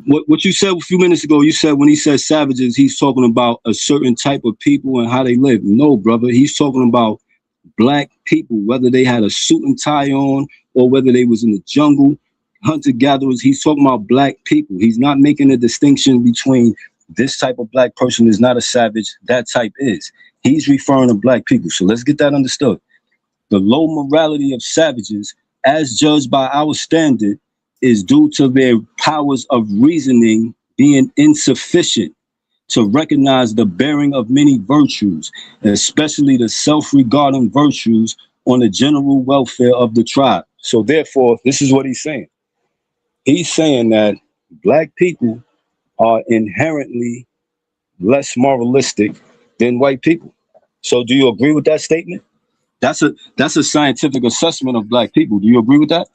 what you said a few minutes ago, you said when he says savages, he's talking about a certain type of people and how they live. No, brother, he's talking about black people, whether they had a suit and tie on or whether they was in the jungle, hunter gatherers. He's talking about black people. He's not making a distinction between this type of black person is not a savage, that type is. He's referring to black people. So let's get that understood. The low morality of savages, as judged by our standard, is due to their powers of reasoning being insufficient to recognize the bearing of many virtues, especially the self-regarding virtues on the general welfare of the tribe. So therefore, this is what he's saying. He's saying that black people are inherently less moralistic than white people. So do you agree with that statement? That's a scientific assessment of black people. Do you agree with that?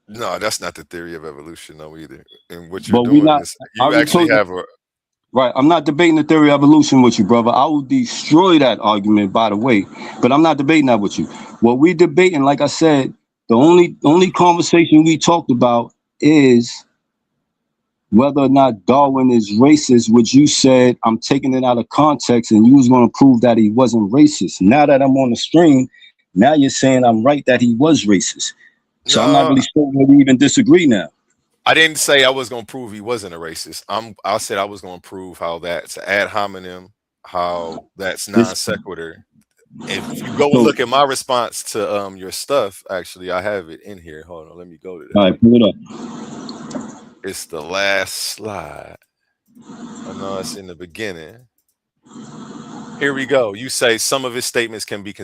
No, that's not the theory of evolution, though, either. And what you're But doing is you actually have a right. I'm not debating the theory of evolution with you, brother. I will destroy that argument, by the way. But I'm not debating that with you. What we debating, like I said, the only conversation we talked about is whether or not Darwin is racist, which you said I'm taking it out of context and you was going to prove that he wasn't racist. Now that I'm on the stream, now you're saying I'm right that he was racist. So I'm not really sure where we even disagree now. I didn't say I was going to prove he wasn't a racist. I said I was going to prove how that's ad hominem, how that's non sequitur. If you go and look at my response to your stuff, actually, I have it in here. Hold on, let me go to that. All right, pull it up. It's the last slide. I know it's in the beginning. Here we go. You say some of his statements can be.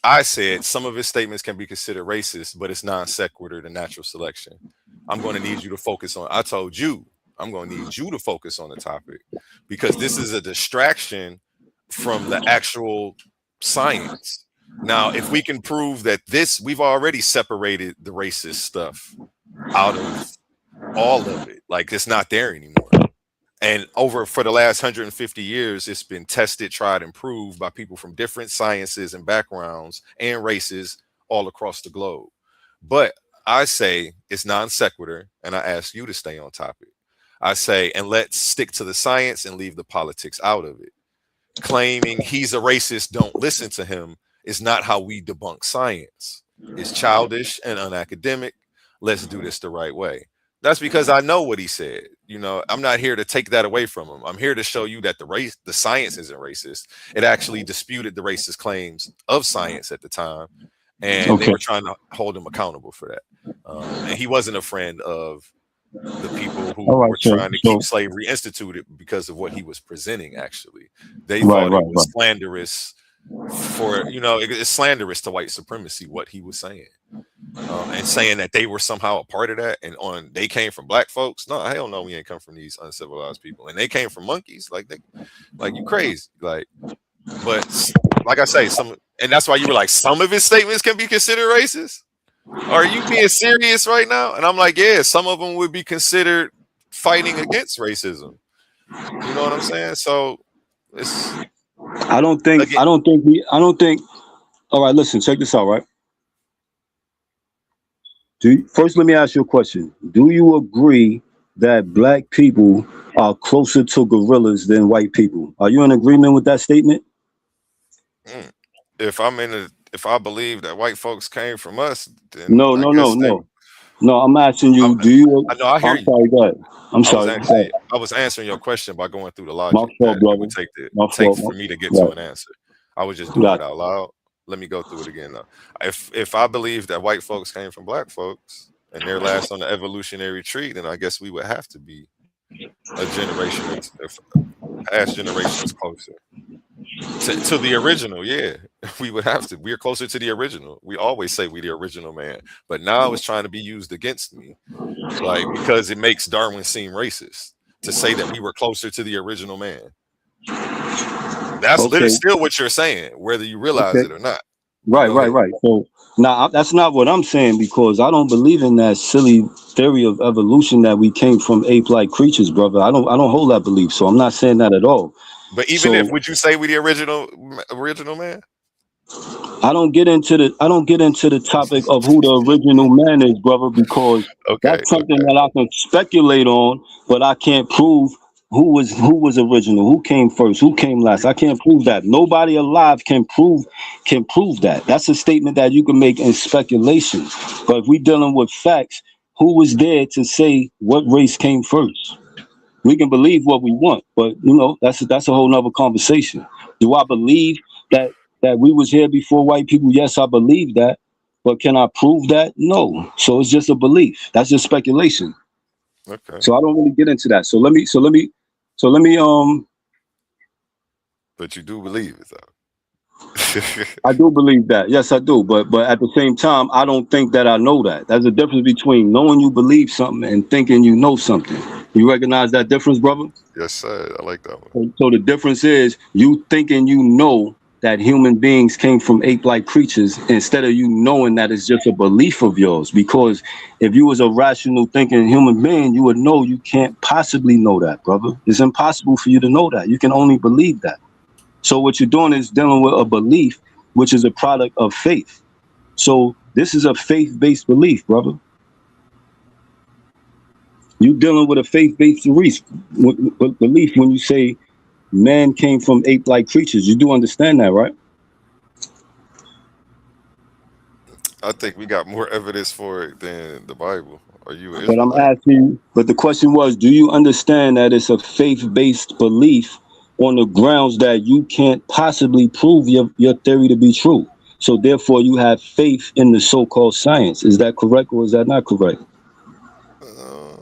I said some of his statements can be considered racist, but it's non sequitur to natural selection. I'm going to need you to focus on. I told you I'm going to need you to focus on the topic because this is a distraction from the actual science. Now, if we can prove that we've already separated the racist stuff out of all of it, like it's not there anymore. And for the last 150 years, it's been tested, tried, and proved by people from different sciences and backgrounds and races all across the globe. But I say it's non sequitur, and I ask you to stay on topic. I say, and let's stick to the science and leave the politics out of it. Claiming he's a racist, don't listen to him, is not how we debunk science. It's childish and unacademic. Let's do this the right way. That's because I know what he said. You know, I'm not here to take that away from him. I'm here to show you that the science isn't racist. It actually disputed the racist claims of science at the time, and they were trying to hold him accountable for that. And he wasn't a friend of the people who were trying to keep slavery instituted because of what he was presenting. Actually, they thought it was slanderous for, it's slanderous to white supremacy what he was saying, and saying that they were somehow a part of that, and they came from black folks. No, hell no, we ain't come from these uncivilized people, and they came from monkeys. Like you crazy. But like I say, and that's why you were like, some of his statements can be considered racist. Are you being serious right now? And I'm like, yeah, some of them would be considered fighting against racism. You know what I'm saying? So it's. I don't think. All right, listen, check this out, right? First, let me ask you a question. Do you agree that black people are closer to gorillas than white people? Are you in agreement with that statement? If I believe that white folks came from us, then no. I'm asking you. Do you? I know. I hear you. Sorry, go ahead. I'm sorry. I was answering your question by going through the logic. My fault, brother. It would take for me to get to an answer. I was just doing it out loud. Let me go through it again, though. If I believe that white folks came from black folks and they're last on the evolutionary tree, then I guess we would have to be a generation, past generations closer to the original. Yeah, we would have to. We're closer to the original. We always say we're the original man, but now it's trying to be used against me, because it makes Darwin seem racist to say that we were closer to the original man. That's literally still what you're saying, whether you realize it or not. Right. So now that's not what I'm saying, because I don't believe in that silly theory of evolution that we came from ape-like creatures, brother. I don't hold that belief, so I'm not saying that at all. But even would you say we the original man? I don't get into the topic of who the original man is, brother, because Okay, that's something okay. that I can speculate on, but I can't prove who was original, who came first, who came last. I can't prove that. Nobody alive can prove that. That's a statement that you can make in speculation. But if we dealing with facts, who was there to say what race came first? We can believe what we want, but that's a whole nother conversation. Do I believe that we was here before white people? Yes, I believe that, but can I prove that? No. So it's just a belief. That's just speculation. Okay. So I don't really get into that. So let me But you do believe it though. I do believe that. Yes, I do. But at the same time, I don't think that I know that. There's a difference between knowing you believe something and thinking you know something. You recognize that difference, brother? Yes, sir. I like that one. So the difference is you thinking you know that human beings came from ape-like creatures instead of you knowing that it's just a belief of yours. Because if you was a rational thinking human being, you would know you can't possibly know that, brother. It's impossible for you to know that. You can only believe that. So what you're doing is dealing with a belief, which is a product of faith. So this is a faith-based belief, brother. You dealing with a faith-based belief when you say man came from ape-like creatures. You do understand that, right? I think we got more evidence for it than the Bible. Are you an But I'm Israelite? asking you, but the question was, do you understand that it's a faith-based belief on the grounds that you can't possibly prove your theory to be true? So therefore you have faith in the so-called science. Is that correct or is that not correct? Uh,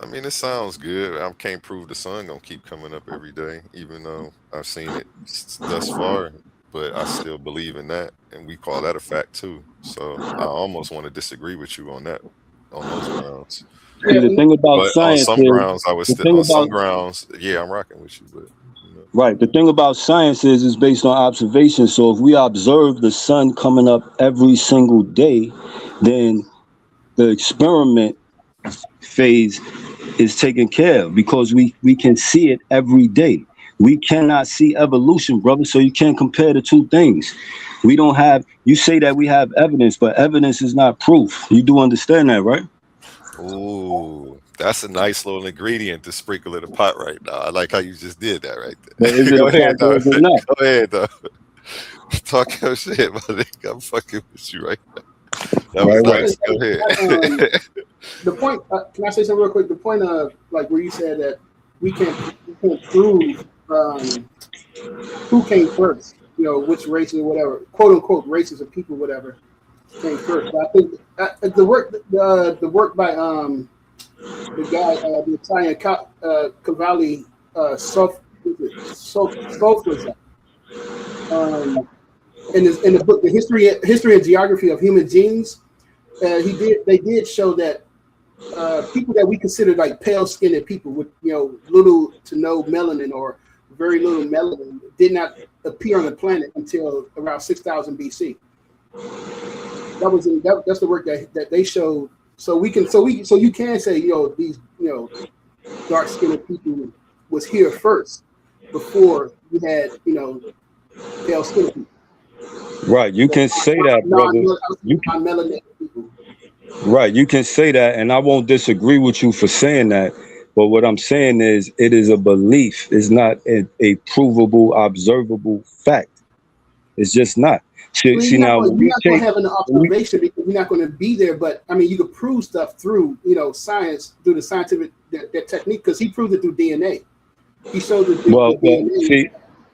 I mean, it sounds good. I can't prove the sun gonna keep coming up every day, even though I've seen it thus far. But I still believe in that, and we call that a fact too. So I almost want to disagree with you on that, on those grounds. See, Yeah, the thing about But on science some is, grounds, I would the still thing on some about grounds, yeah, I'm rocking with you. But you know, right, the thing about science is based on observation. So if we observe the sun coming up every single day, then the experiment phase is taken care of because we can see it every day. We cannot see evolution, brother, so you can't compare the two things. We don't have, you say that we have evidence, but evidence is not proof. You do understand that, right? ooh, that's a nice little ingredient to sprinkle in the pot right now. I like how you just did that right But is there. it Go a ahead, fact though. or is it not? Go ahead, though. Talk your shit, my nigga. I'm fucking with you right now. That was Right, I right. think nice. Go ahead. the point. Can I say something real quick? The point of like where you said that we can't prove who came first. You know, which races or whatever, quote unquote races of people, whatever came first. But I think the work by the guy, the Italian Cavalli, Sof, um, in the book, the history and geography of human genes. They did show that people that we consider like pale skinned people with little to no melanin or very little melanin did not appear on the planet until around 6,000 BC. That's the work that they showed. So you can say these dark skinned people was here first before you had pale skinned people. Right. You can say that, brother. You can, Non-melanated people. right. You can say that, and I won't disagree with you for saying that. But what I'm saying is, it is a belief. It's not a provable, observable fact. It's just not. Well, See now, when you're we not going take, to have an when we, observation because you're not going to be there. But I mean, you could prove stuff through science, through the scientific that technique, because he proved it through DNA. He showed that the well, DNA.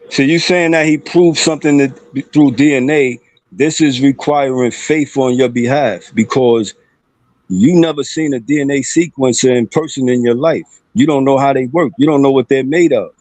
see, you saying that he proved something through DNA. This is requiring faith on your behalf because you never seen a DNA sequencer in person in your life. You don't know how they work. You don't know what they're made of.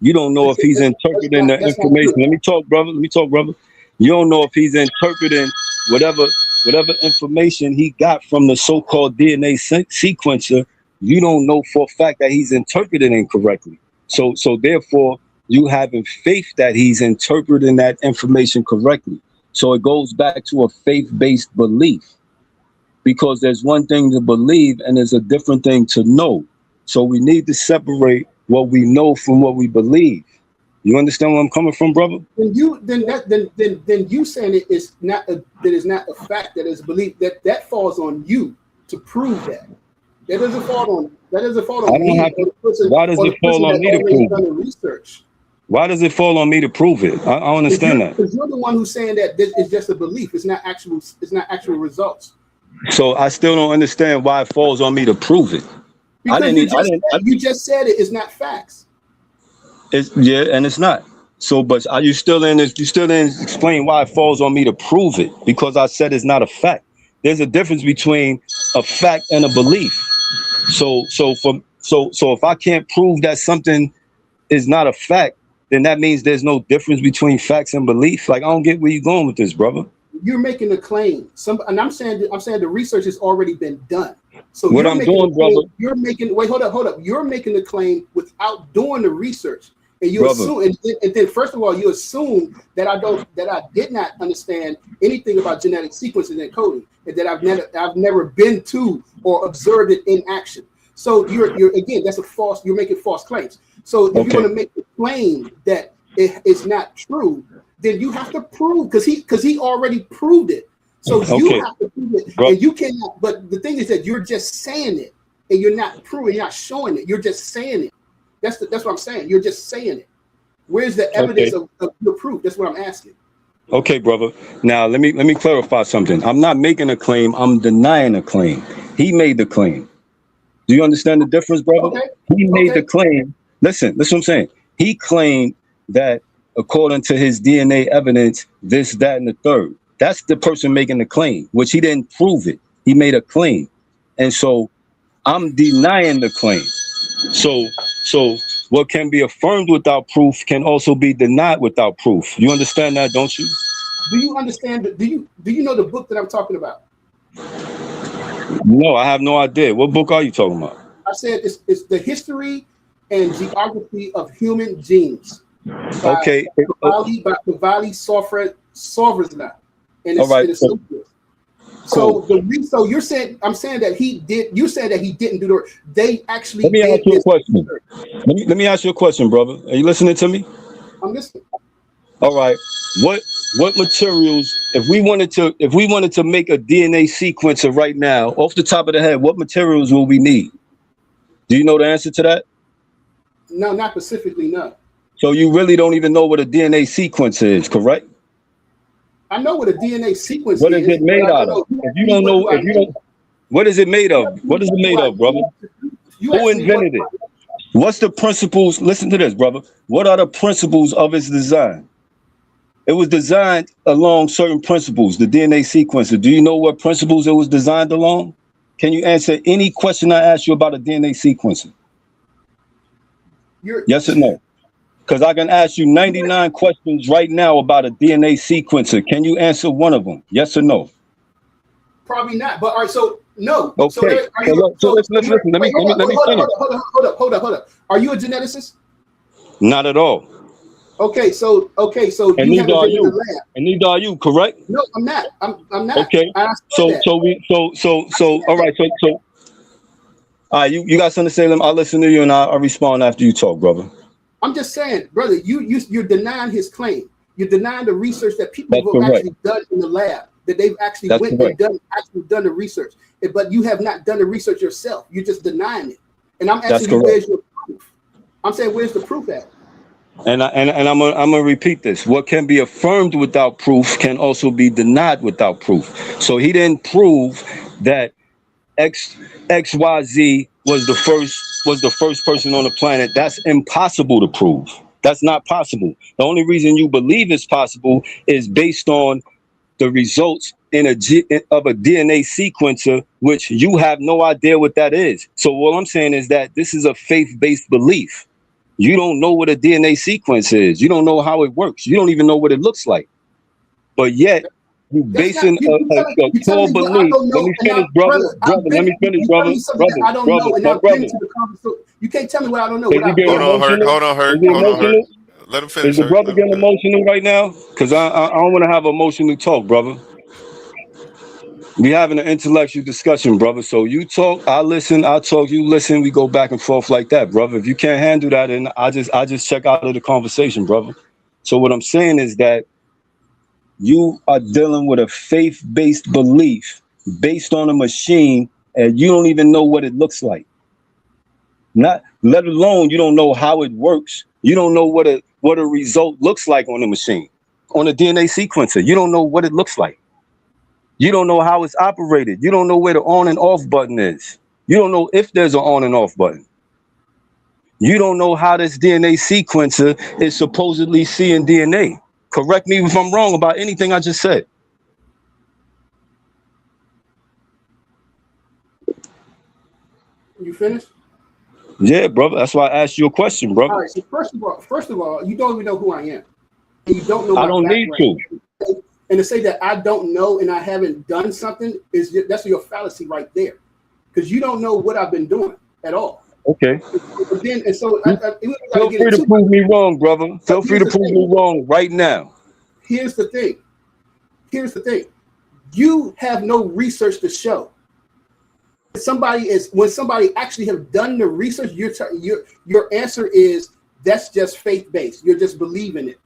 You don't know if he's interpreting the That's not information. true. Let me talk, brother. Let me talk, brother. You don't know if he's interpreting whatever whatever information he got from the so-called DNA sequencer. You don't know for a fact that he's interpreting incorrectly. So therefore, you having faith that he's interpreting that information correctly. So it goes back to a faith-based belief because there's one thing to believe and there's a different thing to know. So we need to separate what we know from what we believe. You understand where I'm coming from, brother? Then you saying it is not that is not a fact that is believed, that falls on you to prove that. That doesn't fall on me or the person. Why does it fall on me to prove it? Research. Why does it fall on me to prove it? I don't understand that. Because you're the one who's saying that this is just a belief. It's not actual results. So I still don't understand why it falls on me to prove it. Because you just said it is not facts. And it's not. So, but you still didn't explain why it falls on me to prove it, because I said it's not a fact. There's a difference between a fact and a belief. So if I can't prove that something is not a fact, then that means there's no difference between facts and belief. Like, I don't get where you're going with this, brother. You're making a claim. And I'm saying the research has already been done. So what I'm doing, brother, hold up. You're making the claim without doing the research. And you assume, and then first of all, you assume that I did not understand anything about genetic sequences and coding, and that I've never been to or observed it in action. So you're again, that's a false. You're making false claims. So if you're going to make the claim that it's not true, then you have to prove, because he already proved it. So you have to prove it, and you cannot. But the thing is that you're just saying it, and you're not proving, you're not showing it. You're just saying it. That's what I'm saying. You're just saying it. Where's the evidence of your proof? That's what I'm asking. Okay, brother. Now let me clarify something. I'm not making a claim. I'm denying a claim. He made the claim. Do you understand the difference, brother? Okay. He made the claim. Listen, what I'm saying. He claimed that according to his DNA evidence, this, that, and the third. That's the person making the claim, which he didn't prove it. He made a claim. And so I'm denying the claim. So what can be affirmed without proof can also be denied without proof. You understand that, don't you? Do you understand? Do you know the book that I'm talking about? No, I have no idea. What book are you talking about? I said it's The History and Geography of Human Genes. Okay. By Cavalli Sovrazna. And all right. So you're saying, I'm saying that he did. You said that he didn't do the work. They actually. Let me ask you a question. Let me ask you a question, brother. Are you listening to me? I'm listening. All right. What materials? If we wanted to make a DNA sequencer right now, off the top of the head, what materials will we need? Do you know the answer to that? No, not specifically. No. So you really don't even know what a DNA sequencer is, correct? I know what a DNA sequence is. What is it made out of? If you don't know, what is it made of? What is it made of, brother? Who invented it? What's the principles? Listen to this, brother. What are the principles of its design? It was designed along certain principles, the DNA sequencer. Do you know what principles it was designed along? Can you answer any question I ask you about a DNA sequencer? Yes or no? Because I can ask you 99 questions right now about a DNA sequencer. Can you answer one of them? Yes or no? Probably not. But all right, so no. Okay. So listen. Let me finish. Hold up. Are you a geneticist? Not at all. Okay, so and neither are you. And neither are you, correct? No, I'm not. I'm not. Okay. So all right. So all right, you got something to say? I'll listen to you and I'll respond after you talk, brother. I'm just saying, brother, you're denying his claim. You're denying the research that people have actually done in the lab, that they've actually done the research. But you have not done the research yourself. You're just denying it. And I'm asking you, where's your proof? I'm saying, where's the proof at? And I'm gonna repeat this. What can be affirmed without proof can also be denied without proof. So he didn't prove that XYZ was the first person on the planet. That's impossible to prove. That's not possible. The only reason you believe it's possible is based on the results of a DNA sequencer, which you have no idea what that is. So what I'm saying is that this is a faith-based belief. You don't know what a DNA sequence is. You don't know how it works. You don't even know what it looks like. But yet, you basing a core belief. Let me finish, brother. Let me finish, brother. I don't know, and I've been to the conversation. You can't tell me what I don't know. Hold on, Hurt. Let him finish. Is the brother getting emotional right now? Because I don't want to have emotional talk, brother. We having an intellectual discussion, brother. So you talk, I listen, I talk, you listen. We go back and forth like that, brother. If you can't handle that, then I just check out of the conversation, brother. So what I'm saying is that you are dealing with a faith-based belief based on a machine, and you don't even know what it looks like. Not let alone you don't know how it works. You don't know what a result looks like on the machine, on a DNA sequencer. You don't know what it looks like. You don't know how it's operated. You don't know where the on and off button is. You don't know if there's an on and off button. You don't know how this DNA sequencer is supposedly seeing DNA. Correct me if I'm wrong about anything I just said. You finished? Yeah, brother. That's why I asked you a question, brother. All right. So first of all, you don't even know who I am, and you don't know my I don't need background. to. And to say that I don't know and I haven't done something that's your fallacy right there, because you don't know what I've been doing at all. Okay. And so feel free to prove me wrong, brother. Feel free to prove me wrong right now. Here's the thing. You have no research to show. When somebody actually have done the research, your answer is that's just faith based. You're just believing it,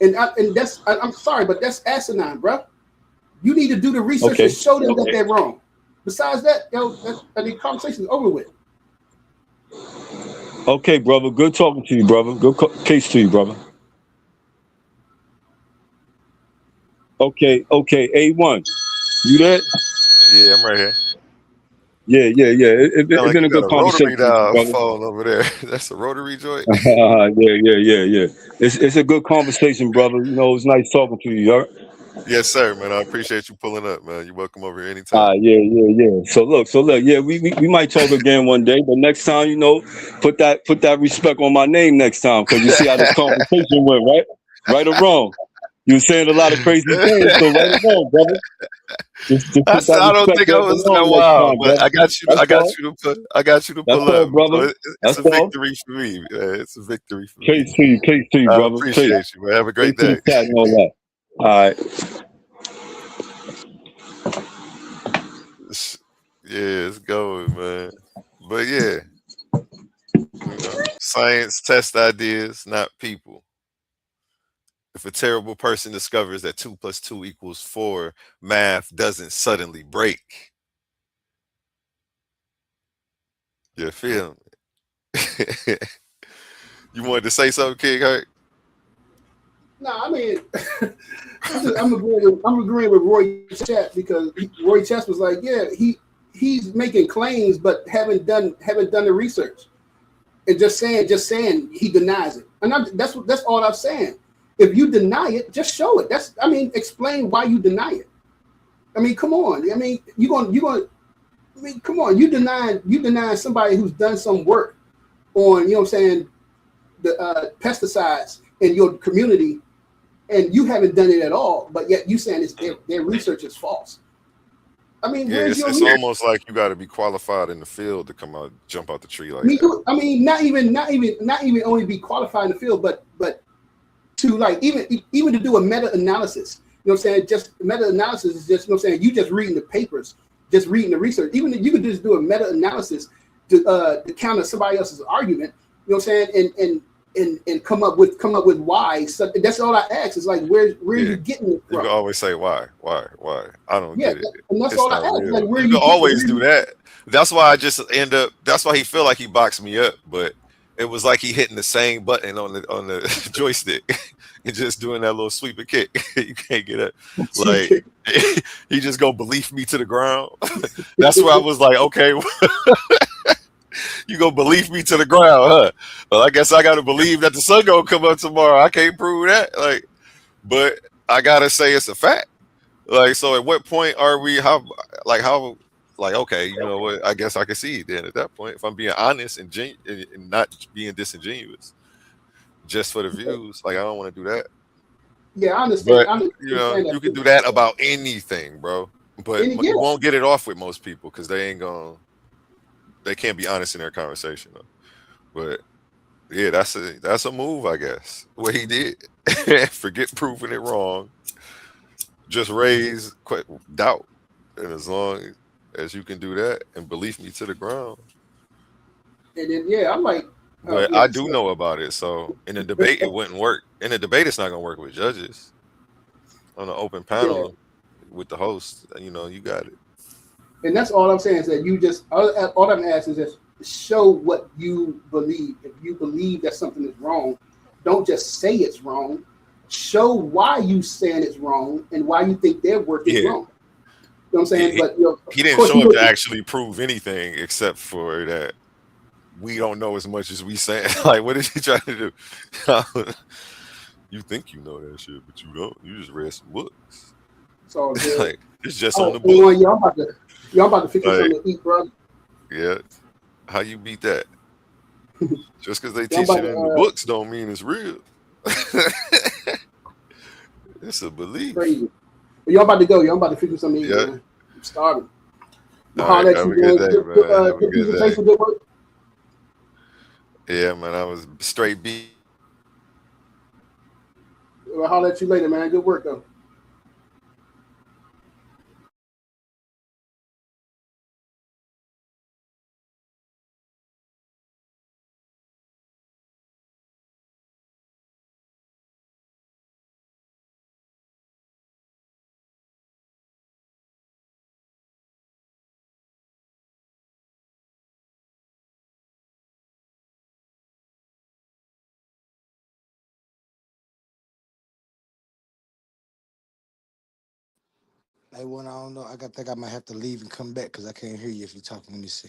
and I'm sorry, but that's asinine, bro. You need to do the research and show them that they're wrong. Besides that, the conversation is over with. Okay, brother. Good talking to you, brother. Good case to you, brother. Okay. A1. You there? Yeah, I'm right here. Yeah. It's been a good conversation. Rotary phone over there. That's a rotary joint. Yeah. It's a good conversation, brother. You know, it's nice talking to you. Right? Yes, sir, man. I appreciate you pulling up, man. You're welcome over here anytime. Yeah. So look. Yeah, we might talk again one day, but next time, you know, put that respect on my name next time, because you see how this conversation went, right? Right or wrong? You were saying a lot of crazy things, so right or wrong, brother. I don't think I was that wild, but I got you to pull up, brother. It's a victory for me. It's a victory for me. Case to you, brother. I appreciate you, man. Have a great day. All right. Yeah, it's going, man. But yeah, science test ideas, not people. If a terrible person discovers that 2 + 2 = 4, math doesn't suddenly break. You feel me? You wanted to say something, King Hurt? No, I mean, I'm agreeing with Roy Chat, because Roy Chat was like, yeah, he's making claims but haven't done the research, and just saying he denies it, and that's all I'm saying. If you deny it, just show it. Explain why you deny it. I mean, come on. I mean, come on. You deny somebody who's done some work on, the pesticides in your community, and you haven't done it at all, but yet you saying their research is false. I mean, it's almost like you got to be qualified in the field to jump out the tree like that. I mean, not even only be qualified in the field, but to even to do a meta-analysis. You know what I'm saying? Just meta-analysis is just, you just reading the papers, just reading the research. Even if you could just do a meta-analysis to counter somebody else's argument, you know what I'm saying, and come up with why. So that's all I ask. Is like, where are you getting it from? You can always say why. I don't get it. And that's all I ask. Like, where you can always do that. That's why I just that's why he feel like he boxed me up, but it was like he hitting the same button on the joystick and just doing that little sweep and kick. You can't get it. Like, he just go believe me to the ground. That's where I was like, okay, you go believe me to the ground, huh? Well, I guess I got to believe that the sun gonna come up tomorrow. I can't prove that. Like, but I gotta say it's a fact. Like, so at what point are we? Like, okay, you know what? I guess I can see it then at that point. If I'm being honest and not being disingenuous, just for the views, like, I don't want to do that. Yeah, I understand. But, you can do that about anything, bro. But you won't get it off with most people because they can't be honest in their conversation. Though. But yeah, that's a move, I guess. What he did, forget proving it wrong, just raise doubt. And as long as you can do that and believe me to the ground. And then yeah, I'm like, But yeah. I do So, know about it. So in a debate, it wouldn't work. In a debate, it's not gonna work with judges. On an open yeah, panel with the host, you got it. and that's all I'm saying is that you just all I'm asking is just show what you believe. If you believe that something is wrong, don't just say it's wrong. Show why you saying it's wrong and why you think their work is Yeah. wrong. You know what I'm He, saying? he, But he of didn't course, show you up to look. actually prove anything except for that we don't know as much as we saying. Like, what is he trying to do? You think you know that shit, but you don't. You just read some books. It's all good. Like, it's just All on right, the book. anyone, y'all about to fix me Like, something to eat, bro. yeah. How you beat that? Just because they Y'all teach about it to in the books don't mean it's real. It's a belief. crazy. But y'all about to go. Y'all about to fix me something to eat, Yeah. man. I'm starving. I'm All gonna right. holler at Have you, a good man. day, man. Have a Good good day. presentation, good work. Yeah, man. I was straight beat. I'll holler at you later, man. Good work, though. Hey, one, I don't know. Think I might have to leave and come back because I can't hear you if you're talking. Let me see.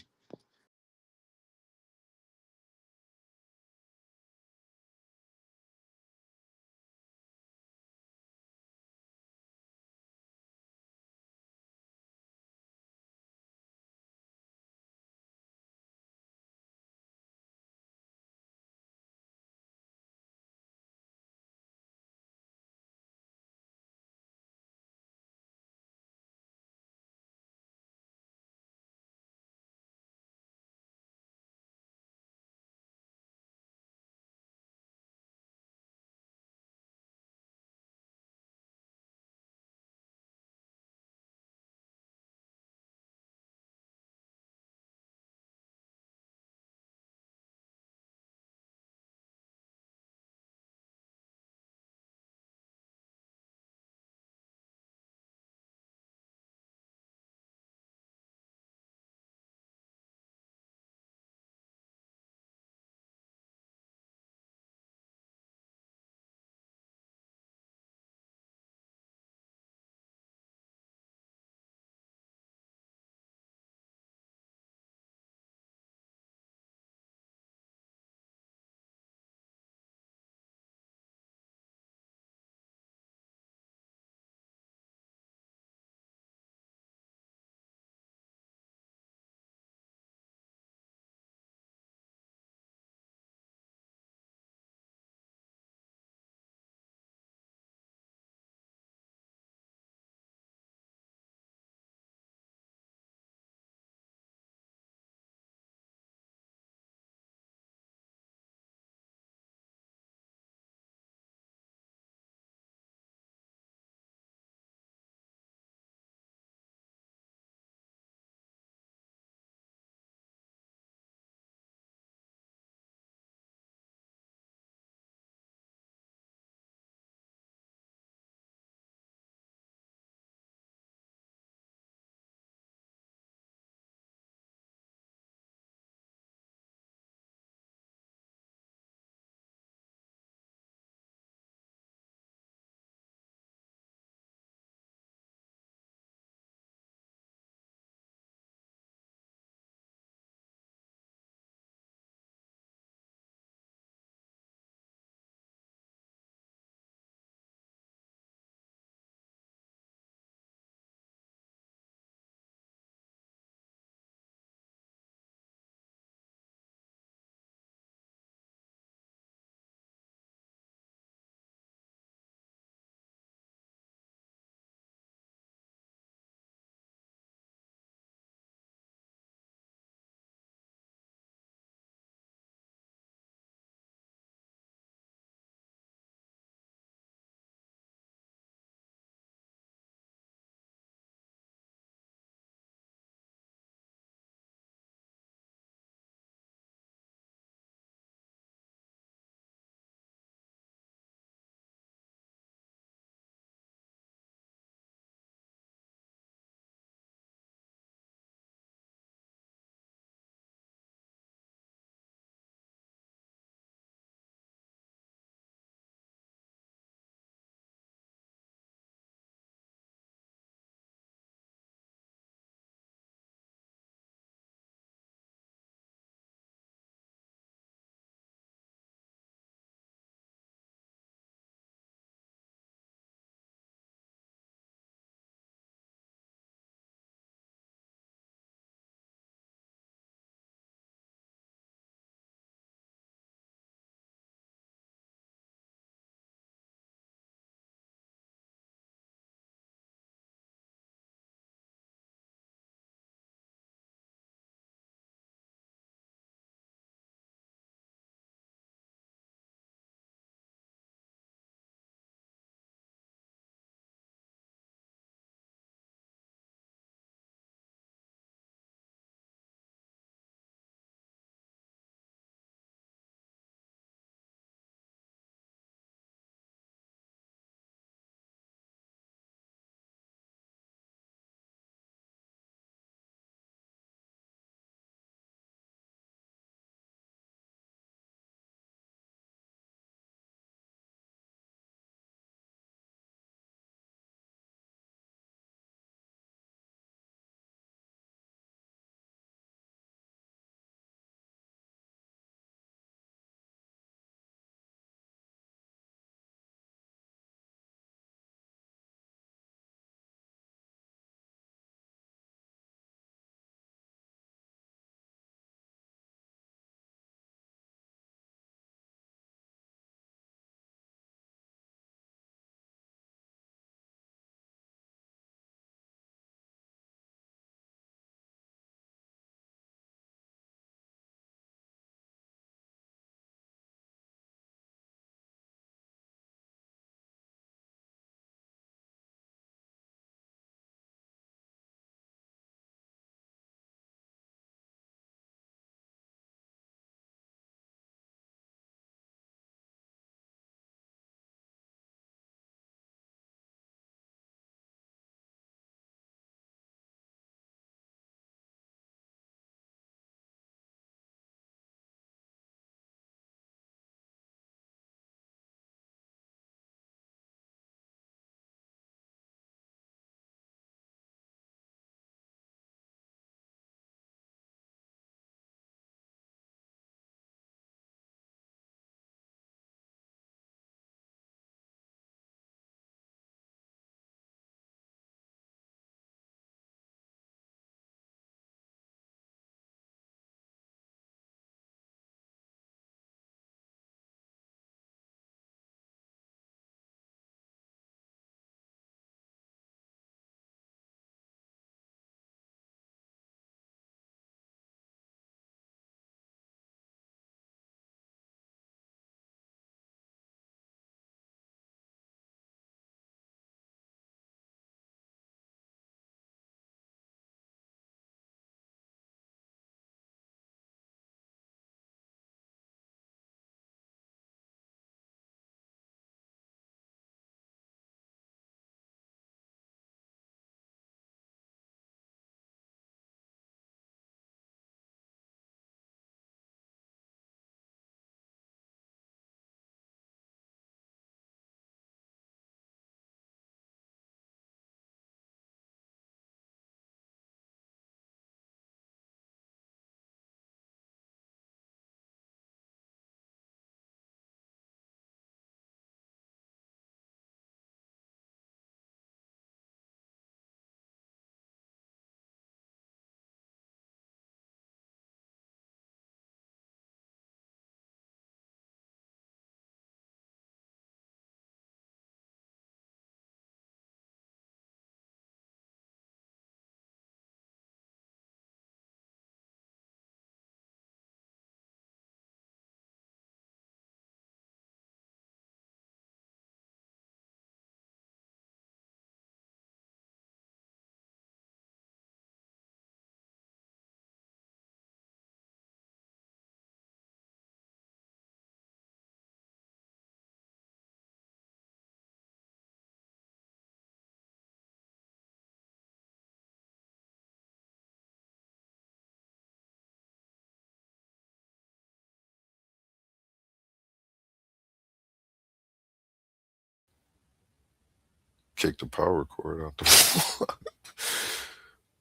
Kick the power cord out the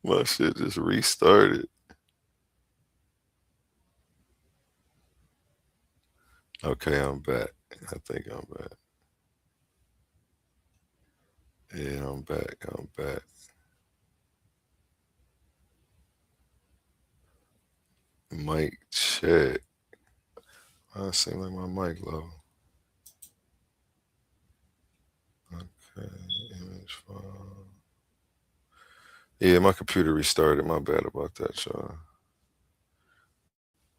my shit just restarted. Okay, I'm back. I think I'm back. Yeah, I'm back. I'm back. Mic check. I seem like my mic low. Okay, image file. Yeah, my computer restarted. My bad about that, y'all.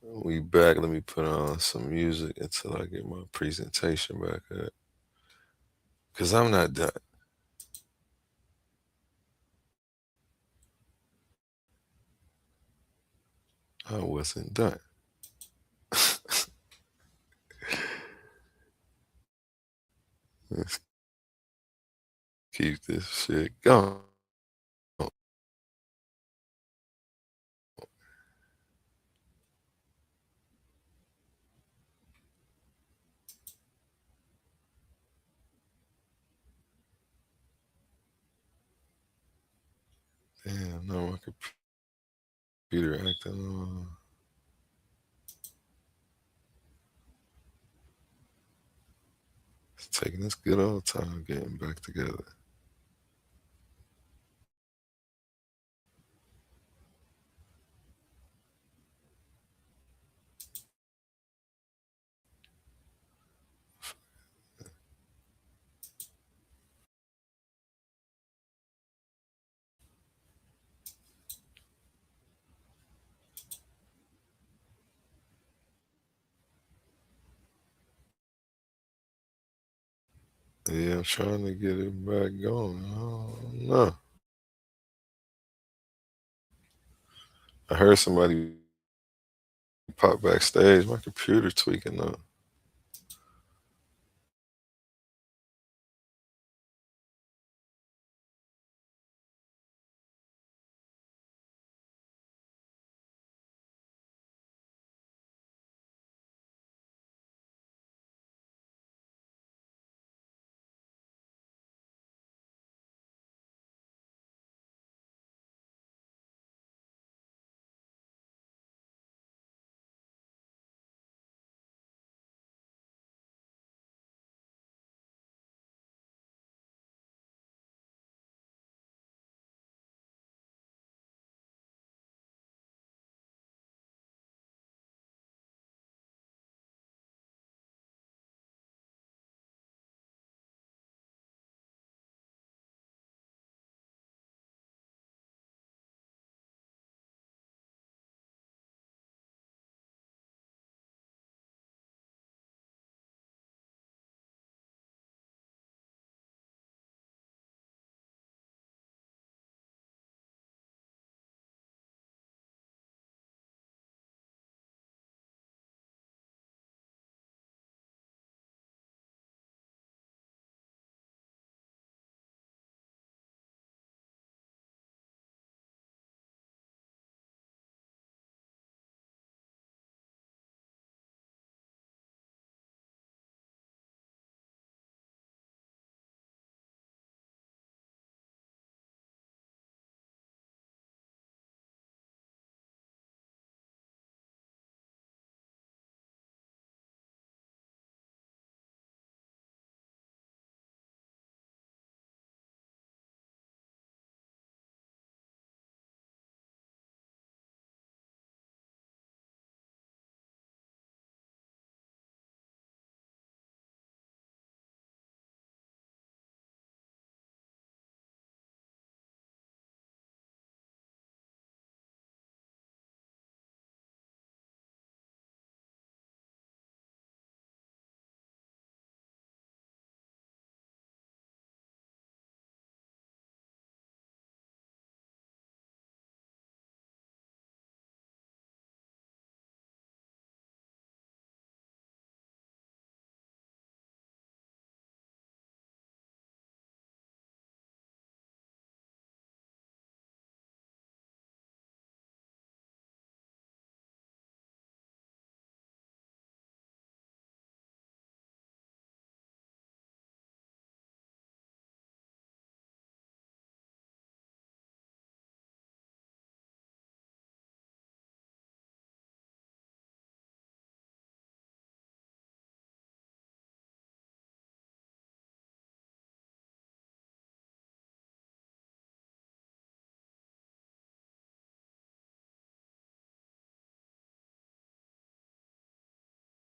We back. Let me put on some music until I get my presentation back up. Because I'm not done. I wasn't done. Let's keep this shit going. Damn, no, my computer acting on. It's taking this good old time getting back together. Yeah, I'm trying to get it back going. I don't know. I heard somebody pop backstage. My computer tweaking up.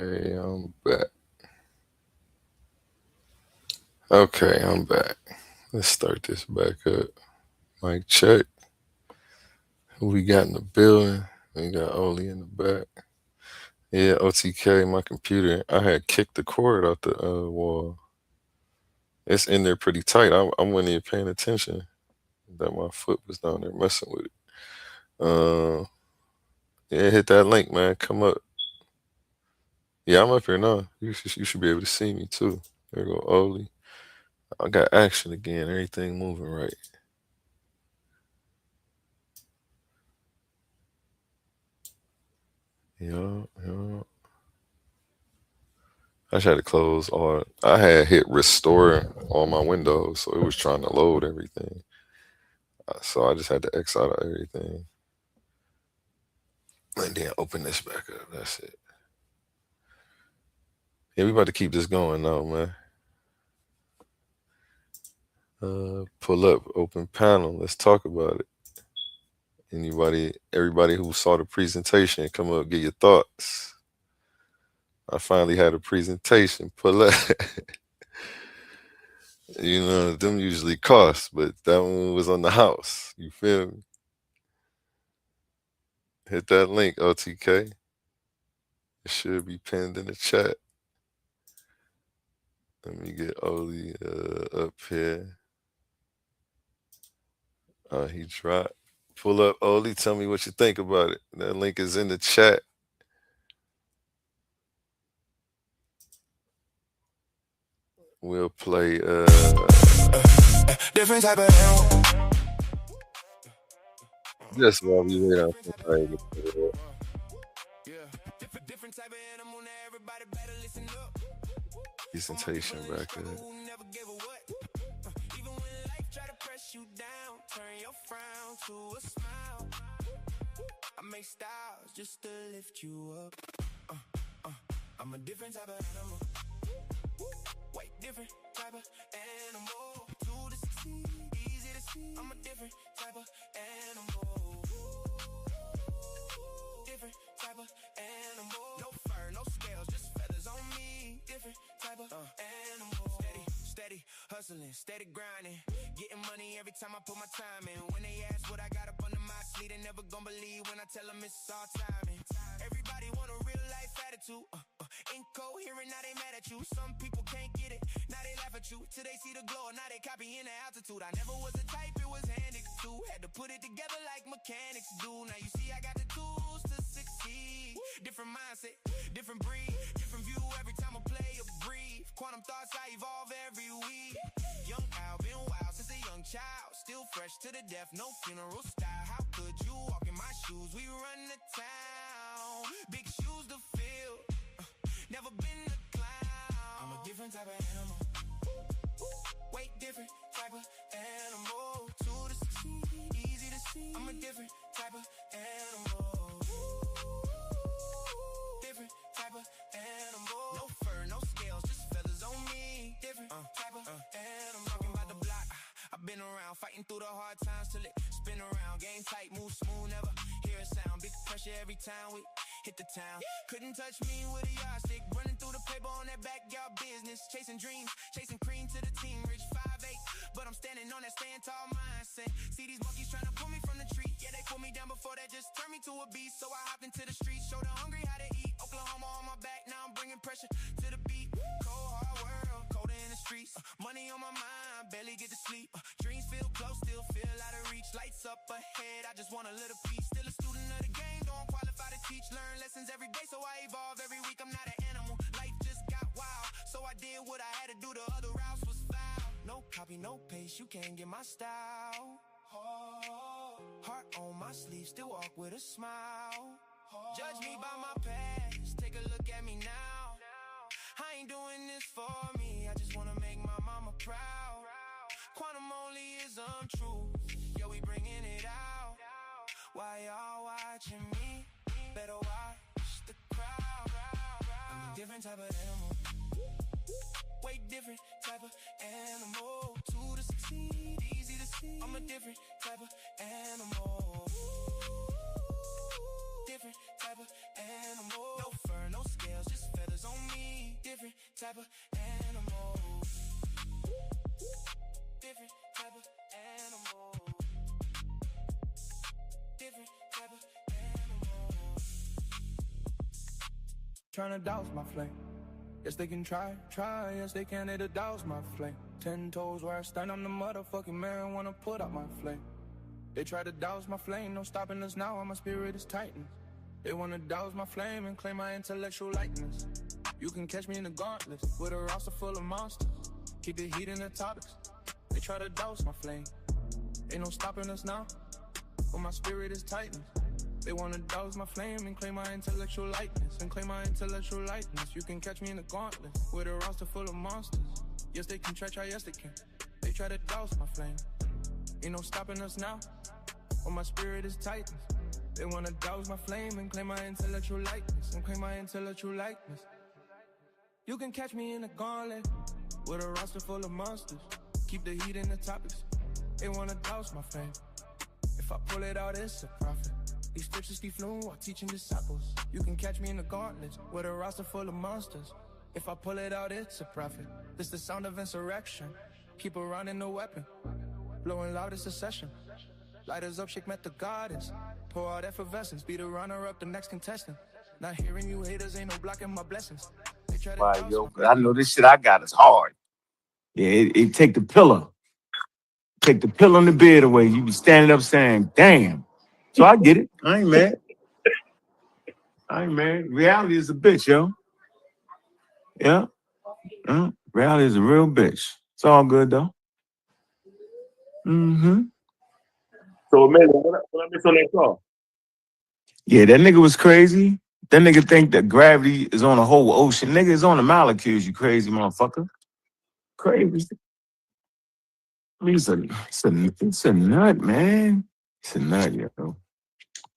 Okay, I'm back. Okay, I'm back. Let's start this back up. Mic check. Who we got in the building? We got Ole in the back. Yeah, OTK, my computer. I had kicked the cord out the wall. It's in there pretty tight. I wasn't even paying attention that my foot was down there messing with it. Yeah, hit that link, man. Come up. Yeah, I'm up here now. You should be able to see me too. There you go, Ole. I got action again. Everything moving right. Yeah. I just had to close all. I had hit restore on my windows, so it was trying to load everything. So I just had to X out of everything. And then open this back up. That's it. Yeah, we about to keep this going now, man. Pull up, open panel. Let's talk about it. Everybody who saw the presentation, come up, get your thoughts. I finally had a presentation. Pull up. You know, them usually cost, but that one was on the house. You feel me? Hit that link, OTK. It should be pinned in the chat. Let me get Ole up here. He dropped. Pull up, Ole. Tell me what you think about it. That link is in the chat. We'll play different type of animal. Just while we wait on somebody to put it up. Different type of animal. Now everybody better listen up. Presentation back up. Even when life try to press you down, turn your frown to a smile. I make styles just to lift you up. I'm a different type of animal. Way different type of animal. To the succeed, easy to see. I'm a different type of animal. Different type of animal. No fur, no scales, just feathers on me. Different type of animal. Steady hustling, steady grinding. Getting money every time I put my time in. When they ask what I got up under my sleeve, they never gon' believe when I tell them it's all timing. Everybody want a real life attitude. Incoherent, now they mad at you. Some people can't get it, now they laugh at you. Till they see the glow, now they copying the altitude. I never was the type, it was handed to. Had to put it together like mechanics do. Now you see I got the tools to succeed. Different mindset, different breed, different view every time I play or breathe. Quantum thoughts, I evolve every week. Young Al, been wild since a young child. Still fresh to the death, no funeral style. How could you walk in my shoes? We run the town, big shoes to fill. Never been a clown. I'm a different type of animal. Way different type of animal. To the succeed, easy to see. I'm a different type of animal. Different type of animal. No fur, no scales, just feathers on me. Different type of animal. Talking about the block, I've been around, fighting through the hard times till it spin around. Game tight, move smooth, never hear a sound. Big pressure every time we hit the town. Couldn't touch me with a yardstick. Running through the paper on that backyard business. Chasing dreams, chasing cream to the team. Rich 5'8", but I'm standing on that stand tall mindset. See these monkeys trying to pull me from the tree. Yeah, they put me down before that, just turned me to a beast. So I hopped into the streets, showed the hungry how to eat. Oklahoma on my back, now I'm bringing pressure to the beat. Cold hard world, colder in the streets. Money on my mind, barely get to sleep. Dreams feel close, still feel out of reach. Lights up ahead, I just want a little peace. Still a student of the game, don't qualify to teach. Learn lessons every day, so I evolve every week. I'm not an animal, life just got wild. So I did what I had to do, the other routes was foul. No copy, no paste, you can't get my style. Heart on my sleeve, still walk with a smile. Judge me by my past, take a look at me now. I ain't doing this for me, I just wanna make my mama proud. Quantum only is untrue, yo, we bringing it out. Why y'all watching me? Better watch the crowd. I'm a different type of animal. Way different type of animal. To the succeed, easy to see. I'm a different type of animal. Different type of animal. No fur, no scales, just feathers type of animal. Different type of animal. Different type of animal. Tryna douse my flame. Yes, they can try. Yes, they can. It'll douse my flame. 10 toes where I stand, I'm the motherfucking man. Wanna put out my flame. They try to douse my flame, no stopping us now. My spirit is tightened. They wanna douse my flame and claim my intellectual likeness. You can catch me in the gauntlet with a roster full of monsters. Keep the heat in the topics. They try to douse my flame. Ain't no stopping us now. But my spirit is tightened. They wanna douse my flame and claim my intellectual likeness. You can catch me in the gauntlet with a roster full of monsters. Yes, they can try, yes they can. They try to douse my flame. Ain't no stopping us now. But my spirit is tightened. They wanna douse my flame and claim my intellectual likeness. You can catch me in the gauntlet with a roster full of monsters. Keep the heat in the topics. They wanna douse my flame. If I pull it out, it's a profit. These scriptures keep flowing while teaching disciples. You can catch me in the gauntlets with a roster full of monsters. If I pull it out, it's a profit. This the sound of insurrection. Keep around in the weapon. Blowing loud, it's a session. Lighters up, shake met the goddess. Pour out effervescence, be the runner-up, the next contestant. Not hearing you haters, ain't no blocking my blessings. They try to Why, yo, I know this shit I got is hard. Yeah, it take the pillow. Take the pillow in the bed away. You be standing up saying, damn. So I get it. I ain't mad. Reality is a bitch, yo. Yeah. Reality is a real bitch. It's all good, though. Mm-hmm. So, man, what I miss on that call? Yeah, that nigga was crazy. That nigga think that gravity is on the whole ocean. Nigga is on the molecules, you crazy motherfucker. Crazy. I mean, it's a nut, man. It's a nut, yo.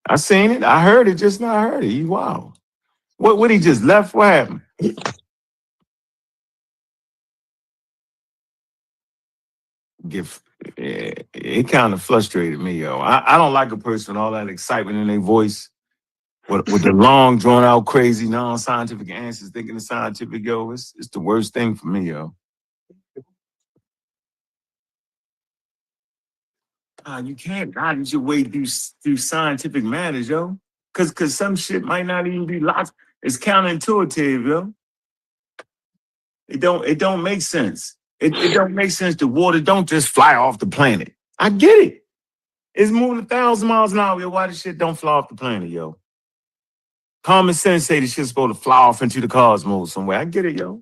I seen it. I heard it just now. I heard it. You wow. What he just left? What happened? It kind of frustrated me, yo. I don't like a person with all that excitement in their voice, with the long, drawn out, crazy, non-scientific answers, thinking the scientific, yo. It's the worst thing for me, yo. You can't guide your way through scientific matters, yo. Cause some shit might not even be logical. It's counterintuitive, yo. It don't make sense. It don't make sense. The water don't just fly off the planet. I get it. It's moving 1,000 miles an hour. Yo, why this shit don't fly off the planet, yo? Common sense say this shit's supposed to fly off into the cosmos somewhere. I get it, yo.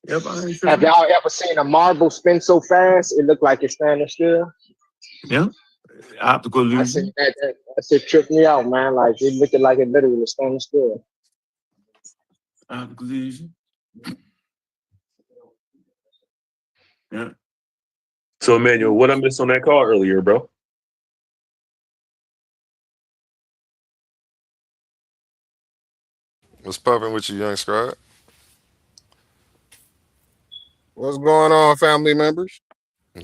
Yep, Have y'all ever seen a marble spin so fast it looked like it's standing still? Yeah. Optical illusion. That shit tripped me out, man. Like it looked like it literally was standing still. Optical illusion. Yeah. So, Emmanuel, what I missed on that call earlier, bro? What's popping with you, young scribe? What's going on, family members?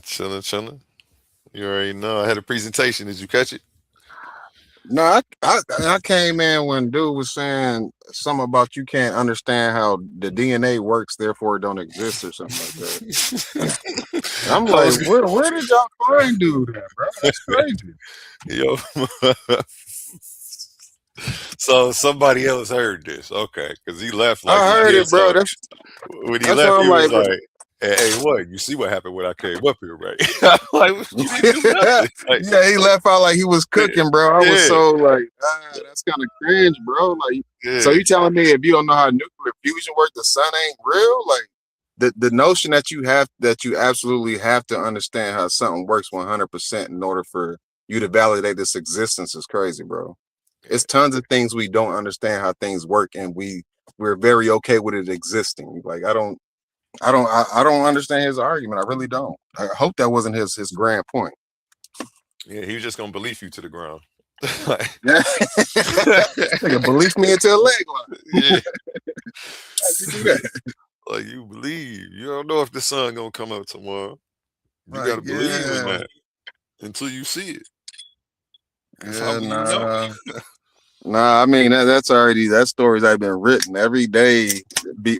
Chilling. You already know. I had a presentation. Did you catch it? No, I came in when dude was saying something about you can't understand how the DNA works, therefore it don't exist or something like that. I'm like, where did y'all find dude at, bro? That's crazy. Yo. So somebody else heard this, okay? Because he left. Like I heard it, bro. When he left, he was like, "Hey, what? You see what happened when I came up here, right?" Like, you didn't do nothing. Like, yeah, he left out like he was cooking, bro. I was so like, that's kind of cringe, bro. Like, so you telling me if you don't know how nuclear fusion works, the sun ain't real? Like, the notion that you absolutely have to understand how something works 100% in order for you to validate its existence is crazy, bro. It's tons of things we don't understand how things work, and we're very okay with it existing. Like, I don't understand his argument. I really don't. I hope that wasn't his grand point. Yeah, he was just gonna believe you to the ground. Nigga, believe me into a leg line. Yeah. How'd you do that? Like, you believe. You don't know if the sun gonna come up tomorrow. You gotta believe in that until you see it. That's how you know. Nah, I mean that story's already been written every day.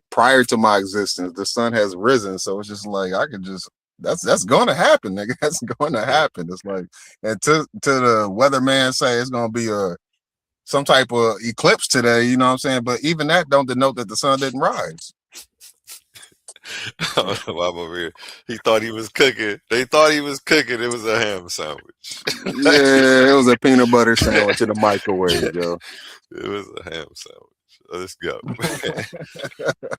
prior to my existence, the sun has risen. So it's just like I could just that's going to happen, nigga. That's going to happen. It's like, and to the weatherman say it's going to be some type of eclipse today. You know what I'm saying? But even that don't denote that the sun didn't rise. I don't know why I'm over here. He thought he was cooking. They thought he was cooking. It was a ham sandwich. Yeah, it was a peanut butter sandwich in the microwave, yo. It was a ham sandwich. Let's go.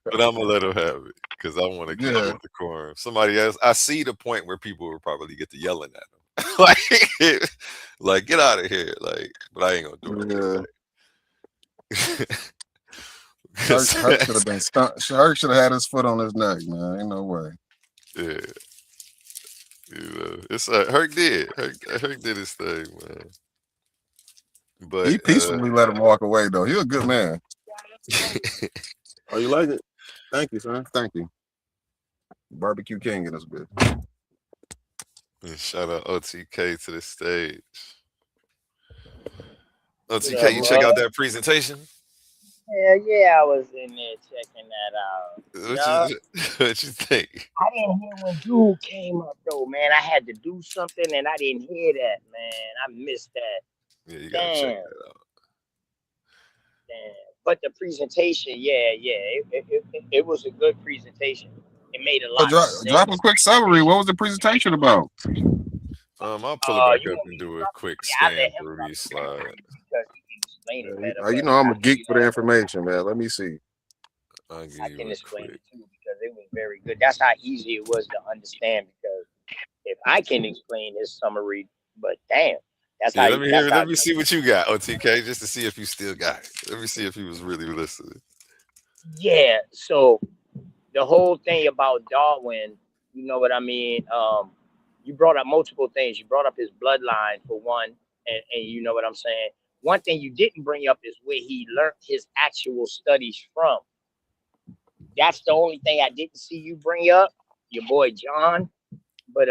But I'm gonna let him have it because I want to keep it decorum. Somebody else. I see the point where people will probably get to yelling at him, like get out of here, like. But I ain't gonna do it. Herc should have been stunned. Herc should have had his foot on his neck, man. Ain't no way. Yeah. It's Herc did. Herc did his thing, man. But he peacefully let him walk away, though. He a good man. Oh, you like it? Thank you, son. Thank you. Barbecue King in this bit. And shout out OTK to the stage. OTK, you check out that presentation? Hell yeah, I was in there checking that out. What you think? I didn't hear when dude came up though, man. I had to do something and I didn't hear that, man. I missed that. Yeah, you gotta check that out. Damn. But the presentation, it was a good presentation. It made a lot of sense. Drop a quick summary. What was the presentation about? I'll pull it back up and do a quick scan through these slides. You know I'm a geek for the information, man. Let me see. I can explain it too because it was very good. That's how easy it was to understand. Because if I can explain this summary, but damn, that's how. Let me see what you got, OTK, just to see if you still got it. Let me see if he was really listening. Yeah. So the whole thing about Darwin, you know what I mean. You brought up multiple things. You brought up his bloodline for one, and you know what I'm saying. One thing you didn't bring up is where he learned his actual studies from. That's the only thing I didn't see you bring up, your boy John. But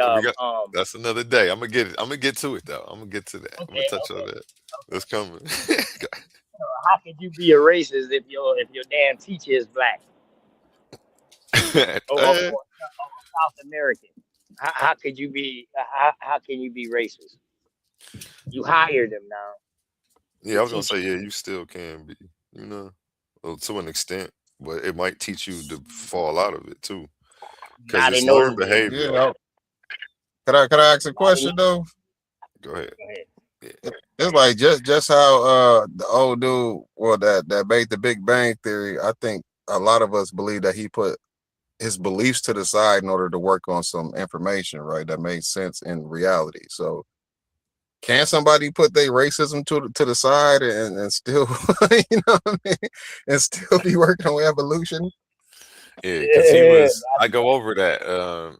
that's another day. I'm gonna get to it though. I'm gonna get to that. I'm gonna touch on that. That's coming. How could you be a racist if your damn teacher is black or South American? How could you be? How can you be racist? You hired him now. Yeah, I was gonna say, yeah, you still can be, you know, to an extent, but it might teach you to fall out of it too. Because it's learned behavior. Yeah. Could I ask a question though? Go ahead. Yeah. It's like just how the old dude, well, that made the Big Bang Theory. I think a lot of us believe that he put his beliefs to the side in order to work on some information, right? That made sense in reality. So. Can somebody put their racism to the side and still, you know what I mean, and still be working on evolution? Yeah, because I go over that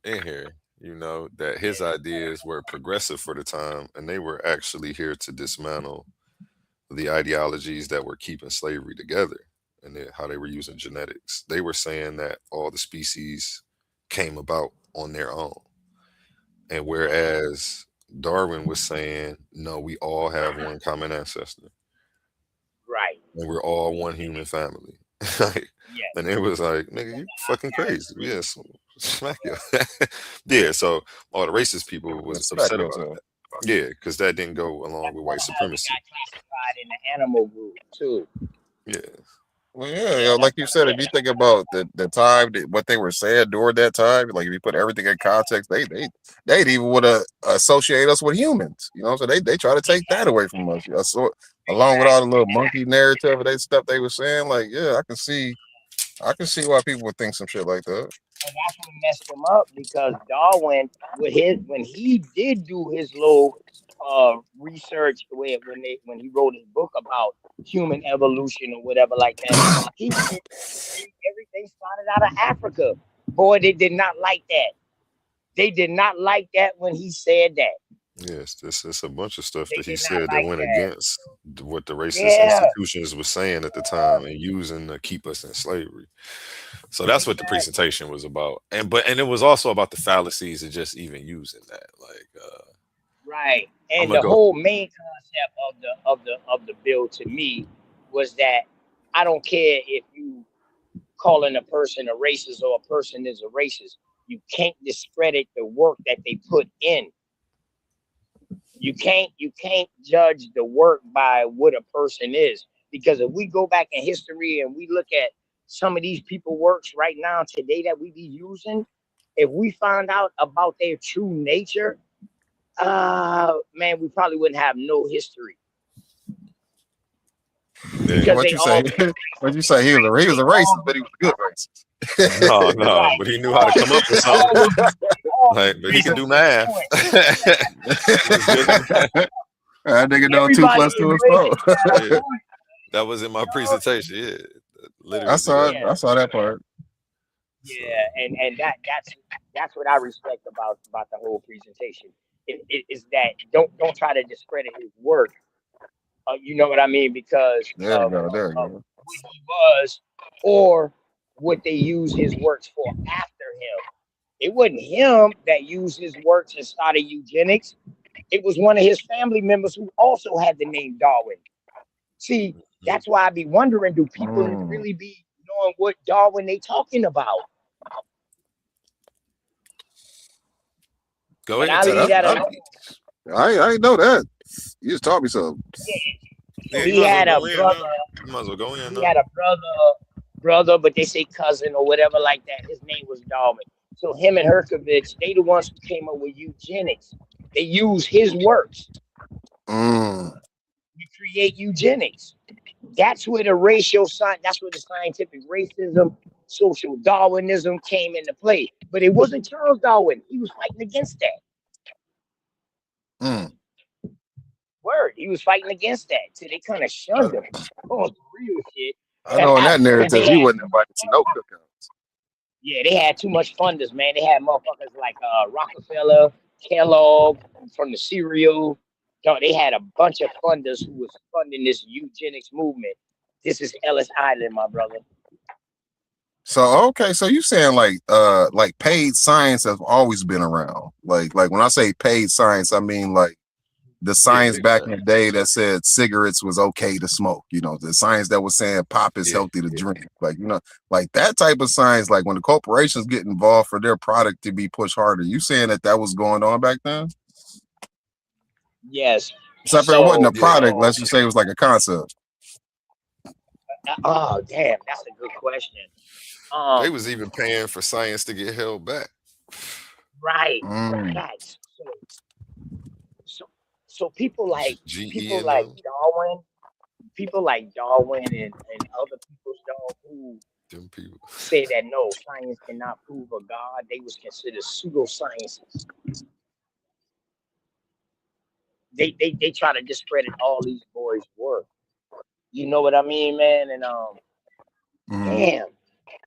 in here, you know, that his ideas were progressive for the time, and they were actually here to dismantle the ideologies that were keeping slavery together and how they were using genetics. They were saying that all the species came about on their own. And whereas Darwin was saying, no, we all have one common ancestor. Right. And we're all one human family. And it was like, nigga, you fucking crazy. Yes. Smack you. Yeah, so all the racist people was upset about that. Yeah, because that didn't go along with white supremacy. Got classified in the animal group too. Yeah. Well, yeah, like you said, if you think about the time, what they were saying during that time, like if you put everything in context, they'd even would associate us with humans. You know, so they try to take that away from us. So along with all the little monkey narrative and that stuff they were saying, like, yeah, I can see why people would think some shit like that. And that's what messed him up because Darwin, when he did do his little research when he wrote his book about human evolution or whatever like that, he did everything started out of Africa. Boy, they did not like that. They did not like that when he said that. Yes, it's a bunch of stuff that he said that went against what the racist institutions were saying at the time and using to keep us in slavery. So that's what the presentation was about. And it was also about the fallacies of just even using that. Right. And the whole main concept of the bill to me was that I don't care if you calling a person a racist or a person is a racist. You can't discredit the work that they put in. You can't judge the work by what a person is, because if we go back in history and we look at some of these people works right now today that we be using, if we find out about their true nature, man, we probably wouldn't have no history. Yeah. What you say? What you say? He was a racist, but he was a good racist. No, but he knew how to come up with something. Like, but he can do math. That nigga know 2 + 2 is 4. Yeah. That was in my presentation. Yeah, literally. I saw it. I saw that part. Yeah, and that's what I respect about the whole presentation. It is that don't try to discredit his work. You know what I mean? Because there you go. what he was or what they use his works for after him. It wasn't him that used his works and started eugenics. It was one of his family members who also had the name Darwin. See, that's why I be wondering, do people really be knowing what Darwin they talking about? Go ahead. I ain't know that. You just taught me something. So he had a brother. He had a brother, but they say cousin or whatever like that. His name was Darwin. So him and Herkovich, they the ones who came up with eugenics. They use his works to create eugenics. That's where the that's where the scientific racism, social Darwinism came into play. But it wasn't Charles Darwin. He was fighting against that. Word. He was fighting against that. So they kind of shunned him. Oh, real shit. I know in that narrative, he wasn't invited to no cookouts. Yeah, they had too much funders, man. They had motherfuckers like Rockefeller, Kellogg from the cereal. They had a bunch of funders who was funding this eugenics movement. This is Ellis Island, my brother. So okay, so you saying like paid science have always been around. Like when I say paid science, I mean like the science back in the day that said cigarettes was okay to smoke, you know, the science that was saying pop is healthy to drink, like, you know, like that type of science, like when the corporations get involved for their product to be pushed harder. You saying that was going on back then? Yes. Except for it wasn't a product, let's just say it was like a concept. Oh, damn, that's a good question. They was even paying for science to get held back. Right. So people like Darwin and other people who say that no, science cannot prove a God, they was considered pseudosciences. They try to discredit all these boys' work. You know what I mean, man? And damn.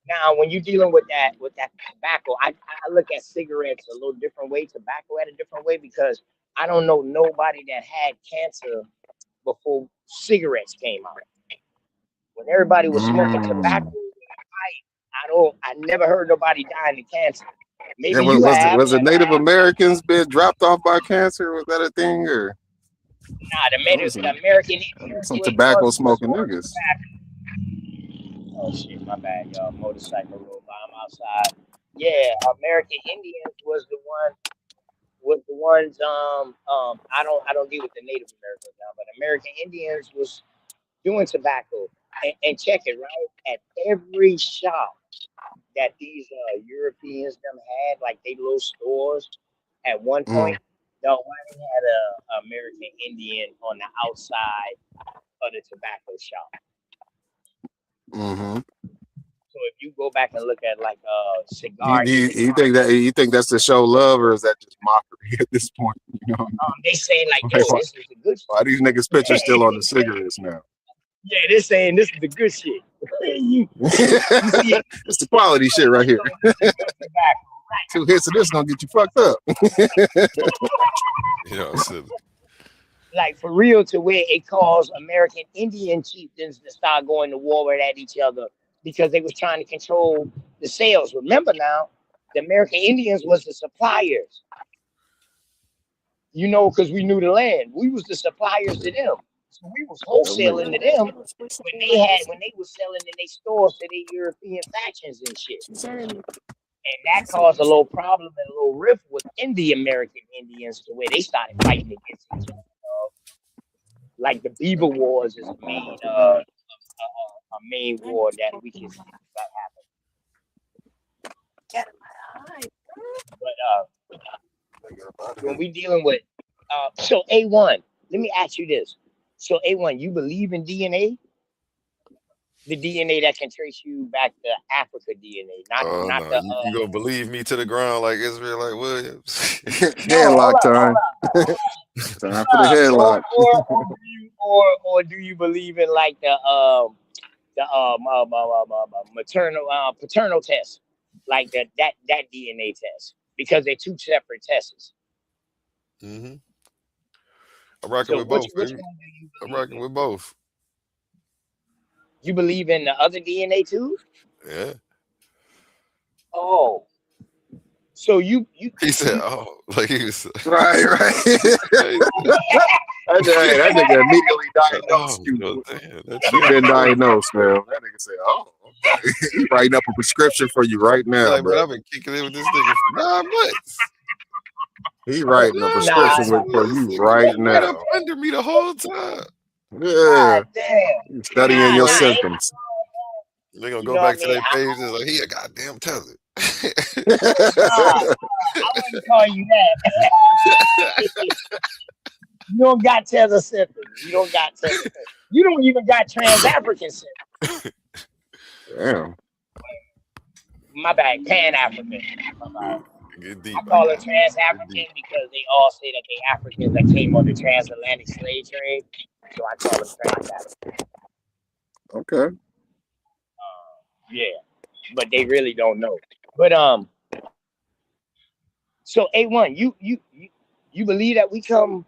Now, when you're dealing with that tobacco, I look at cigarettes a little different way, tobacco at a different way, because I don't know nobody that had cancer before cigarettes came out. When everybody was smoking tobacco, I never heard nobody dying of cancer. Maybe was it Native Americans been dropped off by cancer? Was that a thing, or? Nah, the American Indians, some tobacco smoking niggas. Oh shit, my bad, y'all. Motorcycle roll by. I'm outside. Yeah, American Indians was the ones. I don't deal with the Native Americans now, but American Indians was doing tobacco. And check it, right? At every shop that these Europeans them had, like they little stores, at one point, the one had a American Indian on the outside of the tobacco shop. So if you go back and look at like cigar, you think that's to show love, or is that just mockery at this point? You know, they say like, yo, this is the good shit. Why these niggas pictures still on the cigarettes now? Yeah, they're saying this is the good shit. It's the quality shit right here. 2 hits of this gonna get you fucked up. You know, silly. Like for real, to where it caused American Indian chieftains to start going to war at each other because they was trying to control the sales. Remember now, the American Indians was the suppliers. You know, because we knew the land. We was the suppliers to them. So we was wholesaling to them when they was selling in their stores to their European factions and shit. And that caused a little problem and a little rift within the American Indians to where they started fighting against each other. Like the Beaver Wars is a main war that we can see that happen. But when we dealing with so A1, let me ask you this. So A1, you believe in DNA? The DNA that can trace you back to Africa DNA, not No. the. You gonna believe me to the ground like Israelite Williams? Headlock time. Time for the headlock. Or do you believe in like the paternal test, like that DNA test, because they're two separate tests. Mm-hmm. I'm rocking with both. Which one do you I'm rocking with both. You believe in the other DNA too? Yeah. Oh. So you He said, "Oh, like he was right." That nigga immediately diagnosed you. You've been diagnosed, man. That nigga said, "Oh, okay." He's writing up a prescription for you right now, like, bro. I've been kicking it with this nigga for 9 months. He writing a prescription for you right now. Under me the whole time. Yeah, you studying your symptoms. They're gonna go back to their page and like, he a goddamn tether. I wouldn't call you that. You don't got tether symptoms. You don't got tether symptoms. You don't even got trans-African symptoms. Damn. My bad, Pan-African. I call it trans-African because they all say that they Africans that came on the transatlantic slave trade. So I call them trans-African. Okay. Yeah, but they really don't know. But so A1, you believe that we come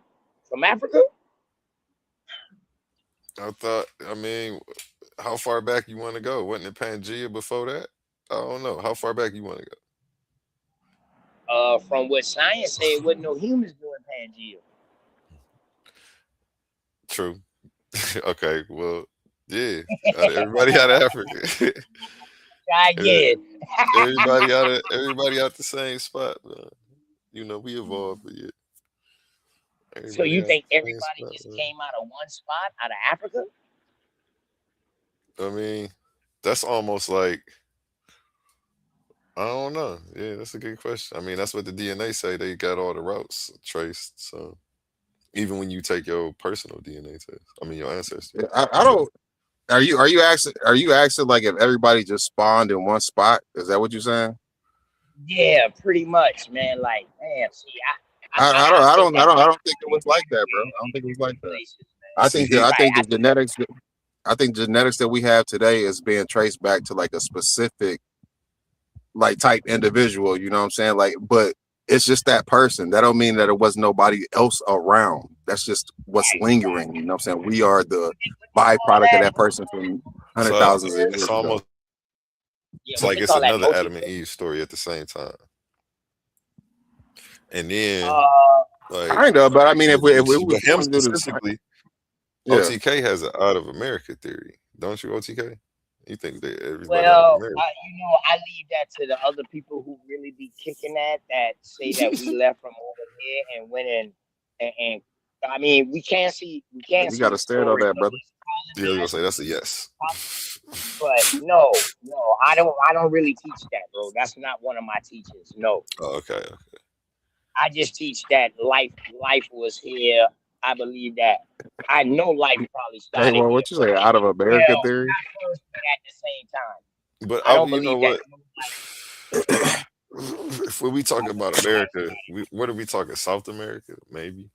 from Africa? I mean, how far back you want to go? Wasn't it Pangea before that? I don't know. How far back you want to go? From what science said, wasn't no humans doing Pangea. True. Okay, well, yeah. Everybody out of Africa. everybody out the same spot. You know, we evolved, but yeah. So you think everybody just came out of one spot, out of Africa? I mean, that's almost like, I don't know. Yeah, that's a good question. I mean, that's what the DNA say. They got all the routes traced. So even when you take your personal DNA test, I mean your ancestors. I don't. Are you asking like if everybody just spawned in one spot? Is that what you're saying? Yeah, pretty much, man. Like, man, see, I don't think it was like that, bro. I don't think it was like that. I think the genetics. I think genetics that we have today is being traced back to like a specific, like type individual. You know what I'm saying? Like, but it's just that person. That don't mean that it was nobody else around. That's just what's lingering. You know what I'm saying? We are the byproduct of that person from hundred thousands of years ago. It's like it's another Adam and Eve story at the same time. And then, like, kind of, but I mean, if we him specifically, OTK has an out of America theory, don't you? OTK, you think that everybody out of America? I leave that to the other people who really be kicking that say that we left from over here and went in, and I mean, we can't see. You got to stand on that, brother. Yeah, you're gonna say that's a yes. But no, I don't really teach that, bro. That's not one of my teachings. No. Oh, okay. I just teach that life was here. I believe that. I know life probably started. Hey, well, what you say? Out of America theory? Not first, but at the same time. But I don't believe that. If we talk about America, what are we talking? South America, maybe.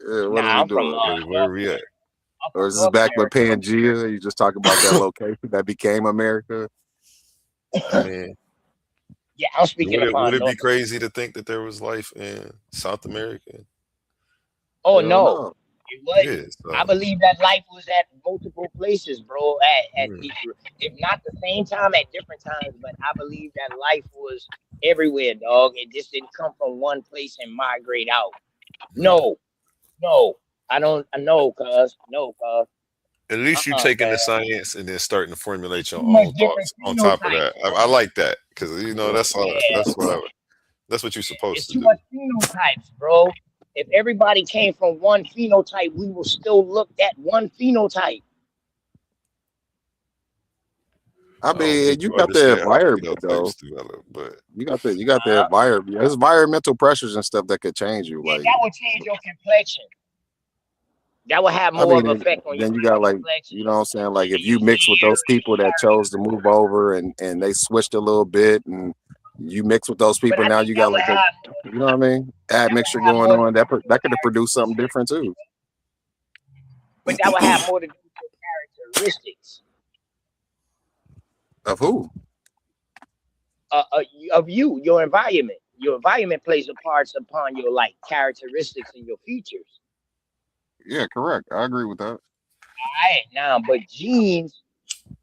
Yeah, what are we doing? Where are we at? Or is this back with Pangea? You just talking about that location that became America? I mean, yeah, I'm speaking would it be crazy to think that there was life in South America? Oh no, it was. Yeah, so. I believe that life was at multiple places, bro. At if not the same time, at different times. But I believe that life was everywhere, dog. It just didn't come from one place and migrate out. No. I don't. I know, cuz. No, cuz. At least you taking the Cuz. science and then starting to formulate your Too much own different thoughts on top of that. phenotypes, bro. I like that because that's all. Yeah, That's what you're it's supposed to too do. much phenotypes, bro. If everybody came from one phenotype, we will still look at one phenotype. I I don't think mean, you you got the understand how environment though. phenotypes develop, but You got the environment. There's environmental pressures and stuff that could change you. Yeah, Like, that will change your complexion. That will have I more mean, of an effect on your then you got like, complexion you know what I'm saying? Like, if and your you mix with hair those and people your that chose to move over and they switched a little bit, and you mix with those But people, I now think you that got would like a, have you know what I mean? Add mixture going more to on. do with your That could have produced something characteristics. different too. But that would have more to do with your characteristics Of who? uh, uh, of you, your environment. Your environment plays a part upon your like characteristics and your features. Yeah, correct. I agree with that. All right, now, but genes,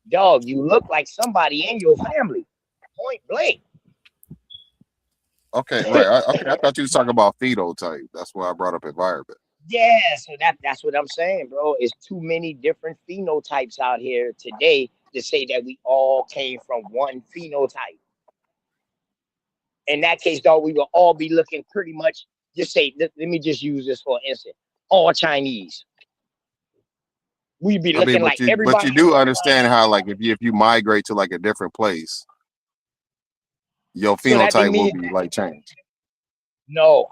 dog, you look like somebody in your family. Point blank. Okay, right. Okay, I thought you was talking about phenotype. That's why I brought up environment. Yeah, so that's what I'm saying, bro. It's too many different phenotypes out here today to say that we all came from one phenotype. In that case, dog, we will all be looking pretty much. Just say, let me just use this for instance. All Chinese. We'd be I mean, looking like but everybody you in do your understand how like if you migrate to like a different place, your so that phenotype will means be like changed. no,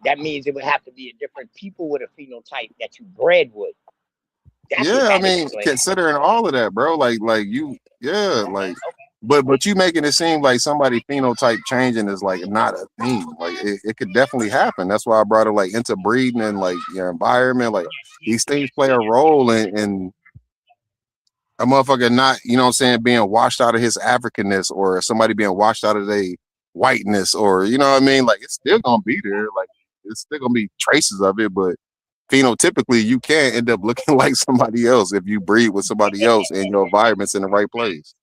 That means it would have to be a different people with a phenotype that you bred with. That's what Yeah, I that mean, explains. considering all of that, bro, like you, yeah, like, but you making it seem like somebody phenotype changing is like not a thing. Like it could definitely happen. That's why I brought it like into breeding and like your environment. Like these things play a role in a motherfucker not, you know what I'm saying, being washed out of his Africanness or somebody being washed out of their whiteness or you know what I mean? Like it's still gonna be there. Like it's still gonna be traces of it, but phenotypically you can end up looking like somebody else if you breed with somebody else and your environment's in the right place.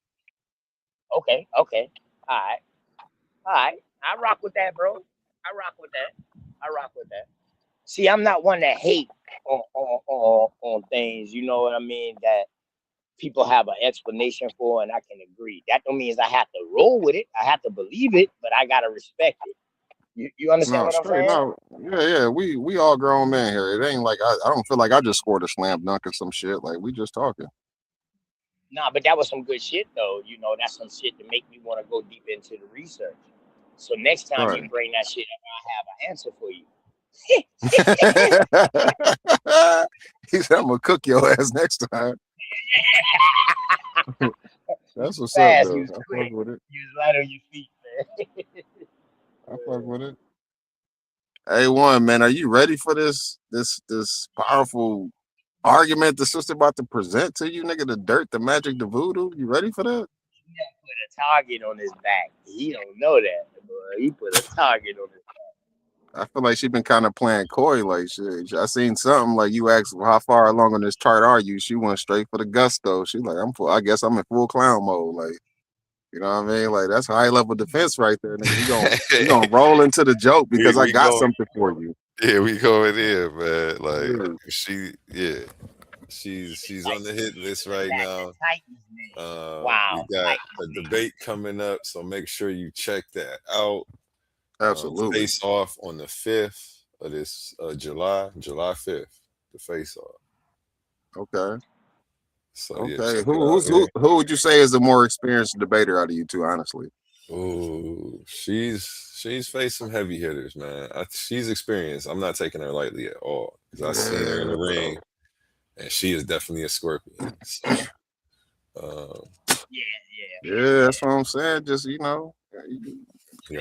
Okay. All right. I rock with that, bro. I rock with that. See, I'm not one that hate on things, you know what I mean, that people have an explanation for and I can agree. That don't mean I have to roll with it. I have to believe it, but I gotta respect it. You understand No, what I'm straight saying? no. Yeah, we all grown men here. It ain't like I don't feel like I just scored a slam dunk or some shit. Like we just talking. Nah, but that was some good shit though. You know, that's some shit to make me want to go deep into the research. So next time you Right. bring that shit up, I have an answer for you. He said I'm gonna cook your ass next time. That's what's up Fast, though. you was I fuck quick, with it. you was light on your feet, man. I fuck with it. Hey, one man, are you ready for this powerful argument the sister about to present to you, nigga? The dirt, the magic, the voodoo. You ready for that? He put a target on his back. He don't know that, boy. He put a target on his back. I feel like she been kind of playing coy. Like shit. I seen something like you asked how far along on this chart are you? She went straight for the gusto. She like I guess I'm in full clown mode. Like you know what I mean? Like that's high level defense right there, nigga. We gonna roll into the joke because I got something for you. Yeah, we going in, man. Like yeah. She's on the hit list right now. Wow. We got a debate coming up, so make sure you check that out. Absolutely. Face off on the 5th of this July 5th. The face off. Okay. So okay. Yeah, Who would you say is the more experienced debater out of you two, honestly? Oh, she's faced some heavy hitters, man. She's experienced. I'm not taking her lightly at all because I've seen her in the ring, and she is definitely a scorpion. So, yeah, that's what I'm saying. Just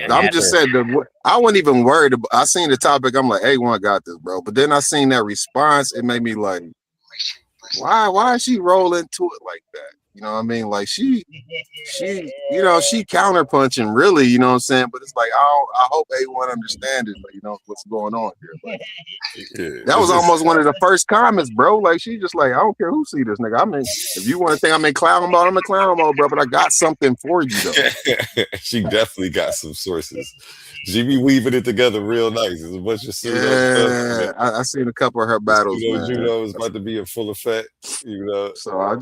I'm just saying I wasn't even worried about. I seen the topic. I'm like, A1 got this, bro. But then I seen that response. It made me like, why is she rolling to it like that? You know what I mean? Like she, you know, she counterpunching really, you know what I'm saying? But it's like, I hope A1 understands it, like, you know, what's going on here. Like, that was almost one of the first comments, bro. Like, she just like, I don't care who see this nigga. I mean, if you want to think I'm in clown mode, I'm in clown mode, bro. But I got something for you, though. She definitely got some sources. She be weaving it together real nice. There's a bunch of pseudo stuff. I seen a couple of her battles, man. Judo is about to be in full effect, you know. So I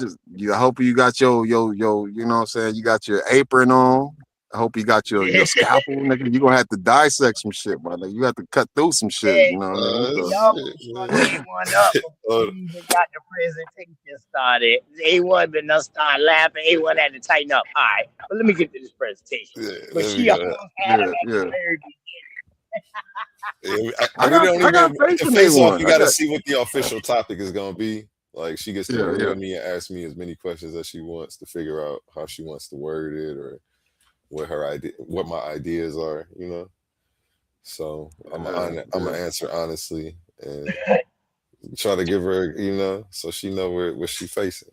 hope you got your, you know what I'm saying? You got your apron on. I hope you got your scalpel, nigga. You gonna have to dissect some shit, man. Like, you have to cut through some shit, you know what I mean? Y'all one up before we even got the presentation started. A1 been done start laughing. A1 had to tighten up. All right, but let me get to this presentation. But she almost had it at the very beginning. I got faith in A1. You got to see what the official topic is gonna be. Like, she gets to agree with me and ask me as many questions as she wants to figure out how she wants to word it or what my ideas are, you know. So I'm gonna answer honestly and try to give her, you know, so she know what she facing.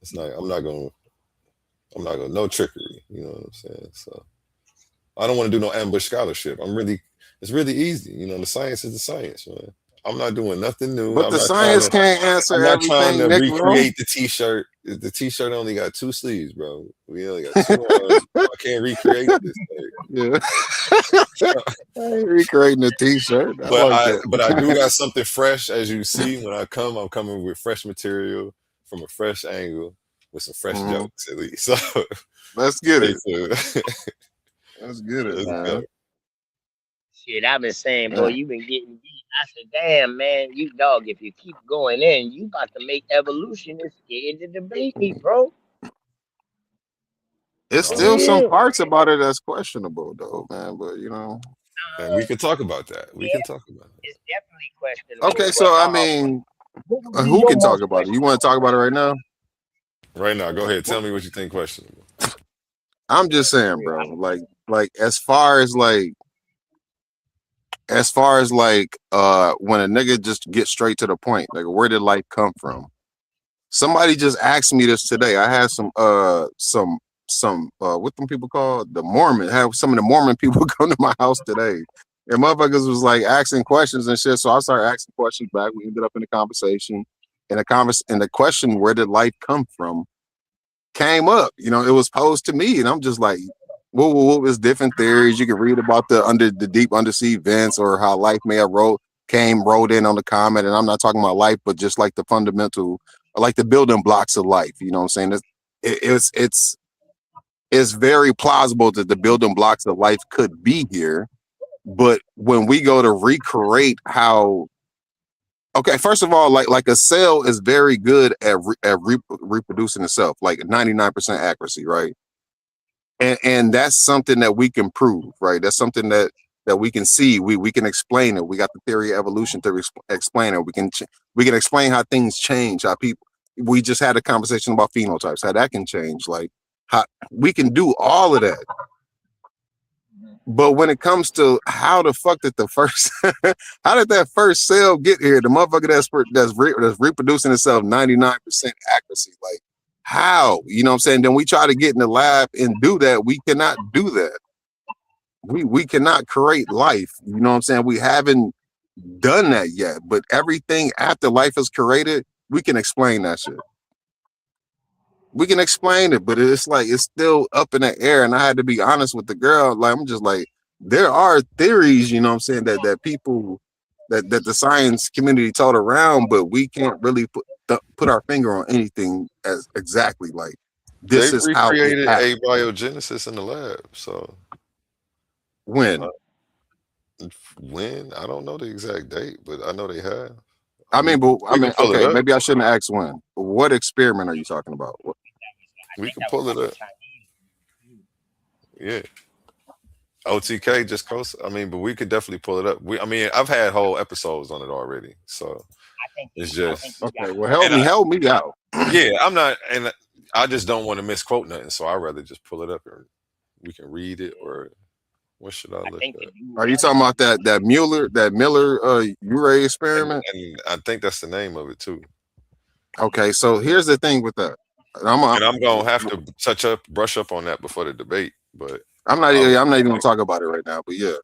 It's not. I'm not gonna. No trickery. You know what I'm saying? So I don't want to do no ambush scholarship. It's really easy. You know, the science is the science, man. I'm not doing nothing new. But the science can't answer everything. I'm not trying to recreate the t-shirt. The t-shirt only got 2 sleeves, bro. We only got 2 arms. I can't recreate this thing. Yeah. I ain't recreating the t-shirt. But I do got something fresh. As you see, when I come, I'm coming with fresh material from a fresh angle with some fresh jokes at least. So let's get it. Let's get it, man. Shit, I've been saying, boy, you've been getting beat. I said, damn, man, you dog, if you keep going in, you about to make evolution is scared to debate me, bro. It's still some parts about it that's questionable, though, man. But, you know. And we can talk about that. We can talk about it. It's definitely questionable. Okay, so, I mean, who can talk about it? You want to talk about it right now? Right now, go ahead. Tell me what you think questionable. I'm just saying, bro. Like as far as when a nigga just get straight to the point, like, where did life come from? Somebody just asked me this today. I had some what them people called the Mormon. Have some of the Mormon people come to my house today, and motherfuckers was like asking questions and shit. So I started asking questions back. We ended up in a conversation, and the question, where did life come from, came up. You know, it was posed to me, and I'm just like, whoa, there's different theories. You can read about the deep undersea vents, or how life may have rolled in on the comet. And I'm not talking about life, but just like the fundamental, like the building blocks of life. You know what I'm saying? It's very plausible that the building blocks of life could be here. But when we go to recreate how, okay, first of all, like a cell is very good at reproducing itself, like 99% accuracy, right? And that's something that we can prove, right? That's something that we can see. We can explain it. We got the theory of evolution to explain it. We can explain how things change, how people. We just had a conversation about phenotypes, how that can change. Like, how we can do all of that. But when it comes to how the fuck did how did that first cell get here? The motherfucker that's reproducing itself 99% accuracy, like, how? You know what I'm saying? Then we try to get in the lab and do that. We cannot do that. We cannot create life. You know what I'm saying? We haven't done that yet. But everything after life is created, we can explain that shit. We can explain it, but it's like it's still up in the air. And I had to be honest with the girl. Like, I'm just like, there are theories, you know what I'm saying, that people that the science community told around, but we can't really put our finger on anything as exactly like this is how it recreated abiogenesis in the lab. So when I don't know the exact date, but I know they have. Okay, maybe I shouldn't ask when. What experiment are you talking about? We can pull it up. Yeah. OTK just close. I mean, but we could definitely pull it up. I've had whole episodes on it already. So it's just okay. Well, help me out. Yeah, I'm not, and I just don't want to misquote nothing. So I'd rather just pull it up and we can read it, or what should I look at? Are you talking about that Miller Urey experiment? And I think that's the name of it too. Okay, so here's the thing with that. I'm gonna have to brush up on that before the debate. But I'm not even gonna talk about it right now. But yeah,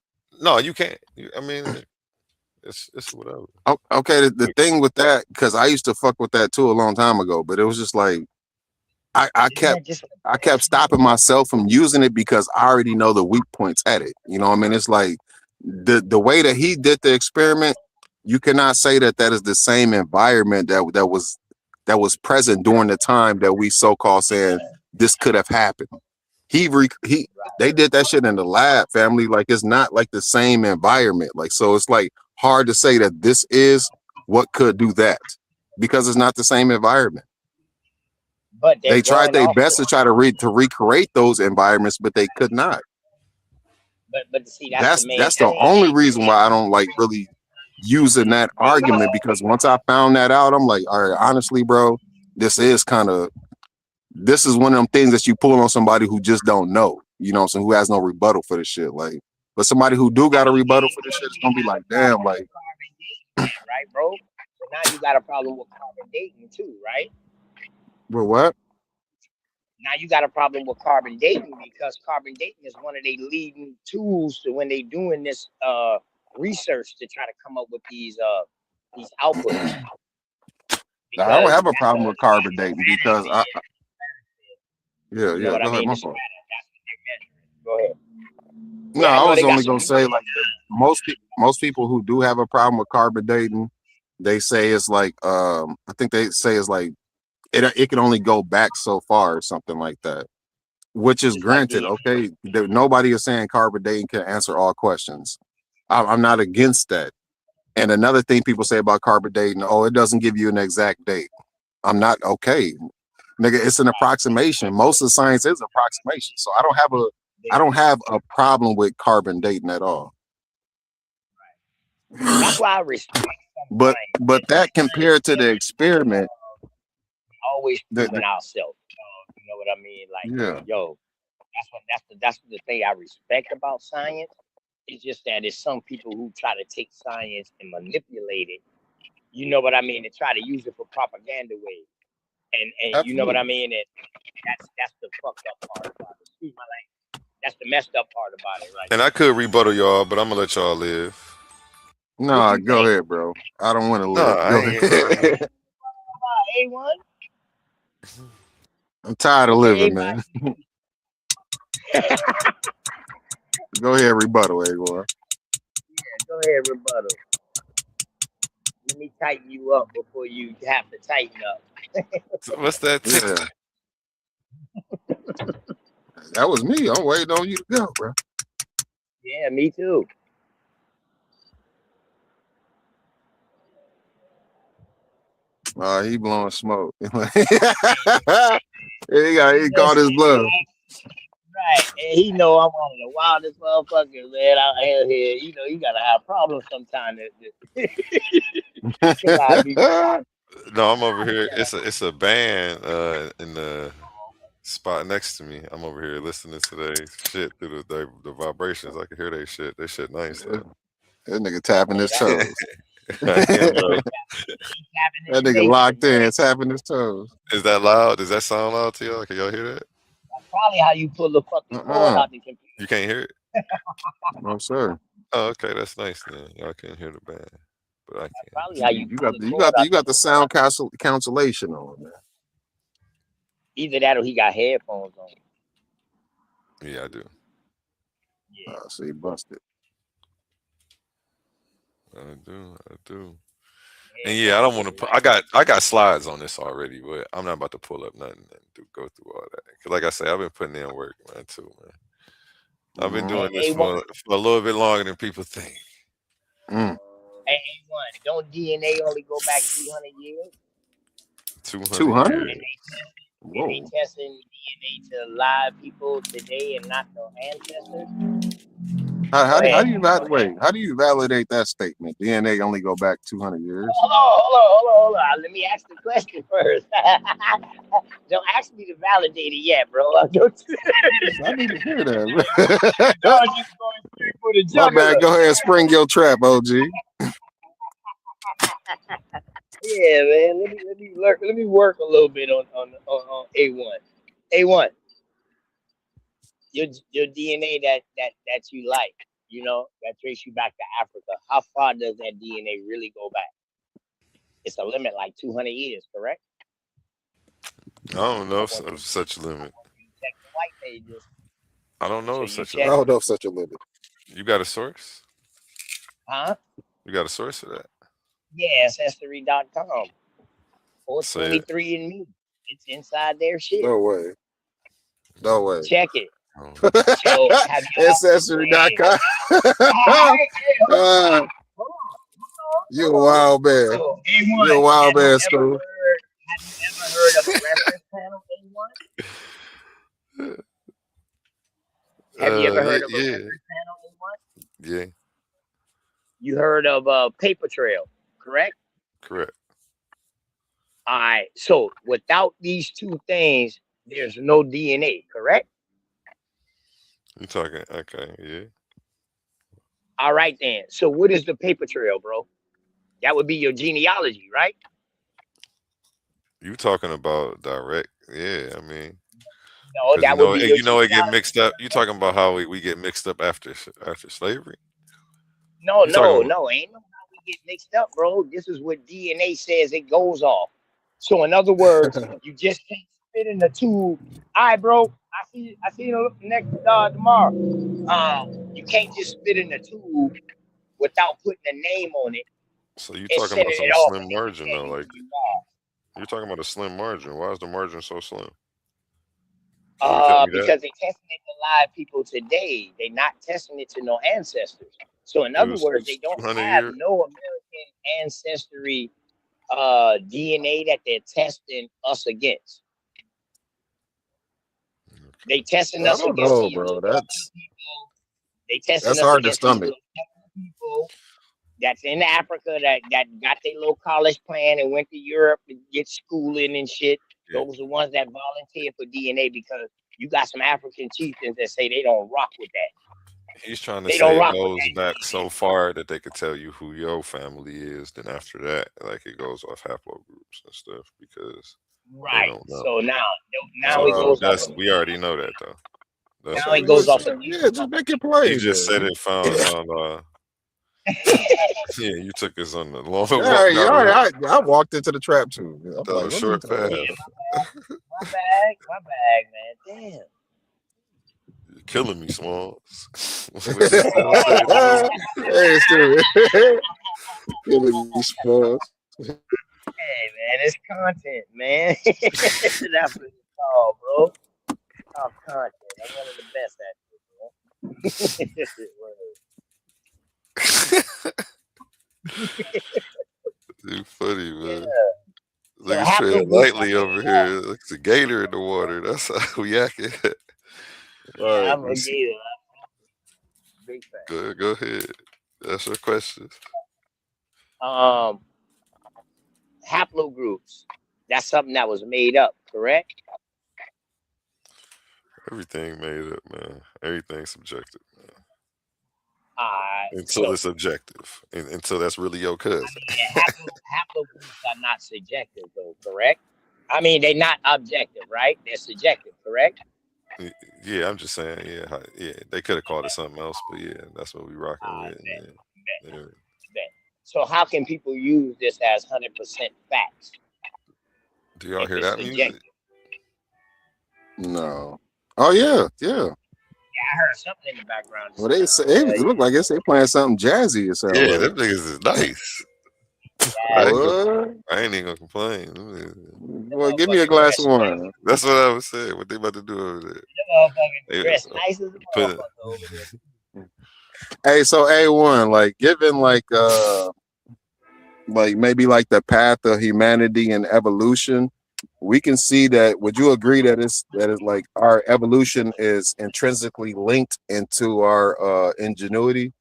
no, you can't. I mean, it's whatever. Okay, the thing with that, because I used to fuck with that too a long time ago, but it was just like I kept stopping myself from using it because I already know the weak points at it. You know what I mean? It's like the way that he did the experiment, you cannot say that is the same environment that was present during the time that we so-called saying this could have happened. They did that shit in the lab, family. Like, it's not like the same environment. Like, so it's like hard to say that this is what could do that because it's not the same environment. But they tried their best to try to recreate those environments, but they could not. But see, that's the only reason why I don't like really using that argument, because once I found that out, I'm like, all right, honestly, bro, this is one of them things that you pull on somebody who just don't know, you know, so who has no rebuttal for this shit. Like, but somebody who do got a rebuttal for this shit is gonna be like, damn, like, right, bro. So now you got a problem with carbon dating too, right? Well, what? Now you got a problem with carbon dating because carbon dating is one of their leading tools to when they doing this research to try to come up with these outputs. Now, I don't have a problem with carbon dating because Go ahead. No, I was only gonna say, like, most people who do have a problem with carbon dating, they say it's like I think they say it's like it can only go back so far or something like that, which is granted. Okay, nobody is saying carbon dating can answer all questions. I'm not against that. And another thing people say about carbon dating, oh, it doesn't give you an exact date. I'm not okay, nigga. It's an approximation. Most of the science is approximation. So I don't have a problem with carbon dating at all. That's why I respect. But that compared to the experiment, always proving ourselves. You know what I mean? Like, yo, that's the thing I respect about science. It's just that it's some people who try to take science and manipulate it. You know what I mean? And try to use it for propaganda ways. And you know what I mean? And that's the fucked up part about it. Excuse my language. That's the messed up part about it, right? And I could rebuttal y'all, but I'm gonna let y'all live. No, go ahead, bro. I don't want to live. Go ahead. A1. I'm tired of living, man. Go ahead, rebuttal, A1. Yeah, go ahead, rebuttal. Let me tighten you up before you have to tighten up. So what's that? Yeah. That was me. I'm waiting on you to go, bro. Yeah, me too. He blowing smoke. He caught his bluff. Right, and he know I'm one of the wildest motherfuckers, man, out here. You know, you gotta have problems sometimes. No, I'm over here. It's a band in the spot next to me. I'm over here listening to their shit through the vibrations. I can hear their shit. Their shit nice. That nigga tapping his toes. That nigga locked in, tapping his toes. Is that loud? Does that sound loud to y'all? Can y'all hear that? That's probably how you pull the fucking cord out the computer. You can't hear it? No, sir. Oh, okay, that's nice then. Y'all can't hear the band, but I can. Probably how you got the sound cancellation on, man. Either that or he got headphones on. Yeah, I do. Yeah. So he busted. I do. And yeah, I don't want to. I got slides on this already, but I'm not about to pull up nothing and go through all that. Cause like I say, I've been putting in work, man, too, man. I've been doing this for a little bit longer than people think. Hey, A1, don't DNA only go back 200 years? 200? And they testing DNA to live people today and not their ancestors? How do you validate that statement? DNA only go back 200 years. Hold on. Let me ask the question first. Don't ask me to validate it yet, bro. I need to hear that. My bad. Go ahead and spring your trap, OG. Yeah, man. Let me work a little bit on A1. A1, your DNA that you like, that trace you back to Africa. How far does that DNA really go back? It's a limit like 200 years, correct? I don't know I if want you of such a I limit. want you to check the white pages. I don't know So of you such a I check, limit. don't know if such a limit. You got a source? huh? You got a source for that? Yeah, ancestry.com or Say it. 23andMe. It's inside their shit. No way. No way. Check it. Oh, So have y'all? Hey, Ancestry.com. hold uh, on, hold you a on. wild man. So You a A1, wild man, school. have you ever heard of a reference panel? A1, have you ever yeah, heard of a yeah, reference panel? A1, yeah. you heard of a paper trail, correct? Correct. All right. So without these two things, there's no DNA, correct? You talking? Okay, yeah. All right then. So what is the paper trail, bro? That would be your genealogy, right? You talking about direct? Yeah, I mean, No, because that would be your it get genealogy. mixed up. You talking about how we get mixed up after slavery? No, You talking no, about? no. Ain't no how we get mixed up, bro. This is what DNA says it goes off. So in other words, you just can't spit in the tube. All right, bro. I see you next tomorrow. You can't just spit in the tube without putting a name on it So you and talking sending about some it off, slim and they can margin tell though? you Like who you are. you're talking about a slim margin. Why is the margin so slim? Can you tell me that? Because they testing it to live people today. They not testing it to no ancestors. So in It other was, words, they don't 200 have years. no American ancestry DNA that they're testing us against. They testing I us don't against know, these bro. little people. They testing That's us hard to against these stomach. little people that's in Africa that got their little college plan and went to Europe to get schooling and shit. Yeah. Those are the ones that volunteer for DNA because you got some African chieftains that say they don't rock with that. He's trying to They don't say it rock with goes that back DNA. so far that they could tell you who your family is. Then after that, like it goes off haplogroups and stuff because they Right. don't know. So now it So goes off that's of we already know that though. That's now So it already goes just off of yeah, just make it play, he just said man. it found yeah, you took us on the long Yeah, walk yeah, I walked into the trap too. I'm down like, a what are you short talking path. about? my bag, man. Damn. You're killing me, Smalls. What you still saying to me? Hey, stupid. Killing me, Smalls. Hey man, it's content, man. That's what it's called, bro. Top content. I'm one of the best at it, You funny, yeah. man. So Look, it's treading haplogroups are lightly over made here. up. Looks a gator in the water. That's how we acting. Yeah, Right. I'm a gator. Big fan. Go ahead. That's your question. Um, haplogroups. That's something that was made up, correct? Everything made up, man. Everything's subjective, man. Until So it's objective. Until that's really your cousin. haplogroups are not subjective, though, correct? I mean, they're not objective, right? They're subjective, correct? Yeah, I'm just saying, yeah. They could have called it something else, but yeah, that's what we rocking with. Bet. Yeah. So how can people use this as 100% facts Do y'all if hear it's that music? subjective? No. Oh yeah, yeah. Yeah, I heard something in the background. Well, it look like they playing something jazzy. It sound Yeah, like. them niggas is nice. What? I ain't even gonna complain. Well, give me a glass of wine. That's what I was saying. What they about to do over there? Them motherfuckers dress nice as a motherfucker over there. Hey, so A1, like given like maybe like the path of humanity and evolution, we can see that. Would you agree that it's like our evolution is intrinsically linked into our ingenuity?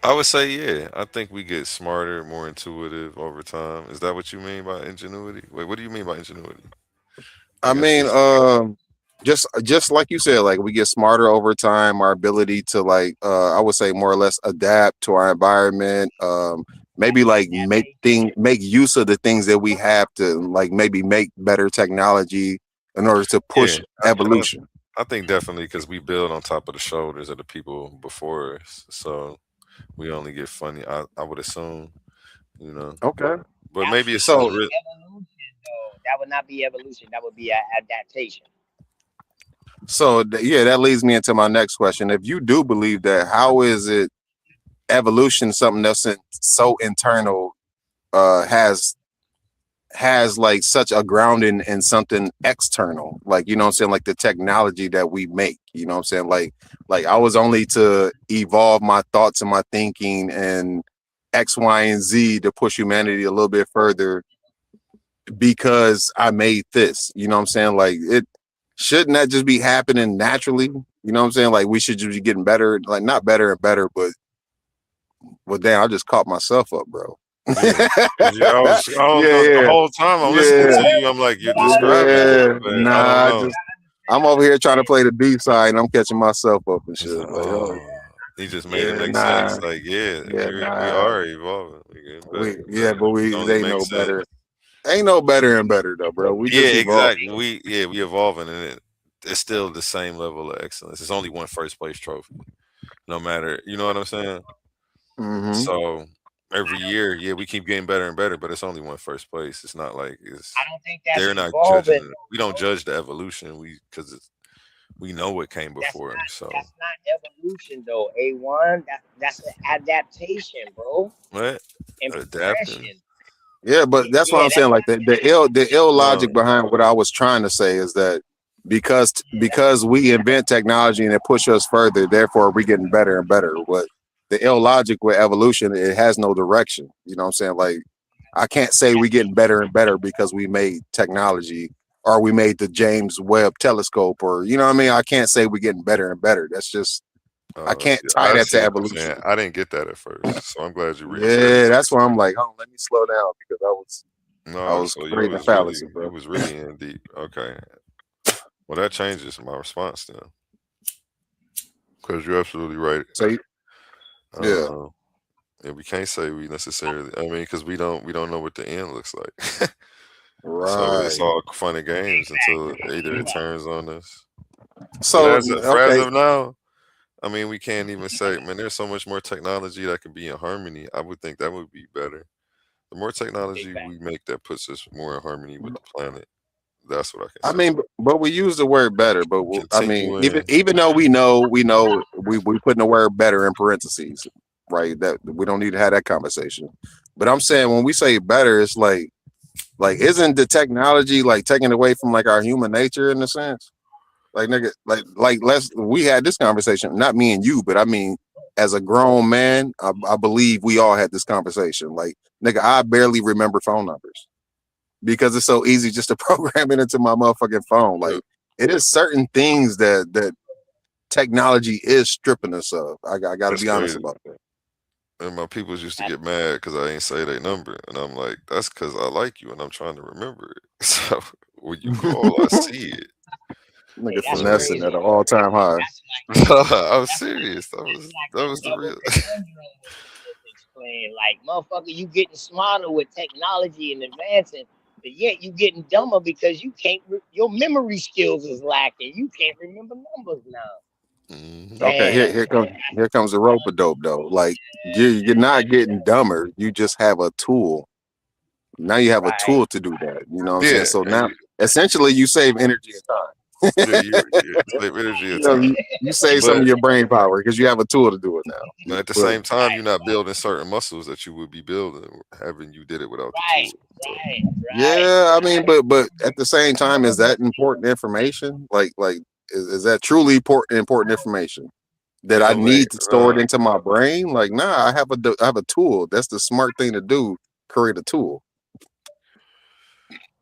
I would say, yeah. I think we get smarter, more intuitive over time. Is that what you mean by ingenuity? Wait, what do you mean by ingenuity? I guess mean, just just like you said, like we get smarter over time. Our ability to like, I would say more or less adapt to our environment. Maybe like make use of the things that we have to like maybe make better technology in order to push Yeah, evolution. I think definitely because we build on top of the shoulders of the people before us, so we only get funny. I would assume, you know, Okay. but That maybe would it's not So be real. evolution, though. That would not be evolution. That would be an adaptation. yeah, that leads me into my next question. If you do believe that, how is it evolution something that's so internal has like such a grounding in something external, like, you know what I'm saying, like the technology that we make, you know what I'm saying, like I was only to evolve my thoughts and my thinking and X, Y, and Z to push humanity a little bit further because I made this, you know what I'm saying, like it shouldn't that just be happening naturally, you know what I'm saying, like we should just be getting better, like not better and better, but well, damn, I just caught myself up, bro. Yeah, 'cause I don't know. The Yeah, whole time I'm listening yeah, to you, I'm like, you're But I describing it, yeah. but I don't Nah, know. I'm over here trying to play the B side, and I'm catching myself up and shit. It's like, Like, oh, oh, he just made it yeah, make sense. nah, Like, yeah, yeah, we nah. are evolving. We're getting better and better. But It we only ain't no makes sense. better. Ain't no better and better though, bro. We Yeah, just evolved. exactly. We evolving, and it's still the same level of excellence. It's only one first place trophy, no matter. You know what I'm saying? Mm-hmm. So every year, yeah, we keep getting better and better, but it's only one first place. It's not like I it's don't think that's they're not evolving, judging it. though, We don't bro. judge the evolution. We know what came That's before. not So that's not evolution, though. A1, that's an adaptation, bro, what and adapting? progression. Yeah, but that's what Yeah, I'm saying. that's Like not the ill No, logic behind what I was trying to say is that because we invent technology and it pushes us further, therefore we getting better and better. But the ill logic with evolution, it has no direction. You know what I'm saying? Like I can't say we getting better and better because we made technology or we made the James Webb telescope or you know what I mean? I can't say we getting better and better. That's just I can't see, tie I that see to what you're evolution. saying. I didn't get that at first, so I'm glad you reiterated Yeah, it. that's why I'm like, oh, let me slow down because I No, was so creating a fallacy, you bro. was really in deep. Okay, well that changes my response then, because you're absolutely right. So yeah, Uh, and we can't say we necessarily. I mean, because we don't know what the end looks like. So it's right. all fun and games until either it evolution. turns on us. But So as okay, of now, I mean, we can't even say, man, there's so much more technology that can be in harmony. I would think that would be better. The more Big technology fact. we make that puts us more in harmony with the planet, that's what I can I say. mean, but we use the word better. But I mean, Continuing, even though we putting the word better in parentheses, right? That we don't need to have that conversation. But I'm saying when we say better, it's like isn't the technology like taken away from like our human nature in a sense? Like nigga, like let's we had this conversation, not me and you, but I mean, as a grown man, I believe we all had this conversation. Like nigga, I barely remember phone numbers because it's so easy just to program it into my motherfucking phone. yeah, Like it is certain things that technology is stripping us of. I got to that's be honest crazy. about that. And my peoples used to That's get mad because I ain't say their number, and I'm like, that's because I like you and I'm trying to remember it. So when you call, I see it. hey, Nigga that's finessing crazy, at an bro. all time high. That's like I was that's serious. that's like That the was the double real. conundrum what you just explained. Like, motherfucker, you getting smarter with technology and advancing, but yet you getting dumber because you can't. Your memory skills is lacking. You can't remember numbers now. Mhm. Okay, Damn. here comes the rope a dope though. Like you're not getting dumber. You just have a tool. Now you have a Right. tool to do that. You know what I'm saying? Yeah, So and now essentially you save energy and time. yeah, you save energy You and know, time, you save some but of your brain power because you have a tool to do it now. at the But same time, you're not building certain muscles that you would be building having you did it without the Right. tool. So Right. yeah, I mean, but at the same time, is that important information? Like is that truly important information that you I know, man, need to store it into my brain? Like, nah, I have a tool. That's the smart thing to do. Create a tool.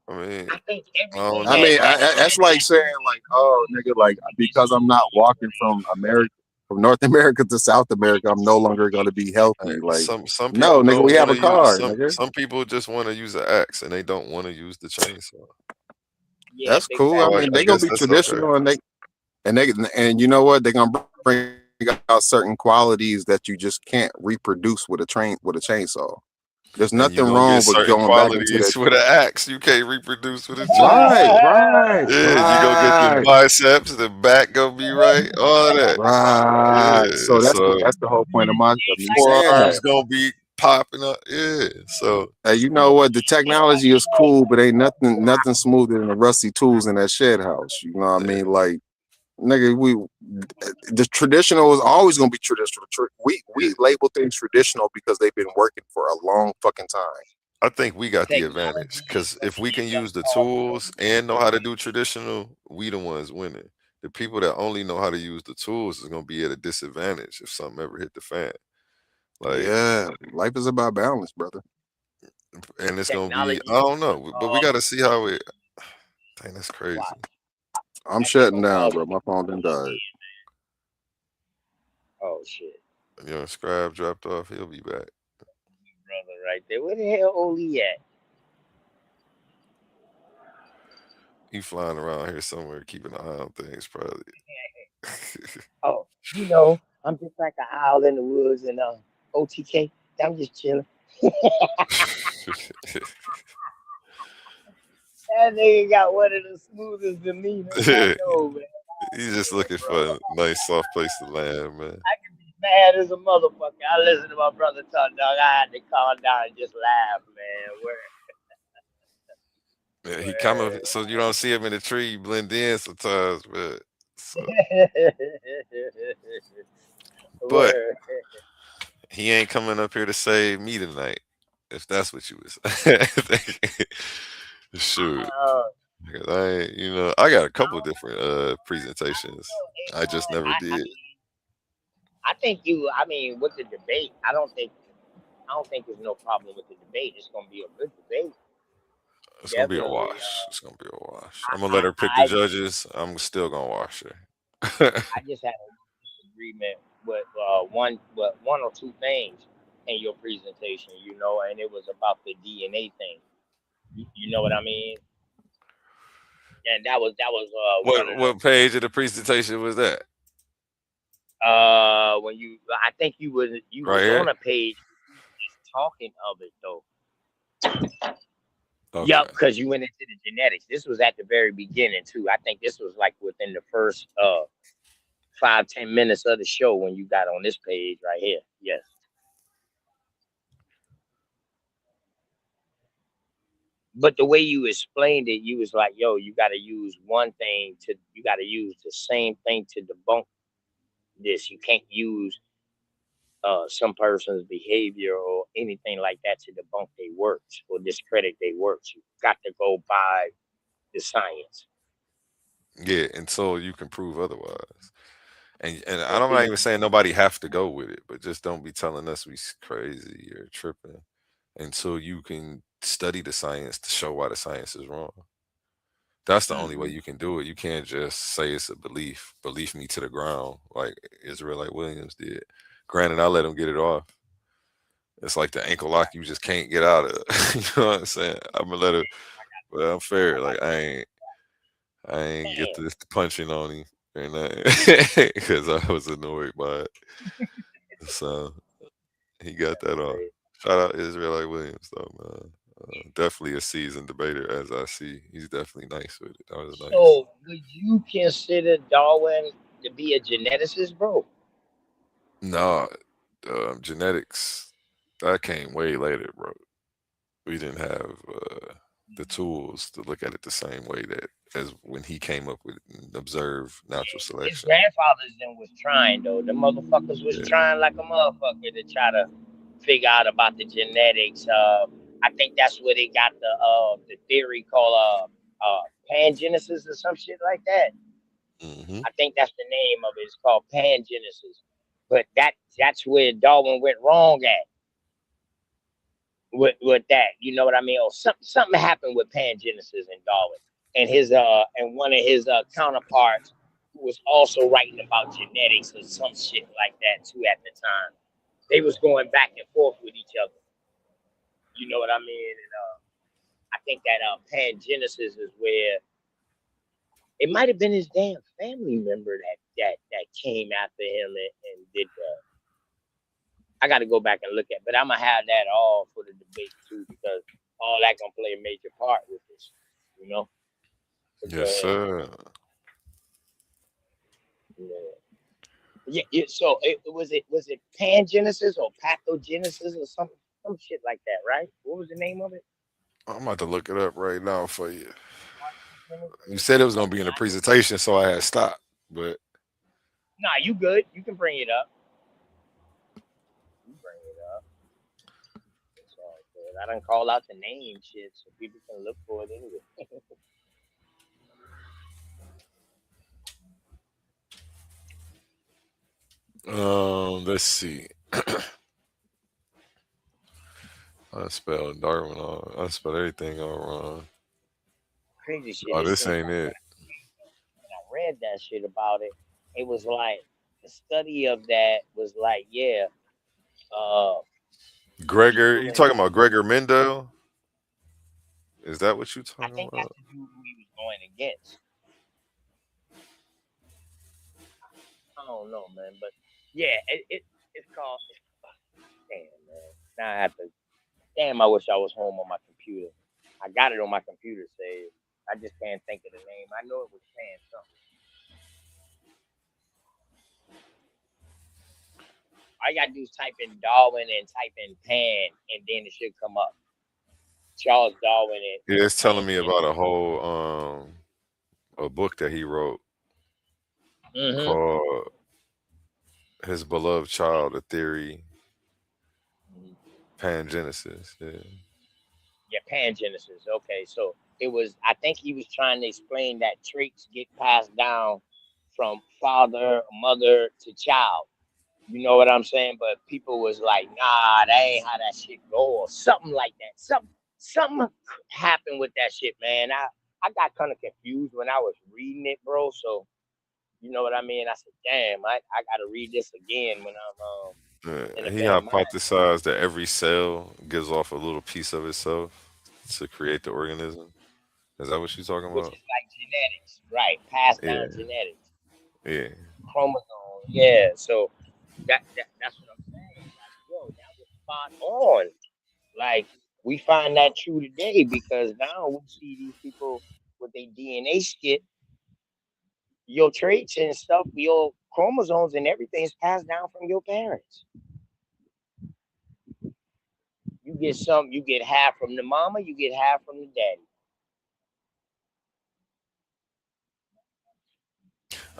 I mean, I think I don't everything I know. mean, that's like saying like, oh, nigga, like because I'm not walking from America, from North America to South America, I'm no longer going to be healthy. Like, Some no, people nigga, don't we have want a to use car, nigga. some people just want to use an axe and they don't want to use the chainsaw. Yeah, That's big cool. I facts. mean, I they gonna guess be that's okay. traditional, and you know what? They're gonna bring out certain qualities that you just can't reproduce with a chainsaw. There's And you're nothing gonna get wrong with certain going back into that. qualities with an axe you can't reproduce with a Right, chainsaw. right, Yeah, you gonna get the right, biceps, the back gonna be right, all that. right. Yeah, So so that's the whole point of me Like saying forearms that. gonna be popping up. Yeah, so You know what? The technology is cool, but ain't nothing smoother than the rusty tools in that shed house. You know what I mean? Like, nigga, the traditional is always gonna be traditional. We label things traditional because they've been working for a long fucking time. I think we got the advantage technology is because if we can making us use the all tools and know how to do traditional, we the ones winning. The people that only know how to use the tools is gonna be at a disadvantage if something ever hit the fan. Like, Yeah, life is about balance, brother. and it's gonna be, I technology don't making us know, but we all gotta see how it. Dang, that's crazy. watch. I'm That shit shutting gonna down, cause bro. My phone done died. oh shit, You know, Scribe dropped off. He'll be back. brother, right there. Where the hell Oli at? He flying around here somewhere, keeping an eye on things, probably. Oh, you know, I'm just like an owl in the woods and OTK. I'm just chilling. That nigga got one of the smoothest demeanors I know, man. He's just looking for a nice, soft place to land, man. I can be mad as a motherfucker. I listen to my brother talk, dog. I had to calm down and just laugh, man. Yeah, he kind of, Word. so you don't see him in the tree, you blend in sometimes, but Word. he ain't coming up here to save me tonight, if that's what you was. Shoot. Uh, 'Cause I got a couple of different presentations. I just never I did. mean, I think you. I mean, with the debate, I don't think there's no problem with the debate. It's gonna be a good debate. It's gonna be a Definitely. wash. It's gonna be a wash. I'm gonna I, let her pick the I, judges. I'm still gonna wash her. I just had a disagreement with one or two things in your presentation, and it was about the DNA thing. You know what I mean? And that was one What of the what page of the presentation was that? when I think you Right was here? on a page just talking of it though. Okay. Yep, because you went into the genetics. This was at the very beginning too. I think this was like within the first 5-10 minutes of the show when you got on this page right here. Yes. But the way you explained it, you was like, yo, you gotta use the same thing to debunk this. You can't use some person's behavior or anything like that to debunk their works or discredit their works. You got to go by the science. Yeah, until you can prove otherwise. And And I'm so not you even saying nobody have to go with it, but just don't be telling us we crazy or tripping until you can study the science to show why the science is wrong. That's the only way Mhm. you can do it. You can't just say it's a belief me to the ground like Israelite Williams did. Granted, I let him get it off. It's like the ankle lock you just can't get out of. You know what I'm saying? I'm gonna let her, but I'm fair. Like I ain't get Damn. this punching on him and because I was annoyed by it. So he got that off. Crazy. Shout out Israelite Williams though, man. Definitely a seasoned debater, as I see. He's definitely nice with it. That was nice. So would you consider Darwin to be a geneticist, bro? No, genetics that came way later, bro. We didn't have the tools to look at it the same way that as when he came up with and observe natural His selection. grandfathers then was trying though. The motherfuckers was Yeah. trying like a motherfucker to try to figure out about the genetics. I think that's where they got the theory called pangenesis or some shit like that. Hmm. I think that's the name of it. It's called pangenesis. But that's where Darwin went wrong at with that. You know what I mean? Or something happened with pangenesis and Darwin. And one of his counterparts who was also writing about genetics or some shit like that too at the time. They was going back and forth with each other. You know what I mean? And I think that pangenesis is where It might have been his damn family member that came after him and did that. I got to go back and look at, but I'm gonna have that all for the debate too, because all that gonna play a major part with this, you know. But go Yes, ahead. sir. Yeah. So was it pangenesis or pathogenesis or some shit like that, right? What was the name of it? I'm about to look it up right now for you. You said it was gonna be in the presentation, so I had stopped. But Nah, you good. You can bring it up. You bring it up. It's all good. I don't call out the name shit so people can look for it anyway. let's see. I spelled Darwin all. I spelled everything all wrong. Crazy shit. Oh, It this seems ain't like it. when I read that shit about it, it was like the study of that was like, yeah, uh, Gregor, people you in talking about Gregor Mendel? Is that what you I talking think that's about? the dude who he was going against. I don't know, man, but yeah, it's called. Damn, man. Now I have to. Damn, I wish I was home on my computer. I got it on my computer saved. I just can't think of the name. I know it was Pan something. All you gotta do is type in Darwin and type in Pan, and then it should come up. Charles Darwin Yeah, and it's telling Pan. me about a whole a book that he wrote Mm-hmm. called His Beloved Child, A Theory, Pangenesis. Yeah. Yeah, pangenesis. Okay, so it was. I think he was trying to explain that traits get passed down from father, mother to child. You know what I'm saying? But people was like, nah, that ain't how that shit go, or something like that. Something happened with that shit, man. I got kind of confused when I was reading it, bro. So you know what I mean? I said, damn, I gotta read this again when I'm in a He better mind. hypothesized that every cell gives off a little piece of itself to create the organism. Is that what you're talking Which about? is like genetics, right? Passed down Yeah, genetics, yeah. chromosome. Yeah. So that's what I'm saying. Like, yo, that was spot on. Like, we find that true today because now we see these people with their DNA skit, your traits and stuff, your chromosomes and everything is passed down from your parents. You get half from the mama, you get half from the daddy.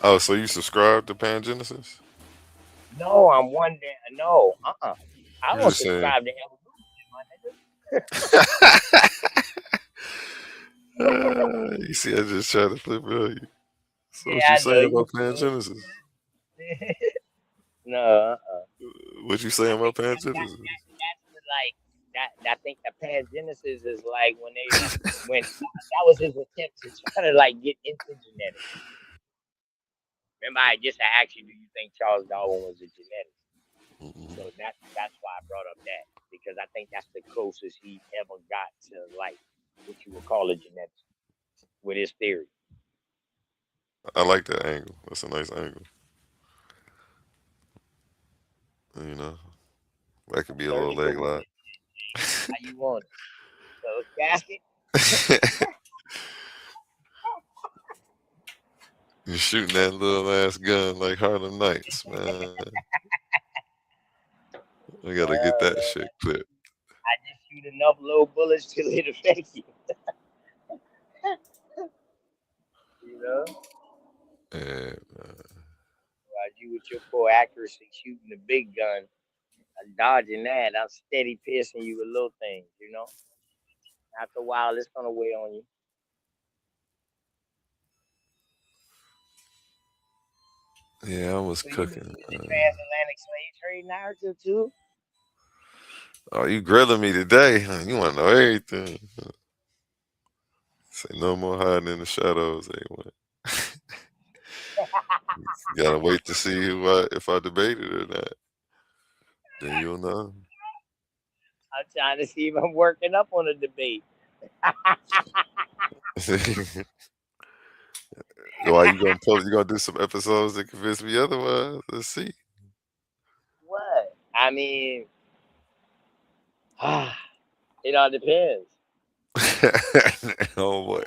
Oh, so you subscribe to Pangenesis? No, I'm wondering. No, I You don't just saying. subscribe to evolution, my nigga. You see, I just tried to flip it on you. So what you Yeah, I know saying you about Pangenesis? good. No, What you I saying about think Pangenesis? that's the, like that. I think the pangenesis is like when that was his attempt to try to like get into genetics. Remember, I just asked you, do you think Charles Darwin was a geneticist? Mm-hmm. So that's why I brought up that because I think that's the closest he ever got to like what you would call a geneticist with his theory. I like that angle. That's a nice angle. You know, that could be a little leg Surgical, lock. how you want it? So gasket. You shooting that little ass gun like Harlem Nights, man. I gotta get that Man, shit clipped. I just shoot enough little bullets till it affects you. You know, And while you with your poor accuracy shooting the big gun, I'm dodging that. I'm steady piercing you with little things. You know, after a while, it's gonna weigh on you. yeah, I was So you believe cooking. in the transatlantic slave trade narrative too? Oh, you grilling me today? Huh? You want to know everything? Say no more hiding in the shadows. A1. Gotta wait to see if I debate it or not. Then you'll know. I'm trying to see if I'm working up on a debate. why you gonna pull? You gonna do some episodes that convince me otherwise? Let's see. What? I mean, it all depends. Oh boy.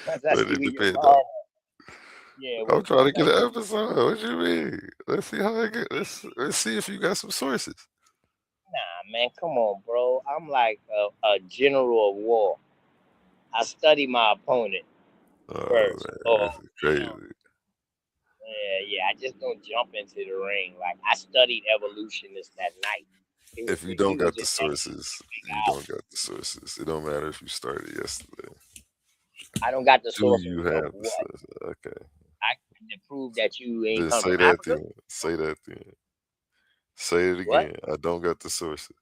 Once I Let see it where your depend mind, on. yeah. I'm trying to Once I get see, an episode. What you mean? Let's see how I get. Let's see if you got some sources. nah, man, come on, bro. I'm like a general of war. I study my opponent Oh first, man, or this is crazy. yeah. I just don't jump into the ring. Like I studied evolutionists that night. If you He don't was got the just sources, you don't got the sources. It don't matter if you started yesterday. I don't got the Do sources you of have the what? sources? Okay. I can prove that you ain't Then come say from that Africa. then. Say that then. Say it What? again. I don't got the sources.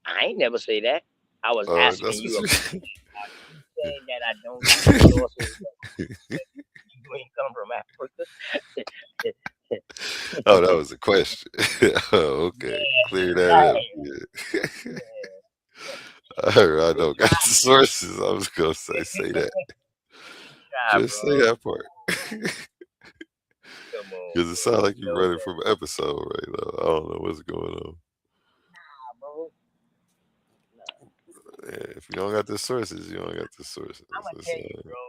I ain't never say that. I was asking That's you a what question. Are you saying that I don't got the sources that you ain't come from Africa? Oh, that was a question. Oh, okay. Clear that up. Right. Yeah. I heard I don't got the sources. I was gonna say that. Try, Just say bro. that part. Come on, Because it sounds like you you're know running that, from an episode right now. I don't know what's going on. bro. Yeah, if you don't got the sources, you don't got the sources. I'm gonna That's, tell you, bro.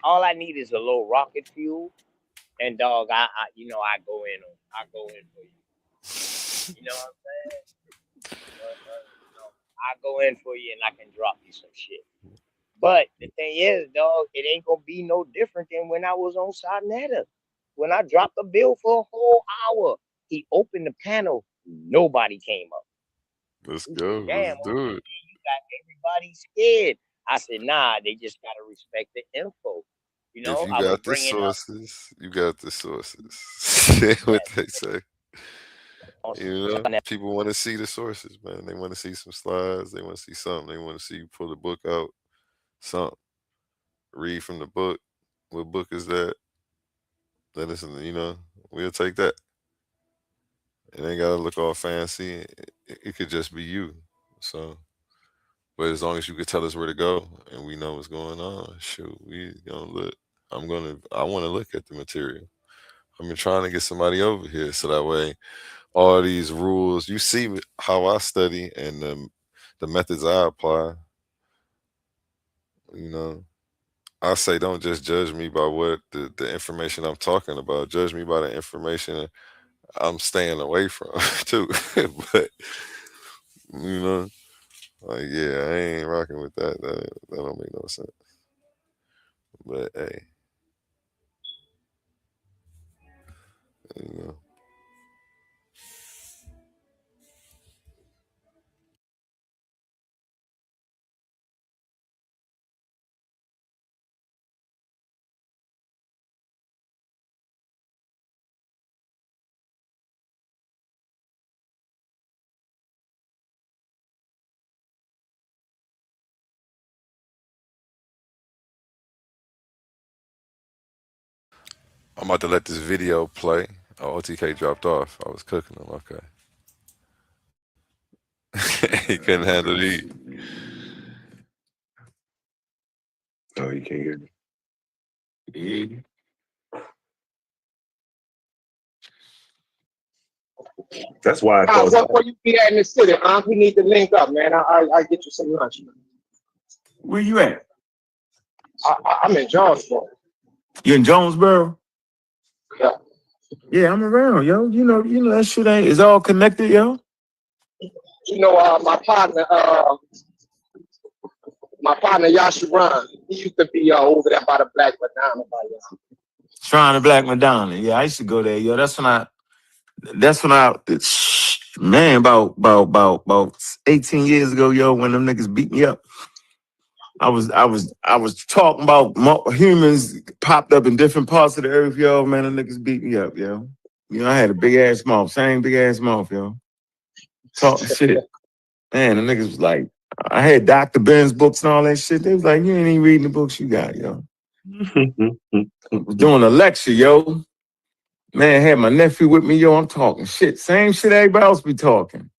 All I need is a little rocket fuel, and dog, I go in for you. You know what I'm saying? I go in for you, and I can drop you some shit. But the thing is, dog, it ain't gonna be no different than when I was on Sarnetta. When I dropped the bill for a whole hour, he opened the panel, nobody came up. Let's He go. said, damn, Let's do it. you got everybody scared. I said, nah, they just gotta respect the info. You If know, you I was got the bringing up sources, you got the sources. What they say. You know, people want to see the sources, man. They want to see some slides. They want to see something. They want to see you pull the book out, something. Read from the book. What book is that? Let us, we'll take that. It ain't gotta look all fancy. It could just be you. So, but as long as you could tell us where to go and we know what's going on, shoot, we gonna look. I want to look at the material. I've been trying to get somebody over here so that way all these rules, you see how I study and the methods I apply. You know, I say don't just judge me by what the information I'm talking about. Judge me by the information I'm staying away from too. But you know, like yeah, I ain't rocking with that. That don't make no sense. But hey, you know. I'm about to let this video play. Oh, OTK dropped off. I was cooking him. Okay. He couldn't handle the heat. Oh, you can't hear me. Yeah. That's why I thought. Where you be at in the city, we need to link up, man. I get you some lunch. Where you at? I'm in Jonesboro. You in Jonesboro? Yeah. Yeah, I'm around, yo. You know that shit ain't. It's all connected, yo. You know, my partner Yashuran, he used to be over there by the Black Madonna. Shrine of Black Madonna. Yeah, I used to go there, yo. That's when I, man, about 18 years ago, yo, when them niggas beat me up. I was talking about humans popped up in different parts of the earth, yo. Man, them niggas beat me up, yo. You know, I had a big ass mouth, same big ass mouth, yo. Talking shit. Man, the niggas was like, I had Dr. Ben's books and all that shit. They was like, you ain't even reading the books you got, yo. Was doing a lecture, yo. Man, had my nephew with me, yo. I'm talking shit. Same shit everybody else be talking.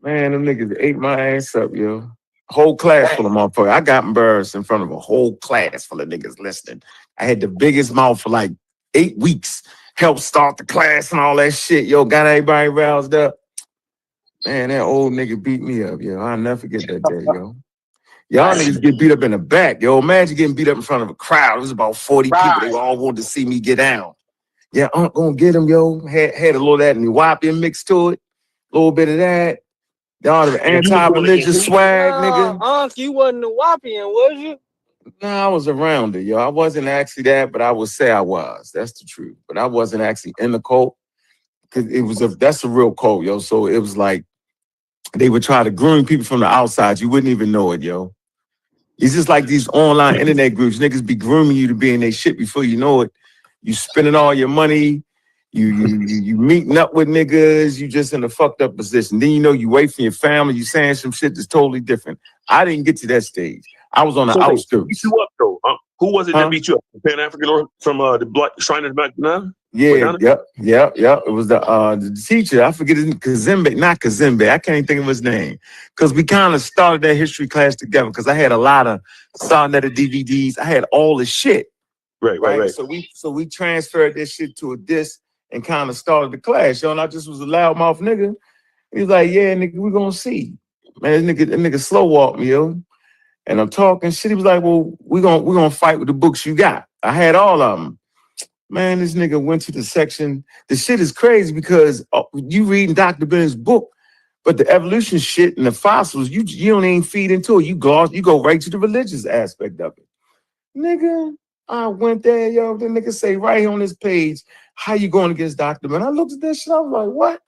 Man, them niggas ate my ass up, yo. Whole class full of motherfuckers. I got embarrassed in front of a whole class full of niggas listening. I had the biggest mouth for like 8 weeks. Helped start the class and all that shit. Yo, got everybody roused up. Man, that old nigga beat me up, yo. I'll never forget that day, yo. Y'all niggas get beat up in the back, yo. Imagine getting beat up in front of a crowd. It was about 40 people. They all wanted to see me get down. Yeah, I'm gonna get him, yo. Had a little of that Nuwapian mixed to it. A little bit of that. Y'all the anti-religious swag, nigga. You wasn't a Nuwapian, was you? Nah, I was around it, yo. I wasn't actually that, but I would say I was. That's the truth. But I wasn't actually in the cult. Cause that's a real cult, yo. So it was like they would try to groom people from the outside. You wouldn't even know it, yo. It's just like these online internet groups. Niggas be grooming you to be in their shit before you know it. You spending all your money. You meeting up with niggas. You just in a fucked up position. Then you know you wait for your family. You saying some shit that's totally different. I didn't get to that stage. I was on the outskirts. Beat you up though. Who was it that beat you up? Pan African or from the Black Shrine of the Yeah, yep. It was the teacher. I forget his name. Kazembe, not Kazembe. I can't even think of his name. Because we kind of started that history class together. Because I had a lot of Sarnetta DVDs. I had all the shit. Right. So we transferred this shit to a disc and kind of started the class. Yo, and I just was a loudmouth nigga. He was like, yeah, nigga, we gonna see. Man, that nigga slow walked me, yo. And I'm talking shit. He was like, well, we're gonna fight with the books you got. I had all of them. Man, this nigga went to the section. The shit is crazy because you reading Dr. Bennett's book, but the evolution shit and the fossils, you don't even feed into it. You go right to the religious aspect of it. Nigga, I went there, yo. The nigga say right here on this page, how you going against Dr. Bennett? I looked at that shit, I was like, what?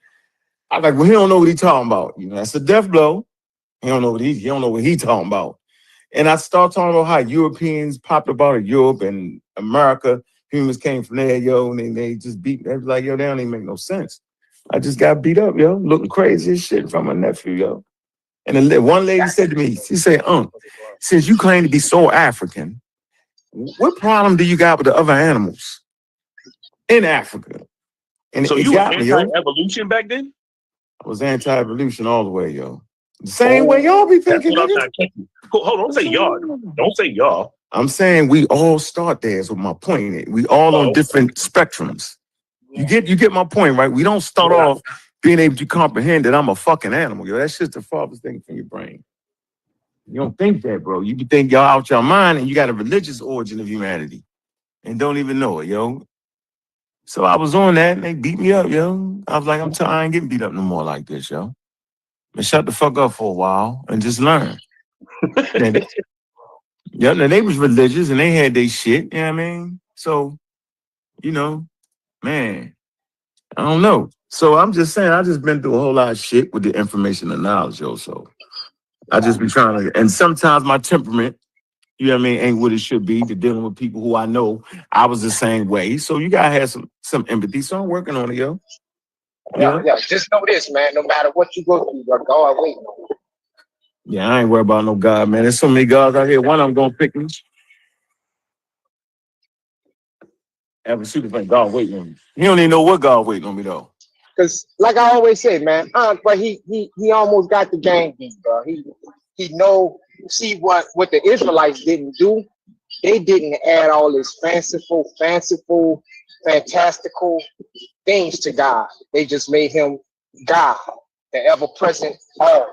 I was like, well, he don't know what he talking about. You know, that's a death blow. He don't know what he talking about. And I start talking about how Europeans popped up out of Europe and America. Humans came from there, yo, and they just beat me. They was like, yo, they don't even make no sense. I just got beat up, yo, looking crazy as shit from my nephew, yo. And one lady said to me, she said, since you claim to be so African, what problem do you got with the other animals in Africa? And so you were anti-evolution back then? I was anti-evolution all the way, yo. The same way y'all be thinking. Hold on, don't say y'all. Don't say y'all. I'm saying we all start there is what my point is. We all on different spectrums. You get my point, right? We don't start off being able to comprehend that I'm a fucking animal, yo. That's just the farthest thing from your brain. You don't think that, bro. You think y'all out your mind and you got a religious origin of humanity and don't even know it, yo. So I was on that and they beat me up, yo. I was like, I ain't getting beat up no more like this, yo. And shut the fuck up for a while and just learn. Yeah, now they was religious and they had their shit, you know what I mean? So, you know, man, I don't know. So I'm just saying, I just been through a whole lot of shit with the information and knowledge, yo. So I just be trying to, and sometimes my temperament, you know what I mean, ain't what it should be to dealing with people who I know I was the same way. So you gotta have some empathy. So I'm working on it, yo. Yeah, just know this, man. No matter what you go through, you're God waiting on you. Yeah, I ain't worried about no God, man. There's so many gods out here. One of them gonna pick me. Have a super fan God waiting on me. He don't even know what God waiting on me though. Because, like I always say, man, but he almost got the game beat, bro. He know. See what the Israelites didn't do. They didn't add all this fanciful, fantastical things to God. They just made him God, the ever-present all.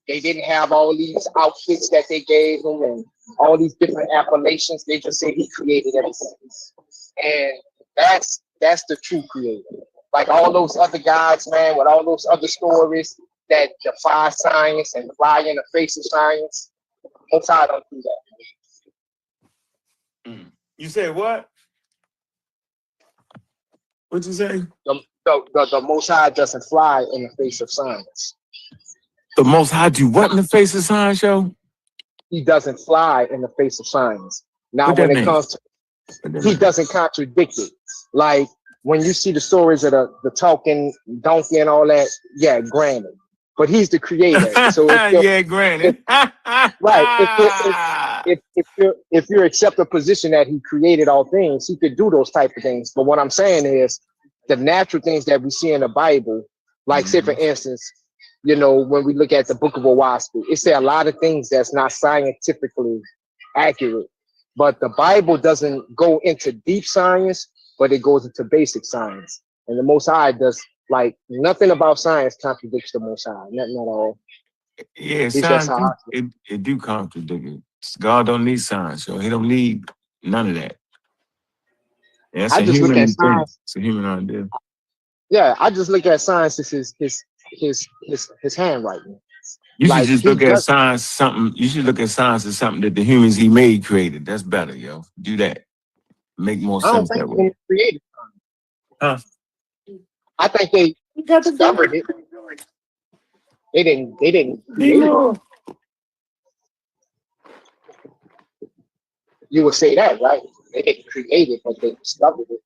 They didn't have all these outfits that they gave him and all these different appellations. They just said he created everything. And that's the true creator. Like all those other gods, man, with all those other stories that defy science and fly in the face of science. Most High don't do that. You said what? What'd you say? The Most High doesn't fly in the face of science. The Most High do what in the face of science, yo? He doesn't fly in the face of science. Now, when it comes to, he doesn't contradict it. Like when you see the stories of the talking donkey and all that, yeah, granted. But he's the creator. So yeah, granted. Right. If you accept the position that he created all things, he could do those type of things. But what I'm saying is the natural things that we see in the Bible, like say for instance, you know, when we look at the Book of Owaski, it said a lot of things that's not scientifically accurate. But the Bible doesn't go into deep science, but it goes into basic science. And the Most High does, like, nothing about science contradicts the Most High. Nothing at all. Yeah, It's just science how it do contradict it. God don't need science, so he don't need none of that. Yeah, that's I a just look at human thing. science. It's a human idea. Yeah, I just look at science as his handwriting. You should Like just he look at does. science something. You should look at science as something that the humans he made created. That's better, yo. Do that. Make more I don't sense think that they way. created. Huh? I think they discovered it. They didn't create it. You would say that, right? They didn't create it, but they discovered it.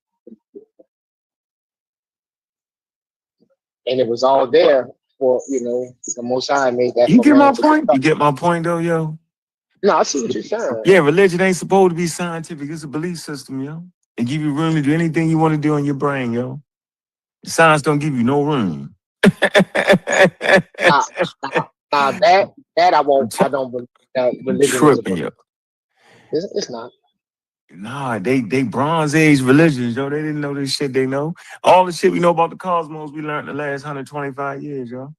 And it was all there for, you know, the Most High made that You for get man my to point? You discover. get my point though, yo? No, I see what you're saying. Yeah, religion ain't supposed to be scientific. It's a belief system, yo. It give you room to do anything you want to do in your brain, yo. Science don't give you no room. Nah, that I won't. I don't believe that religion is a Tripping, belief. yo. It's not. Nah, they Bronze Age religions, yo. They didn't know this shit they know. All the shit we know about the cosmos we learned the last 125 years, yo.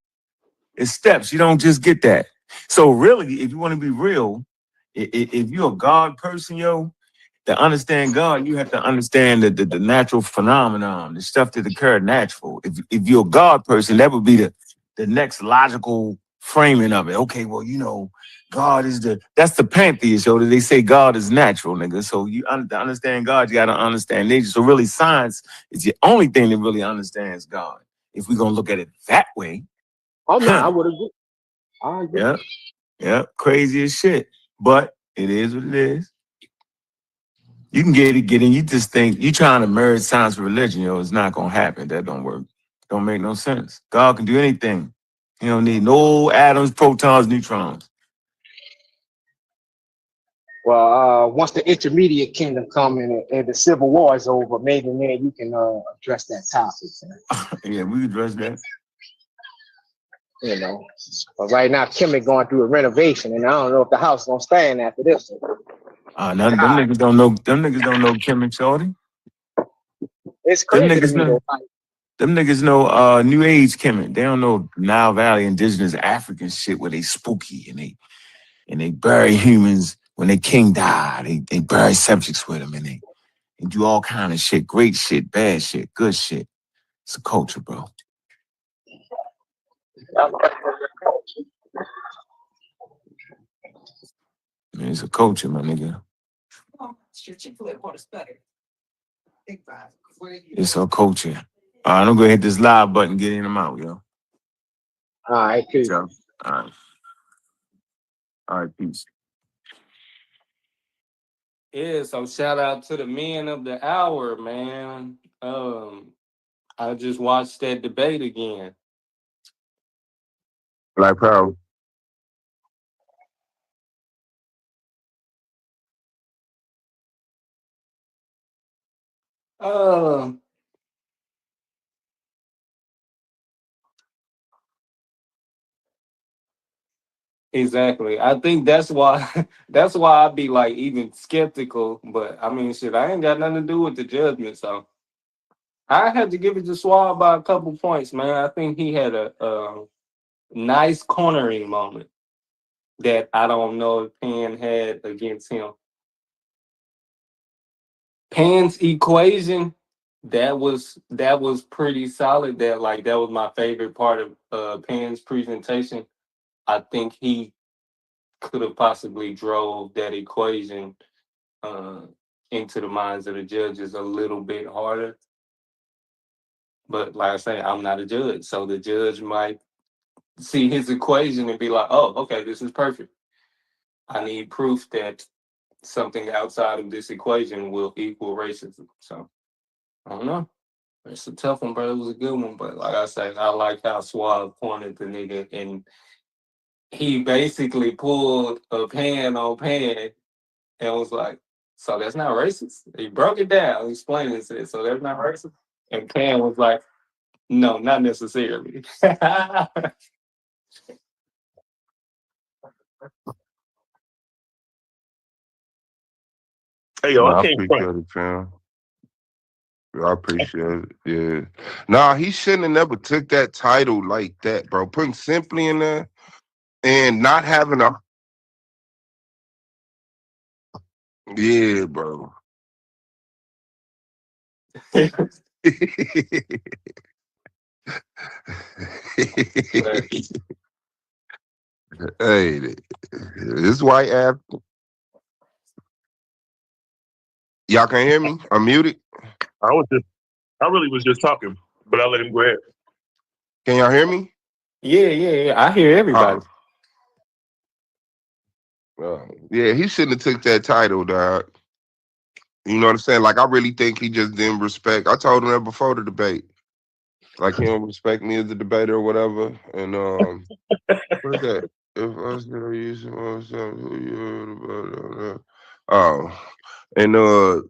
It's steps. You don't just get that. So really, if you want to be real, if you're a God person, yo, to understand God, you have to understand the natural phenomenon, the stuff that occurred natural. If you're a God person, that would be the next logical framing of it. Okay, well, you know, God is that's the pantheist, yo. That they say God is natural, nigga. So to understand God, you got to understand nature. So really, science is the only thing that really understands God. If we're gonna look at it that way. Oh no, I would agree. I agree. Yeah, yeah, crazy as shit. But it is what it is. You can get in. You just think you trying to merge science with religion, yo. It's not gonna happen. That don't work. Don't make no sense. God can do anything. He don't need no atoms, protons, neutrons. Well, once the intermediate kingdom come and the civil war is over, maybe man, you can address that topic. Yeah, we address that. You know, but right now Kemet going through a renovation, and I don't know if the house gonna stand after this. Them niggas don't know. Them niggas don't know Kim and Shorty. It's Them crazy to niggas me know. though. Like, Them niggas know New Age Kemet. They don't know Nile Valley indigenous African shit where they spooky and they bury humans when their king died. They bury subjects with them and they do all kind of shit. Great shit, bad shit, good shit. It's a culture, bro. Man, it's a culture, my nigga. It's a culture. I'm gonna go hit this live button, get in them out, yo. all right, peace. All right. All right, peace. Yeah, so shout out to the men of the hour, man. I just watched that debate again. Black Power. Exactly. I think that's why that's why I be like even skeptical. But I mean, shit, I ain't got nothing to do with the judgment, so I had to give it to Swab by a couple points, man. I think he had a nice cornering moment that I don't know if Pan had against him. Pan's equation, that was pretty solid. That was my favorite part of Pan's presentation. I think he could have possibly drove that equation into the minds of the judges a little bit harder. But like I say, I'm not a judge, so the judge might see his equation and be like, "Oh, okay, this is perfect. I need proof that something outside of this equation will equal racism." So I don't know. It's a tough one, but it was a good one. But like I said, I like how Suave pointed the nigga and he basically pulled a Pan on Pan and was like, "So that's not racist?" He broke it down, explained it, said, "So that's not racist?" And Pan was like, "No, not necessarily." Hey, yo, No, I I can't front. appreciate it, fam. I appreciate it. Yeah. Nah, he shouldn't have never took that title like that, bro. Putting simply in there and not having a yeah, bro. Hey, this white app. Y'all can hear me? I'm muted. I really was just talking, but I'll let him go ahead. Can y'all hear me? Yeah. I hear everybody. Yeah, he shouldn't have took that title, dog. You know what I'm saying? Like, I really think he just didn't respect. I told him that before the debate. Like, he don't respect me as a debater or whatever. And what is that? If I still using myself, and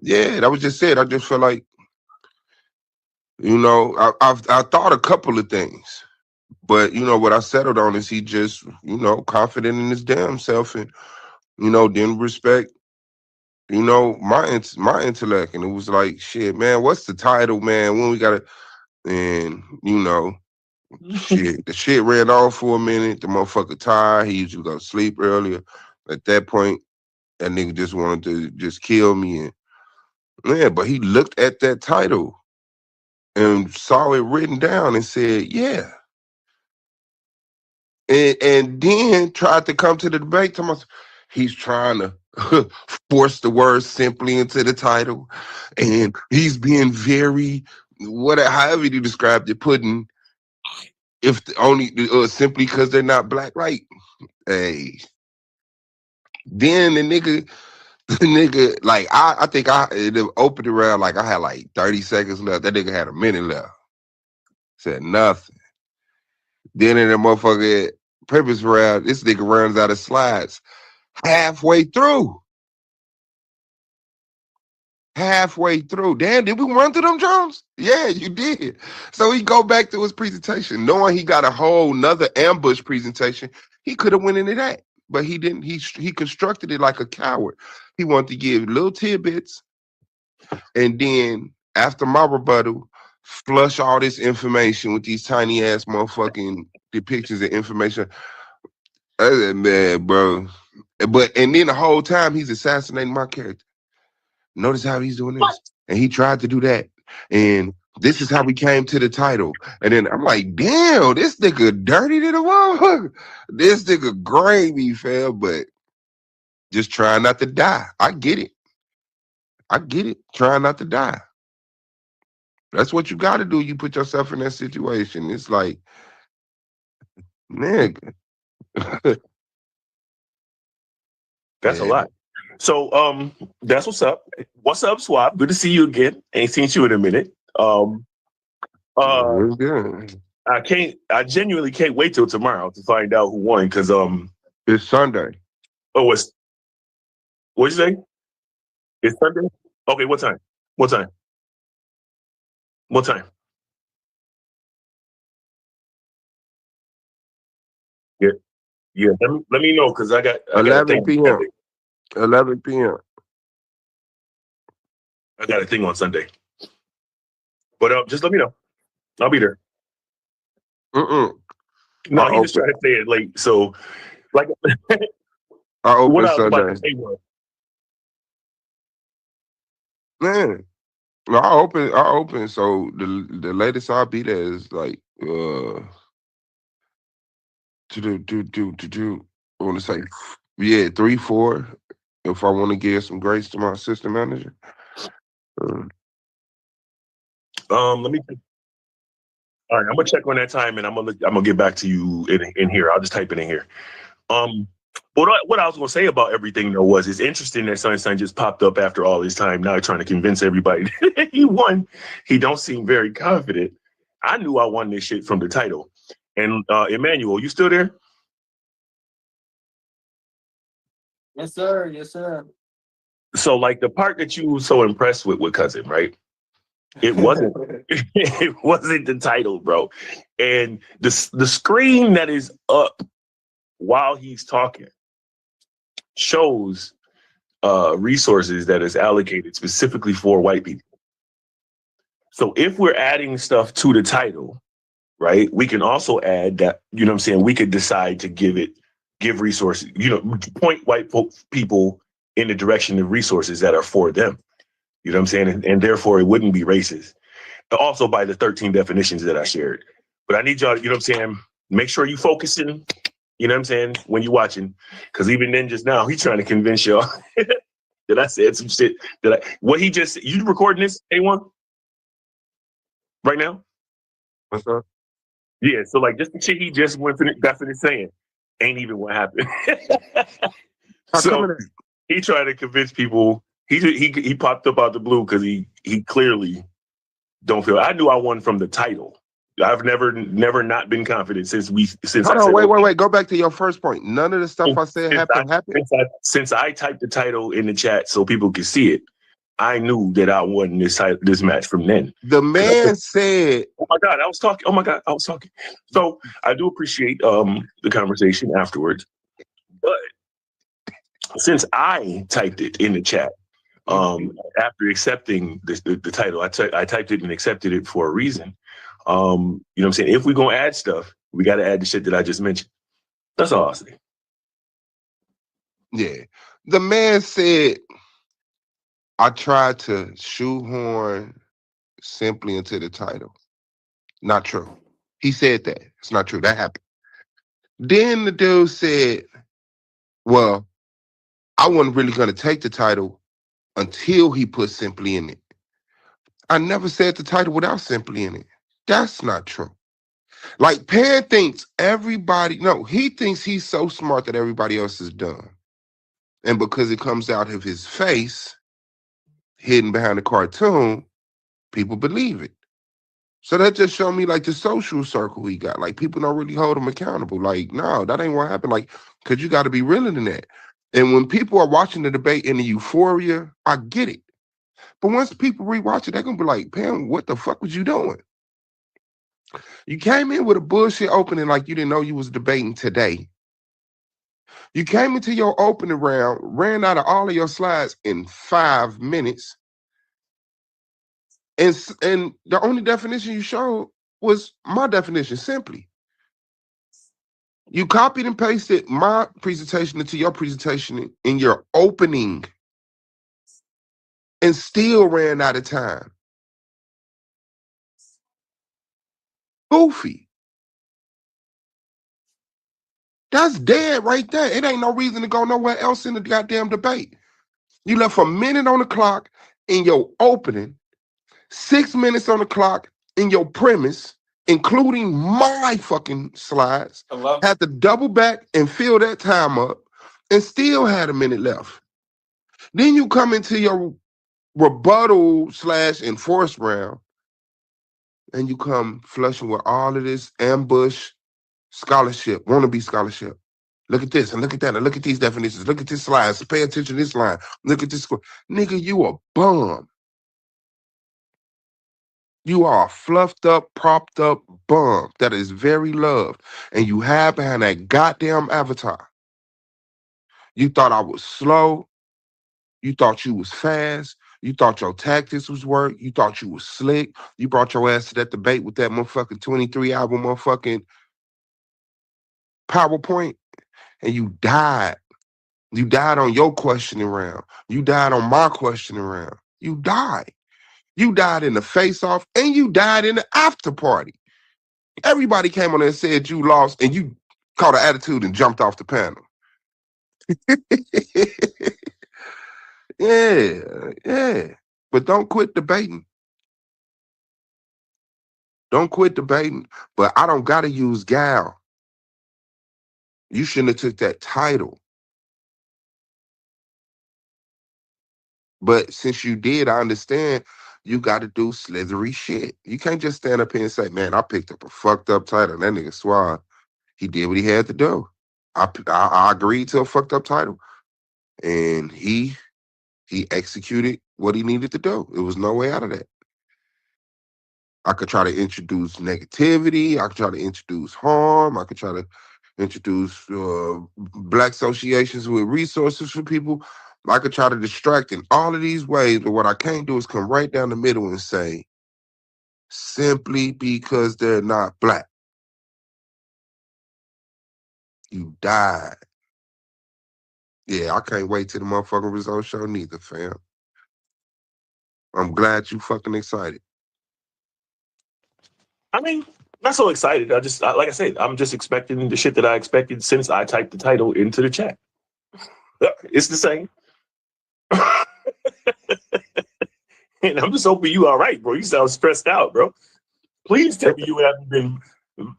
yeah, that was just it. I just feel like, you know, I thought a couple of things, but you know what I settled on is he just, you know, confident in his damn self and, you know, didn't respect, you know, my intellect. And it was like, shit, man, what's the title, man? When we gotta, and you know, shit, the shit ran off for a minute. The motherfucker tired. He usually go to sleep earlier. At that point, that nigga just wanted to just kill me. And yeah, but he looked at that title and saw it written down and said, yeah. And then tried to come to the debate. He's trying to force the word simply into the title. And he's being very, however you described it, putting, if only simply because they're not black, right? Hey. Then the nigga, like, I think it opened around, like, I had like 30 seconds left. That nigga had a minute left. Said nothing. Then in the motherfucker purpose round, this nigga runs out of slides halfway through. Damn, did we run through them Jones? Yeah, you did. So he go back to his presentation, knowing he got a whole nother ambush presentation. He could have went into that, but he didn't. He constructed it like a coward. He wanted to give little tidbits, and then after my rebuttal, flush all this information with these tiny ass motherfucking depictions of information. Man, bro. And then the whole time he's assassinating my character. Notice how he's doing this. And he tried to do that. And this is how we came to the title. And then I'm like, damn, this nigga dirty to the motherfucker. This nigga gravy, fam, but just trying not to die. I get it. Trying not to die. That's what you got to do. You put yourself in that situation. It's like, nigga. That's a lot. So that's what's up. What's up, Swap? Good to see you again. Ain't seen you in a minute. I genuinely can't wait till tomorrow to find out who won, because it's Sunday. Oh, what'd you say? It's Sunday? Okay, what time? What time? Yeah. Let me know, because I got 11 p.m. 11 p.m. I got a thing on Sunday. But just let me know. I'll be there. No, he just tried to say it late. So, like, I open what I was Sunday. about to say was, Man, no, I open. So the latest I'll be there is like to I want to say 3-4. If I want to give some grace to my assistant manager. let me. All right, I'm gonna check on that time, and I'm gonna get back to you in here. I'll just type it in here. What I was gonna say about everything though was, it's interesting that Sunshine just popped up after all this time. Now trying to convince everybody that he won. He don't seem very confident. I knew I won this shit from the title. And Emmanuel, you still there? Yes, sir. Yes, sir. So, like, the part that you were so impressed with Cousin, right? It wasn't. It wasn't the title, bro. And the screen that is up while he's talking shows resources that is allocated specifically for white people. So if we're adding stuff to the title, right, we can also add that, you know what I'm saying, we could decide to give resources, you know, point white people in the direction of resources that are for them. You know what I'm saying? And therefore it wouldn't be racist. Also by the 13 definitions that I shared. But I need y'all, you know what I'm saying, make sure you focusing, you know what I'm saying, when you're watching. Because even then just now, he's trying to convince y'all that I said some shit. You recording this, A1? Right now? What's up? Yeah, so like just the shit he just went through, that's what he's saying. Ain't even what happened. So he tried to convince people. He popped up out the blue because he clearly don't feel. I knew I won from the title. I've never not been confident since Hold on, wait. Go back to your first point. None of the stuff I said happened. Since I typed the title in the chat so people could see it, I knew that I won this match from then. The man said, "Oh my God, I was talking. Oh my God, I was talking." So I do appreciate the conversation afterwards, but since I typed it in the chat after accepting the title, I typed it and accepted it for a reason. You know what I'm saying? If we're gonna add stuff, we got to add the shit that I just mentioned. That's all I'll say. Yeah, the man said, I tried to shoehorn simply into the title. Not true. He said that. It's not true. That happened. Then the dude said, well, I wasn't really going to take the title until he put simply in it. I never said the title without simply in it. That's not true. Like Pan thinks he thinks he's so smart that everybody else is dumb. And because it comes out of his face, hidden behind the cartoon, people believe it. So that just showed me like the social circle he got. Like people don't really hold him accountable. Like, no, that ain't what happened. Like, cause you got to be realer than that. And when people are watching the debate in the euphoria, I get it. But once people rewatch it, they're gonna be like, Pam, what the fuck was you doing? You came in with a bullshit opening like you didn't know you was debating today. You came into your opening round, ran out of all of your slides in 5 minutes. And the only definition you showed was my definition, simply. You copied and pasted my presentation into your presentation in your opening and still ran out of time. Goofy. That's dead right there. It ain't no reason to go nowhere else in the goddamn debate. You left a minute on the clock in your opening, 6 minutes on the clock in your premise, including my fucking slides. Hello? Had to double back and fill that time up and still had a minute left. Then you come into your rebuttal / enforce round and you come flushing with all of this ambush scholarship, wannabe scholarship. Look at this and look at that and look at these definitions. Look at this slide. So pay attention to this line. Look at this score. Nigga, you a bum. You are a fluffed up, propped up bum that is very loved. And you hide behind that goddamn avatar. You thought I was slow. You thought you was fast. You thought your tactics was work. You thought you was slick. You brought your ass to that debate with that motherfucking 23-hour motherfucking PowerPoint. And you died. You died on your questioning round. You died on my questioning round. You died. You died in the face-off, and you died in the after party. Everybody came on there and said you lost, and you caught an attitude and jumped off the panel. Yeah. But don't quit debating. Don't quit debating. But I don't gotta use gal. You shouldn't have took that title. But since you did, I understand you got to do slithery shit. You can't just stand up here and say, man, I picked up a fucked up title. That nigga Swab, he did what he had to do. I agreed to a fucked up title. And he executed what he needed to do. It was no way out of that. I could try to introduce negativity. I could try to introduce harm. I could try to introduce black associations with resources for people. I could try to distract in all of these ways, but what I can't do is come right down the middle and say, simply because they're not black, you died. Yeah, I can't wait till the motherfucking results show neither, fam. I'm glad you fucking excited. I mean, not so excited. Like I said, I'm just expecting the shit that I expected since I typed the title into the chat. It's the same. And I'm just hoping you all right, bro. You sound stressed out, bro. Please tell me you haven't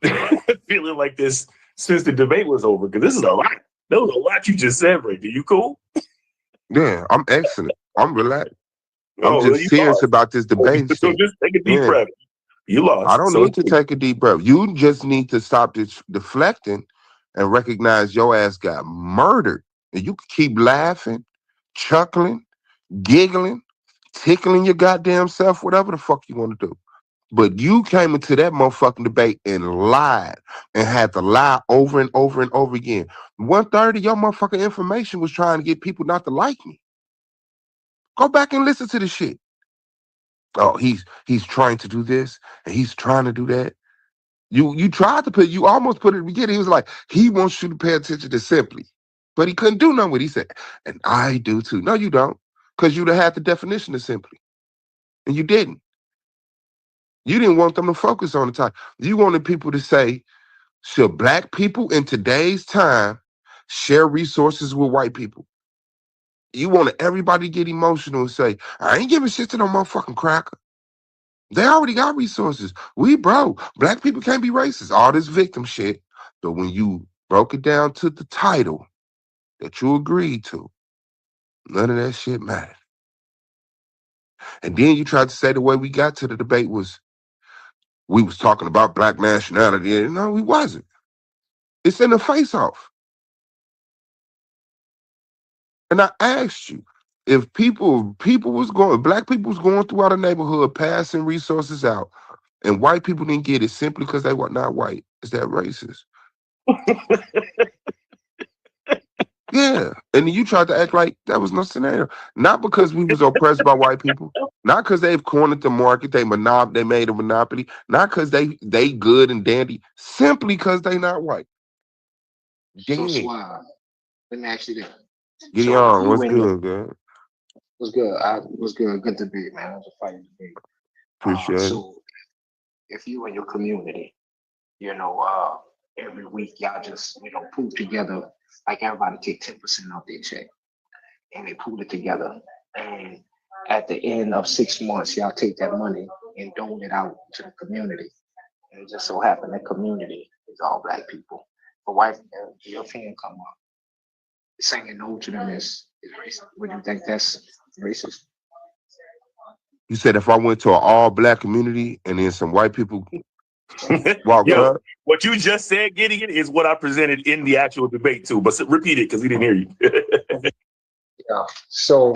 been feeling like this since the debate was over, because this is a lot. That was a lot you just said, right there. You cool? Yeah, I'm excellent. I'm relaxed. I'm Oh, just serious about this debate so shit. just take a deep breath. You lost. I don't need to take a deep breath. You just need to stop this deflecting and recognize your ass got murdered. And you can keep laughing, chuckling, giggling, tickling your goddamn self, whatever the fuck you want to do. But you came into that motherfucking debate and lied and had to lie over and over and over again. 1/3 of your motherfucking information was trying to get people not to like me. Go back and listen to the shit. Oh, he's trying to do this and he's trying to do that. You tried to you almost put it together. He was like, he wants you to pay attention to simply. But he couldn't do nothing with it. He said, and I do too. No, you don't. Because you'd have had the definition of simply. And you didn't. You didn't want them to focus on the time. You wanted people to say, should black people in today's time share resources with white people? You wanted everybody to get emotional and say, I ain't giving shit to no motherfucking cracker. They already got resources. We broke. Black people can't be racist. All this victim shit. But when you broke it down to the title that you agreed to, none of that shit mattered. And then you tried to say the way we got to the debate was we was talking about black nationality. No, we wasn't. It's in the face-off. And I asked you, if black people was going throughout a neighborhood passing resources out, and white people didn't get it simply because they were not white, is that racist? Yeah. And then you tried to act like that was no scenario. Not because we was oppressed by white people, not because they've cornered the market, they made a monopoly, not because they good and dandy, simply because they not white. So Suave, let me ask you this. Get on. What's good, good? What's good? What's good? Good debate, man. It was a fighting debate. Appreciate it. So if you and your community, every week y'all just, pool together, like everybody take 10% off their check and they pool it together. And at the end of 6 months, y'all take that money and dole it out to the community. And it just so happened that community is all black people. But white European come up saying no to them is racist. Would you think that's racist? You said if I went to an all-black community and then some white people walked up? What you just said, Gideon, is what I presented in the actual debate too. But repeat it because he didn't hear you. Yeah. So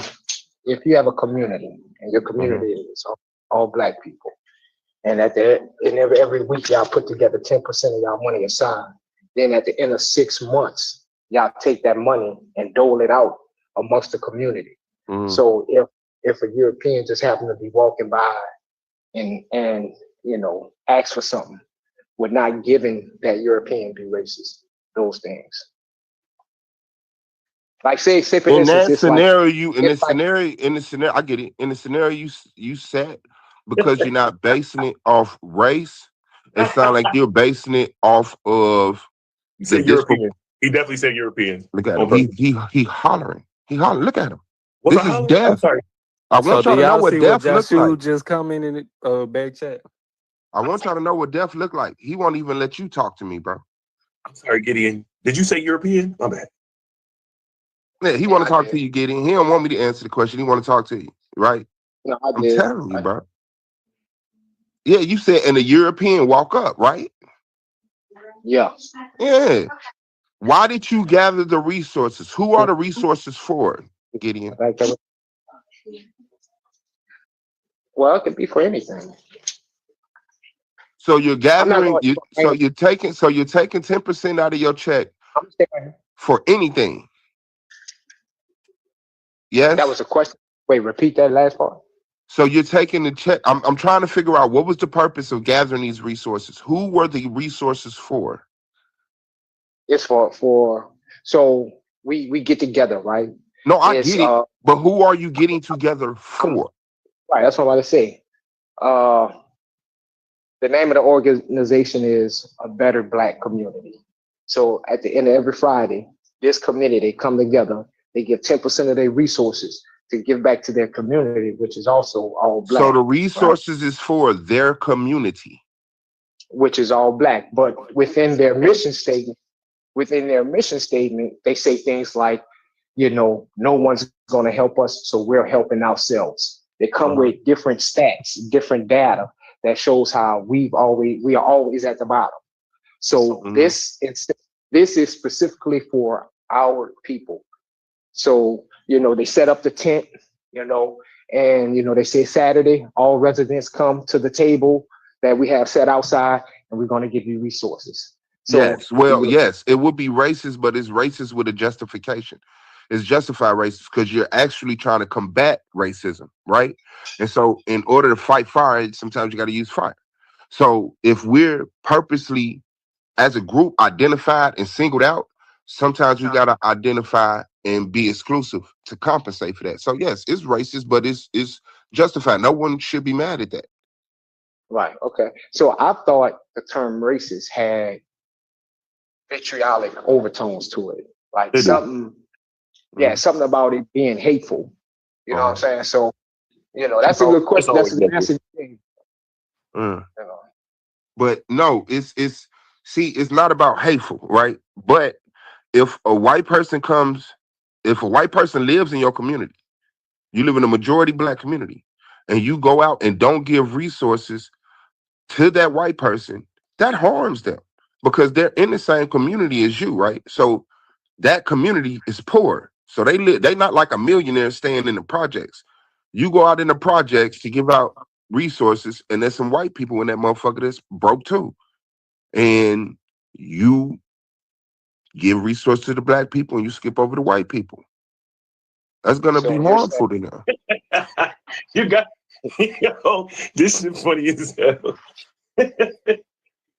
if you have a community and your community is all black people, and every week y'all put together 10% of y'all money aside, then at the end of 6 months, y'all take that money and dole it out amongst the community. So if a European just happened to be walking by and ask for something, would not giving that European be racist? Those things. Like say for in instance, that scenario, I get it. In the scenario you set, because you're not basing it off race, it sounds like you're basing it off of the European. He definitely said European. Look at him. He hollering. He hollering. Look at him. What's this is death. I'm sorry. I want y'all to know what death looks like. Just comment in the back chat. I want y'all to know what death look like. He won't even let you talk to me, bro. I'm sorry, Gideon. Did you say European? My bad. Yeah, he want to talk to you, Gideon. He don't want me to answer the question. He want to talk to you, right? No, I'm telling you, bro. Yeah, you said and a European walk up, right? Yeah. Yeah. Why did you gather the resources? Who are the resources for, Gideon? Well, it could be for anything. So you're I'm not gathering. going. You're taking. So you're taking 10% out of your check I'm saying for anything. that Yes. was a question. Wait, repeat that last part. So you're taking the check. I'm trying to figure out what was the purpose of gathering these resources. Who were the resources for? It's for so we get together, right? No, I It's get it. But who are you getting together come for? right. That's what I'm about to say. Uh, the name of the organization is A Better Black Community. So at the end of every Friday, this community they come together. They give 10% of their resources to give back to their community, which is also all So black, the right? resources is for their community. Which is all black. But within their mission statement, they say things like, no one's going to help us, so we're helping ourselves. They come with different stats, different data that shows how we are always at the bottom. So this is specifically for our people. So they set up the tent, and they say Saturday all residents come to the table that we have set outside, and we're going to give you resources. So Yes. Well, yes, it would be racist, but it's racist with a justification. It's justified racist because you're actually trying to combat racism, right? And so in order to fight fire, sometimes you got to use fire. So if we're purposely, as a group, identified and singled out, sometimes we got to identify and be exclusive to compensate for that. So yes, it's racist, but it's justified. No one should be mad at that. Right. Okay. So I thought the term racist had vitriolic overtones to it, like something about it being hateful. You know what I'm saying? So, that's a good question. That's a good thing. But no, it's not about hateful, right? But if a white person lives in your community, you live in a majority black community, and you go out and don't give resources to that white person, that harms them because they're in the same community as you, right? So that community is poor. So they not like a millionaire staying in the projects. You go out in the projects to give out resources, and there's some white people in that motherfucker that's broke too. And you give resources to the black people and you skip over the white people. That's gonna be harmful to them. You got this is funny as hell.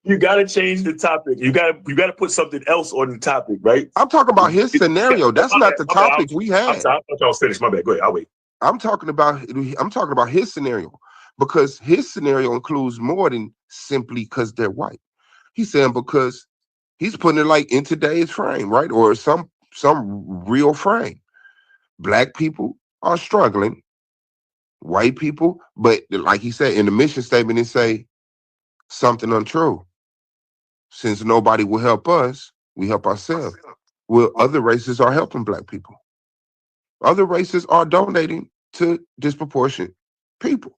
You gotta change the topic. You gotta put something else on the topic, right? I'm talking about his scenario. That's not the topic we had. I'm sorry, I thought y'all was finished. My bad. Go ahead. I'll wait. I'm talking about his scenario, because his scenario includes more than simply because they're white. He's saying because he's putting it like in today's frame, right? Or some real frame. Black people are struggling, white people, but like he said in the mission statement, it say something untrue. Since nobody will help us, we help ourselves. Well, other races are helping black people. Other races are donating to disproportionate people.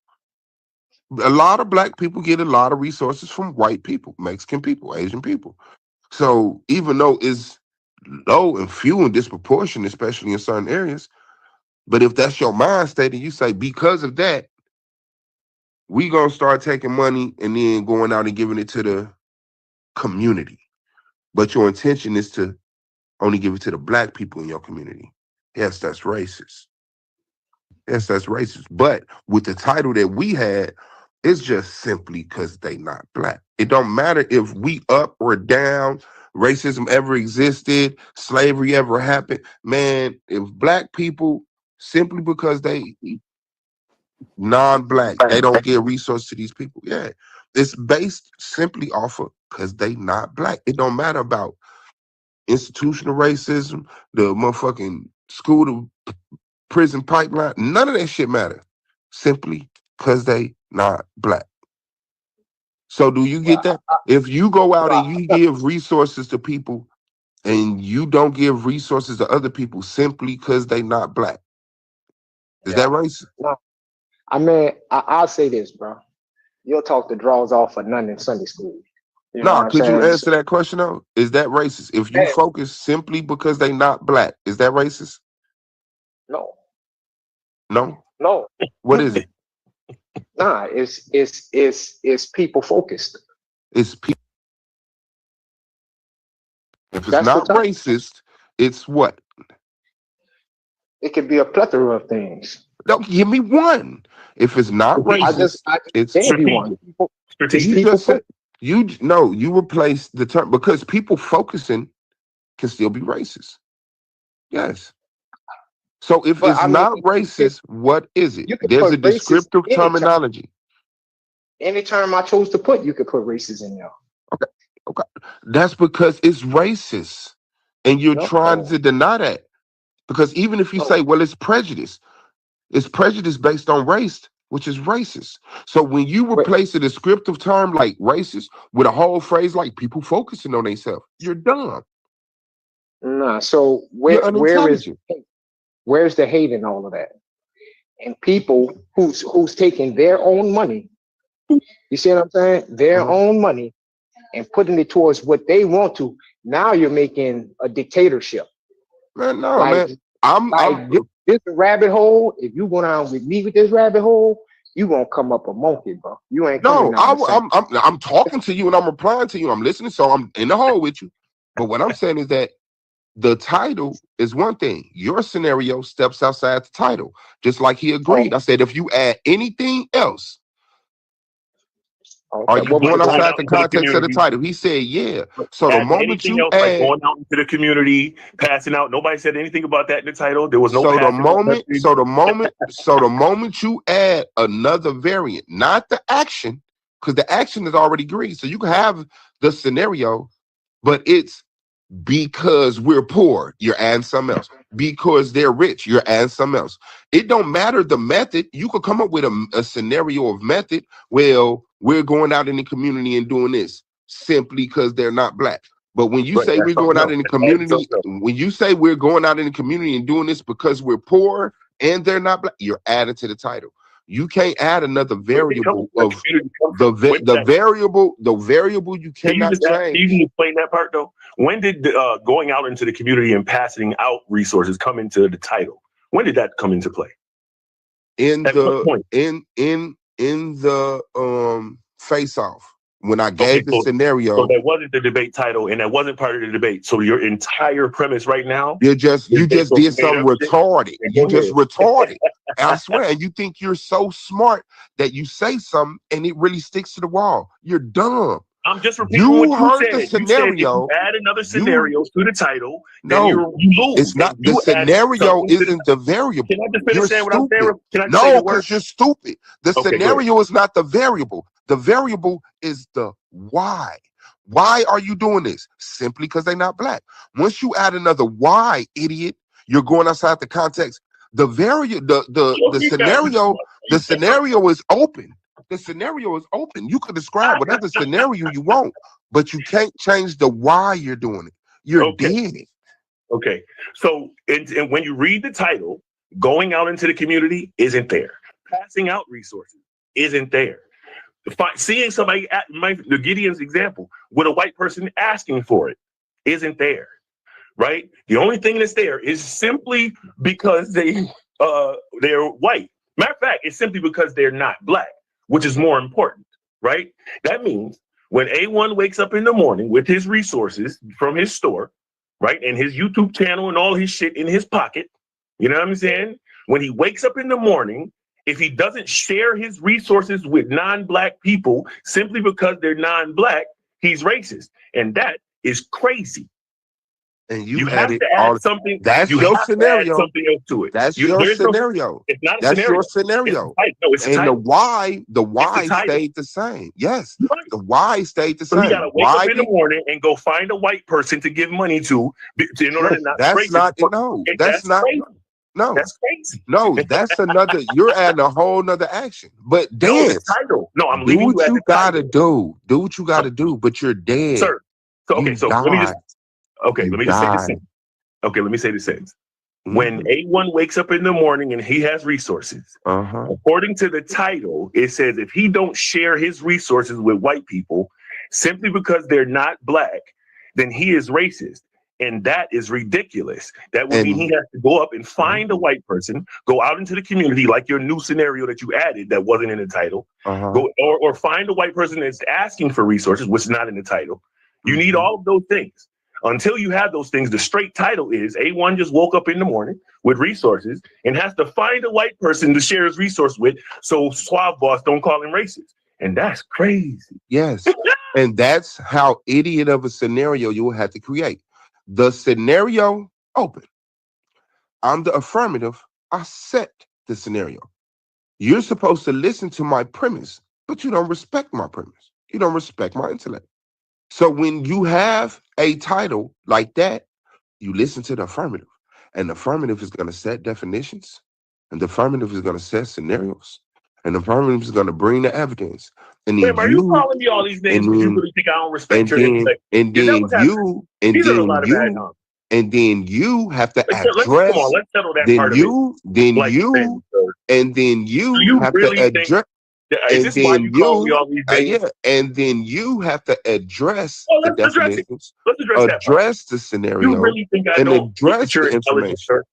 A lot of black people get a lot of resources from white people, Mexican people, Asian people. So even though it's low and few and disproportionate, especially in certain areas, but if that's your mind state and you say, because of that, we gonna start taking money and then going out and giving it to the community. But your intention is to only give it to the black people in your community. Yes, that's racist. Yes, that's racist. But with the title that we had, it's just simply because they not black. It don't matter if we up or down, racism ever existed, slavery ever happened. Man, if black people, simply because they non-black, they don't give resources to these people. Yeah. It's based simply off of because they not black. It don't matter about institutional racism, the motherfucking school to prison pipeline. None of that shit matter. Simply because they not black. So do you get that? If you go out and you give resources to people and you don't give resources to other people simply because they not black, is that racist? No, I mean, I'll say this, bro. You'll talk the draws off for none in Sunday school. You know what I'm Could you saying? answer that question though? Is that racist? If you focus simply because they not black, is that racist? No. No? No. What is it? Nah, it's people focused. It's people. If it's That's the not title. racist, it's what? It could be a plethora of things. Don't give me one. If it's not I racist, just it's gave you Strategic. one. you Strategic. just said you replace the term because people focusing can still be racist. Yes. So if But it's I mean, not racist, what is it? you can There's a put racist descriptive any term. terminology. Any term I chose to put, you could put racist in there. Okay. That's because it's racist. And you're trying No. to deny that. Because even if you say, well, it's prejudice based on race, which is racist. So when you replace a descriptive term like racist with a whole phrase like people focusing on themselves, you're dumb. Nah. So You're where's unintelligent. the hate in all of that? And people who's taking their own money, you see what I'm saying? Their own money and putting it towards what they want to. Now you're making a dictatorship. Man, no, Like, man. I'm this rabbit hole. If you go down with me with this rabbit hole, you gonna come up a monkey, bro. You ain't coming no, down. I'm talking to you and I'm replying to you. I'm listening, so I'm in the hole with you. But what I'm saying is that the title is one thing. Your scenario steps outside the title, just like he agreed. I said, if you add anything else, are you going outside the context of the title? He said, yeah. So the moment anything you else, add, like going out into the community, passing out, nobody said anything about that in the title. There was no so the passing out moment, message. so the moment you add another variant, not the action, because the action is already agreed. So you can have the scenario, but it's because we're poor, you're adding something else. Because they're rich, you're adding something else. It don't matter the method. You could come up with a scenario of method. Well, we're going out in the community and doing this simply because they're not black. But when you say we're going out in the community, when you say we're going out in the community and doing this because we're poor and they're not black, you're adding to the title. You can't add another variable of the variable you cannot change. Can you explain that part though? When did going out into the community and passing out resources come into the title? When did that come into play? In the face off. When I gave the scenario. So that wasn't the debate title and that wasn't part of the debate. So your entire premise right now, you just did something retarded. You just retarded. I swear, and you think you're so smart that you say something and it really sticks to the wall. You're dumb. I'm just repeating what you heard said. the scenario. You said if you add another scenario to the title, then no, you lose. It's not the scenario isn't the variable. Can I just finish saying what I'm saying? Can I just no, because you're stupid. The scenario is not the variable. The variable is the why. Why are you doing this? Simply because they're not black. Once you add another why, idiot, you're going outside the context. The scenario is open. The scenario is open. You can describe whatever scenario you want, but you can't change the why you're doing it. You're dead. Okay. So and when you read the title, going out into the community isn't there. Passing out resources isn't there. Seeing somebody at the Gideon's example with a white person asking for it isn't there. Right? The only thing that's there is simply because they're white. Matter of fact, it's simply because they're not black, which is more important, right? That means when A1 wakes up in the morning with his resources from his store, right, and his YouTube channel and all his shit in his pocket, you know what I'm saying? When he wakes up in the morning, if he doesn't share his resources with non-black people simply because they're non-black, he's racist. And that is crazy. And you have to add something. That's your scenario. Something else to it. That's your scenario. It's not a That's scenario. your scenario. It's a and title. the why stayed the same. Yes, the why stayed the So same. you gotta wake up in the morning and go find a white person to give money to in order to not. That's not That's not. crazy. No, that's crazy. No, that's another. You're adding a whole nother action. But dance. Title. No, I'm do leaving what you you gotta do. Do what you gotta do. But you're dead, sir. So okay, so let me just. Okay, let me just say this. Okay, let me say this sentence. When A1 wakes up in the morning and he has resources, according to the title, it says if he don't share his resources with white people simply because they're not black, then he is racist. And that is ridiculous. That would mean he has to go up and find a white person, go out into the community, like your new scenario that you added that wasn't in the title, go or find a white person that's asking for resources, which is not in the title. You need all of those things. Until you have those things, the straight title is A1 just woke up in the morning with resources and has to find a white person to share his resource with, so Suave Boss don't call him racist. And that's crazy. Yes. And that's how idiot of a scenario you will have to create. The scenario open. I'm the affirmative. I set the scenario. You're supposed to listen to my premise, but you don't respect my premise. You don't respect my intellect. So when you have a title like that, you listen to the affirmative. And the affirmative is going to set definitions. And the affirmative is going to set scenarios. And the affirmative is going to bring the evidence. And then are you calling me all these names because you really think I don't respect your intellect? And then you have to address. Let's settle that part of it. And then you have to address. Is this why you call me all these names? And then you have to address the definitions, address the scenario, you really think I and don't address the information.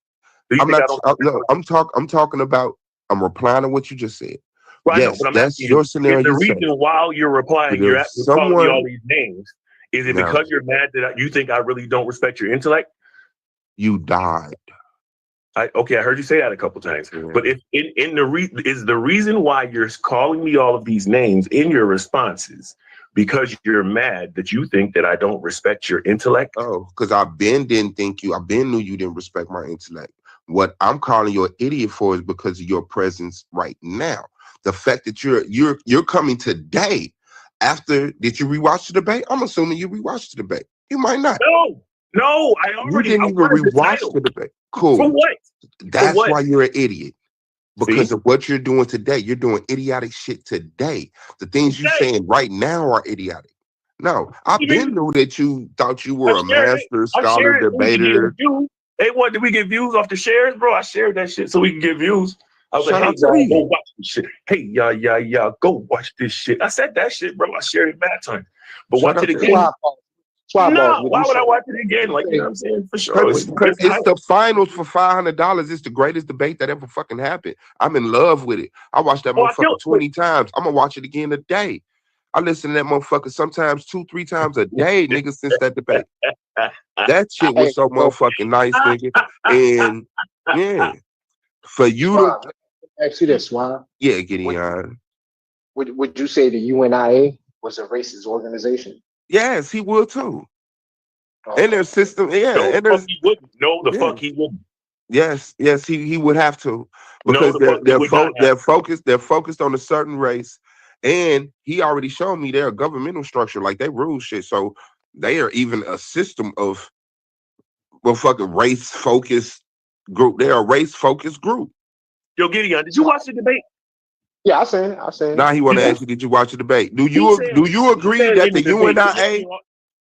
I'm talking about. I'm replying to what you just said. Well, yes, that's your scenario. The reason while you're replying, you're calling me all these names. Is it because you're mad that you think I really don't respect your intellect? You died. I heard you say that a couple times. Yeah. But if is the reason why you're calling me all of these names in your responses because you're mad that you think that I don't respect your intellect? Oh, because I didn't think you. I knew you didn't respect my intellect. What I'm calling you an idiot for is because of your presence right now. The fact that you're coming today after, did you rewatch the debate? I'm assuming you rewatched the debate. You might not. No, I already didn't even rewatch the debate. Cool. For what? That's why you're an idiot. Because of what you're doing today. You're doing idiotic shit today. The things you're saying right now are idiotic. No, I knew that you thought you were a master scholar debater. Hey, what, did we get views off the shares, bro? I shared that shit so we can get views. I was like, hey, y'all, go watch this shit. Hey, y'all, go watch this shit. I said that shit, bro. I shared it bad time. But watch it again. No, why would I watch it again? Like, you know what I'm saying? For sure. It's the finals for $500. It's the greatest debate that ever fucking happened. I'm in love with it. I watched that motherfucker 20 times. I'm going to watch it again today. I listen to that motherfucker sometimes 2-3 times a day, nigga, since that debate. That shit was so motherfucking nice, nigga. And yeah, for you to ask you this, Swan. Yeah, Gideon. Would you say the UNIA was a racist organization? Yes, he would too. In their system, yeah. No, the fuck he wouldn't. No, the fuck he wouldn't. Yes, he would have to because they're focused on a certain race. And he already showed me they're a governmental structure, like they rule shit. So they are even a system of fucking race-focused group. They're a race-focused group. Yo, Gideon, did you watch the debate? Yeah, I seen it. Now he want to ask you, did you watch the debate? Do you agree that the UNIA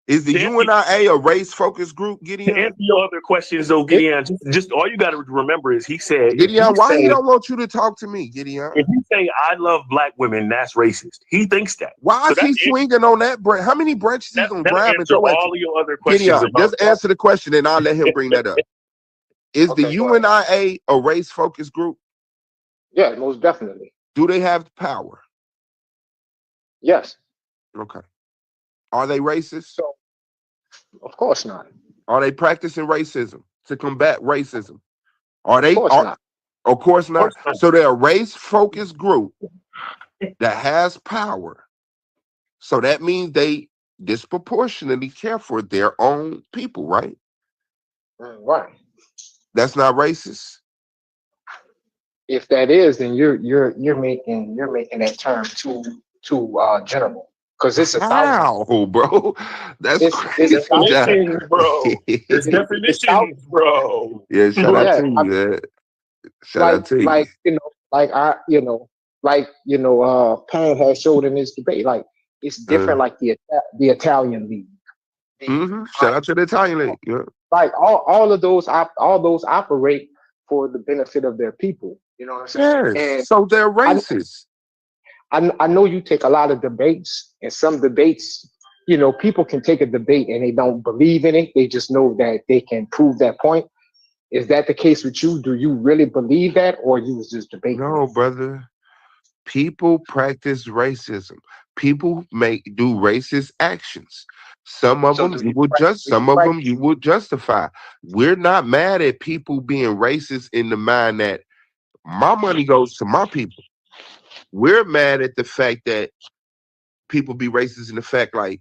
is the UNIA a race-focused group, Gideon? To answer your other questions, though, Gideon, just all you got to remember is he said, Gideon, why he don't want you to talk to me, Gideon? If you say I love black women, that's racist. He thinks that. Why is he swinging on that branch? How many branches he gonna grab and throw at you? All your other questions. Gideon, just answer the question, and I'll let him bring that up. Is the UNIA a race-focused group? Yeah, most definitely. Do they have power? Yes. Okay. Are they racist? So, of course not. Are they practicing racism to combat racism? Are they? Of course not. Of course not. So they're a race-focused group that has power. So that means they disproportionately care for their own people, right? Right. That's not racist. If that is, then you're making that term too general. Because it's bro. That's crazy. It's definitions, bro. It's definitions, bro. Yeah, shout out to you, man. Shout out to you. Pan has showed in this debate, like it's different, like the Italian league. Shout out to the Italian league. Yeah. Like all those operate for the benefit of their people. You know what I'm saying? Yes. And so they're racist. I know you take a lot of debates, and some debates people can take a debate and they don't believe in it. They just know that they can prove that point. Is that the case with you? Do you really believe that, or you was just debating No, it? brother. People practice racism. People do racist actions. Some of So them do you you would just, do you some of them practice? you would justify. We're not mad at people being racist in the mind that my money goes to my people. We're mad at the fact that people be racist in the fact like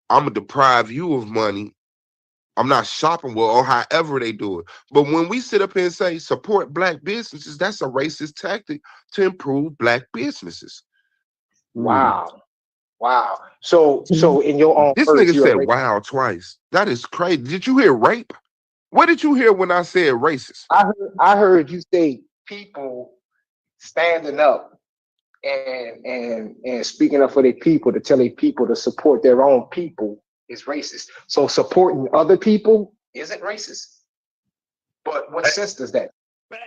I'm gonna deprive you of money. I'm not shopping well, or however they do it. But when we sit up here and say support black businesses, that's a racist tactic to improve black businesses. Wow, wow. So in your own This words, nigga you're said a racist. wow twice. That is crazy. Did you hear rape? What did you hear when I said racist? I heard you say people standing up and speaking up for their people to tell their people to support their own people is racist. So supporting other people isn't racist. But what sense does that? Bang.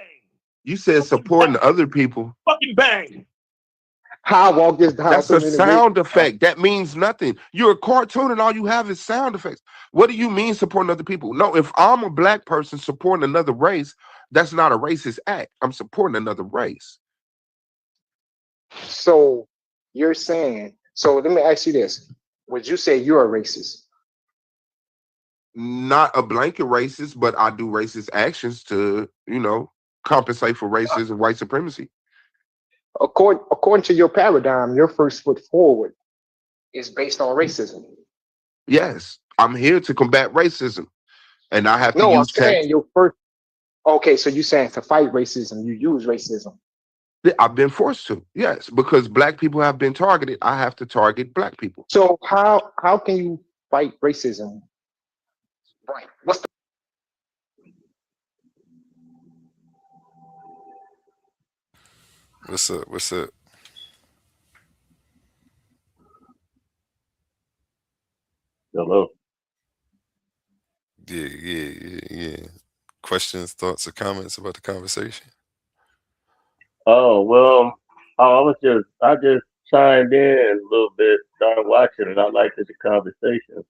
You said supporting other people. Fucking bang. How I walk this down That's so a many ways. sound effect. That means nothing. You're a cartoon and all you have is sound effects. What do you mean supporting other people? No, if I'm a black person supporting another race, that's not a racist act. I'm supporting another race. So you're saying, so let me ask you this. Would you say you're a racist? Not a blanket racist, but I do racist actions to, compensate for racism, white supremacy. According to your paradigm, your first foot forward is based on racism. Yes, I'm here to combat racism, and I have to No, I'm use tech. saying your first. Okay, so you're saying to fight racism, you use racism. I've been forced to, yes, because black people have been targeted. I have to target black people. So how can you fight racism? Right. What's the What's up? What's up? Hello. Yeah. Questions, thoughts, or comments about the conversation? Oh well, I just chimed in a little bit, started watching, and I liked the conversation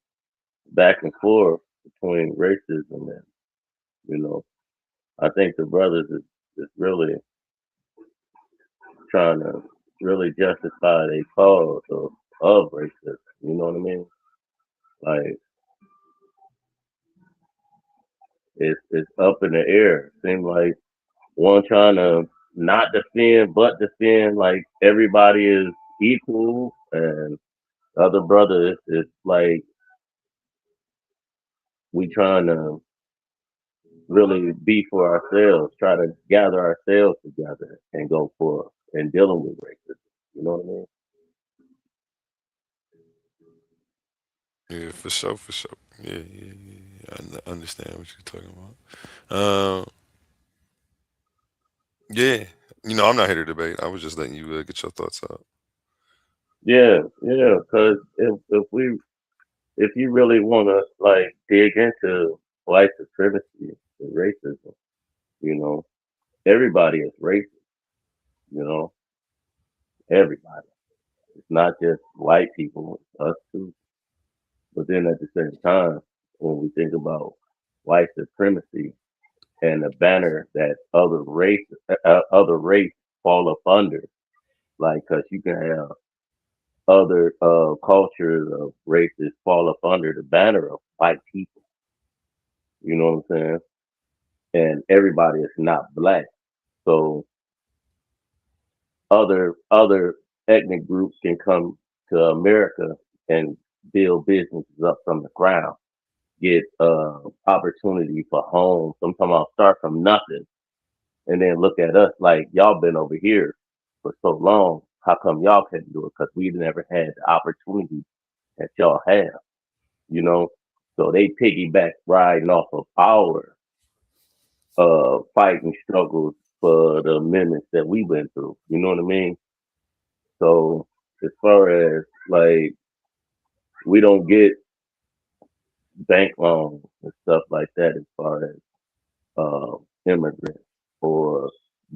back and forth between racism and I think the brothers is really trying to really justify their cause of racism. You know what I mean? Like it's up in the air. Seems like one trying to not defend but defend like everybody is equal, and the other brother is like we trying to really be for ourselves, try to gather ourselves together and go for and dealing with racism. You know what I mean? Yeah, for sure, for sure. Yeah. I understand what you're talking about. Yeah. I'm not here to debate. I was just letting you get your thoughts out. Yeah. Because if you really want to like dig into white supremacy and racism, you know, everybody is racist. You know, everybody. It's not just white people, it's us too. But then at the same time, when we think about white supremacy and the banner that other race fall up under, like, because you can have other cultures of races fall up under the banner of white people. You know what I'm saying? And everybody is not black, so other ethnic groups can come to America and build businesses up from the ground, get opportunity for homes. I'm talking about start from nothing, and then look at us like y'all been over here for so long. How come y'all couldn't do it? Because we never had the opportunity that y'all have, you know. So they piggyback riding off of our fighting struggles for the amendments that we went through. You know what I mean? So as far as like we don't get bank loans and stuff like that as far as immigrants or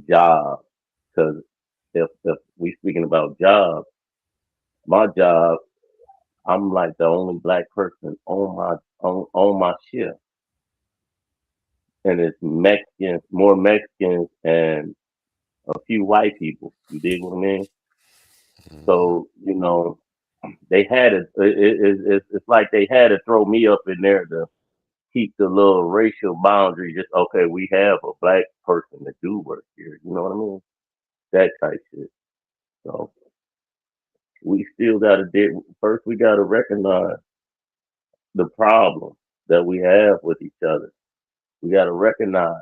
jobs, because if we speaking about jobs, my job, I'm like the only black person on my ship, and it's Mexicans, more Mexicans, and a few white people. You dig what I mean? So you know, they had it's like they had to throw me up in there to keep the little racial boundary. Just okay, we have a black person that do work here. You know what I mean? That type shit. So we still got to first. We got to recognize the problem that we have with each other. We got to recognize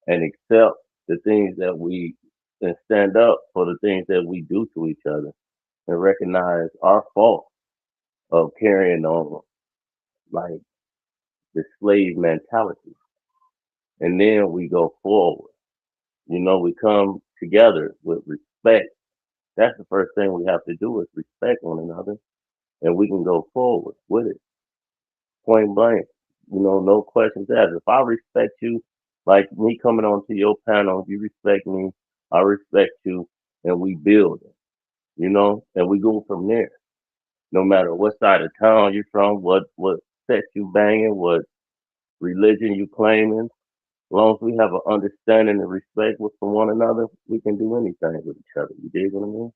and accept the things that we and stand up for the things that we do to each other and recognize our fault of carrying on like the slave mentality. And then we go forward. You know, we come together with respect. That's the first thing we have to do is respect one another, and we can go forward with it. Point blank. You know, no questions asked. If I respect you, like me coming onto your panel, you respect me, I respect you, and we build it, you know, and we go from there. No matter what side of town you're from, what sex you banging, what religion you claiming, as long as we have an understanding and respect with for one another, we can do anything with each other. You dig what I mean?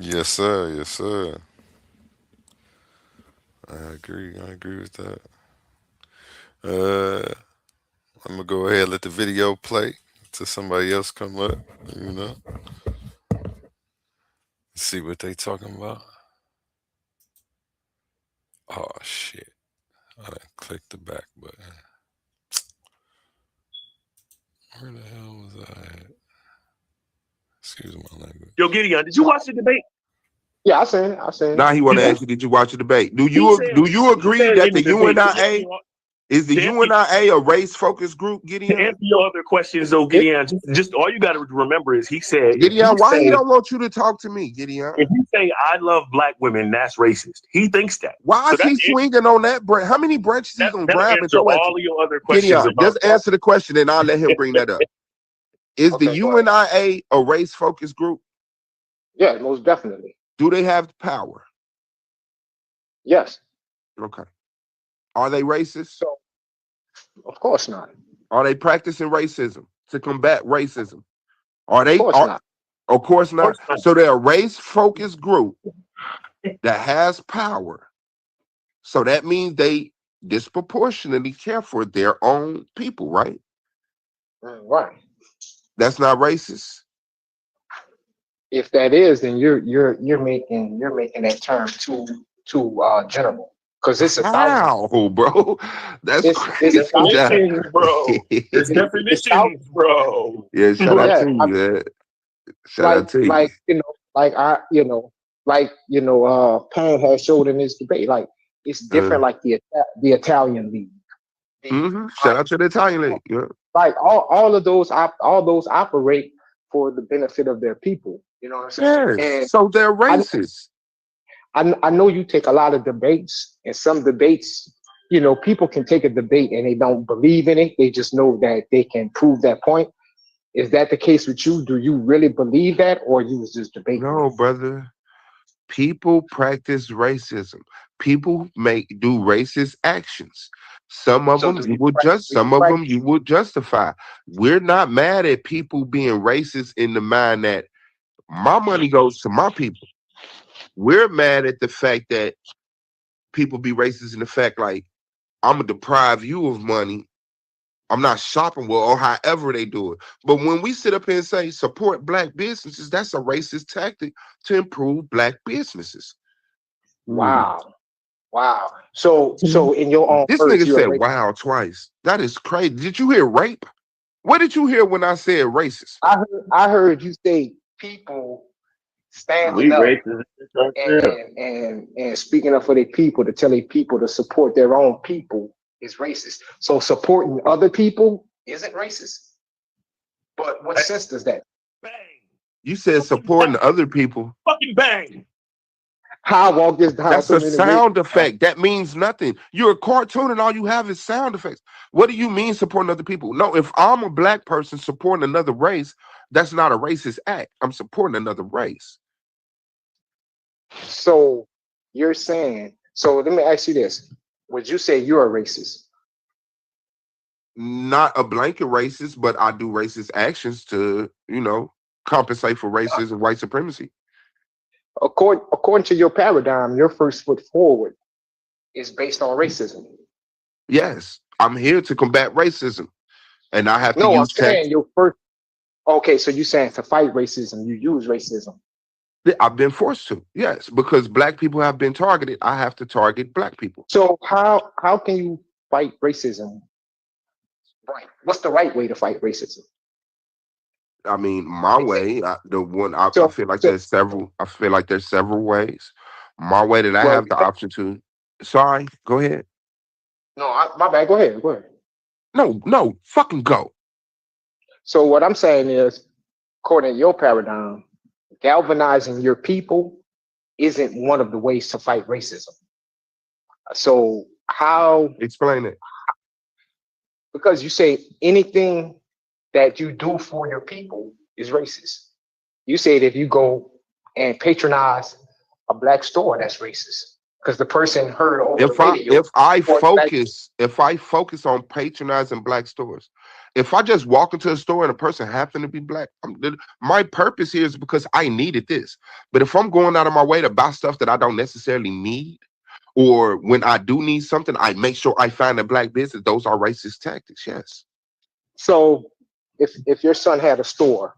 Yes, sir. Yes, sir. I agree. I agree with that. Uh, I'm gonna go ahead and let the video play till somebody else come up. You know, see what they talking about. Oh shit! I done clicked the back button. Where the hell was I at? Excuse my language. Yo, Gideon, did you watch the debate? Yeah, I seen it. I seen it. Now he want to Yeah. ask you, did you watch the debate? Do He you said agree that in the the debate, UNIA is the to answer- UNIA a race focused group, to Gideon? answer your other questions, though, Gideon, just all you got to remember is he said, Gideon, why he don't want you to talk to me, Gideon? if you say I love black women, that's racist. He thinks that. Why is So he swinging on that branch? How many branches he gonna that'll grab and answer throw at all you? of your other questions Gideon, about just answer the question and I'll let him bring that up. Is the Okay, go ahead. UNIA a race focused group? Yeah, most definitely. Do they have the power? Yes. Okay. Are they racist? So, of course not. Are they practicing racism to combat racism? Are they? Of course not. Of course not. Of course not. So they're a race-focused group that has power. So that means they disproportionately care for their own people, right? Right. That's not racist. If that is, then you're making that term too general. Because it's a thousand. How, bro? That's It's crazy. definitions, bro. There's It's definitions, bro. Yeah, shout out Yeah, to you, man. Shout out to you. like Pan has showed in this debate, like it's different, like the Italian league. Shout out to the Italian league. Yeah. Like all those operate for the benefit of their people. You know what I'm saying? Yes. And So they're racist. I know you take a lot of debates, and some debates, you know, people can take a debate and they don't believe in it. They just know that they can prove that point. Is that the case with you? Do you really believe that, or you was just debating? No, brother. People practice racism. People do racist actions. Some of them you would you would justify. We're not mad at people being racist in the mind that my money goes to my people. We're mad at the fact that people be racist in the fact like I'm gonna deprive you of money. I'm not shopping with or however they do it. But when we sit up here and say support black businesses, that's a racist tactic to improve black businesses. Wow. So in your own This words, nigga you're said a racist. wow twice. That is crazy. Did you hear rape? What did you hear when I said racist? I heard you say people standing We up racist. and speaking up for their people, to tell their people to support their own people is racist. So supporting other people isn't racist. But what sense does that? You said supporting other people. Fucking bang. How I walk this down. That's a sound effect. That means nothing. You're a cartoon and all you have is sound effects. What do you mean supporting other people? No, if I'm a black person supporting another race, that's not a racist act. I'm supporting another race. So you're saying, so let me ask you this. Would you say you're a racist? Not a blanket racist, but I do racist actions to, compensate for racism, white supremacy. According to your paradigm, your first foot forward is based on racism. Yes, I'm here to combat racism, and I have to No, I'm use tech. saying your first. Okay, so you're saying to fight racism, you use racism. I've been forced to, yes, because black people have been targeted. I have to target black people. So how can you fight racism? Right. What's the right way to fight racism? I mean, my way, I So, feel like so there's several. I feel like there's several ways. My way that I well, have the option to. Sorry, go ahead. no, my bad. Go ahead. Go ahead. No, fucking go. So what I'm saying is, according to your paradigm, galvanizing your people isn't one of the ways to fight racism. So how? Explain it. Because you say anything that you do for your people is racist. You said if you go and patronize a black store, that's racist because the person heard over the radio. If I focus on patronizing black stores, if I just walk into a store and a person happen to be black, my purpose here is because I needed this. But if I'm going out of my way to buy stuff that I don't necessarily need, or when I do need something, I make sure I find a black business. Those are racist tactics. Yes. So if your son had a store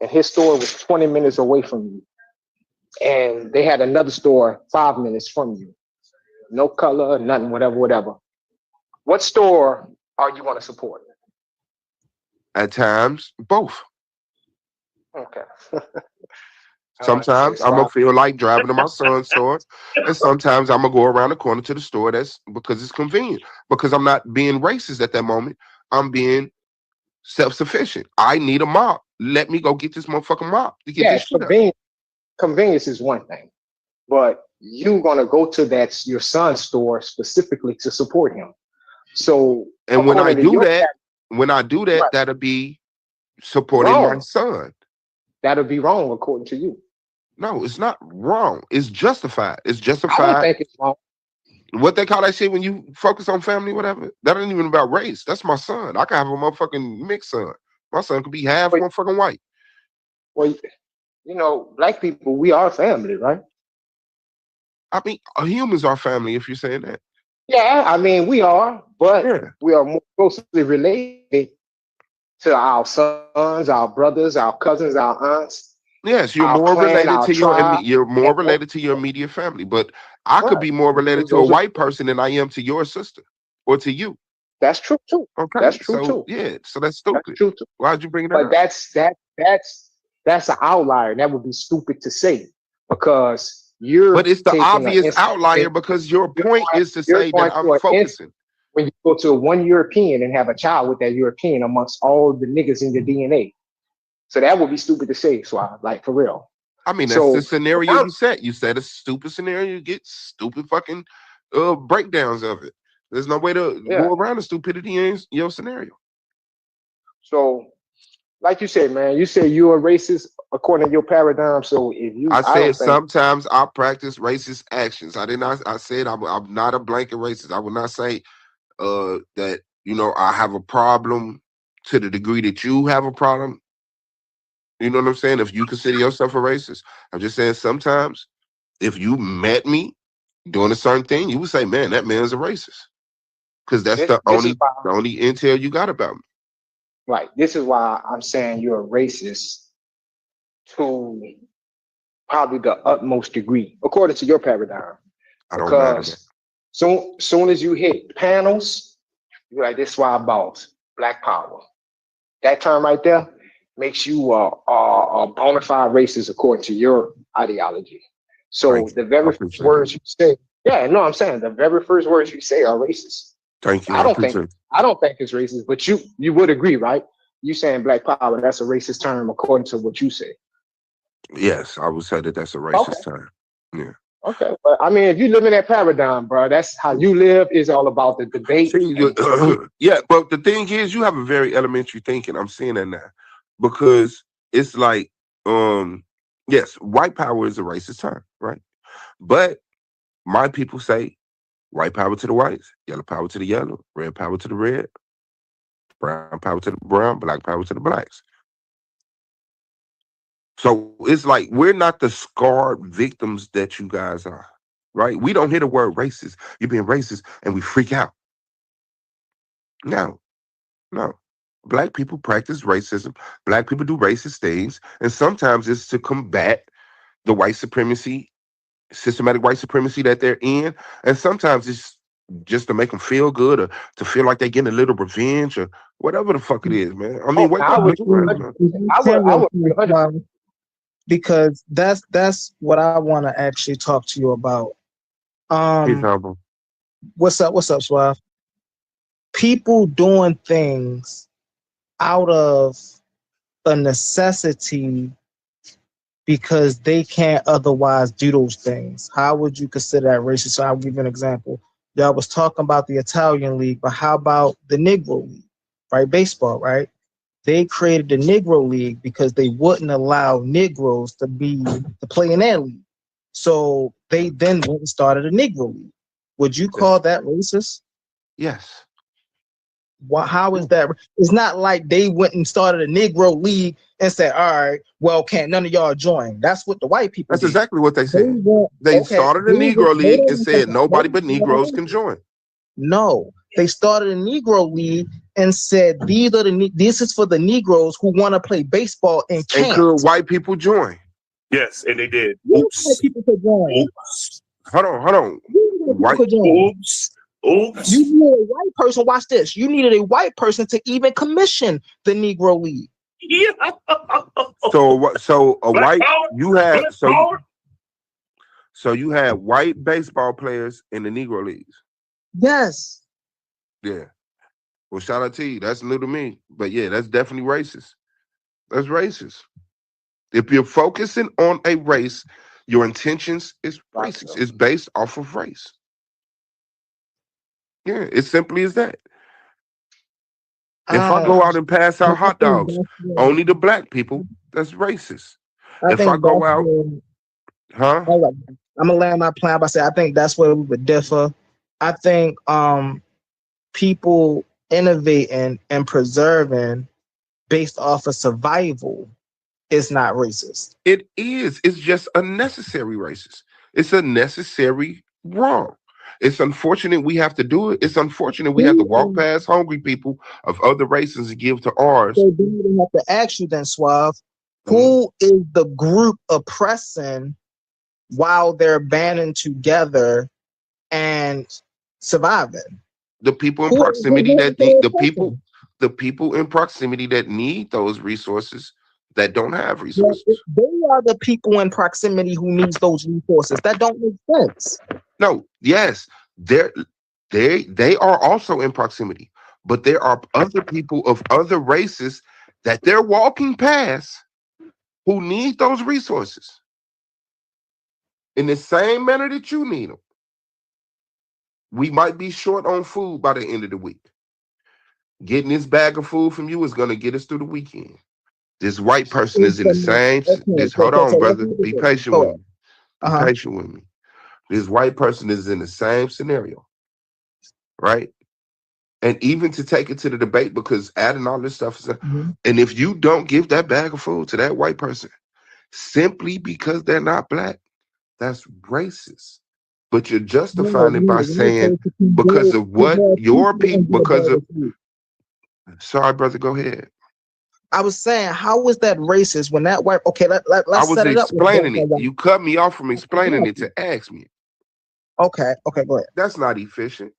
and his store was 20 minutes away from you, and they had another store 5 minutes from you, no color, nothing, whatever. What store are you going to support? At times, both. Okay. Sometimes I'm gonna feel like driving to my son's store, and sometimes I'm gonna go around the corner to the store. That's because it's convenient. Because I'm not being racist at that moment. I'm being self-sufficient. I need a mop. Let me go get this motherfucking mop to get this shit up. Convenience is one thing, but you're gonna go to your son's store specifically to support him. So, and when I do that, right, that'll be supporting my son. That'll be wrong according to you. No, it's not wrong. It's justified. It's justified. I don't think it's wrong. What they call that shit when you focus on family, whatever. That ain't even about race. That's my son. I can have a motherfucking mixed son. My son could be half motherfucking white. Well, black people, we are family, right? I mean, humans are family if you're saying that. Yeah, I mean, we are, but we are more closely related to our sons, our brothers, our cousins, our aunts. Yes, you're more related to your immediate family. But I could be more related to a white person than I am to your sister or to you. That's true too. Okay, that's true too. Yeah, so that's stupid. That's true too. Why'd you bring that up? But that's an outlier. That would be stupid to say because you're. But it's the obvious outlier because your point is to say that I'm focusing. When you go to one European and have a child with that European amongst all the niggas in your DNA. So that would be stupid to say, Swab, like for real. I mean, that's the scenario you set. You set a stupid scenario, you get stupid fucking breakdowns of it. There's no way to go around the stupidity in your scenario. So, like you said, man, you say you're a racist according to your paradigm. So if you, I said sometimes I practice racist actions. I said I'm not a blanket racist. I would not say that I have a problem to the degree that you have a problem. You know what I'm saying? If you consider yourself a racist, I'm just saying sometimes if you met me doing a certain thing, you would say, "Man, that man's a racist," because that's the only intel you got about me. Right. This is why I'm saying you're a racist to probably the utmost degree, according to your paradigm. I don't matter. Soon as you hit panels, you're like, this is why I boss, Black Power. That term right there makes you a bona fide racist according to your ideology. So the very first words you say, I'm saying the very first words you say are racist. Thank you. I don't think it's racist, but you would agree, right? You saying Black Power, that's a racist term according to what you say. Yes, I would say that's a racist term. Yeah. Okay, but I mean, if you live in that paradigm, bro, that's how you live. Is all about the debate. Yeah, but the thing is, you have a very elementary thinking. I'm seeing that now because it's like, yes, white power is a racist term, right? But my people say white power to the whites, yellow power to the yellow, red power to the red, brown power to the brown, black power to the blacks. So it's like we're not the scarred victims that you guys are, right? We don't hear the word racist. You're being racist, and we freak out. No, no. Black people practice racism. Black people do racist things, and sometimes it's to combat the white supremacy, systematic white supremacy that they're in, and sometimes it's just to make them feel good or to feel like they're getting a little revenge or whatever the fuck it is, man. I mean, Oh, wake I up, would, look around, man. I would 100%. because that's what I want to actually talk to you about. He's humble. What's up, Suave? People doing things out of a necessity because they can't otherwise do those things. How would you consider that racist? So I'll give you an example. Y'all was talking about the Italian league, but how about the Negro league, right? Baseball, right? They created the Negro league because they wouldn't allow Negroes to play in their league. So they then went and started a Negro league. Would you call that racist? Yes. How is that? It's not like they went and started a Negro league and said, all right, well, can't none of y'all join? That's what the white people That's did. exactly what they said. They started a Negro league and said nobody but Negroes can join. No, they started a Negro league and said this is for the Negroes who want to play baseball and can't. And could white people join? Yes, and they did. Oops. White people could join. Oops. Hold on. White could join. Oops. You needed a white person. Watch this. You needed a white person to even commission the Negro league. Yeah. So a Black white power. you had Black power. so you had white baseball players in the Negro leagues. Yes. Yeah. Well, shout out to you. That's new to me. But yeah, that's definitely racist. That's racist. If you're focusing on a race, your intentions is racist. It's based off of race. Yeah, it's simply as that. If I go out and pass out hot dogs, only the black people, that's racist. If I go out, huh? I'm gonna land my plan by saying I think that's where we would differ. I think people innovating and preserving based off of survival is not racist. It is. It's just a necessary racist. It's a necessary wrong. It's unfortunate we have to do it. It's unfortunate we have to walk past hungry people of other races and give to ours. So then we have to ask you then, Suave, who is the group oppressing while they're banding together and surviving? The people in proximity that need the people in proximity that need those resources that don't have resources. They are the people in proximity who needs those resources. That don't make sense. No, yes, they are also in proximity, but there are other people of other races that they're walking past who need those resources in the same manner that you need them. We might be short on food by the end of the week. Getting this bag of food from you is going to get us through the weekend. This white person is in the same. Hold on, brother. Be patient with me. Be patient with me. This white person is in the same scenario, right? And even to take it to the debate, because adding all this stuff is, and if you don't give that bag of food to that white person simply because they're not black, that's racist. But you're justifying it by saying because of what your people, because of. Sorry, brother, go ahead. I was saying, how was that racist when that white? Okay, let's set it up. I was explaining it. You cut me off from explaining it to ask me. Okay, go ahead. That's not efficient.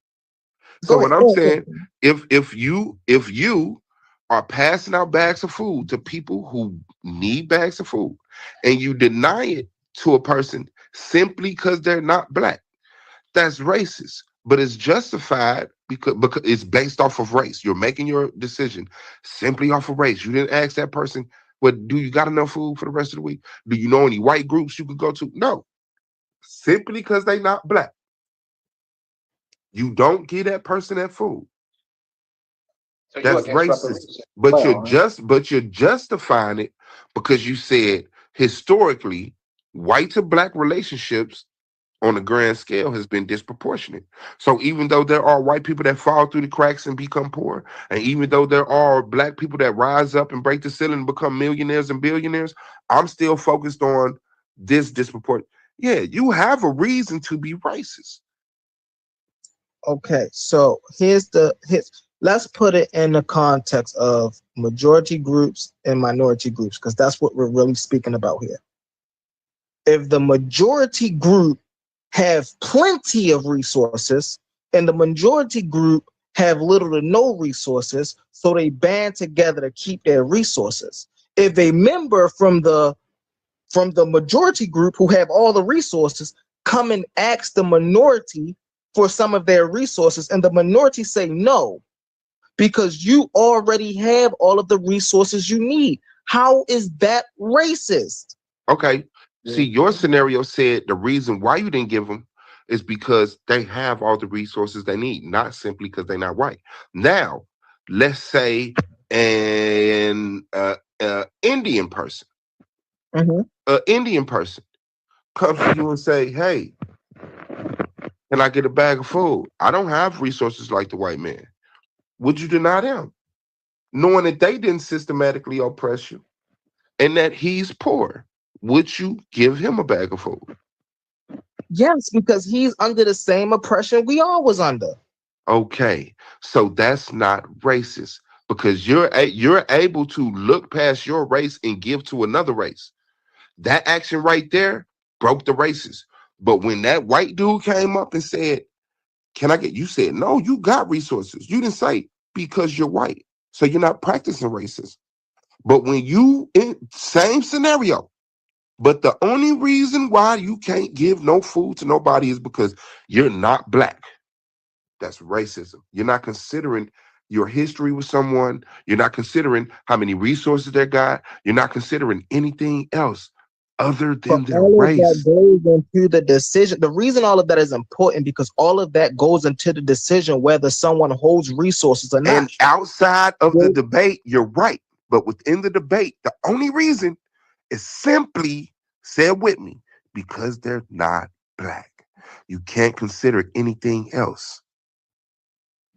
So what I'm saying, if you are passing out bags of food to people who need bags of food, and you deny it to a person simply because they're not black, that's racist. But it's justified because it's based off of race. You're making your decision simply off of race. You didn't ask that person, "What do you got enough food for the rest of the week? Do you know any white groups you could go to?" No, simply because they're not black. You don't give that person that food. So that's racist. But you're justifying it because you said historically white to black relationships on a grand scale has been disproportionate. So even though there are white people that fall through the cracks and become poor, and even though there are black people that rise up and break the ceiling and become millionaires and billionaires, I'm still focused on this disproportionate. Yeah, you have a reason to be racist. Okay, so let's put it in the context of majority groups and minority groups, because that's what we're really speaking about here. If the majority group have plenty of resources and the majority group have little to no resources, so they band together to keep their resources. If a member from the majority group who have all the resources come and ask the minority for some of their resources, and the minority say no, because you already have all of the resources you need, how is that racist? Okay. See, your scenario said the reason why you didn't give them is because they have all the resources they need, not simply because they're not white. Now, let's say an Indian person, an Indian person comes to you and say, "Hey, can I get a bag of food? I don't have resources like the white man." Would you deny them, knowing that they didn't systematically oppress you and that he's poor? Would you give him a bag of food? Yes, because he's under the same oppression we all was under. Okay, so that's not racist because you're able to look past your race and give to another race. That action right there broke the races. But when that white dude came up and said, "Can I get?" You said, "No, you got resources." You didn't say because you're white, so you're not practicing racism. But when you in same scenario, but the only reason why you can't give no food to nobody is because you're not black. That's racism. You're not considering your history with someone. You're not considering how many resources they got. You're not considering anything else other than their All of race. that goes into the decision. The reason all of that is important because all of that goes into the decision whether someone holds resources or not. And outside of the debate, you're right. But within the debate, the only reason is simply, say it with me, because they're not black. You can't consider anything else.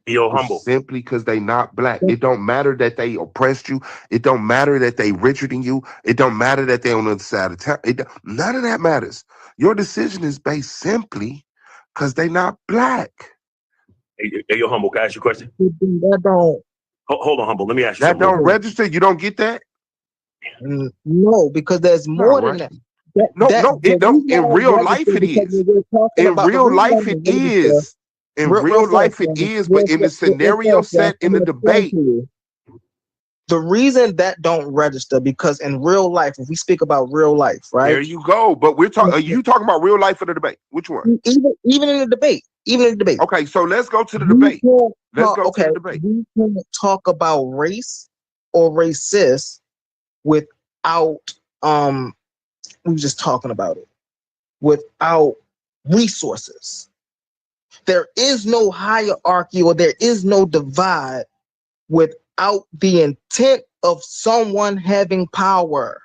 Yo, humble. Simply because they not black. It don't matter that they oppressed you. It don't matter that they richer than you. It don't matter that they on the other side of town. None of that matters. Your decision is based simply because they not black. Hey, yo, humble, can I ask you a question? That don't. Hold on, humble. Let me ask you That something. don't register. You don't get that? No, because there's more than that. It don't. In real life, it is. In real life, it is. In real life, it is. But in the scenario set in the debate, the reason that don't register because in real life, if we speak about real life, right? There you go. But we're talking. Are you talking about real life or the debate? Which one? Even in the debate. Even in the debate. Okay, so let's go to the debate. Let's go to the debate. We can't talk about race or racist without we were just talking about it. Without resources. There is no hierarchy or there is no divide without the intent of someone having power.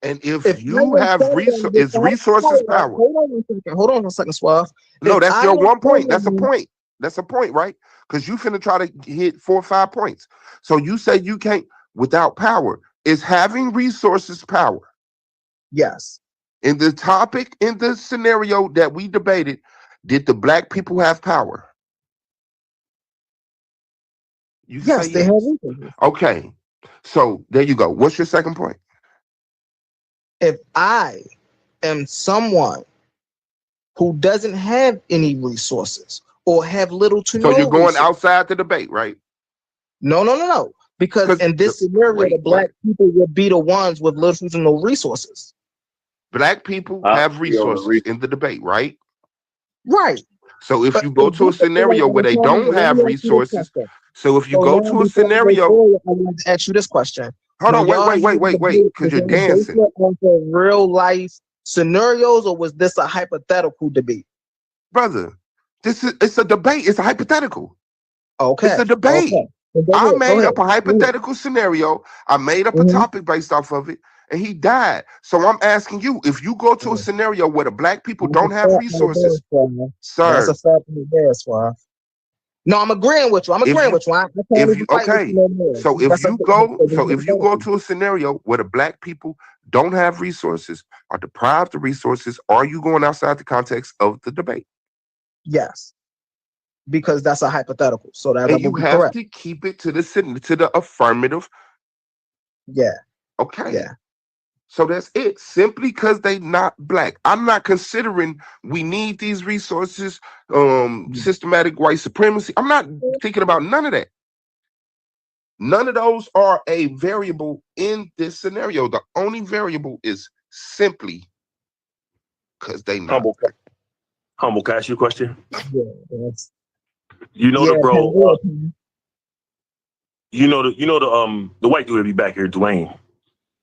And if you have resources, power. Hold on a second, Suave. No, that's your one point. That's a point. That's a point, right? Because you finna try to hit 4 or 5 points. So you say you can't without power. Is having resources power? Yes. In the topic, in the scenario that we debated, did the black people have power? Yes, they have resources. Okay. So there you go. What's your second point? If I am someone who doesn't have any resources or have little to no So you're going resources, outside the debate, right? No. Because in this scenario, the black people would be the ones with little to no resources. Black people have resources in the debate, right? Right. So if you go to a scenario where they don't have resources, so if you go to a scenario, I want to ask you this question. Hold on, wait, because you're dancing. Real life scenarios, or was this a hypothetical debate? Brother, it's a debate. It's a hypothetical. Okay. It's a debate. Okay. I made up a hypothetical scenario. I made up a topic based off of it, and he died. So I'm asking you, if you go to a scenario where the black people don't have resources, That's sir. a fact right there, Suave. No, I'm agreeing with you. I can't even fight with you no more. So if you go to a scenario where the black people don't have resources, are deprived of resources, are you going outside the context of the debate? Yes, because that's a hypothetical. So that And you would be have correct. to keep it to the affirmative. Yeah. Okay. Yeah. So that's it. Simply because they not black. I'm not considering we need these resources, systematic white supremacy. I'm not thinking about none of that. None of those are a variable in this scenario. The only variable is simply because they not black. Humble, can I ask you a question? Yeah, that's, You know yeah, the bro. You know the white dude will be back here, Dwayne.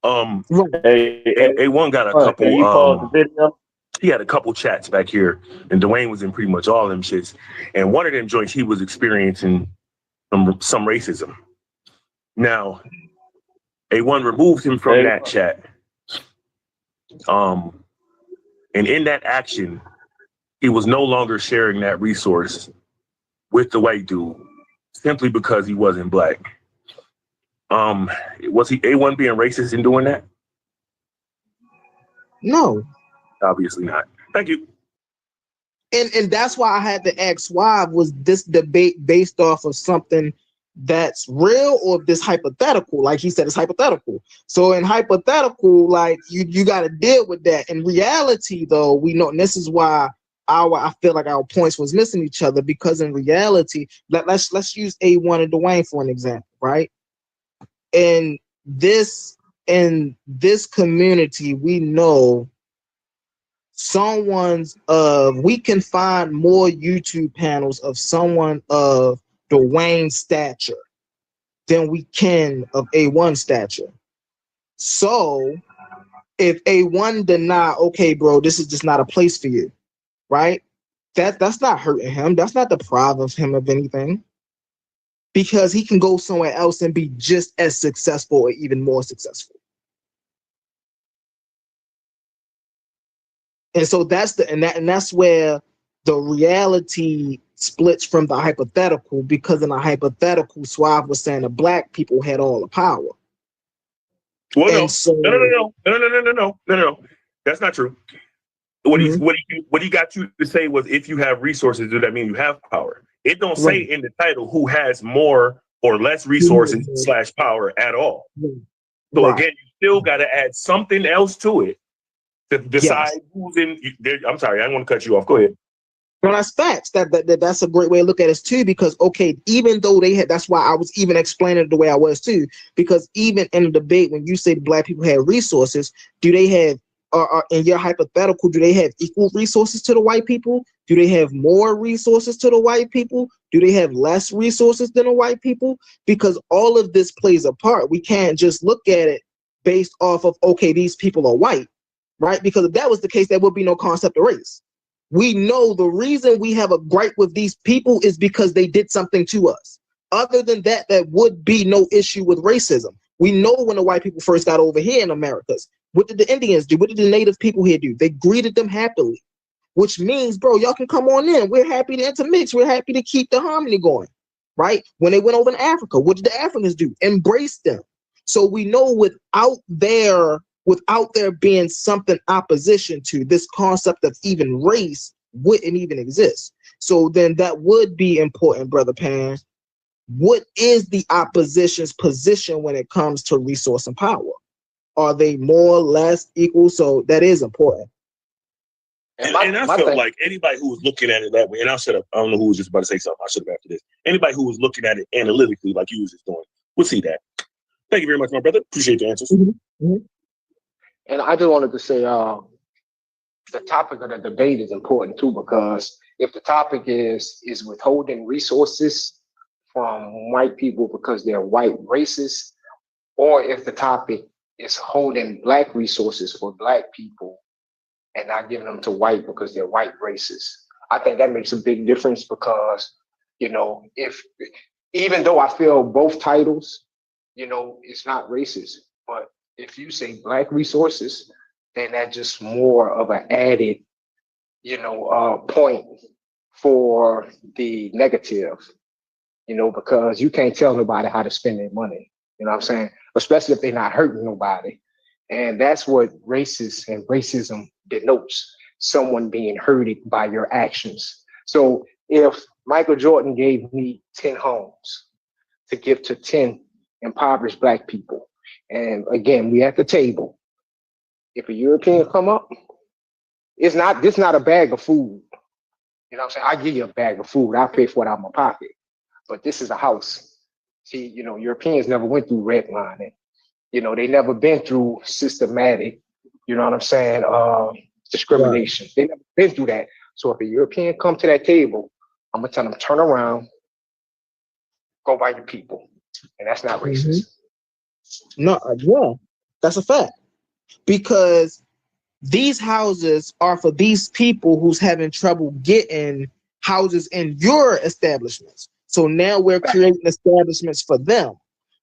A1 got a couple. Can you pause the video? He had a couple chats back here, and Dwayne was in pretty much all of them shits. And one of them joints, he was experiencing some racism. Now, A1 removed him from that chat. And in that action, he was no longer sharing that resource with the white dude simply because he wasn't black. Was he A1 being racist in doing that? No. Obviously not. Thank you. And that's why I had to ask why was this debate based off of something that's real or this hypothetical? Like he said, it's hypothetical. So in hypothetical, like you got to deal with that. In reality, though, we know, and this is why I feel like our points was missing each other, because in reality, let's use A1 and Dwayne for an example, right? In this community, we know we can find more YouTube panels of someone of Dwayne's stature than we can of A1 stature. So if A1 deny, okay, bro, this is just not a place for you, right? That's not hurting him. That's not depriving him of anything, because he can go somewhere else and be just as successful or even more successful. And so that's where the reality splits from the hypothetical, because in a hypothetical, Suave was saying the black people had all the power. Well, no. That's not true. What he got you to say was, if you have resources, does that mean you have power? It don't say in the title who has more or less resources / power at all. So again, you still got to add something else to it to decide who's in. I'm sorry, I don't want to cut you off. Go ahead. Well, that's facts. That's a great way to look at it too, because okay, even though they had, that's why I was even explaining it the way I was too, because even in the debate, when you say the black people had resources, do they have, in your hypothetical, do they have equal resources to the white people? Do they have more resources to the white people? Do they have less resources than the white people? Because all of this plays a part. We can't just look at it based off of, okay, these people are white, right? Because if that was the case, there would be no concept of race. We know the reason we have a gripe with these people is because they did something to us. Other than that, there would be no issue with racism. We know when the white people first got over here in Americas, what did the Indians do? What did the native people here do? They greeted them happily, which means, bro, y'all can come on in. We're happy to intermix. We're happy to keep the harmony going, right? When they went over to Africa, what did the Africans do? Embrace them. So we know without there being something opposition to this concept of even race wouldn't even exist. So then that would be important, Brother Pan. What is the opposition's position when it comes to resource and power? Are they more or less equal? So that is important. And I felt like anybody who was looking at it that way, and I'll shut up. I don't know who was just about to say something. I'll shut up after this. Anybody who was looking at it analytically, like you was just doing, would see that. Thank you very much, my brother. Appreciate the answers. And I just wanted to say, the topic of the debate is important too, because if the topic is withholding resources from white people because they're white racists, or if the topic is holding black resources for black people and not giving them to white because they're white racists, I think that makes a big difference, because, if, even though I feel both titles, it's not racist, but If you say black resources, then that's just more of an added, point for the negative, because you can't tell nobody how to spend their money. You know what I'm saying? Especially if they're not hurting nobody. And that's what racist and racism denotes, someone being hurted by your actions. So if Michael Jordan gave me 10 homes to give to 10 impoverished black people, and again, we at the table, if a European come up, this not a bag of food. You know what I'm saying? I give you a bag of food. I pay for it out of my pocket. But this is a house. See, Europeans never went through redlining. They never been through systematic, you know what I'm saying, discrimination. They never been through that. So if a European come to that table, I'm gonna tell them, turn around, go by your people. And that's not racist. No, yeah, that's a fact. Because these houses are for these people who's having trouble getting houses in your establishments. So now we're creating establishments for them.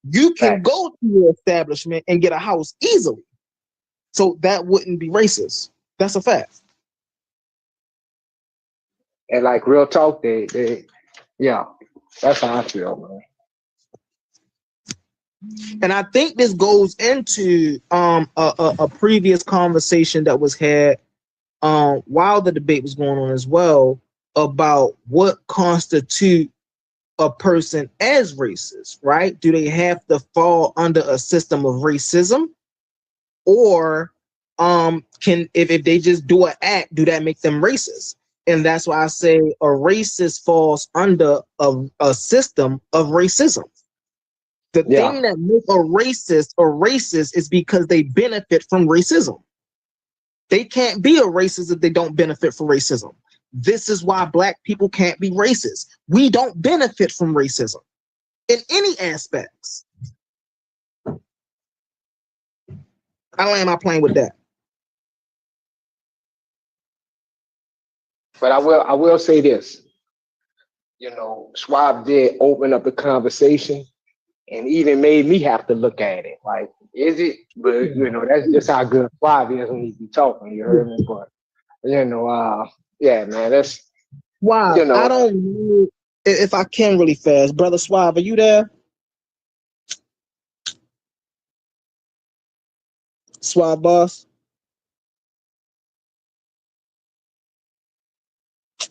You can go to your establishment and get a house easily. So that wouldn't be racist. That's a fact. And like real talk, yeah, that's how I feel, man. And I think this goes into a previous conversation that was had while the debate was going on as well, about what constitutes a person as racist, right? Do they have to fall under a system of racism, or can if they just do an act, do that make them racist? And that's why I say a racist falls under a system of racism. The thing that makes a racist is because they benefit from racism. They can't be a racist if they don't benefit from racism. This is why black people can't be racist. We don't benefit from racism in any aspects. I land my plane with that. But I will say this. Schwab did open up the conversation and even made me have to look at it. Like, is it? But that's just how good Schwab is when he be talking. You heard me? But yeah, man, that's Wow. I don't know if I can really fast. Brother Suave, are you there? Suave boss?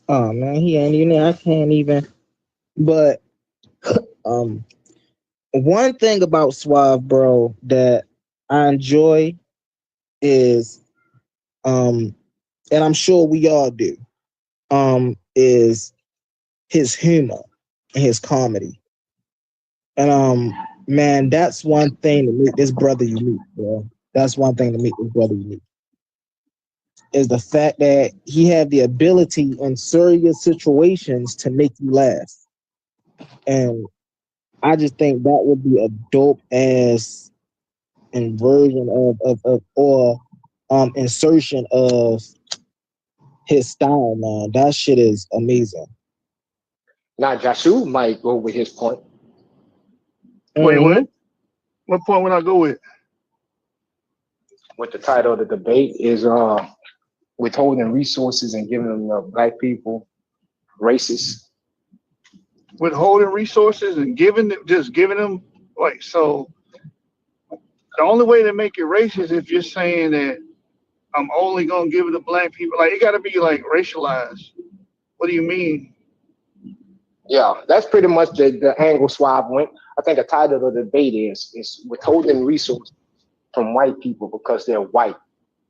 Oh man, he ain't even there. I can't even. But one thing about Suave, bro, that I enjoy is and I'm sure we all do, is his humor and his comedy. And man, that's one thing to make this brother unique, bro. That's one thing to make this brother unique. Is the fact that he had the ability in serious situations to make you laugh. And I just think that would be a dope ass inversion or insertion of his style, man. That shit is amazing. Now Jashu might go with his point. Wait, what? What point would I go with? With the title of the debate is withholding resources and giving them to black people racist. Withholding resources and giving them, like, so the only way to make it racist is if you're saying that I'm only gonna give it to black people. Like, it gotta be like racialized. What do you mean? Yeah, that's pretty much the angle Schwab went. I think the title of the debate is withholding resources from white people because they're white.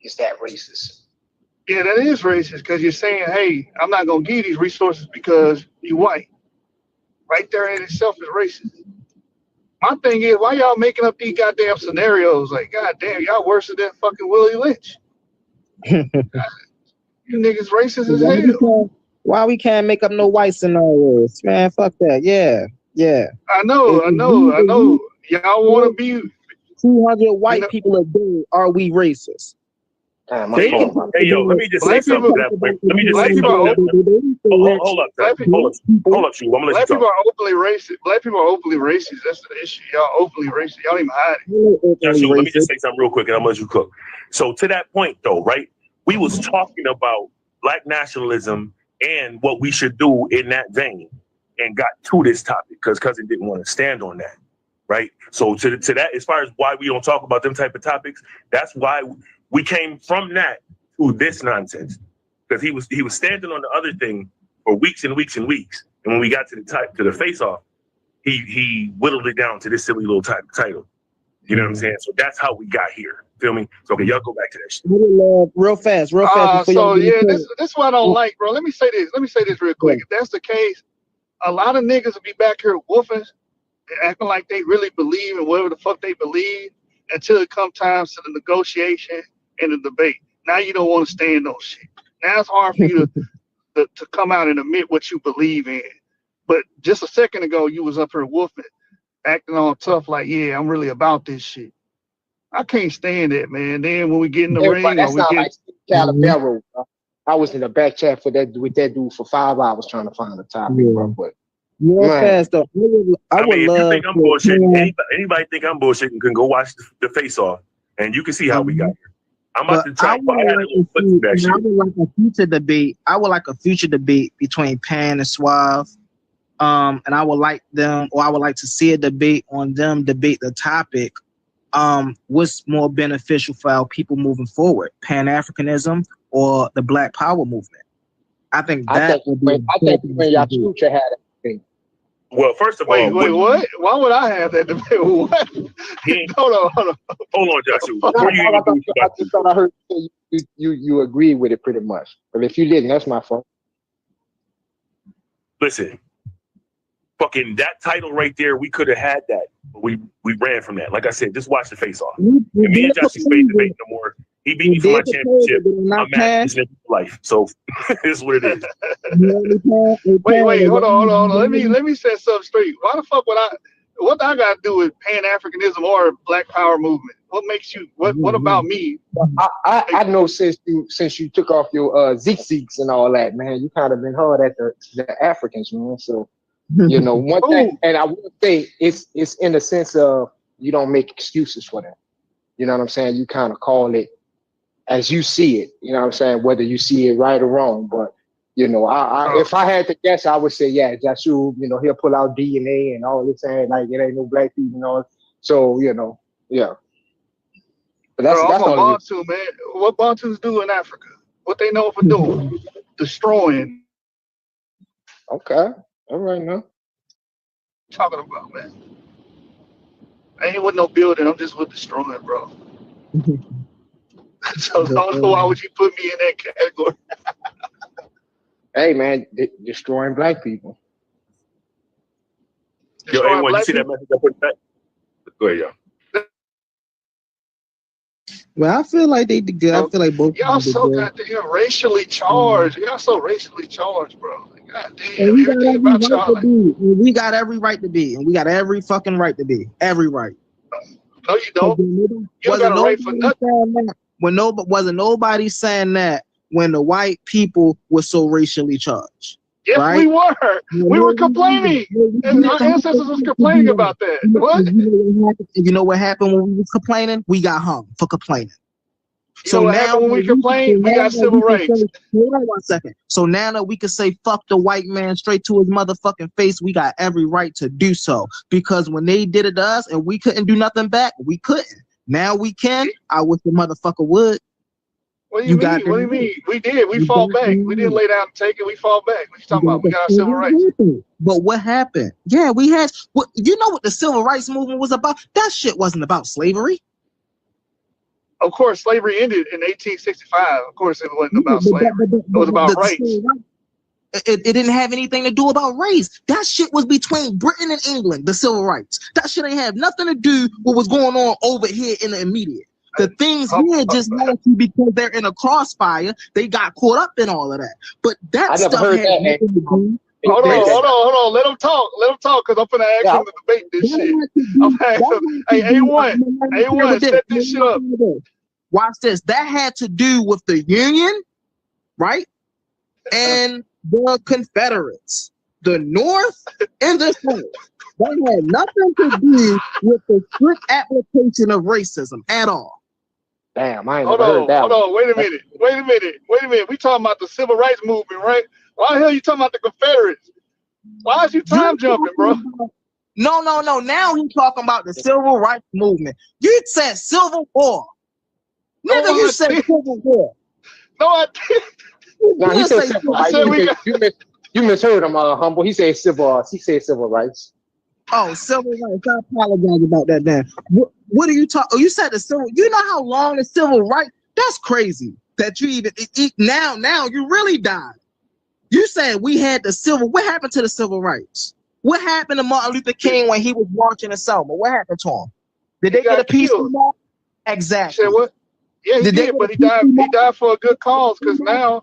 Is that racist? Yeah, that is racist, because you're saying, hey, I'm not gonna give you these resources because you white. Right there in itself is racist. My thing is, why y'all making up these goddamn scenarios? Like, goddamn, y'all worse than fucking Willie Lynch. You niggas racist as hell. Why we can't make up no white scenarios? Man, fuck that. Yeah. I know. Y'all want to be 200 white people a day. Are we racist? My phone. Hey, yo, let me just say Black something people, to that point. Let me just black say people are something. Hold up, black Ted. people, Hold up, Shoe. I'm gonna let you black people talk. are openly racist. Black people are openly racist. That's the issue. Y'all openly racist. Y'all don't even hide it. Yeah, Shoe, let me just say something real quick, and I'm gonna let you cook. So to that point, though, right? We was talking about black nationalism and what we should do in that vein, and got to this topic because cousin didn't want to stand on that, right? So to that, as far as why we don't talk about them type of topics, that's why we came from that to this nonsense, because he was standing on the other thing for weeks and weeks and weeks, and when we got to the face off, he whittled it down to this silly little title. You know what I'm saying? So that's how we got here. Feel me? So okay, y'all go back to that shit. Real fast. So yeah, this is what I don't like, bro. Let me say this real quick. If that's the case, a lot of niggas will be back here woofing, acting like they really believe in whatever the fuck they believe until it comes time to the negotiation and the debate. Now you don't want to stand on shit. Now it's hard for you to come out and admit what you believe in. But just a second ago, you was up here woofing, acting all tough like, yeah, I'm really about this shit. I can't stand it, man. Then when we get in the ring, That's or we not get like Calabero. I was in the back chat with that dude for 5 hours trying to find a topic, bro. But Real fast though. I would mean, if love you think I'm bullshitting, anybody think I'm bullshitting can go watch the face off, and you can see how we got here. I'm about to try. I would like a future debate. I would like a future debate between Pan and Suave. And I would like to see a debate on them debate the topic. What's more beneficial for our people moving forward, Pan-Africanism or the Black Power movement? I think when y'all future had it. Well, first of all, what? Why would I have that debate? What? Hold on, Joshua. I just thought I heard you agree with it pretty much. But if you didn't, that's my fault. Listen, fucking that title right there, we could have had that, but we ran from that. Like I said, just watch the face off. And me and Joshua ain't debating no more. He beat me for my championship. I'm mad at this nigga for life. So this is what it is. Wait, hold on. Let me set something straight. Why the fuck what I got to do with Pan-Africanism or Black Power movement? What makes you? What about me? I know since you took off your Zeeks and all that, man, you kind of been hard at the Africans, man. So you know one thing, and I would say it's in the sense of you don't make excuses for them. You know what I'm saying? You kind of call it as you see it. You know what I'm saying? Whether you see it right or wrong, but you know, if I had to guess, I would say, yeah, Joshua, you know, he'll pull out DNA and all this, saying like it ain't no black people and all. So, you know, yeah. But that's I'm a Bantu, man. What Bantus do in Africa? What they know for doing? Destroying. Okay. All right now. Talking about, man. I ain't with no building, I'm just with destroying, bro. So don't know why would you put me in that category? Hey man, destroying black people. Yo, A1, you see that message I put back? Go ahead, y'all. Well, I feel like they did good. I feel like both. Y'all so goddamn racially charged. Y'all so racially charged, bro. God damn, and we got every right to be, and we got every fucking right to be. Every right. No, you don't. You don't got a right for nothing. Wasn't nobody saying that when the white people were so racially charged. Yes, right? we were. We were complaining. And our ancestors was complaining about that. What? You know what happened when we were complaining? We got hung for complaining. So now when we complain, we got civil rights. Hold on 1 second. So now that we can say fuck the white man straight to his motherfucking face, we got every right to do so. Because when they did it to us and we couldn't do nothing back, we couldn't. Now we can. I wish the motherfucker would. What do you mean? What do you mean? We did. We fought back. We didn't lay down and take it. We fought back. What you talking about? We got our civil rights. But what happened? Yeah, we had. You know what the civil rights movement was about? That shit wasn't about slavery. Of course, slavery ended in 1865. Of course, it wasn't about slavery. It was about rights. It didn't have anything to do about race. That shit was between Britain and England, the civil rights. That shit ain't have nothing to do with what was going on over here in the immediate. The things here just nasty because they're in a crossfire. They got caught up in all of that. But that stuff had nothing to do. Hold on. Let them talk, because I'm finna ask him to debate this shit. I'm asking, hey, A1, set this shit up. Watch this. That had to do with the Union, right? And the Confederates, the North and the South. That had nothing to do with the strict application of racism at all. Damn, I ain't Hold never heard on, that hold one. on. Wait a minute. We talking about the civil rights movement, right? Why the hell you talking about the Confederates? Why is you time jumping, bro? No. Now he's talking about the civil rights movement. You said civil war. Nigga, No, you I said didn't. civil war. No, I didn't. No, he You said say civil I rights. said we got. You misheard him, Humble. He said civil. He said civil rights. Oh, civil rights. I apologize about that. Then what are you talking? Oh, you said the civil. You know how long the civil rights? That's crazy. That you even now you really died. You said we had the civil. What happened to the civil rights? What happened to Martin Luther King when he was marching in Selma? What happened to him? Did they get a peaceful march? Exactly. You said what? Yeah, he did, but he died. He died for a good cause. Because now,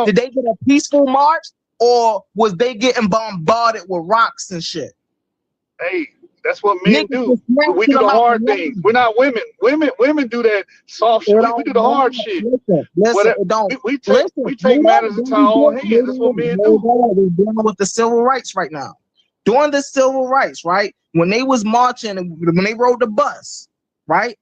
did they get a peaceful march, or was they getting bombarded with rocks and shit? hey, that's what men do. We do the hard things. We're not women. Women do that soft shit. We do the hard shit. Listen, we take matters into our own hands. That's what men do. We're dealing with the civil rights right now. During the civil rights, right? When they was marching, when they rode the bus, right?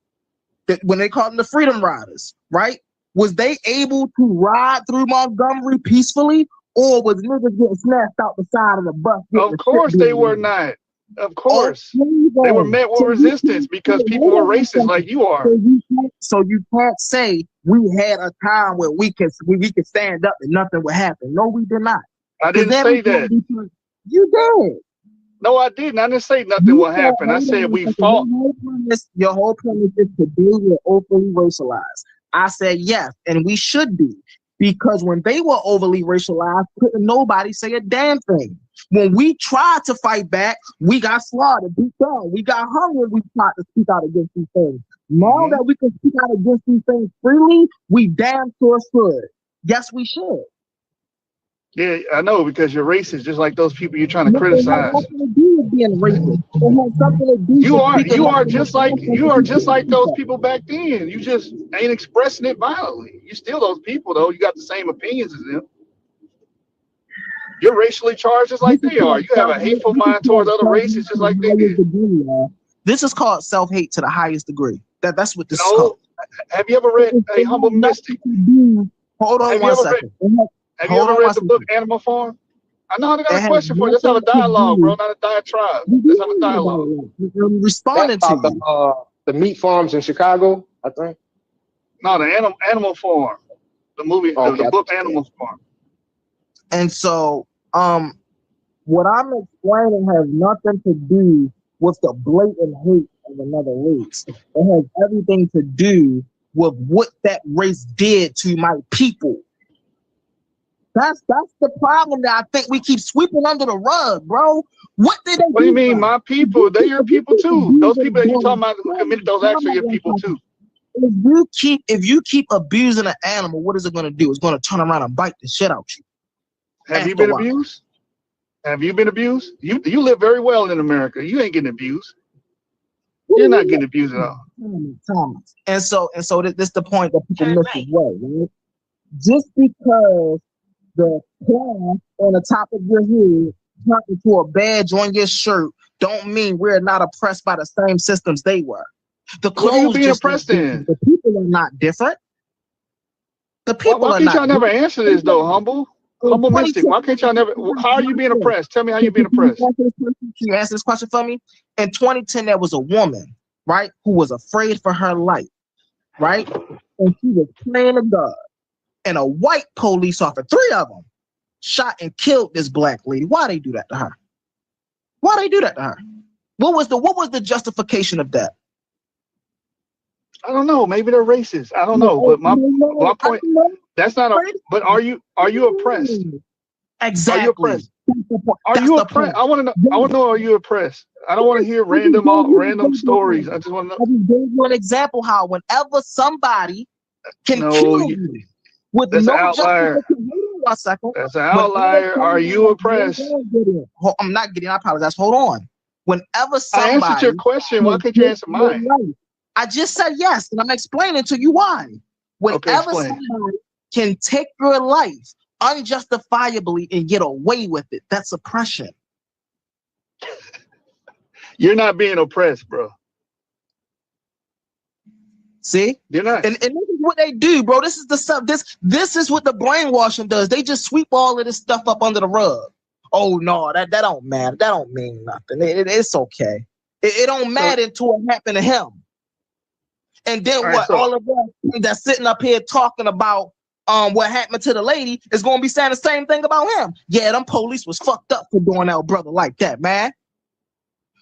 When they called them the Freedom Riders, right? Was they able to ride through Montgomery peacefully, or was niggas getting snatched out the side of the bus? Of course they were not. Of course. They were met with resistance because people were racist like you are. So you can't say we had a time where we could stand up and nothing would happen. No, we did not. I didn't say that. You did. No, I didn't. I didn't say nothing will happen. I said we fought. Your whole premise is today we're overly racialized. I said yes, and we should be. Because when they were overly racialized, couldn't nobody say a damn thing. When we tried to fight back, we got slaughtered, beat down. We got hungry. We tried to speak out against these things. Now that we can speak out against these things freely, we damn sure should. Yes, we should. Yeah, I know, because you're racist, just like those people you're trying to criticize. Nothing to do with being racist. It has something to do You are just like those people back then. You just ain't expressing it violently. You still those people though. You got the same opinions as them. You're racially charged just like they are. You have a hateful mind towards other races just like they did. This is called self-hate to the highest degree. That's what this is called. Have you ever read A Humble Mystic? Hold on one second. Have you ever read the book Animal Farm? I know I got a question for you. Let's have a dialogue, bro, not a diatribe. Let's have a dialogue. I'm responding to you. The meat farms in Chicago, I think. No, the Animal Farm. The movie, the book Animal Farm. And so, what I'm explaining has nothing to do with the blatant hate of another race. It has everything to do with what that race did to my people. That's the problem that I think we keep sweeping under the rug, bro. What did they do? What do you mean, my people? They're your people too. Those people that you talking about who committed those acts are your people too. If you keep abusing an animal, what is it going to do? It's going to turn around and bite the shit out you. Have you been abused? Have you been abused? You live very well in America. You ain't getting abused. You're not getting abused at all. Thomas. And so this the point that people miss as well, right? Just because the crown on the top of your head turned into a badge on your shirt don't mean we're not oppressed by the same systems they were. The clothes what are you being oppressed in? The people are not different. The people why are can't not y'all never different. answer this though, Humble Mystic? Why can't y'all never? How are you being oppressed? Tell me how you're being oppressed. Can you answer this question for me? In 2010, there was a woman, right, who was afraid for her life, right? And she was playing a God. And a white police officer, 3 of them, shot and killed this black lady. Why they do that to her? Why they do that to her? What was the justification of that? I don't know. Maybe they're racist. I don't know. But my point, that's not a. But are you oppressed? Exactly. Are you oppressed? Are you oppressed? I want to know. I want to know. Are you oppressed? I don't want to hear random stories. I just want to know. I just gave you an example how whenever somebody can kill you with that's no an outlier. justification. One second. That's an outlier. Are you oppressed? I'm not getting. I apologize. Hold on. Whenever somebody, I answered your question. Why can't you answer mine? I just said yes, and I'm explaining to you why. Okay, Whenever explain. somebody can take your life unjustifiably and get away with it, that's oppression. You're not being oppressed, bro. See? You're not. And this is what they do, bro. This is the stuff. This is what the brainwashing does. They just sweep all of this stuff up under the rug. Oh no, that don't matter. That don't mean nothing. It's okay. It don't matter until it happened to him. And then all of us that's sitting up here talking about what happened to the lady is gonna be saying the same thing about him. Yeah, them police was fucked up for doing our brother like that, man.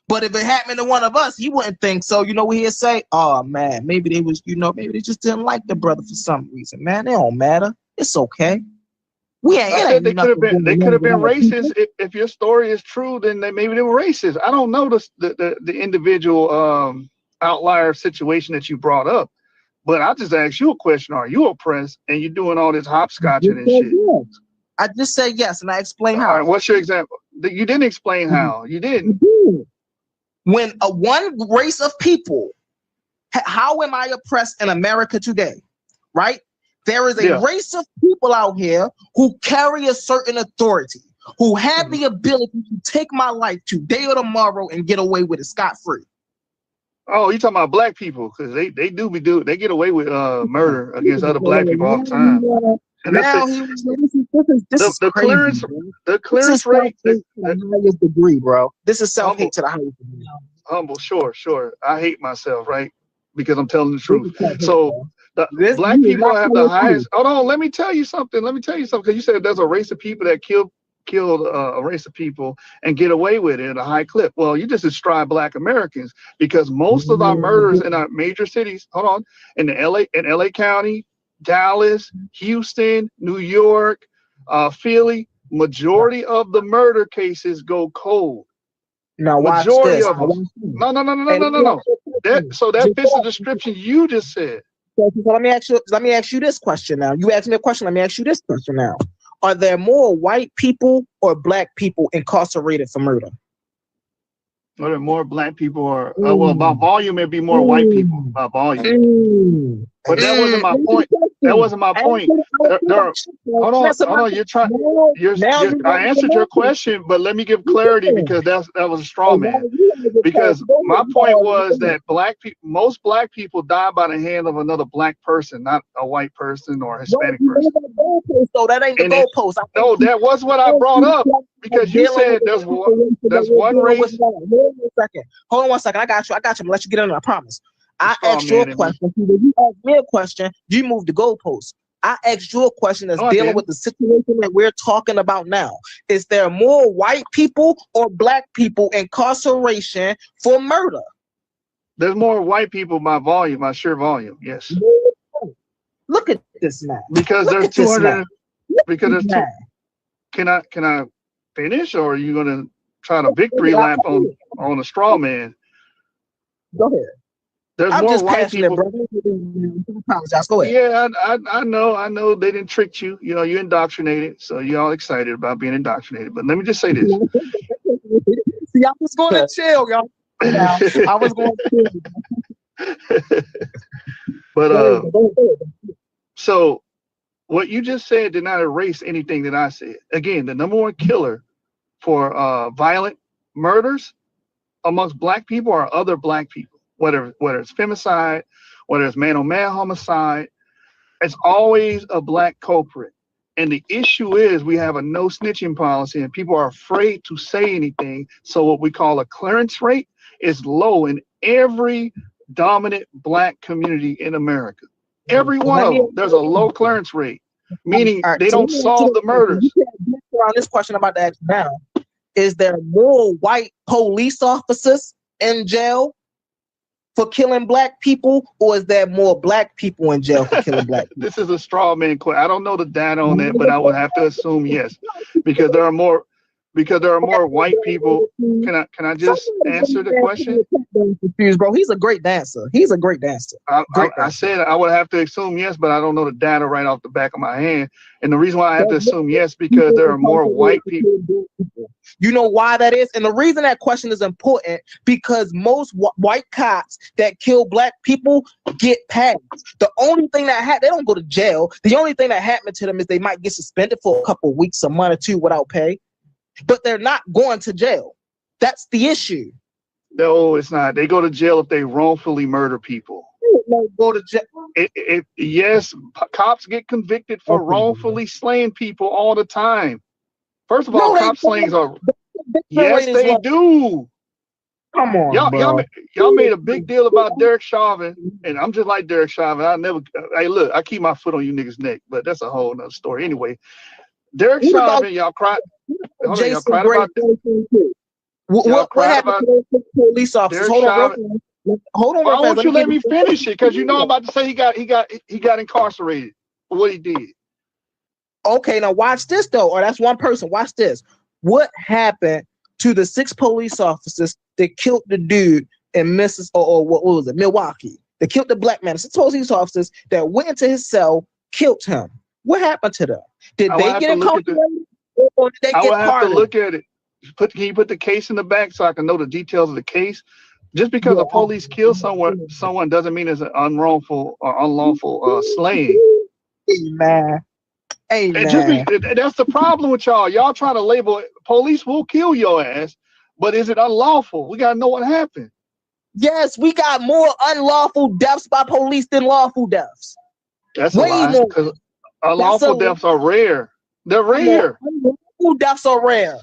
But if it happened to one of us, he wouldn't think so. You know what he'd say? Oh man, maybe they was, maybe they just didn't like the brother for some reason. Man, it don't matter. It's okay. They could have been racist. If your story is true, then maybe they were racist. I don't know the individual outlier situation that you brought up, but I just asked you a question: are you oppressed? And you're doing all this hopscotching and shit. Yes. I just said yes, and I explained how. All right, what's your example? You didn't explain how. You didn't. When one race of people, how am I oppressed in America today? Right? There is a race of people out here who carry a certain authority, who have the ability to take my life today or tomorrow and get away with it scot-free. Oh, you talking about black people? Because they get away with murder against other black people all the time. And the clearance rate, the highest degree, bro. This is self-hate to the highest degree. Humble, sure. I hate myself, right? Because I'm telling the truth. So black people have the highest. Hold on, let me tell you something. Because you said there's a race of people that killed a race of people and get away with it at a high clip. Well, you just described black Americans, because most of our murders in our major cities, in LA County, Dallas, Houston, New York, Philly, majority of the murder cases go cold. Now majority of them. No. That fits the description you just said. So let me ask you this question now. You asked me a question. Let me ask you this question now. Are there more white people or black people incarcerated for murder? Are there more black people or well, by volume it'd be more white people by volume. But that wasn't my point. Hold on. I answered your question, but let me give clarity, because that was a straw man. Because my point was that most black people die by the hand of another black person, not a white person or a Hispanic person. So that ain't the goalpost. No, that was what I brought up, because you said there's one race. Hold on one second. I got you. I'm gonna let you get in. I promise. I asked you a question. You asked me a question. You moved the goalpost. I asked you a question that's dealing with the situation that we're talking about now. Is there more white people or black people incarceration for murder? There's more white people by volume, by sheer volume. Yes. Look at this man. Because there's 200. Because there's two. Can I finish, or are you gonna try to victory lap on a straw man? Go ahead. There's I'm more just white passionate, people. Bro. Apologize. Go ahead. Yeah, I know they didn't trick you. You indoctrinated, so you're all excited about being indoctrinated. But let me just say this. See, I was going to chill, y'all. I was going to chill. But so what you just said did not erase anything that I said. Again, the number one killer for violent murders amongst black people are other black people. Whether it's femicide, whether it's man-on-man homicide, it's always a black culprit. And the issue is we have a no snitching policy, and people are afraid to say anything. So what we call a clearance rate is low in every dominant black community in America. Every one of them, there's a low clearance rate, meaning they don't solve the murders. On this question I'm about to ask now, is there more white police officers in jail for killing black people, or is there more black people in jail for killing black people? This is a straw man question. I don't know the data on that, but I would have to assume yes, because there are more because there are more white people. Can I just answer the question? Bro, he's a great dancer. He's a great dancer. I said I would have to assume yes, but I don't know the data right off the back of my hand. And the reason why I have to assume yes, because there are more white people. You know why that is? And the reason that question is important, because most white cops that kill black people get passed. The only thing that they don't go to jail. The only thing that happened to them is they might get suspended for a couple of weeks, a month or two without pay. But they're not going to jail. That's the issue. No, it's not. They go to jail if they wrongfully murder people. Go to jail. Yes, cops get convicted for wrongfully slaying people all the time. First of all, cop slayings are. Yes, they do. Come on, y'all made a big deal about Derek Chauvin, and I'm just like Derek Chauvin. Hey, look, I keep my foot on you niggas' neck, but that's a whole nother story. Anyway, Derek Chauvin, y'all cried. Y'all cried about that. What happened to those police officers? Hold on. Why won't you let me finish it? Because you know I'm about to say he got incarcerated for what he did. Okay, now watch this though, or that's one person. Watch this. What happened to the 6 police officers that killed the dude in what was it, Milwaukee? They killed the black man. 6 police officers that went into his cell, killed him. What happened to them? Did they get incarcerated, or did they get pardoned? I will have to look at it. Can you put the case in the back so I can know the details of the case? Just because the police kill someone doesn't mean it's an unlawful or unlawful slaying. Amen. That's the problem with y'all. Y'all trying to label it. Police will kill your ass, but is it unlawful? We gotta know what happened. Yes, we got more unlawful deaths by police than lawful deaths. That's a lie, because unlawful deaths are rare. They're rare. Unlawful deaths are rare.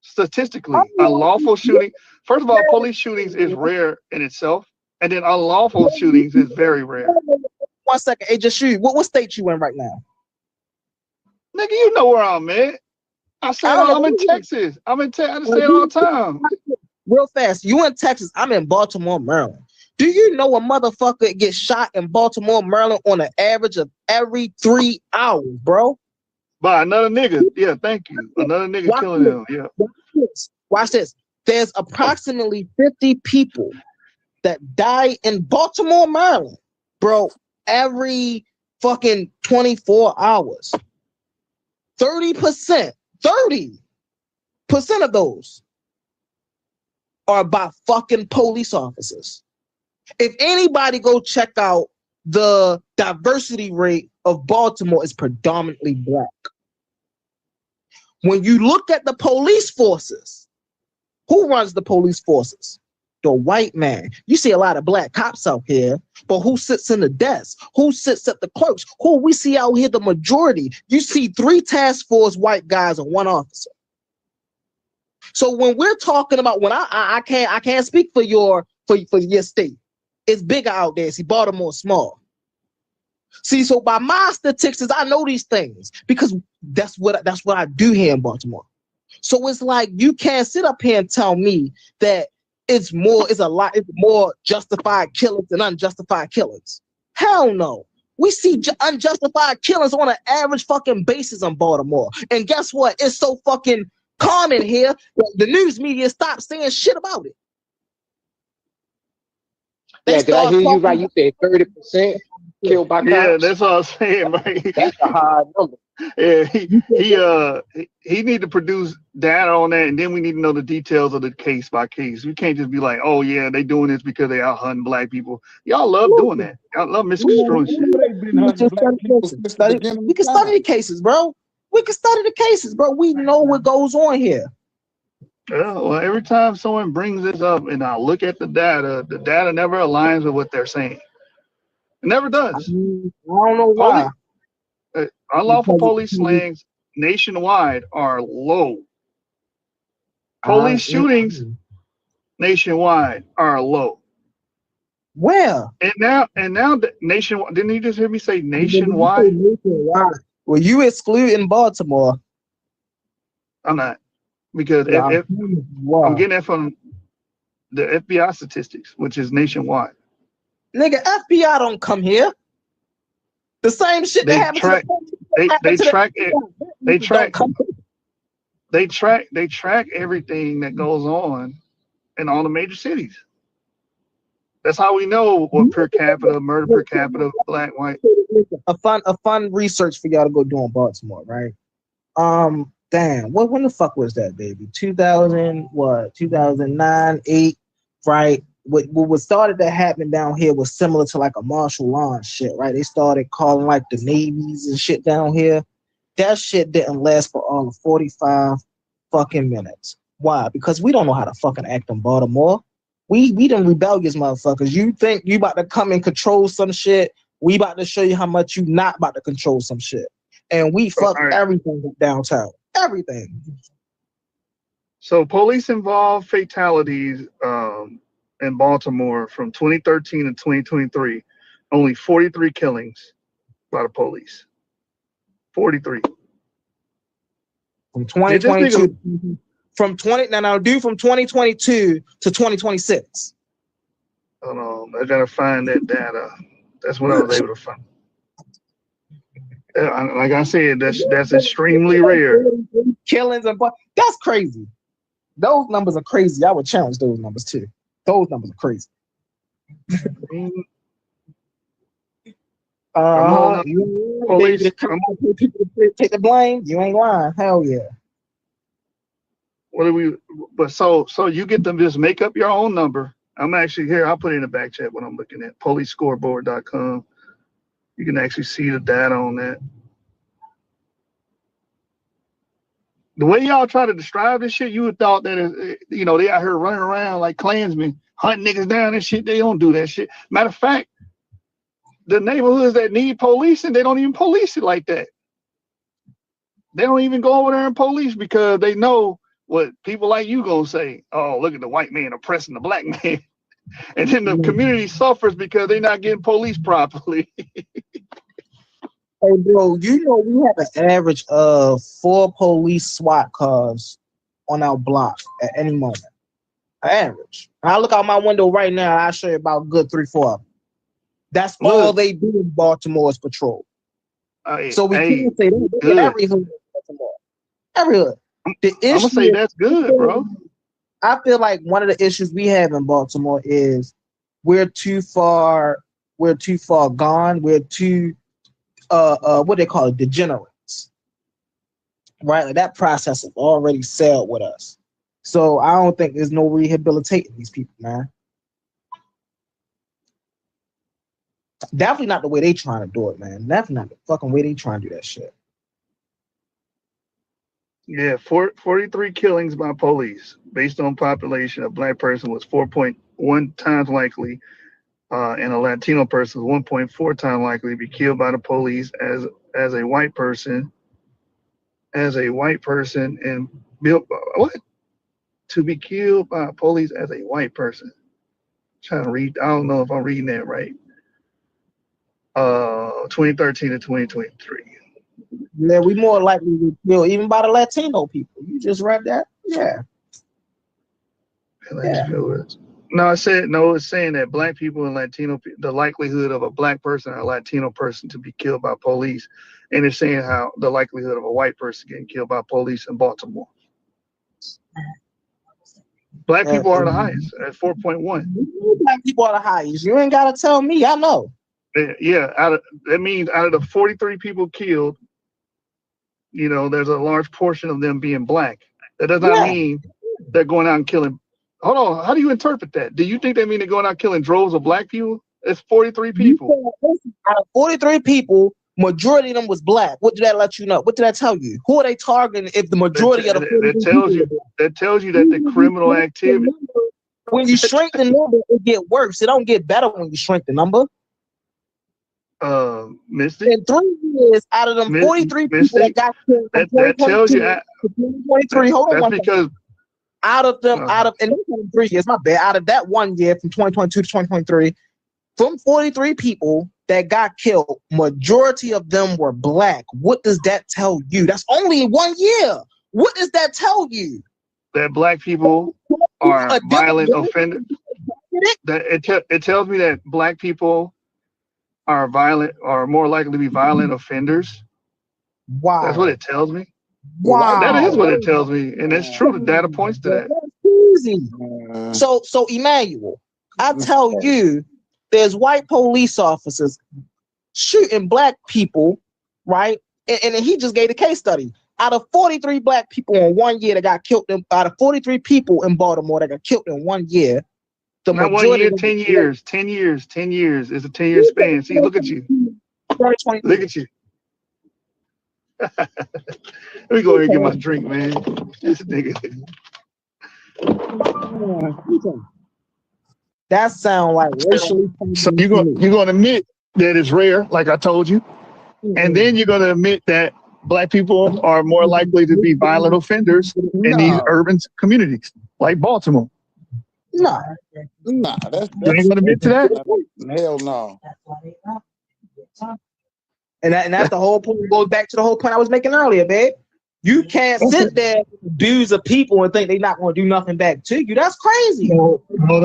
Statistically, unlawful shooting. First of all, police shootings is rare in itself, and then unlawful shootings is very rare. 1 second, hey, just shoot. What state you in right now? Nigga, you know where I'm at. I said I'm in Texas. I say it all the time. Real fast, you in Texas? I'm in Baltimore, Maryland. Do you know a motherfucker gets shot in Baltimore, Maryland on an average of every 3 hours, bro? By another nigga. Yeah, thank you. Another nigga killing him. Yeah. Watch this. There's approximately 50 people that die in Baltimore, Maryland, bro, every fucking 24 hours. 30% of those are by fucking police officers. If anybody go check out the diversity rate of Baltimore, is predominantly black. When you look at the police forces, who runs the police forces? The white man. You see a lot of black cops out here, but who sits in the desk? Who sits at the clerks? Who we see out here, the majority? You see 3 task force white guys and 1 officer. So when we're talking about, when I can't speak for your state. It's bigger out there. See, Baltimore's small. See, so by my statistics, I know these things because that's what I do here in Baltimore. So it's like you can't sit up here and tell me that it's more justified killings than unjustified killings. Hell no. We see unjustified killings on an average fucking basis in Baltimore. And guess what? It's so fucking common here that the news media stopped saying shit about it. Yeah, did I hear you right? You said 30% killed by cops? Yeah, that's what I was saying, right? That's a high number. Yeah, he need to produce data on that, and then we need to know the details of the case by case. We can't just be like, oh yeah, they doing this because they out hunting black people. Y'all love doing that. Y'all love misconstruing shit. We can study the cases, bro. We know what goes on here. Yeah, well, every time someone brings this up and I look at the data never aligns with what they're saying. It never does. I don't know why. Unlawful police slayings nationwide are low. Police shootings nationwide are low. Where? And now the nationwide. Didn't you just hear me say nationwide? Well, you excluding Baltimore. I'm not. Because I'm getting that from the FBI statistics, which is nationwide. Nigga, FBI don't come here. The same shit that happens. they track everything that goes on in all the major cities. That's how we know what per capita, murder per capita, black, white. A fun research for y'all to go do in Baltimore, right? Damn, when the fuck was that, baby? 2009, 8, right? What started to happen down here was similar to like a martial law and shit, right? They started calling like the navies and shit down here. That shit didn't last for all of 45 fucking minutes. Why? Because we don't know how to fucking act in Baltimore. We them rebellious motherfuckers. You think you about to come and control some shit? We about to show you how much you not about to control some shit. And we fuck everything downtown. Everything. So police involved fatalities in Baltimore from 2013 to 2023, only 43 killings by the police. 43. From 2022 from 2022 to 2026. Hold on, I gotta find that data. That's what I was able to find. Like I said, that's extremely rare. Killings and that's crazy. Those numbers are crazy. I would challenge those numbers too. Those numbers are crazy. Police, take the blame. You ain't lying. Hell yeah. What do we? But so you get them just make up your own number. I'm actually here. I'll put it in the back chat when I'm looking at policescoreboard.com. You can actually see the data on that. The way y'all try to describe this shit, you would thought that they out here running around like Klansmen, hunting niggas down and shit. They don't do that shit. Matter of fact, the neighborhoods that need policing, they don't even police it like that. They don't even go over there and police because they know what people like you gonna say. Oh, look at the white man oppressing the black man. And then the community suffers because they're not getting policed properly. Hey, bro, you know we have an average of 4 police SWAT cars on our block at any moment. Average. I look out my window right now, I'll show you about good 3-4 of them. That's all they do in Baltimore is patrol. So we can't say that. They get every hood in Baltimore. Every hood. The issue I'm gonna say that's good, bro. I feel like one of the issues we have in Baltimore is we're too far gone. We're too what they call it, degenerates. Right? Like that process has already sailed with us. So I don't think there's no rehabilitating these people, man. Definitely not the way they trying to do it, man. Definitely not the fucking way they trying to do that shit. Yeah, 43 killings by police based on population. A black person was 4.1 times likely, and a Latino person was 1.4 times likely to be killed by the police as a white person. As a white person, and to be killed by police as a white person. I'm trying to read. I don't know if I'm reading that right. 2013 to 2023. Yeah, we more likely to kill even by the Latino people. You just read that? Yeah. No, it's saying that black people and Latino, the likelihood of a black person or a Latino person to be killed by police, and it's saying how the likelihood of a white person getting killed by police in Baltimore. Black people are the highest at 4.1. Black people are the highest. You ain't gotta tell me. I know. Yeah, that means out of the 43 people killed, there's a large portion of them being black. That does not mean they're going out and killing. Hold on, how do you interpret that? Do you think that mean they're going out killing droves of black people? It's 43 people. Out of 43 people, majority of them was black. What did that let you know? What did that tell you? Who are they targeting if the majority of the that tells you that the criminal activity. When you shrink the number, it get worse. It don't get better when you shrink the number. Mystic. In 3 years, out of them 43 people that got killed, that tells you 2023. Hold on, that's because out of 3 years, my bad. Out of that 1 year from 2022 to 2023, from 43 people that got killed, majority of them were black. What does that tell you? That's only 1 year. What does that tell you? That black people are violent offenders. It tells me that black people are more likely to be violent offenders. Wow. That's what it tells me. That is Wow. what it tells me, and it's true. The data points to that. That's crazy. So Emmanuel, I tell you, there's white police officers shooting black people, right? And he just gave a case study. Out of 43 black people in 1 year that got killed, out of 43 people in Baltimore that got killed in 1 year, the Not 1 majority year, 10 years, 10 years, 10 years. It's a 10-year span. See, look at you. Look at you. Let me go ahead and get my drink, man. This nigga. That sound like racially. So you're gonna admit that it's rare, like I told you, and then you're gonna admit that black people are more likely to be violent offenders in these urban communities, like Baltimore. Nah, that's you ain't gonna admit to that? Hell no. And that's the whole point. Goes back to the whole point I was making earlier, babe. You can't sit there and abuse of people and think they're not going to do nothing back to you. That's crazy. No,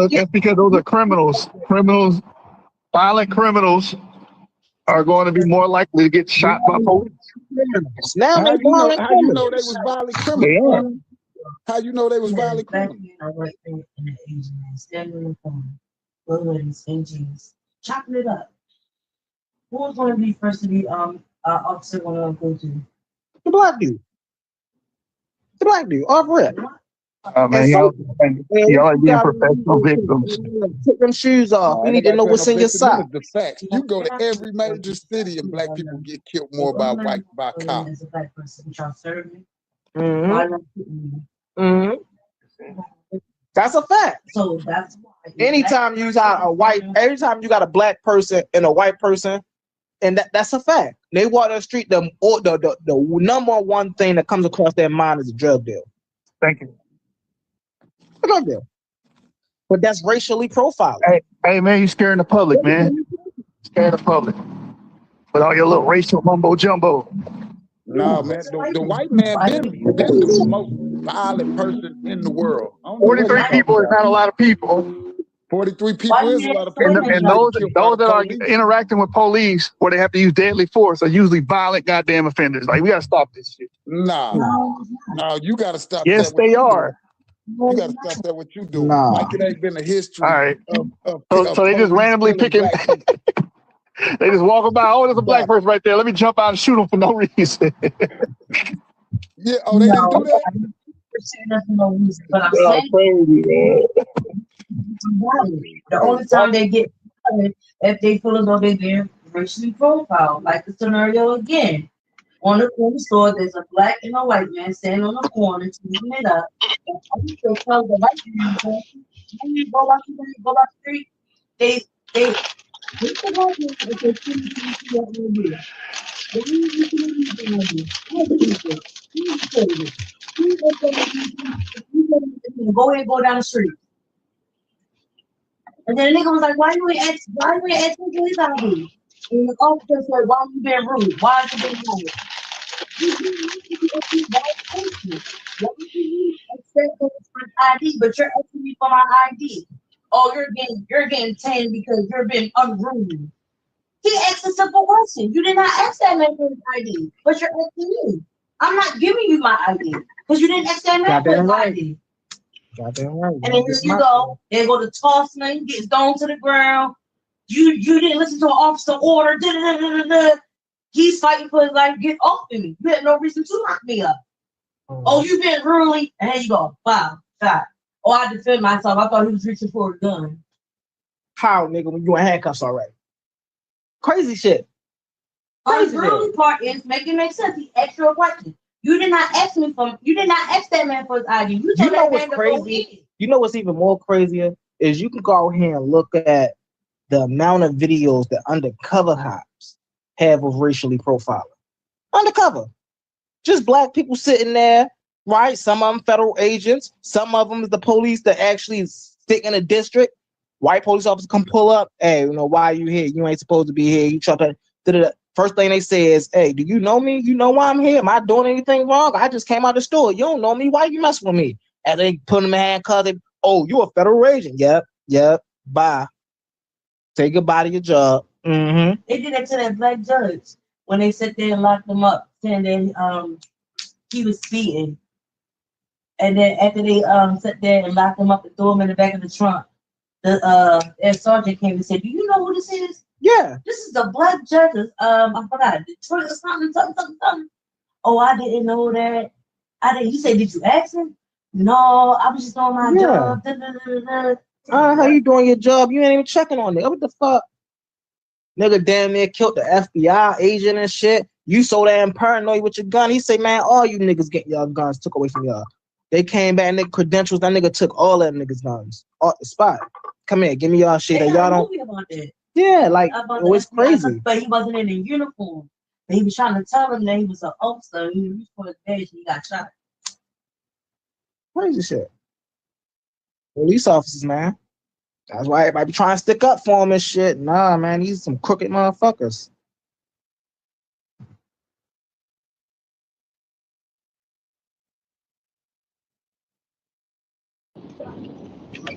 that's because those are criminals. Criminals, violent criminals, are going to be more likely to get shot by police. Now how you know they was violent criminals? How you know they was violent criminals? Chopping it up. Who was going to be first to be officer when I go to? The black dude. The black dude, off rip. Man, y'all are being professional victims. Take them shoes off. We need to know what's in your sock. The facts. You go to every major city and black people get killed more by cops. As a black person, y'all serve me. That's a fact. So that's why. Anytime you got anytime you got a black person and a white person, and that's a fact. They walk down the street, the number one thing that comes across their mind is a drug deal. Thank you. A drug deal. But that's racially profiled. Hey man, you scaring the public, man. Scaring the public. With all your little racial mumbo jumbo. No, man. The white man been the most violent person in the world. 43 people is not a lot of people. 43 people is a lot of people. And those that are interacting with police where they have to use deadly force are usually violent goddamn offenders. Like, we gotta stop this shit. No, you gotta stop. Yes, they are. You gotta stop that. What you doing? Nah. Like it ain't been a history. All right. Of So they just randomly picking. They just walking by. Oh, there's a black person right there. Let me jump out and shoot him for no reason. Yeah. Oh, they didn't do that. But I'm saying, the only time they get if they feel as though they're being racially profiled, like the scenario again. On the corner store, there's a black and a white man standing on the corner, teasing it up. And I used to tell the white man, when you go out the street, they it's the white man if they see what they do. Go ahead and go down the street. And then the nigga was like, why you ain't asking police ID? And the officer said, why you being rude? Why you being rude? ID, but you're asking me for my ID. Oh, you're getting 10 because you're being unruly. He asked a simple question. You did not ask that man for his ID, but you're asking me. I'm not giving you my ID because you didn't ask that man for his ID. Right. And then here you go. They go to tossing him, gets thrown to the ground. You didn't listen to an officer order. He's fighting for his life. Get off of me. You had no reason to lock me up. Oh, you been ruly. And here you go. Wow. Shot. Oh, I defend myself. I thought he was reaching for a gun. How, nigga, when you in handcuffs already? Crazy shit. The ruly part is making make sense. He asked you a question. You did not ask that man for his ID. You know what's crazy? You know what's even more crazier is you can go out here and look at the amount of videos that undercover cops have of racially profiling. Undercover. Just black people sitting there, right? Some of them federal agents. Some of them is the police that actually stick in a district. White police officers come pull up. Hey, why are you here? You ain't supposed to be here. You try to... First thing they say is, hey, do you know me? You know why I'm here? Am I doing anything wrong? I just came out of the store. You don't know me. Why you messing with me? And they put them in handcuffs. Oh, you a federal agent. Yep. Bye. Say goodbye to your job. Mm-hmm. They did that to that black judge when they sat there and locked them up, saying they he was speeding. And then after they sat there and locked him up and threw him in the back of the trunk, the sergeant came and said, "Do you know who this is?" Yeah. This is the black judge. I forgot. Detroit or something. Oh, I didn't know that. I didn't. You say, did you ask him? No, I was just doing my job. How you doing your job? You ain't even checking on it. What the fuck? Nigga damn near killed the FBI agent and shit. You so damn paranoid with your gun. He say, man, all you niggas get your guns took away from y'all. They came back, nigga credentials. That nigga took all them niggas' guns. Spot. Come here, give me y'all shit. Y'all don't. About that. Yeah, like it was crazy. But he wasn't in a uniform. But he was trying to tell him that he was an officer. He reached for his badge and he got shot. Crazy shit. Police officers, man. That's why everybody be trying to stick up for him and shit. Nah, man, these some crooked motherfuckers.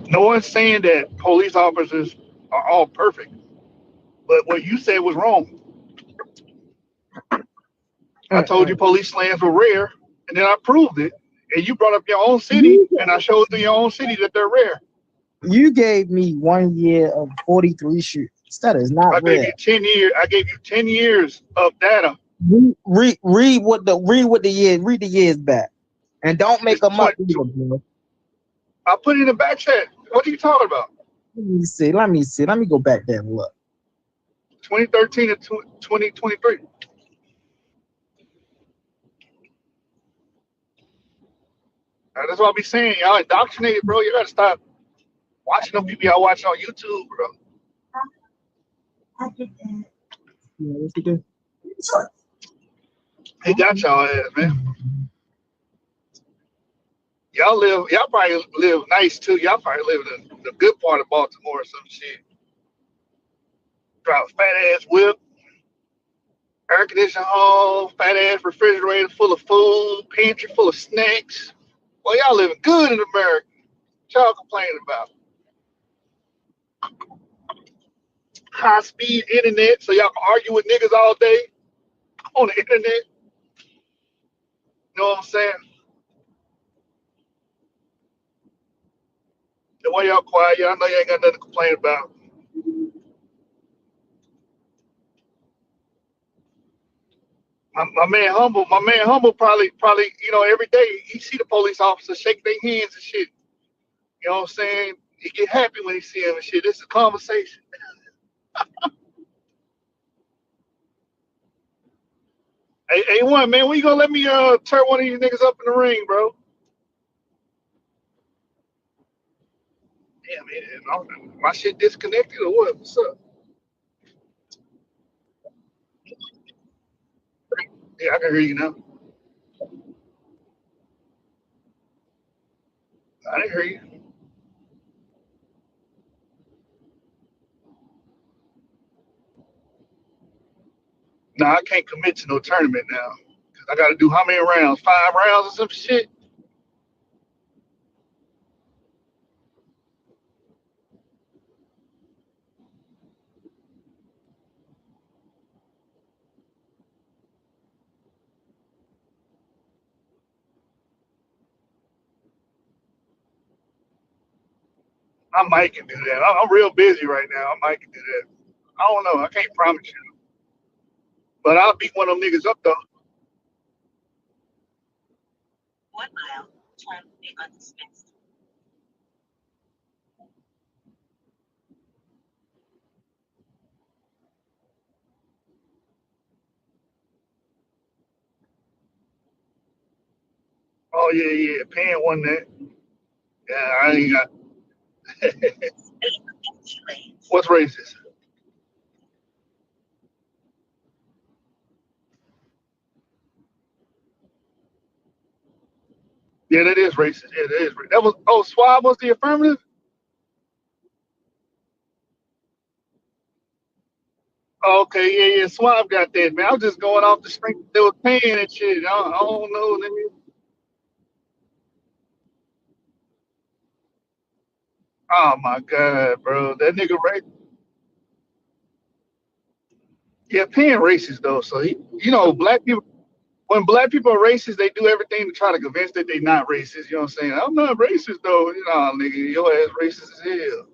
No one's saying that police officers are all perfect, but what you said was wrong. I told you police slams were rare, and then I proved it. And you brought up your own city, and I showed in your own city that they're rare. You gave me 1 year of 43 shoots. That is not rare. I gave you 10 years. I gave you 10 years of data. Read the years back, and don't make them up. I put it in the back chat. What are you talking about? Let me see. Let me go back there and look. 2013 to 2023. That's what I be saying. Y'all indoctrinated, bro. You gotta stop watching them people y'all watching on YouTube, bro. I get that. Yeah, what's he do? They got y'all ass, man. Y'all probably live nice too. Y'all probably live in the good part of Baltimore or some shit. Drive a fat ass whip, air conditioning home, fat ass refrigerator full of food, pantry full of snacks. Well, y'all living good in America. What y'all complaining about? High speed internet, so y'all can argue with niggas all day on the internet. You know what I'm saying? The way y'all quiet, y'all know you ain't got nothing to complain about. My man Humble probably, every day he see the police officers shake their hands and shit. You know what I'm saying? He get happy when he see him and shit. This is a conversation. Hey, one man, when you gonna let me turn one of these niggas up in the ring, bro? Damn, man, my shit disconnected or what? What's up? Yeah, I can hear you now. I didn't hear you. Nah, I can't commit to no tournament now. Cause I gotta do how many rounds? 5 rounds or some shit? I might can do that. I'm real busy right now. I might can do that. I don't know. I can't promise you. But I'll beat one of them niggas up though. 1 mile, turn undismissed. Oh yeah. Pan won that. Yeah, I ain't got. What's racist? Yeah, that is racist. Yeah, that is. That was. Oh, Swab was the affirmative. Oh, okay, yeah. Swab got that, man. I was just going off the strength they was paying and shit. I don't know. Oh my god, bro, that nigga right. Yeah, Penn racist though. So he, black people. when black people are racist, they do everything to try to convince that they're not racist. You know what I'm saying? I'm not racist though. You know, nigga, your ass racist as hell.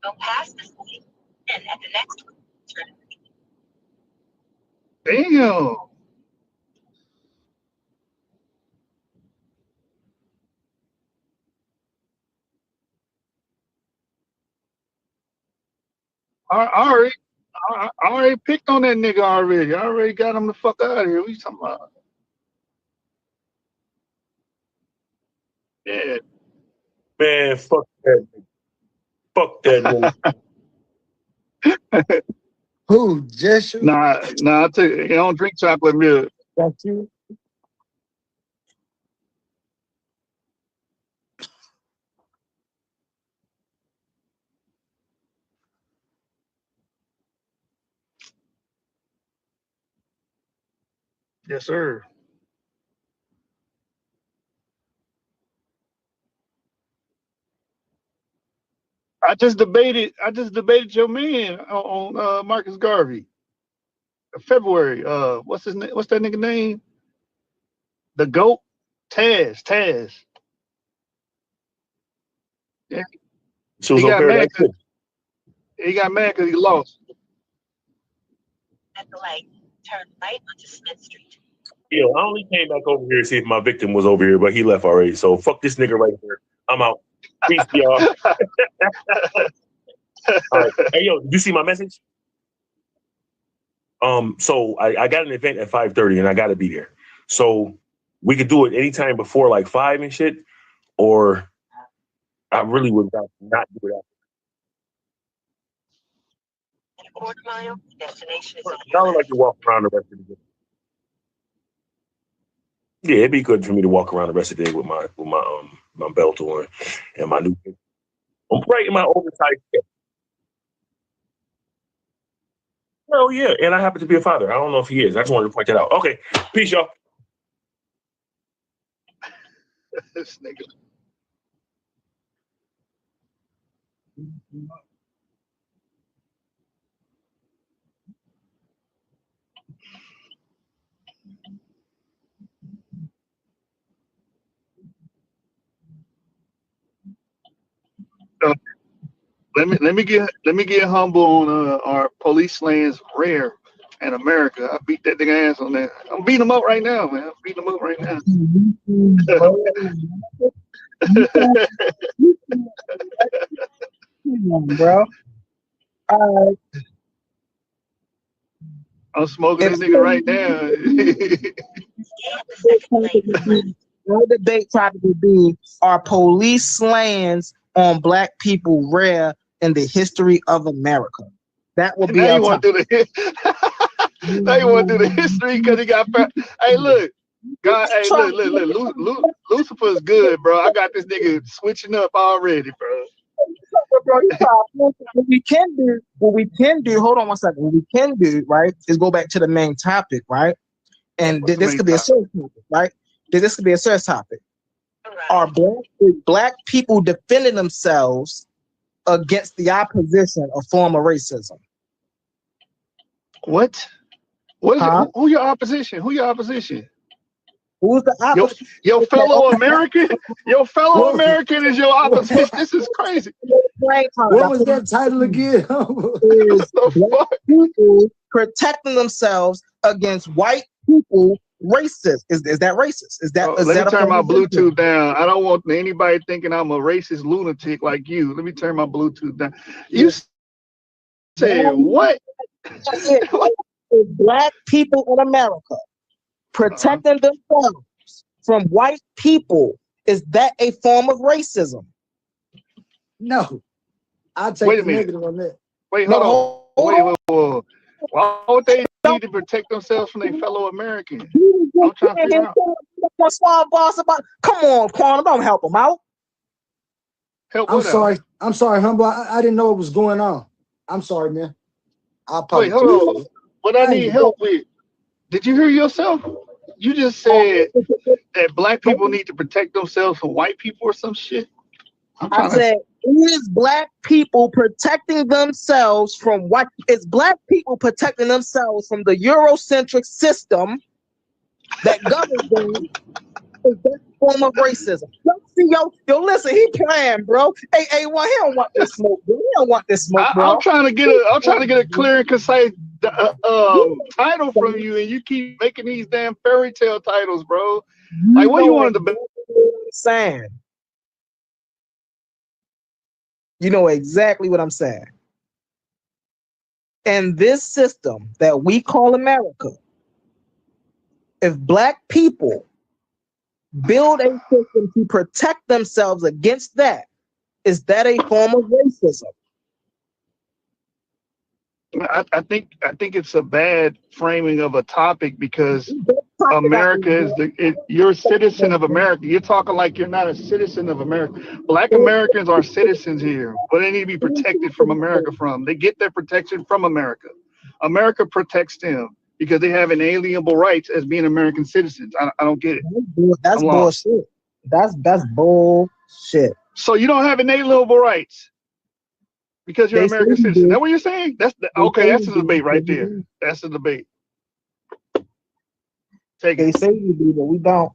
Go past this point, and at the next one, turn. Damn. I already picked on that nigga already. I already got him the fuck out of here. What you talking about? Yeah. Man, fuck that. Fuck that nigga. Who? Jeshua? Nah, I tell you, he don't drink chocolate milk. That's you. Yes, sir. I just debated your man on Marcus Garvey. February. What's his name? What's that nigga name? The GOAT? Taz. Yeah. So it was He on got mad Paradise. because he lost. At the light, turn right onto Smith Street. Yo, I only came back over here to see if my victim was over here, but he left already. So fuck this nigga right here. I'm out. Peace, y'all. All right. Hey, yo, did you see my message? So I got an event at 5:30 and I got to be there. So we could do it anytime before like 5 and shit, or I really would not do it after. In a quarter mile, the destination is on I your would like to walk around the rest of the day. Yeah, it'd be good for me to walk around the rest of the day with my belt on and my new. I'm right in my oversized fit. Hell yeah, and I happen to be a father. I don't know if he is. I just wanted to point that out. Okay, peace, y'all. This nigga. Let me get humble on our police slayings rare in America. I beat that nigga ass on that. I'm beating him up right now, man. I'm beating him up right now. Bro. I'm smoking this nigga right now. No debate topic would be, are police slayings on black people rare in the history of America? That would be Now our you want to topic. do the now you want to do the history because he got. Hey, look, God. Hey, look. Lucifer's good, bro. I got this nigga switching up already, bro. What we can do, hold on one second. What we can do, right, is go back to the main topic, right? And this could be a serious topic, right? This could be a serious topic. Are black people defending themselves against the opposition of form of racism? What? What is it? Who your opposition? Who your opposition? Who's the opposition? Your fellow American? Your fellow American is your opposition. This is crazy. What was that title again? Is black people protecting themselves against white people racist? Is that racist? Is that? Let me turn my Bluetooth down. I don't want anybody thinking I'm a racist lunatic like you. Let me turn my Bluetooth down. You said what? Black people in America protecting themselves from white people, is that a form of racism? No. I'll take the negative on that. Wait, hold on. Wait. Why would they need to protect themselves from their fellow Americans? I'm trying to figure out. Come on, Quantum, don't help them out. I'm sorry, Humble. I didn't know what was going on. I'm sorry, man. I apologize. Wait, hold on. What I need help with? Did you hear yourself? You just said that black people need to protect themselves from white people or some shit. I said Is black people protecting themselves from what? Is black people protecting themselves from the Eurocentric system that governs them? Is that a form of racism? Yo, listen, he playing, bro. Hey, well, he don't want this smoke, bro. He don't want this smoke, bro. I'm trying to get a clear and concise title from you, and you keep making these damn fairy tale titles, bro. Like, what you wanted to be? Saying. You know exactly what I'm saying. And this system that we call America, if black people build a system to protect themselves against that, is that a form of racism? I think it's a bad framing of a topic because America is you're a citizen of America. You're talking like you're not a citizen of America. Black Americans are citizens here, but they need to be protected from America. They get their protection from America. America protects them because they have inalienable rights as being American citizens. I don't get it. That's bullshit. That's bullshit. So you don't have inalienable rights because you're an American citizen. Is that what you're saying? That's the debate right there. That's the debate. They say you do, but we don't.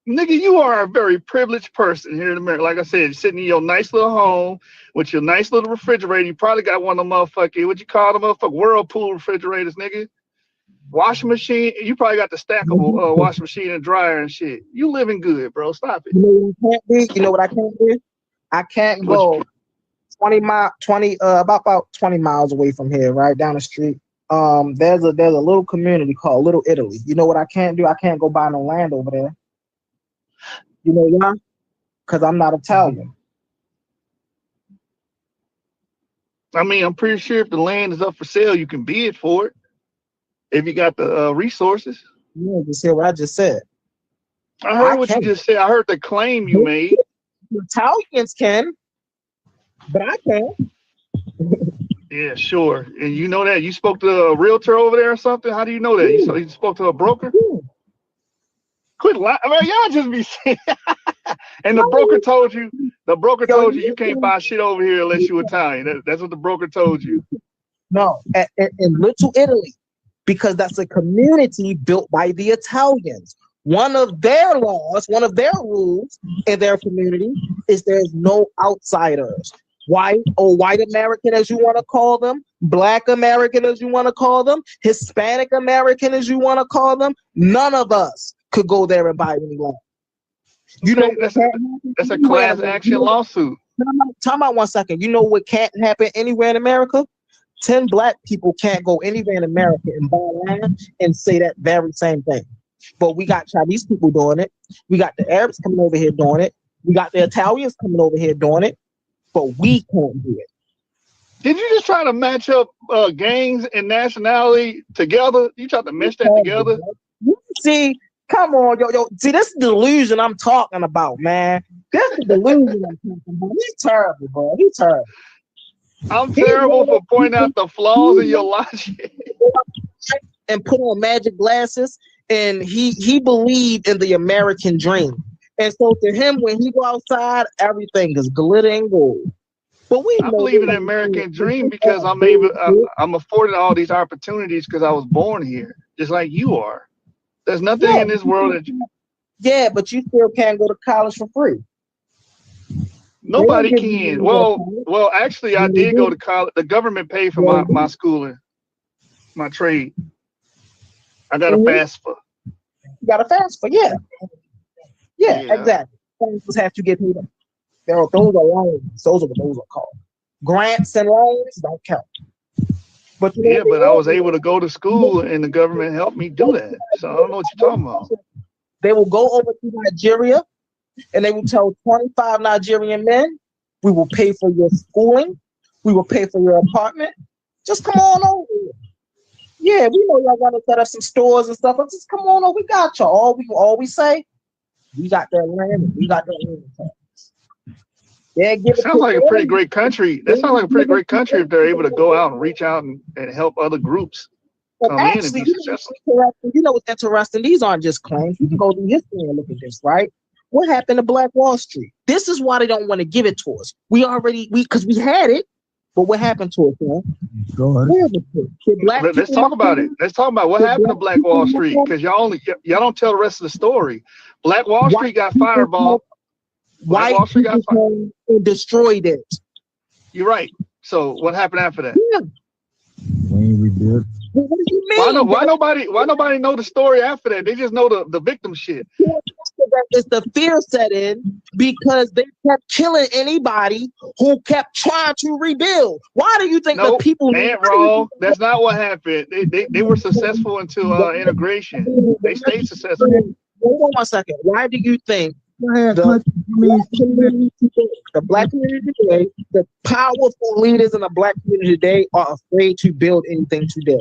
Nigga, you are a very privileged person here in America. Like I said, sitting in your nice little home with your nice little refrigerator. You probably got one of them motherfucking, what you call them motherfucking Whirlpool refrigerators, nigga. Washing machine. You probably got the stackable washing machine and dryer and shit. You living good, bro. Stop it. You know what I can't do? I can't go 20 about 20 miles away from here, right down the street. There's a little community called Little Italy. You know what I can't do? I can't go buy no land over there. You know why? Because I'm not Italian. I mean, I'm pretty sure if the land is up for sale, you can bid for it if you got the resources. Yeah, just hear what I just said. I heard what you just said. I heard the claim you made. Italians can, but I can't. Yeah, sure. And you know that? You spoke to a realtor over there or something? How do you know that? You spoke to a broker? Quit lying. I mean, y'all just be saying. And the broker told you you can't buy shit over here unless you're Italian. That's what the broker told you. No, in Little Italy, because that's a community built by the Italians. One of their laws, one of their rules in their community is there's no outsiders. White or white American, as you want to call them, Black American, as you want to call them, Hispanic American, as you want to call them, none of us could go there and buy any land. You know, that's a class action lawsuit. Time out 1 second. You know what can't happen anywhere in America? 10 Black people can't go anywhere in America and buy land and say that very same thing. But we got Chinese people doing it. We got the Arabs coming over here doing it. We got the Italians coming over here doing it. But we can't do it. Did you just try to match up gangs and nationality together? You tried to mesh that together? See, come on, yo. See, this is the delusion I'm talking about, man. This is the delusion I'm talking about. He's terrible, bro. He's terrible. I'm terrible for pointing out the flaws in your logic. And put on magic glasses, and he believed in the American dream. And so to him, when he go outside, everything is glitter and gold. But I believe in the American dream because I'm afforded all these opportunities because I was born here, just like you are. There's nothing in this world that but you still can't go to college for free. Nobody can. Well, actually, I did go to college. The government paid for my schooling, my trade. I got a FAFSA. You got a FAFSA, yeah, exactly. Things have to get paid up. Those are loans. Those are what those are called. Grants and loans don't count. But but I was able to go to school, and the government helped me do that. So I don't know what you're talking about. They will go over to Nigeria, and they will tell 25 Nigerian men, "We will pay for your schooling. We will pay for your apartment. Just come on over here. Yeah, we know y'all want to set up some stores and stuff, but just come on over. We got y'all. All we say, we got that land. We got that land." Sounds like a pretty great country. That sounds like a pretty great country if they're able to go out and reach out and help other groups come in and be successful. You know what's interesting? These aren't just claims. You can go through history and look at this, right? What happened to Black Wall Street? This is why they don't want to give it to us. Because we had it, but what happened to it, man? Let's talk about it. Let's talk about what happened to Black Wall Street, because y'all don't tell the rest of the story. Black Wall Street got fireball. Black Wall Street got fireball and destroyed it. You're right. So what happened after that? Yeah. We ain't rebuilt. What do you mean? Why nobody know the story after that? They just know the victim shit. It's the fear set in because they kept killing anybody who kept trying to rebuild. Why do you think the people? Wrong. That's not what happened. They were successful until integration. They stayed successful. Hold on 1 second. Why do you think the black community today, the powerful leaders in the black community today are afraid to build anything today?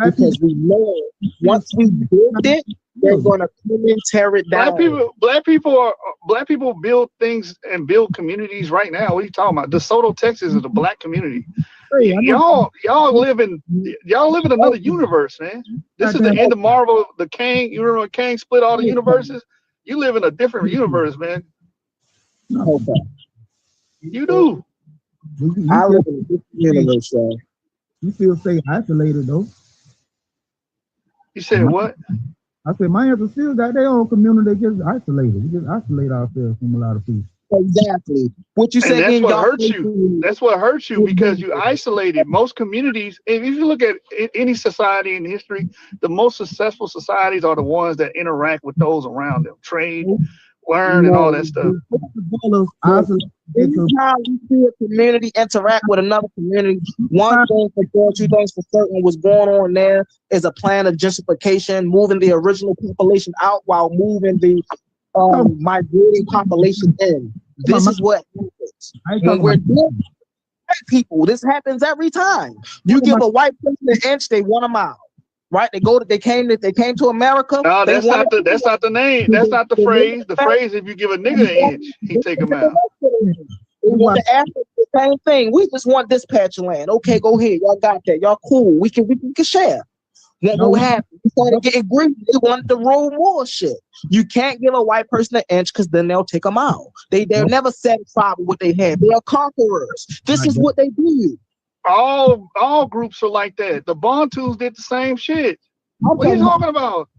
Because we know once we build it, they're gonna come and tear it down. Black people build things and build communities right now. What are you talking about? DeSoto, Texas is a black community. Y'all live in another universe, man. This is the end of Marvel. The Kang, you remember when Kang split all the universes? You live in a different universe, man. Okay. You do. I live in a different universe, y'all. You still stay isolated though. You said what? I said my answer still got their own community. They just isolated. We just isolate ourselves from a lot of people. Exactly. What you say? That's what hurts you. That's what hurts you because you isolated. Most communities, if you look at any society in history, the most successful societies are the ones that interact with those around them, trade, learn, and all that stuff. Anytime you see a community interact with another community, one thing for sure, two things for certain, what's going on there is a plan of gentrification, moving the original population out while moving the migrating population in. This is what happens when we're doing white people. This happens every time. You give a white person an inch, they want a mile. Right? They came to America. No, that's not the name. That's not the phrase. The phrase, if you give a nigga an inch, he take him out. The same thing. We just want dispatch land. Okay, go ahead. Y'all got that. Y'all cool. We can share. What happened? We started getting greedy. They wanted to roll more shit. You can't give a white person an inch because then they'll take them out. They're never satisfied with what they have. They are conquerors. This is what they do. All groups are like that. The Bantus did the same shit. What are you talking about?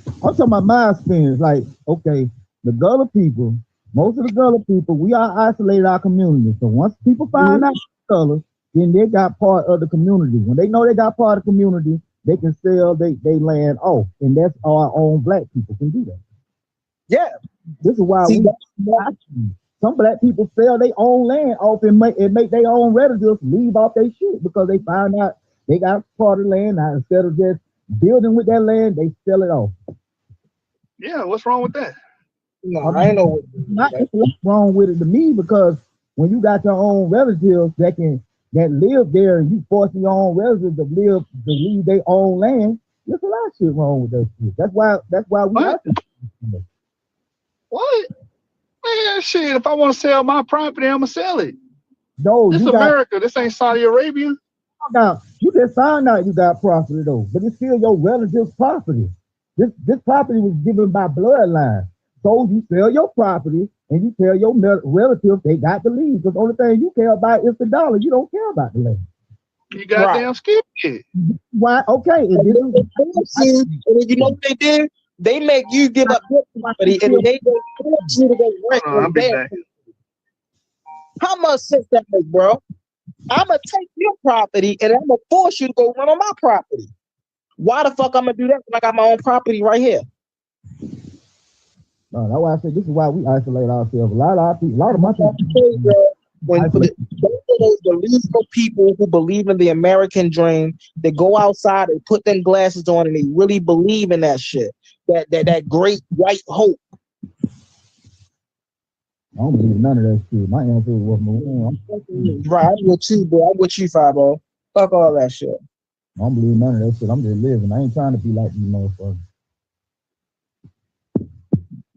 I'm talking about my experience. Like, okay, the Gullah people, most of the Gullah people, we are isolated our community. So once people find out Gullah, then they got part of the community. When they know they got part of the community, they can sell they land off, and that's our own black people can do that. Yeah, this is why some black people sell their own land off and make their own relatives leave off their shit because they find out they got part of the land. Now instead of just building with that land, they sell it off. Yeah, what's wrong with that? No, I ain't know what's wrong with it to me, because when you got your own relatives that live there and you forcing your own relatives to leave their own land, there's a lot of shit wrong with that shit. That's why we have to. What? Man, shit, if I want to sell my property, I'm gonna sell it. No, this is America. This ain't Saudi Arabia. Now, you just found out you got property though, but it's still your relative's property. This property was given by bloodline. So you sell your property and you tell your relatives they got to leave. Because the only thing you care about is the dollar. You don't care about the land. You goddamn skip it. Why? Okay. And you know what they did? They make you give up your property and they force you to go rent on their property. How much sense that make, bro? I'm gonna take your property and I'm gonna force you to go rent on my property. Why the fuck I'm gonna do that when I got my own property right here? No, that's why I said this is why we isolate ourselves. A lot of my people. When those delusional people who believe in the American dream, they go outside and put them glasses on and they really believe in that shit. That great white hope. I don't believe none of that shit. My answer was Maroon. Right, I'm with you, bro. I'm with you, Fabo. Fuck all that shit. I don't believe none of that shit. I'm just living. I ain't trying to be like these motherfuckers.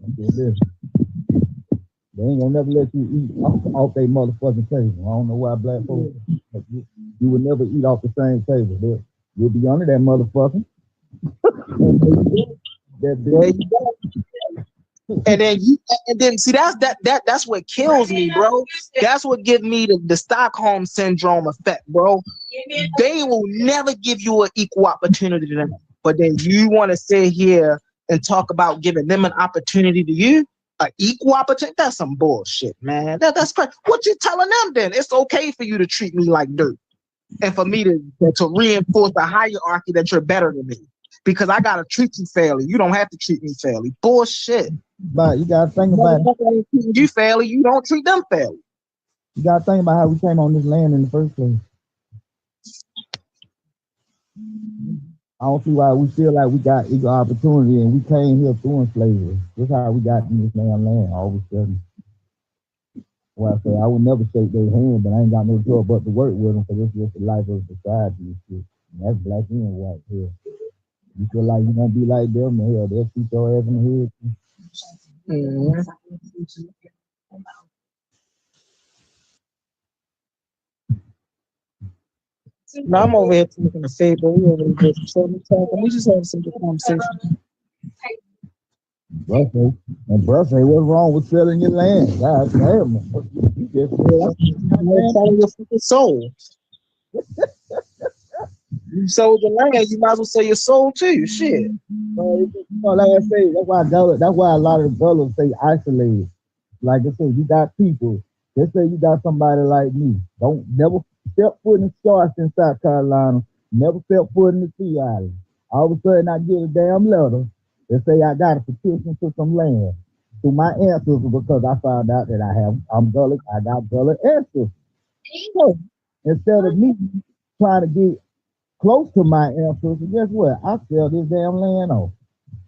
I'm just living. They ain't gonna never let you eat off their motherfucking table. I don't know why black folks, you would never eat off the same table. You'll be under that motherfucker. And then see that's what kills me, bro. That's what gives me the Stockholm syndrome effect, bro. They will never give you an equal opportunity to them. But then you want to sit here and talk about giving them an opportunity to you, an equal opportunity. That's some bullshit, man. That's crazy. What you telling them then? It's okay for you to treat me like dirt, and for me to reinforce the hierarchy that you're better than me. Because I gotta treat you fairly. You don't have to treat me fairly. Bullshit. But you gotta think about it. You fairly, you don't treat them fairly. You gotta think about how we came on this land in the first place. I don't see why we feel like we got equal opportunity and we came here through slavery. That's how we got in this damn land all of a sudden. Well, I say I would never shake their hand, but I ain't got no choice but to work with them because it's just the life of society and shit. And that's black and white here. You feel like you gonna be like them, hell, they'll shoot your ass in the head. Mm-hmm. No, I'm over here taking a favor. We over here just talking. We just having some good conversation. Bro say, what's wrong with selling your land? God damn, you just selling your fucking soul. You sold your land, you might as well sell your soul too. Shit. Like I say, that's why a lot of the brothers say isolated. Like I say, you got people. Let's say you got somebody like me. Don't never step foot in Charleston, South Carolina. Never step foot in the Sea Island. All of a sudden, I get a damn letter that say I got a petition to some land to my ancestors because I found out that I'm gullet. I got gullet ancestors. So instead of me trying to get close to my ancestors, guess what? I sell this damn land off.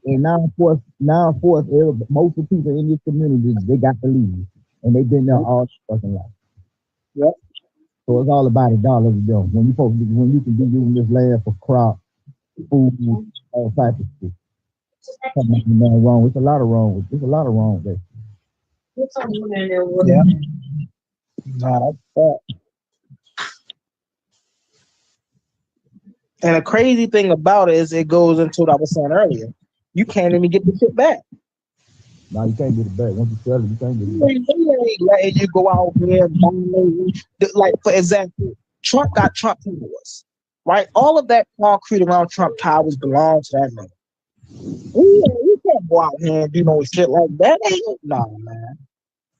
And now, of course, most of the people in this community, they got to leave. And they've been there all fucking life. Yep. So it's all about a dollar to them. When you can be using this land for crop, food, all types of shit. Something wrong. There's a lot of wrong with Yeah. Nah, that's that. And the crazy thing about it is it goes into what I was saying earlier. You can't even get the shit back. No, you can't get it back. Once you sell it, you can't get it back. They ain't letting you go out there and dominate. Like, for example, Trump got Trump Towers, right? All of that concrete around Trump Towers belongs to that man. We can't go out here and do no shit like that. No, man.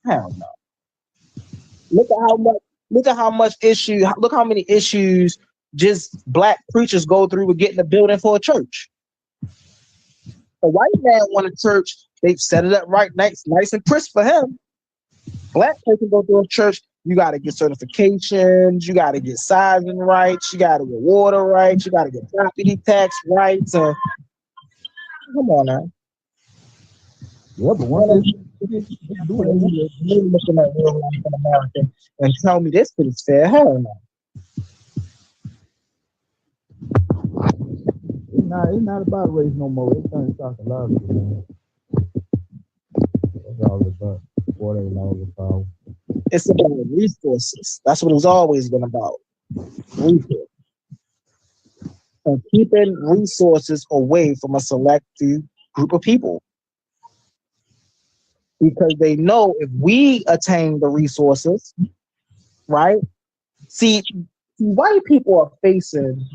Hell no. Look at how many issues just black preachers go through with getting a building for a church. A white man want a church, they've set it up right, nice and crisp for him. Black person go through a church, you got to get certifications, you got to get sizing rights, you got to get water rights, you got to get property tax rights. Come on now. Yeah, but one looking at real life in America and tell me this is fair. Hell no. It's not about race no more. It's turning psychological, man. That's all it's about. What ain't all it's about. It's about resources. That's what it's always been about. Resources. And keeping resources away from a select few group of people. Because they know if we attain the resources, right? See, white people are facing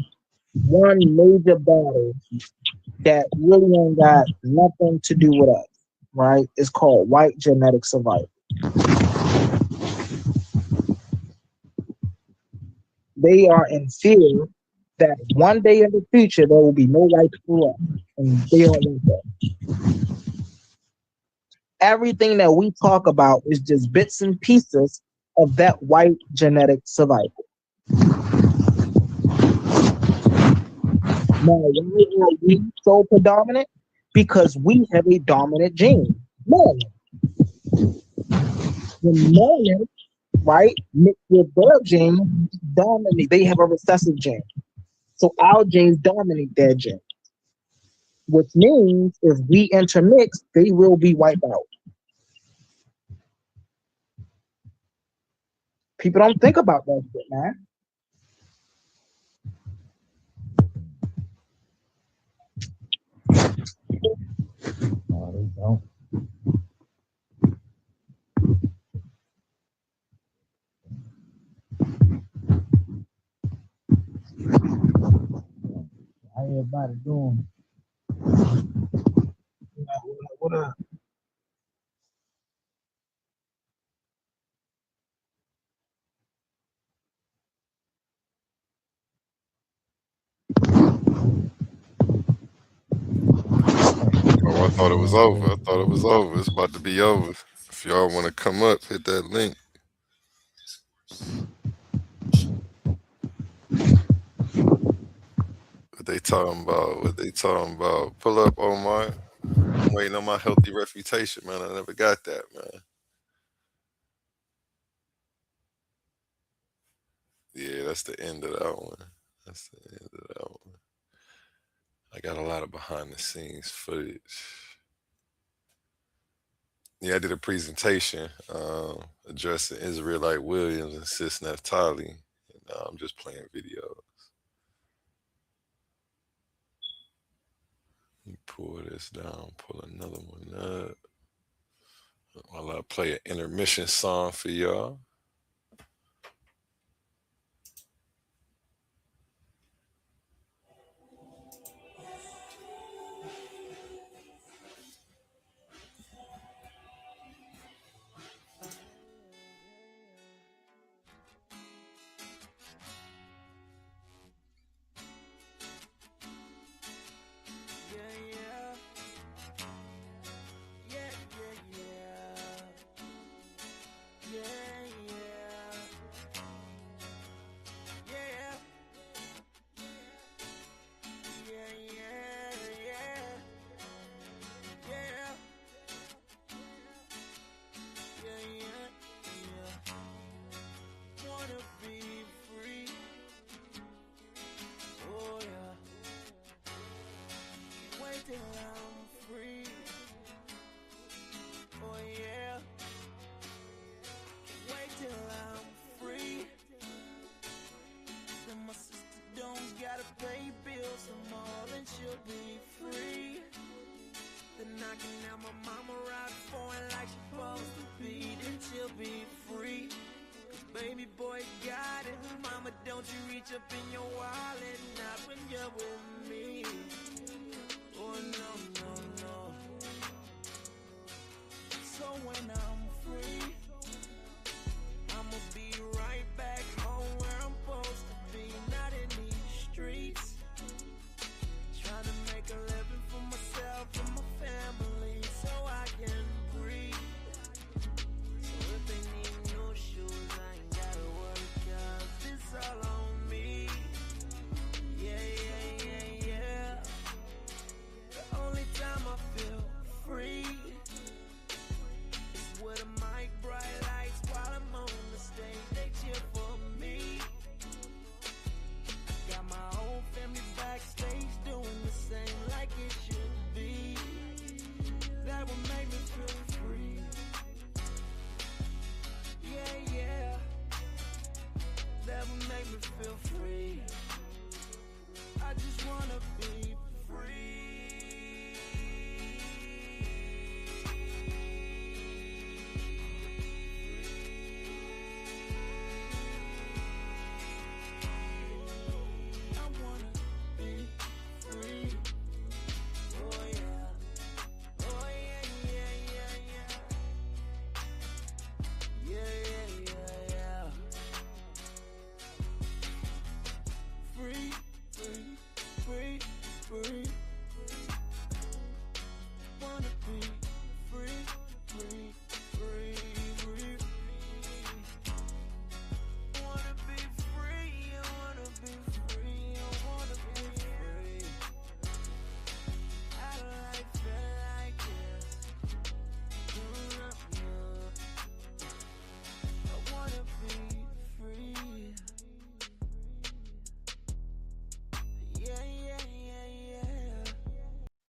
one major battle that really ain't got nothing to do with us, right? It's called white genetic survival. They are in fear that one day in the future there will be no white people left, and they don't want that. Everything that we talk about is just bits and pieces of that white genetic survival. Now, why are we so predominant? Because we have a dominant gene, melanin. The melanin, right, mixed with their gene, dominate. They have a recessive gene. So our genes dominate their gene. Which means if we intermix, they will be wiped out. People don't think about that shit, man. No, they don't. everybody doing? What up? Oh, I thought it was over. I thought it was over. It's about to be over. If y'all want to come up, hit that link. What they talking about? What they talking about? Pull up, Omar. I'm waiting on my healthy reputation, man. I never got that, man. Yeah, that's the end of that one. That's the end of that one. I got a lot of behind the scenes footage. Yeah, I did a presentation addressing Israelite Williams and Sis Naphtali. And now I'm just playing videos. Let me pull this down, pull another one up. While I play an intermission song for y'all.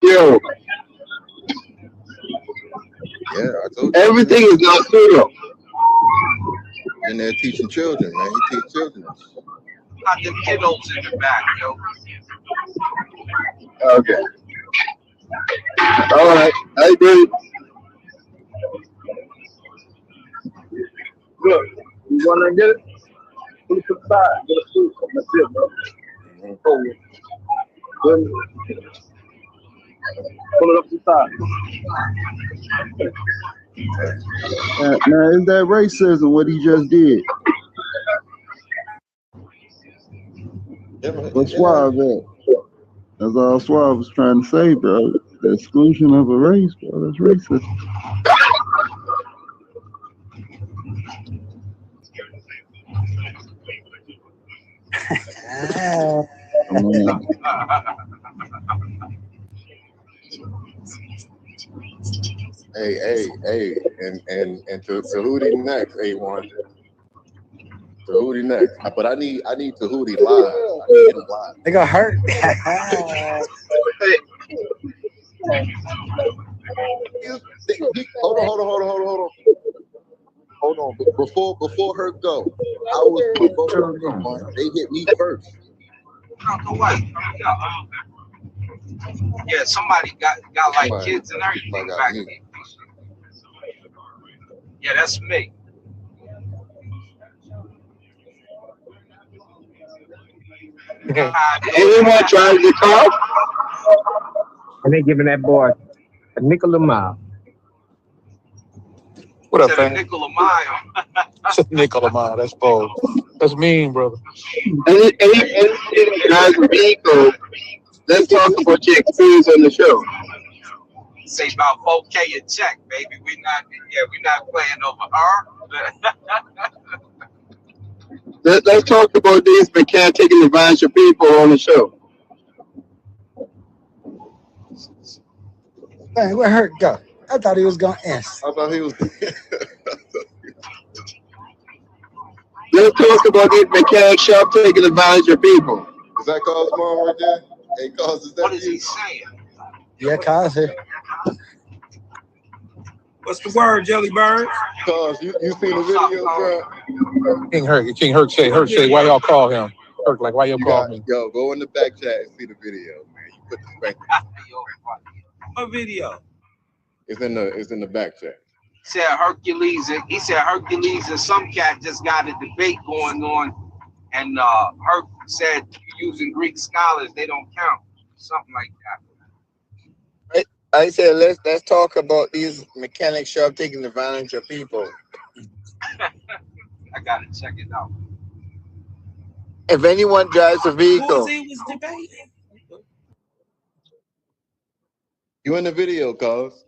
Yo, Yeah, I told you. everything is not clear. In there teaching children, man. He teach children. Got them kiddos in the back, yo. Okay. All right. I agree. Good. You want to get it? Put it to the side. Get a food. That's it, bro. Oh, yeah. Pull it up to the side. Now, is that racism what he just did? What's Suave at? That's all Suave was trying to say, bro. The exclusion of a race, bro. That's racist. Hey, and to Tahuti next, A1. Tahuti next. But I need Tahuti live. I need him live. They got hurt. Hold on. Before her go, I was promoting. They hit me first. Yeah, somebody got like kids and everything back then. Yeah, that's me. Anyone trying to call? And they giving that boy a nickel a mile. What up, fam? Nickel a mile. Nickel a mile. That's bold. That's mean, brother. And guys, vehicle. Let's talk about your experience on the show. Say about 4K a check, baby. We're not playing over her. Let's talk about these mechanics taking advantage of people on the show. Man, where Hurt go? I thought he was gonna answer. I thought he was. Let's talk about these mechanic shop taking advantage of people. Is that Cause mom right there? Hey, Cause, is that What is he saying? Yeah, Cause here. What's the word, Jelly Bird? Cause you seen the video, bro? King Hurt say, why y'all call him? Hurt, like, why y'all call me? Yo, go in the back chat and see the video, man. You put the spank. What video? It's in the back chat. He said Hercules and some cat just got a debate going on, and Herc said using Greek scholars they don't count, something like that. I said let's talk about these mechanic shop taking advantage of people. I gotta check it out. If anyone drives a vehicle, He was debating. You in the video, Cause?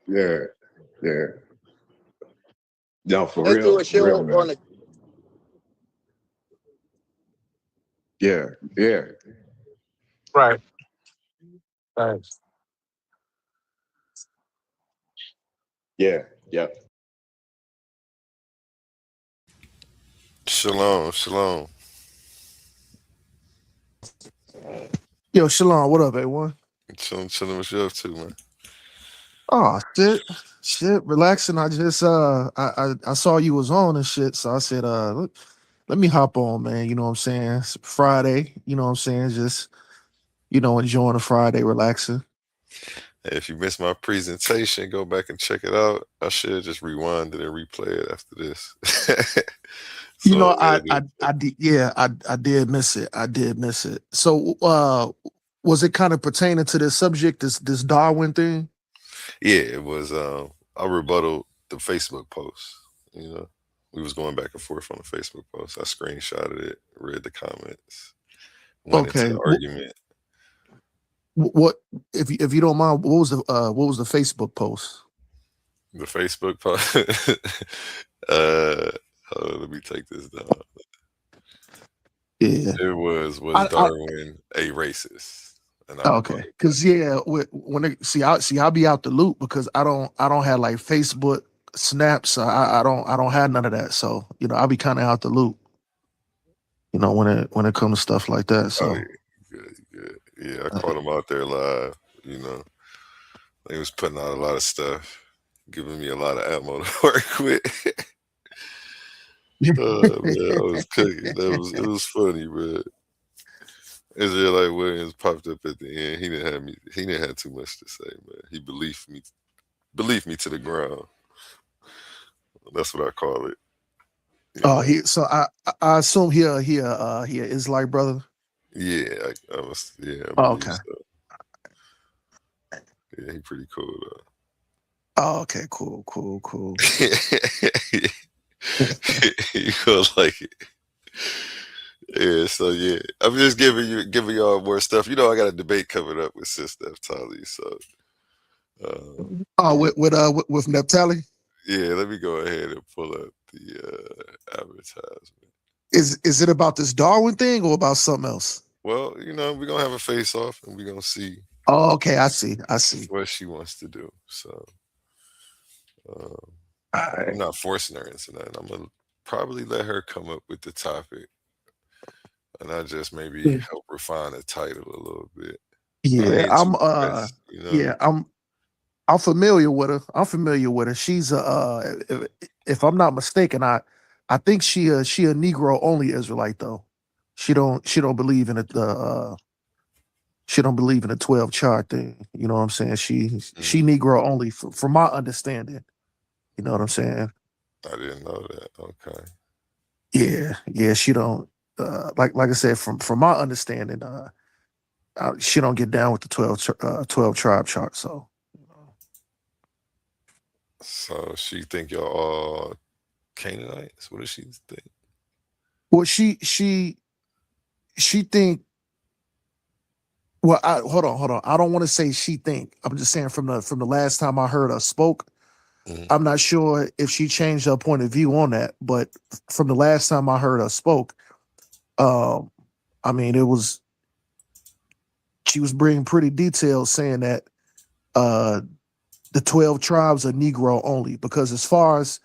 Yeah. No, for let's real. do a show real, on the. Yeah. Right. Thanks. Yeah. Shalom. Yo, Shalom, what up, A1? Chilling what you up to, man. Oh, shit, relaxing. I just I saw you was on and shit, so I said, let me hop on, man. You know what I'm saying? It's Friday, you know what I'm saying? Just, enjoying a Friday, relaxing. Hey, if you missed my presentation, go back and check it out. I should just rewind it and replay it after this. I did miss it. So was it kind of pertaining to this subject, this Darwin thing? Yeah, it was I rebutted the Facebook post. We was going back and forth on the Facebook post. I screenshotted it, read the comments, went into the argument. What if you don't mind, what was the Facebook post? The Facebook post. Let me take this down. Yeah. It was Darwin a racist? Okay, because I'll be out the loop because I don't have like Facebook snaps. I don't have none of that. So I'll be kind of out the loop. When it comes to stuff like that. So good. Yeah, I caught him out there live. He was putting out a lot of stuff, giving me a lot of ammo to work with. Man, I was cooking. It was funny, bro. Israelite Williams popped up at the end. He didn't have too much to say, man. He believed me to the ground. That's what I call it. Oh, I assume he is like brother. Yeah, I Oh, believe okay. so. Yeah, he pretty cool though. Oh, okay, cool. You feel like it. Yeah, so yeah. I'm just giving y'all more stuff. You know, I got a debate coming up with Sis Naphtali, so with Naphtali? yeah, let me go ahead and pull up the advertisement. Is it about this Darwin thing or about something else? Well, you know, we're gonna have a face off and we're gonna see. Oh, okay, I see. What she wants to do. So right. I'm not forcing her into nothing. I'm gonna probably let her come up with the topic. And I just maybe help refine the title a little bit. Yeah, I'm you know? yeah, I'm familiar with her. She's if I'm not mistaken, I think she a Negro only Israelite though. She don't believe in she don't believe in the 12 chart thing. You know what I'm saying? She Negro only from my understanding. You know what I'm saying? I didn't know that. Okay. Yeah, she don't like I said, from my understanding, she don't get down with the 12 tribe chart. So she think y'all all Canaanites? What does she think? well, she think. Well, hold on. I don't want to say she think. I'm just saying from the last time I heard her spoke, I'm not sure if she changed her point of view on that. But from the last time I heard her spoke, I mean, she was bringing pretty details saying that the 12 tribes are Negro only, because as far as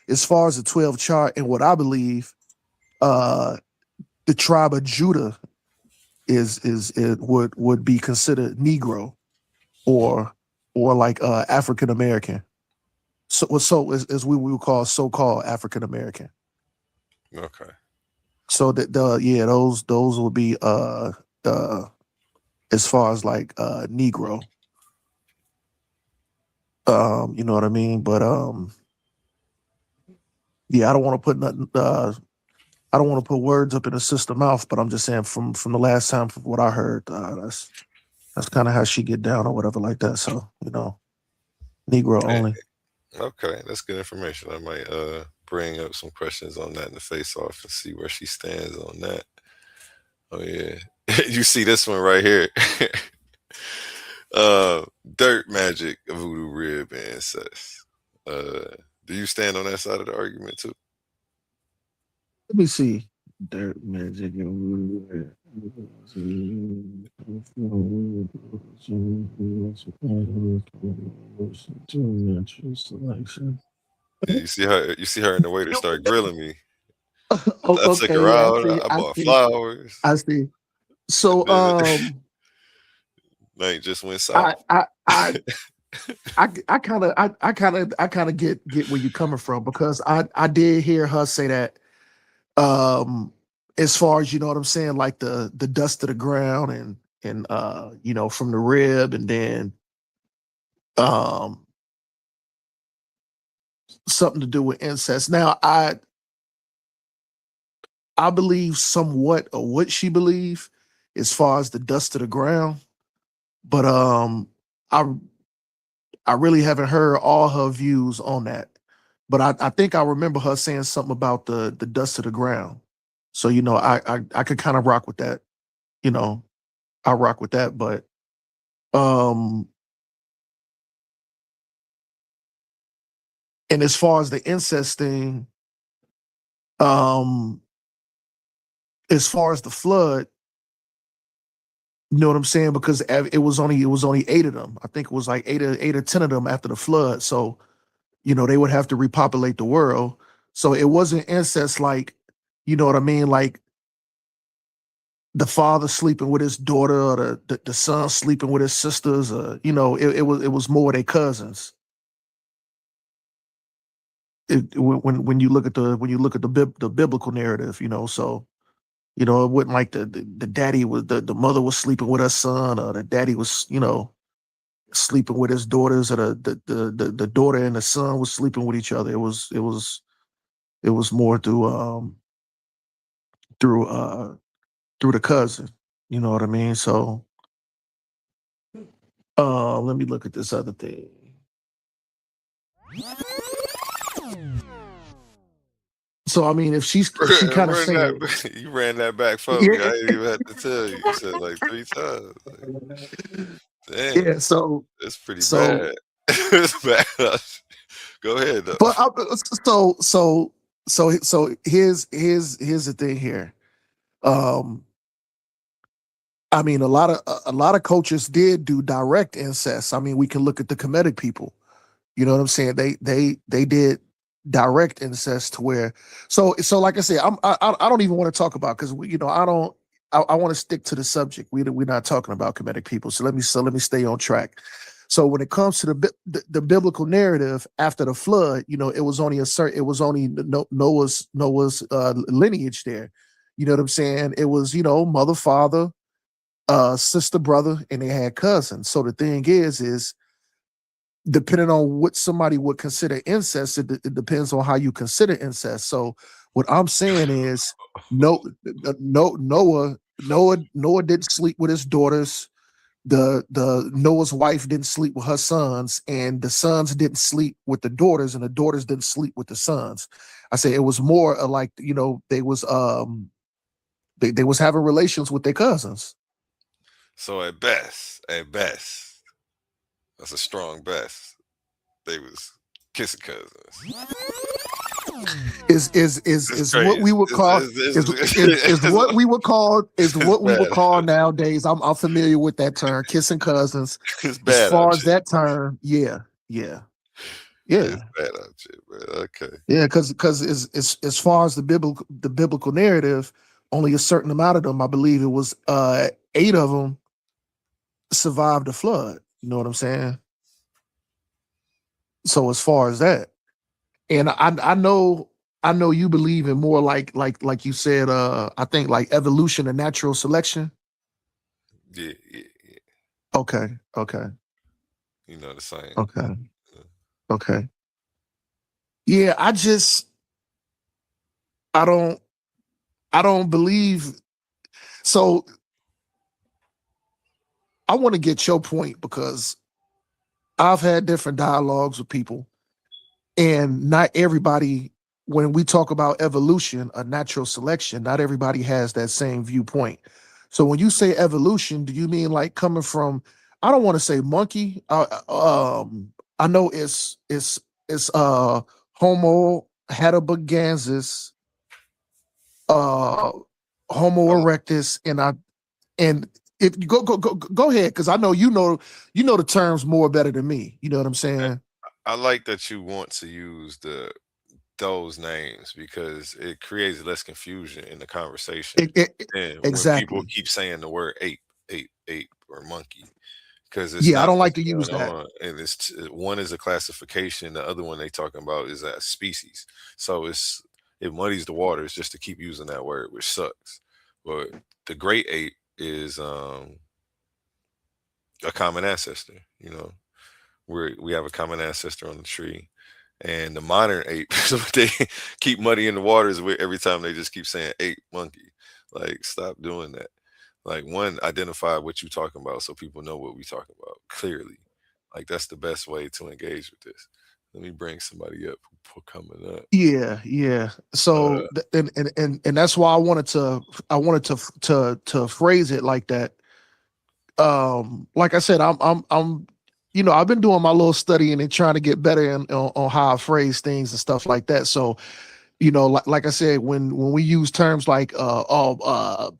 the 12 chart and what I believe, the tribe of Judah would be considered Negro or like African American. So as we would call so-called African American. Okay. So that those would be as far as like Negro. You know what I mean? But yeah, I don't want to put nothing I don't want to put words up in the sister's mouth, but I'm just saying from the last time, from what I heard, that's kind of how she get down or whatever like that. So, you know, Negro only. Okay, that's good information. I might bring up some questions on that in the face off and see where she stands on that. Oh yeah. You see this one right here. Dirt magic, voodoo rib, and incest. Do you stand on that side of the argument too? Let me see. Dirt magic. You see her in the way to start grilling me. Oh, I took her out. I bought flowers. I see. So Night just went south. I kind of get where you're coming from, because I did hear her say that as far as, you know what I'm saying, like the dust of the ground and you know, from the rib, and then something to do with incest. Now I believe somewhat of what she believes as far as the dust of the ground, but I really haven't heard all her views on that. But I think I remember her saying something about the dust of the ground. So, you know, I could kind of rock with that. You know, I rock with that. But and as far as the incest thing, as far as the flood, you know what I'm saying? Because it was only 8 of them. I think it was like 8 or 10 of them after the flood. So, you know, they would have to repopulate the world. So it wasn't incest like, you know what I mean? Like the father sleeping with his daughter, or the son sleeping with his sisters, you know, it was more their cousins. When you look at the biblical narrative, you know, so, You know, it wasn't like the daddy was the mother was sleeping with her son, or the daddy was, you know, sleeping with his daughters, or the daughter and the son was sleeping with each other. It was more through the cousin. You know what I mean? So let me look at this other thing. So I mean, if she kind of saying you ran that back for me. I didn't even have to tell you. You said like 3 times. Like, damn. Yeah, so that's pretty bad. It's bad. Go ahead though. But so here's the thing here. I mean, a lot of cultures did do direct incest. I mean, we can look at the Kemetic people. You know what I'm saying? They did direct incest to where. So like I said, I don't even want to talk about, because I want to stick to the subject. We're not talking about Kemetic people. So let me stay on track. So when it comes to the biblical narrative after the flood, you know, it was only Noah's lineage there. You know what I'm saying? It was, you know, mother, father, sister, brother, and they had cousins. So the thing is depending on what somebody would consider incest, it depends on how you consider incest. So what I'm saying is, Noah didn't sleep with his daughters. The Noah's wife didn't sleep with her sons, and the sons didn't sleep with the daughters, and the daughters didn't sleep with the sons. I say it was more like, you know, they was having relations with their cousins. So at best, that's a strong best. They was kissing cousins. Is what we would call what we would call nowadays. I'm familiar with that term, kissing cousins. It's bad as far out as here. that term, yeah. It's bad out here, man. Okay. Yeah, because as far as the biblical narrative, only a certain amount of them, I believe it was 8 of them, survived the flood. You know what I'm saying? So as far as that, and I know you believe in more like you said, I think like evolution and natural selection. Yeah. Okay. You know the same. Okay. Yeah, I don't believe. So I want to get your point, because I've had different dialogues with people, and not everybody, when we talk about evolution or natural selection, not everybody has that same viewpoint. So when you say evolution, do you mean like coming from, I don't want to say monkey. I know it's Homo heidelbergensis, Homo erectus, and if you go ahead, because I know you know the terms more better than me. You know what I'm saying? I like that you want to use those names, because it creates less confusion in the conversation. And when people keep saying the word ape, or monkey, because it's I not don't like what's to use going that. on. And it's one is a classification, the other one they talking about is a species. So it muddies the waters just to keep using that word, which sucks. But the great ape is a common ancestor. You know, we have a common ancestor on the tree. And the modern ape, they keep muddying the waters with every time they just keep saying ape, monkey. Like, stop doing that. Like, one, identify what you're talking about so people know what we're talking about clearly. Like, that's the best way to engage with this. Let me bring somebody up who coming up. Yeah. So and that's why I wanted to phrase it like that. Like I said, I'm you know, I've been doing my little studying and trying to get better on how I phrase things and stuff like that. So, you know, like I said, when we use terms like a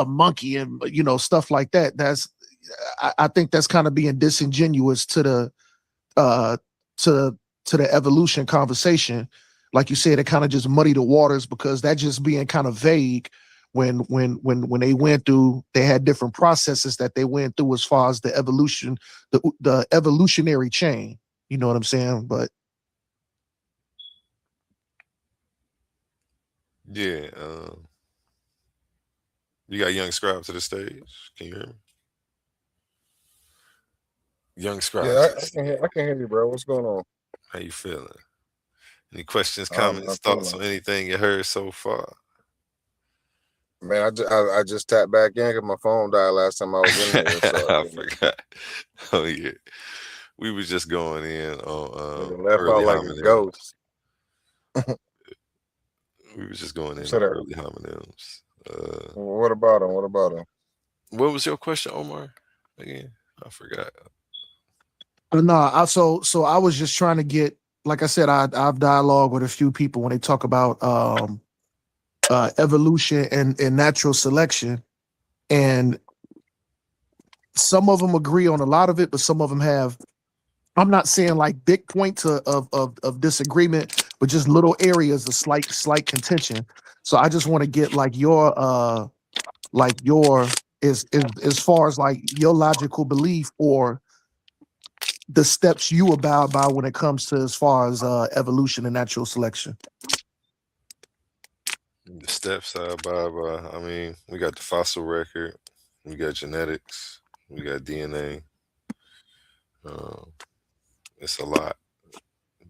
monkey and, you know, stuff like that, I think that's kind of being disingenuous to the to the evolution conversation. Like you said, it kind of just muddy the waters, because that just being kind of vague. When they went through, they had different processes that they went through as far as the evolution, the evolutionary chain. You know what I'm saying? But yeah, You got Young Scribe to the stage. Can you hear me? Young Scribe. Yeah, I can hear you, bro. What's going on? How you feeling? Any questions, I'm comments, thoughts feeling. on anything you heard so far? Man, I just tapped back in because my phone died last time I was in here. So I forgot. Oh yeah, we was just going in on left early out like a homonyms. ghost. We was just going in Said on that. early homonyms. What about him? What about him? What was your question, Omar? Again, I forgot. No, so I was just trying to get, like I said, I've dialogue with a few people when they talk about evolution and natural selection, and some of them agree on a lot of it, but some of them have. I'm not saying like big points of disagreement, but just little areas of slight contention. So I just want to get like your as far as like your logical belief or the steps you abide by when it comes to as far as evolution and natural selection. The steps I abide by. I mean, we got the fossil record, we got genetics, we got DNA. It's a lot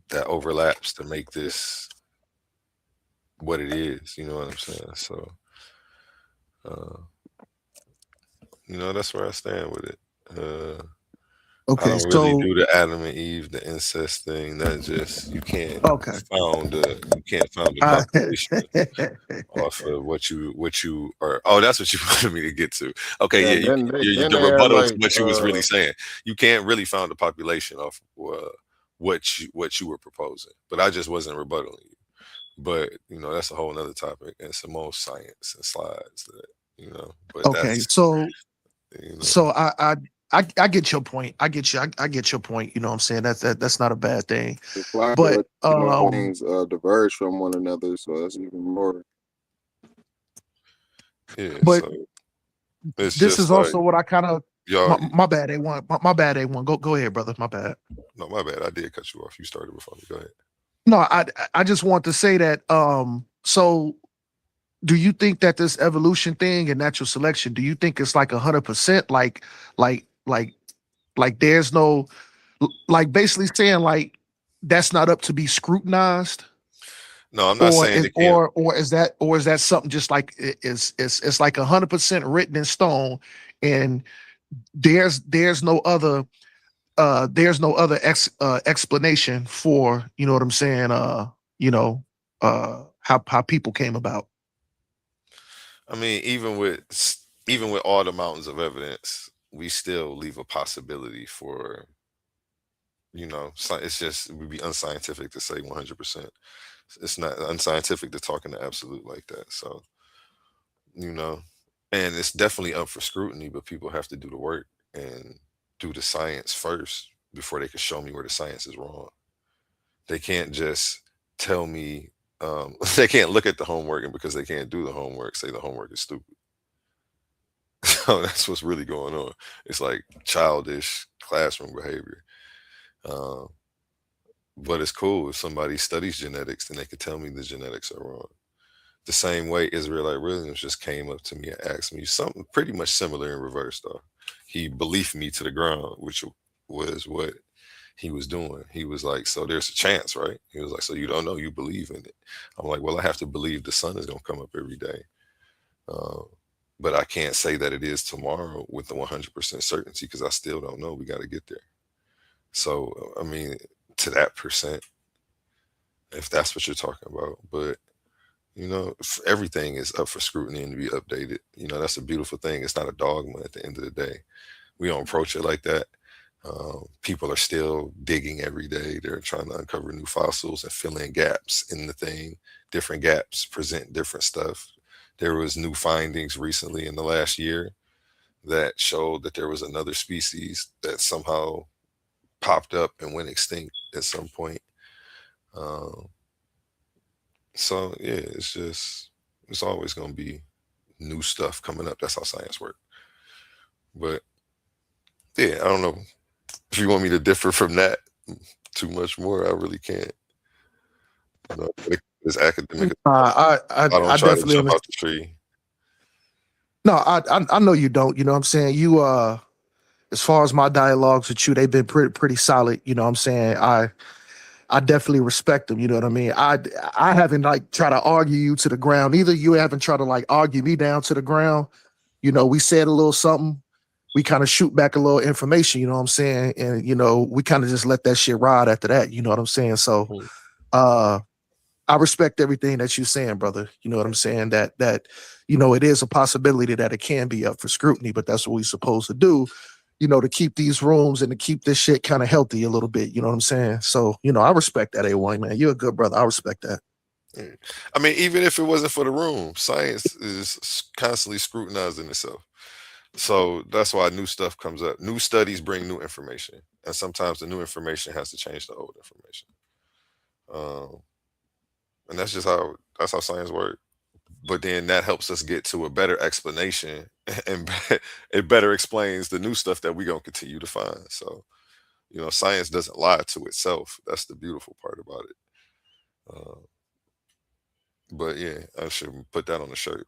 that overlaps to make this what it is. You know what I'm saying? So, that's where I stand with it. I don't really do the Adam and Eve, the incest thing. That just you can't found a population off of what you are. Oh, that's what you wanted me to get to. Okay, yeah, the rebuttal to what you was really saying. You can't really found a population off what you were proposing. But I just wasn't rebuttaling you. But that's a whole nother topic, and some more science and slides that But that's so I get your point. I get your point. You know what I'm saying? That's not a bad thing. But things diverge from one another, so that's even more. Yeah, but so it's this just is also what I kind of. y'all. My bad, A1. My bad, A1. Go ahead, brother. My bad. No, my bad. I did cut you off. You started before me. Go ahead. No, I just want to say that. So do you think that this evolution thing and natural selection? Do you think it's like 100%? Like there's no, like basically saying like that's not up to be scrutinized. No, I'm not saying it can't. Or is that something just like it's like 100% written in stone, and there's no other explanation for, you know what I'm saying, how people came about. I mean, even with all the mountains of evidence, we still leave a possibility for, it's just, it would be unscientific to say 100%. It's not unscientific to talk in the absolute like that. So, and it's definitely up for scrutiny, but people have to do the work and do the science first before they can show me where the science is wrong. They can't just tell me, they can't look at the homework, and because they can't do the homework, say the homework is stupid. So that's what's really going on. It's like childish classroom behavior. But it's cool if somebody studies genetics, then they could tell me the genetics are wrong. The same way Israelite Williams just came up to me and asked me something pretty much similar in reverse, though. He believed me to the ground, which was what he was doing. He was like, so there's a chance, right? He was like, so you don't know, you believe in it. I'm like, well, I have to believe the sun is going to come up every day. But I can't say that it is tomorrow with the 100% certainty because I still don't know. We got to get there. So, I mean, to that percent, if that's what you're talking about. But, everything is up for scrutiny and to be updated. That's a beautiful thing. It's not a dogma at the end of the day. We don't approach it like that. People are still digging every day. They're trying to uncover new fossils and fill in gaps in the thing. Different gaps present different stuff. There was new findings recently in the last year that showed that there was another species that somehow popped up and went extinct at some point. So yeah, it's always going to be new stuff coming up. That's how science works. But yeah, I don't know if you want me to differ from that too much more. I really can't. It's academic. I don't try to definitely jump out the tree. No, I know you don't. You know what I'm saying? You as far as my dialogues with you, they've been pretty solid. You know what I'm saying? I definitely respect them. You know what I mean? I haven't like tried to argue you to the ground. Either you haven't tried to like argue me down to the ground. You know, we said a little something. We kind of shoot back a little information, you know what I'm saying? And you know, we kind of just let that shit ride after that, you know what I'm saying? So I respect everything that you're saying, brother. You know what I'm saying? That you know, it is a possibility that it can be up for scrutiny, but that's what we're supposed to do, you know, to keep these rooms and to keep this shit kind of healthy a little bit. You know what I'm saying? So, you know, I respect that, A1, man. You're a good brother. I respect that. I mean, even if it wasn't for the room, science is constantly scrutinizing itself. So that's why new stuff comes up. New studies bring new information, and sometimes the new information has to change the old information. And that's how science works. But then that helps us get to a better explanation, and it better explains the new stuff that we're gonna continue to find. So, you know, science doesn't lie to itself. That's the beautiful part about it. But yeah, I should put that on the shirt.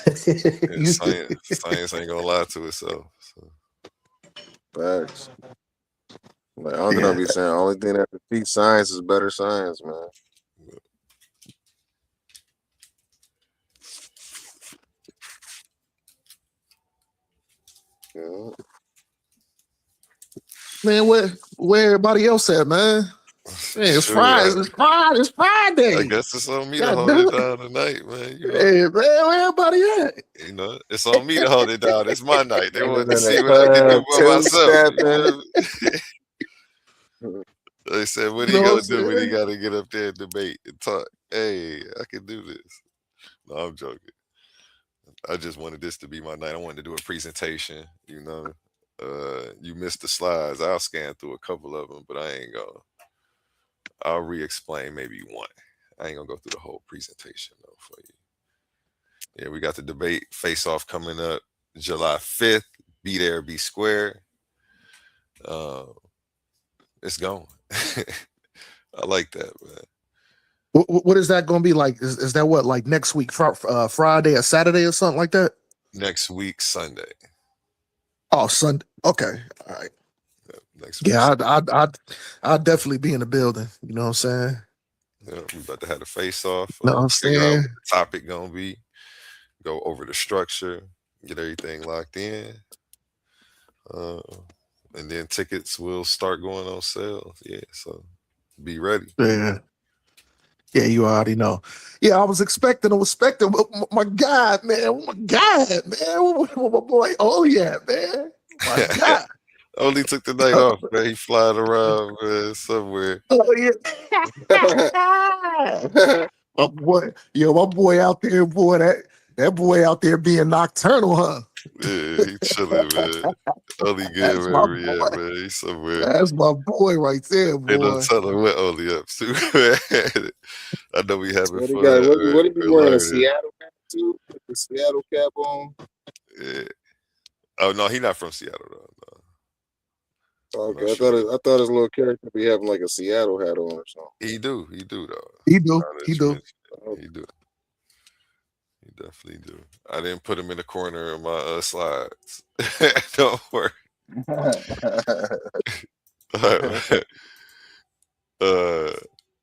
Yeah, science ain't gonna lie to itself. So. Facts. Like I'm gonna be saying, only thing that defeats science is better science, man. Yeah. Man, where everybody else at, man? Man, it's Friday. It's Friday. I guess it's on me to God hold damn it it. down tonight, man. You know, Hey, man, where everybody at? you know, it's on me to hold it down. It's my night. They want to Niggas in see the what I can do club, by myself. You two-stepping. feel me? They said, "What You are you know what I'm gonna do when he saying? got to get up there and debate and talk?" Hey, I can do this. No, I'm joking. I just wanted this to be my night. I wanted to do a presentation. You know, you missed the slides. I'll scan through a couple of them, but I ain't gonna. I'll re-explain maybe one. I ain't gonna go through the whole presentation though for you. Yeah, we got the debate face-off coming up July 5th. Be there, be square. It's going. I like that, man. What is that going to be like? Is that what, like next week, Friday or Saturday or something like that? Next week, Sunday. Oh, Sunday. Okay. All right. Next week. Yeah, I'd definitely be in the building. You know what I'm saying? Yeah, we about to have the face-off. Know what I'm Figure out saying? what the topic gonna be. Go over the structure. Get everything locked in. And then tickets will start going on sale. Yeah, so be ready. Yeah. Yeah, you already know. Yeah, I was expecting my God, man. Oh my God, man. Where my boy, oh yeah, man. My God. Only took the night off, man. He flying around, man, somewhere. Oh yeah. My boy out there, boy, that boy out there being nocturnal, huh? Yeah, he chilling, man. Only good That's my wherever he at, man. He's somewhere. That's my boy right there, They don't boy. tell him what only up to, man. I know we having What he fun. got? What he be We're wearing? A learning. Seattle cap too? With the Seattle cap on? Yeah. Oh no, he not from Seattle though. No. Okay, I thought his little character be having like a Seattle hat on or something. He do though. He do. Now that He you do. mention it, He do. He definitely do. I didn't put him in the corner of my slides. Don't worry.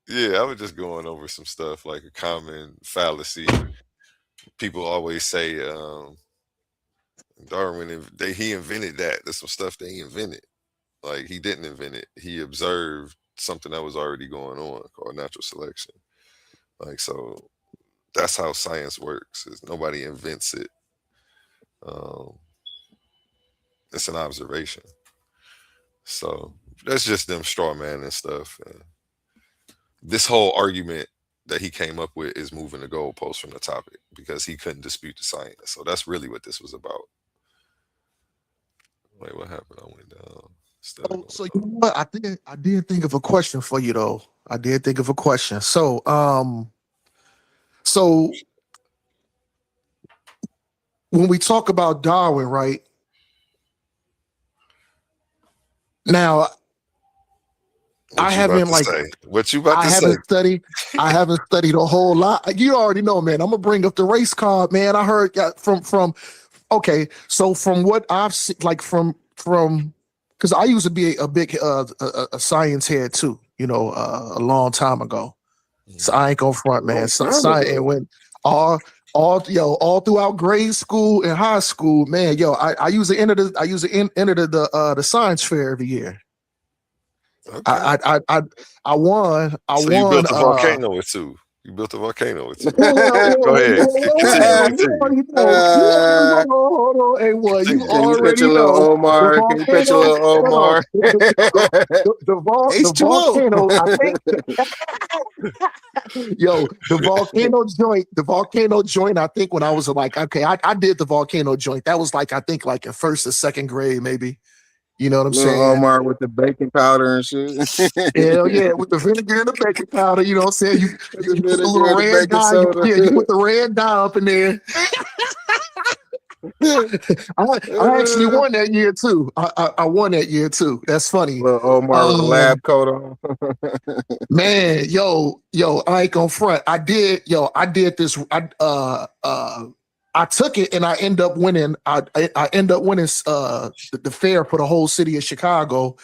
Yeah, I was just going over some stuff like a common fallacy. People always say Darwin he invented that. There's some stuff that he invented. Like he didn't invent it. He observed something that was already going on called natural selection. Like so that's how science works. Is nobody invents it. It's an observation. So that's just them straw man and stuff. And this whole argument that he came up with is moving the goalpost from the topic because he couldn't dispute the science. So that's really what this was about. Wait, what happened? I went down. So you know what? I did think of a question for you though. I did think of a question. So when we talk about Darwin, right? Now What you about to say? What you about I to say? haven't studied a whole lot. You already know, man. I'm gonna bring up the race card, man. I heard from okay, so from what I've seen, like from because I used to be a big a science head too, a long time ago. So I ain't gonna front, man. Science and when all throughout grade school and high school, man. I use the end of the science fair every year. Okay. I won. So you built a volcano or two. You built a volcano or two. Well, Go ahead. Continue. Hold on. Hey, what you Can you picture already little know? Omar? Can you picture little Omar? The volcano, I think. The volcano joint, I think when I was like, okay, I did the volcano joint. That was like, I think like in first or second grade, maybe. You know what I'm Little saying? Omar with the baking powder and shit. Hell yeah, with the vinegar and the baking powder, you know what I'm saying? You put the little the red baking dye, soda. you put the red dye up in there. I actually won that year too. I won that year too. That's funny. Little Omar with a lab coat on. Man, yo, I ain't gonna front. I did this. I took it and I end up winning. I end up winning the fair for the whole city of Chicago.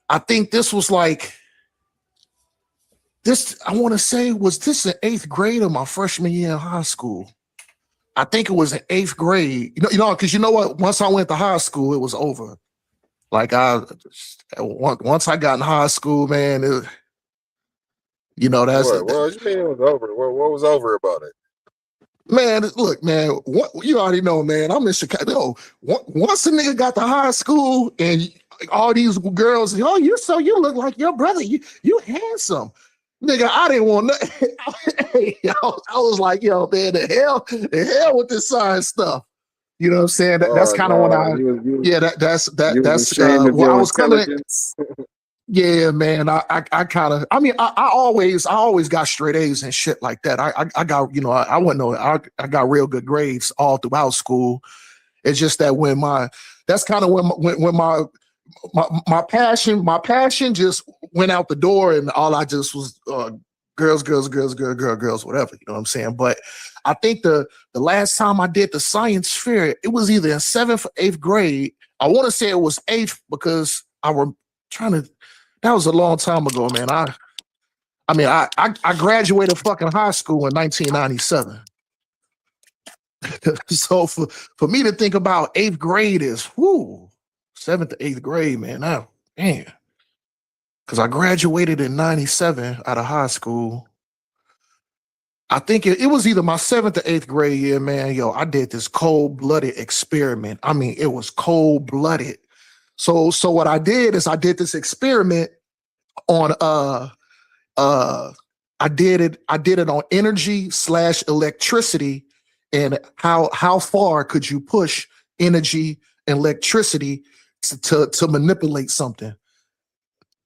I think this was like this. I want to say, was this in 8th grade or my freshman year in high school? I think it was in 8th grade. Because you know what? Once I went to high school, it was over. Like once I got in high school, man, that's What you mean it was over? What was over about it? Man, look, man, you already know, man. I'm in Chicago. Once a nigga got to high school and all these girls, you look like your brother. You handsome. Nigga, I didn't want nothing. I was like, yo, man, the hell with this science stuff. You know what I'm saying? That's kind of when that's well, I was coming in. Yeah, man. I kind of. I mean, I always got straight A's and shit like that. I got I got real good grades all throughout school. It's just that that's kind of when my passion just went out the door, and all I just was girls, whatever. You know what I'm saying? But I think the last time I did the science fair, it was either in 7th or 8th grade. I want to say it was 8th because I were trying to. That was a long time ago, man. I graduated fucking high school in 1997. So for me to think about 8th grade is 7th to 8th grade, man. Damn. Because I graduated in 97 out of high school. I think it was either my 7th or 8th grade year, man. Yo, I did this cold-blooded experiment. I mean, it was cold-blooded. So what I did is I did this experiment on I did it on energy / electricity and how far could you push energy and electricity to manipulate something.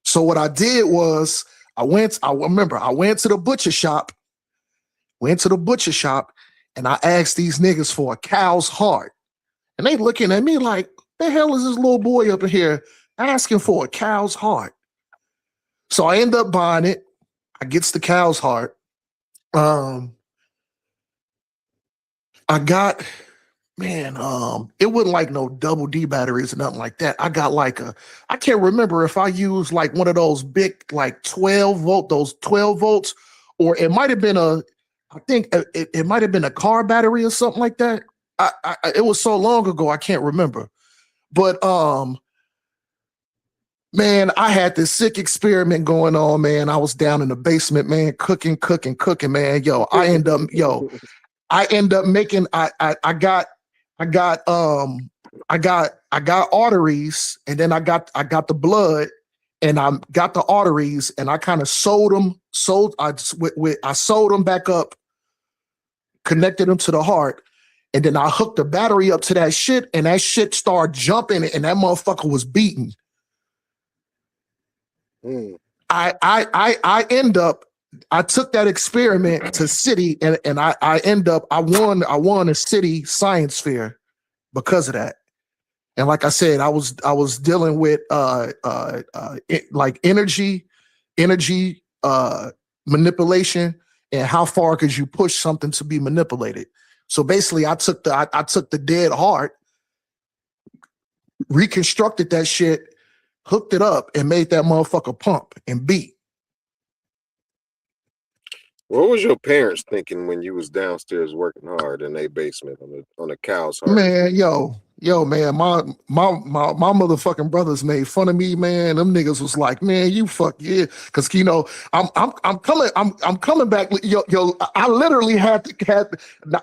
So what I did was I went to the butcher shop, and I asked these niggas for a cow's heart. And they looking at me like, the hell is this little boy up in here asking for a cow's heart? So I end up buying it. I gets the cow's heart. I got, man, it wasn't like no double D batteries or nothing like that. I got like I can't remember if I used like one of those big, like 12 volts, or it might have been I think it might have been a car battery or something like that. It was so long ago, I can't remember. But man, I had this sick experiment going on, man. I was down in the basement, man, cooking, man. Yo, I end up making I got arteries, and then I got the blood, and I got the arteries, and I kind of sewed them back up, connected them to the heart, and then I hooked the battery up to that shit, and that shit started jumping, and that motherfucker was beating. I took that experiment to city, and I won a city science fair because of that. And like I said, I was dealing with like energy energy manipulation, and how far could you push something to be manipulated. So basically, I took the dead heart, reconstructed that shit, hooked it up, and made that motherfucker pump and beat. What was your parents thinking when you was downstairs working hard in their basement on the cow's heart? Man, man, my motherfucking brothers made fun of me, man. Them niggas was like, man, you fuck yeah, because I'm coming back. I literally I didn't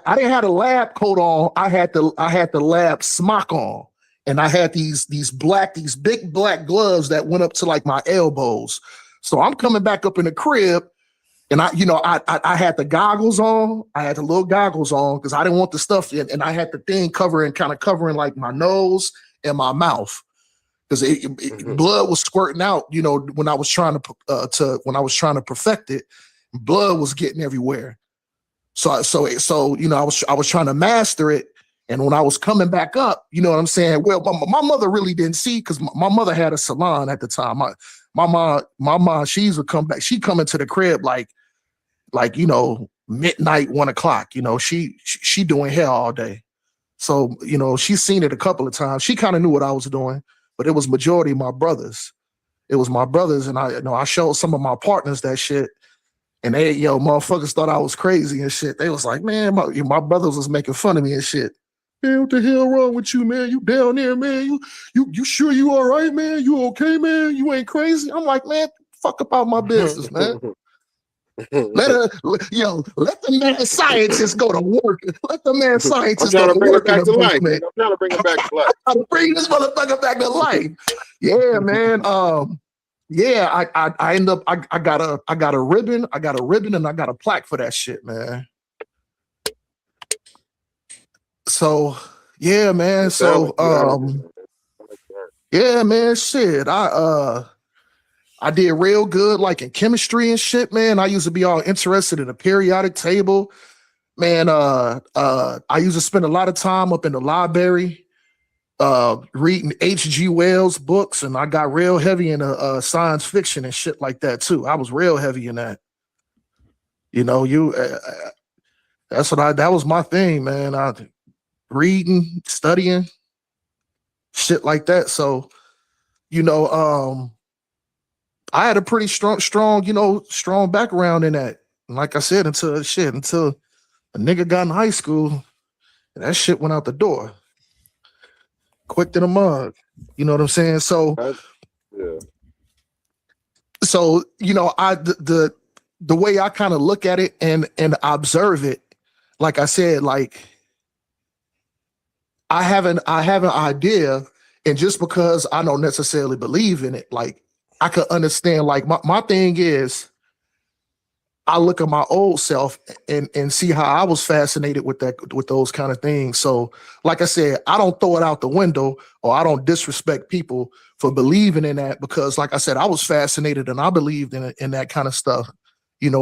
have a lab coat on. I had the lab smock on, and I had these big black gloves that went up to like my elbows. So I'm coming back up in the crib. And I had the goggles on. I had the little goggles on because I didn't want the stuff in, and I had the thing covering like my nose and my mouth because blood was squirting out. When I was trying to perfect it, blood was getting everywhere. So I was trying to master it. And when I was coming back up, you know what I'm saying? Well, my mother really didn't see because my mother had a salon at the time. My mom, she used to come back. She come into the crib like midnight, 1 o'clock. She doing hair all day. So, she's seen it a couple of times. She kind of knew what I was doing, but it was majority of my brothers. It was my brothers, and I showed some of my partners that shit, and they, motherfuckers thought I was crazy and shit. They was like, man, my brothers was making fun of me and shit. Man, what the hell wrong with you, man? You down there, man? You sure you all right, man? You okay, man? You ain't crazy? I'm like, man, fuck about my business, man. Let the man scientist go to work. Let the man scientist go to work in the basement. I'm trying to bring it back to life. I'm trying to bring this motherfucker back to life. Yeah, man. I end up. I got a ribbon. I got a ribbon, and I got a plaque for that shit, man. So yeah, man. So yeah, man. Shit. I did real good, like in chemistry and shit, man. I used to be all interested in the periodic table, man. I used to spend a lot of time up in the library, reading H.G. Wells books, and I got real heavy into science fiction and shit like that too. I was real heavy in that. That was my thing, man. Reading, studying, shit like that. So, I had a pretty strong background in that. And like I said, until a nigga got in high school, that shit went out the door. Quick than a mug. You know what I'm saying? So, yeah. So, the way I kind of look at it and observe it, like I said, like I have an idea, and just because I don't necessarily believe in it, like I could understand, like my thing is I look at my old self and see how I was fascinated with those kind of things. So like I said, I don't throw it out the window, or I don't disrespect people for believing in that, because like I said, I was fascinated and I believed in that kind of stuff,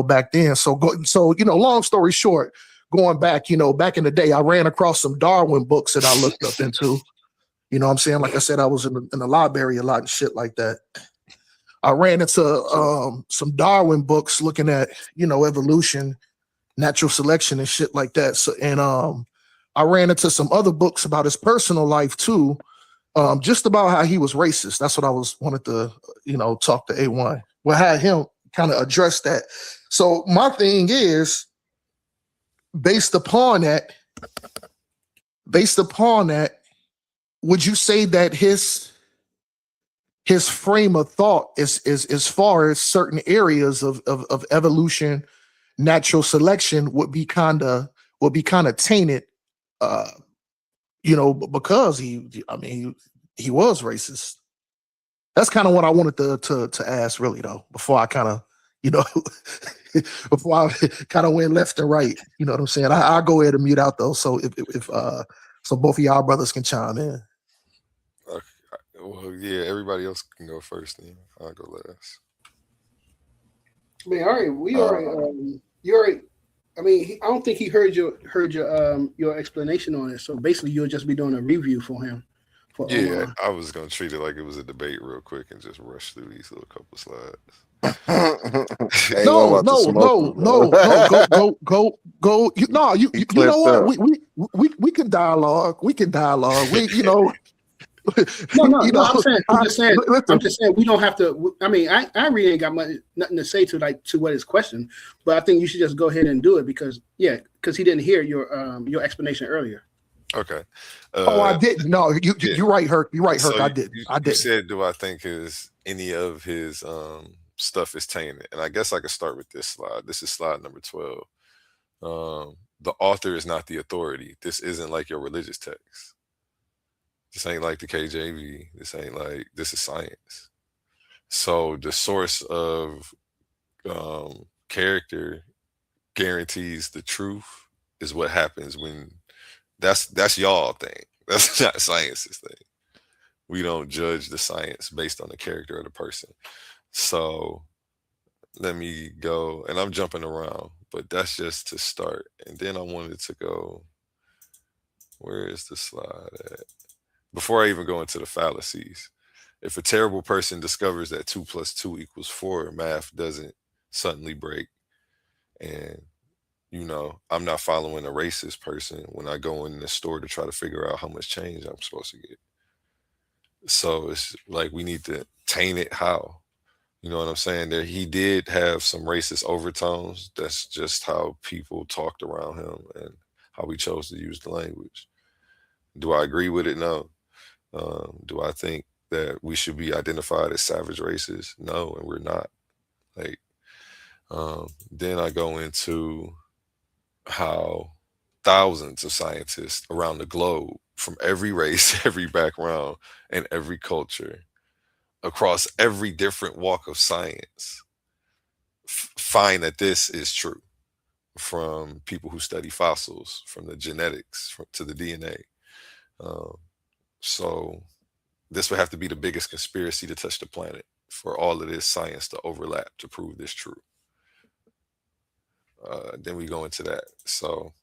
back then. So long story short, going back, back in the day, I ran across some Darwin books that I looked up into. You know what I'm saying? Like I said, I was in the library a lot and shit like that. I ran into some Darwin books looking at, evolution, natural selection and shit like that. So, and I ran into some other books about his personal life too, just about how he was racist. That's what I wanted to, talk to A1. Well, had him kind of address that. So my thing is, based upon that, would you say that his frame of thought is as far as certain areas of evolution, natural selection would be kind of tainted, because he was racist. That's kind of what I wanted to ask, really, though, before I kind of, before I kind of went left and right. You know what I'm saying? I'll go ahead and mute out though, so if so both of y'all brothers can chime in. Well, yeah, everybody else can go first. Then I'll go last. Man, all right, we already. You already. I mean, I don't think he heard your explanation on it. So basically, you'll just be doing a review for him. Yeah, I was gonna treat it like it was a debate real quick and just rush through these little couple slides. Ain't No, about to no, smoke no, him, bro. go. He You know clipped what? up. We can dialogue. We can dialogue. We, you know, No. you know. I'm Listen, just saying we don't have to. I mean, I really ain't got nothing to say to what his question, but I think you should just go ahead and do it because he didn't hear your explanation earlier. Okay. I didn't. No, Yeah. you're right, Herc. You're right, Herc. So I didn't. you said, do I think any of his stuff is tainted? And I guess I could start with this slide. This is slide number 12. The author is not the authority. This isn't like your religious text. This ain't like the KJV. This is science. So the source of character guarantees the truth is what happens when that's y'all thing. That's not science's thing. We don't judge the science based on the character of the person. So let me go, and I'm jumping around, but that's just to start. And then I wanted to go, where is the slide at? Before I even go into the fallacies, if a terrible person discovers that 2 + 2 = 4, math doesn't suddenly break. And, I'm not following a racist person when I go in the store to try to figure out how much change I'm supposed to get. So it's like we need to taint it how. You know what I'm saying? There, he did have some racist overtones. That's just how people talked around him and how we chose to use the language. Do I agree with it? No. Do I think that we should be identified as savage races? No, and we're not. Then I go into how thousands of scientists around the globe from every race, every background, and every culture across every different walk of science find that this is true, from people who study fossils, from the genetics to the DNA. So this would have to be the biggest conspiracy to touch the planet for all of this science to overlap to prove this true. Then we go into that. So,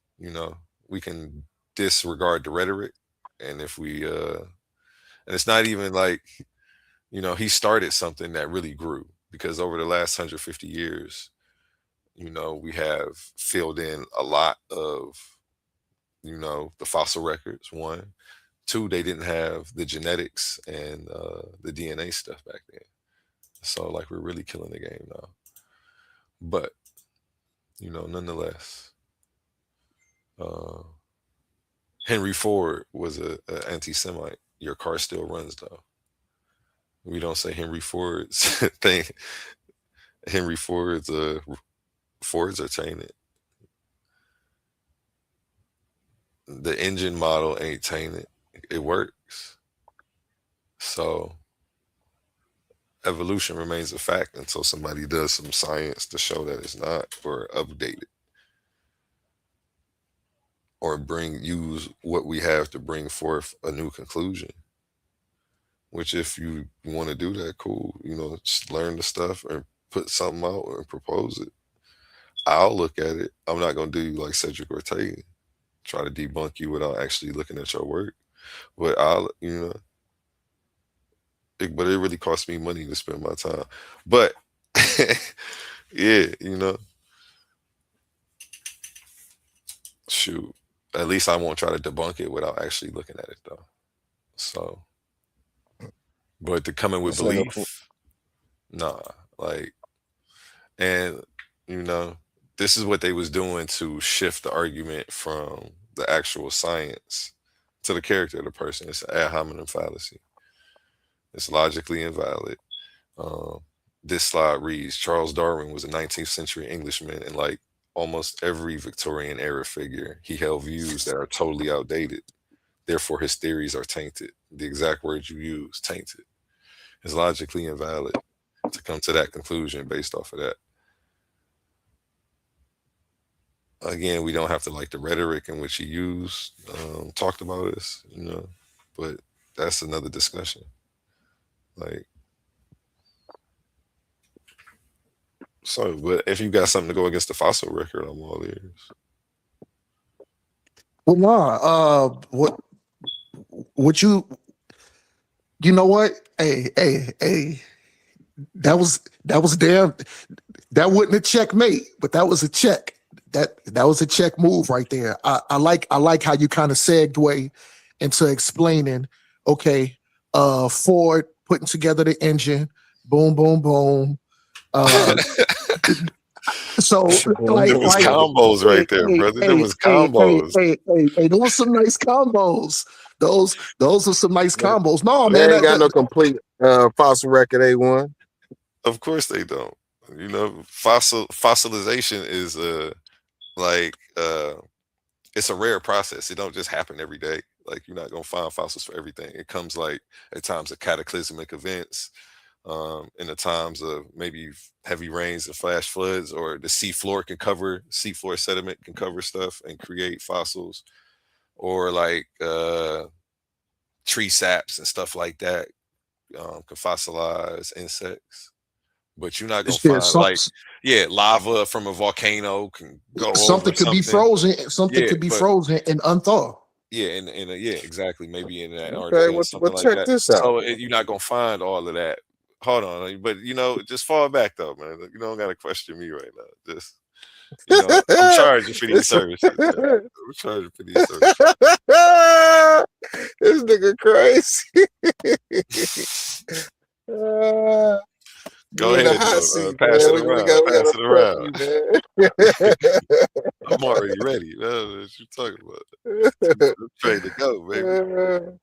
we can disregard the rhetoric. And if we, and it's not even like, he started something that really grew, because over the last 150 years, we have filled in a lot of, the fossil records, 1. 2, they didn't have the genetics and the DNA stuff back then. So like we're really killing the game now. But, nonetheless, Henry Ford was an anti-Semite. Your car still runs though. We don't say Henry Ford's thing. Henry Ford's Fords are tainted. The engine model ain't tainted. It works. So evolution remains a fact until somebody does some science to show that it's not, or update it, or use what we have to bring forth a new conclusion. Which, if you want to do that, cool. Just learn the stuff and put something out and propose it. I'll look at it. I'm not gonna do you like Cedric Ortega, try to debunk you without actually looking at your work. But but it really costs me money to spend my time. But yeah, shoot, at least I won't try to debunk it without actually looking at it though. So, but to come in with belief, nah, and this is what they was doing to shift the argument from the actual science to the character of the person. It's an ad hominem fallacy. It's logically invalid. This slide reads, Charles Darwin was a 19th century Englishman, and like almost every Victorian era figure, he held views that are totally outdated. Therefore, his theories are tainted. The exact word you use, tainted. It's logically invalid to come to that conclusion based off of that. Again, we don't have to like the rhetoric in which he used, talked about this, but that's another discussion. But if you got something to go against the fossil record, I'm all ears. Well, nah. What you know what? Hey. That was damn. That wasn't a checkmate, but that was a check. That was a check move right there. I like how you kind of segued into explaining. Okay, Ford putting together the engine. Boom, boom, boom. So There was combos right there, brother. There was combos. Hey, those were some nice combos. Those are some nice combos. No, They man, ain't got no complete fossil record A1. Of course they don't. You know, fossilization is it's a rare process. It don't just happen every day. Like you're not gonna find fossils for everything. It comes like at times of cataclysmic events, in the times of maybe heavy rains and flash floods, or the seafloor sediment can cover stuff and create fossils, or like tree saps and stuff like that can fossilize insects. But you're not gonna find lava from a volcano can go something over could be frozen. Something could be but frozen and unthaw. yeah, and exactly, maybe in Okay, Antarctica or something like check that. this out. So you're not gonna find all of that. Hold on, but just fall back though, man. You don't gotta question me right now. Just I'm charging for these services. Man. I'm charging for these services. This nigga crazy. Go ahead, pass it around. Pass it around. I'm already ready. What you talking about? I'm ready to go, baby.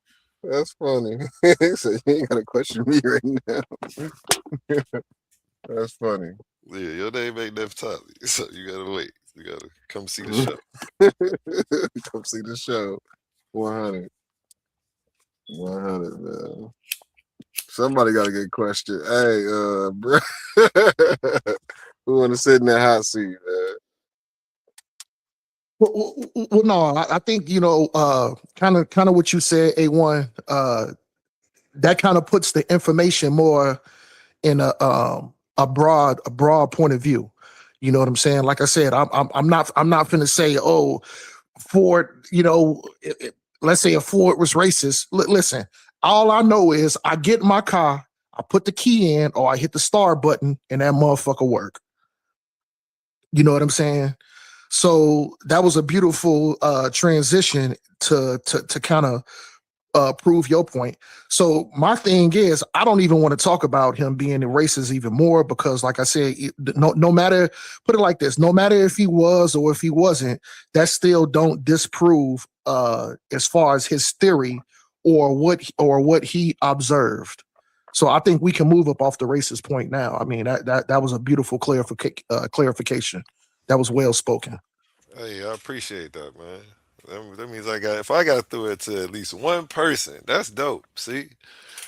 That's funny. He said, you ain't got to question me right now. That's funny. Yeah, your name ain't Naphtali, so you gotta wait. You gotta come see the show. Come see the show. 100. 100, man. Somebody got to get questioned. Hey, bro. Who want to sit in that hot seat, man? Well, no, I think kind of what you said, A1. That kind of puts the information more in a broad point of view. You know what I'm saying? Like I said, I'm not finna say, oh, Ford. Let's say a Ford was racist. Listen, all I know is I get in my car, I put the key in, or I hit the start button, and that motherfucker work. You know what I'm saying? So that was a beautiful transition to kind of prove your point. So my thing is, I don't even want to talk about him being racist even more because, like I said, no matter, put it like this, no matter if he was or if he wasn't, that still don't disprove as far as his theory or what he observed. So I think we can move up off the racist point now. I mean, that was a beautiful clarification. That was well spoken. Hey, I appreciate that, man. That means if I got through it to at least one person, that's dope. See,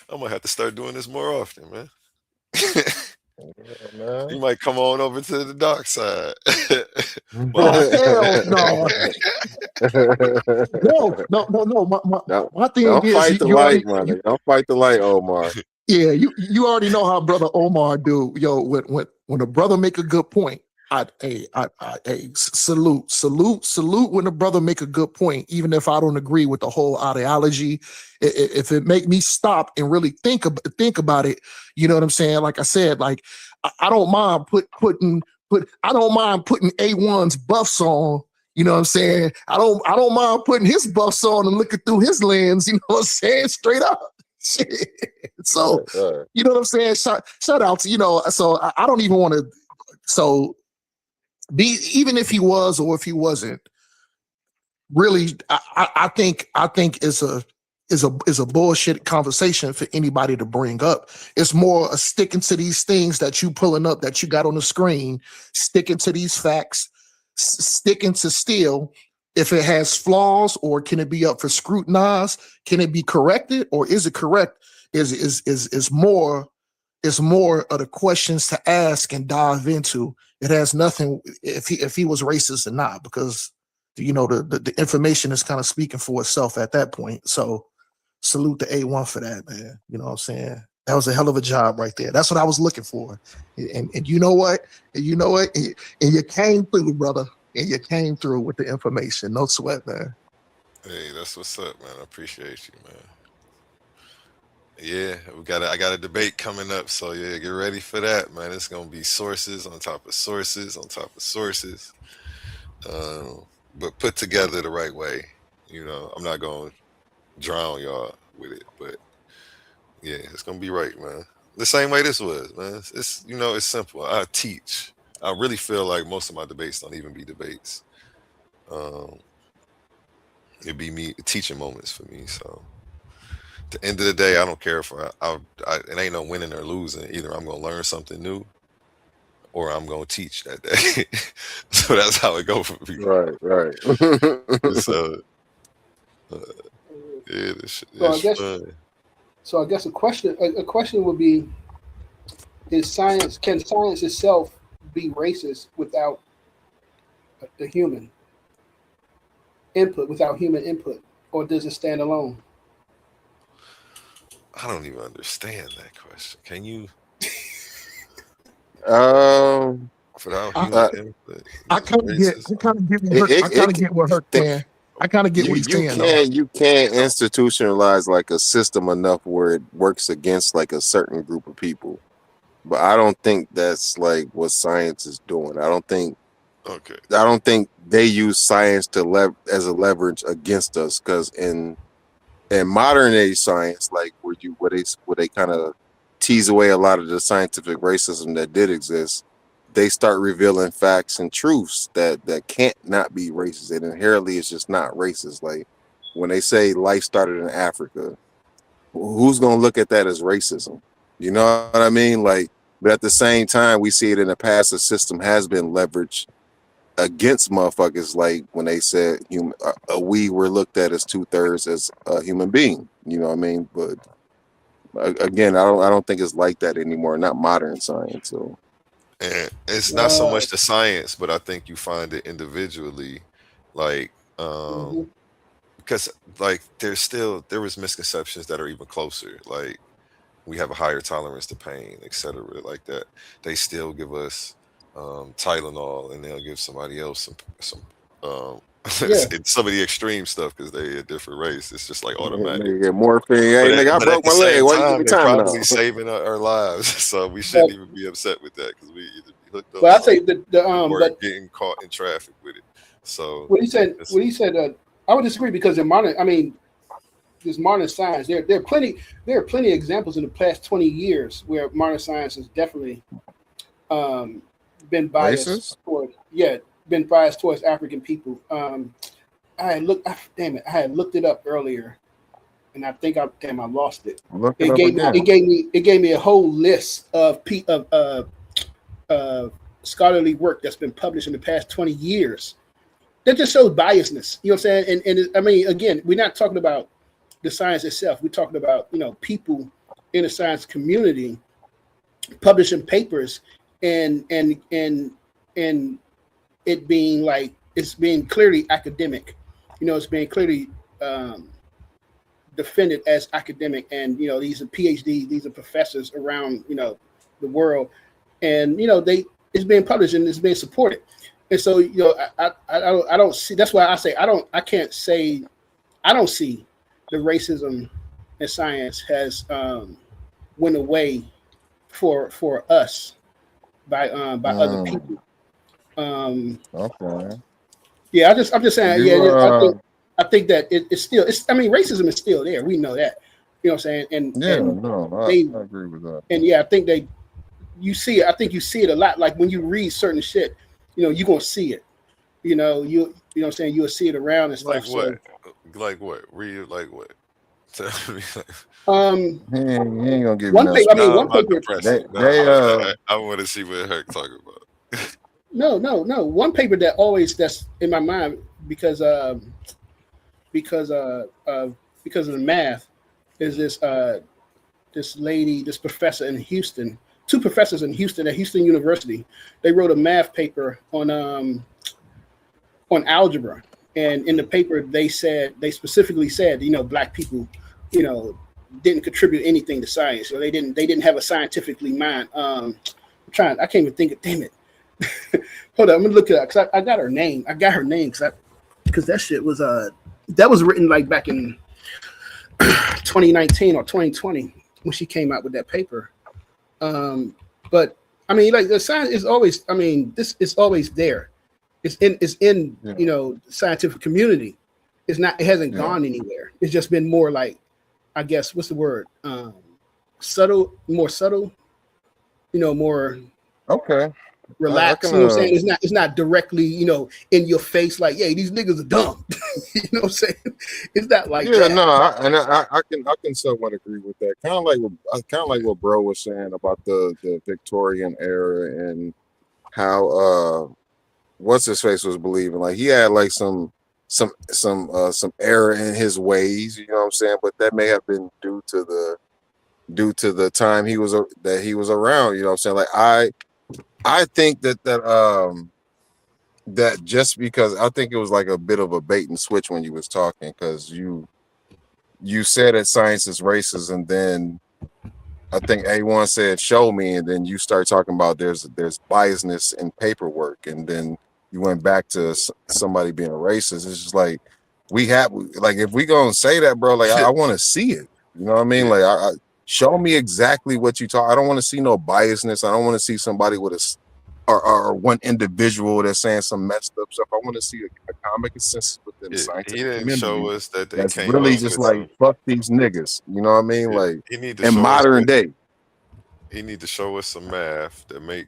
I'm gonna have to start doing this more often, man. You might come on over to the dark side. Hell no. My thing don't is, fight the light, man. Don't fight the light, Omar. Yeah, you already know how brother Omar do. Yo, when a brother make a good point, I salute when a brother make a good point, even if I don't agree with the whole ideology. If it make me stop and really think about it, you know what I'm saying? Like I said, like I don't mind putting A1's buffs on. You know what I'm saying? I don't mind putting his buffs on and looking through his lens. You know what I'm saying? Straight up. Shit. So you know what I'm saying? Shout out to So I don't even want to. So even if he was or if he wasn't, really, I think is a bullshit conversation for anybody to bring up. It's more a sticking to these things that you pulling up that you got on the screen, sticking to these facts, sticking to still. If it has flaws, or can it be up for scrutinize? Can it be corrected, or is it correct? Is more of the questions to ask and dive into. It has nothing if he was racist or not, because the information is kind of speaking for itself at that point. So salute to A1 for that, man. You know what I'm saying? That was a hell of a job right there. That's what I was looking for. And you know what? And you came through, brother. And you came through with the information. No sweat, man. Hey, that's what's up, man. I appreciate you, man. Yeah, I got a debate coming up, so yeah, get ready for that, man. It's gonna be sources on top of sources on top of sources, but put together the right way. I'm not gonna drown y'all with it, but yeah, it's gonna be right, man. The same way this was, man. It's simple. I teach. I really feel like most of my debates don't even be debates. Um, it'd be me teaching moments for me. So at the end of the day, I don't care if it ain't no winning or losing. Either I'm gonna learn something new or I'm gonna teach that day. So that's how it go for me. Right. So yeah, this shit So is fun. I guess a question would be: can science itself be racist without the human input, or does it stand alone? I don't even understand that question. Can you? Without human input, I kind of get what Herc saying. I kind of get what he's saying. You can't institutionalize like a system enough where it works against like a certain group of people. But I don't think that's like what science is doing. I don't think they use science as a leverage against us, because in modern age science, like where they kind of tease away a lot of the scientific racism that did exist, they start revealing facts and truths that can't not be racist. And inherently it's just not racist. Like when they say life started in Africa, who's gonna look at that as racism? You know what I mean? Like, but at the same time, we see it in the past, the system has been leveraged against motherfuckers. Like when they said we were looked at as 2/3 as a human being. You know what I mean? But again, I don't think it's like that anymore. Not modern science. So. And it's not so much the science, but I think you find it individually, like because like there was misconceptions that are even closer. Like we have a higher tolerance to pain, etc. Like that. They still give us Tylenol, and they'll give somebody else some some of the extreme stuff because they a different race. It's just like automatic. Nigga get morphine. Hey, nigga, I broke my leg. Why you give me They're time probably now? saving our lives, so we shouldn't even be upset with that because we either be hooked up. But I say or but getting caught in traffic with it. So what he said, I would disagree because in this modern science, there are plenty of examples in the past 20 years where modern science has definitely been biased towards African people. I had looked it up earlier, and I think I lost it. It gave me a whole list of scholarly work that's been published in the past 20 years. That just shows biasness. You know what I'm saying? And I mean, again, we're not talking about the science itself. We're talking about people in the science community publishing papers and it being like it's being clearly academic. It's being clearly defended as academic, and these are PhDs, these are professors around the world, and it's being published and it's being supported. And so I don't see. That's why I say I don't see the racism in science has went away for us by other people. Okay. Yeah, I'm just saying. I think that it's still. I mean, racism is still there. We know that. You know what I'm saying? I agree with that. And yeah, I think you see it. I think you see it a lot. Like when you read certain shit, you're gonna see it. You know what I'm saying? You'll see it around and like stuff. what? Like what? Read like what? Tell me. He ain't gonna give one you paper. I mean, one paper. I want to see what Herc talking about. No. One paper that's in my mind because of the math is this lady, this professor in Houston, two professors in Houston at Houston University. They wrote a math paper on algebra, and in the paper they specifically said black people didn't contribute anything to science. So they didn't have a scientifically mind. I can't even think of. Damn it. Hold on, I'm gonna look it up because I got her name. Because that shit was that was written like back in 2019 or 2020. when she came out with that paper. But I mean, like the science is always, I mean, this is always there. It's in you know, scientific community. It's not, it hasn't gone anywhere. It's just been more like, I guess, what's the word? Subtle, more subtle, you know, more relaxed. You know what I'm saying? It's not directly, you know, in your face like, yeah, these niggas are dumb. You know what I'm saying? It's not like that. No, I can somewhat agree with that. Kind of like what bro was saying about the Victorian era and how what's his face was believing. Like he had like some error in his ways, you know what I'm saying? But that may have been due to the time he was around, you know what I'm saying? Like I think that just because I think it was like a bit of a bait and switch when you was talking, because you said that science is racist, and then I think A1 said show me, and then you start talking about there's biasness in paperwork, and then you went back to somebody being racist. It's just like if we gonna say that, bro, like I want to see it. You know what I mean? Like I show me exactly what you talk. I don't want to see no biasness. I don't want to see somebody with or one individual that's saying some messed up stuff. I want to see a common consensus within the scientific He didn't community show us that they that's came really up just with like fuck these niggas. You know what I mean? Like he need to in show us modern day. He need to show us some math that make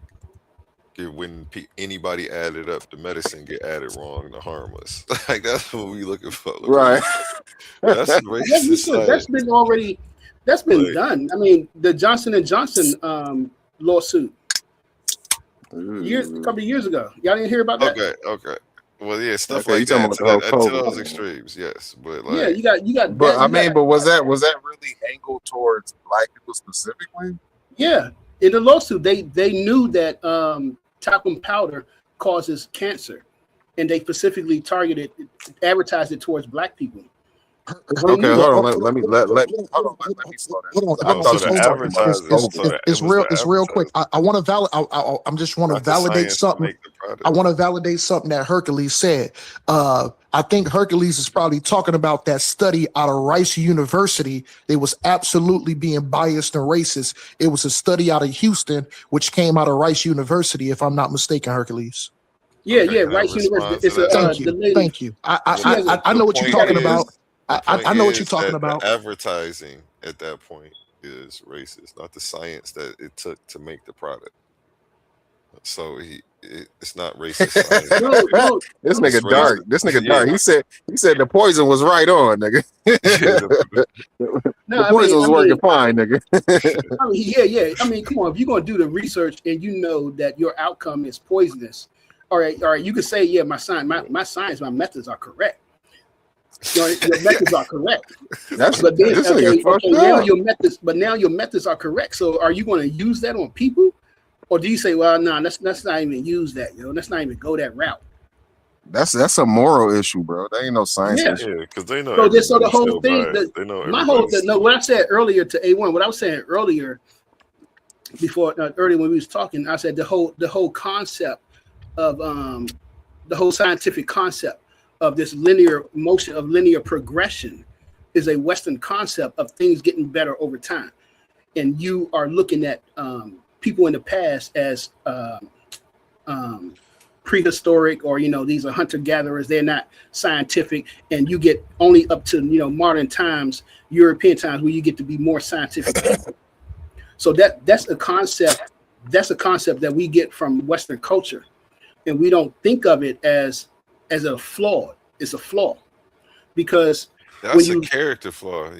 it when anybody added up the medicine get added wrong to harm us. Like that's what we looking for. Right. That's racist. That's been already. That's been done. I mean, the Johnson & Johnson lawsuit a couple of years ago. Y'all didn't hear about that? Okay. Well, yeah, stuff Okay, you like talking that about the whole to those COVID. extremes, yes. But like, Yeah, you got. But I mean, but was that really angled towards black people specifically? Yeah, in the lawsuit, they knew that talcum powder causes cancer, and they specifically advertised it towards black people. Okay, hold on. Let me slow down. It's real quick. I want to validate. I'm just want to validate something. I want to validate something that Hercules said. I think Hercules is probably talking about that study out of Rice University. They was absolutely being biased and racist. It was a study out of Houston, which came out of Rice University, if I'm not mistaken, Hercules. Yeah, Rice University. It's thank you. I know what you're talking about. I know what you're talking about. The advertising at that point is racist, not the science that it took to make the product. So it's not racist science. This nigga dark. This nigga dark. He said the poison was right on, nigga. The poison was working fine, nigga. I mean, yeah. I mean, come on. If you're gonna do the research and you know that your outcome is poisonous, all right. You could say, yeah, my methods are correct. Your methods are correct. But now your methods are correct. So are you going to use that on people, or do you say, well, no, let's not even use that, let's not even go that route? That's a moral issue, bro. That ain't no science issue. Yeah, because they know. So the whole thing, what I said earlier to A1, what I was saying earlier, earlier when we was talking, I said the whole concept of the whole scientific concept of this linear motion, of linear progression, is a Western concept of things getting better over time. And you are looking at people in the past as prehistoric, or these are hunter-gatherers. They're not scientific, and you get only up to modern times, European times, where you get to be more scientific people. So that's a concept. That's a concept that we get from Western culture, and we don't think of it as a flaw. It's a flaw, because that's a character flaw.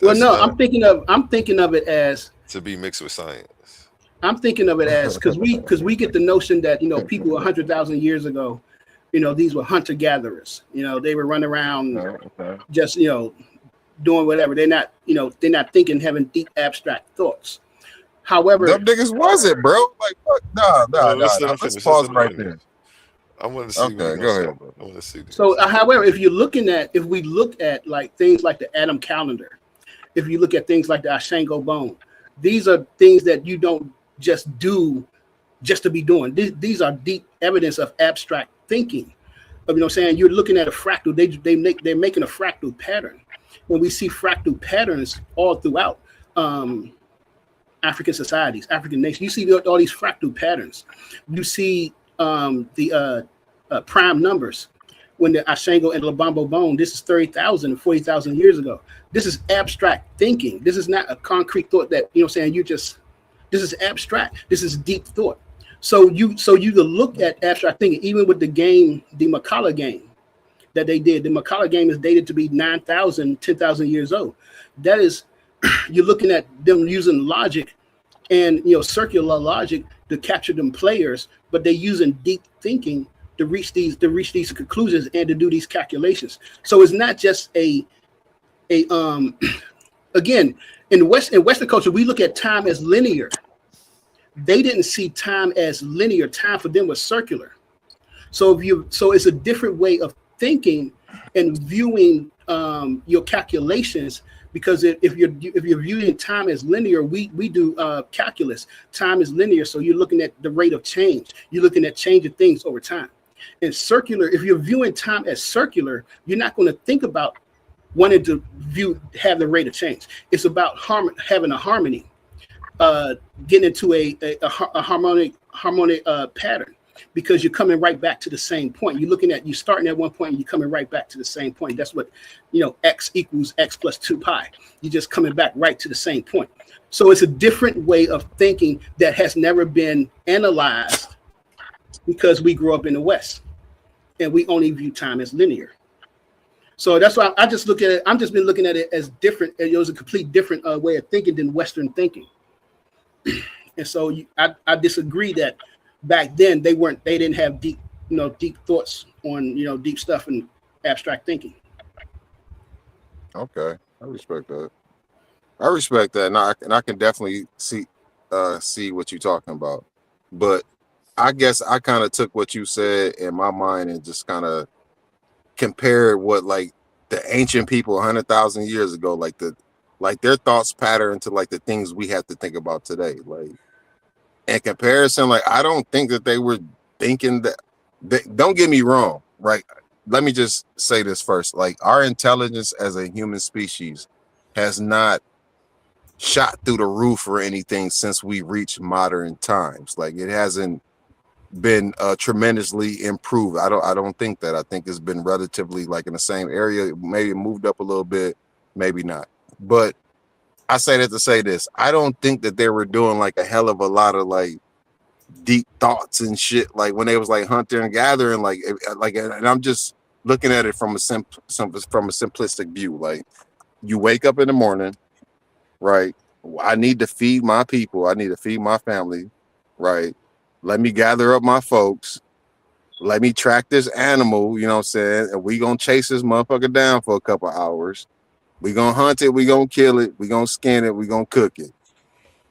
I'm thinking of it as to be mixed with science. I'm thinking of it as because we get the notion that people 100,000 years ago, these were hunter gatherers. They were running around just doing whatever. They're not thinking, having deep abstract thoughts. However, them niggas was it, bro? Like what? No. Let's pause right there. I want to see. Okay, go ahead. I want to see. So, however, if we look at like things like the Adam calendar, if you look at things like the Ashango bone, these are things that you don't just do just to be doing. These are deep evidence of abstract thinking. You're looking at a fractal. They're making a fractal pattern. And we see fractal patterns all throughout African societies, African nations. You see all these fractal patterns. You see the prime numbers. When the Ashango and Lobambo bone, this is 30,000 and 40,000 years ago. This is abstract thinking. This is not a concrete thought that, you know what I'm saying, this is abstract. This is deep thought. So you to look at abstract thinking, even with the game, the Makala game that they did. The Makala game is dated to be 9,000, 10,000 years old. That is, you're looking at them using logic and, you know, circular logic to capture them players, but they're using deep thinking to reach these conclusions and to do these calculations. So it's not just again, in Western culture, we look at time as linear. They didn't see time as linear. Time for them was circular. So it's a different way of thinking and viewing your calculations, because if you're viewing time as linear, we do calculus. Time is linear, so you're looking at the rate of change. You're looking at change of things over time. And circular, if you're viewing time as circular, you're not going to think about wanting to have the rate of change. It's about having a harmony, getting into a harmonic pattern, because you're coming right back to the same point. You're starting at one point and you're coming right back to the same point. That's what, you know, x equals x plus 2 pi. You're just coming back right to the same point. So it's a different way of thinking that has never been analyzed, because we grew up in the West and we only view time as linear. So that's why I just look at it. I've just been looking at it as different. It was a complete different way of thinking than Western thinking. And so I disagree that back then they didn't have deep thoughts on, you know, deep stuff and abstract thinking. Okay, I respect that. And I can definitely see what you're talking about. But I guess I kind of took what you said in my mind and just kind of compared what, like, the ancient people 100,000 years ago, like their thoughts pattern to like the things we have to think about today. Like, in comparison, like, I don't think that they were thinking that. Don't get me wrong, right? Let me just say this first. Like, our intelligence as a human species has not shot through the roof or anything since we reached modern times. Like, it hasn't been tremendously improved. I don't think that. I think it's been relatively like in the same area. Maybe it moved up a little bit, maybe not. But I say that to say this: I don't think that they were doing like a hell of a lot of like deep thoughts and shit, like when they was like hunting and gathering, like and I'm just looking at it from a simplistic view. Like, you wake up in the morning, right? I need to feed my people. I need to feed my family, right? Let me gather up my folks. Let me track this animal, you know what I'm saying? And we gonna chase this motherfucker down for a couple hours. We gonna hunt it. We gonna kill it. We gonna skin it. We gonna cook it.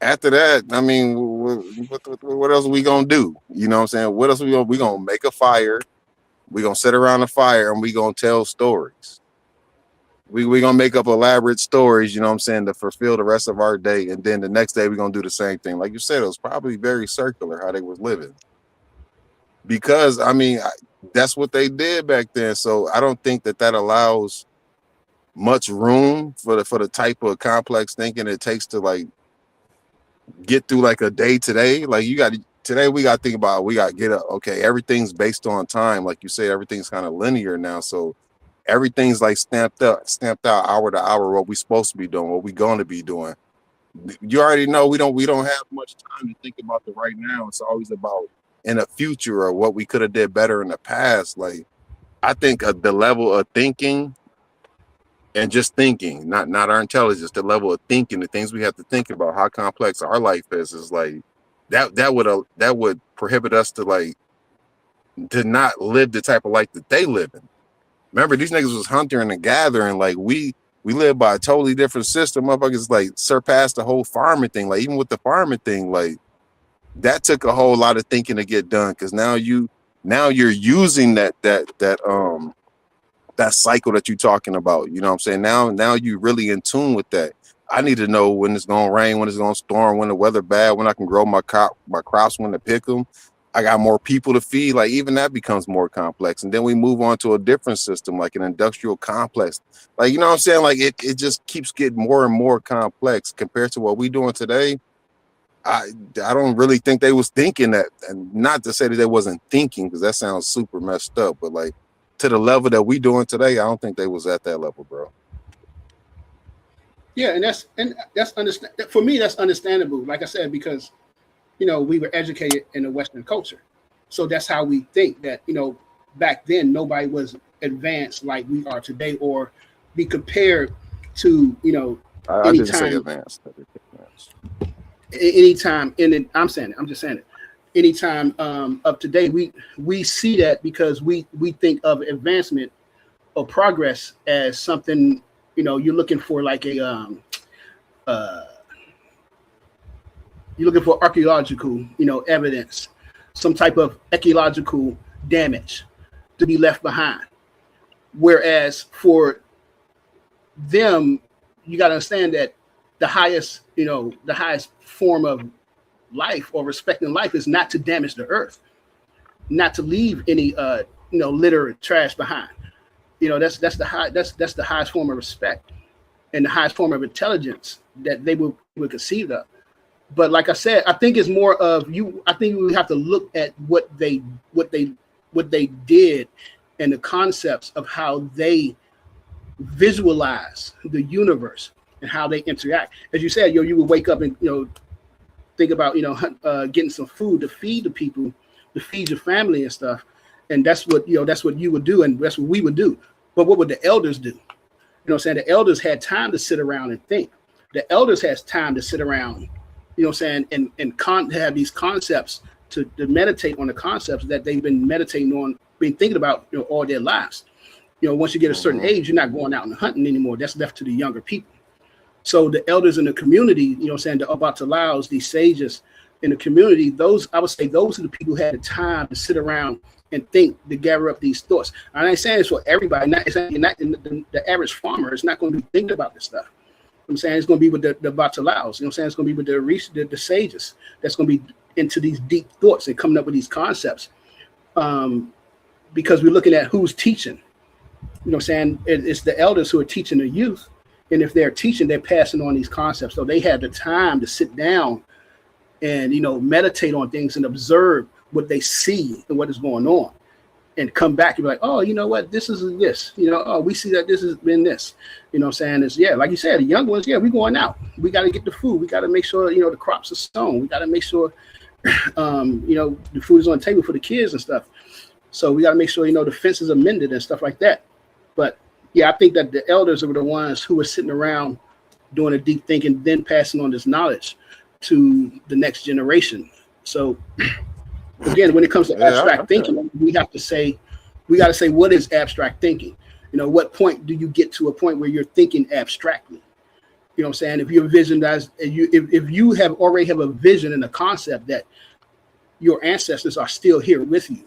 After that, I mean, what else are we gonna do? You know what I'm saying? What else we gonna make a fire? We gonna sit around the fire and we gonna tell stories. We gonna make up elaborate stories, you know what I'm saying, to fulfill the rest of our day. And then the next day we're gonna do the same thing. Like you said, it was probably very circular how they was living. Because, I mean, that's what they did back then. So I don't think that allows much room for the type of complex thinking it takes to like get through like a day today. Like, today we got to think about, we got to get up. Okay, everything's based on time. Like you say, everything's kind of linear now. So everything's like stamped out hour to hour, what we supposed to be doing, what we going to be doing. You already know we don't have much time to think about the right now. It's always about in the future or what we could have did better in the past. Like, I think the level of thinking and just thinking, not our intelligence, the level of thinking, the things we have to think about, how complex our life is like that would prohibit us to not live the type of life that they live in. Remember, these niggas was hunting and gathering. Like, we live by a totally different system. Motherfuckers like surpassed the whole farming thing. Like, even with the farming thing, like, that took a whole lot of thinking to get done. Because now you're using that cycle that you're talking about. You know what I'm saying? Now you really in tune with that. I need to know when it's gonna rain, when it's gonna storm, when the weather bad, when I can grow my crops, when to pick them. I got more people to feed. Like even that becomes more complex. And then we move on to a different system, like an industrial complex. Like, you know what I'm saying? Like it just keeps getting more and more complex compared to what we doing today. I don't really think they was thinking that, and not to say that they wasn't thinking, because that sounds super messed up, but like to the level that we doing today, I don't think they was at that level, bro. Yeah, and that's understand for me. That's understandable. Like I said, because we were educated in the Western culture, so that's how we think. That back then nobody was advanced like we are today, or be compared to I didn't say advanced. Anytime I'm just saying it. Anytime up to date, we see that because we think of advancement or progress as something. You're looking for like a you're looking for archaeological, evidence, some type of ecological damage to be left behind. Whereas for them, you got to understand that the highest form of life or respecting life is not to damage the earth, not to leave any litter or trash behind. That's the highest form of respect and the highest form of intelligence that they would conceive of. But like I said, I think it's more of you. I think we have to look at what they did and the concepts of how they visualize the universe and how they interact. As you said, you would wake up and think about getting some food to feed the people, to feed your family and stuff. And that's what you would do, and that's what we would do. But what would the elders do? The elders had time to sit around and think. The elders has time to sit around, and have these concepts to meditate on the concepts that they've been meditating on, been thinking about all their lives. Once you get a certain age, you're not going out and hunting anymore. That's left to the younger people. So the elders in the community, the Abatalaos, these sages in the community, I would say those are the people who had the time to sit around and think, to gather up these thoughts. I ain't saying it's for everybody. Not the average farmer is not going to be thinking about this stuff. I'm saying it's going to be with the Batalaos. It's going to be with the sages. That's going to be into these deep thoughts and coming up with these concepts. Because we're looking at who's teaching. It's the elders who are teaching the youth. And if they're teaching, they're passing on these concepts. So they have the time to sit down and, meditate on things and observe what they see and what is going on, and come back and be like, oh, you know what, this is this, oh, we see that this has been this, it's, like you said, the young ones, we going out, we got to get the food, we got to make sure, the crops are sown, we got to make sure, the food is on the table for the kids and stuff. So we got to make sure, the fences are mended and stuff like that. But I think that the elders are the ones who are sitting around doing a deep thinking, then passing on this knowledge to the next generation. So again, when it comes to abstract thinking, we got to say, what is abstract thinking? What point do you get to a point where you're thinking abstractly? If you're visualized, if you already have a vision and a concept that your ancestors are still here with you,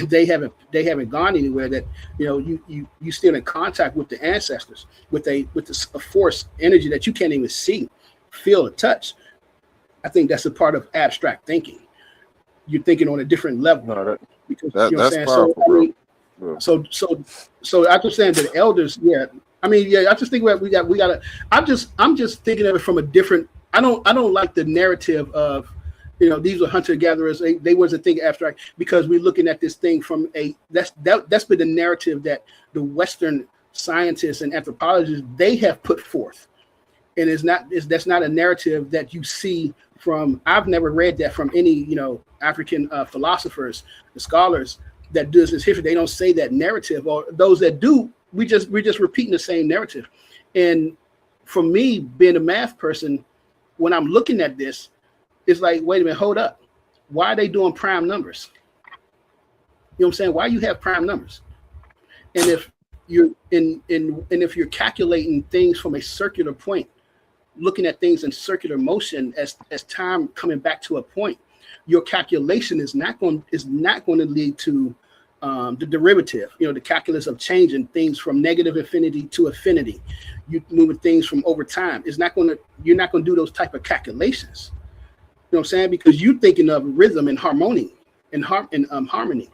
they haven't gone anywhere, that you still in contact with the ancestors, with a force energy that you can't even see, feel, or touch. I think that's a part of abstract thinking. You're thinking on a different level. No, that's powerful, bro. So I just saying that the elders, I just think we gotta. I'm just thinking of it from a different. I don't like the narrative of, these were hunter gatherers. They wasn't thinking abstract, because we're looking at this thing from that's been the narrative that the Western scientists and anthropologists, they have put forth, and that's not a narrative that you see from. I've never read that from any African philosophers, the scholars that does this history. They don't say that narrative, or those that do, we're just repeating the same narrative. And for me, being a math person, when I'm looking at this, it's like, wait a minute, hold up. Why are they doing prime numbers? You know what I'm saying? Why you have prime numbers? And if you're if you're calculating things from a circular point, looking at things in circular motion as time coming back to a point, your calculation is not going to lead to the derivative, the calculus of changing things from negative infinity to infinity. You moving things from over time. You're not going to do those type of calculations. what I'm saying? Because you're thinking of rhythm and harmony and harmony.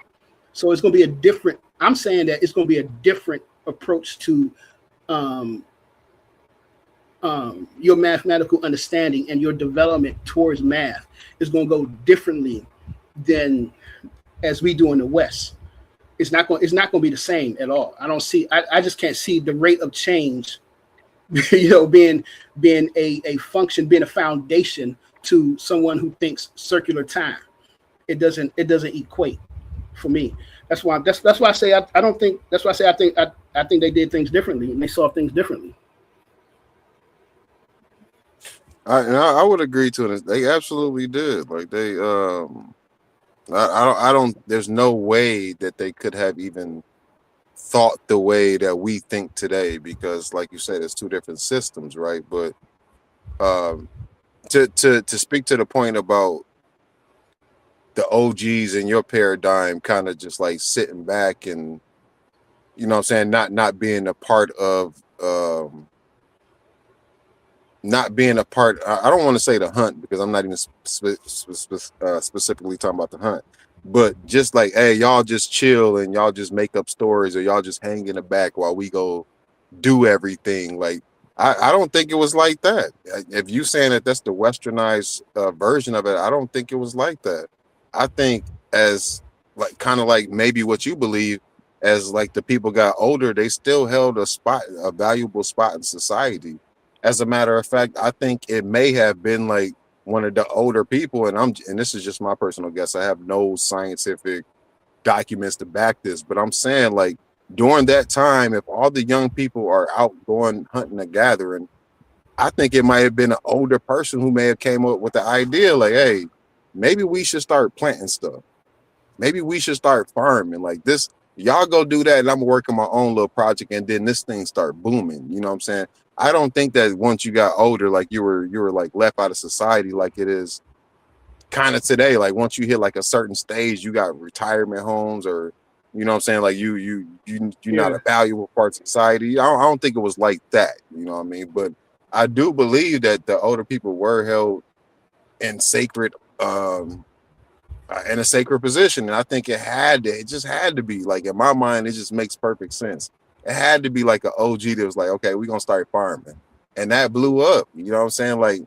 So it's going to be a different. I'm saying that it's going to be a different approach to your mathematical understanding and your development towards math is going to go differently than as we do in the West. It's not going to be the same at all. I just can't see the rate of change, being a function, being a foundation to someone who thinks circular time. It doesn't equate for me. That's why I say I don't think. That's why I say I think they did things differently and they saw things differently. I would agree to it. They absolutely did. Like they, I don't. There's no way that they could have even thought the way that we think today, because, like you said, it's two different systems, right? But to speak to the point about the OGs in your paradigm, kind of just like sitting back and, you know what I'm saying, not being a part of. Not being a part, I don't want to say the hunt, because I'm not even specifically talking about the hunt, but just like, hey, y'all just chill and y'all just make up stories, or y'all just hang in the back while we go do everything. Like, I don't think it was like that. If you saying that that's the westernized version of it, I don't think it was like that. I think, as like kind of like maybe what you believe, as like the people got older, they still held a valuable spot in society. As a matter of fact, I think it may have been like one of the older people, and this is just my personal guess. I have no scientific documents to back this, but I'm saying, like, during that time, if all the young people are out going hunting and gathering, I think it might have been an older person who may have came up with the idea, like, hey, maybe we should start planting stuff. Maybe we should start farming like this. Y'all go do that, and I'm working my own little project, and then this thing start booming. You know what I'm saying? I don't think that once you got older, like you were like left out of society, like it is kind of today. Like once you hit like a certain stage, you got retirement homes, or you know what I'm saying, like you're not a valuable part of society. I don't think it was like that. You know what I mean? But I do believe that the older people were held in sacred in a sacred position, and I think it just had to be, like, in my mind, it just makes perfect sense. It had to be like an OG that was like, okay, we're gonna start farming, and that blew up. You know what I'm saying? Like,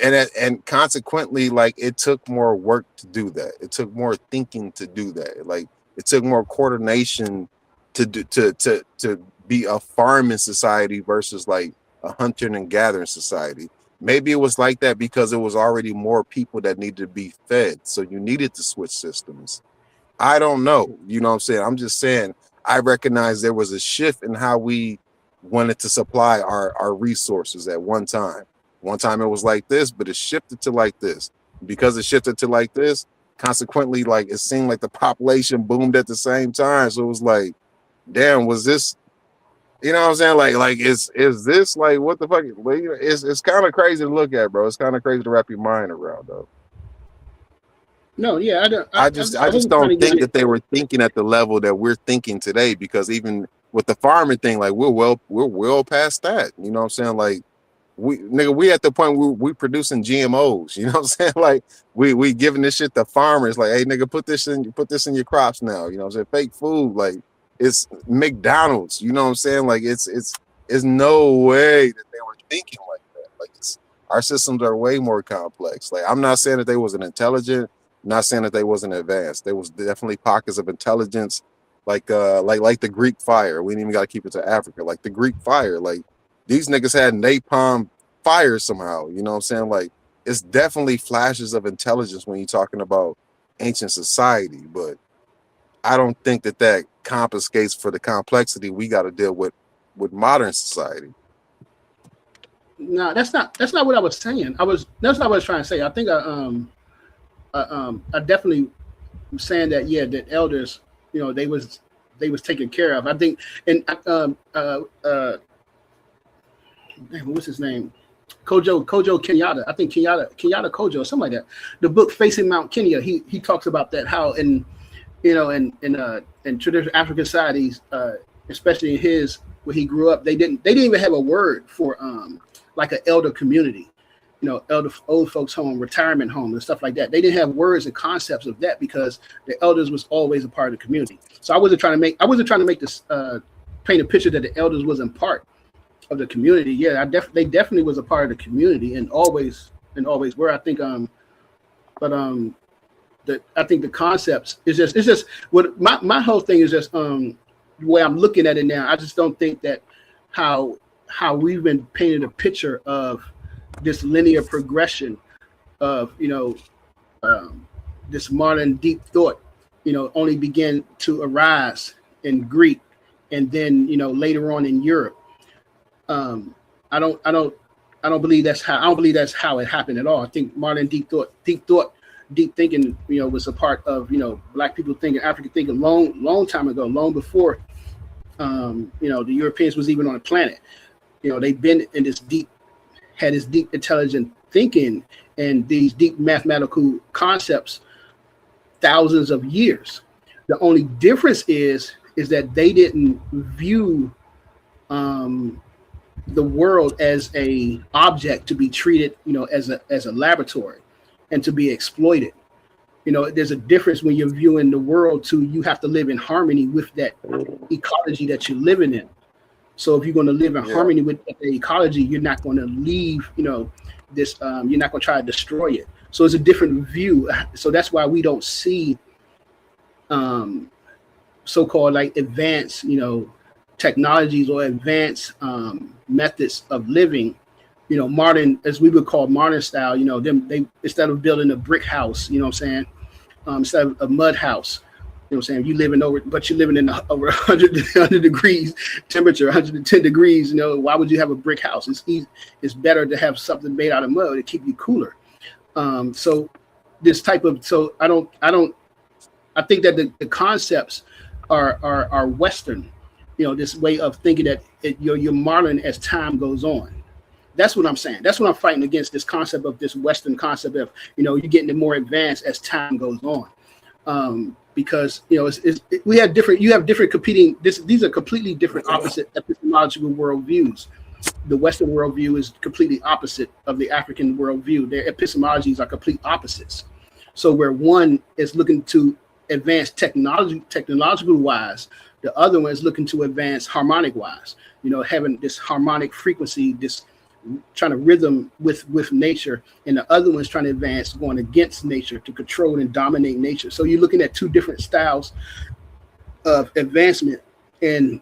and consequently, like, it took more work to do that. It took more thinking to do that. Like, it took more coordination to be a farming society versus like a hunting and gathering society. Maybe it was like that because it was already more people that needed to be fed, so you needed to switch systems. I don't know. You know what I'm saying? I'm just saying, I recognize there was a shift in how we wanted to supply our resources at one time. One time it was like this, but it shifted to like this. Because it shifted to like this, consequently, like, it seemed like the population boomed at the same time. So it was like, damn, was this, you know what I'm saying? Like is this like, what the fuck? Well, you know, it's kind of crazy to look at, bro. It's kind of crazy to wrap your mind around, though. No, yeah, I just don't think that they were thinking at the level that we're thinking today, because even with the farming thing, like, we're well past that. You know what I'm saying? Like, we at the point where we producing GMOs. You know what I'm saying? Like, we giving this shit to farmers. Like, hey, nigga, put this in your crops now. You know what I'm saying? Fake food, like, it's McDonald's. You know what I'm saying? Like, it's no way that they were thinking like that. Like, our systems are way more complex. Like, I'm not saying that they wasn't intelligent. Not saying that they wasn't advanced. There was definitely pockets of intelligence, like the Greek fire. We ain't even got to keep it to Africa. Like the Greek fire, like, these niggas had napalm fire somehow. You know what I'm saying? Like, it's definitely flashes of intelligence when you're talking about ancient society, but I don't think that confiscates for the complexity we got to deal with modern society. No, that's not what I was saying. That's not what I was trying to say. I think I definitely am saying that, yeah, that elders, you know, they was taken care of. I think, and what's his name? Kojo Kenyatta. I think Kenyatta Kojo, or something like that. The book Facing Mount Kenya, he talks about that, how in traditional African societies, especially in his where he grew up, they didn't even have a word for like an elder community. old folks home, retirement home, and stuff like that. They didn't have words and concepts of that because the elders was always a part of the community. So I wasn't trying to make this paint a picture that the elders wasn't part of the community. Yeah, they definitely was a part of the community and always were. I think I think the concepts it's just what my whole thing is just the way I'm looking at it now. I just don't think that how we've been painted a picture of this linear progression of this modern deep thought only began to arise in Greek and then later on in Europe. I don't believe that's how it happened at all. I think modern deep thinking was a part of Black people thinking, African thinking long time ago, long before the Europeans was even on the planet. They've been in had this deep intelligent thinking and these deep mathematical concepts thousands of years. The only difference is that they didn't view the world as a object to be treated as a laboratory and to be exploited. There's a difference when you're viewing the world to you have to live in harmony with that ecology that you're living in. So if you're going to live in harmony with the ecology, you're not going to leave, this. You're not going to try to destroy it. So it's a different view. So that's why we don't see so-called like advanced, technologies or advanced methods of living. Modern, as we would call modern style. They instead of building a brick house, instead of a mud house. You living but you're living in over 100 degrees temperature, 110 degrees. Why would you have a brick house? It's better to have something made out of mud to keep you cooler. So this type of I think that the concepts are Western. This way of thinking that you're modern as time goes on. That's what I'm saying. That's what I'm fighting against. This concept of this Western concept of you're getting more advanced as time goes on. Because we have different. You have different competing. These are completely different, opposite epistemological worldviews. The Western worldview is completely opposite of the African worldview. Their epistemologies are complete opposites. So where one is looking to advance technological wise, the other one is looking to advance harmonic wise. Having this harmonic frequency, this trying to rhythm with nature, and the other one's trying to advance going against nature to control and dominate nature. So you're looking at two different styles of advancement, and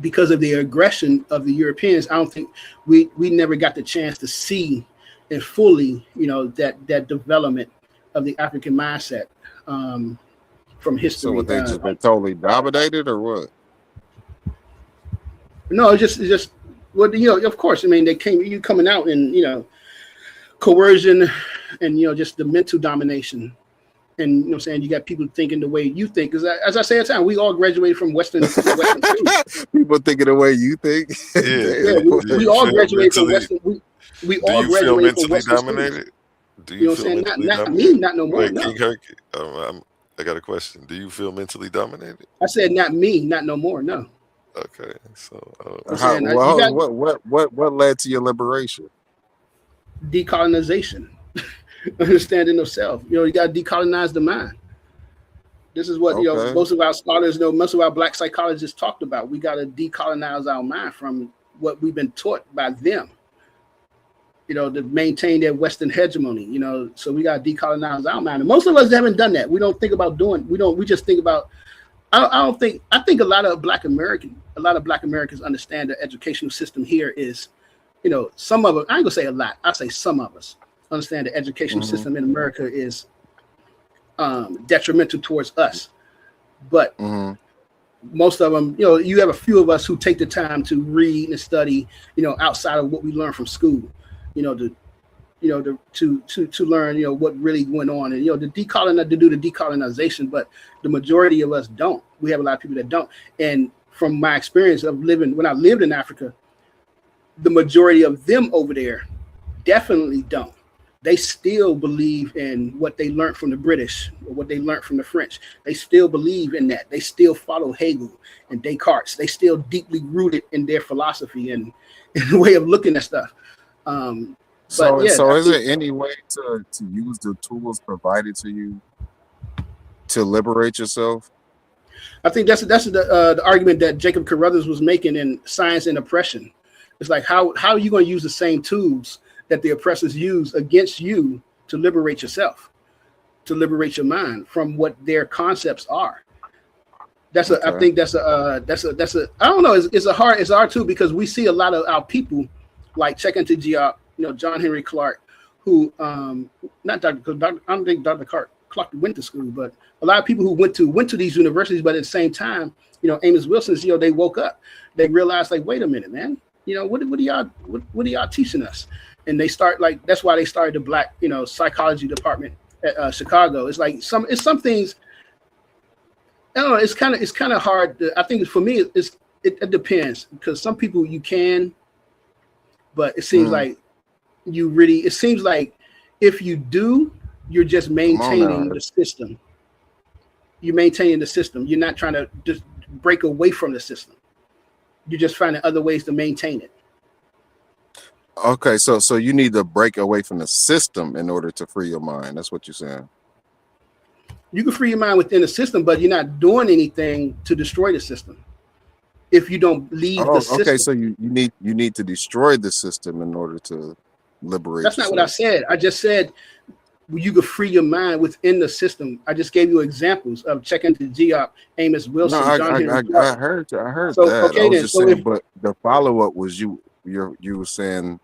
because of the aggression of the Europeans, I don't think we never got the chance to see and fully that development of the African mindset from history. So what, they just been totally dominated or what? No, it's just well, of course. I mean, you coming out and coercion and just the mental domination, and you got people thinking the way you think. Because as I say at the time, we all graduated from Western people thinking the way you think. we all graduated from Western. We all graduated from Western dominated. Do you feel mentally dominated? Not me, not no more. Wait, no. King Herc, I got a question. Do you feel mentally dominated? I said not me, not no more. No. Okay, so what led to your liberation? Decolonization, understanding of self. You got to decolonize the mind. This is what most of our scholars know. Most of our Black psychologists talked about. We got to decolonize our mind from what we've been taught by them. To maintain their Western hegemony. So we got to decolonize our mind. And most of us haven't done that. We don't think about doing. We just think about. I think a lot of Black Americans understand the educational system here is, some of us, I ain't gonna say a lot, I say some of us understand the educational system in America is detrimental towards us. But most of them, you have a few of us who take the time to read and study, outside of what we learn from school, to learn, what really went on, and to do the decolonization. But the majority of us don't. We have a lot of people that don't. And from my experience of when I lived in Africa, the majority of them over there definitely don't. They still believe in what they learned from the British or what they learned from the French. They still believe in that. They still follow Hegel and Descartes. They still deeply rooted in their philosophy and in the way of looking at stuff. But yeah, So I is think, there any way to use the tools provided to you to liberate yourself? that's the argument that Jacob Carruthers was making in Science and Oppression. It's like how are you going to use the same tools that the oppressors use against you to liberate yourself, to liberate your mind from what their concepts are? I think that's a I don't know. It's hard too, because we see a lot of our people like check into John Henry Clark, who not Dr. I don't think Dr. Clark went to school, but a lot of people who went to these universities, but at the same time, Amos Wilson's, they woke up, they realized like, wait a minute, man, what are y'all teaching us? And they start like, that's why they started the Black psychology department at Chicago. It's like some things. I don't know. It's kind of hard. I think for me, it depends, because some people you can, but it seems like it seems like if you do, you're just maintaining the system. You're maintaining the system. You're not trying to just break away from the system. You're just finding other ways to maintain it. Okay, so you need to break away from the system in order to free your mind. That's what you're saying. You can free your mind within the system, but you're not doing anything to destroy the system if you don't leave the system. Okay, so you need to destroy the system in order to liberate That's yourself. not what I said. I just said you could free your mind within the system. I just gave you examples of check into Geop, Amos Wilson, No, John Henry I Clark. heard So, that. okay, I was then. just So saying, if but the follow-up was you were saying,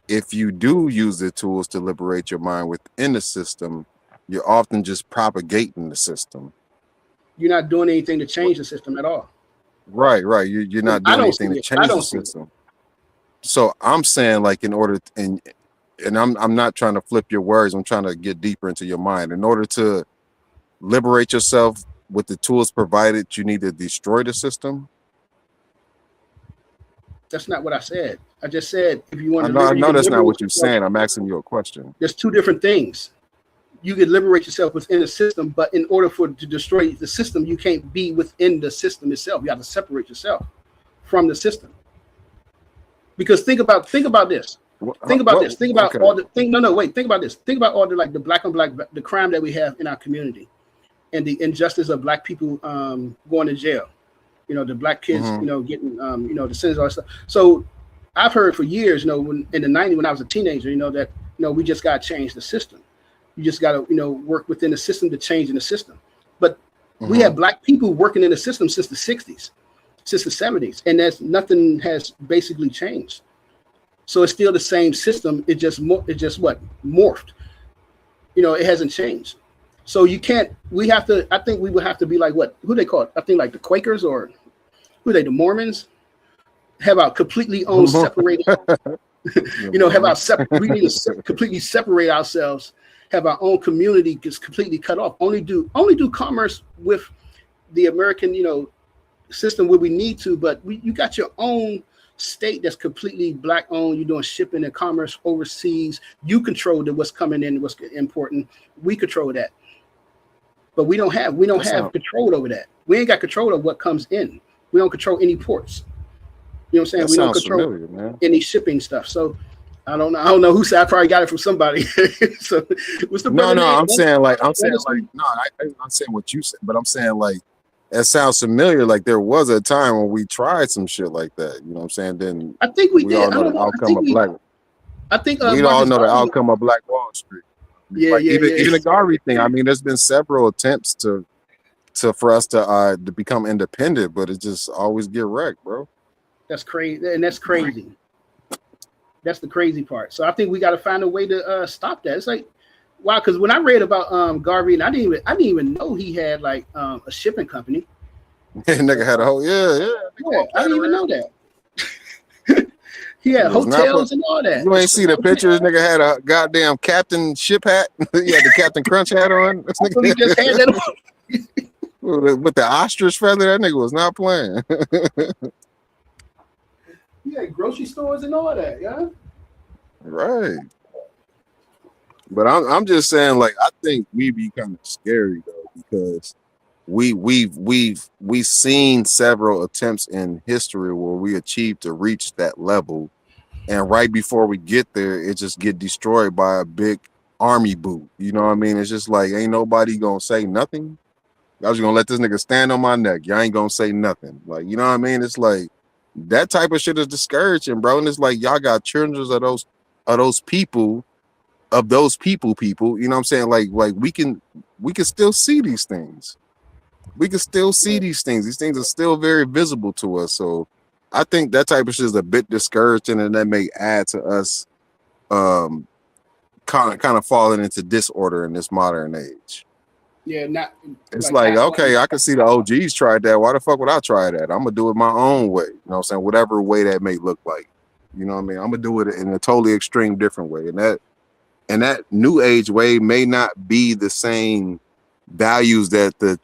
if you do use the tools to liberate your mind within the system, you're often just propagating the system. you're not doing anything to change the system at all. Right. You're not I doing don't see anything to it. I change the don't see it. system. So I'm saying, like, in order and I'm not trying to flip your words. I'm trying to get deeper into your mind. In order to liberate yourself with the tools provided, you need to destroy the system. That's not what I said. I just said if you want I to know liberate, that's not what you're saying. I'm asking you a question. There's two different things. You can liberate yourself within the system, but in order to destroy the system, you can't be within the system itself. You have to separate yourself from the system. Because think about this. Think about this. Think about all the think. No, wait. Think about this. Think about all the black on black, the crime that we have in our community, and the injustice of black people going to jail. The black kids, getting the sins, all that stuff. So I've heard for years, when in the 90s when I was a teenager, that we just got to change the system. You just got to work within the system to change in the system. But we have black people working in the system since the 60s, since the 70s, and nothing has basically changed. So it's still the same system. It just morphed. It hasn't changed. So you can't. I think we would have to be like who they call it? I think like the Quakers, or who are they? The Mormons have our completely own separated. Have our we need to completely separate ourselves. Have our own community gets completely cut off. Only do commerce with the American system where we need to, but you got your own state that's completely black owned. You're doing shipping and commerce overseas. You control what's coming in, what's important. We control that, but we don't have control over that. We ain't got control of what comes in. We don't control any ports. You know what I'm saying? We don't control any shipping stuff. So I don't know who said. I probably got it from somebody. So what's the no? I'm saying what you said, but I'm saying like it sounds familiar. Like there was a time when we tried some shit like that. You know what I'm saying? Then I think we did. All know the outcome of Black. I think we all know the outcome of Black Wall Street. Yeah, even the Garvey thing. I mean, there's been several attempts for us to become independent, but it just always get wrecked, bro. That's crazy, and that's crazy. That's the crazy part. So I think we got to find a way to stop that. It's like, wow, because when I read about Garvey, and I didn't even know he had like a shipping company. Nigga had a whole I didn't even know that. He had hotels and all that. You ain't see the pictures. Nigga had a goddamn captain ship hat. He had the Captain Crunch hat on. He just had that on. With the ostrich feather. That nigga was not playing. He had grocery stores and all that, yeah. Right. But I'm just saying, like, I think we be kind of scary though, because we've seen several attempts in history where we achieved to reach that level, and right before we get there, it just get destroyed by a big army boot. You know what I mean? It's just like ain't nobody gonna say nothing. I was gonna let this nigga stand on my neck. Y'all ain't gonna say nothing. Like, you know what I mean? It's like that type of shit is discouraging, bro. And it's like y'all got children of those people, you know what I'm saying? Like we can still see these things. We can still see these things. These things are still very visible to us. So I think that type of shit is a bit discouraging, and that may add to us kind of falling into disorder in this modern age. Yeah, not. It's like okay, I can see the OGs tried that. Why the fuck would I try that? I'm gonna do it my own way. You know what I'm saying? Whatever way that may look like. You know what I mean? I'm gonna do it in a totally extreme different way. And that new age way may not be the same values that the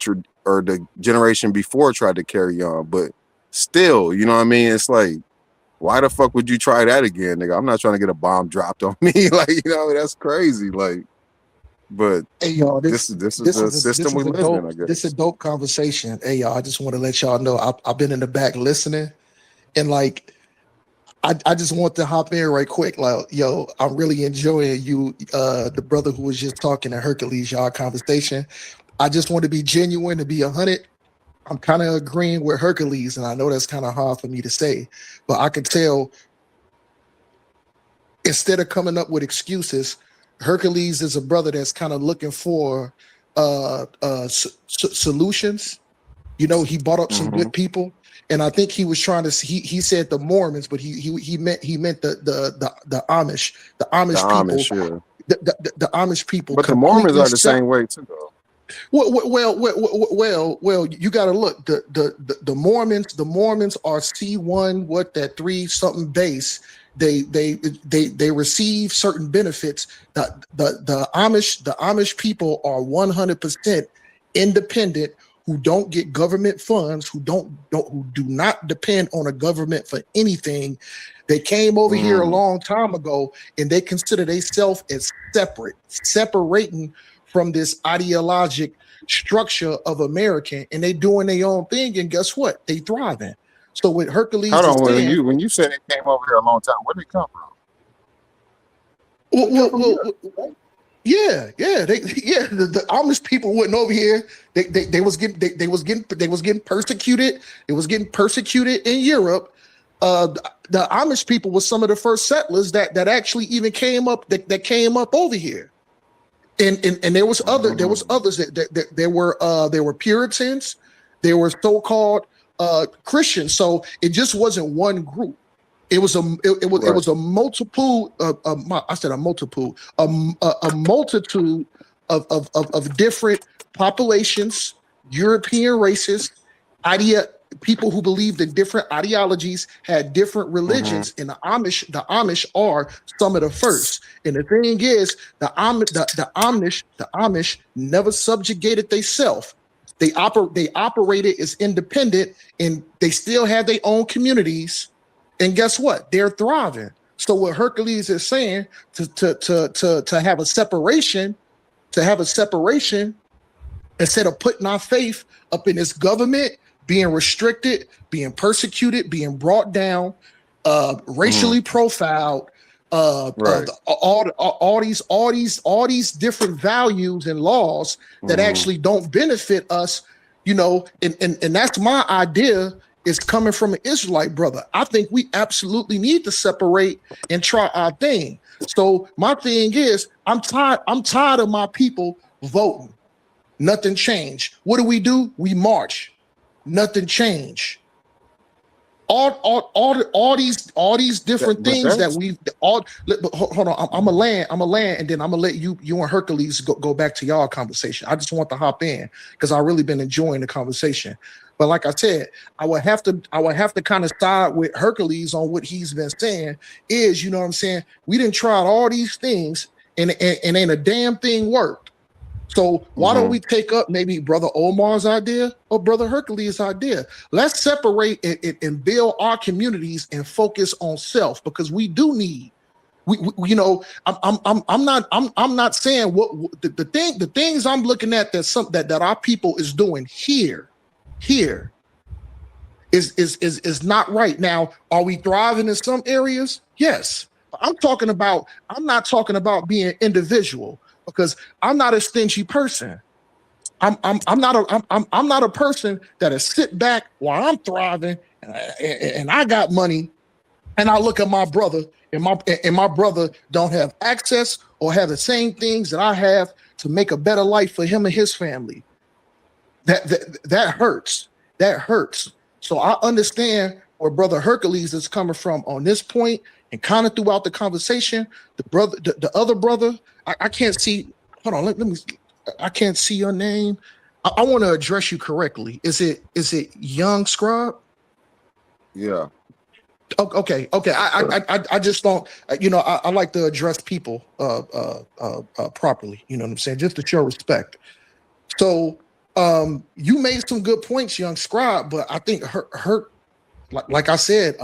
generation before tried to carry on, but still, you know what I mean? It's like, why the fuck would you try that again, nigga? I'm not trying to get a bomb dropped on me. Like, you know, that's crazy. Like, but hey y'all, this is the system we live in, I guess. This is a dope conversation. Hey y'all, I just want to let y'all know I've been in the back listening, and like I just want to hop in right quick. Like, yo, I'm really enjoying you, the brother who was just talking to Hercules, y'all conversation. I just want to be genuine, to be 100. I'm kind of agreeing with Hercules, and I know that's kind of hard for me to say, but I can tell instead of coming up with excuses, Hercules is a brother that's kind of looking for solutions. You know, he brought up some good people, and I think he was trying to. He said the Mormons, but he meant the Amish, the Amish people, yeah. the Amish people. But the Mormons are the same way too, though. Well, you got to look. The Mormons are C1, what, that 3 something base. They receive certain benefits. The Amish people are 100% independent, who don't get government funds, who do not depend on a government for anything. They came over here a long time ago, and they consider themselves as separating from this ideologic structure of American, and they doing their own thing, and guess what? They thriving. So with Hercules, hold on, when you said they came over here a long time, where did they come from? The Amish people went over here. They was getting persecuted. They was getting persecuted in Europe. The Amish people was some of the first settlers that actually even came up that came up over here. And there was others that there were Puritans, there were so-called Christians. So it just wasn't one group. It was a multitude of different populations, European races, people who believed in different ideologies, had different religions, and the Amish are some of the first. And the thing is, the Amish never subjugated themselves. They operated as independent, and they still have their own communities. And guess what? They're thriving. So what Hercules is saying, to have a separation, instead of putting our faith up in this government, being restricted, being persecuted, being brought down, racially profiled, all these different values and laws that actually don't benefit us, you know, and that's my idea, is coming from an Israelite brother. I think we absolutely need to separate and try our thing. So my thing is, I'm tired of my people voting. Nothing changed. What do? We march. Nothing changed. All these different things that we've all. Hold on, I'm a land, and then I'm gonna let you and Hercules go back to y'all conversation. I just want to hop in because I really been enjoying the conversation. But like I said, I would have to kind of side with Hercules on what he's been saying. Is, you know what I'm saying? We didn't try all these things, and ain't a damn thing worked. So why don't we take up maybe Brother Omar's idea or Brother Hercules' idea? Let's separate and build our communities and focus on self, because we do need. We you know, I'm not saying what the things I'm looking at that our people is doing here is not right. Now, are we thriving in some areas? Yes. I'm not talking about being individual, because I'm not a stingy person. I'm not a person that'll sit back while I'm thriving and I got money, and I look at my brother and my brother don't have access or have the same things that I have to make a better life for him and his family. That hurts. That hurts. So I understand where Brother Hercules is coming from on this point, and kind of throughout the conversation. The other brother, I can't see. Hold on, let me. I can't see your name. I want to address you correctly. Is it Young Scrub? Yeah. Okay. I just don't. I like to address people properly. You know what I'm saying? Just to show respect. So you made some good points, Young Scribe, but I think like I said,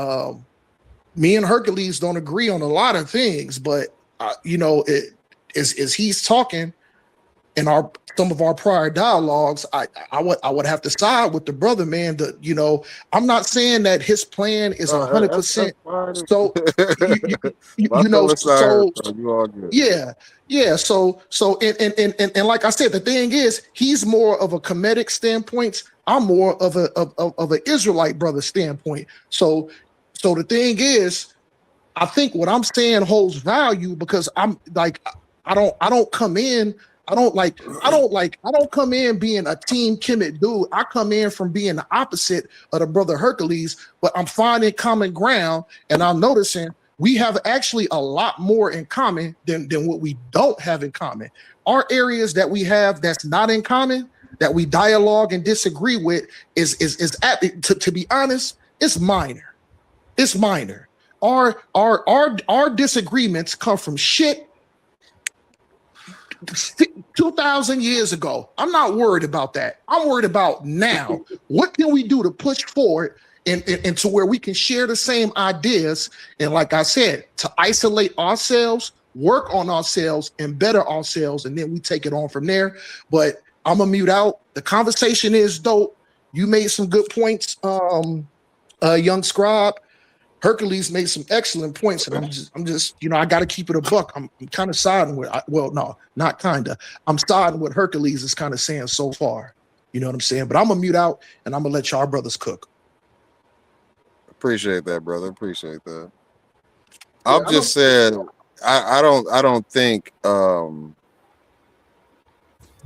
me and Hercules don't agree on a lot of things, but as he's talking in some of our prior dialogues, I would have to side with the brother, man. I'm not saying that his plan is 100%. So you all good. Yeah. So and like I said, the thing is, he's more of a Kemetic standpoint. I'm more of an Israelite brother standpoint. So the thing is, I think what I'm saying holds value, because I'm like, I don't come in being a Team Kemet dude. I come in from being the opposite of the brother Hercules, but I'm finding common ground, and I'm noticing we have actually a lot more in common than what we don't have in common. Our areas that we have that's not in common, that we dialogue and disagree with, is to be honest, it's minor. It's minor. Our disagreements come from shit 2,000 years ago. I'm not worried about that. I'm worried about now. What can we do to push forward and to where we can share the same ideas? And like I said, to isolate ourselves, work on ourselves, and better ourselves, and then we take it on from there. But I'm gonna mute out. The conversation is dope. You made some good points, Young Scribe. Hercules made some excellent points, and I'm just I got to keep it a buck. I'm kind of siding with, not kind of. I'm siding with Hercules is kind of saying so far. You know what I'm saying? But I'm gonna mute out, and I'm gonna let y'all brothers cook. Appreciate that, brother. Appreciate that. I've just said I don't think when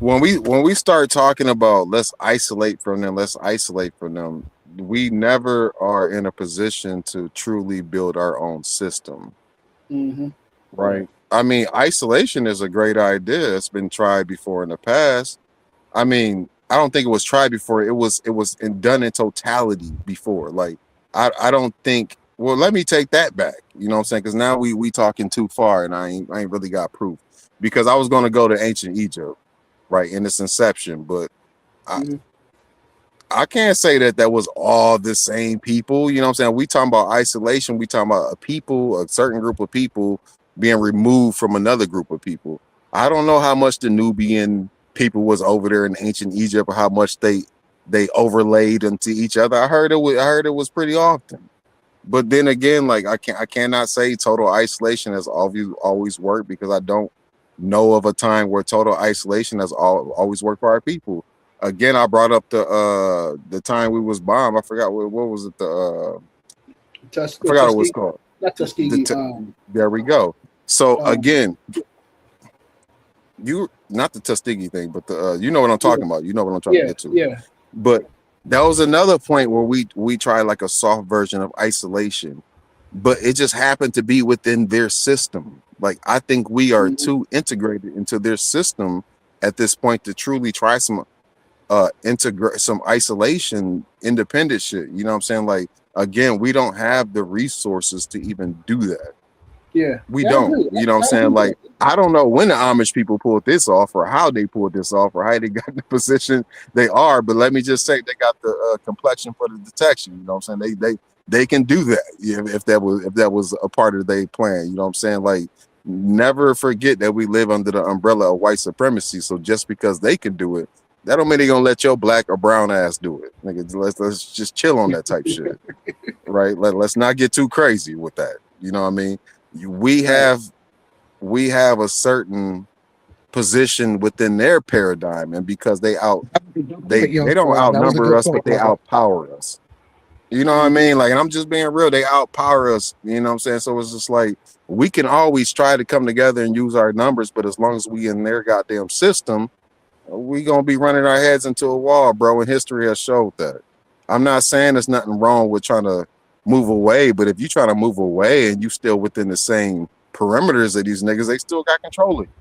we start talking about let's isolate from them, we never are in a position to truly build our own system. Mm-hmm. Right. I mean, isolation is a great idea. It's been tried before in the past. I mean, I don't think it was tried before. It was done in totality before. Like, I don't think. Well, let me take that back. You know what I'm saying? Because now we talking too far, and I ain't really got proof. Because I was going to go to ancient Egypt, right, in its inception, but I can't say that was all the same people. You know what I'm saying? We talking about isolation. We talking about a certain group of people being removed from another group of people. I don't know how much the Nubian people was over there in ancient Egypt, or how much they overlaid into each other. I heard it was pretty often. But then again, like I cannot say total isolation has always worked, because I don't know of a time where total isolation has always worked for our people. Again, I brought up the time we was bombed. I forgot what was it. I forgot what it was called. Not Tuskegee. There we go. So again, you not the Tuskegee thing, but you know what I'm talking about. You know what I'm trying to get to. Yeah. But that was another point where we tried like a soft version of isolation, but it just happened to be within their system. Like, I think we are too integrated into their system at this point to truly try some integrate some isolation, independent shit. You know what I'm saying? Like, again, we don't have the resources to even do that. Yeah, we don't. You know what I'm saying? Like, I don't know when the Amish people pulled this off, or how they pulled this off, or how they got in the position they are. But let me just say, they got the complexion for the detection. You know what I'm saying? They can do that if that was a part of their plan. You know what I'm saying? Like, never forget that we live under the umbrella of white supremacy. So just because they can do it That don't mean they gonna let your black or brown ass do it. Nigga, let's just chill on that type shit. Right? Let's not get too crazy with that. You know what I mean? We have a certain position within their paradigm, and because they don't That was a outnumber good us, but point, they brother. outpower us. You know what I mean? Like, and I'm just being real, they outpower us, you know what I'm saying? So it's just like we can always try to come together and use our numbers, but as long as we in their goddamn system, we gonna be running our heads into a wall, bro. And history has showed that. I'm not saying there's nothing wrong with trying to move away, but if you try to move away and you still within the same perimeters of these niggas, they still got control of you.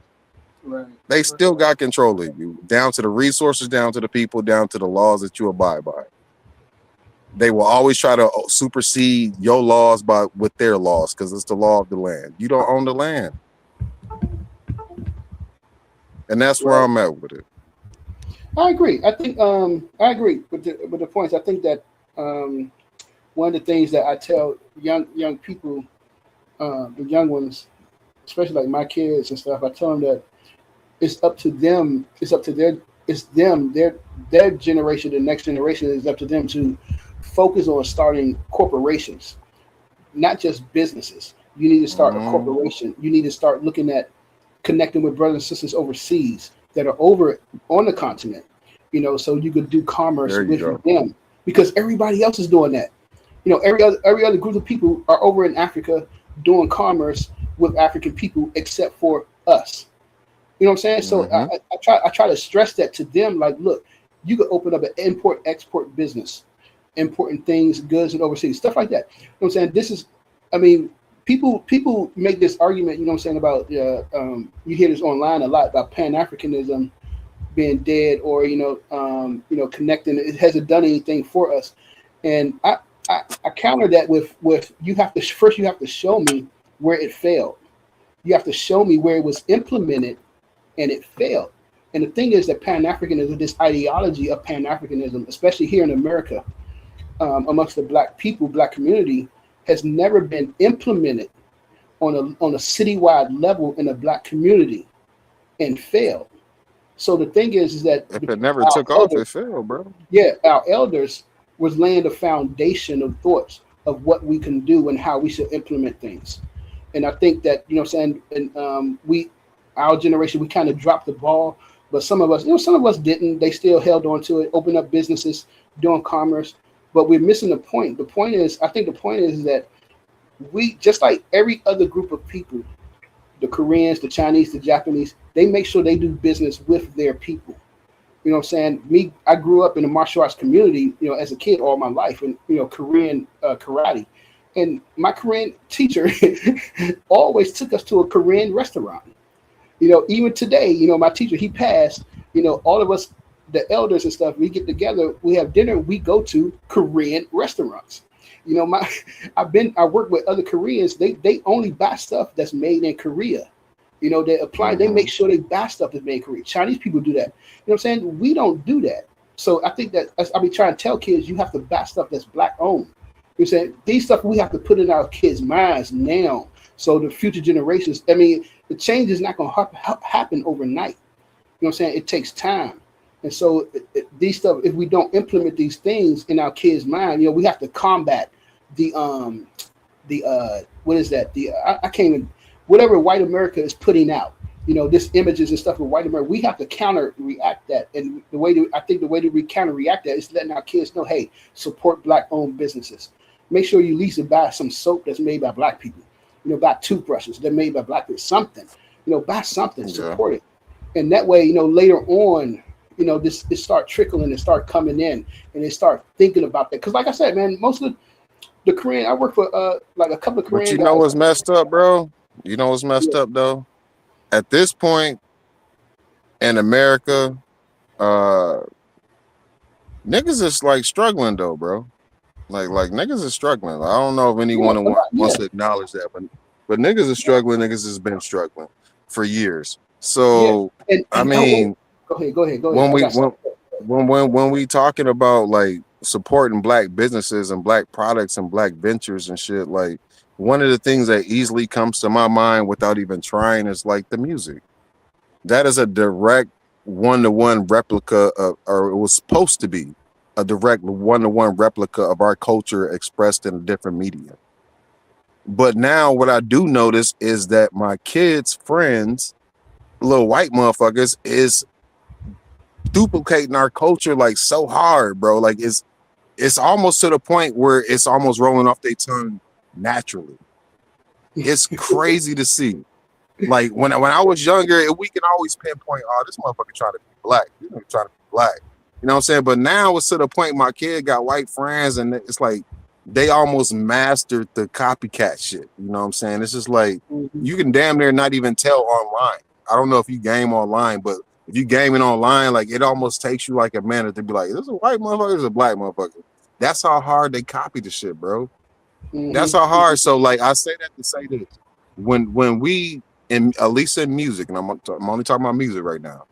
Right. They still got control of you, down to the resources, down to the people, down to the laws that you abide by. They will always try to supersede your laws with their laws, because it's the law of the land. You don't own the land. And that's where I'm at with it. I agree. I think I agree with the points. I think that one of the things that I tell young people, the young ones, especially like my kids and stuff, I tell them that it's up to them. It's up to their generation, the next generation. Is up to them to focus on starting corporations, not just businesses. You need to start a corporation. You need to start looking at connecting with brothers and sisters overseas that are over on the continent, you know, so you could do commerce with them, because everybody else is doing that. You know, every other group of people are over in Africa doing commerce with African people, except for us. You know what I'm saying? So I try to stress that to them. Like, look, you could open up an import-export business, importing things, goods, and overseas, stuff like that. You know what I'm saying? This is, I mean, people make this argument, you know what I'm saying, about you hear this online a lot about Pan-Africanism being dead, or you know, connecting. It hasn't done anything for us, and I counter that with you have to show me where it failed. You have to show me where it was implemented and it failed. And the thing is that Pan-Africanism, this ideology of Pan-Africanism, especially here in America, amongst the black people, black community, has never been implemented on a citywide level in a black community and failed. So the thing is that if it never took off, it failed, bro. Yeah, our elders was laying the foundation of thoughts of what we can do and how we should implement things. And I think that, you know what I'm saying, and our generation, we kind of dropped the ball, but some of us didn't. They still held on to it, opened up businesses, doing commerce. But we're missing the point. The point is that we, just like every other group of people, the Koreans, the Chinese, the Japanese, they make sure they do business with their people. You know what I'm saying? I grew up in a martial arts community, you know, as a kid all my life, and, you know, Korean karate. And my Korean teacher always took us to a Korean restaurant. You know, even today, you know, my teacher, he passed, you know, all of us, the elders and stuff, we get together, we have dinner, we go to Korean restaurants. You know, I work with other Koreans, they only buy stuff that's made in Korea. You know, they make sure they buy stuff that's made in Korea. Chinese people do that. You know what I'm saying? We don't do that. So I think that I'll be trying to tell kids, you have to buy stuff that's black owned. You know what I'm saying? These stuff we have to put in our kids' minds now. So the future generations, I mean, the change is not going to happen overnight. You know what I'm saying? It takes time. And so these stuff, if we don't implement these things in our kids' mind, you know, we have to combat what is that? I can't even, whatever white America is putting out, you know, this images and stuff of white America, we have to counter-react that. And I think the way to counter-react that is letting our kids know, hey, support black-owned businesses. Make sure you at least buy some soap that's made by black people. You know, buy toothbrushes that are made by black people, something. You know, buy something, support it. And that way, you know, later on, you know, it start trickling and start coming in, and they start thinking about that. Because like I said, man, most of the Korean, I work for like a couple of Korean But you guys. know what's messed up, bro? You know what's messed up, though? At this point in America, niggas is like struggling, though, bro. Like niggas is struggling. I don't know if anyone wants to acknowledge that, but niggas is struggling. Niggas has been struggling for years. So I mean, go ahead. When we talking about like supporting black businesses and black products and black ventures and shit, like one of the things that easily comes to my mind without even trying is like the music. That is a direct one-to-one replica of, or it was supposed to be a direct one-to-one replica of our culture expressed in a different medium. But now what I do notice is that my kids' friends, little white motherfuckers, is duplicating our culture like so hard, bro. Like it's almost to the point where it's almost rolling off their tongue naturally. It's crazy to see. Like when I was younger, we can always pinpoint, oh, this motherfucker trying to be black. You know, trying to be black. You know what I'm saying? But now it's to the point my kid got white friends, and it's like they almost mastered the copycat shit. You know what I'm saying? It's just like you can damn near not even tell online. I don't know if you game online, but if you gaming online, like it almost takes you like a minute to be like, is this a white motherfucker, or is this a black motherfucker? That's how hard they copy the shit, bro. That's how hard. So like I say that to say this. When we at least in music, and I'm only talking about music right now.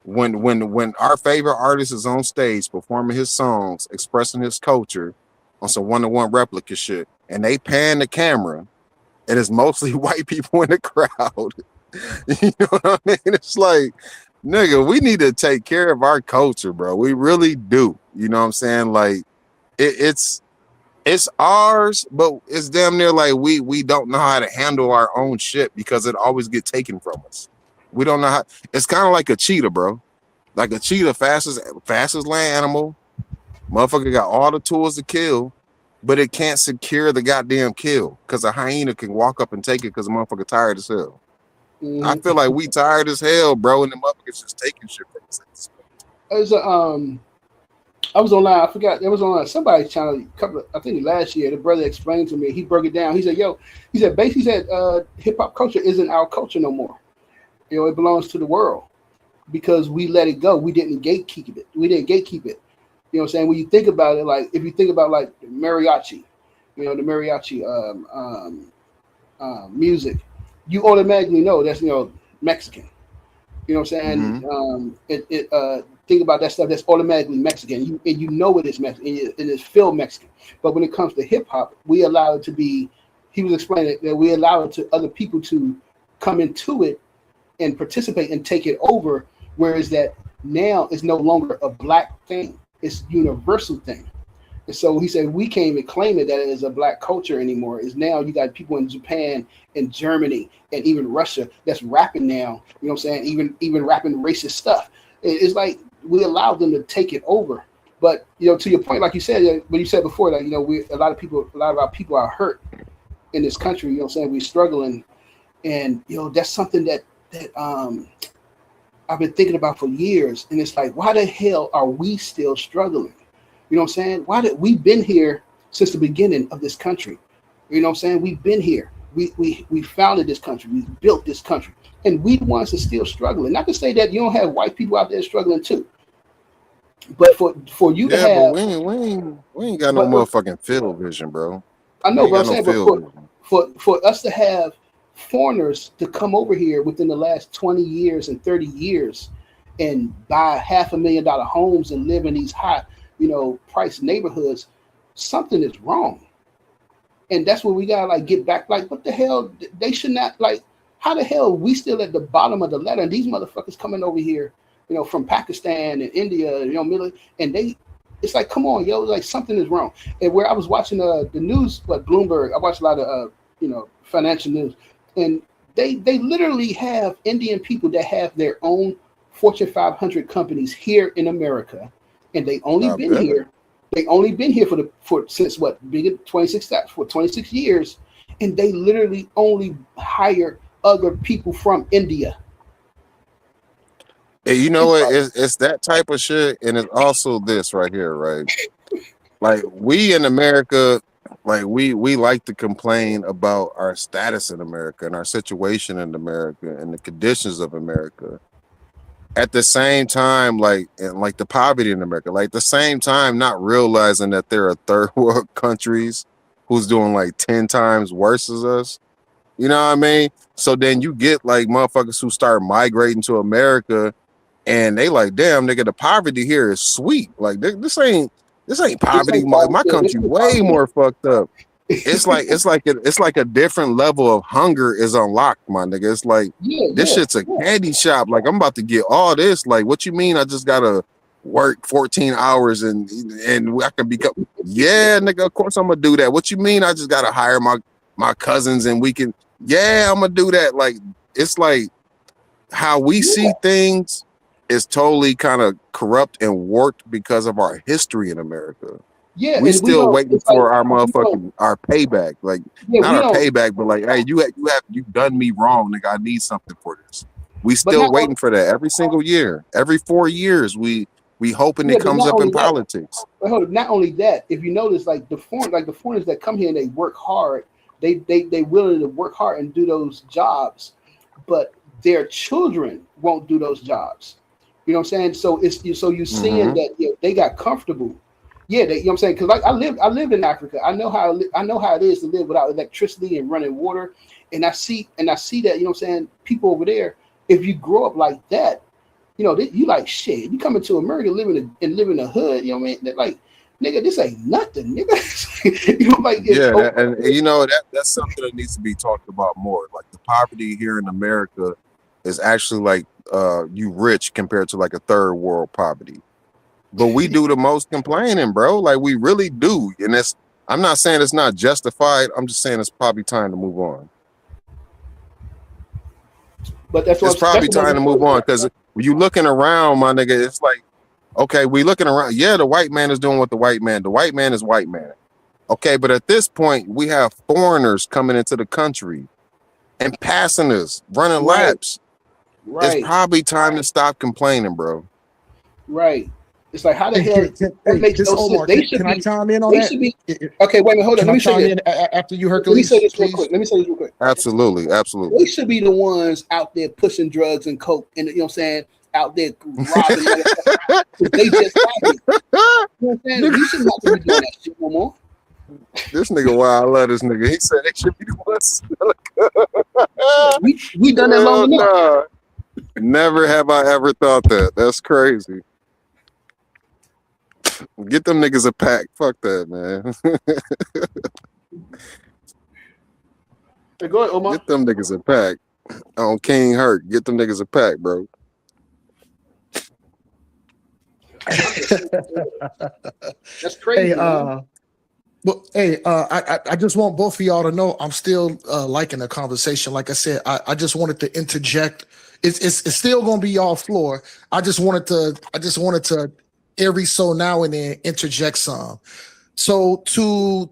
When our favorite artist is on stage performing his songs, expressing his culture on some one-to-one replica shit, and they pan the camera, and it's mostly white people in the crowd. You know what I mean? It's like, nigga, we need to take care of our culture, bro. We really do. You know what I'm saying? Like it's ours, but it's damn near like we don't know how to handle our own shit because it always get taken from us. We don't know how. It's kind of like a cheetah, bro. Like a cheetah, fastest land animal. Motherfucker got all the tools to kill, but it can't secure the goddamn kill because a hyena can walk up and take it because the motherfucker tired as hell. I feel like we tired as hell, bro, and the motherfuckers just taking shit from us. I was online. I forgot. It was on somebody's channel. I think last year. The brother explained to me. He broke it down. He said, "Yo," he said, basically said, hip hop culture isn't our culture no more. You know, it belongs to the world because we let it go. We didn't gatekeep it. You know what I'm saying? When you think about it, like if you think about like mariachi, you know, the mariachi music, you automatically know that's Mexican. You know what I'm saying? Think about that stuff that's automatically Mexican. You know it is Mexican, and it's feel Mexican. But when it comes to hip hop, we allow it to be. He was explaining that we allow it to other people to come into it and participate and take it over. Whereas that now is no longer a black thing; it's a universal thing. And so he said we can't even claim it that it is a black culture anymore. Is now you got people in Japan and Germany and even Russia that's rapping now. You know what I'm saying? Even rapping racist stuff. It's like we allow them to take it over. But you know, to your point, like you said, what you said before, that a lot of our people are hurt in this country. You know what I'm saying? We're struggling, and that's something that I've been thinking about for years. And it's like, why the hell are we still struggling? You know what I'm saying? Why did we've been here since the beginning of this country? You know what I'm saying? We've been here. We founded this country. We built this country. And we the ones that are still struggling. Not to say that you don't have white people out there struggling too. But for you to have, but we ain't got no motherfucking field vision, bro. I know, but I'm saying, but for us to have foreigners to come over here within the last 20 years and 30 years and buy $500,000 homes and live in these high, price neighborhoods, something is wrong. And that's where we gotta get back. Like, what the hell? They should not how the hell we still at the bottom of the ladder? And these motherfuckers coming over here, from Pakistan and India, and it's like, come on, yo, like something is wrong. And where I was watching the news, Bloomberg, I watch a lot of financial news, and they literally have Indian people that have their own Fortune 500 companies here in America, and they only been here. They only been here since 26 years, and they literally only hire other people from India. Hey, you know what? It's that type of shit, and it's also this right here, right? Like we in America, like we like to complain about our status in America and our situation in America and the conditions of America. At the same time, like the poverty in America, like the same time, not realizing that there are third world countries who's doing like 10 times worse as us. You know what I mean? So then you get like motherfuckers who start migrating to America, and they like, damn, nigga, the poverty here is sweet. Like this ain't poverty. My country way more fucked up. it's like a different level of hunger is unlocked, my nigga. It's like this shit's a candy shop. Like I'm about to get all this. Like, what you mean? I just gotta work 14 hours and I can become nigga. Of course I'm gonna do that. What you mean? I just gotta hire my cousins and we can. Yeah, I'm gonna do that. Like it's like how we see things is totally kind of corrupt and warped because of our history in America. Yeah, we and still waiting for our we motherfucking our payback. Like not our payback, but like, hey, you done me wrong, nigga. I need something for this. We still waiting for that every single year. Every 4 years, we hoping it comes up in politics. But hold on, not only that, if you notice, like the foreigners that come here and they work hard, they willing to work hard and do those jobs, but their children won't do those jobs. You know what I'm saying? So you're seeing that they got comfortable. Yeah, you know what I'm saying? Because like I live in Africa. I know how it is to live without electricity and running water. And I see that, you know what I'm saying, people over there, if you grow up like that, you know, you like shit. You come into America live in the hood, you know what I mean? They're like, nigga, this ain't nothing, nigga. You know, like and you know that's something that needs to be talked about more. Like the poverty here in America is actually like you rich compared to like a third world poverty. But we do the most complaining, bro. Like we really do. And I'm not saying it's not justified. I'm just saying it's probably time to move on. But that's it's probably time to move on, because when you looking around, my nigga, it's like, okay, we looking around. Yeah, the white man is doing what the white man is white man. Okay, but at this point, we have foreigners coming into the country and passing us, running laps. Right. It's probably time to stop complaining, bro. Right. It's like, how the hell that makes no sense? They should can be, I chime in on they that? should be, okay, wait a minute, hold on. Can Let I me say chime this. in after you, Let me Hercules? say this real Please? quick. Absolutely. They should be the ones out there pushing drugs and coke, and you know what I'm saying, out there robbing. They just like it. You know what I'm saying? We should not be doing that shit no more. This nigga, wow, I love this nigga. He said they should be the ones. we done that long enough. Nah. Never have I ever thought that. That's crazy. Get them niggas a pack. Fuck that, man. Hey, go ahead, Omar. Get them niggas a pack. On King Hurt. Get them niggas a pack, bro. That's crazy. I just want both of y'all to know I'm still liking the conversation. Like I said, I just wanted to interject. It's still gonna be y'all floor. I just wanted to every so now and then interject some. So to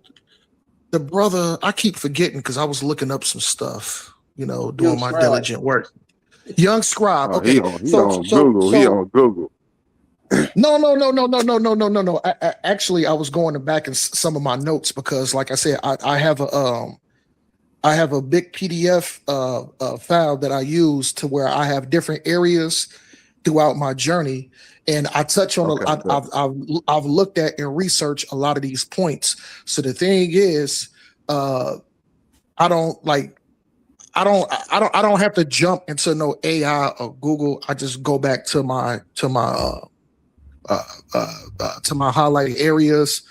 the brother, I keep forgetting because I was looking up some stuff, you know, doing my diligent work. Young Scribe. Oh, Okay. He on Google. He on Google. No. Actually, I was going back in some of my notes because, like I said, I have a big PDF file that I use to where I have different areas throughout my journey, and I touch on. I've looked at and researched a lot of these points. So the thing is, I don't have to jump into no AI or Google. I just go back to my highlighted areas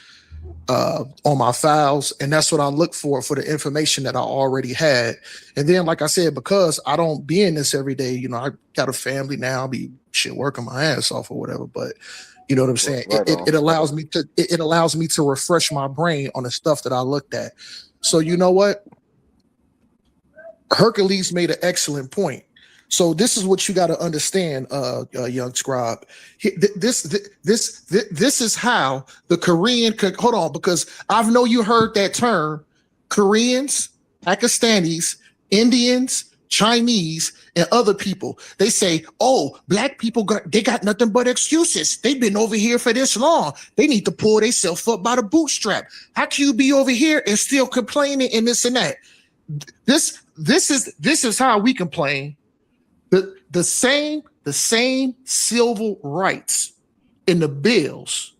on my files, and that's what I look for the information that I already had. And then, like I said, because I don't be in this every day, you know, I got a family now, I'll be working my ass off or whatever, but you know what I'm saying? It allows me to refresh my brain on the stuff that I looked at. So you know what? Hercules made an excellent point. So this is what you got to understand, young scribe. This is how the Korean could hold on, because I know you heard that term: Koreans, Pakistanis, Indians, Chinese, and other people. They say, "Oh, black people they got nothing but excuses. They've been over here for this long. They need to pull themselves up by the bootstrap. How can you be over here and still complaining and this and that?" This is how we complain. The same civil rights in the bills,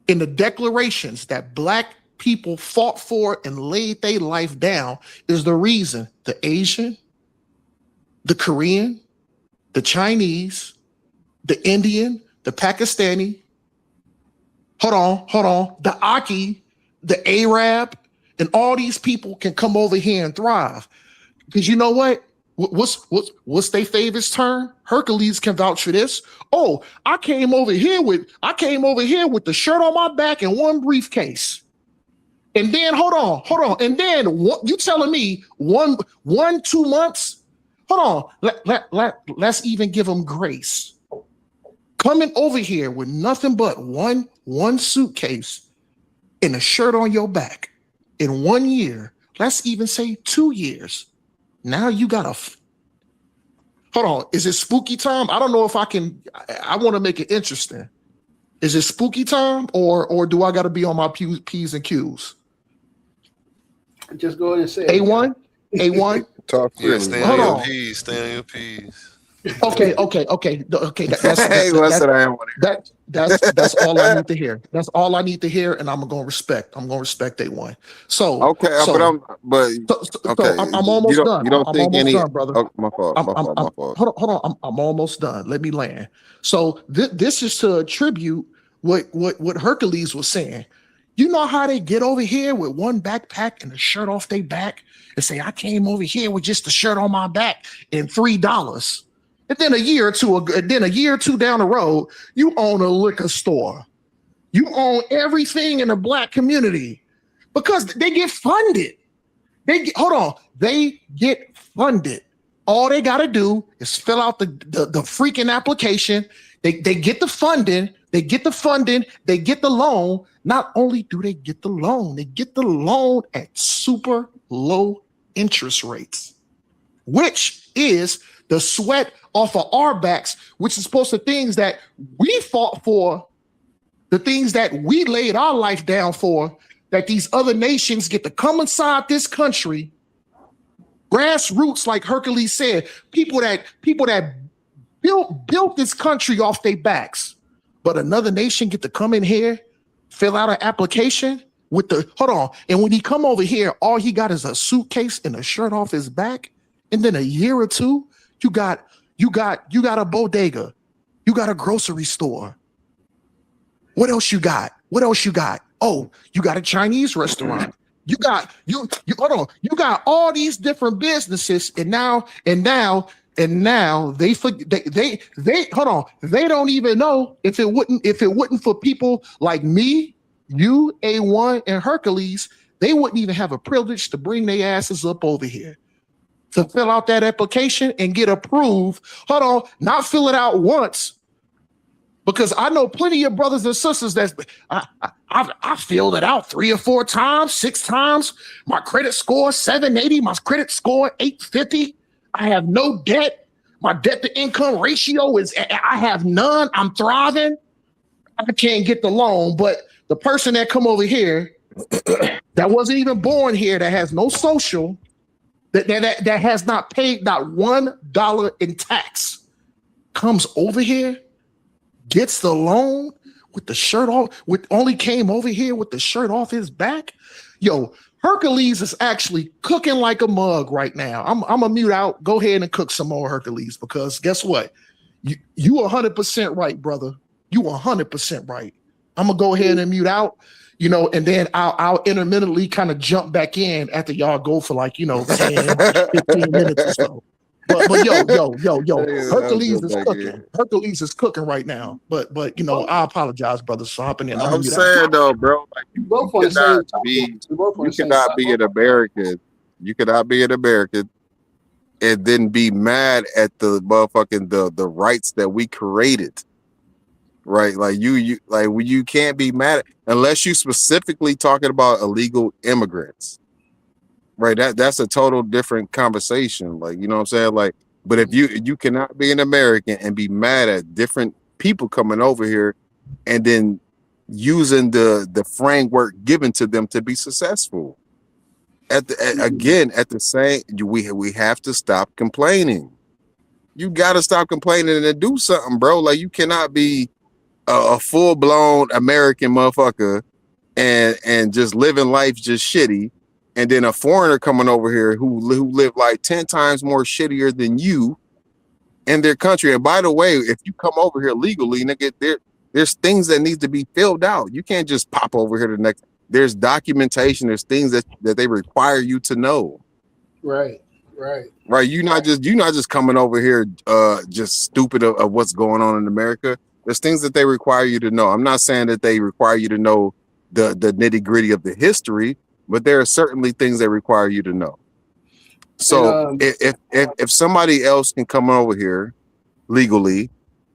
in the declarations that black people fought for and laid their life down is the reason the Asian, the Korean, the Chinese, the Indian, the Pakistani, hold on, the Aki, the Arab, and all these people can come over here and thrive. Because you know what? What's their favorite term? Hercules can vouch for this. Oh, I came over here with the shirt on my back and one briefcase. And then hold on. And then what you telling me 2 months? Hold on. Let's even give them grace. Coming over here with nothing but one suitcase and a shirt on your back in 1 year. Let's even say 2 years. Now you got hold on. Is it spooky time? I don't know if I want to make it interesting. Is it spooky time or do I got to be on my P's and Q's? Just go ahead and say A1? Talk Yeah, stay on your P's. Stay on your P's. Okay. That's all I need to hear. That's all I need to hear, and I'm gonna respect A1. So okay, I'm almost done. You don't think any? Done, brother. Oh, my fault. Hold on. I'm almost done. Let me land. So this is to attribute what Hercules was saying. You know how they get over here with one backpack and a shirt off their back and say, I came over here with just the shirt on my back and $3. And then a year or two down the road, you own a liquor store. You own everything in the Black community because they get funded. They get funded. All they got to do is fill out the freaking application. They get the funding. They get the loan. Not only do they get the loan, they get the loan at super low interest rates, which is the sweat off of our backs, which is supposed to things that we fought for, the things that we laid our life down for, that these other nations get to come inside this country. Grassroots, like Hercules said, people that built this country off their backs, but another nation get to come in here, fill out an application with and when he come over here, all he got is a suitcase and a shirt off his back, and then a year or two, you got a bodega, you got a grocery store. What else you got? Oh, you got a Chinese restaurant. You got all these different businesses, and now they don't even know if it wouldn't for people like me, you, A1, and Hercules, they wouldn't even have a privilege to bring their asses up over here to fill out that application and get approved. Not fill it out once, because I know plenty of brothers and sisters that I filled it out 3 or 4 times, 6 times. My credit score 780, my credit score 850. I have no debt. My debt to income ratio I have none. I'm thriving. I can't get the loan, but the person that come over here that wasn't even born here, that has no social, that has not paid not $1 in tax, comes over here, gets the loan with the shirt off, only came over here with the shirt off his back. Yo, Hercules is actually cooking like a mug right now. I'm gonna mute out. Go ahead and cook some more, Hercules, because guess what? You 100% right, brother. You 100% right. I'm gonna go ahead and mute out, and then I'll intermittently kind of jump back in after y'all go for 10, 15 minutes or so. But yo, Hercules is cooking. Hercules is cooking right now. But I apologize, brothers, for hopping in. I'm saying though, bro, like you cannot be an American. You cannot be an American and then be mad at the motherfucking the rights that we created. Right? Like you can't be mad unless you specifically talking about illegal immigrants. Right, that's a total different conversation. Like, you know what I'm saying? Like, but if you cannot be an American and be mad at different people coming over here and then using the framework given to them to be successful. At the same, we have to stop complaining. You got to stop complaining and do something, bro. Like, you cannot be a full-blown American motherfucker and just living life just shitty. And then a foreigner coming over here who live like 10 times more shittier than you in their country. And by the way, if you come over here legally, nigga, there's things that need to be filled out. You can't just pop over here there's documentation, there's things that they require you to know. Right. You're not just coming over here just stupid of what's going on in America. There's things that they require you to know. I'm not saying that they require you to know the nitty-gritty of the history, but there are certainly things they require you to know. So And, if somebody else can come over here legally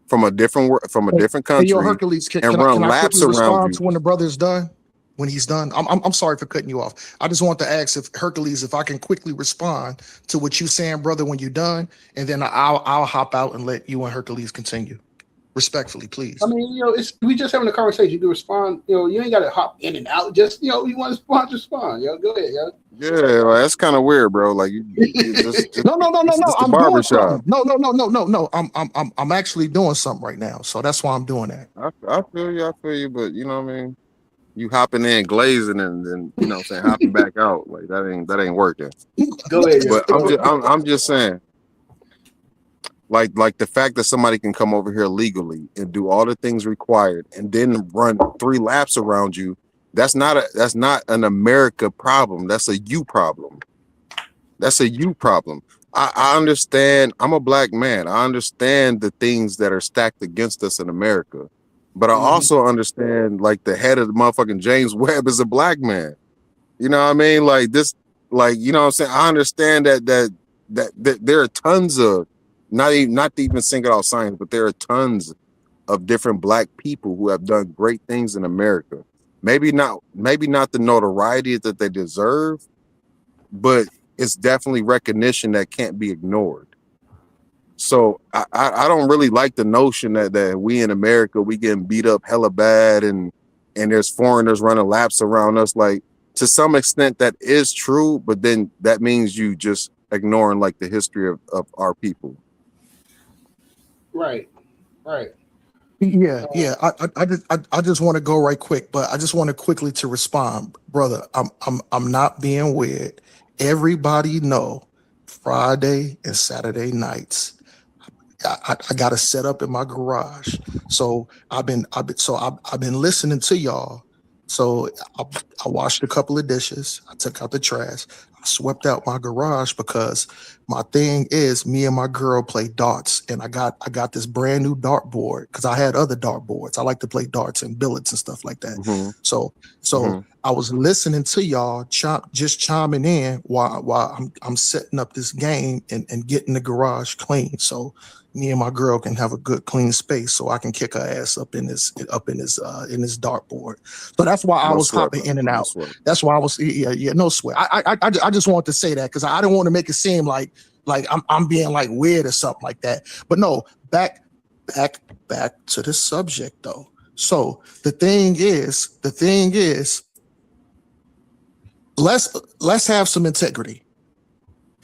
from a different Hey, country yo, Hercules, and run can I laps quickly around respond you, to when the brother's done? When he's done, I'm sorry for cutting you off. I just want to ask if Hercules, if I can quickly respond to what you saying, brother, when you're done, and then I'll hop out and let you and Hercules continue. Respectfully, please. I mean, we just having a conversation. You can respond. You ain't got to hop in and out. Just you want to respond. Go ahead. yeah, like, that's kind of weird, bro. Like you just No. it's just a I'm doing barbershop. something. No. I'm actually doing something right now, so that's why I'm doing that. I feel you, but you know what I mean. You hopping in, glazing, and then you know what I'm saying, hopping back out. Like that ain't working. Go ahead. But I'm just saying, like the fact that somebody can come over here legally and do all the things required and then run 3 laps around you, that's not an America problem. That's a you problem. That's a you problem. I understand. I'm a black man. I understand the things that are stacked against us in America. But I also understand, like, the head of the motherfucking James Webb is a black man. You know what I mean? Like this, like, you know what I'm saying? I understand that there are tons of, not to even single out science, but there are tons of different black people who have done great things in America. Maybe not the notoriety that they deserve, but it's definitely recognition that can't be ignored. So I don't really like the notion that we in America, we getting beat up hella bad and there's foreigners running laps around us. Like, to some extent that is true, but then that means you just ignoring like the history of our people. Right. Yeah. I just want to go right quick, but I just want to quickly to respond, brother. I'm not being weird. Everybody know Friday and Saturday nights, I got a set up in my garage. So I've been listening to y'all. So I washed a couple of dishes. I took out the trash. I swept out my garage because my thing is, me and my girl play darts, and I got this brand new dart board because I had other dart boards. I like to play darts and billets and stuff like that. So I was listening to y'all just chiming in while I'm setting up this game and getting the garage clean. So me and my girl can have a good clean space, so I can kick her ass up in this dartboard. So that's why I was hopping in and out. That's why I was no sweat. I just wanted to say that because I didn't want to make it seem like I'm being like weird or something like that. But no, back to the subject though. So the thing is, let's have some integrity.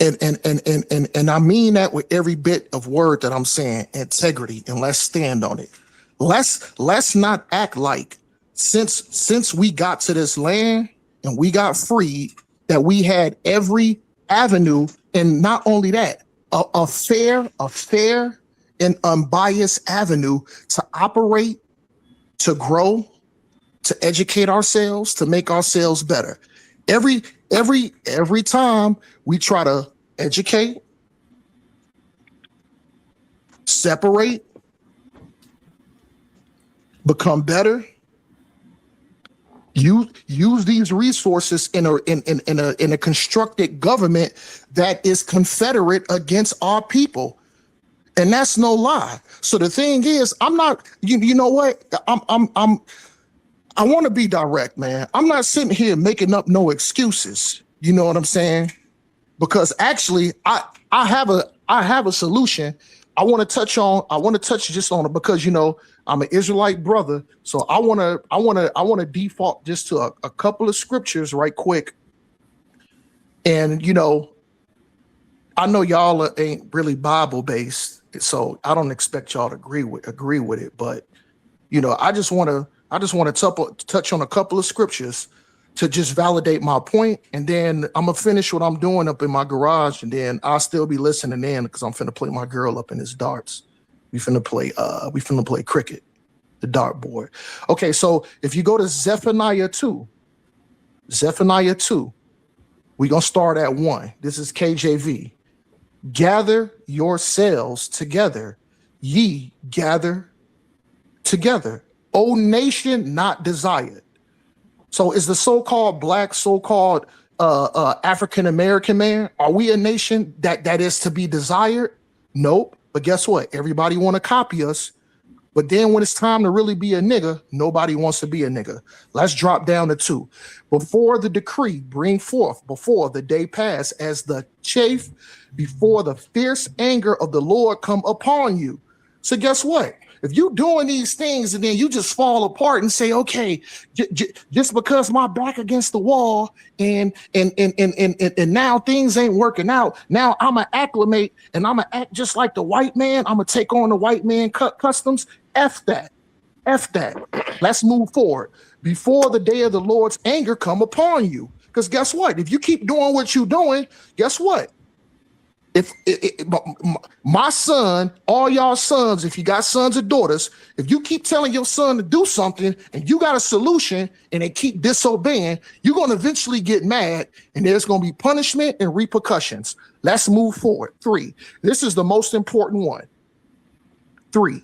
And I mean that with every bit of word that I'm saying, integrity, and let's stand on it. Let's not act like since we got to this land and we got freed that we had every avenue, and not only that, a fair and unbiased avenue to operate, to grow, to educate ourselves, to make ourselves better. Every time we try to educate, separate, become better, use these resources in a constructed government that is confederate against our people. And that's no lie. So the thing is, I'm not, you know what? I want to be direct, man. I'm not sitting here making up no excuses. You know what I'm saying? Because actually, I have a solution. I want to touch just on it because, you know, I'm an Israelite brother. So I want to default just to a couple of scriptures right quick. And, you know, I know y'all ain't really Bible based, so I don't expect y'all to agree with it. But, you know, I just want to touch on a couple of scriptures to just validate my point, and then I'm gonna finish what I'm doing up in my garage, and then I'll still be listening in because I'm finna play my girl up in his darts. We finna play cricket, the dartboard. Okay, so if you go to Zephaniah 2, Zephaniah 2. We're going to start at 1. This is KJV. Gather yourselves together, ye gather together. O nation not desired. So is the so-called black, so-called African American man, are we a nation that is to be desired? Nope. But guess what? Everybody want to copy us. But then when it's time to really be a nigga, nobody wants to be a nigga. Let's drop down to 2. Before the decree bring forth, before the day pass, as the chaff, before the fierce anger of the Lord come upon you. So guess what? If you doing these things and then you just fall apart and say, okay, just because my back against the wall and now things ain't working out, now I'm gonna acclimate and I'm gonna act just like the white man. I'm gonna take on the white man customs. F that. Let's move forward before the day of the Lord's anger come upon you. Because guess what? If you keep doing what you're doing, guess what? If my son, all y'all sons, if you got sons or daughters, if you keep telling your son to do something and you got a solution and they keep disobeying, you're going to eventually get mad and there's going to be punishment and repercussions. Let's move forward. 3. This is the most important one. 3.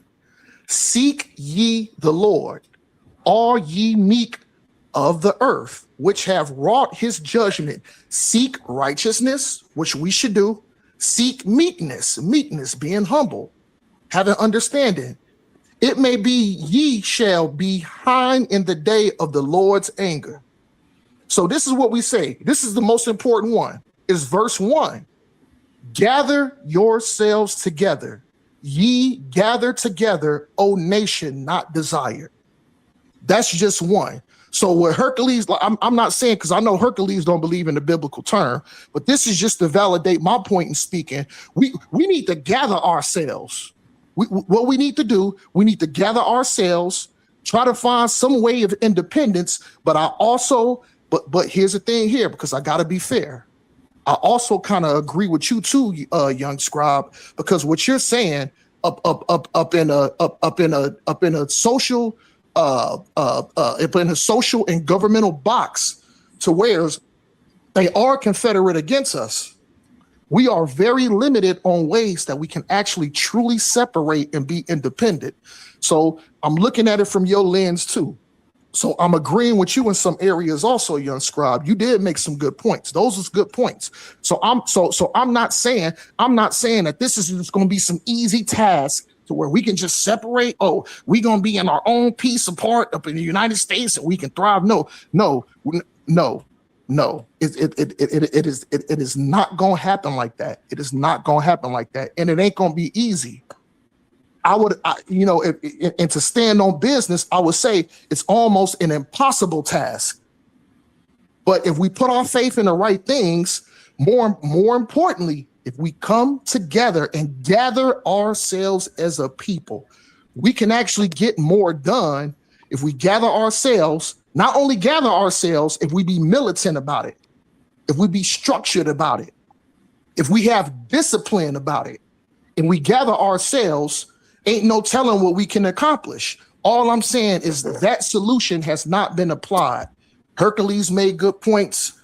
Seek ye the Lord, all ye meek of the earth, which have wrought his judgment. Seek righteousness, which we should do. Seek meekness, being humble, having understanding. It may be ye shall be hind in the day of the Lord's anger. So this is what we say. This is the most important one, is verse 1. Gather yourselves together. Ye gather together, O nation not desired. That's just one. So with Hercules, I'm not saying, because I know Hercules don't believe in the biblical term, but this is just to validate my point in speaking. We need to gather ourselves. What we need to do, we need to gather ourselves, try to find some way of independence. But I also, but here's the thing here, because I got to be fair. I also kind of agree with you too, young scribe, because what you're saying up in a social in a social and governmental box to where they are confederate against us. We are very limited on ways that we can actually truly separate and be independent. So I'm looking at it from your lens too. So I'm agreeing with you in some areas also, young scribe. You did make some good points. Those are good points. So I'm not saying that this is just going to be some easy task to where we can just separate. Oh, we're going to be in our own piece apart up in the United States and we can thrive. No. It is not going to happen like that. It is not going to happen like that. And it ain't going to be easy. And to stand on business, I would say it's almost an impossible task. But if we put our faith in the right things, more importantly, if we come together and gather ourselves as a people, we can actually get more done if we gather ourselves, not only gather ourselves, if we be militant about it, if we be structured about it, if we have discipline about it, and we gather ourselves, ain't no telling what we can accomplish. All I'm saying is that solution has not been applied. Hercules made good points.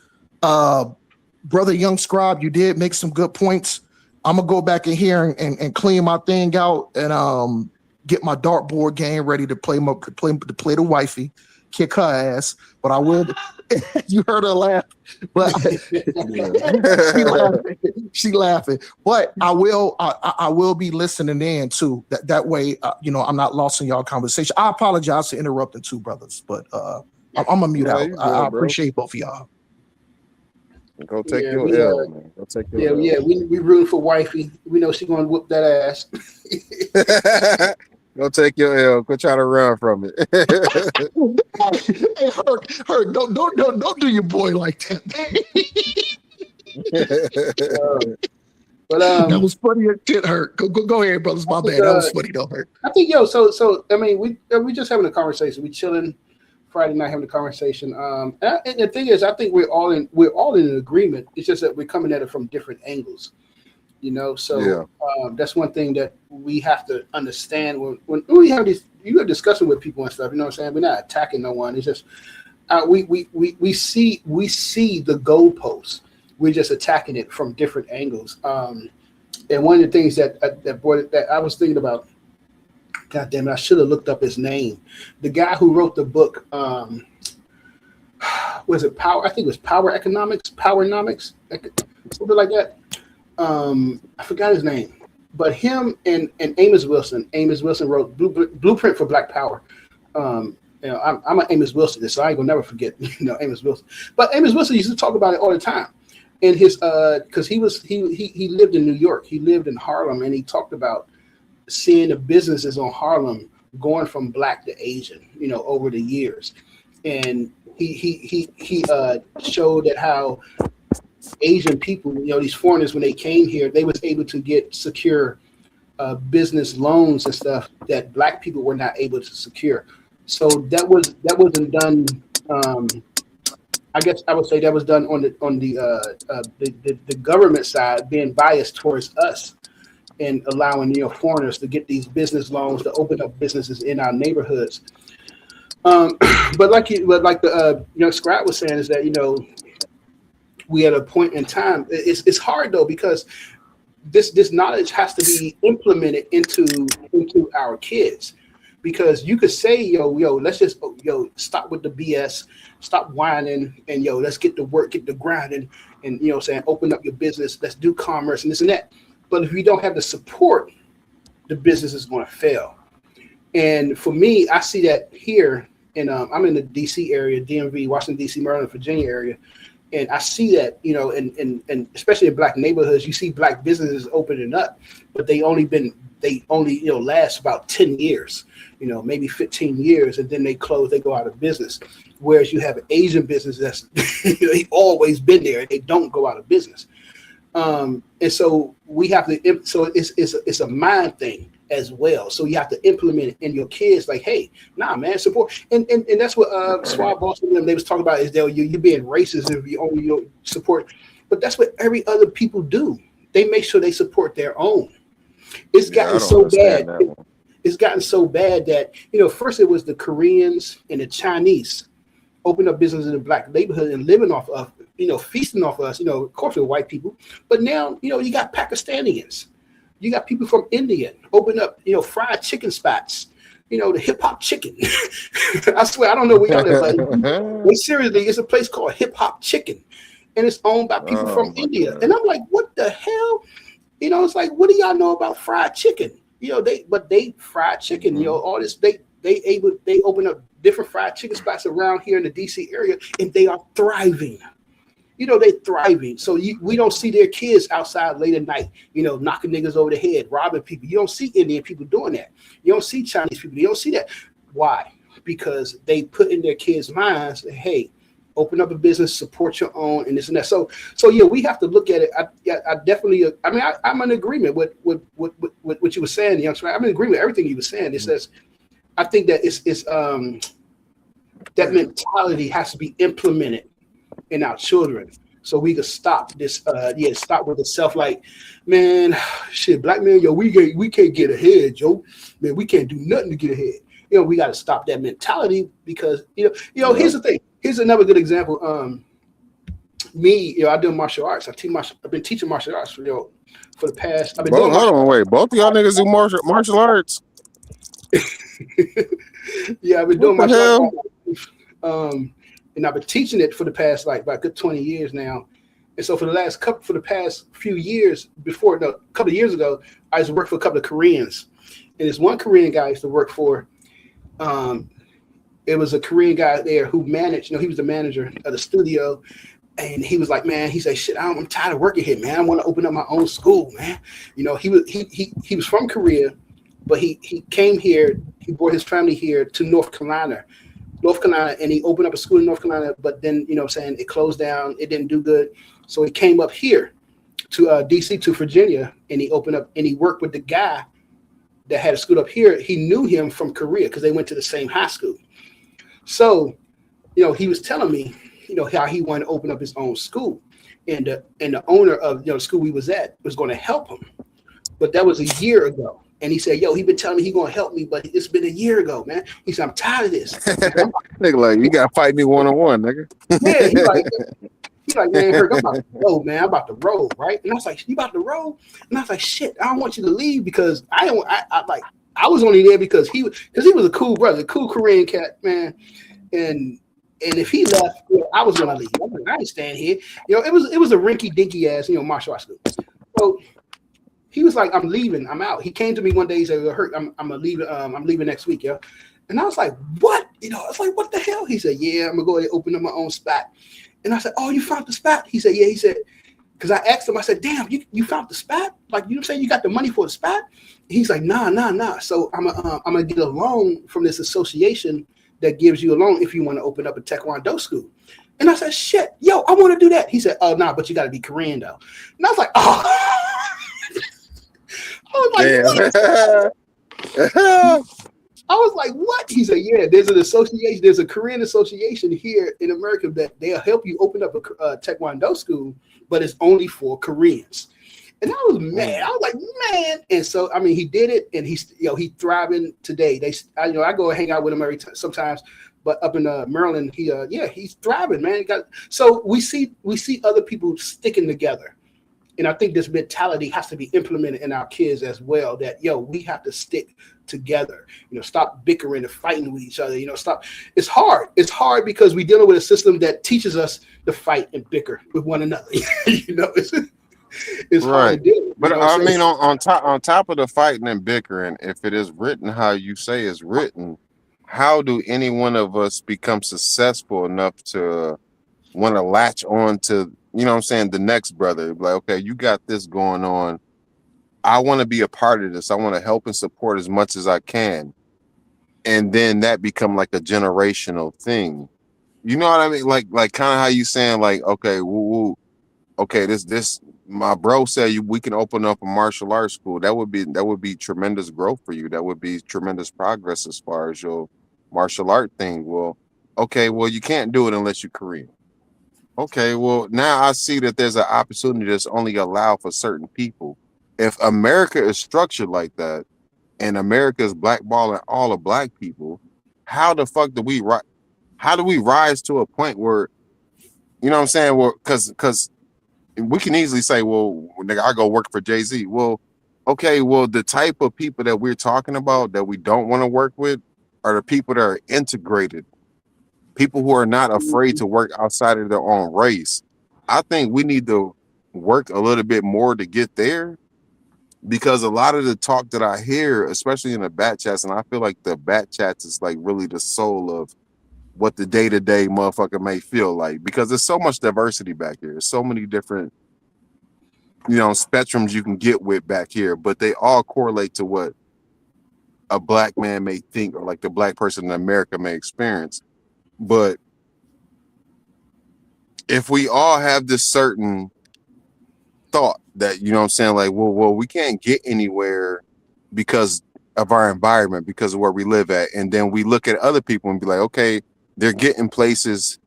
Brother Young Scribe, you did make some good points. I'm gonna go back in here and clean my thing out and get my dartboard game ready to play the wifey, kick her ass. But I will. You heard her laugh, but she laughing. But I will be listening in too. That way, I'm not lost in y'all conversation. I apologize for interrupting two brothers, but I'm gonna mute out. I appreciate both of y'all. Go take your L, man. Go take your L. Yeah. We rooting for wifey. We know she's gonna whoop that ass. Go take your L. Quit trying to run from it. Hey, Herc, don't do your boy like that. But that was funny as shit, Herc. Go ahead, brothers. My bad. That was funny, though, Herc. I think so I mean, we just having a conversation. We chilling Friday night having a conversation. And the thing is, I think we're all in agreement. It's just that we're coming at it from different angles. So that's one thing that we have to understand when we have you have discussion with people and stuff. You know what I'm saying? We're not attacking no one. It's just we see the goalposts. We're just attacking it from different angles. And one of the things that I was thinking about, God damn it, I should have looked up his name. The guy who wrote the book, was it Power? I think it was Powernomics, something like that. I forgot his name, but him and Amos Wilson. Amos Wilson wrote Blueprint for Black Power. I'm an Amos Wilson, so I ain't gonna never forget, Amos Wilson. But Amos Wilson used to talk about it all the time. And his because he lived in New York, he lived in Harlem, and he talked about seeing the businesses on Harlem going from Black to Asian, over the years. And he showed that how Asian people, these foreigners, when they came here, they was able to get secure business loans and stuff that Black people were not able to secure. So that wasn't done. I guess I would say that was done on the government side, being biased towards us and allowing foreigners to get these business loans to open up businesses in our neighborhoods. But like the Scott was saying, is that we at a point in time. It's hard though, because this knowledge has to be implemented into our kids. Because you could say, yo, let's just stop with the BS, stop whining, and let's get to work, get to grinding, and open up your business, let's do commerce and this and that. But if you don't have the support, the business is going to fail. And for me, I see that here, and I'm in the DC area, DMV, Washington DC, Maryland, Virginia area, and I see that and especially in Black neighborhoods, you see Black businesses opening up, but they only last about 10 years. Maybe 15 years, and then they close, they go out of business. Whereas you have an Asian business that's they've always been there, and they don't go out of business. And so we have to. So it's a mind thing as well. So you have to implement it in your kids. Like, hey, nah, man, support. And that's what Swab Boston they was talking about, is that you're being racist if you only support. But that's what every other people do. They make sure they support their own. It's gotten so bad. It's gotten so bad that, first it was the Koreans and the Chinese opened up business in the Black neighborhood and living off of, feasting off us, of course with white people. But now, you got Pakistanians. You got people from India open up, fried chicken spots, the hip hop chicken. I swear, I don't know where y'all live, but seriously, it's a place called Hip Hop Chicken. And it's owned by people from India. God. And I'm like, what the hell? It's like, what do y'all know about fried chicken? They fried chicken, all this, they open up different fried chicken spots around here in the DC area, and they are thriving. They're thriving. So we don't see their kids outside late at night, knocking niggas over the head, robbing people. You don't see Indian people doing that. You don't see Chinese people. You don't see that. Why? Because they put in their kids' minds that, hey, open up a business, support your own, and this and that. So yeah, we have to look at it. I definitely. I'm in agreement with what you were saying, young man. I'm in agreement with everything you were saying. It says, I think that it's that mentality has to be implemented in our children, so we can stop this. Stop with the self. Like, man, shit, Black man, we can't get ahead, Joe. Man, we can't do nothing to get ahead. We got to stop that mentality, because here's the thing. Here's another good example. I do martial arts. I've been teaching martial arts for the past. I've been doing. Hold on, wait. Both of y'all niggas do martial arts. Yeah, I've been doing martial arts. And I've been teaching it for the past about a good 20 years now. And so for the past few years, a couple of years ago, I used to work for a couple of Koreans. And there's one Korean guy I used to work for. It was a Korean guy there who managed, he was the manager of the studio. And he was like, man, he said, shit, I'm tired of working here, man. I want to open up my own school, man. He was from Korea, but he came here, he brought his family here to North Carolina, and he opened up a school in North Carolina, but then, it closed down, it didn't do good. So he came up here to DC, to Virginia, and he opened up, and he worked with the guy that had a school up here. He knew him from Korea because they went to the same high school. So, he was telling me, how he wanted to open up his own school, and the owner of the school we was at was going to help him. But that was a year ago. And he said, yo, he been telling me he gonna help me, but it's been a year ago, man. He said, I'm tired of this. Nigga, like, you gotta fight me one-on-one, nigga. Yeah, he's like, man, Herc, I'm about to roll, man. I'm about to roll, right? And I was like, you about to roll? And I was like, shit, I don't want you to leave because I was only there because he was a cool brother, cool Korean cat, man. And if he left, I was gonna leave. I'm like, I ain't staying here. It was a rinky dinky ass, martial arts school. So he was like, I'm leaving, I'm out. He came to me one day, he said, Herc, I'm leaving next week, yo. And I was like, what? I was like, what the hell? He said, yeah, I'm gonna go ahead and open up my own spot. And I said, oh, you found the spot? He said, yeah. He said, because I asked him, I said, damn, you found the spot? Like, you know what I'm saying? You got the money for the spot? And he's like, nah. So I'm gonna get a loan from this association that gives you a loan if you want to open up a Taekwondo school. And I said, shit, yo, I want to do that. He said, oh, nah, but you got to be Korean though. And I was like, oh. I was like, what? He said, yeah, there's an association, there's a Korean association here in America that they'll help you open up a Taekwondo school, but it's only for Koreans. And I was mad. I was like, man. And so, I mean, he did it, and he's thriving today. I go and hang out with him sometimes, but up in Maryland, he's thriving, man. So we see other people sticking together. And I think this mentality has to be implemented in our kids as well, that, we have to stick together, stop bickering and fighting with each other, stop. It's hard. It's hard because we're dealing with a system that teaches us to fight and bicker with one another. It's right. hard to do. But I mean, on top of the fighting and bickering, if it is written how you say it's written, how do any one of us become successful enough to want to latch on to, the next brother? Like, okay, you got this going on. I want to be a part of this. I want to help and support as much as I can. And then that become like a generational thing. You know what I mean? Like kind of how you saying, like, okay, okay, this my bro said we can open up a martial arts school. That would be tremendous growth for you. That would be tremendous progress as far as your martial art thing. Well, okay, well, you can't do it unless you're Korean. Okay, well, now I see that there's an opportunity that's only allowed for certain people. If America is structured like that, and America is blackballing all the black people, how the fuck do we rise to a point where, I'm saying? Well, because we can easily say, well, nigga, I go work for Jay-Z. Well, okay, well, the type of people that we're talking about that we don't want to work with are the people that are integrated. People who are not afraid to work outside of their own race. I think we need to work a little bit more to get there, because a lot of the talk that I hear, especially in the bat chats, and I feel like the bat chats is like really the soul of what the day-to-day motherfucker may feel like, because there's so much diversity back here. There's so many different, spectrums you can get with back here, but they all correlate to what a black man may think, or like the black person in America may experience. But if we all have this certain thought that, like, well, we can't get anywhere because of our environment, because of where we live at. And then we look at other people and be like, okay, they're getting places,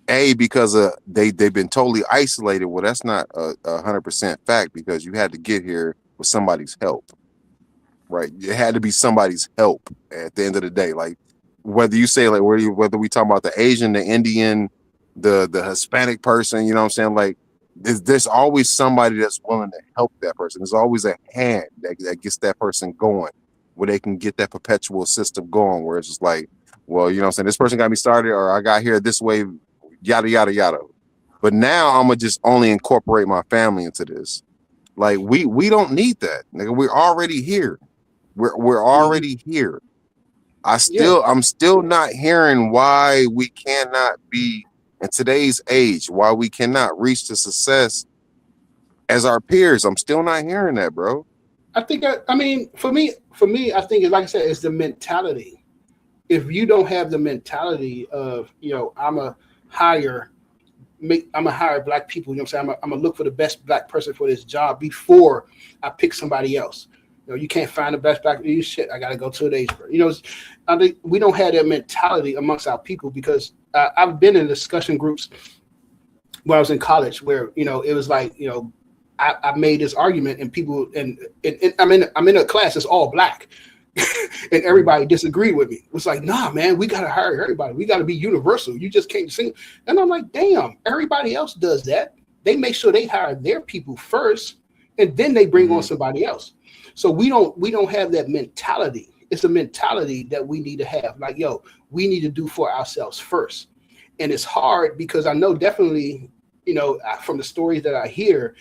because they've been totally isolated. Well, that's not 100% fact, because you had to get here with somebody's help, right? It had to be somebody's help at the end of the day. Like, whether you say, like, whether we talk about the Asian, the Indian, the Hispanic person, like, there's always somebody that's willing to help that person. There's always a hand that gets that person going, where they can get that perpetual system going, where it's just like, well, this person got me started, or I got here this way, yada, yada, yada. But now I'm going to just only incorporate my family into this. Like, we don't need that. Nigga, we're already here. We're already here. I'm still not hearing why we cannot be, in today's age, why we cannot reach the success as our peers. I'm still not hearing that, bro. I think, for me, I think, like I said, it's the mentality. If you don't have the mentality of, I'm a hire black people, I'm gonna look for the best black person for this job before I pick somebody else. You can't find the best black people. Shit, I gotta go 2 days. I think we don't have that mentality amongst our people, because I've been in discussion groups when I was in college where, it was like, I made this argument, and people, and I'm in a class that's all black, and everybody disagreed with me. It was like, nah, man, we gotta hire everybody. We gotta be universal. You just can't sing. And I'm like, damn, everybody else does that. They make sure they hire their people first, and then they bring on somebody else. So we don't have that mentality. It's a mentality that we need to have. Like, yo, we need to do for ourselves first. And it's hard because I know definitely, from the stories that I hear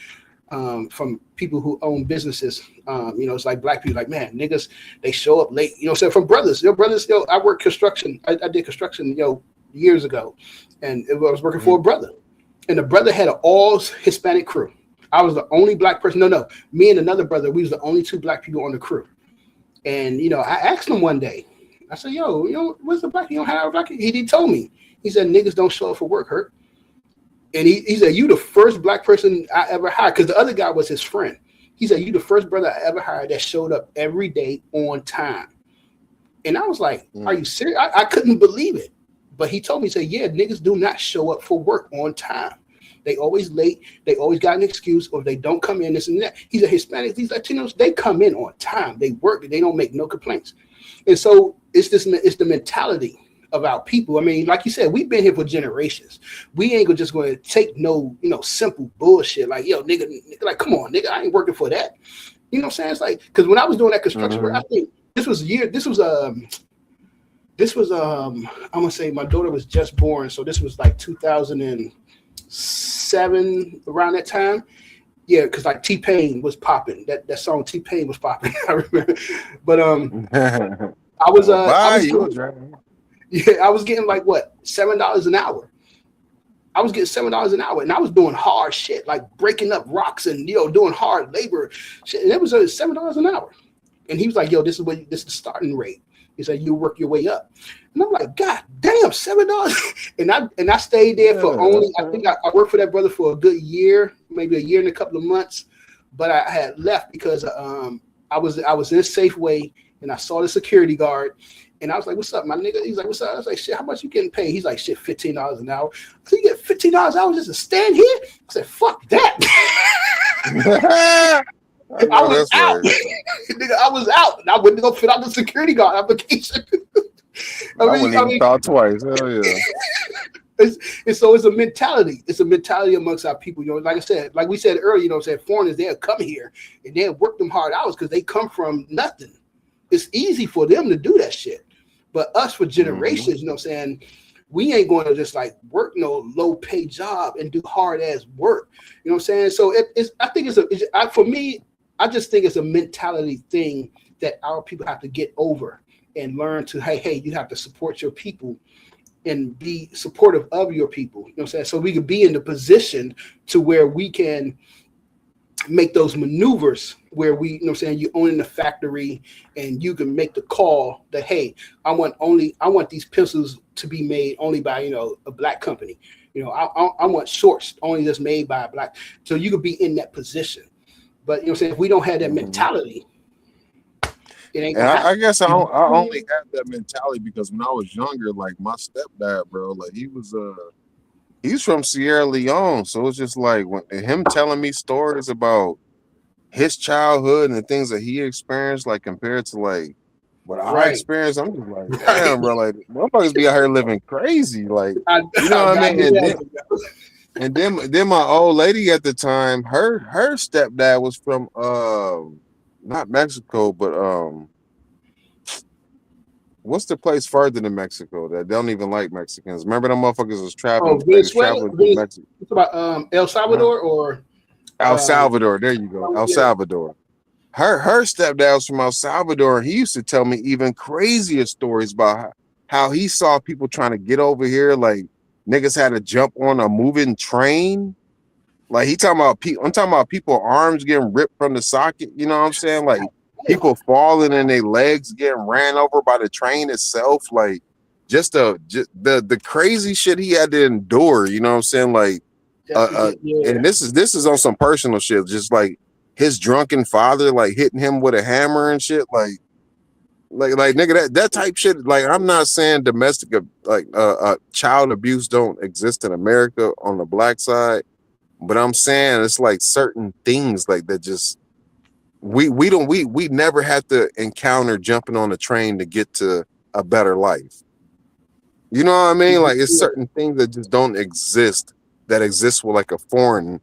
from people who own businesses, it's like black people, like, man, niggas, they show up late, so from brothers, I work construction. I did construction, years ago, and I was working for a brother, and the brother had an all Hispanic crew. I was the only black person. No, me and another brother, we was the only two black people on the crew. And, I asked him one day, I said, yo, what's the black, how black? He told me, he said, niggas don't show up for work, Hurt. And he said, you the first black person I ever hired, because the other guy was his friend. He said, you the first brother I ever hired that showed up every day on time. And I was like, are you serious? I couldn't believe it. But he told me, he said, yeah, niggas do not show up for work on time. They always late. They always got an excuse, or they don't come in, this and that. He said, Hispanics, these Latinos, they come in on time. They work. They don't make no complaints. And so it's the mentality of our people. I mean, like you said, we've been here for generations. We ain't just going to take no, simple bullshit. Like, yo, nigga, like, come on, nigga, I ain't working for that. You know what I'm saying? It's like, because when I was doing that construction work, I think this was I'm gonna say my daughter was just born, so this was like 2007, around that time. Yeah, because like T-Pain was popping. That song T-Pain was popping. I remember. But I was getting like what, $7 an hour. I was getting $7 an hour, and I was doing hard shit, like breaking up rocks and doing hard labor shit. And it was $7 an hour. And he was like, yo, this is the starting rate. He said, you work your way up. And I'm like, God damn, $7. And I stayed there for only, I think I worked for that brother for a good year, maybe a year and a couple of months. But I had left because I was in a Safeway, and I saw the security guard. And I was like, what's up, my nigga? He's like, what's up? I was like, shit, how much you getting paid? He's like, shit, $15 an hour. So you get $15 an hour just to stand here? I said, fuck that. I was out. Nigga, I was out. And I went to go fill out the security guard application. I wouldn't even thought twice. Hell yeah. And so it's a mentality. It's a mentality amongst our people. Like I said, like we said earlier, foreigners, they'll come here and they'll work them hard hours because they come from nothing. It's easy for them to do that shit. But us for generations, we ain't going to just like work no low paid job and do hard ass work. You know what I'm saying? So for me, I just think it's a mentality thing that our people have to get over and learn to, hey, you have to support your people and be supportive of your people. You know what I'm saying? So we can be in the position to where we can make those maneuvers where we, you own the factory and you can make the call that, hey, I want these pencils to be made only by, a black company. I want shorts only that's made by a black. So you could be in that position. But if we don't have that mentality, it ain't gonna happen. I guess I only had that mentality because when I was younger, like my stepdad, bro, like he's from Sierra Leone. So it's just like him telling me stories about his childhood and the things that he experienced, like compared to like what I experienced, I'm just like, damn, bro, like motherfuckers be out here living crazy, like you know what I mean? And then my old lady at the time, her stepdad was from not Mexico, but what's the place further than Mexico that don't even like Mexicans? Remember them motherfuckers was traveling? Venezuela? It's about El Salvador or El Salvador. There you go, El Salvador. Her stepdad was from El Salvador, and he used to tell me even crazier stories about how he saw people trying to get over here, like niggas had to jump on a moving train. Like I'm talking about people arms getting ripped from the socket. You know what I'm saying? Like people falling and their legs getting ran over by the train itself. Like just the crazy shit he had to endure. You know what I'm saying? Like, and this is on some personal shit. Just like his drunken father, like hitting him with a hammer and shit. Like nigga, that type shit. Like, I'm not saying domestic, child abuse don't exist in America on the black side. But I'm saying it's like certain things like that just we never had to encounter jumping on a train to get to a better life. You know what I mean? Like it's certain things that just don't exist that exist with like a foreign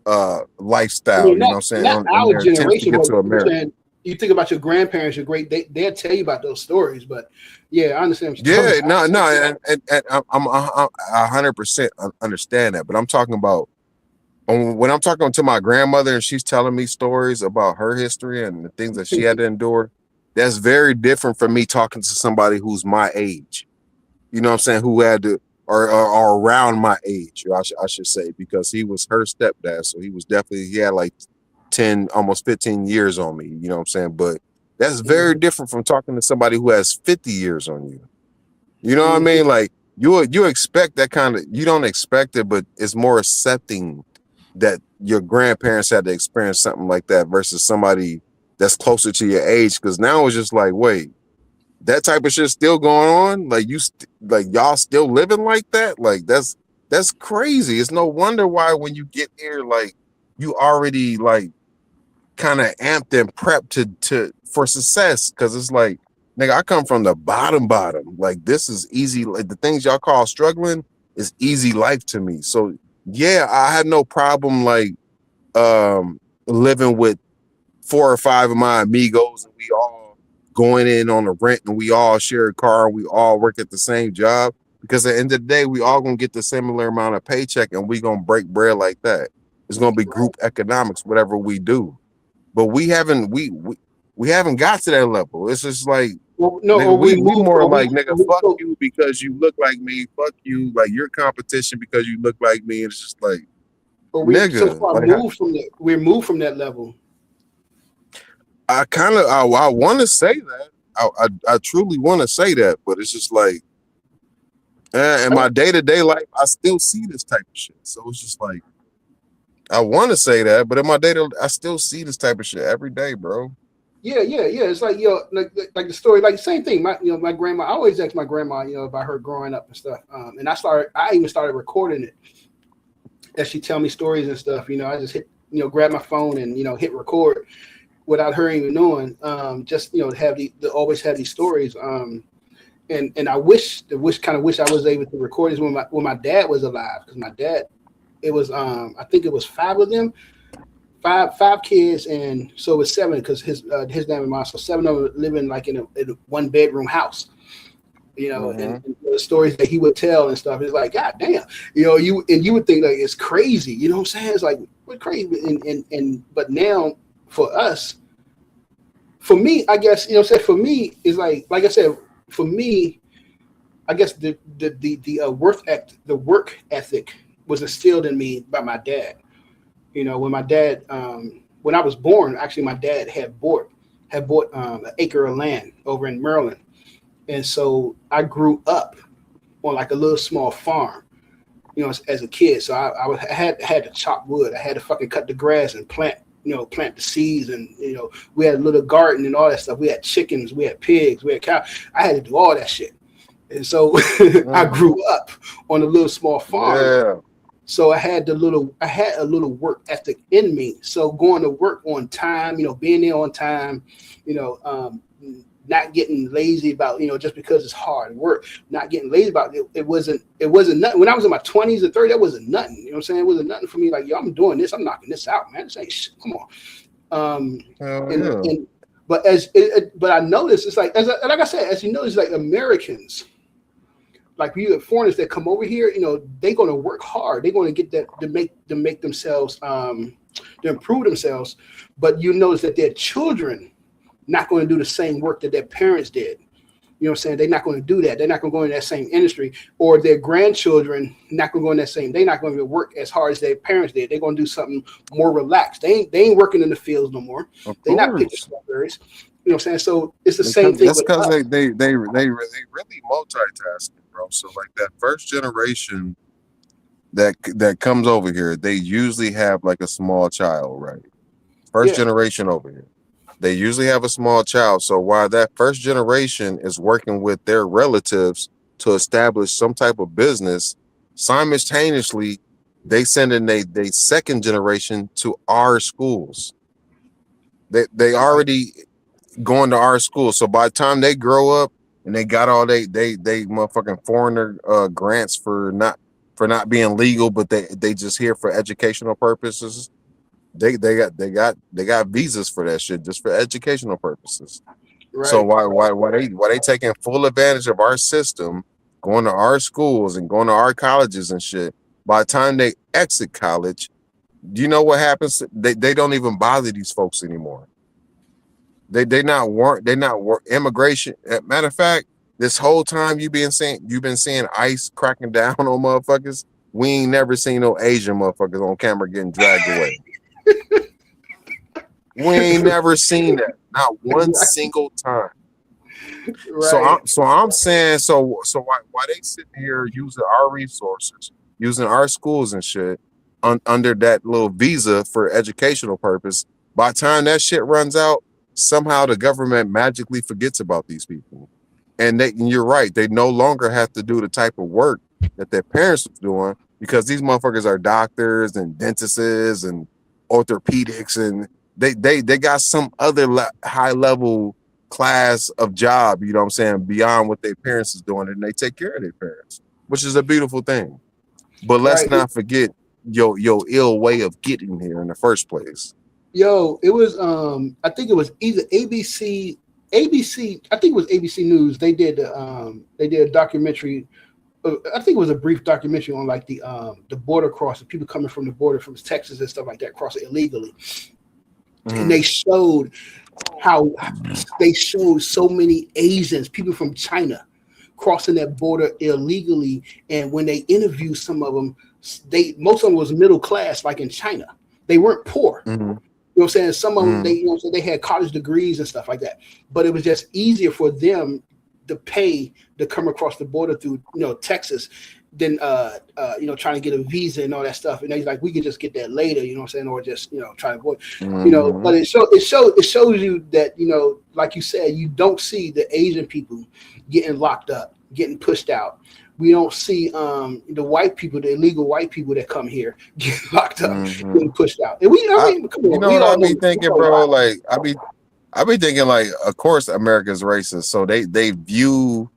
I lifestyle, mean, you know what I'm saying, not in our their attempts to generation, get but to I'm America. saying you think about your grandparents, your great, they'll tell you about those stories. But yeah, I understand what you're Yeah, talking about. no, and I'm 100% understand that, but I'm talking about when I'm talking to my grandmother and she's telling me stories about her history and the things that she had to endure. That's very different from me talking to somebody who's my age. You know what I'm saying? Who had to or around my age, I should say, because he was her stepdad, so he had like 10, almost 15 years on me. You know what I'm saying? But that's very different from talking to somebody who has 50 years on you. You know what I mean? Like you expect that kind of, you don't expect it, but it's more accepting that your grandparents had to experience something like that versus somebody that's closer to your age. Because now it's just like, wait, that type of shit still going on? Like like y'all still living like that? Like that's crazy. It's no wonder why when you get here, like you already like kind of amped and prepped for success. Cause it's like, nigga, I come from the bottom. Like this is easy. Like the things y'all call struggling is easy life to me. So yeah, I had no problem like living with 4 or 5 of my amigos and we all going in on the rent and we all share a car and we all work at the same job, because at the end of the day we all gonna get the similar amount of paycheck and we gonna break bread like that. It's gonna be group economics, whatever we do. But we haven't got to that level. It's just like, No, nigga, or we we move, more or like, nigga, fuck so, you because you look like me. Fuck you, like your competition because you look like me. It's just like, or we so nigga, far like moved from that. We're moved from that level. I want to say that. I truly want to say that, but it's just like, in my day-to-day life, I still see this type of shit. So it's just like, I want to say that, but in my I still see this type of shit every day, bro. Yeah. It's like like the story, like the same thing. My grandma. I always ask my grandma, about her growing up and stuff. And I even started recording it as she tell me stories and stuff. I just hit, grab my phone and hit record without her even knowing. Just always have these stories. And I wish I was able to record this when my dad was alive, because my dad, it was I think it was 5 of them. Five kids, and so it was 7 because his dad and mom. So 7 of them living like in a 1-bedroom house, and the stories that he would tell and stuff. It's like, God damn, you would think like it's crazy, you know what I'm saying? It's like, what crazy, but now for us, for me, I guess, for me is like I said, for me, I guess the work ethic was instilled in me by my dad. When my dad, when I was born, actually, my dad had bought an acre of land over in Maryland, and so I grew up on like a little small farm, as a kid. So I had to chop wood, I had to fucking cut the grass and plant the seeds, and we had a little garden and all that stuff. We had chickens, we had pigs, we had cows. I had to do all that shit, and so I grew up on a little small farm. Yeah. So I had a little work ethic in me. So going to work on time, being there on time, not getting lazy about, just because it's hard work, not getting lazy about it. It wasn't nothing. When I was in my 20s and 30s, that wasn't nothing. You know what I'm saying? It wasn't nothing for me. Like, yo, I'm doing this. I'm knocking this out, man. This ain't shit. Come on. But I noticed it's like, like I said, as you know, it's like Americans, like you have foreigners that come over here, they're going to work hard. They're going to get that to make themselves, to improve themselves. But you notice that their children not going to do the same work that their parents did. You know what I'm saying? They're not going to do that. They're not going to go in that same industry, or their grandchildren not going to go in that same. They're not going to work as hard as their parents did. They're going to do something more relaxed. They ain't working in the fields no more. They're not picking strawberries. You know what I'm saying? So it's the same thing. That's because they really multitasking, bro. So like that first generation that comes over here, they usually have like a small child, right? First generation over here, they usually have a small child. So while that first generation is working with their relatives to establish some type of business, simultaneously they sending they second generation to our schools. They already going to our school. So by the time they grow up and they got all they motherfucking foreigner grants for not being legal, but they just here for educational purposes. They got visas for that shit just for educational purposes. So Right. why they taking full advantage of our system, going to our schools and going to our colleges and shit? By the time they exit college, do you know what happens? They don't even bother these folks anymore. They not work immigration. Matter of fact, this whole time you've been seeing ICE cracking down on motherfuckers. We ain't never seen no Asian motherfuckers on camera getting dragged away. We ain't never seen that, not one single time. Right. So I'm saying why they sitting here using our resources, using our schools and shit under that little visa for educational purpose. By the time that shit runs out, somehow the government magically forgets about these people. And you're right, they no longer have to do the type of work that their parents was doing because these motherfuckers are doctors and dentists and orthopedics, and they got some other high level class of job, you know what I'm saying, beyond what their parents is doing, and they take care of their parents, which is a beautiful thing. But let's Right. not forget your ill way of getting here in the first place. Yo, it was I think it was either ABC, I think it was ABC News. They did a documentary. I think it was a brief documentary on like the border crossing, people coming from the border from Texas and stuff like that, crossing illegally. And they showed how they showed so many Asians, people from China, crossing that border illegally. And when they interviewed some of them, most of them was middle class, like in China. They weren't poor. You know what I'm saying? Some of them, they had college degrees and stuff like that. But it was just easier for them to pay to come across the border through, Texas than trying to get a visa and all that stuff. And he's like, we can just get that later, you know what I'm saying, or just try to avoid, But it shows you that, like you said, you don't see the Asian people getting locked up, getting pushed out. We don't see the white people, the illegal white people that come here get locked up, getting pushed out. And come on, What I be thinking, bro? Like I be thinking, like, of course America's racist, so they view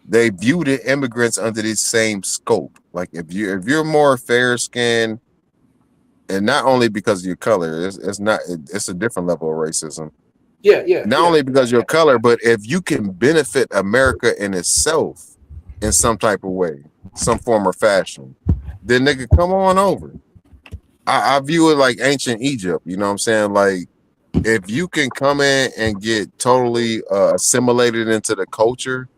the immigrants under the same scope. Like if you're more fair skinned, and not only because of your color, it's a different level of racism. Not only because of your color, but if you can benefit America in itself in some type of way, some form or fashion, then nigga, come on over. I view it like ancient Egypt, you know what I'm saying? Like, if you can come in and get totally assimilated into the culture,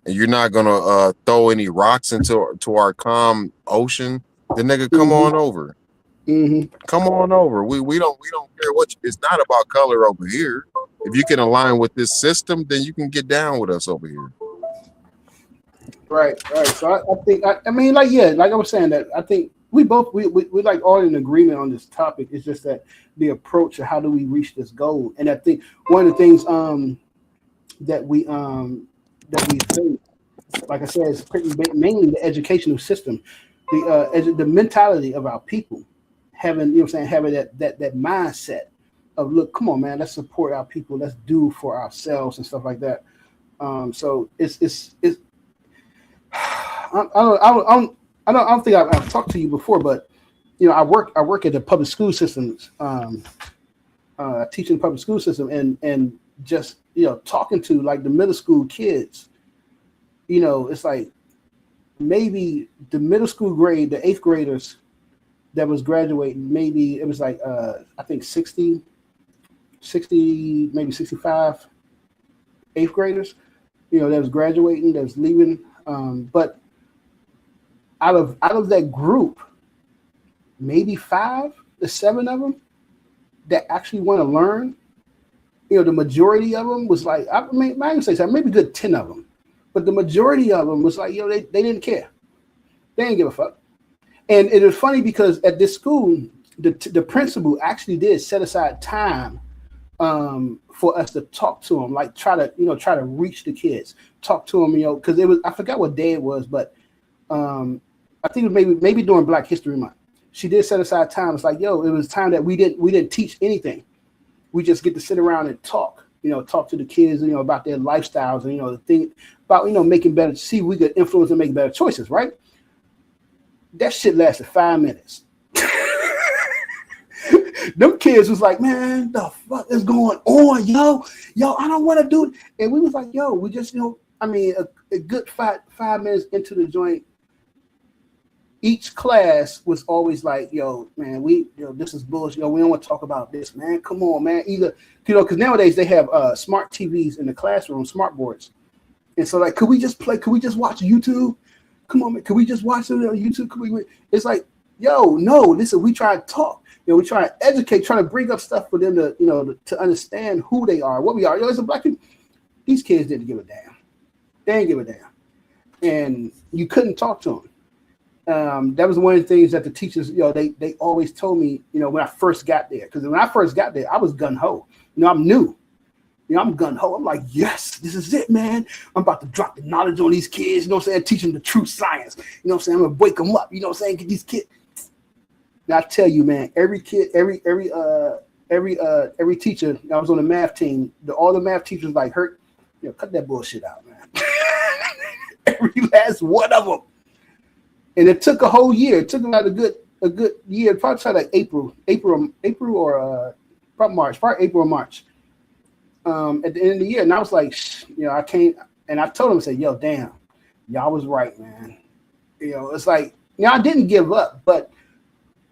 and you're not gonna throw any rocks into our calm ocean, then nigga, come on over. Come on over. We don't care it's not about color over here. If you can align with this system, then you can get down with us over here. Right. So I think like I was saying, that I think we like all in agreement on this topic. It's just that the approach of how do we reach this goal. And I think one of the things that we think, like I said, is mainly the educational system, the mentality of our people, having having that mindset of, look, come on, man, let's support our people, let's do for ourselves and stuff like that. So it's I don't think I've talked to you before, but I work at the public school systems, teaching public school system, and just talking to like the middle school kids. It's like maybe the middle school grade, the 8th graders that was graduating, maybe it was like I think 60, maybe 65 8th graders, that was graduating, that was leaving. But out of that group, maybe 5 to 7 of them that actually want to learn. The majority of them was like, I can say something, maybe good 10 of them, but the majority of them was like, they didn't care. They didn't give a fuck. And it was funny because at this school, the principal actually did set aside time for us to talk to them, like try to reach the kids, talk to them, because it was, I forgot what day it was, but I think it was maybe during Black History Month. She did set aside time. It's like, yo, it was time that we didn't teach anything. We just get to sit around and talk, talk to the kids, about their lifestyles and, think about, making better, see if we could influence and make better choices, right? That shit lasted 5 minutes. Them kids was like, man, the fuck is going on, yo? Yo, I don't want to do it. And we was like, yo, we just, a good five minutes into the joint, each class was always like, yo, man, this is bullshit. Yo, we don't want to talk about this, man. Come on, man. Either, because nowadays they have smart TVs in the classroom, smart boards. And so, like, could we just watch YouTube? Come on, man. Could we just watch it on YouTube? It's like, yo, no, listen, we try to talk. We try to educate, try to bring up stuff for them to, to understand who they are, what we are. As a Black people, these kids didn't give a damn. They didn't give a damn. And you couldn't talk to them. That was one of the things that the teachers, they always told me, when I first got there. Because when I first got there, I was gun-ho. I'm new. I'm gun-ho. I'm like, yes, this is it, man. I'm about to drop the knowledge on these kids, teach them the true science. I'm going to wake them up, get these kids. Now I tell you, man, every kid, every teacher, I was on the math team, all the math teachers like, cut that bullshit out, man. Every last one of them. And it took a whole year. It took about a good year, probably like April or probably March, probably April or March. At the end of the year, and I was like, I can't. And I told him, I said, yo, damn, y'all was right, man. It's like, I didn't give up, but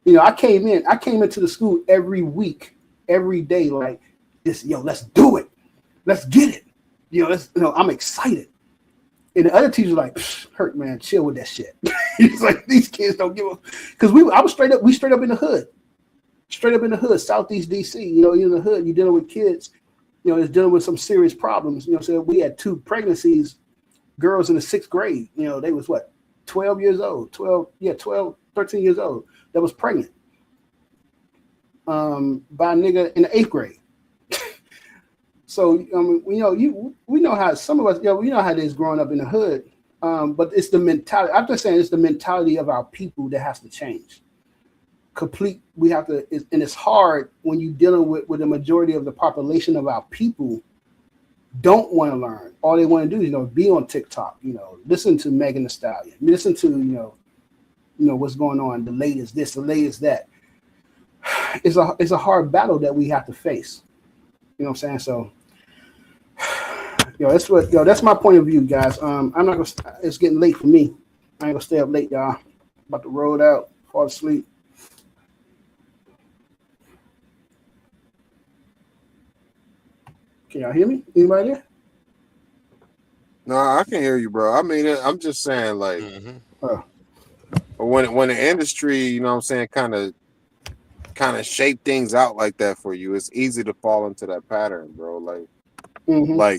I came into the school every week, every day, like this, let's do it, let's get it, I'm excited. And the other teachers like, hurt, man, chill with that shit. It's like, these kids don't give a, because we straight up in the hood, Southeast DC. You're in the hood, you're dealing with kids, it's dealing with some serious problems. So we had 2 pregnancies, girls in the 6th grade. They was what, 12 years old, 13 years old. That was pregnant by a nigga in the 8th grade. So we know how some of us, we know how it is growing up in the hood. But it's the mentality. I'm just saying, it's the mentality of our people that has to change. We have to, and it's hard when you're dealing with the majority of the population of our people don't want to learn. All they want to do is be on TikTok. Listen to Megan Thee Stallion. Listen to what's going on, the latest this, the latest that. It's a hard battle that we have to face. You know what I'm saying? So, that's my point of view, guys. I'm not gonna. It's getting late for me. I ain't gonna stay up late, y'all. About to roll it out, fall asleep. Can y'all hear me? Anybody there? No, I can hear you, bro. I mean, I'm just saying, like, when the industry, kind of shape things out like that for you, it's easy to fall into that pattern, bro. Like,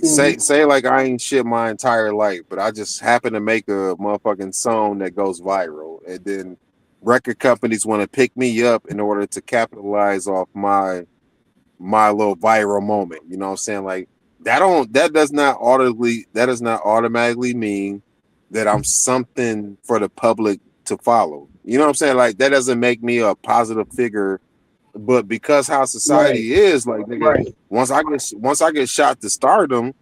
say like I ain't shit my entire life, but I just happen to make a motherfucking song that goes viral, and then record companies want to pick me up in order to capitalize off my little viral moment. You know what I'm saying? Like, that does not automatically mean that I'm something for the public to follow. You know what I'm saying? Like, that doesn't make me a positive figure. But because how society is, like, nigga, once I get shot to stardom,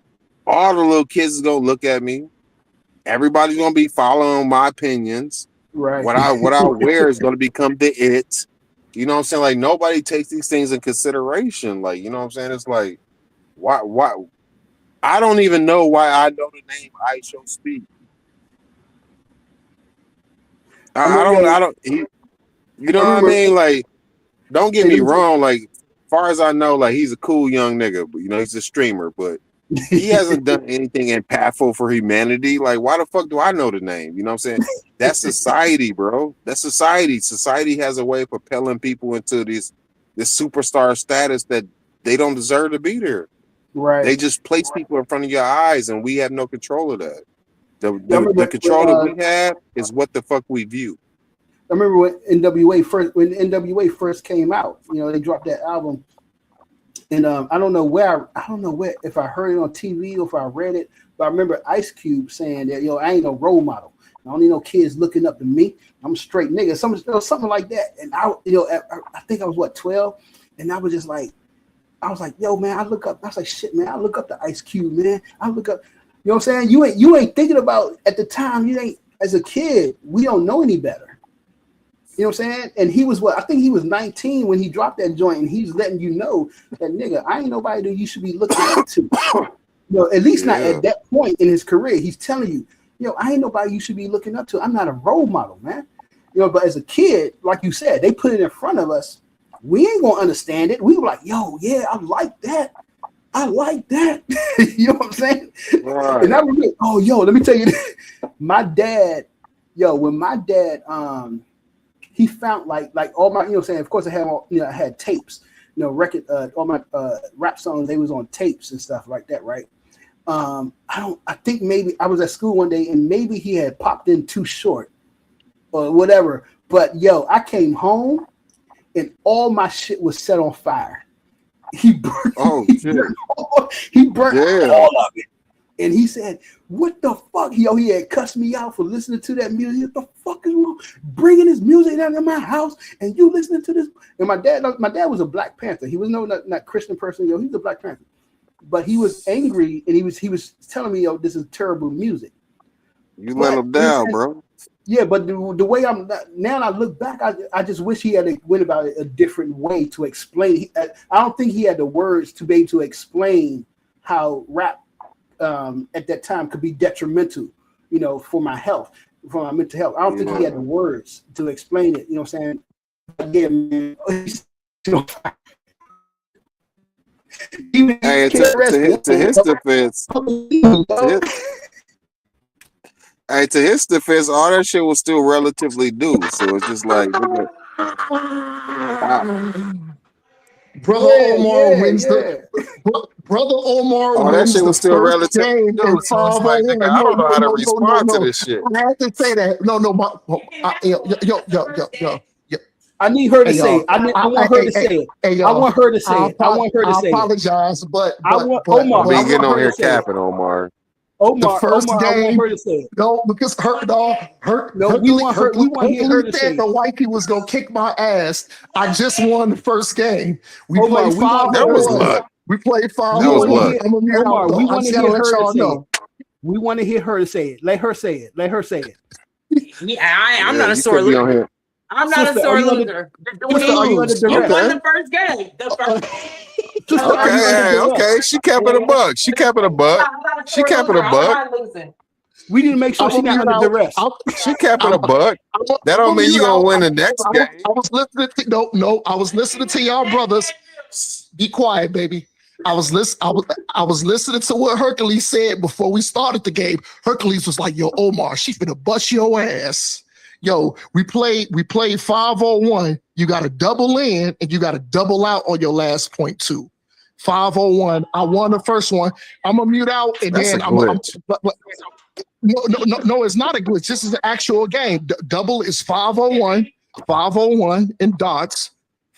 all the little kids is gonna look at me. Everybody's gonna be following my opinions. Right. What I wear is gonna become the it. You know what I'm saying? Like, nobody takes these things in consideration. Like, you know what I'm saying? It's like, why? I don't even know why I know the name I Shall Speak. I don't. You know what I mean? Like, don't get me wrong. Like, far as I know, like, he's a cool young nigga, but he's a streamer, but he hasn't done anything impactful for humanity. Like, why the fuck do I know the name? You know what I'm saying? That's society, bro. That's society. Society has a way of propelling people into this superstar status that they don't deserve to be there. Right. They just place people in front of your eyes, and we have no control of that. The control that we have is what the fuck we view. I remember when NWA first came out. They dropped that album, and I don't know where if I heard it on TV or if I read it, but I remember Ice Cube saying that, I ain't no role model. I don't need no kids looking up to me. I'm a straight nigga. Something like that. And I think I was 12, and I was just like, yo, man, I look up. I was like, shit, man, I look up to Ice Cube, man. I look up. You know what I'm saying? You ain't thinking about at the time. You ain't as a kid. We don't know any better. You know what I'm saying? And he was I think he was 19 when he dropped that joint, and he's letting you know that nigga, I ain't nobody that you should be looking up to. At least not at that point in his career. He's telling you, I ain't nobody you should be looking up to. I'm not a role model, man. But as a kid, like you said, they put it in front of us. We ain't gonna understand it. We were like, yo, yeah, I like that. I like that. You know what I'm saying? Right. And I was like, oh, yo, let me tell you this. My dad, when my dad, he found like all my, you know what I'm saying? Of course, I had tapes, record, all my rap songs, they was on tapes and stuff like that, right? I think maybe I was at school one day and maybe he had popped in Too Short or whatever. But I came home and all my shit was set on fire. He burnt, he burnt all of it. And he said, what the fuck? He had cussed me out for listening to that music. What the fuck is wrong? Bringing this music down in my house and you listening to this? And my dad was a Black Panther. He was not Christian person. He was a Black Panther. But he was angry and he was telling me, this is terrible music. You let him down, bro. Yeah, but the way now I look back, I just wish he had went about it a different way to explain. I don't think he had the words to be able to explain how rap at that time could be detrimental, for my health, for my mental health. I don't think he had the words to explain it. You know what I'm saying? Yeah, man. Hey, to his defense. Hey, to his defense, all that shit was still relatively new. So it's just like, Brother Omar wins the Brother Omar wins shit the was still first relatively game new. in So it's like, nigga, I don't know how to respond to this shit. I have to say that. No, yo. I need her to say it. I want her to say it. I want her to say it. I want her to say it. I apologize, but Omar. We getting on here capping, Omar. The first game, I want her to say it. No, because we want her to say it. The white people was gonna kick my ass. I just won the first game. We Omar, played 5. That was luck. We played 5. That was luck. Omar, we want to hear her to say it. We want to hear her to say it. Let her say it. Let her say it. Yeah, I'm not a sore loser. I'm not a sore loser. You won the first game. Okay. She capping a buck. She capping a buck. We need to make sure she's not under duress. She capping a buck. That don't mean you're gonna win the next game. I was listening to I was listening to y'all brothers. Be quiet, baby. I was listening to what Hercules said before we started the game. Hercules was like, yo, Omar, she finna bust your ass. Yo, we played 5-on-1. You got to double in and you got to double out on your last point too. 5-on-1. I won the first one. I'm gonna mute out and That's then No, it's not a glitch. This is an actual game. Double is 5-on-1. 5-on-1 in dots.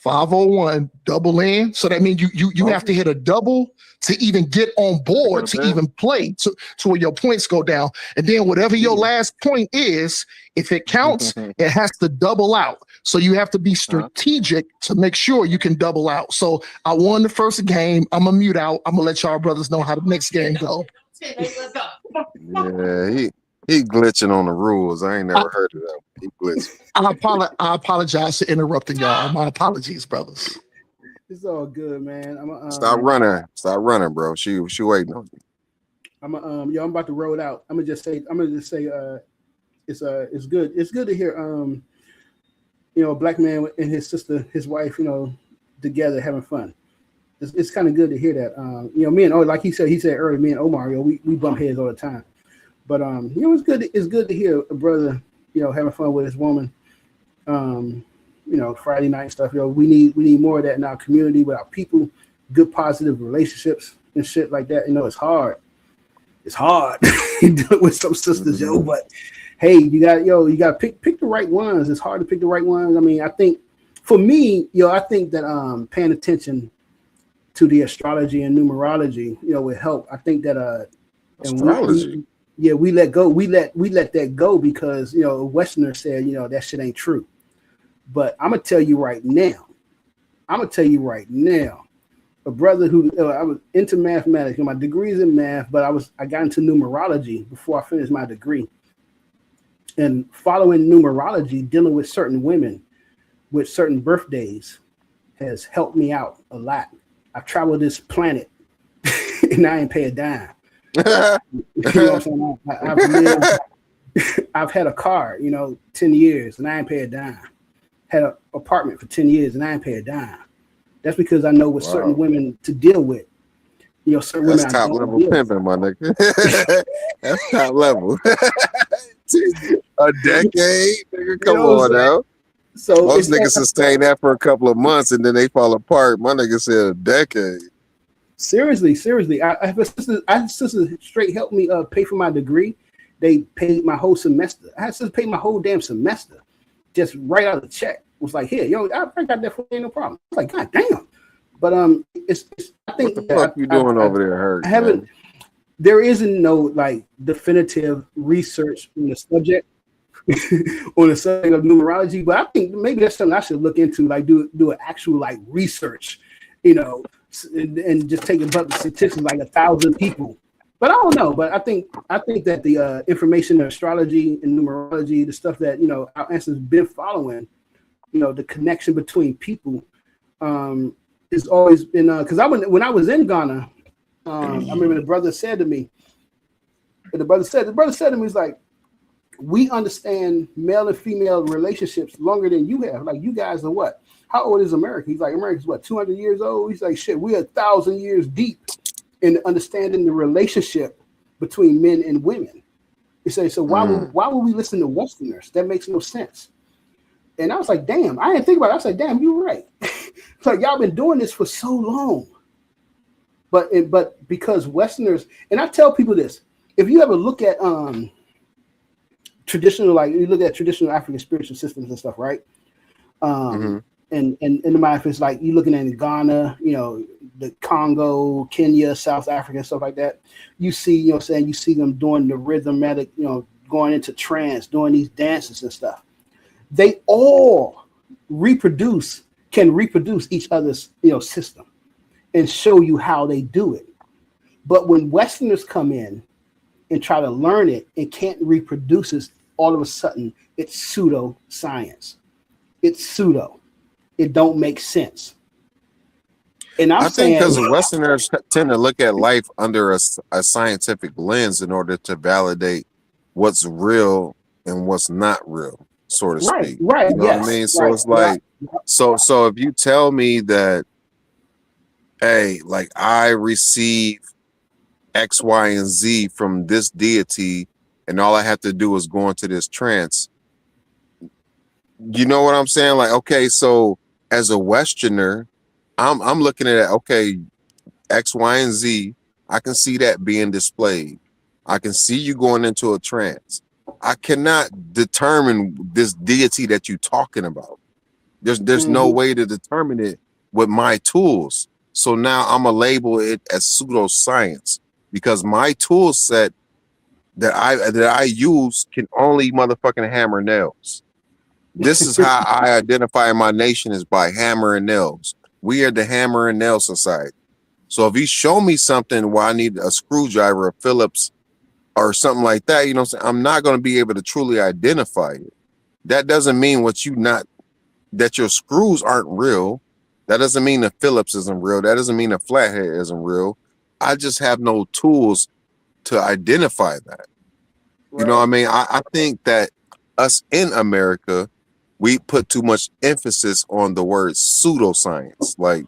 5-on-1 double in. So that means you have to hit a double to even get on board to even play to where your points go down. And then whatever your last point is, if it counts, it has to double out. So you have to be strategic to make sure you can double out. So I won the first game. I'm gonna mute out. I'm gonna let y'all brothers know how the next game go. Yeah, he glitching on the rules. I ain't never heard of that. He glitching. I apologize for interrupting y'all. My apologies, brothers. It's all good, man. Stop running, bro. She waiting on you. I'm about to roll it out. I'm gonna just say it's good. It's good to hear a black man and his sister, his wife, together having fun. It's kind of good to hear that. Me and like he said earlier, me and Omar, we bump heads all the time. But it's good to hear a brother, having fun with his woman. Friday night stuff. We need more of that in our community with our people, good positive relationships and shit like that. It's hard. It's hard dealing with some sisters, but hey, you got pick the right ones. It's hard to pick the right ones. I mean, I think for me, I think that paying attention to the astrology and numerology, would help. I think that astrology. Yeah, we let go. We let that go because a Westerner said that shit ain't true. But I'm gonna tell you right now. A brother who I was into mathematics. My degree's in math, but I got into numerology before I finished my degree. And following numerology, dealing with certain women with certain birthdays has helped me out a lot. I traveled this planet and I ain't pay a dime. You know what I'm saying? I've had a car, 10 years and I ain't pay a dime. Had an apartment for 10 years and I ain't pay a dime. That's because I know what certain women to deal with. Certain That's women top level pimping, my nigga. That's top level. A decade, nigga. Come on now. So most niggas sustain that for a couple of months and then they fall apart. My nigga said a decade. Seriously. I have a sister straight helped me pay for my degree. They paid my whole semester. I had to pay my whole damn semester. Just write out a check. It was like, here, I got that for you, no problem. I was like, God damn. But it's I think what the fuck you doing over there, Hurt? I haven't. There isn't no definitive research on the subject on the subject of numerology, but I think maybe that's something I should look into, do an actual research, and just take about the statistics 1,000 people. But I don't know. But I think that the information in astrology and numerology, the stuff that our ancestors been following, the connection between people, has always been. Because when I was in Ghana, I remember the brother said to me, he's like, we understand male and female relationships longer than you have. Like, you guys are what? How old is America? He's like, America's what, 200 years old? He's like, shit, we're 1,000 years deep in understanding the relationship between men and women. He said, so why would we listen to Westerners? That makes no sense. And I was like, damn, I didn't think about it. I was like, damn, you're right. It's like, y'all been doing this for so long. But because Westerners, and I tell people this, if you ever look at traditional African spiritual systems and stuff, right? And in the mind, if it's like you're looking at Ghana, the Congo, Kenya, South Africa, and stuff like that, you see, you see them doing the rhythmic, going into trance, doing these dances and stuff. They all can reproduce each other's, system and show you how they do it. But when Westerners come in and try to learn it and can't reproduce it, all of a sudden it's pseudo science. It's pseudo. It don't make sense. And I think because Westerners tend to look at life under a scientific lens in order to validate what's real and what's not real, so to speak. Right. You know what I mean? So it's like, so if you tell me that, hey, like I receive X, Y, and Z from this deity, and all I have to do is go into this trance. You know what I'm saying? Like, okay, so as a Westerner, I'm looking at it, okay, X, Y, and Z. I can see that being displayed. I can see you going into a trance. I cannot determine this deity that you're talking about. There's no way to determine it with my tools. So now I'm gonna label it as pseudoscience because my tool set that I use can only motherfucking hammer nails. This is how I identify my nation, is by hammer and nails. We are the hammer and nail society. So if you show me something where I need a screwdriver, a Phillips, or something like that, you know what I'm saying, I'm not going to be able to truly identify it. That doesn't mean that your screws aren't real. That doesn't mean the Phillips isn't real. That doesn't mean the flathead isn't real. I just have no tools to identify that. You know what I mean? I think that us in America, we put too much emphasis on the word pseudoscience. Like,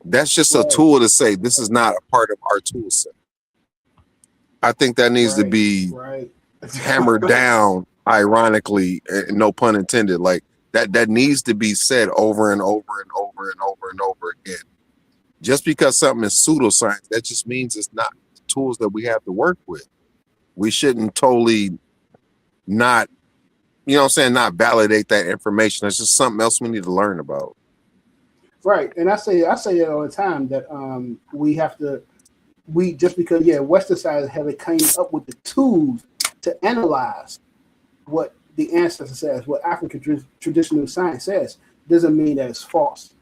that's just a tool to say this is not a part of our tool set. I think that needs to be hammered down, ironically, no pun intended. Like that needs to be said over and over and over and over and over again. Just because something is pseudoscience, that just means it's not the tools that we have to work with. We shouldn't totally not, you know what I'm saying, not validate that information. It's just something else we need to learn about. Right. And I say it all the time that we have to, we just because Western science haven't came up with the tools to analyze what the ancestor says, what African traditional science says, doesn't mean that it's false.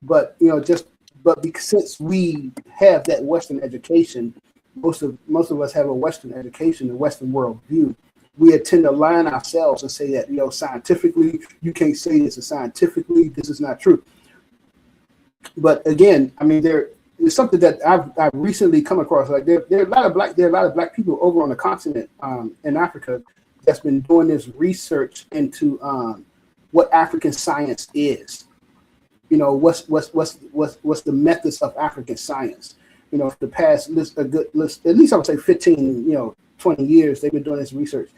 But because since we have that Western education, most of us have a Western education, a Western world view. We tend to line ourselves and say that scientifically, you can't say this, and scientifically this is not true. But again, I mean, there is something that I've recently come across. Like there are a lot of black people over on the continent in Africa that's been doing this research into what African science is. What's the methods of African science? For the past at least I would say 15, 20 years, they've been doing this research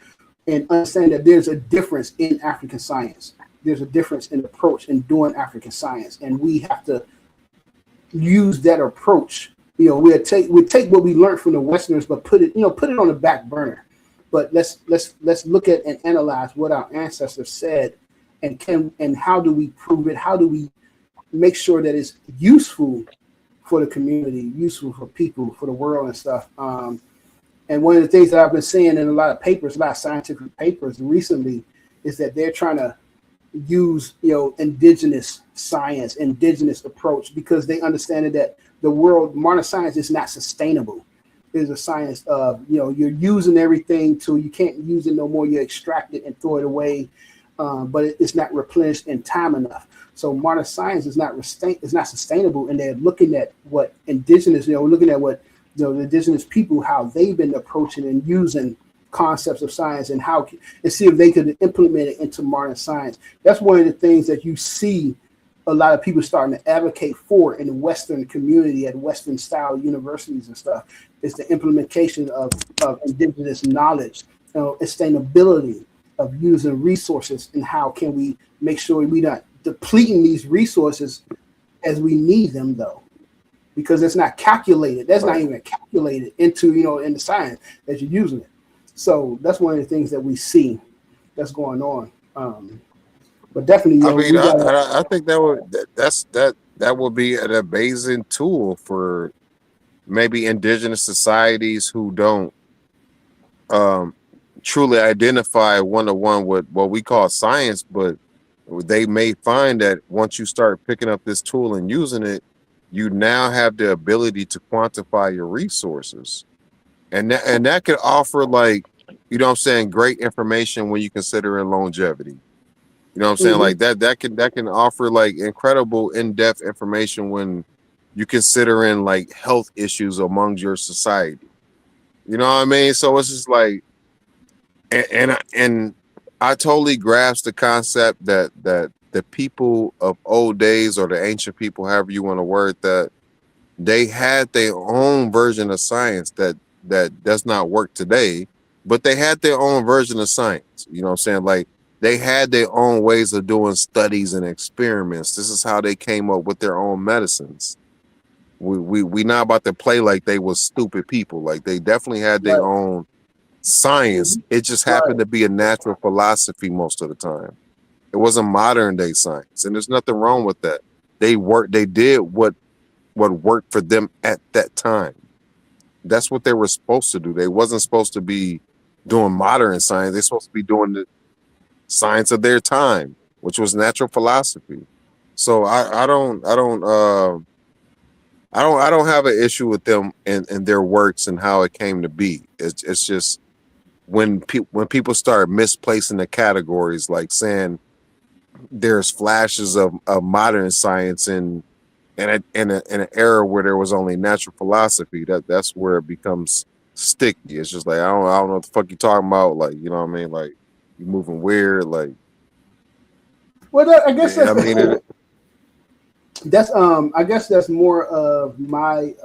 and understand that there's a difference in African science. There's a difference in approach in doing African science, and we have to use that approach. We take what we learned from the Westerners, but put it on the back burner. But let's look at and analyze what our ancestors said, and how do we prove it? How do we make sure that it's useful for the community, useful for people, for the world and stuff. And one of the things that I've been seeing in a lot of papers, a lot of scientific papers recently, is that they're trying to use indigenous science, indigenous approach, because they understand that the world, modern science is not sustainable. It's a science of you're using everything till you can't use it no more. You extract it and throw it away, but it's not replenished in time enough. So modern science is not sustainable, and they're looking at what indigenous, looking at what the indigenous people, how they've been approaching and using concepts of science, and see if they could implement it into modern science. That's one of the things that you see a lot of people starting to advocate for in the Western community at Western style universities and stuff, is the implementation of indigenous knowledge, sustainability of using resources, and how can we make sure we're not depleting these resources as we need them, though, because it's not calculated. That's not even calculated into in the science that you're using it. So that's one of the things that we see that's going on. But definitely, I think that would be an amazing tool for maybe indigenous societies who don't truly identify one-to-one with what we call science, but they may find that once you start picking up this tool and using it, you now have the ability to quantify your resources, and that could offer, like, great information when you consider in longevity. Like that can offer like incredible in-depth information when you consider in like health issues among your society. You know what I mean? So it's just like, and I totally grasp the concept that the people of old days, or the ancient people, however you want to word that, they had their own version of science that does not work today, but they had their own version of science. You know what I'm saying? Like, they had their own ways of doing studies and experiments. This is how they came up with their own medicines. We not about to play like they was stupid people. Like, they definitely had their own science. It just happened to be a natural philosophy most of the time. It wasn't modern day science, and there's nothing wrong with that. They did what worked for them at that time. That's what they were supposed to do. They wasn't supposed to be doing modern science. They're supposed to be doing the science of their time, which was natural philosophy. So I don't have an issue with them and their works and how it came to be. It's just when people start misplacing the categories, like saying there's flashes of modern science in an era where there was only natural philosophy, that's where it becomes sticky. It's just like, I don't know what the fuck you talking about. Like, you know what I mean? Like, you moving weird. Like, well, I guess that's I guess that's more of my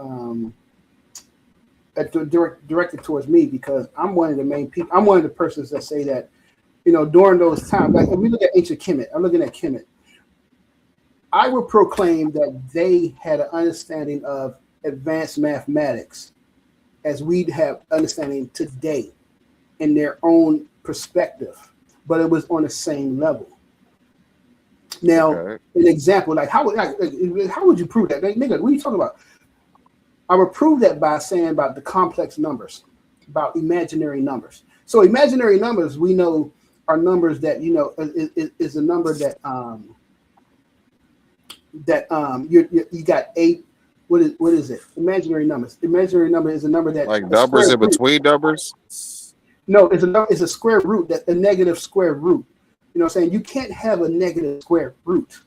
directed towards me, because I'm one of the main people. I'm one of the persons that say that, during those times, like if we look at ancient Kemet, I'm looking at Kemet, I would proclaim that they had an understanding of advanced mathematics as we'd have understanding today in their own perspective, but it was on the same level. Now, an example, like how would you prove that? Like, nigga, what are you talking about? I would prove that by saying about the complex numbers, about imaginary numbers. So imaginary numbers, we know, are numbers that, you know, is a number that you got 8. What is it? Imaginary numbers. Imaginary number is a number that like numbers in between numbers. No, it's a square root, that a negative square root. You know what I'm saying? You can't have a negative square root.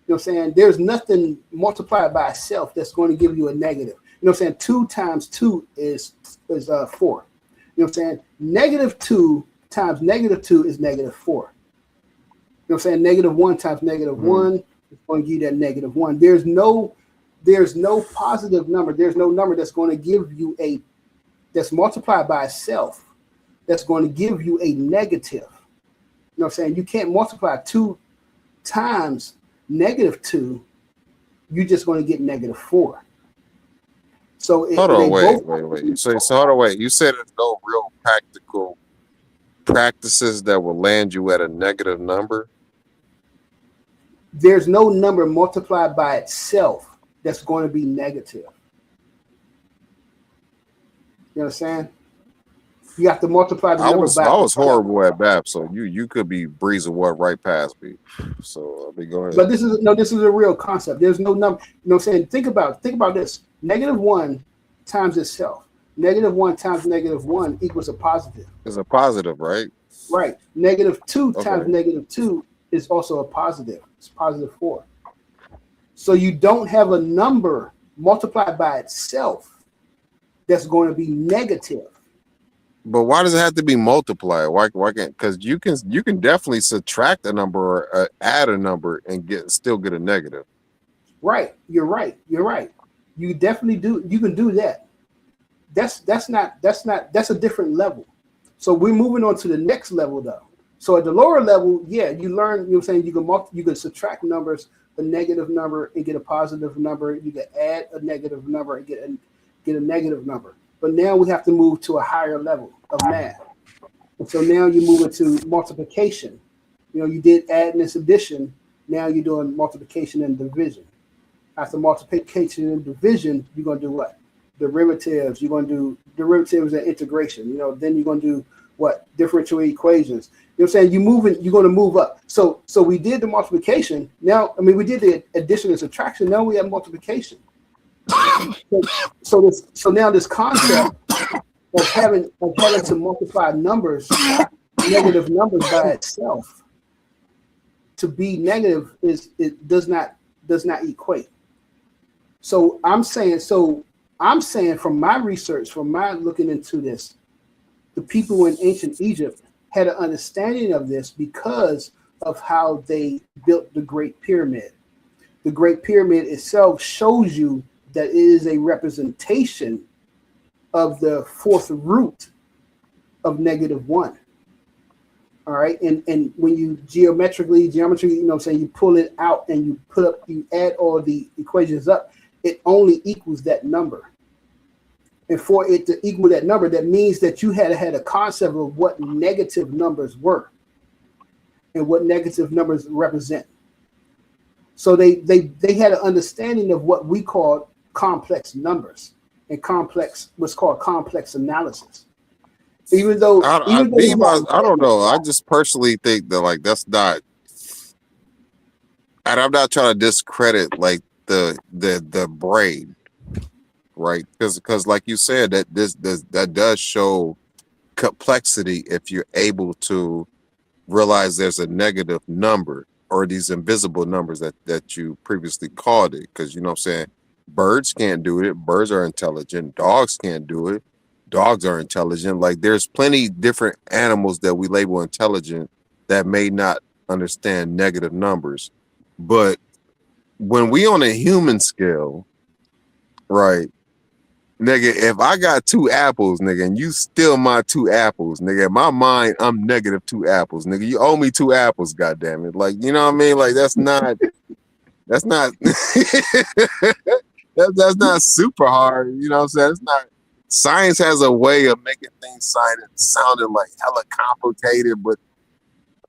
You know what I'm saying? There's nothing multiplied by itself that's going to give you a negative. You know what I'm saying? 2 times 2 is 4. You know what I'm saying? Negative 2 times negative 2 is negative 4. You know what I'm saying? Negative 1 times negative 1 is going to give you that negative 1. There's no positive number. There's no number that's going to give you that's multiplied by itself that's going to give you a negative. You know what I'm saying? You can't multiply 2 times negative 2. You're just going to get negative 4. So hold on, wait. So hold on, wait. You said there's no real practical practices that will land you at a negative number? There's no number multiplied by itself that's going to be negative. You know what I'm saying? You have to multiply the number by. I was horrible at math, so you could be breezing one right past me. So let me go ahead. But this is a real concept. There's no number. You know what I'm saying? Think about this. Negative 1 times itself. Negative 1 times negative 1 equals a positive. It's a positive, right? Right. Negative 2 times negative 2 is also a positive. It's positive 4. So you don't have a number multiplied by itself that's going to be negative. But why does it have to be multiplied? Why can't? Because you can definitely subtract a number or add a number and still get a negative. Right. You're right. You definitely do. You can do that. That's a different level. So we're moving on to the next level though. So at the lower level, yeah, you learn. You know what I'm saying? You can subtract numbers, a negative number and get a positive number. You can add a negative number and get a negative number. But now we have to move to a higher level of math. And so now you move into multiplication. You know, you did add and addition. Now you're doing multiplication and division. After multiplication and division, you're going to do what? Derivatives. You're going to do derivatives and integration. You know, then you're going to do what? Differential equations. You know what I'm saying? You're going to move up. So we did the multiplication. Now, we did the addition and subtraction. Now we have multiplication. So now this concept of having to multiply numbers, negative numbers by itself, to be negative does not equate. So I'm saying from my research, from my looking into this, the people in ancient Egypt had an understanding of this because of how they built the Great Pyramid. The Great Pyramid itself shows you that it is a representation of the fourth root of -1. All right. And when you geometry, you know what I'm saying, you pull it out and you add all the equations up, it only equals that number. And for it to equal that number, that means that you had a concept of what negative numbers were and what negative numbers represent. So they had an understanding of what we call complex numbers and what's called complex analysis. Even though I don't know. I just personally think that that's not, and I'm not trying to discredit the brain, right? Because like you said, that does show complexity if you're able to realize there's a negative number or these invisible numbers that you previously called it. Because you know what I'm saying, birds can't do it. Birds are intelligent. Dogs can't do it. Dogs are intelligent. Like there's plenty different animals that we label intelligent that may not understand negative numbers. But when we on a human scale, right, nigga, if I got 2 apples, nigga, and you steal my 2 apples, nigga, in my mind, I'm -2 apples, nigga. You owe me 2 apples, goddammit. Like, you know what I mean? Like that's not that's not super hard. You know what I'm saying? It's not. Science has a way of making things sounding like hella complicated, but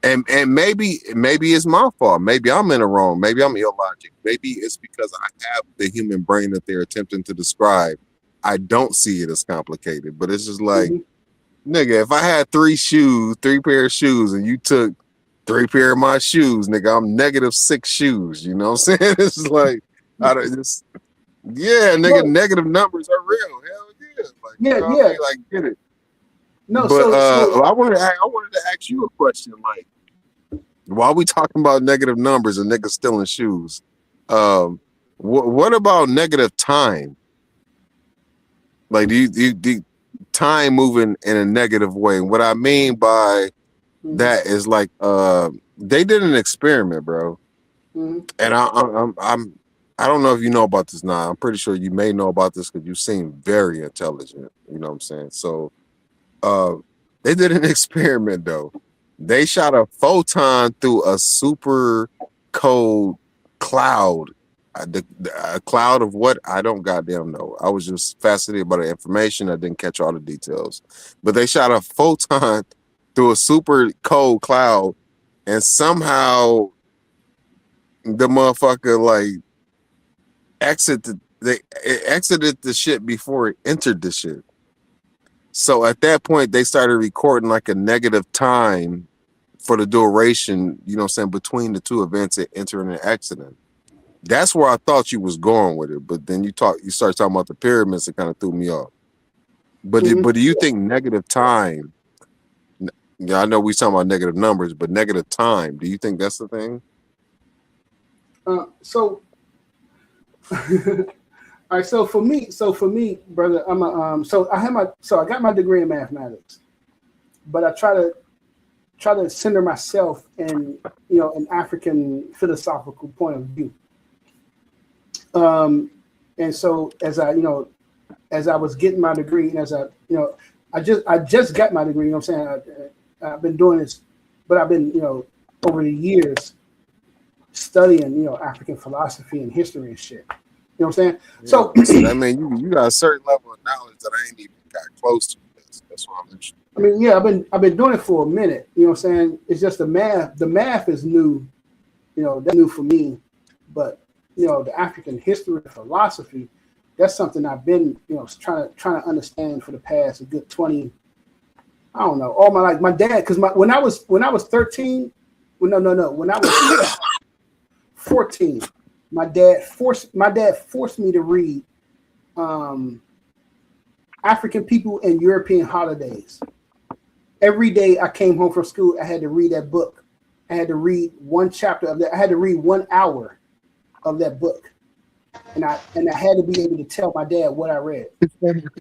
and maybe it's my fault. Maybe I'm in the wrong. Maybe I'm illogic. Maybe it's because I have the human brain that they're attempting to describe, I don't see it as complicated, but it's just like, nigga, if I had three pair of shoes, and you took 3 pair of my shoes, nigga, I'm -6 shoes. You know what I'm saying? It's like, I don't just, yeah, nigga, negative numbers are real. Hell yeah. Like, you know what I mean? Like, get it. No, but so I wanted to ask you a question. Like, while we talking about negative numbers and niggas stealing shoes, what about negative time? Like, do you time moving in a negative way? And what I mean by that is like, they did an experiment, bro. And I don't know if you know about this now. I'm pretty sure you may know about this because you seem very intelligent. You know what I'm saying? So, they did an experiment though. They shot a photon through a super cold cloud. A cloud of what? I don't goddamn know. I was just fascinated by the information. I didn't catch all the details. But they shot a photon through a super cold cloud, and somehow the motherfucker like exited the shit before it entered the shit. So at that point, they started recording like a negative time for the duration, you know what I'm saying, between the two events of entering and exiting. That's where I thought you was going with it, but then you started talking about the pyramids, it kind of threw me off. But do you think negative time? Yeah, I know we talking about negative numbers, but negative time, do you think that's the thing? So, all right. So for me, brother, I'm I got my degree in mathematics, but I try to center myself in an African philosophical point of view. And so as I was getting my degree, and I just got my degree. You know what I'm saying? I've been doing this, but I've been over the years studying African philosophy and history and shit. You know what I'm saying? Yeah, So I mean, you got a certain level of knowledge that I ain't even got close to. That's why I'm interested. I mean, yeah, I've been doing it for a minute. You know what I'm saying? It's just the math. The math is new. That's new for me. But the African history and philosophy, that's something I've been trying to understand for the past a good 20. I don't know, all my life. My dad, because when I was 13, when I was 14, my dad forced me to read African people and European holidays. Every day I came home from school, I had to read that book. I had to read one chapter of that. I had to read 1 hour of that book, and I had to be able to tell my dad what I read.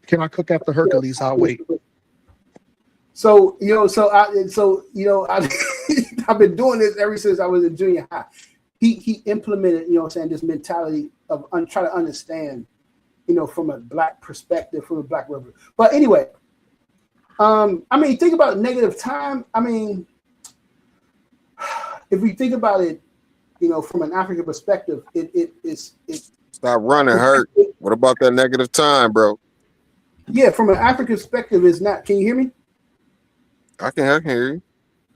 Can I cook after Hercules? I'll wait. So I've been doing this ever since I was in junior high. He implemented, this mentality of trying to understand, from a black perspective, from a black river. But anyway, think about negative time. I mean, if we think about it, from an African perspective, it's stop running, Hurt. What about that negative time, bro? Yeah, from an African perspective, it's not. Can you hear me? I can hear you.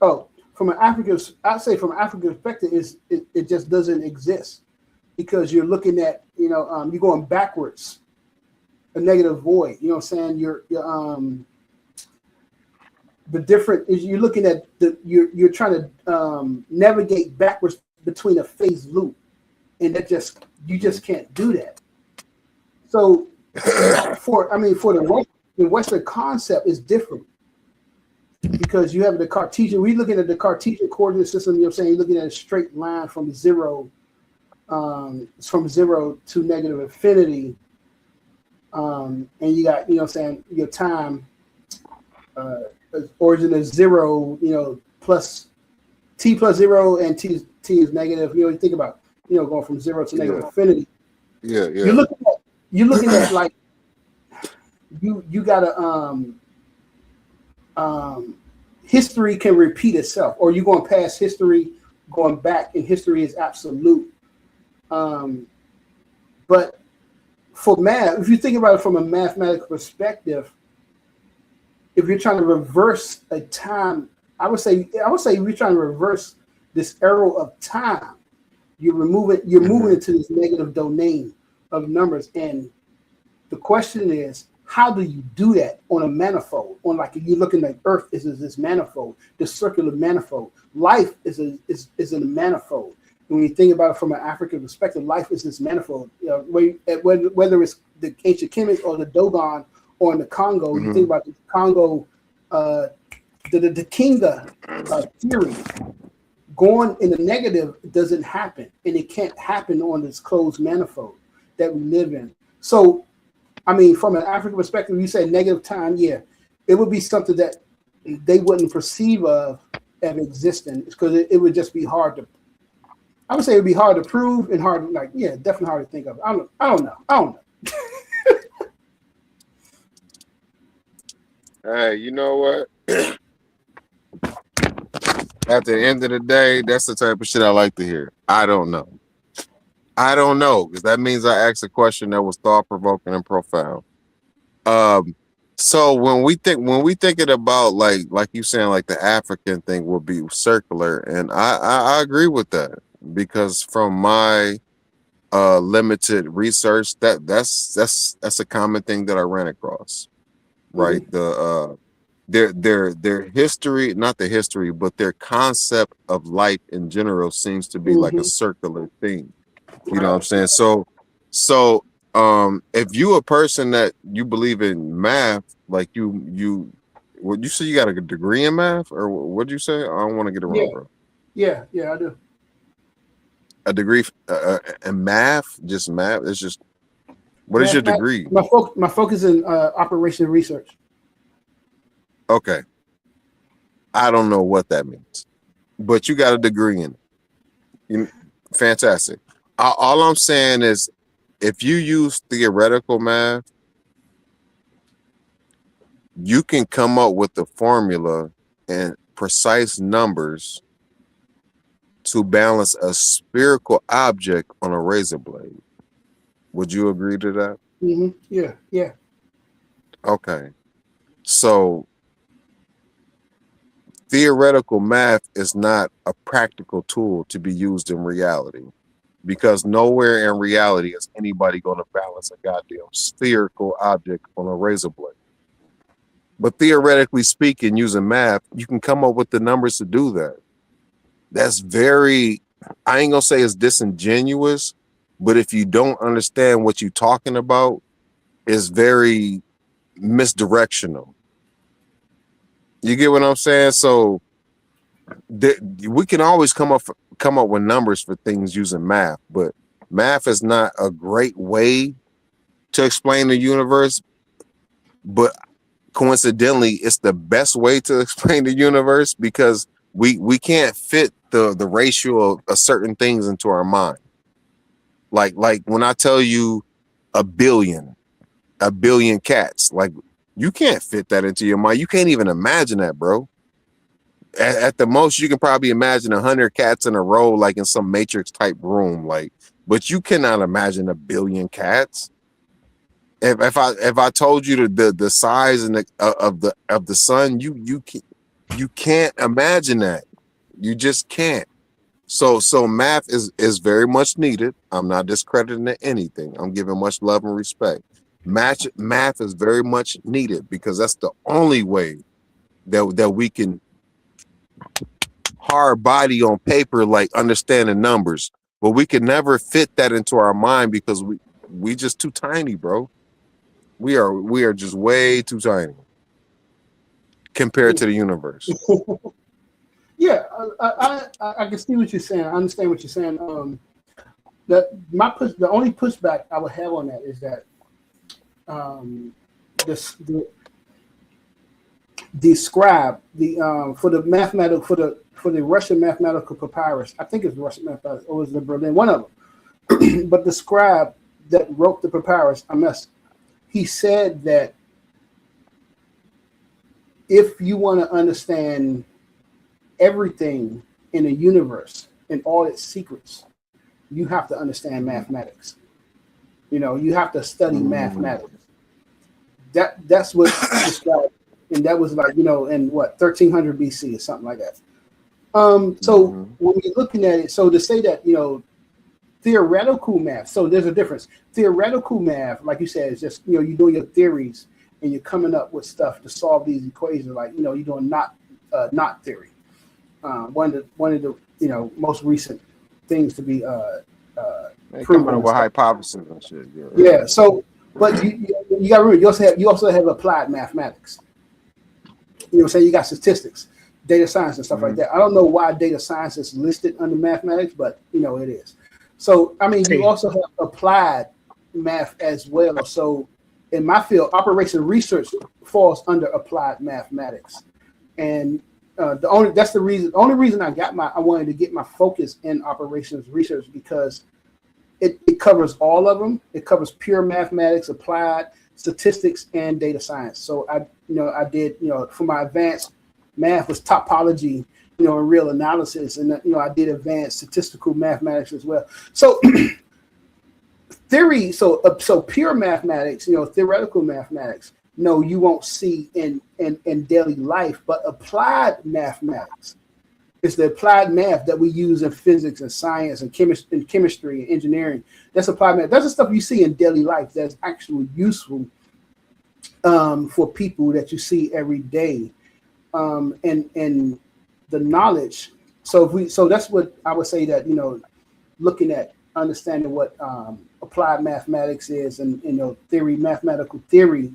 Oh, from an African perspective, it just doesn't exist, because you're looking at you're going backwards, a negative void. You know what I'm saying? You're the different is you're looking at you're trying to navigate backwards between a phase loop, and you just can't do that. So for the Western concept is different, because you have the Cartesian. We're looking at the Cartesian coordinate system. You know what I'm saying? You're looking at a straight line from zero to negative infinity, and you got your time origin is zero, plus t plus zero, and t is negative. You think about going from zero to negative infinity. Yeah. You're looking at like you gotta history can repeat itself, or you're going past history, going back, and history is absolute. But for math, if you think about it from a mathematical perspective, if you're trying to reverse a time, I would say if you're trying to reverse this arrow of time, you're moving into this negative domain of numbers, and The question is, how do you do that on a manifold? On like if you're looking at Earth is this manifold, the circular manifold. Life is in a manifold. And when you think about it from an African perspective, life is this manifold. You know, whether it's the ancient Kemet or the Dogon or in the Congo, you think about the Congo, the Kinga theory. Going in the negative doesn't happen, and it can't happen on this closed manifold that we live in. So, I mean, from an African perspective, you say negative time, yeah, it would be something that they wouldn't perceive of as existing, because it would just be hard to. I would say it would be hard to prove and hard, like, yeah, definitely hard to think of. I don't know. Hey, you know what? At the end of the day, that's the type of shit I like to hear. I don't know. I don't know, because that means I asked a question that was thought-provoking and profound. So when we thinking about like you saying, like the African thing will be circular, and I agree with that, because from my limited research, that's a common thing that I ran across, right? Their history, not the history, but their concept of life in general seems to be like a circular thing. You know what I'm saying? So if you a person that you believe in math, like you would you say you got a degree in math, or what'd you say? I don't want to get it wrong, bro. Yeah, I do. A degree in math, just math. It's just, what is your degree? My focus in operational research. Okay. I don't know what that means, but you got a degree in it. Fantastic. All I'm saying is, if you use theoretical math, you can come up with the formula and precise numbers to balance a spherical object on a razor blade. Would you agree to that? Yeah. Okay. So theoretical math is not a practical tool to be used in reality, because nowhere in reality is anybody going to balance a goddamn spherical object on a razor blade. But theoretically speaking, using math, you can come up with the numbers to do that. That's very, I ain't gonna say it's disingenuous, but if you don't understand what you're talking about, it's very misdirectional. You get what I'm saying? So we can always come up with numbers for things using math, but math is not a great way to explain the universe. But coincidentally, it's the best way to explain the universe, because we can't fit the ratio of certain things into our mind. Like when I tell you a billion cats, like, you can't fit that into your mind. You can't even imagine that, bro. At the most, you can probably imagine 100 cats in a row, like in some Matrix type room, like, but you cannot imagine a billion cats. If I told you the size and of the sun, you can't imagine that. You just can't. So math is very much needed. I'm not discrediting anything. I'm giving much love and respect. Math is very much needed, because that's the only way that we can hard body on paper, like understanding numbers, but we can never fit that into our mind, because we just too tiny, bro. We are just way too tiny compared to the universe. Yeah, I can see what you're saying. I understand what you're saying. The only pushback I would have on that is that the scribe, for the Russian mathematical papyrus, I think it's Russian mathematical, or was it the Berlin, one of them. But the scribe that wrote the papyrus, he said that if you want to understand everything in the universe and all its secrets, you have to understand mathematics. You have to study mathematics. That's what described, and that was like, in what, 1300 BC or something like that. So when we're looking at it, so to say that, theoretical math. So there's a difference. Theoretical math, like you said, is just you're doing your theories and you're coming up with stuff to solve these equations. Like you're doing knot theory. One of the most recent things to be coming up with hypotheses and shit. Yeah. So, but you got to remember, you also have applied mathematics. You know what I'm saying? You got statistics, data science, and stuff like that. I don't know why data science is listed under mathematics, but it is. So, I mean, you also have applied math as well. So, in my field, operation research falls under applied mathematics, and the only reason I wanted to get my focus in operations research because it covers all of them. It covers pure mathematics, applied statistics, and data science. So I did for my advanced math was topology, and real analysis, and I did advanced statistical mathematics as well. So theory, so pure mathematics, theoretical mathematics. No, you won't see in daily life, but applied mathematics. It's the applied math that we use in physics and science and chemistry and engineering. That's applied math. That's the stuff you see in daily life that's actually useful for people that you see every day. And the knowledge. So that's what I would say that, looking at understanding what applied mathematics is and, mathematical theory.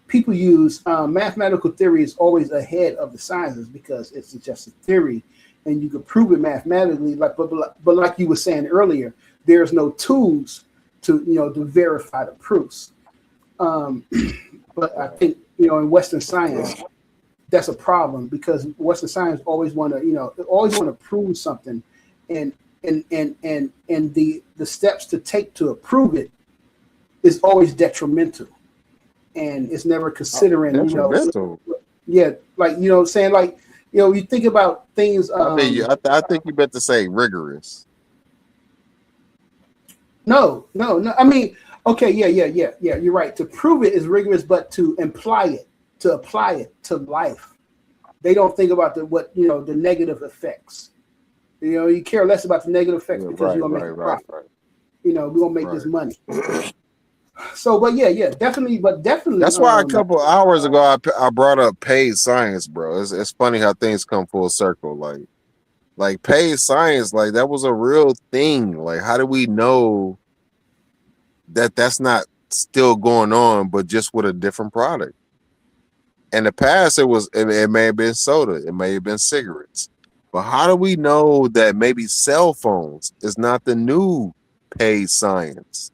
People use mathematical theory is always ahead of the sciences because it's just a theory and you can prove it mathematically. But like you were saying earlier, there's no tools to verify the proofs. But I think in Western science, that's a problem because Western science always want to prove something, and the steps to take to approve it is always detrimental. And it's never considering, yeah, like saying like, you think about things. I think you meant to say rigorous. No. I mean, okay, yeah. You're right. To prove it is rigorous, but to apply it to life, they don't think about the negative effects. You care less about the negative effects because you're gonna make a profit. Right. We're gonna make this money. So, but yeah, definitely. That's why a couple hours ago I brought up paid science, bro. It's funny how things come full circle. Like paid science, like that was a real thing. Like, how do we know that that's not still going on, but just with a different product? In the past, it may have been soda, it may have been cigarettes, but how do we know that maybe cell phones is not the new paid science?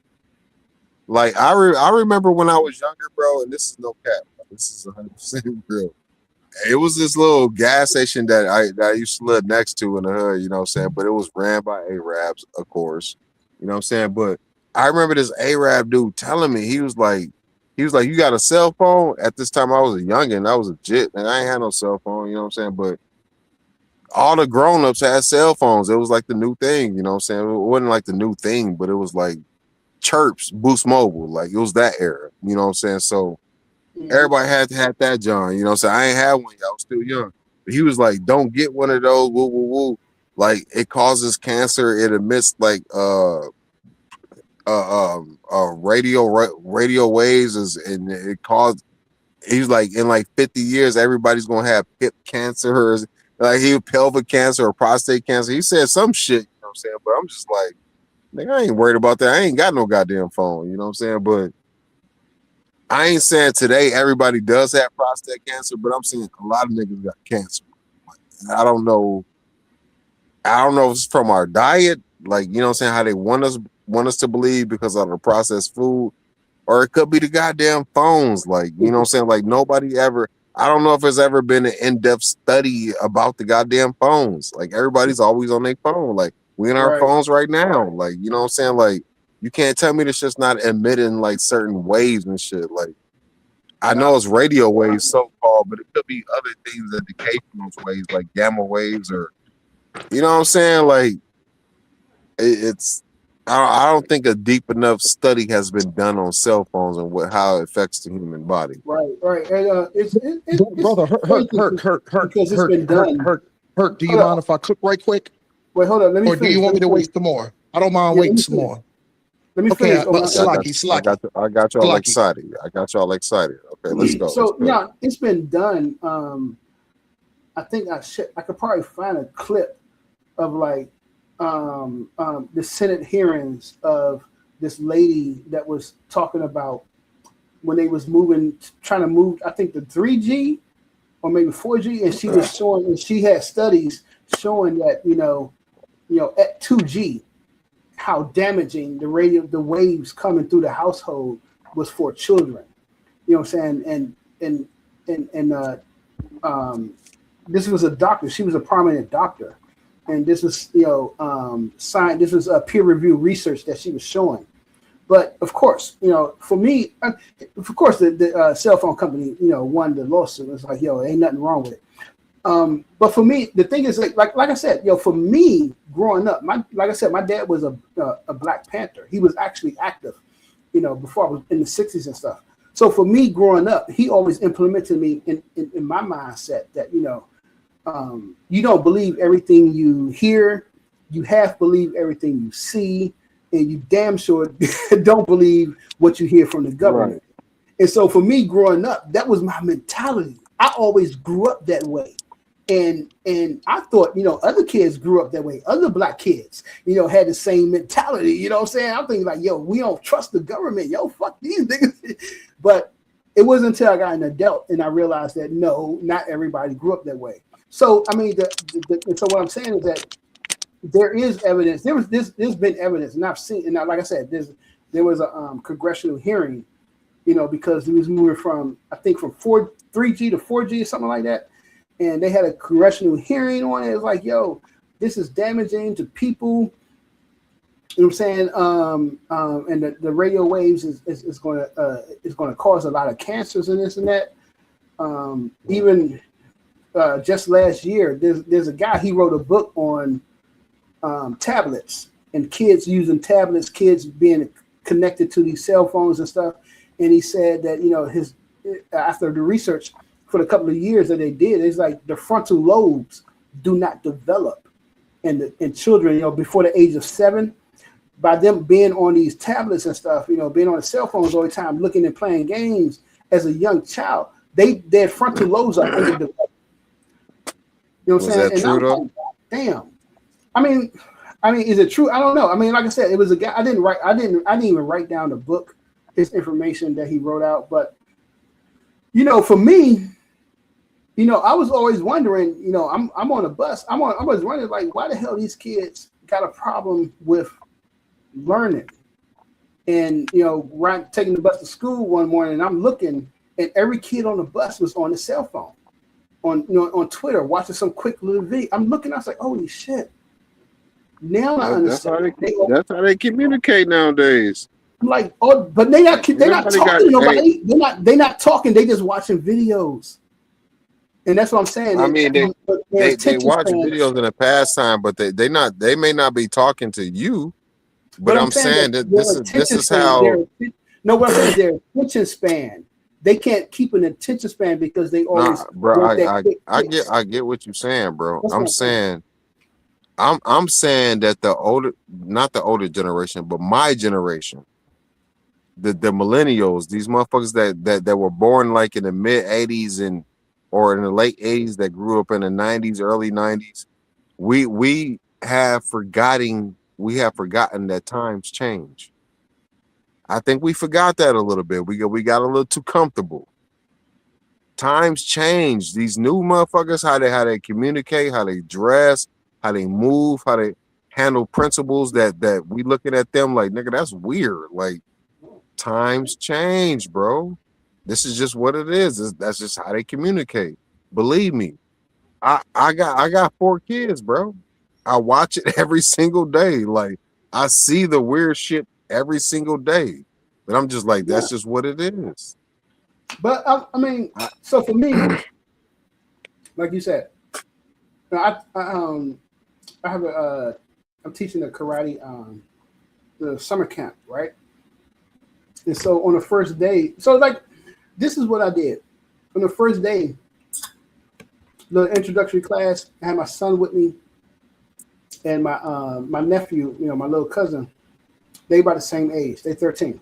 Like I remember when I was younger, bro, and this is no cap, this is 100% real. It was this little gas station that I used to live next to in the hood, you know what I'm saying? But it was ran by Arabs, of course, you know what I'm saying? But I remember this Arab dude telling me, he was like, you got a cell phone? At this time, I was a youngin', I was a jit, and I ain't had no cell phone, you know what I'm saying? But all the grown-ups had cell phones. It was like the new thing, you know what I'm saying? It wasn't like the new thing, but it was like Chirps, Boost Mobile, like it was that era, you know what I'm saying? So everybody had to have that, John, you know what I'm saying? I ain't had one yet, I was still young. But he was like, don't get one of those, woo, woo, woo. Like it causes cancer, it emits like radio waves and it caused, he was like, in like 50 years, everybody's gonna have hip cancer or like pelvic cancer or prostate cancer. He said some shit, you know what I'm saying? But I'm just like, nigga, I ain't worried about that. I ain't got no goddamn phone, you know what I'm saying? But I ain't saying today everybody does have prostate cancer, but I'm saying a lot of niggas got cancer. I don't know if it's from our diet, like, you know what I'm saying, how they want us to believe because of the processed food, or it could be the goddamn phones, like, you know what I'm saying? Like I don't know if there's ever been an in-depth study about the goddamn phones. Like everybody's always on their phone. Like we in our phones right now. Like, you know what I'm saying? Like you can't tell me this shit's not emitting like certain waves and shit. Like I know it's radio waves so-called, but it could be other things that decay from those waves, like gamma waves or, you know what I'm saying? Like I don't think a deep enough study has been done on cell phones and how it affects the human body. Right. And it's brother, Hurt, because it's been done. Hurt. Do you mind if I cook right quick? Wait, hold on. Let me. Or do you want me to waste some more? I don't mind waiting some more. Let me Okay, finish. but Yeah, Slaki. I got y'all Slaki. excited. I got y'all excited. Okay, let's go. So yeah, it's been done. I think I could probably find a clip of like the Senate hearings of this lady that was talking about when they was trying to move, I think the 3G or maybe 4G, and she was showing, and she had studies showing that at 2G, how damaging the waves coming through the household was for children. You know what I'm saying? And this was a doctor. She was a prominent doctor, and this was science. This was peer review research that she was showing. But of course, for me, of course, the cell phone company, won the lawsuit. It's like, ain't nothing wrong with it. But for me, the thing is, like I said, for me growing up, my dad was a Black Panther. He was actually active, before I was in the 60s and stuff. So for me growing up, he always implemented me in my mindset that, you don't believe everything you hear, you half believe everything you see, and you damn sure don't believe what you hear from the government. Right. And so for me growing up, that was my mentality. I always grew up that way. And I thought, other kids grew up that way. Other Black kids, had the same mentality. You know what I'm saying? I'm thinking like, we don't trust the government. Fuck these niggas. But it wasn't until I got an adult and I realized that no, not everybody grew up that way. So I mean, so what I'm saying is that there is evidence. There's been evidence, and I've seen. And like I said, there was a congressional hearing, because it was moving from 3G to 4G or something like that. And they had a congressional hearing on it. It's like, this is damaging to people. You know what I'm saying? And the radio waves is going to cause a lot of cancers and this and that. Even just last year, there's a guy, he wrote a book on tablets and kids using tablets, kids being connected to these cell phones and stuff. And he said that after the research for the couple of years that they did, it's like the frontal lobes do not develop in children, before the age of 7. By them being on these tablets and stuff, being on the cell phones all the time, looking and playing games as a young child, their frontal lobes are underdeveloped. You know what I'm saying? Was that true though? Like, damn. I mean, is it true? I don't know. I mean, like I said, it was a guy. I didn't even write down the book, his information that he wrote out. But for me, I was always wondering. I'm on a bus. I was wondering, like, why the hell these kids got a problem with learning? And taking the bus to school one morning, and I'm looking, and every kid on the bus was on his cell phone, on Twitter, watching some quick little video. I'm looking, I was like, holy shit. Now I understand. That's how they communicate nowadays. Like, but they're not talking to nobody. They're not talking. They just watching videos. And that's what I'm saying. I mean, they watch videos in the pastime, but they may not be talking to you. But I'm saying that this is how. What I'm saying is their attention span. They can't keep an attention span because they always. Bro, I get what you're saying, bro. I'm saying that not the older generation, but my generation, the millennials, these motherfuckers that were born like in the mid 80s or in the late 80s, that grew up in the 90s, early 90s, we have forgotten that times change. I think we forgot that a little bit. We got a little too comfortable. Times change. These new motherfuckers, how they communicate, how they dress, how they move, how they handle principles that we looking at them like, nigga, that's weird. Like, times change, bro. This is just what it is. That's just how they communicate. Believe me, I got 4 kids, bro. I watch it every single day. Like, I see the weird shit every single day, but I'm just like, that's just what it is. But I mean, so for me, like you said, I'm teaching a karate the summer camp, right? And so on the first day, this is what I did. On the first day, the introductory class, I had my son with me, and my nephew, my little cousin, they about the same age. They're 13.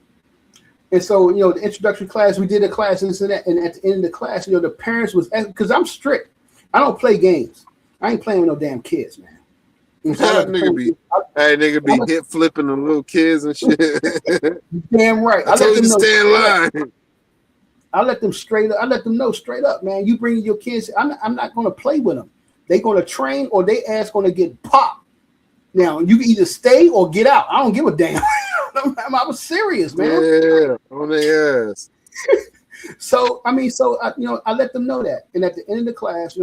And so, the introductory class, we did a class and this and that. And at the end of the class, the parents was, because I'm strict. I don't play games. I ain't playing with no damn kids, man. And so nigga be hip flipping the little kids and shit. Damn right. I told you to stay in line. I let them straight up. I let them know straight up, man. You bring your kids. I'm not going to play with them. They're going to train or they ass going to get popped. Now you can either stay or get out. I don't give a damn. I was serious, man. Yeah, on their ass. So I let them know that. And at the end of the class,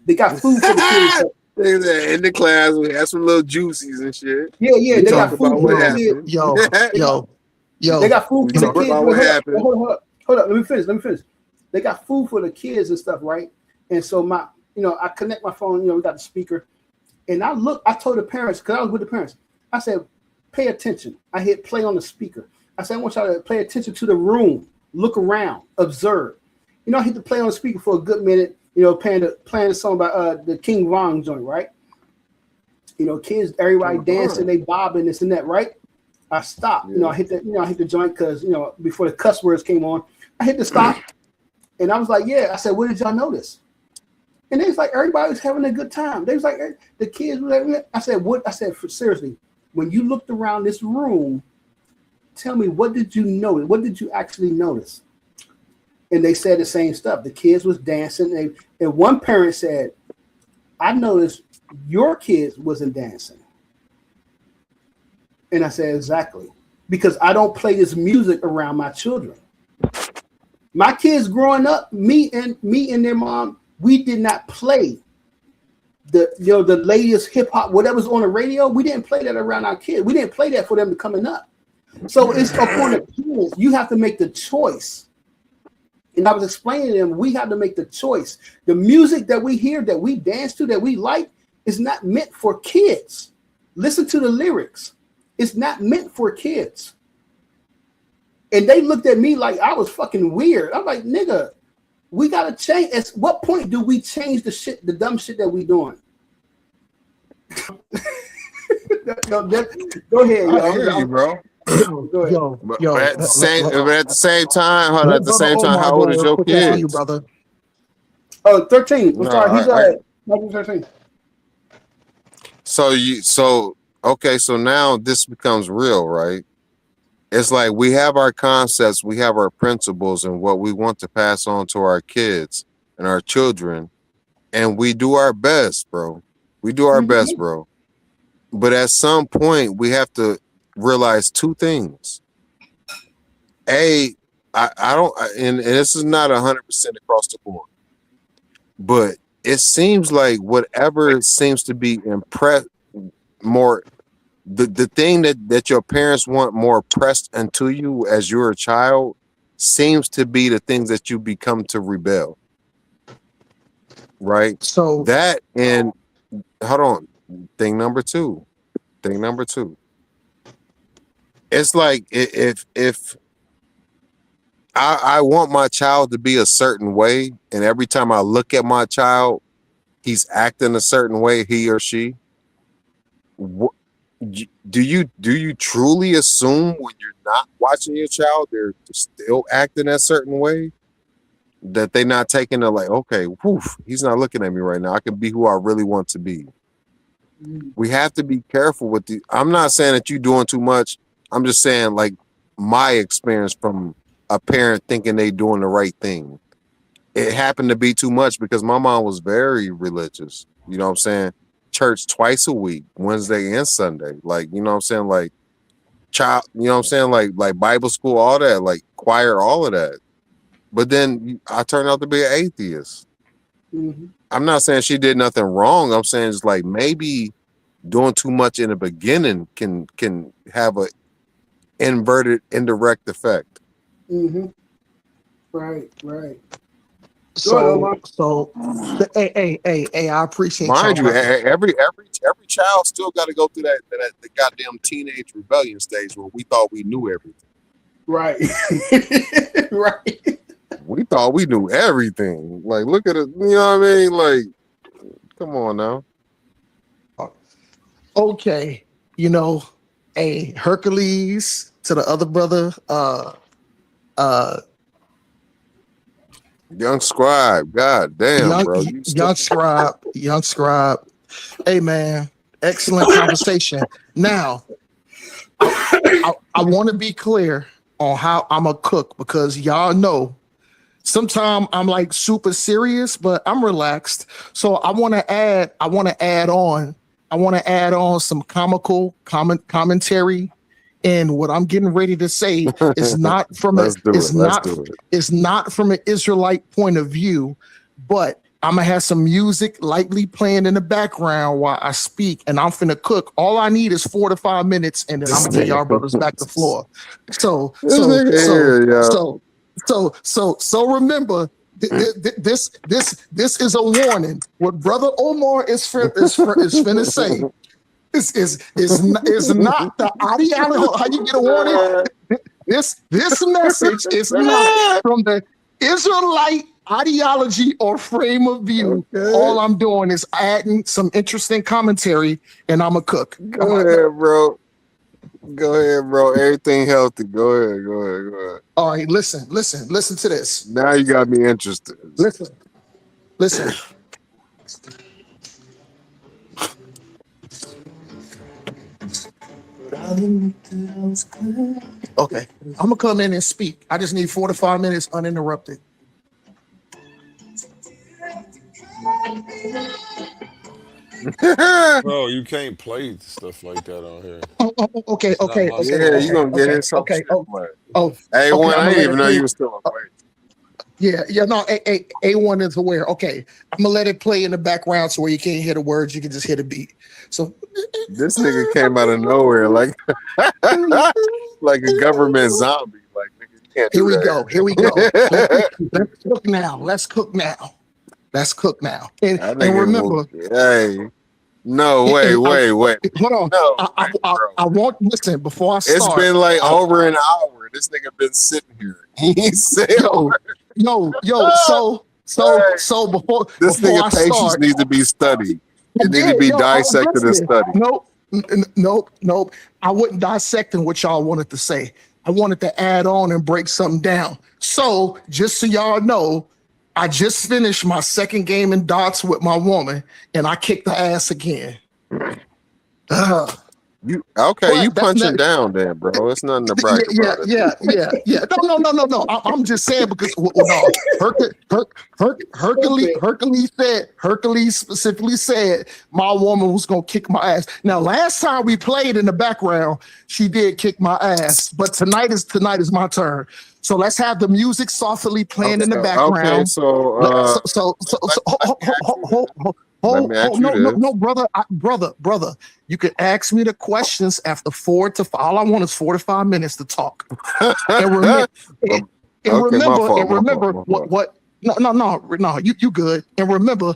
they got food for the kids. In the class, we had some little juicies and shit. Yeah, they got food for the kids. Yo, they got food for the kids. What happened? Hold up. Let me finish. They got food for the kids and stuff, right? And so I connect my phone. We got the speaker, and I told the parents, because I was with the parents. I said, pay attention. I hit play on the speaker. I said, I want y'all to pay attention to the room, look around, observe. I hit the play on the speaker for a good minute. Playing the song by the King Von joint, right? Kids, everybody dancing, they bobbing, this and that, right? I stopped. I hit the joint because before the cuss words came on, I hit the stop, and I was like, yeah. I said, what did y'all notice? And they was like, everybody was having a good time. They was like, the kids were like, I said, what? I said, seriously, when you looked around this room, tell me, what did you notice? What did you actually notice? And they said the same stuff. The kids was dancing. And one parent said, I noticed your kids wasn't dancing. And I said, exactly. Because I don't play this music around my children. My kids growing up, me and their mom, we did not play the latest hip hop, whatever's on the radio. We didn't play that around our kids. We didn't play that for them coming up. So it's upon the kids. You have to make the choice. And I was explaining to them, we have to make the choice. The music that we hear, that we dance to, that we like, is not meant for kids. Listen to the lyrics. It's not meant for kids. And they looked at me like I was fucking weird. I'm like, nigga, we gotta change. At what point do we change the dumb shit that we doing? Go ahead, I hear you, bro. Yo, at the same time, how old is your kid? Brother? 13. I'm sorry, he's 13. So now this becomes real, right? It's like we have our concepts, we have our principles, and what we want to pass on to our kids and our children, and we do our best, bro. We do our best, bro. But at some point, we have to realize two things. I don't, and this is not 100% across the board, but it seems like whatever seems to be more, the thing that your parents want more pressed into you as you're a child seems to be the things that you become to rebel. Right? So that, and hold on, thing number two. It's like if I want my child to be a certain way, and every time I look at my child, he's acting a certain way, he or she. Do you truly assume when you're not watching your child, they're still acting a certain way? That they're not taking it like, okay, he's not looking at me right now. I can be who I really want to be. We have to be careful with I'm not saying that you're doing too much. I'm just saying, like, my experience from a parent thinking they doing the right thing. It happened to be too much because my mom was very religious. You know what I'm saying? Church twice a week, Wednesday and Sunday. Like, you know what I'm saying? Like, child, you know what I'm saying? Like Bible school, all that, like choir, all of that. But then I turned out to be an atheist. Mm-hmm. I'm not saying she did nothing wrong. I'm saying it's like maybe doing too much in the beginning can have a inverted indirect effect. Mm-hmm. Right. So, hey, I appreciate. Mind you, every child still got to go through the goddamn teenage rebellion stage where we thought we knew everything. Right. Right. We thought we knew everything. Like, look at it. You know what I mean? Like, come on now. Okay, you know, a Hercules to the other brother, Young Scribe. God damn, bro. young scribe. Hey man, excellent conversation. Now, I want to be clear on how I'm a cook because y'all know sometimes I'm like super serious, but I'm relaxed. So I want to add on some comical commentary. And what I'm getting ready to say is not from it's not from an Israelite point of view, but I'm gonna have some music lightly playing in the background while I speak, and I'm finna cook. All I need is 4 to 5 minutes, and then I'm gonna give y'all brothers back the floor. So remember, this is a warning. What Brother Omar is finna say is not the ideology. How you get a warning? This message is not from the Israelite ideology or frame of view. Okay. All I'm doing is adding some interesting commentary, and I'm a cook. Go ahead, bro. Everything healthy. Go ahead. All right, listen to this. Now you got me interested. Listen. Okay, I'm gonna come in and speak. I just need 4 to 5 minutes uninterrupted. Bro, you can't play stuff like that on here. Okay. Yeah, you gonna get it. Okay. Hey, one, I didn't even know you were still awake. Yeah. No, A1 is aware. Okay, I'm gonna let it play in the background so where you can't hear the words, you can just hear the beat. So this nigga came out of nowhere like like a government zombie. Like, nigga, you can't do that. Here we go. Let's cook now. And remember, wait. Hold on. No, I won't listen before I start. It's been like over an hour. This nigga been sitting here. He said, yo. So before this before nigga I patience start, needs to be studied. It needs to be dissected and studied. Nope. I wasn't dissecting what y'all wanted to say. I wanted to add on and break something down. So just so y'all know, I just finished my second game in darts with my woman, and I kicked the ass again. You punching down then, bro. It's nothing to brag about. Yeah. No. I'm just saying because Hercules specifically said my woman was gonna kick my ass. Now, last time we played in the background, she did kick my ass, but tonight is my turn. So let's have the music softly playing in the background. Okay, so no, brother. You can ask me the questions after 4 to 5. All I want is 4 to 5 minutes to talk. And remember, what? No. You good. And remember,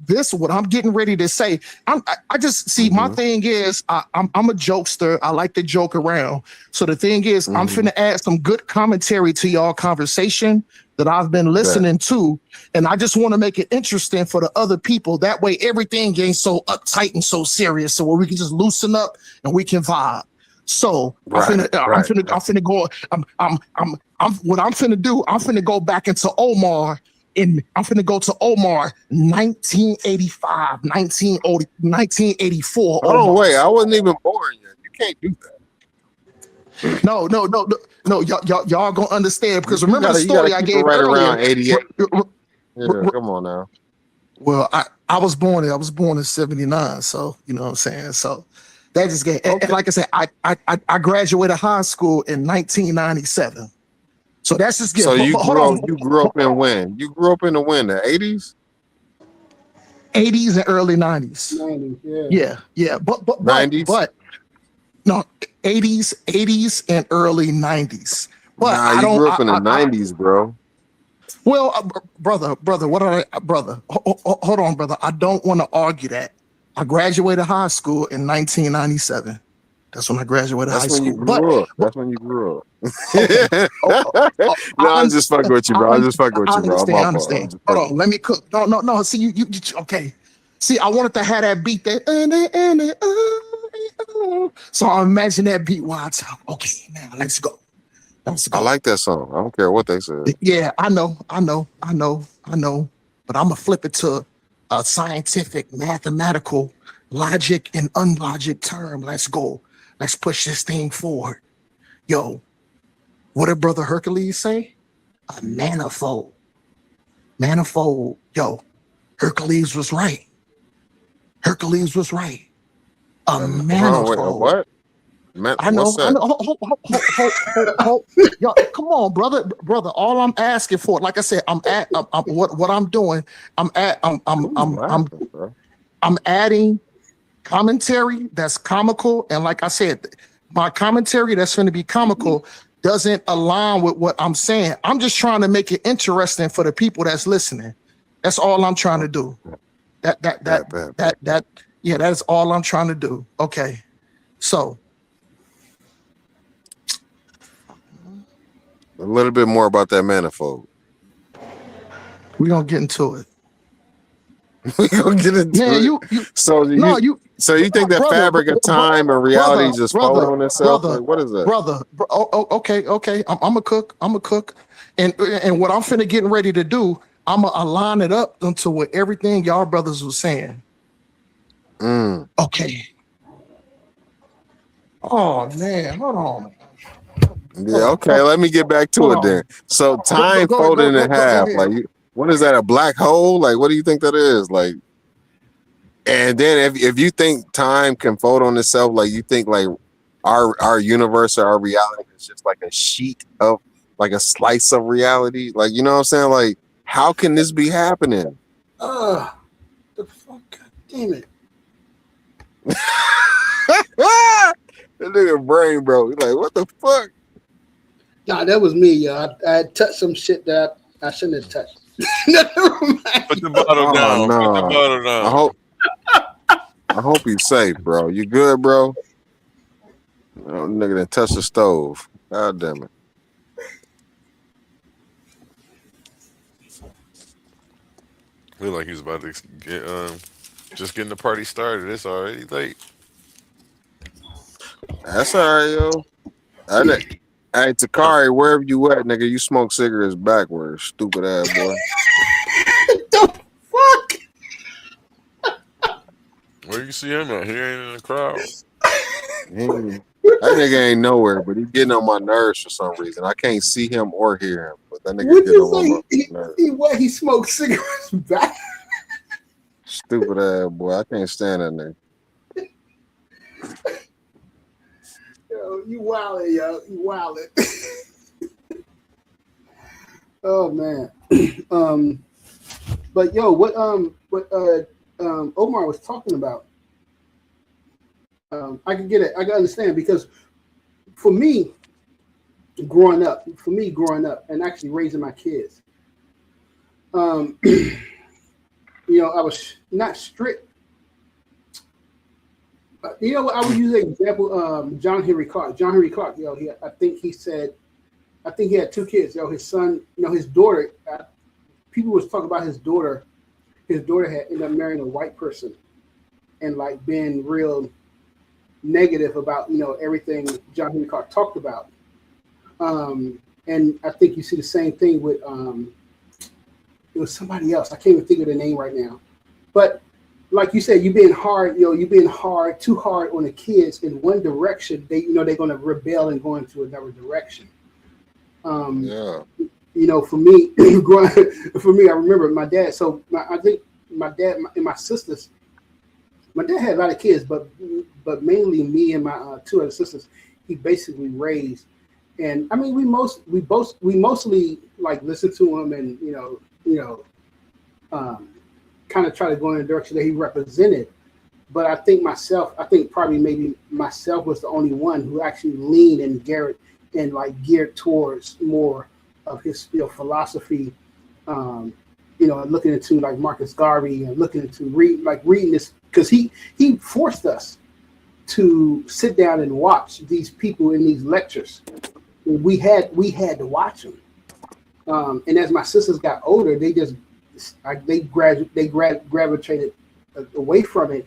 this what I'm getting ready to say. I just see. My thing is, I'm a jokester. I like to joke around. So the thing is, I'm finna add some good commentary to y'all conversation that I've been listening to, and I just want to make it interesting for the other people. That way, everything ain't so uptight and so serious, so where we can just loosen up and we can vibe. So I'm finna go. What I'm finna do. I'm finna go back into Omar. I'm finna go to Omar 1985, 1984. Oh wait, I wasn't even born yet. You can't do that. No, y'all gonna understand because remember the story I gave right earlier. Around 88. Come on now. Well, I was born in 79, so you know what I'm saying. So that just get and like I said, I graduated high school in 1997. So that's just good. So you grew up in when? You grew up in the 80s? 80s and early 90s. 90s, yeah. But 90s? But no, 80s and early 90s. But you grew up in the 90s, bro. Well, brother, what are brother? Hold on, brother. I don't want to argue that. I graduated high school in 1997. That's when I graduated high school. That's when you grew up. No, I'm just fucking with you, bro. I'm just fucking with you, bro. I understand. Hold on, let me cook. No. See, you okay. See, I wanted to have that beat that. So I imagine that beat while I talk. Okay, now let's go. Let's go. I like that song. I don't care what they said. Yeah, I know. But I'm gonna flip it to a scientific, mathematical, logic and unlogic term. Let's go. Let's push this thing forward. Yo, what did Brother Hercules say? A manifold. Manifold. Yo, Hercules was right. Hercules was right. A manifold. What? I know. What's that? Hold. Yo, come on, brother. All I'm asking for, like I said, what I'm doing. I'm adding commentary that's comical, and like I said, my commentary that's going to be comical doesn't align with what I'm saying. I'm just trying to make it interesting for the people that's listening. That's all I'm trying to do. That is all I'm trying to do. Okay, so. A little bit more about that manifold. We're gonna get into it. We're gonna get into it. So you think that fabric of time and reality just fold on itself? Like, what is that? Okay. I'm a cook. And what I'm finna getting ready to do, I'm gonna line it up into what everything y'all brothers was saying. Okay. Oh man, hold on. Yeah, okay. Let me get back to it then. So time folded in half. Like, what is that? A black hole? Like, what do you think that is? Like, and then if you think time can fold on itself, like you think like our universe or our reality is just like a sheet of like a slice of reality. Like, you know what I'm saying? Like, how can this be happening? The fuck? God damn it. That nigga brain broke. Like, what the fuck? Nah, that was me, yo. I touched some shit that I shouldn't have touched. Put the bottle down. No. Put the bottle down. I hope you're safe, bro. You good, bro? No, nigga done touched the stove. God damn it. Feel like he's about to get just getting the party started. It's already late. That's all right, yo. Hey, Takari, wherever you at, nigga, you smoke cigarettes backwards, stupid ass boy. The fuck? Where you see him at? He ain't in the crowd. That nigga ain't nowhere, but he getting on my nerves for some reason. I can't see him or hear him, but that nigga getting on my nerves. He smoked cigarettes back? Stupid ass boy. I can't stand that nigga. Yo, you wildin', yo. You wildin'. Oh man. But yo, what Omar was talking about, I can get it. I can understand, because for me growing up and actually raising my kids, you know, I was not strict. You know, I would use an example. John Henry Clark. Yo, I think he had 2 kids. Yo, his son. You know, his daughter. People was talking about his daughter. His daughter had ended up marrying a white person, and like being real negative about, you know, everything John Henry Clark talked about. And I think you see the same thing with it was somebody else. I can't even think of the name right now, but. Like you said, you're being hard too hard on the kids in one direction. They're going to rebel and go into another direction. Yeah. You know, for me, I remember my dad. So I think my dad and my sisters. My dad had a lot of kids, but mainly me and my 2 other sisters. He basically raised, and I mean, we mostly like listen to him, and you know. Kind of try to go in the direction that he represented, but I think probably maybe myself was the only one who actually leaned and geared towards more of his philosophy, looking into like Marcus Garvey and looking into reading this, because he forced us to sit down and watch these people in these lectures. We had to watch them, and as my sisters got older, they gravitated away from it,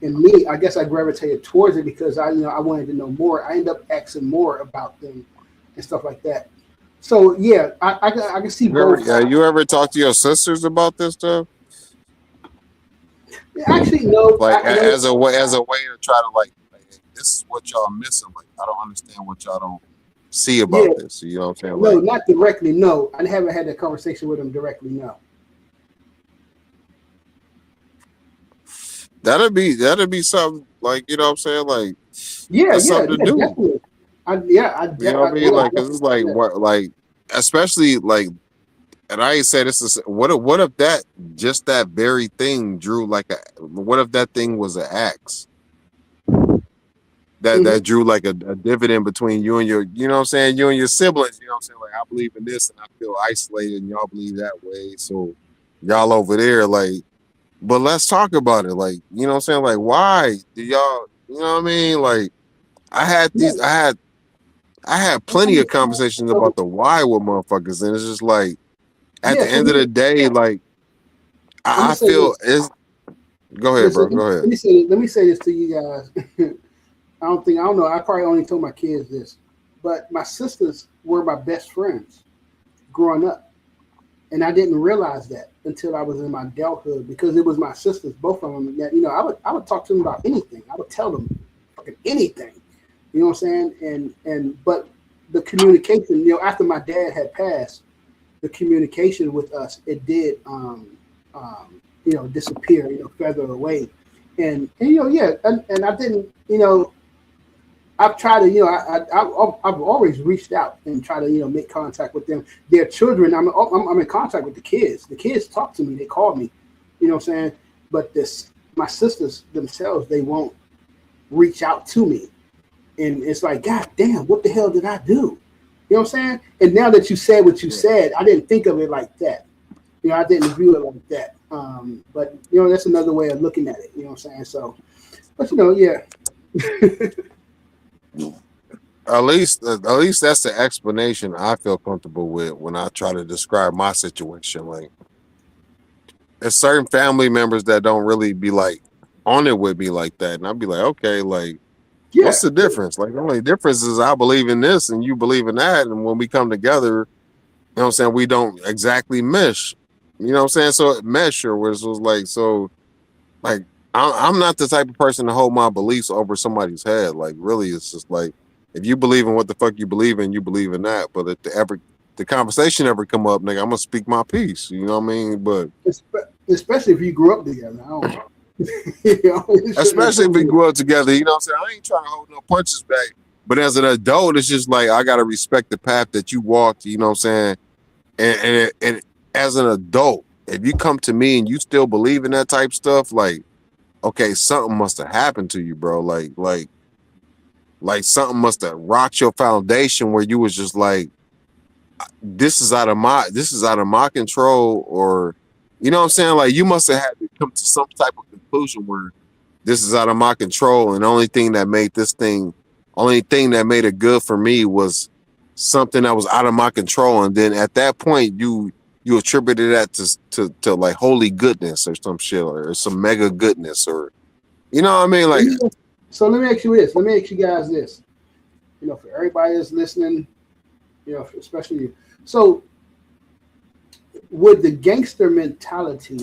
And me, I guess I gravitated towards it because I wanted to know more. I ended up asking more about them and stuff like that. So yeah, I can see both. You ever talk to your sisters about this stuff? Actually, no. Like as a way to try to like, this is what y'all missing. Like I don't understand what y'all don't see about this. You know what I'm saying? No, Like, not directly. No, I haven't had that conversation with them directly. No. that'd be something like, you know what I'm saying? Like, Yeah, that's something to do. definitely. You know what I mean? Like, cause it's like what, like, especially like, and I ain't say this is what if that just that very thing drew like what if that thing was an axe that drew like a dividend between you and your, you know what I'm saying, you and your siblings, you know what I'm saying? Like, I believe in this and I feel isolated and y'all believe that way. So y'all over there, like, but let's talk about it. Like, you know what I'm saying? Like, why do y'all, you know what I mean? Like, I had plenty of conversations about the why with motherfuckers, and it's just like at the end of the day, like I feel it's. Go ahead, bro. Go ahead. Let me say this to you guys. I don't know. I probably only told my kids this, but my sisters were my best friends growing up, and I didn't realize that until I was in my adulthood because it was my sisters, both of them. That I would talk to them about anything. I would tell them fucking anything. You know what I'm saying? But the communication, after my dad had passed, the communication with us, it did disappear, feather away. And I didn't, I've tried to, I've always reached out and try to, make contact with them. Their children, I'm in contact with the kids. The kids talk to me, they call me, you know what I'm saying? But my sisters themselves, they won't reach out to me. And it's like, God damn, what the hell did I do? You know what I'm saying? And now that you said what you said, I didn't think of it like that. I didn't view it like that. But that's another way of looking at it. You know what I'm saying? So, but yeah. At least that's the explanation I feel comfortable with when I try to describe my situation. Like, there's certain family members that don't really be like on it with me like that, and I'd be like, okay, like, what's the difference? Like, the only difference is I believe in this and you believe in that, and when we come together, you know what I'm saying, we don't exactly mesh. You know what I'm saying? So it mesh, or was like, so like I'm not the type of person to hold my beliefs over somebody's head. Like, really, it's just like, if you believe in what the fuck you believe in that. But if the conversation ever come up, nigga, I'm gonna speak my piece. You know what I mean? But especially if you grew up together, I don't know. Especially if we grew up together, you know what I'm saying? I ain't trying to hold no punches back. But as an adult, it's just like, I gotta respect the path that you walked, you know what I'm saying? And as an adult, if you come to me and you still believe in that type stuff, like, okay, something must have happened to you, bro. Like something must have rocked your foundation where you was just like, this is out of my control, or, you know what I'm saying? Like, you must have had to come to some type of conclusion where this is out of my control, and the only thing that made it good for me was something that was out of my control. And then at that point, you attributed that to like holy goodness or some shit, or some mega goodness, or, you know what I mean? Like, so let me ask you this. Let me ask you guys this. For everybody that's listening, especially you. So would the gangster mentality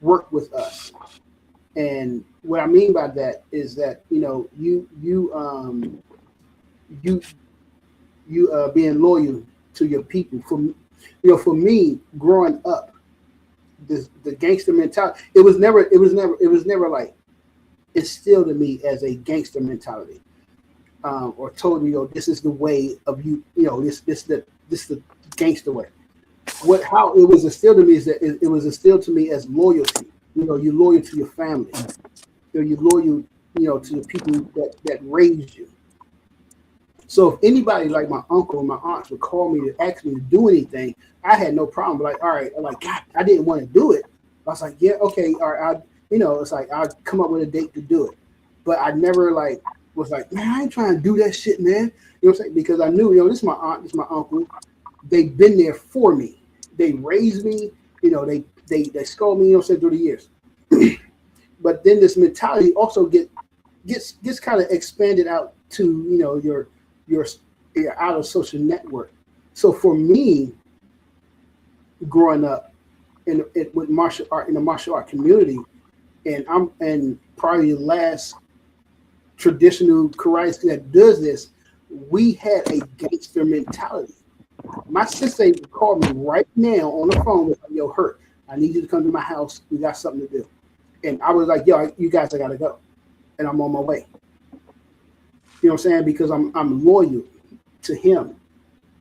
work with us? And what I mean by that is that, you being loyal to your people. For me, growing up, the gangster mentality, it was never like instilled in me as a gangster mentality, or told me, this is the way of you, this the gangster way. How it was instilled in me is that it was instilled to me as loyalty. You're loyal to your family. You're loyal, to the people that raised you. So if anybody like my uncle and my aunts would call me to ask me to do anything, I had no problem. Like, all right, I'm like, God, I didn't want to do it. I was like, yeah, okay, all right. It's like I'd come up with a date to do it, but I never was like, man, I ain't trying to do that shit, man. You know what I'm saying? Because I knew, this is my aunt, this is my uncle. They've been there for me. They raised me. They scold me, through the years. but then this mentality also gets kind of expanded out to your outer social network. So for me, growing up with martial art in the martial art community, and probably the last traditional karate that does this, we had a gangster mentality. My sensei would call me right now on the phone with, yo, Hurt, I need you to come to my house. We got something to do. And I was like, yo, you guys, I gotta go. And I'm on my way. You know what I'm saying? Because I'm loyal to him.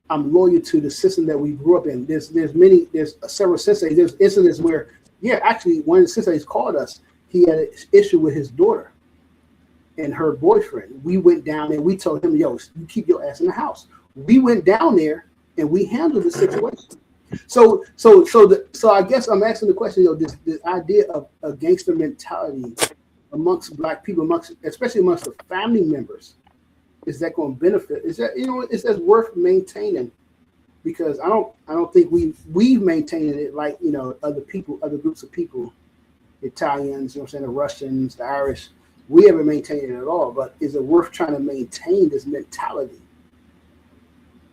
I'm loyal to the system that we grew up in. There's several senseis. There's incidents where, actually one of the senseis called us. He had an issue with his daughter and her boyfriend. We went down there. We told him, yo, you keep your ass in the house. We went down there and we handled the situation. So I guess I'm asking the question, this idea of a gangster mentality amongst Black people, especially amongst the family members, is that going to benefit? Is that worth maintaining? Because I don't think we've maintained it like other groups of people, Italians, the Russians, the Irish. We haven't maintained it at all. But is it worth trying to maintain this mentality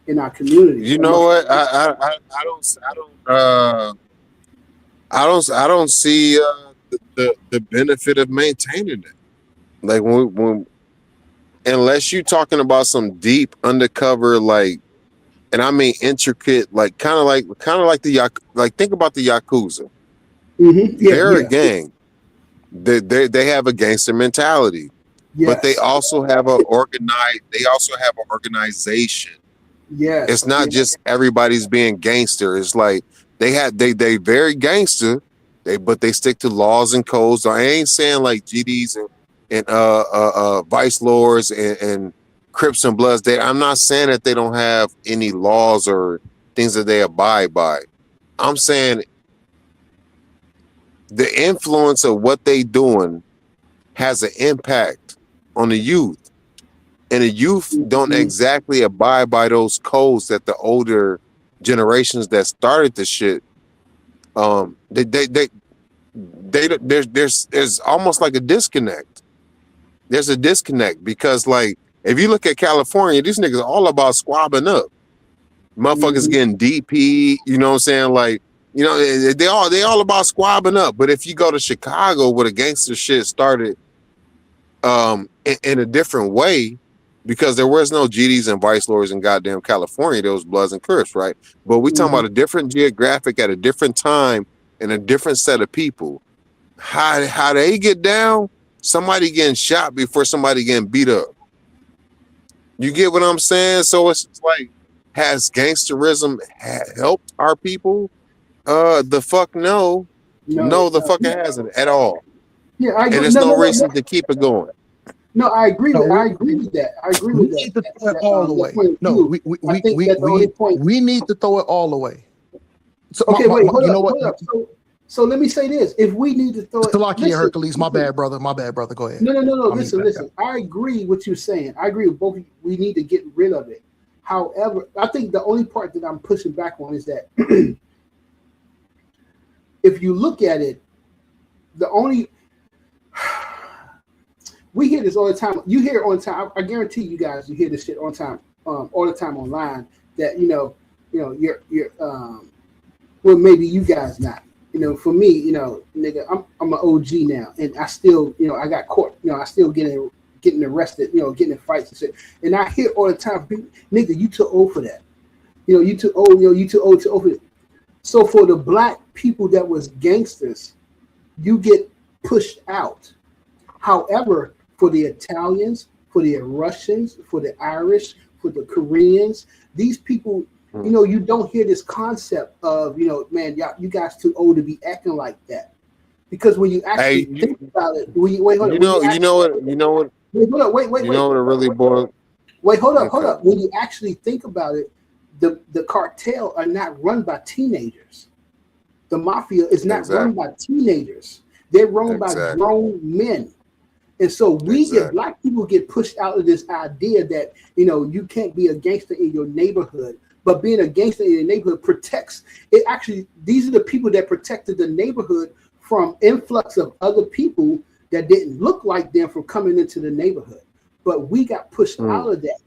in our community? You know what? I don't see the benefit of maintaining it. Like when unless you're talking about some deep undercover, and I mean intricate, kind of like think about the Yakuza. Mm-hmm. They're a gang. They have a gangster mentality, but they also have an organization. Yes. It's not just everybody's being gangster. It's like they very gangster, but they stick to laws and codes. I ain't saying like GDs and vice lords and Crips and Bloods. I'm not saying that they don't have any laws or things that they abide by. I'm saying the influence of what they doing has an impact on the youth. And the youth don't exactly abide by those codes that the older generations that started the shit. There's almost like a disconnect. There's a disconnect because, like, if you look at California, these niggas are all about squabbing up. Motherfuckers getting DP. You know what I'm saying? Like, they all about squabbing up. But if you go to Chicago, where the gangster shit started, in a different way. Because there was no GDs and vice lords in goddamn California. There was Bloods and Crips, right? But we talking about a different geographic at a different time and a different set of people. How they get down? Somebody getting shot before somebody getting beat up. You get what I'm saying? So it's like, has gangsterism helped our people? The fuck no. No, the fuck it hasn't at all. Yeah, I agree. And there's no reason to keep it going. No, I agree with that. I agree with that. We need to throw it all away. No, we need to throw it all away. So okay, wait, hold up. So let me say this: if we need to throw it, Salakia Hercules, my bad, brother. Go ahead. No. Listen. I agree with what you're saying. I agree with both. We need to get rid of it. However, I think the only part that I'm pushing back on is that if you look at it, we hear this all the time. You hear it on time. I guarantee you guys, you hear this shit on time, all the time online. That you're well, maybe you guys not. For me, nigga, I'm an OG now, and I still, I got caught. I still getting arrested. Getting in fights and shit. And I hear all the time, nigga, you too old for that. You too old. You too old for it. So for the Black people that was gangsters, you get pushed out. However, for the Italians, for the Russians, for the Irish, for the Koreans, these people, you don't hear this concept of, man, you guys too old to be acting like that. Because when you actually think about it, wait, hold up. You know what it really boils. Wait, hold up. When you actually think about it, the cartel are not run by teenagers. The mafia is not run by teenagers. They're run by grown men. And so get Black people get pushed out of this idea that, you can't be a gangster in your neighborhood, but being a gangster in your neighborhood protects it. Actually, these are the people that protected the neighborhood from influx of other people that didn't look like them from coming into the neighborhood. But we got pushed out of that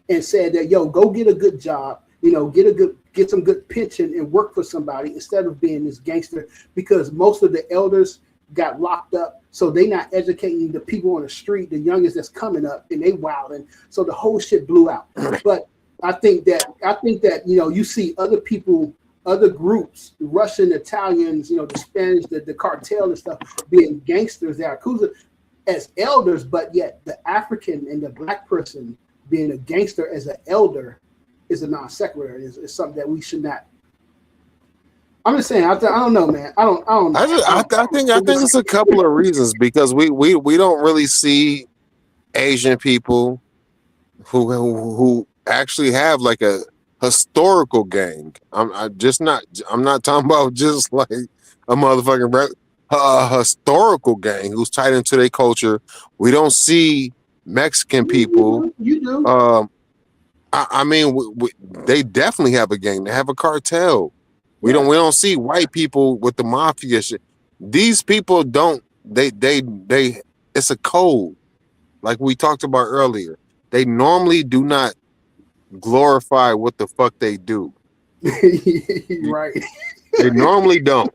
and said that, yo, go get a good job, get some good pension and work for somebody instead of being this gangster, because most of the elders got locked up. So they not educating the people on the street, the youngest that's coming up, and they wilding. So the whole shit blew out. But I think that, you see other people, other groups, the Russian, Italians, the Spanish, the cartel and stuff being gangsters, the Yakuza as elders, but yet the African and the black person being a gangster as an elder is a non sequitur. Is something that we should not. I'm just saying. I don't know, man. I don't know. I think it's a couple of reasons, because we don't really see Asian people who actually have like a historical gang. I'm not talking about just like a motherfucking historical gang who's tied into their culture. We don't see Mexican people. You do. I mean, they definitely have a gang. They have a cartel. We don't see white people with the mafia shit. These people don't. They. It's a code, like we talked about earlier. They normally do not glorify what the fuck they do. Right. They normally don't.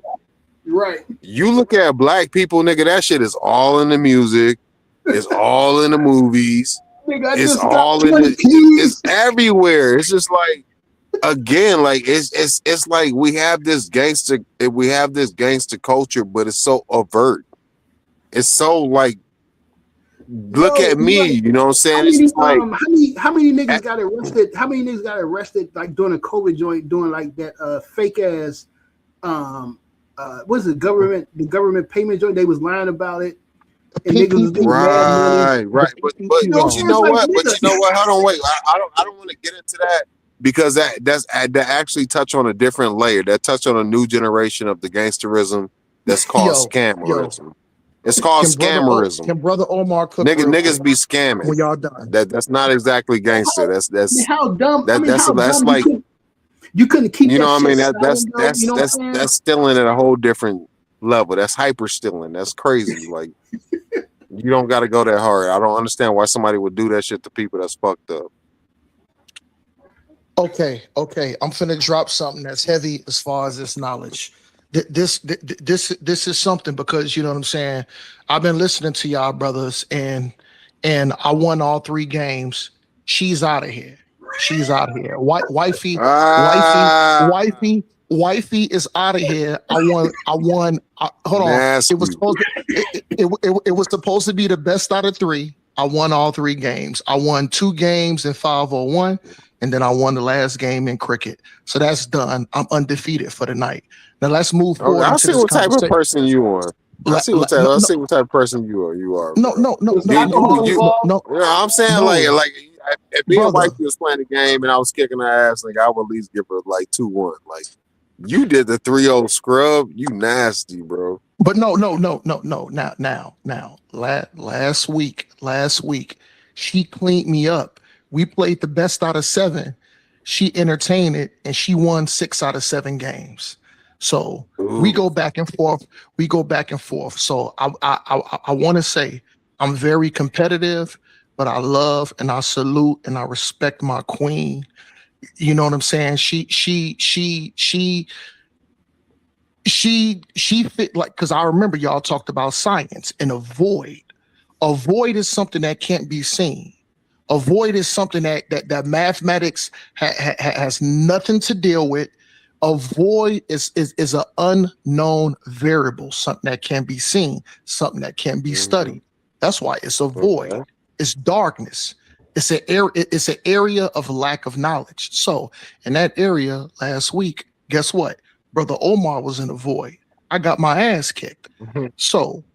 Right. You look at black people, nigga, that shit is all in the music. It's all in the movies. Nigga, it's all in the, it's everywhere. It's just like, again, like it's like we have this gangster culture, but it's so overt. It's so like, look at me, you know what I'm saying? How many niggas got arrested? How many niggas got arrested like during the COVID joint, doing like that fake ass what's it, the government payment joint? They was lying about it. And niggas was getting mad money. Right. But you know what? Hold on, wait. I don't want to get into that, because that actually touch on a different layer. That touch on a new generation of the gangsterism that's called scammerism. It's called scammerism. Can Brother Omar cook? Niggas be scamming. When y'all done. That's not exactly gangster. That's how dumb. That's like, you couldn't keep. You know what I mean? That's that's stealing at a whole different level. That's hyper stealing. That's crazy. Like, you don't got to go that hard. I don't understand why somebody would do that shit to people that's fucked up. Okay. I'm finna drop something that's heavy as far as this knowledge. This is something, because you know what I'm saying. I've been listening to y'all brothers, and I won all 3 games. She's out of here. Wifey is out of here. I won. Hold on. Nasty. It was supposed to be the best out of 3. I won all 3 games. I won 2 games in 501, and then I won the last game in cricket. So that's done. I'm undefeated for the night. Now let's move forward. I see what type of person you are. I see what type of person you are. No. I'm saying like if me and wifey was playing the game and I was kicking her ass, like I would at least give her like 2-1. Like, you did the 3-0 scrub. You nasty, bro. But no. Now, last week, she cleaned me up. We played the best out of 7. She entertained it, and she won 6 out of 7 games. So we go back and forth. So I want to say I'm very competitive, but I love and I salute and I respect my queen. You know what I'm saying? She fit, like, because I remember y'all talked about science and a void. A void is something that can't be seen. A void is something that mathematics has nothing to deal with. A void is an unknown variable, something that can be seen, something that can be studied. That's why it's a void. It's darkness. It's an area of lack of knowledge. So in that area last week, guess what? Brother Omar was in a void. I got my ass kicked. So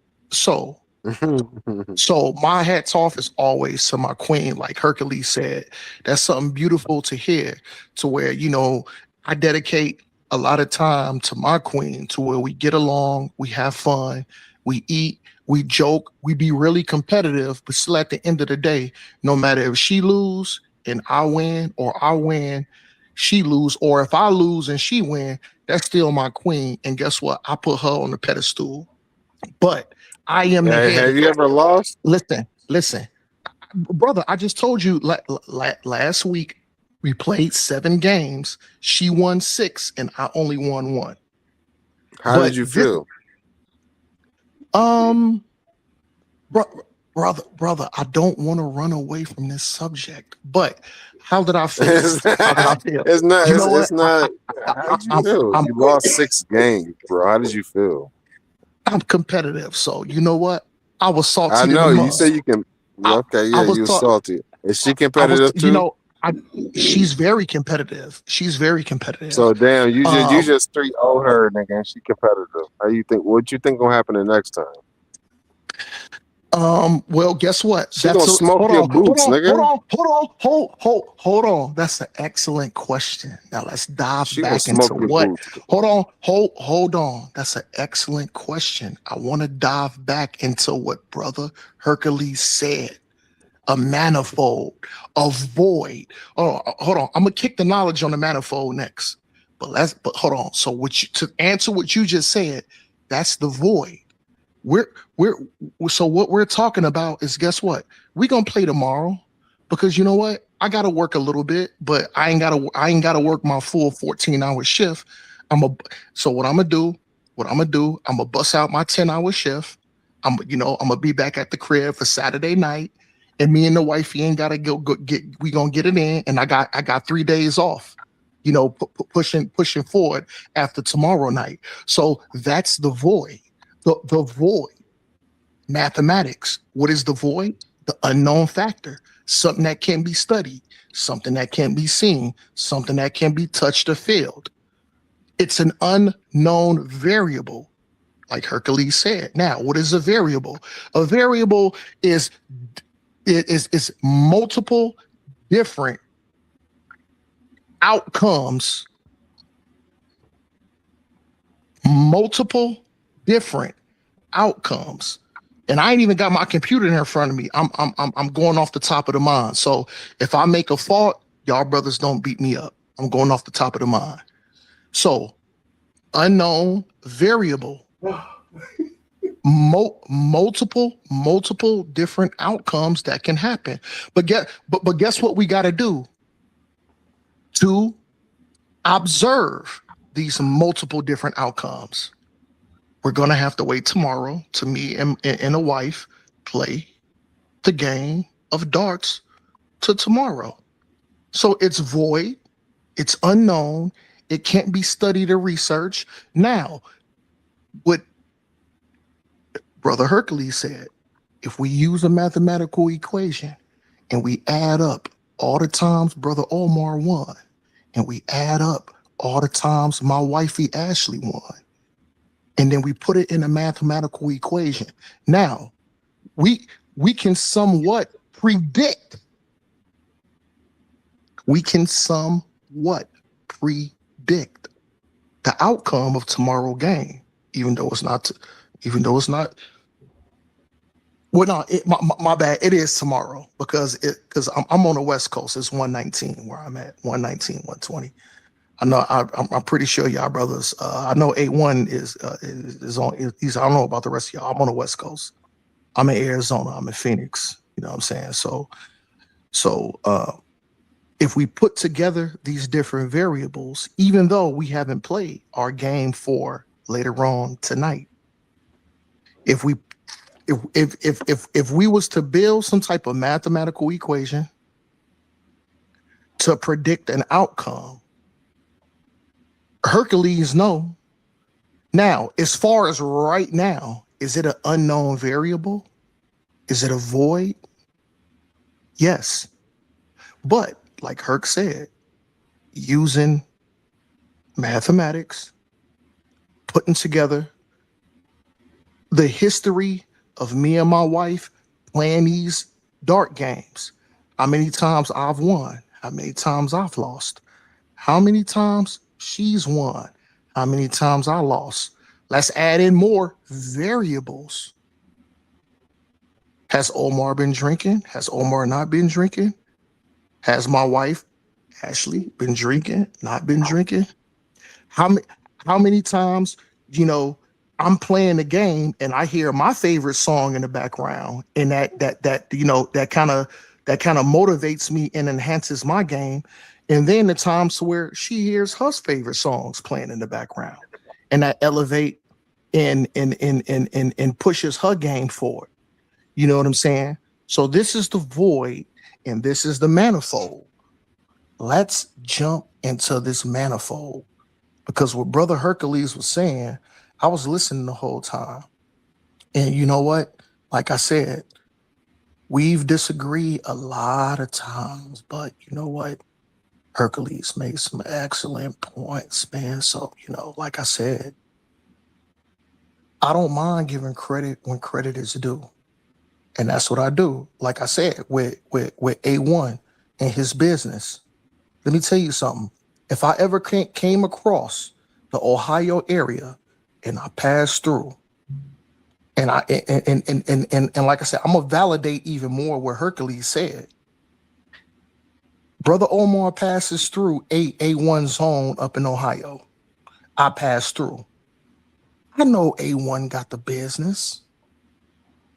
my hats off is always to my queen, like Hercules said. That's something beautiful to hear, to where, you know, I dedicate a lot of time to my queen, to where we get along, we have fun, we eat, we joke, we be really competitive, but still at the end of the day, no matter if she lose and I win, or I win, she lose, or if I lose and she win, that's still my queen. And guess what? I put her on the pedestal. But I am the Hey, head. have you ever lost? Listen, brother. I just told you last week we played 7 games. She won 6, and I only won 1. How did you feel? Brother, I don't want to run away from this subject, but how did I feel? How did I feel? It's not. You know what? It's not. How did you feel? You lost 6 games, bro. How did you feel? I'm competitive, so you know what? I was salty. I to know the you mud. say you can. Okay, yeah, you was salty. Is she I was, competitive too? you know, she's very competitive. She's very competitive. So damn, you just 3-0 her, nigga, and she competitive. How you think? What you think gonna happen the next time? Well, guess what? She gonna smoke your boots, nigga. Hold on. That's an excellent question. Now let's dive She gonna back into smoke your what. boots. Hold on. That's an excellent question. I want to dive back into what Brother Hercules said. A manifold, a void. Oh, hold on. I'm gonna kick the knowledge on the manifold next. But hold on. So to answer what you just said, that's the void. So what we're talking about is, guess what? We're gonna play tomorrow, because you know what? I gotta work a little bit, but I ain't gotta work my full 14-hour shift. So what I'm gonna do, I'm gonna bust out my 10-hour shift. I'm gonna be back at the crib for Saturday night, and me and the wifey ain't gotta we gonna get it in, and I got 3 days off, pushing forward after tomorrow night. So that's the void. The void. Mathematics. What is the void? The unknown factor. Something that can be studied, something that can be seen, something that can be touched or felt. It's an unknown variable, like Hercules said. Now, what is a variable? A variable is multiple different outcomes, multiple different outcomes. And I ain't even got my computer in front of me. I'm going off the top of the mind. So if I make a fault, y'all brothers don't beat me up. I'm going off the top of the mind. So unknown variable, multiple different outcomes that can happen. But guess what we got to do to observe these multiple different outcomes? We're going to have to wait tomorrow to me and a wife play the game of darts to tomorrow. So it's void. It's unknown. It can't be studied or researched. Now, what Brother Hercules said, if we use a mathematical equation and we add up all the times Brother Omar won, and we add up all the times my wifey Ashley won, and then we put it in a mathematical equation. Now, we can somewhat predict. We can somewhat predict the outcome of tomorrow's game, even though it's not. Well, no, my bad. It is tomorrow because I'm on the West Coast. It's 119 where I'm at. 119, 120. I know. I'm pretty sure y'all brothers. I know 81 is on. I don't know about the rest of y'all. I'm on the West Coast. I'm in Arizona. I'm in Phoenix. You know what I'm saying? So if we put together these different variables, even though we haven't played our game for later on tonight, if we was to build some type of mathematical equation to predict an outcome, Hercules know. Now, as far as right now, is it an unknown variable? Is it a void? Yes. But like Herc said, using mathematics, putting together the history of me and my wife playing these dart games, how many times I've won, how many times I've lost, how many times she's won, how many times I lost. Let's add in more variables. Has Omar been drinking? Has Omar not been drinking? Has my wife, Ashley, been drinking, not been drinking? How many times, I'm playing the game and I hear my favorite song in the background, and that kind of motivates me and enhances my game. And then the times where she hears her favorite songs playing in the background, and that elevate and pushes her game forward. You know what I'm saying? So this is the void and this is the manifold. Let's jump into this manifold, because what Brother Hercules was saying, I was listening the whole time. And you know what? Like I said, we've disagreed a lot of times, but you know what? Hercules made some excellent points, man. So, like I said, I don't mind giving credit when credit is due. And that's what I do. Like I said, with A1 and his business. Let me tell you something. If I ever came across the Ohio area and I passed through, and like I said, I'm gonna validate even more what Hercules said. Brother Omar passes through A1 zone up in Ohio. I passed through. I know A1 got the business.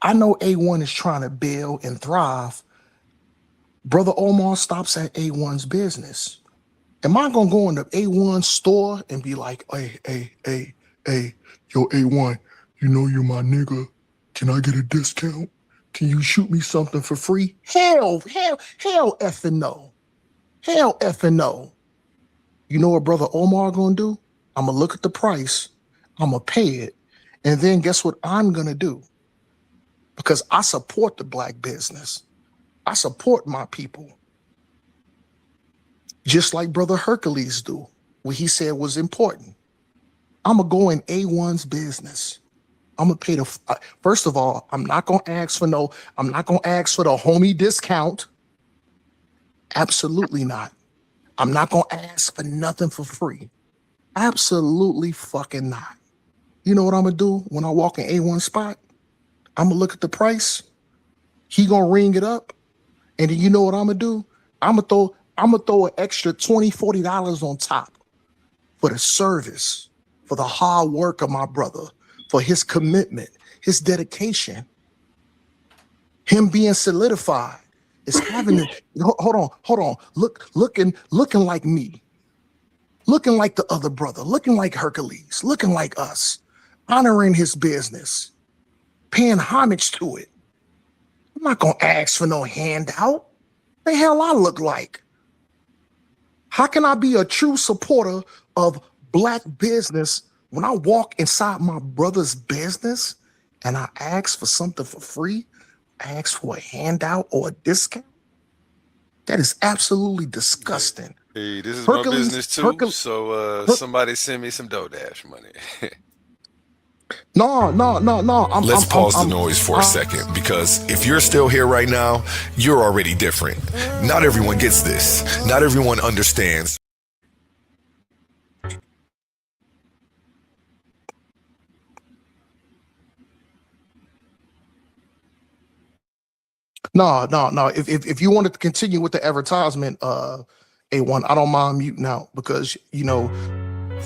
I know A1 is trying to build and thrive. Brother Omar stops at A1's business. Am I gonna go in the A1 store and be like, hey, yo, A1, you know you're my nigga. Can I get a discount? Can you shoot me something for free? Hell effing no. Hell effing no. You know what Brother Omar gonna do? I'm gonna look at the price, I'm gonna pay it, and then guess what I'm gonna do? Because I support the black business. I support my people. Just like Brother Hercules do, what he said was important. I'm gonna go in A1's business. I'm gonna pay first of all, I'm not gonna ask for the homie discount. Absolutely not. I'm not gonna ask for nothing for free. Absolutely fucking not. You know what I'm gonna do when I walk in A1 spot? I'm gonna look at the price. He gonna ring it up. And then you know what I'm gonna do? I'm gonna throw an extra $20, $40 on top for the service, for the hard work of my brother, for his commitment, his dedication, him being solidified. It's having to hold on. Looking like me, looking like the other brother, looking like Hercules, looking like us, honoring his business, paying homage to it. I'm not gonna ask for no handout. The hell I look like? How can I be a true supporter of black business when I walk inside my brother's business and I ask for something for free, ask for a handout or a discount? That is absolutely disgusting. Hey, this is my business too. So somebody send me some DoorDash money. No. Let's pause the noise for a second, because if you're still here right now, you're already different. Not everyone gets this. Not everyone understands. No. If you wanted to continue with the advertisement, A1, I don't mind muting out because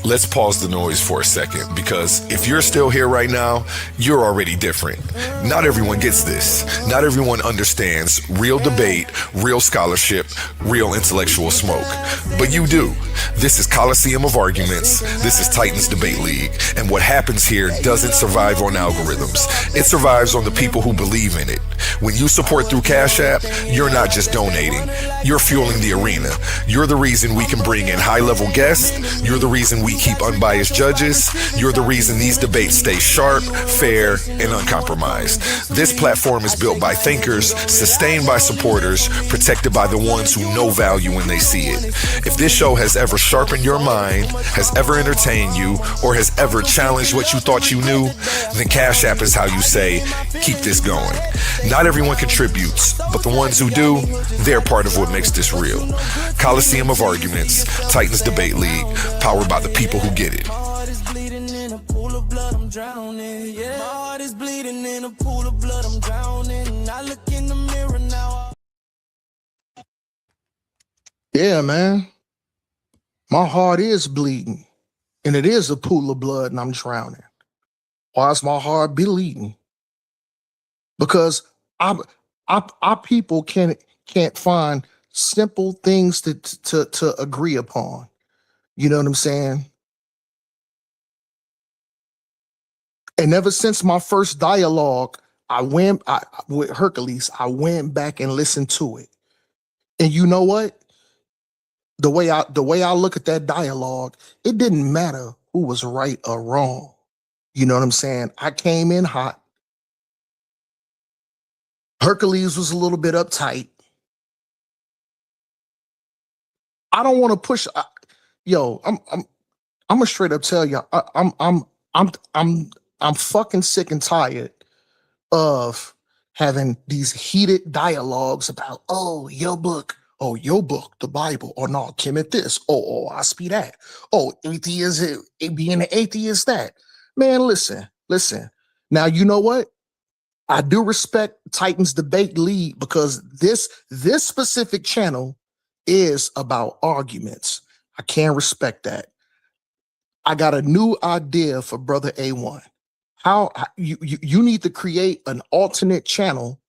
Let's pause the noise for a second, because if you're still here right now, you're already different. Not everyone gets this. Not everyone understands real debate, real scholarship, real intellectual smoke. But you do. This is Coliseum of Arguments. This is Titans Debate League. And what happens here doesn't survive on algorithms. It survives on the people who believe in it. When you support through Cash App, you're not just donating. You're fueling the arena. You're the reason we can bring in high-level guests. You're the reason we keep unbiased judges. You're the reason these debates stay sharp, fair, and uncompromised. This platform is built by thinkers, sustained by supporters, protected by the ones who know value when they see it. If this show has ever sharpened your mind, has ever entertained you, or has ever challenged what you thought you knew, then Cash App is how you say, keep this going. Not everyone contributes, but the ones who do, they're part of what makes this real. Coliseum of Arguments, Titans Debate League, powered by the people who get it. Yeah, man. My heart is bleeding, and it is a pool of blood, and I'm drowning. Why is my heart bleeding? Because our people can't find simple things to agree upon. You know what I'm saying? And ever since my first dialogue, with Hercules, I went back and listened to it. And you know what? The way I look at that dialogue, it didn't matter who was right or wrong. You know what I'm saying? I came in hot. Hercules was a little bit uptight. I don't want to push. I'm gonna straight up tell you, I'm fucking sick and tired of having these heated dialogues about, your book, the Bible, or no, Kemet this, I speak that, atheist, being an atheist that. Man, listen. Now, you know what? I do respect Titans Debate League because this specific channel is about arguments. I can respect that. I got a new idea for Brother A1. How you need to create an alternate channel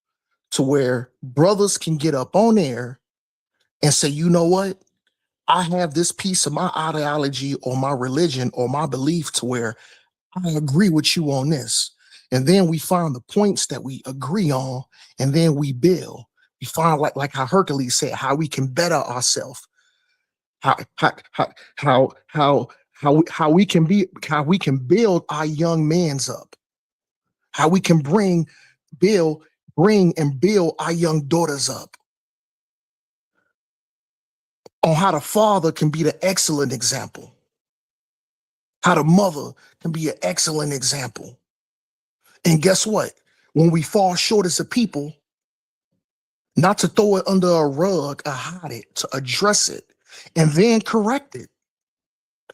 to where brothers can get up on there and say, you know what? I have this piece of my ideology or my religion or my belief to where I agree with you on this. And then we find the points that we agree on, and then we build. We find like how Hercules said, how we can better ourselves, how we can build our young men's up, how we can bring and build our young daughters up, on how the father can be the excellent example, how the mother can be an excellent example. And guess what? When we fall short as a people, not to throw it under a rug or hide it, to address it and then correct it.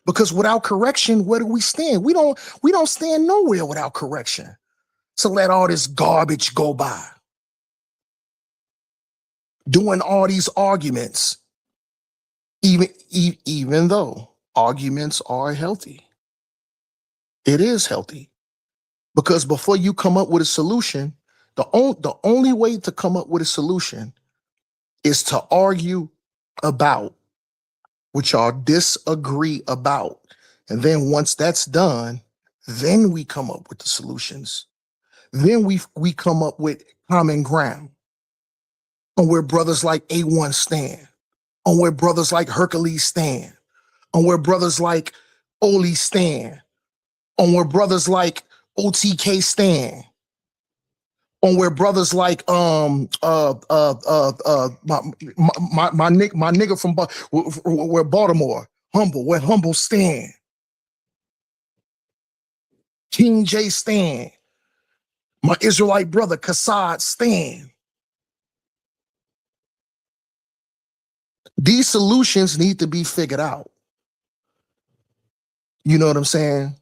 Because without correction, where do we stand? We don't stand nowhere without correction. So let all this garbage go by. Doing all these arguments, even though arguments are healthy. It is healthy. Because before you come up with a solution, the only way to come up with a solution is to argue about what y'all disagree about. And then once that's done, then we come up with the solutions. Then we come up with common ground on where brothers like A1 stand, on where brothers like Hercules stand, on where brothers like Oli stand, on where brothers like OTK stand, on where brothers like my nigga from where Baltimore, where Humble stand, King J stand, my Israelite brother Kassad stand. These solutions need to be figured out. You know what I'm saying?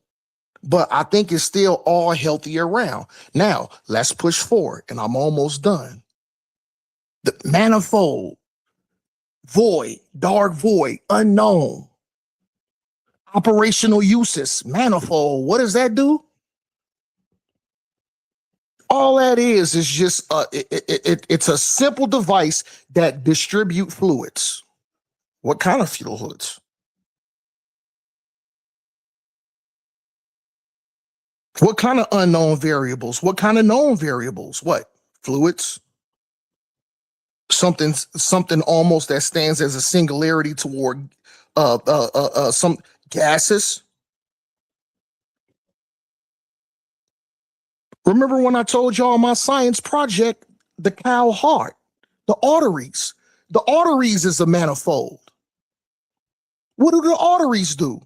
But I think it's still all healthy around. Now, let's push forward, and I'm almost done. The manifold, void, dark void, unknown. Operational uses, manifold. What does that do? All that is just it's a simple device that distribute fluids. What kind of fluids? What kind of unknown variables? What kind of known variables? What? Fluids? Something almost that stands as a singularity toward some gases. Remember when I told y'all my science project, the cow heart, the arteries. The arteries is a manifold. What do the arteries do?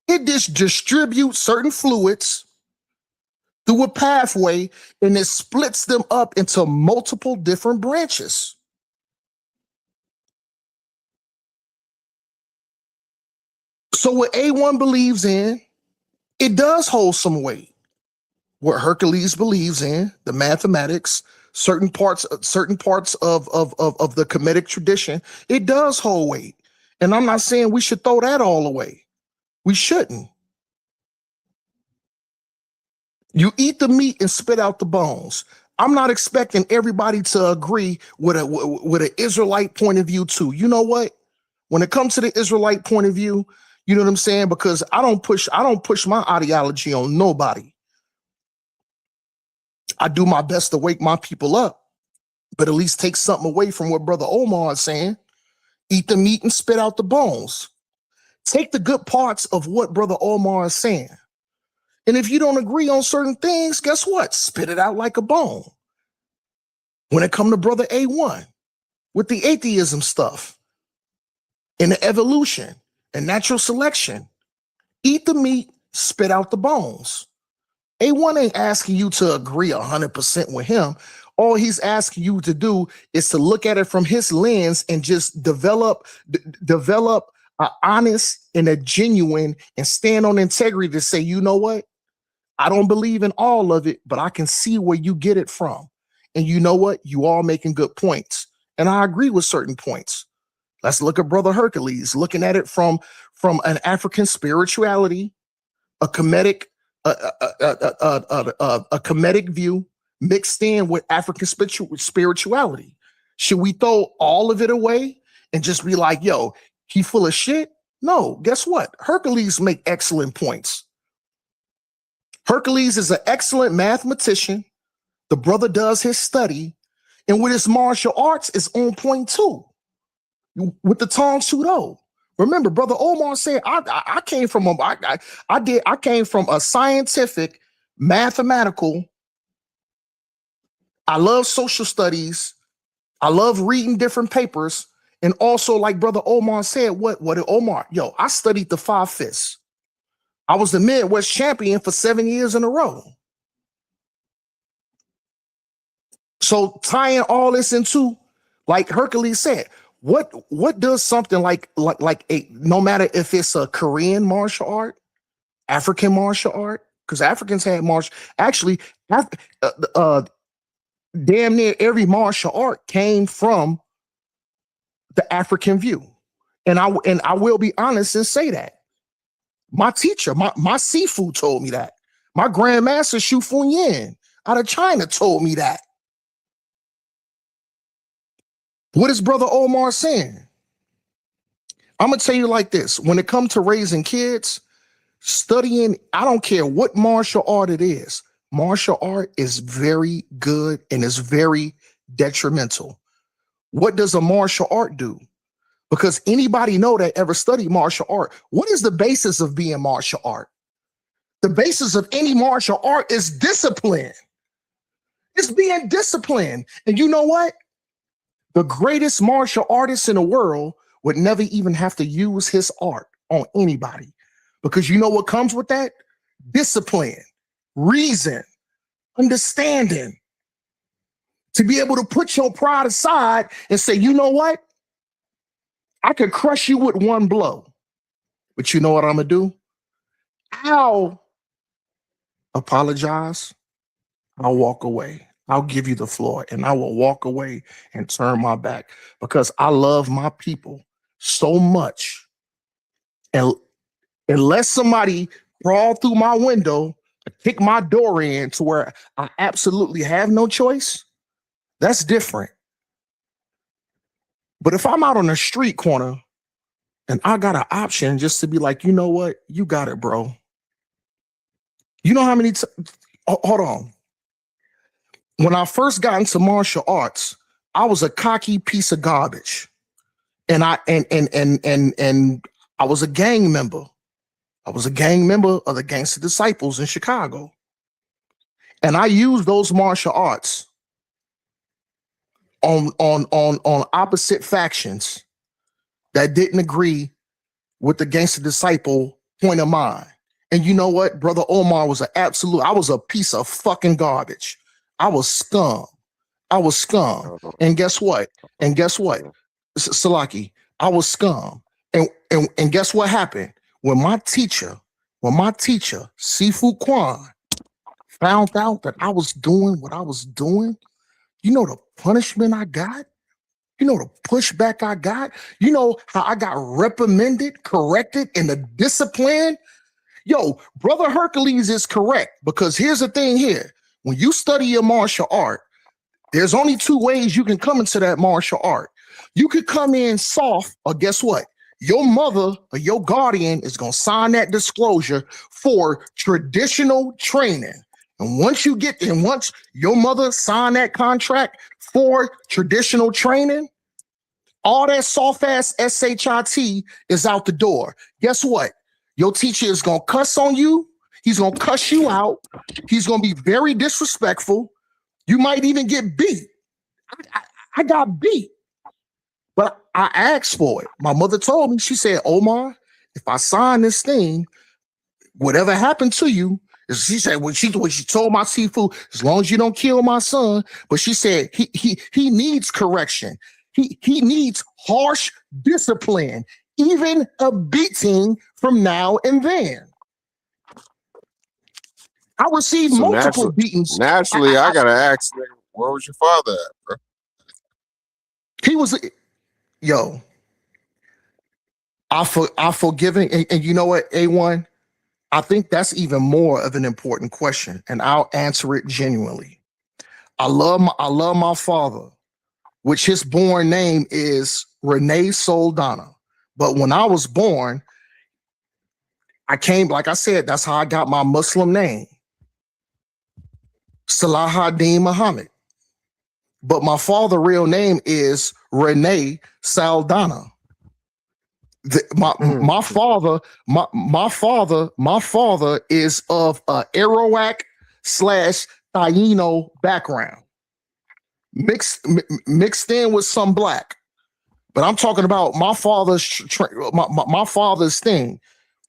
It just distributes certain fluids through a pathway, and it splits them up into multiple different branches. So what A1 believes in, it does hold some weight. What Hercules believes in, the mathematics, certain parts of the Kemetic tradition, it does hold weight. And I'm not saying we should throw that all away. We shouldn't. You eat the meat and spit out the bones. I'm not expecting everybody to agree with an Israelite point of view too. You know what? When it comes to the Israelite point of view, you know what I'm saying? Because I don't push my ideology on nobody. I do my best to wake my people up, but at least take something away from what Brother Omar is saying. Eat the meat and spit out the bones. Take the good parts of what Brother Omar is saying. And if you don't agree on certain things, guess what? Spit it out like a bone. When it comes to Brother A1, with the atheism stuff, and the evolution and natural selection, eat the meat, spit out the bones. A1 ain't asking you to agree 100% with him. All he's asking you to do is to look at it from his lens and just develop an honest and a genuine and stand on integrity to say, you know what? I don't believe in all of it, but I can see where you get it from. And you know what? You all making good points. And I agree with certain points. Let's look at Brother Hercules, looking at it from an African spirituality, a Kemetic view mixed in with African spirituality. Should we throw all of it away and just be like, yo, he full of shit? No, guess what? Hercules make excellent points. Hercules is an excellent mathematician. The brother does his study, and with his martial arts is on point too. With the Tong Sudo. Remember, Brother Omar said, I came from a scientific, mathematical. I love social studies. I love reading different papers. And also, like Brother Omar said, what did Omar? Yo, I studied the 5 fists. I was the Midwest champion for 7 years in a row. So tying all this into, like Hercules said, what does something like a, no matter if it's a Korean martial art, African martial art, because Africans had damn near every martial art came from the African view. And I will be honest and say that. My teacher, my Sifu told me that. My grandmaster Shu Fun Yin out of China told me that. What is Brother Omar saying? I'm going to tell you like this. When it comes to raising kids, studying, I don't care what martial art it is. Martial art is very good and is very detrimental. What does a martial art do? Because anybody know that ever studied martial art, what is the basis of being martial art? The basis of any martial art is discipline. It's being disciplined. And you know what? The greatest martial artist in the world would never even have to use his art on anybody. Because you know what comes with that? Discipline, reason, understanding. To be able to put your pride aside and say, you know what? I could crush you with one blow. But you know what I'm going to do? I'll apologize. I'll walk away. I'll give you the floor and I will walk away and turn my back because I love my people so much. And unless somebody crawl through my window, kick my door in to where I absolutely have no choice, that's different. But if I'm out on a street corner and I got an option just to be like, you know what? You got it, bro. You know how many hold on. When I first got into martial arts, I was a cocky piece of garbage. And I was a gang member. I was a gang member of the Gangster Disciples in Chicago. And I used those martial arts on opposite factions that didn't agree with the Gangster Disciple point of mind. And you know what? Brother Omar was I was a piece of fucking garbage. I was scum. And guess what? Salaki, I was scum. And guess what happened? When my teacher, Sifu Kwan, found out that I was doing what I was doing, you know the punishment I got? You know the pushback I got? You know how I got reprimanded, corrected, and the discipline? Yo, Brother Hercules is correct, because here's the thing here. When you study a martial art, there's only two ways you can come into that martial art. You could come in soft, or guess what? Your mother or your guardian is going to sign that disclosure for traditional training. And once your mother sign that contract for traditional training, all that soft ass SHIT is out the door. Guess what? Your teacher is going to cuss on you. He's going to cuss you out. He's going to be very disrespectful. You might even get beat. I got beat, but I asked for it. My mother told me, she said, Omar, if I sign this thing, whatever happened to you, she said, when she told my Sifu, as long as you don't kill my son, but she said he needs correction. He needs harsh discipline, even a beating from now and then. I received multiple beatings. Naturally, I gotta ask, where was your father at, bro? He was, I forgiven, and you know what, A1? I think that's even more of an important question, and I'll answer it genuinely. I love my father, which his born name is Renee Soldana. But when I was born, I came, like I said, that's how I got my Muslim name, Salahuddin Muhammad. But my father's real name is Renee Saldana. My father is of Arawak / Taino background, mixed in with some black. But I'm talking about my father's my father's thing.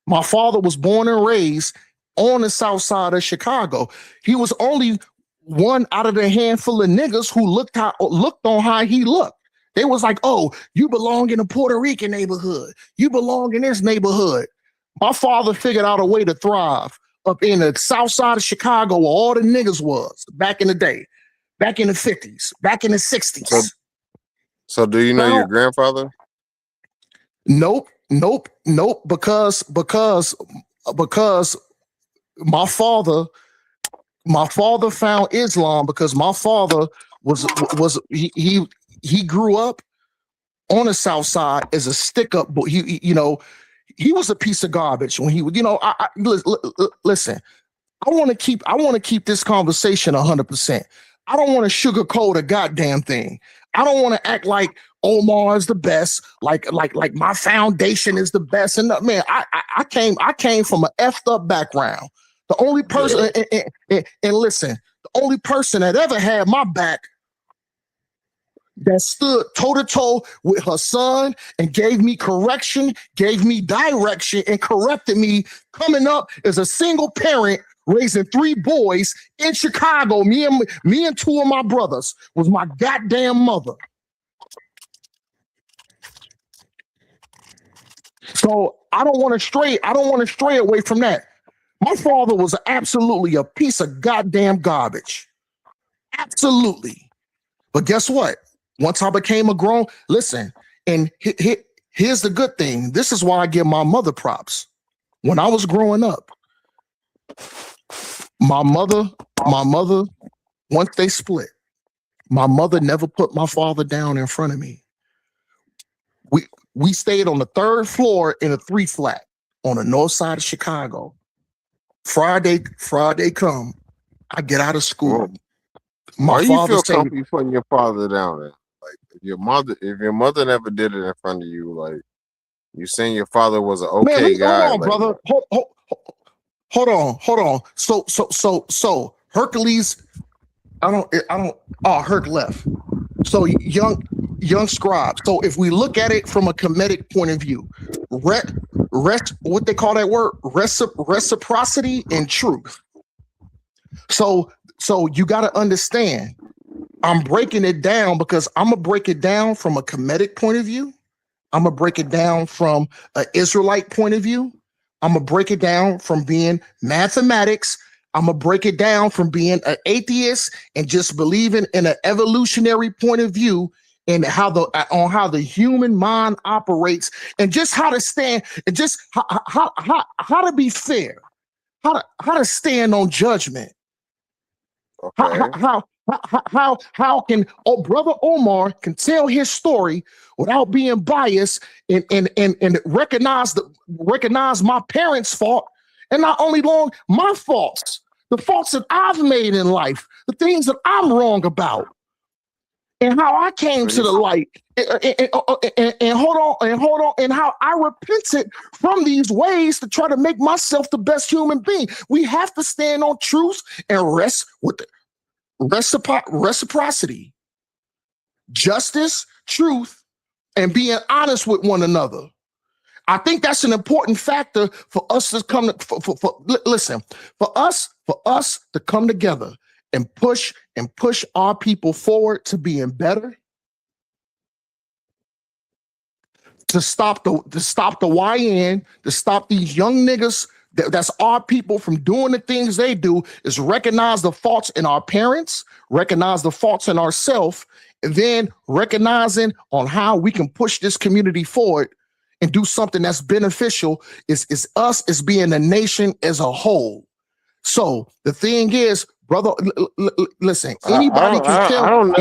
My father was born and raised on the south side of Chicago. He was only one out of the handful of niggas who looked on how he looked. They was like, oh, you belong in a Puerto Rican neighborhood. You belong in this neighborhood. My father figured out a way to thrive up in the south side of Chicago where all the niggas was back in the day, back in the 50s, back in the 60s. So do you know your grandfather? Nope. Because my father found Islam, because my father he grew up on the south side as a stick-up boy. He was a piece of garbage when he was, listen, I want to keep this conversation 100%. I don't want to sugarcoat a goddamn thing. I don't want to act like Omar is the best, like my foundation is the best. And man, I came from an effed up background. The only person, and listen, the only person that ever had my back, that stood toe-to-toe with her son and gave me correction, gave me direction, and corrected me coming up as a single parent raising 3 boys in Chicago, me and 2 of my brothers, was my goddamn mother. So I don't want to stray away from that. My father was absolutely a piece of goddamn garbage. Absolutely. But guess what? Once I became a grown, listen, and here's the good thing. This is why I give my mother props. When I was growing up, my mother, once they split, my mother never put my father down in front of me. We stayed on the 3rd floor in a 3-flat on the north side of Chicago. Friday come, I get out of school. Why do you feel comfortable putting your father down there? Like if your mother never did it in front of you, like you saying your father was an okay guy. Hold on, brother. Hold on. So Hercules, Herc left. So young scribe. So if we look at it from a comedic point of view, what they call that word, reciprocity and truth. So you got to understand, I'm breaking it down because I'm going to break it down from a comedic point of view. I'm going to break it down from an Israelite point of view. I'm going to break it down from being mathematics. I'm going to break it down from being an atheist and just believing in an evolutionary point of view and how the human mind operates and just how to stand and just how to be fair. how to stand on judgment. Okay. How can Brother Omar can tell his story without being biased and recognize my parents' fault, and not only my faults, the faults that I've made in life, the things that I'm wrong about, and how I came to the light, and hold on, and how I repented from these ways to try to make myself the best human being. We have to stand on truth and rest with the reciprocity, justice, truth, and being honest with one another. I think that's an important factor for us to come for us to come together and push our people forward to being better, to stop the YN, to stop these young niggas that's our people from doing the things they do, is recognize the faults in our parents, recognize the faults in ourselves, and then recognizing on how we can push this community forward and do something that's beneficial is us as being a nation as a whole. So the thing is, brother, listen, anybody can tell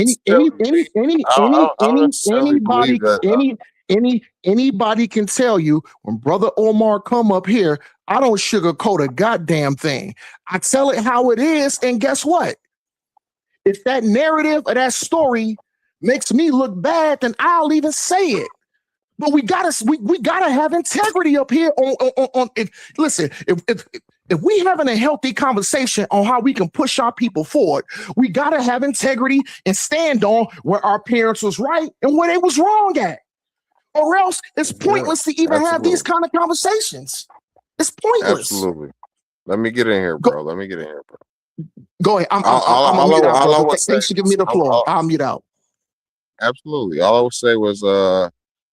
anybody can tell you when Brother Omar come up here, I don't sugarcoat a goddamn thing. I tell it how it is, and guess what? If that narrative or that story makes me look bad, then I'll even say it. But we gotta have integrity up here. If we having a healthy conversation on how we can push our people forward, we gotta have integrity and stand on where our parents was right and where they was wrong at. Or else it's pointless to even have these kind of conversations. It's pointless. Absolutely. Let me get in here, bro. Let me get in here, bro. Go ahead. I'm gonna mute out. Thanks for giving me the floor. I'll mute out. Absolutely. All I would say was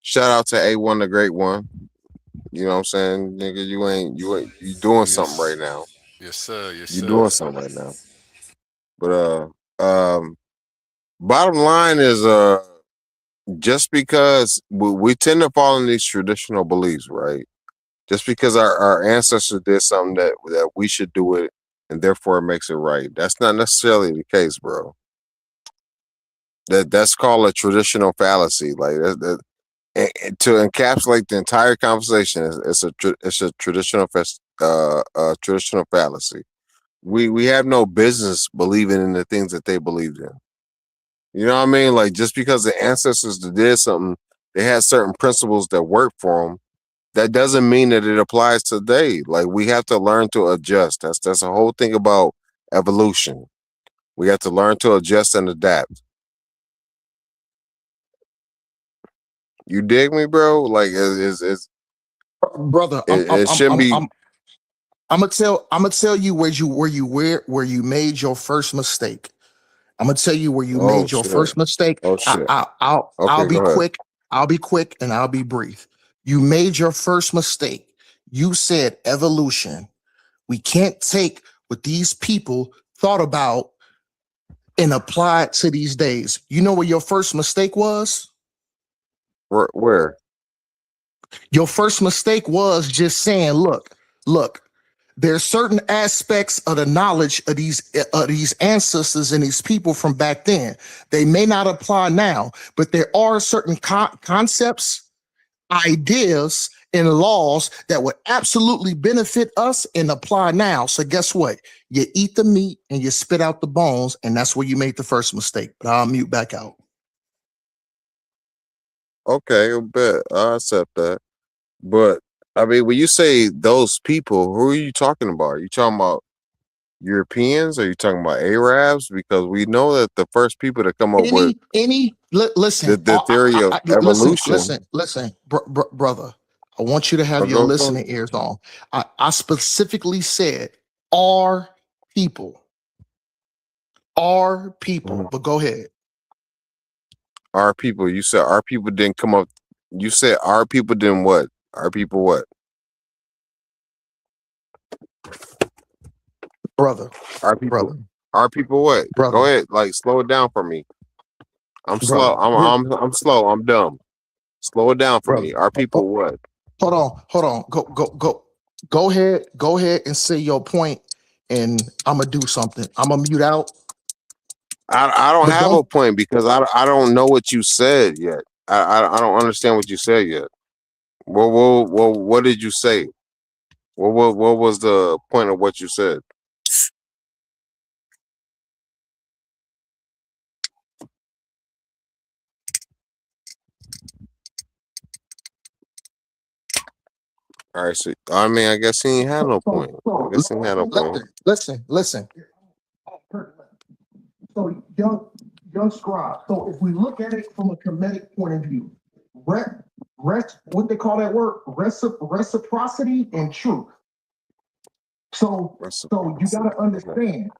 shout out to A1 the Great One. You know what I'm saying? Nigga, you doing something right now. Yes, sir. Yes, You sir. doing something right now. But bottom line is just because we tend to fall in these traditional beliefs, right? Just because our ancestors did something that we should do it and therefore it makes it right. That's not necessarily the case, bro. That's called a traditional fallacy. Like to encapsulate the entire conversation, it's a traditional traditional fallacy. We have no business believing in the things that they believed in. You know what I mean? Like just because the ancestors did something, they had certain principles that work for them. That doesn't mean that it applies today. Like we have to learn to adjust. That's the whole thing about evolution. We have to learn to adjust and adapt. You dig me, bro? Like it's brother. It shouldn't be. I'm gonna tell you where you made your first mistake. I'm gonna tell you where you made your first mistake. Oh shit. I'll be quick. I'll be quick and I'll be brief. You made your first mistake. You said evolution. We can't take what these people thought about and apply it to these days. You know what your first mistake was? Where? Your first mistake was just saying, look, there's certain aspects of the knowledge of these ancestors and these people from back then. They may not apply now, but there are certain concepts, ideas, and laws that would absolutely benefit us and apply now. So guess what? You eat the meat and you spit out the bones, and that's where you made the first mistake. But I'll mute back out. Okay, I bet I accept that. But I mean, when you say those people, who are you talking about? Are you talking about Europeans? Are you talking about Arabs? Because we know that the first people to come up with listen, the theory of evolution. Listen, brother. I want you to have your listening ears on. I specifically said our people. But go ahead. Our people. You said our people didn't come up. You said our people didn't what? Our people what? Brother. Our people. Brother. Our people what? Brother. Go ahead. Like slow it down for me. I'm slow. I'm slow. I'm dumb. Slow it down for me. Our people what? Hold on. Go. Go ahead and say your point, and I'm gonna do something. I'm gonna mute out. I don't have a point because I don't know what you said yet. I don't understand what you said yet. What did you say? What was the point of what you said? All right, so I mean, I guess he ain't had no point. I guess he ain't had no point. Listen. So young scribe. So if we look at it from a Kemetic point of view, what they call that word, reciprocity and truth. So you gotta understand.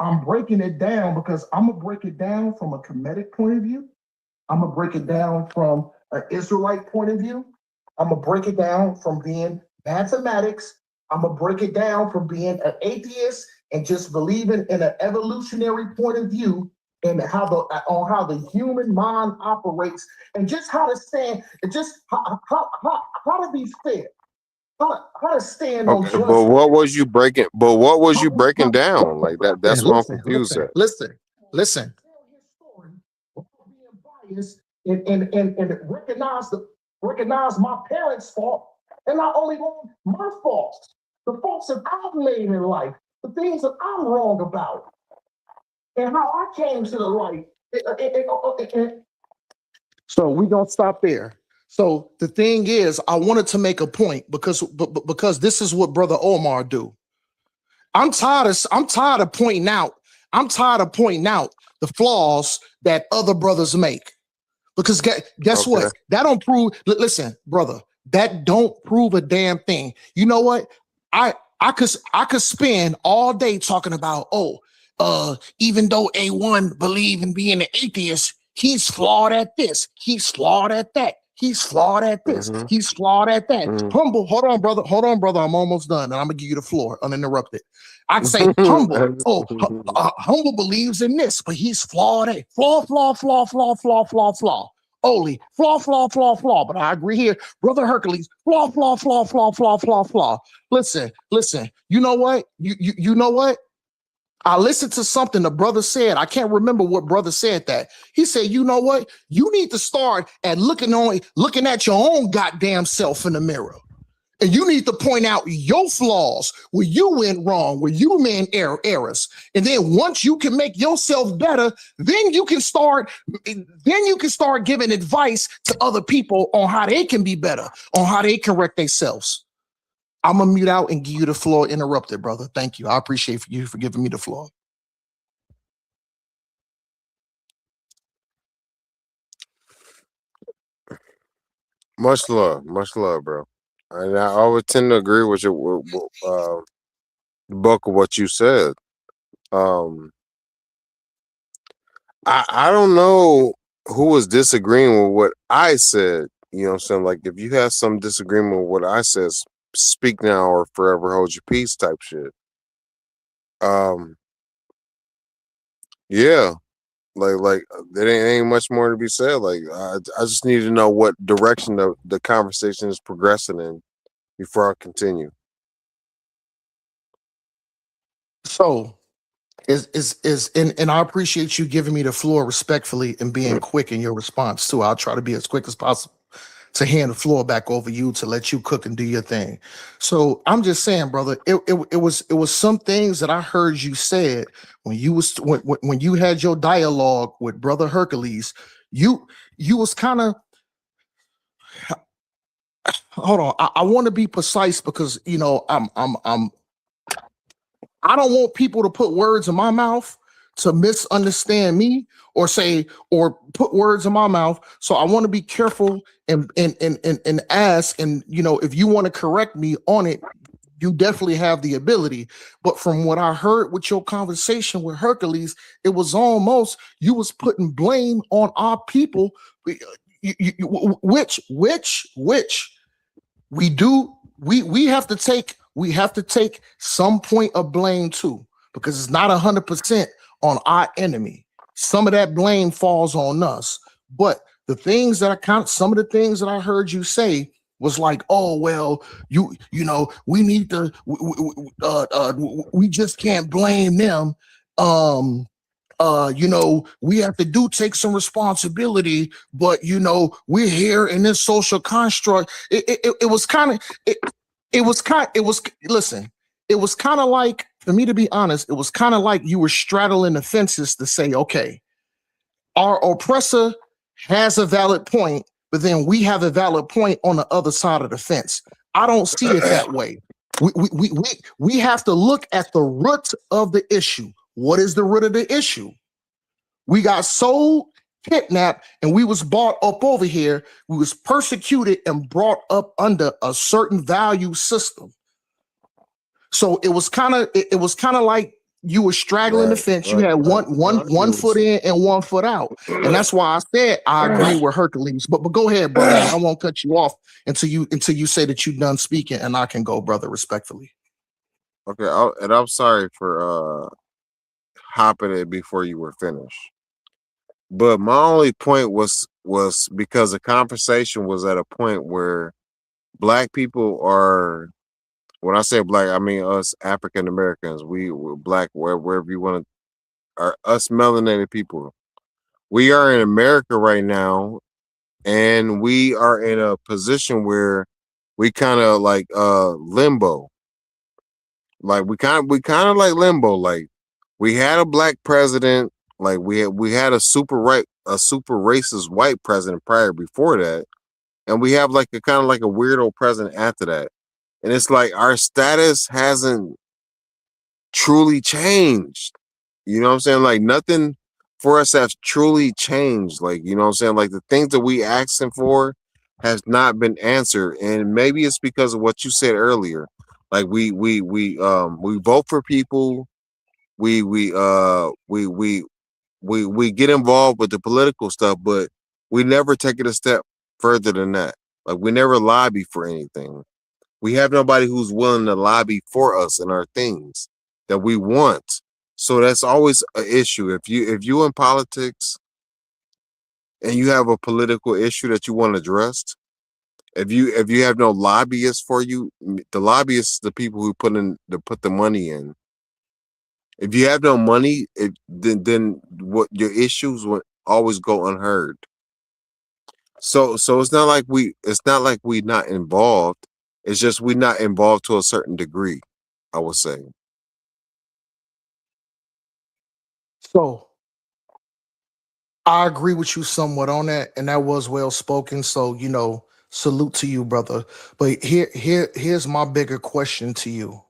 I'm breaking it down because I'm gonna break it down from a Kemetic point of view. I'm gonna break it down from an Israelite point of view. I'm gonna break it down from being mathematics. I'm gonna break it down from being an atheist and just believing in an evolutionary point of view and how the human mind operates and just how to stand and just how to be fair. How to stand on Okay, but what was you breaking? But what was you breaking down like that? That's what I'm confused at. Listen. And recognize my parents' fault, and not only my faults, the faults that I've made in life, the things that I'm wrong about, and how I came to the light. So we don't stop there. So the thing is, I wanted to make a point because this is what Brother Omar do. I'm tired of pointing out the flaws that other brothers make. Because guess what? That don't prove. Listen, brother, that don't prove a damn thing. You know what? I could spend all day talking about even though A1 believe in being an atheist, he's flawed at this. He's flawed at that. He's flawed at this. He's flawed at that. Humble, hold on, brother. I'm almost done, and I'm gonna give you the floor uninterrupted. I can say humble. Humble believes in this, but he's flawed at flaw. Only flaw. But I agree here, brother Hercules. Flaw. Listen. You know what? You know what? I listened to something the brother said. I can't remember what brother said that. He said, you know what? You need to start at looking at your own goddamn self in the mirror. And you need to point out your flaws, where you went wrong, where you made errors. And then once you can make yourself better, then you can start giving advice to other people on how they can be better, on how they correct themselves. I'm gonna mute out and give you the floor interrupted, brother. Thank you. I appreciate you for giving me the floor. Much love, bro. And I always tend to agree with you, the bulk of what you said. I don't know who was disagreeing with what I said. You know what I'm saying? Like, if you have some disagreement with what I said, speak now or forever hold your peace type shit. Yeah. Like there ain't much more to be said. Like, I just need to know what direction the conversation is progressing in before I continue. So and I appreciate you giving me the floor respectfully and being quick in your response too. I'll try to be as quick as possible to hand the floor back over you to let you cook and do your thing. So I'm just saying, brother, it was some things that I heard you said when you had your dialogue with Brother Hercules. You was kind of, hold on. I want to be precise because I don't want people to put words in my mouth to misunderstand me or put words in my mouth. So I want to be careful and ask, and if you want to correct me on it, you definitely have the ability. But from what I heard with your conversation with Hercules, it was almost you was putting blame on our people, which we do. We have to take some point of blame too, because it's not 100% on our enemy. Some of that blame falls on us. But some of the things that I heard you say, was like, oh well, you know, we need to we just can't blame them. You know, we have to take some responsibility, but you know, we're here in this social construct. It was kind of listen, it was kind of like, for me to be honest, it was kind of like you were straddling the fences to say, okay, our oppressor has a valid point, but then we have a valid point on the other side of the fence. I don't see it that way. We have to look at the root of the issue. What is the root of the issue? We got sold, kidnapped, and we was brought up over here. We was persecuted and brought up under a certain value system. So it was kind of like you were straddling the fence. You had one foot in and 1 foot out. And that's why I said I agree with Hercules. But go ahead, brother. I won't cut you off until you say that you're done speaking, and I can go, brother, respectfully. Okay, I'm sorry for hopping it before you were finished. But my only point was because the conversation was at a point where black people are, when I say black, I mean us African Americans. We're black wherever you want to, are us melanated people. We are in America right now, and we are in a position where we kind of like limbo. Like we kind of like limbo. Like we had a black president, like we had a super racist white president before that, and we have like a kind of like a weirdo president after that. And it's like our status hasn't truly changed. You know what I'm saying? Like nothing for us has truly changed. Like, you know what I'm saying? Like the things that we asking for has not been answered. And maybe it's because of what you said earlier. Like we vote for people. We get involved with the political stuff, but we never take it a step further than that. Like we never lobby for anything. We have nobody who's willing to lobby for us and our things that we want. So that's always an issue. If you in politics and you have a political issue that you want addressed, if you have no lobbyists for you, the lobbyists, the people who put the money in. If you have no money, then what your issues will always go unheard. So it's not like we not involved. It's just we're not involved to a certain degree, I would say. So I agree with you somewhat on that, and that was well spoken. So, you know, salute to you, brother. But here's my bigger question to you.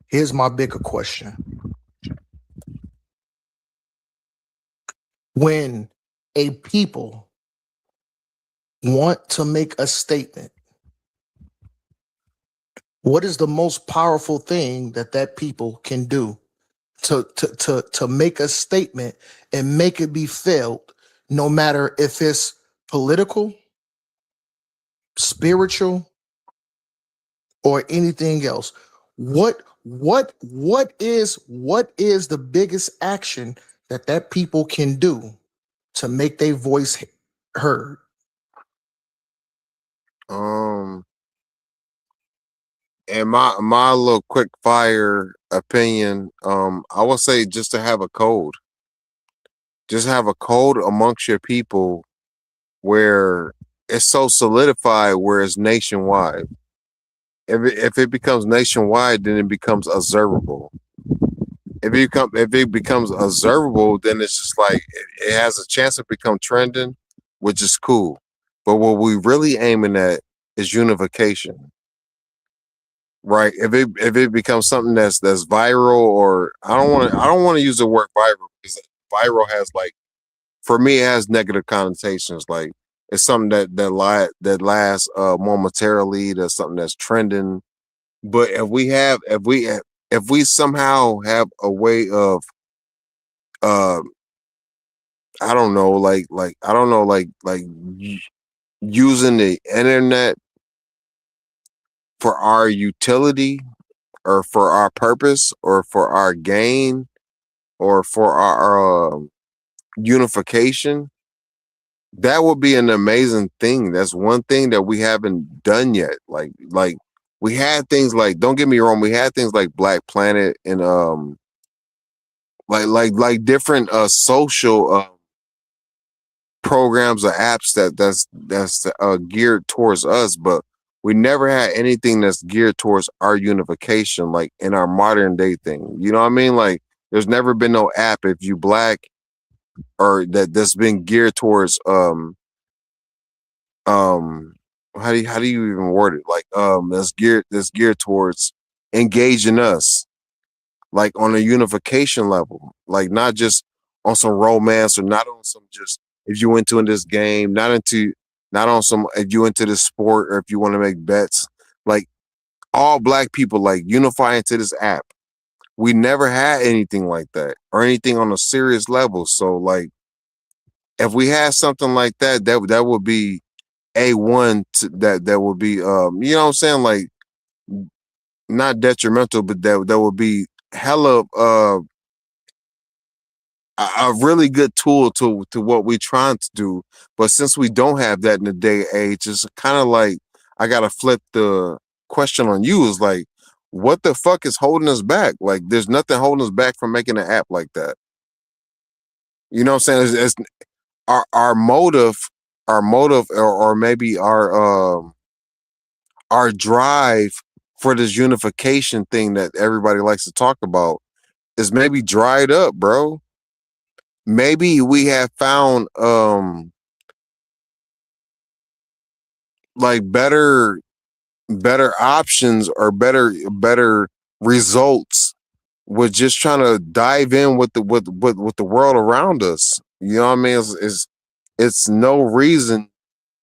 Here's my bigger question. When a people want to make a statement, what is the most powerful thing that people can do to make a statement and make it be felt, no matter if it's political, spiritual, or anything else? What is the biggest action that people can do to make their voice heard? And my little quick fire opinion, I would say just to have a code. Just have a code amongst your people where it's so solidified, where it's nationwide. If it becomes nationwide, then it becomes observable. If it becomes observable, then it's just like it has a chance to become trending, which is cool. But what we really aiming at is unification. Right. If it becomes something that's viral, or I don't want to use the word viral, because viral has, like, for me, it has negative connotations. Like it's something that lasts momentarily. That's something that's trending. But if we somehow have a way of I don't know, using the internet for our utility, or for our purpose, or for our gain, or for our unification, That would be an amazing thing. That's one thing that we haven't done yet. Like we had things like, don't get me wrong, we had things like Black Planet and like different social programs or apps that's geared towards us, but we never had anything that's geared towards our unification, like in our modern day thing. You know what I mean? Like there's never been no app if you Black or that's been geared towards how do you even word it? Like that's geared towards engaging us, like on a unification level, like not just on some romance or not on some just if you into in this game, not on some if you into this sport or if you want to make bets, like all Black people like unify into this app. We never had anything like that or anything on a serious level. So like if we had something like that, that would be A1 that would be you know what I'm saying, like not detrimental, but that would be hella a really good tool to what we're trying to do. But since we don't have that in the day age, it's kind of like I gotta flip the question on you, is like, what the fuck is holding us back? Like there's nothing holding us back from making an app like that. You know what I'm saying? It's our motive or maybe our drive for this unification thing that everybody likes to talk about is maybe dried up, bro. Maybe we have found like better options or better results with just trying to dive in with the world around us. You know what I mean? It's no reason.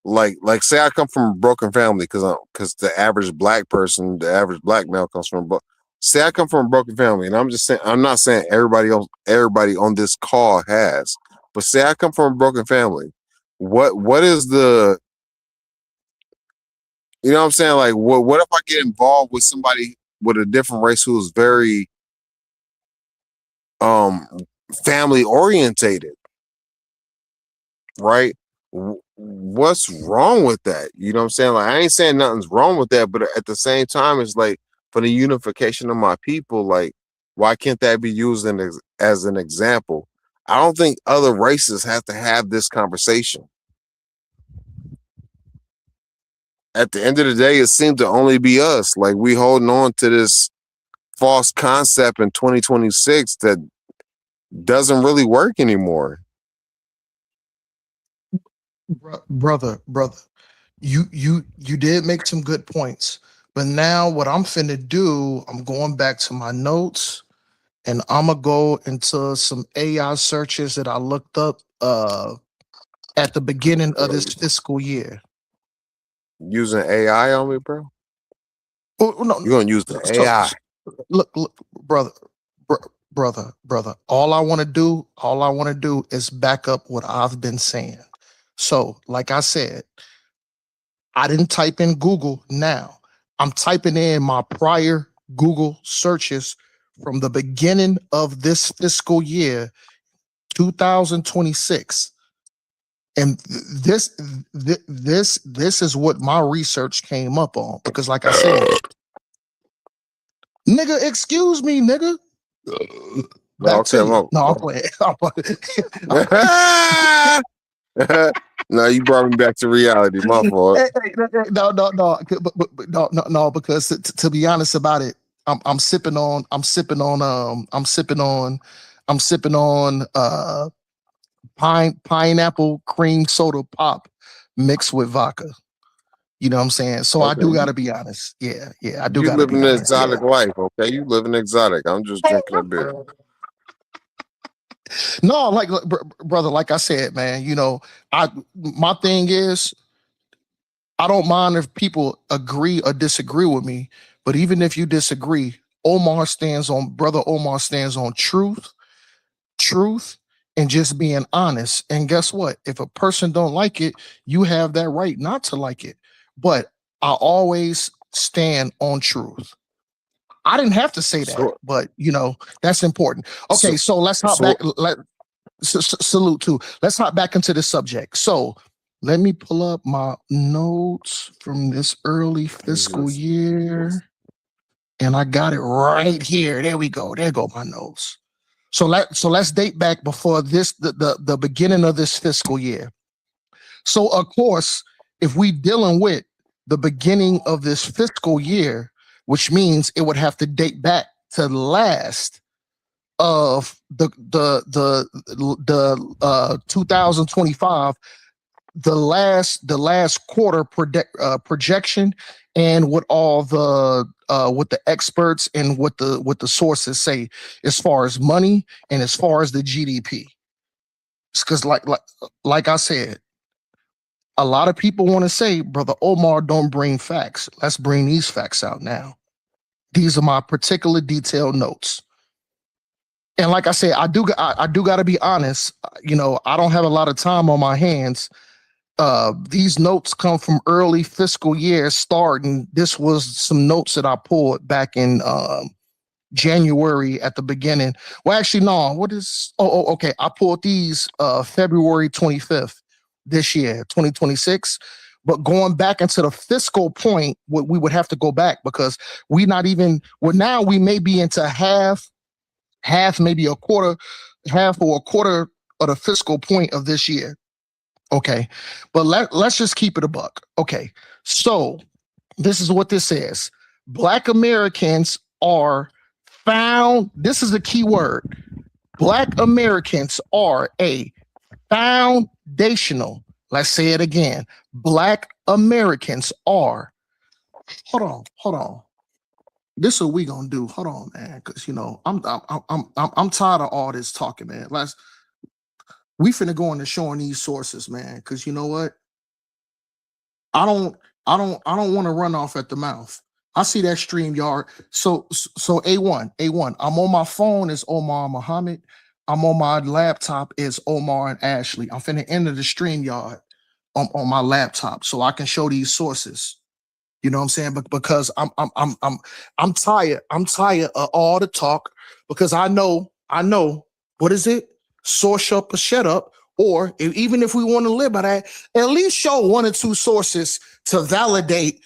Like say I come from a broken family because the average Black person, the average Black male comes from. But say I come from a broken family, and I'm just saying, I'm not saying everybody on this call has, but say I come from a broken family. What is the, you know what I'm saying? Like what if I get involved with somebody with a different race who is very family orientated, right? What's wrong with that? You know what I'm saying? Like I ain't saying nothing's wrong with that, but at the same time, it's like for the unification of my people, like why can't that be used as an example? I don't think other races have to have this conversation. At the end of the day, it seemed to only be us. Like we holding on to this false concept in 2026 that doesn't really work anymore. Brother, you did make some good points, but now what I'm finna do, I'm going back to my notes and I'm gonna go into some AI searches that I looked up at the beginning of this fiscal year. Using AI on me, bro? Oh, no, you're gonna use the AI. Look, brother. All I want to do is back up what I've been saying. So, like I said, I didn't type in Google now. I'm typing in my prior Google searches from the beginning of this fiscal year, 2026. And this is what my research came up on. Because like I said, nigga, excuse me, nigga. Back to you. No, I'm playing. No, you brought me back to reality. My fault. No, because to be honest about it, I'm sipping on pineapple cream soda pop mixed with vodka. You know what I'm saying? So okay. I do gotta be honest. Yeah, I do gotta be honest. You live an exotic life, okay? You live an exotic. I'm just drinking a beer. No, like brother, like I said, man, you know, my thing is I don't mind if people agree or disagree with me, but even if you disagree, Omar stands on truth, and just being honest. And guess what? If a person don't like it, you have that right not to like it. But I always stand on truth. I didn't have to say that, but you know, that's important. Okay, so let's hop back. Salute too. Let's hop back into the subject. So let me pull up my notes from this early fiscal year. And I got it right here. There we go. There go my notes. So let's date back before this the beginning of this fiscal year. So of course, if we dealing with the beginning of this fiscal year, which means it would have to date back to the last of the 2025, the last quarter projection, and what all the what the experts and what the sources say as far as money and as far as the GDP. Because like I said, a lot of people want to say, Brother Omar, don't bring facts. Let's bring these facts out now. These are my particular detailed notes. And like I said, I do got to be honest. You know, I don't have a lot of time on my hands. These notes come from early fiscal year starting. This was some notes that I pulled back in January at the beginning. Well, actually, no. What is? Okay. I pulled these February 25th this year, 2026. But going back into the fiscal point, we would have to go back because we not even. Well, now we may be into half, maybe a quarter, half or a quarter of the fiscal point of this year. Okay, but let's just keep it a buck. Okay, so this is what this says: Black Americans are found. This is a key word. Black Americans are a foundational. Let's say it again. Black Americans are. Hold on. This is what we gonna do. Hold on, man, because you know I'm tired of all this talking, man. We finna go into showing these sources, man, because you know what? I don't want to run off at the mouth. I see that stream yard. So A1. I'm on my phone as Omar Muhammad. I'm on my laptop as Omar and Ashley. I'm finna enter the stream yard on my laptop so I can show these sources. You know what I'm saying? But because I'm tired. I'm tired of all the talk because I know what is it? Source up or shut up. Or even if we want to live by that, at least show one or two sources to validate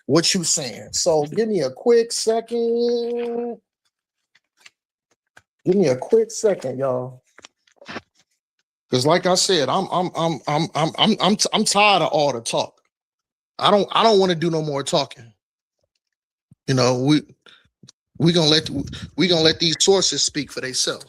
what you're saying. So give me a quick second. Give me a quick second, y'all. Because like I said, I'm tired of all the talk. I don't want to do no more talking. You know, we gonna let these sources speak for themselves.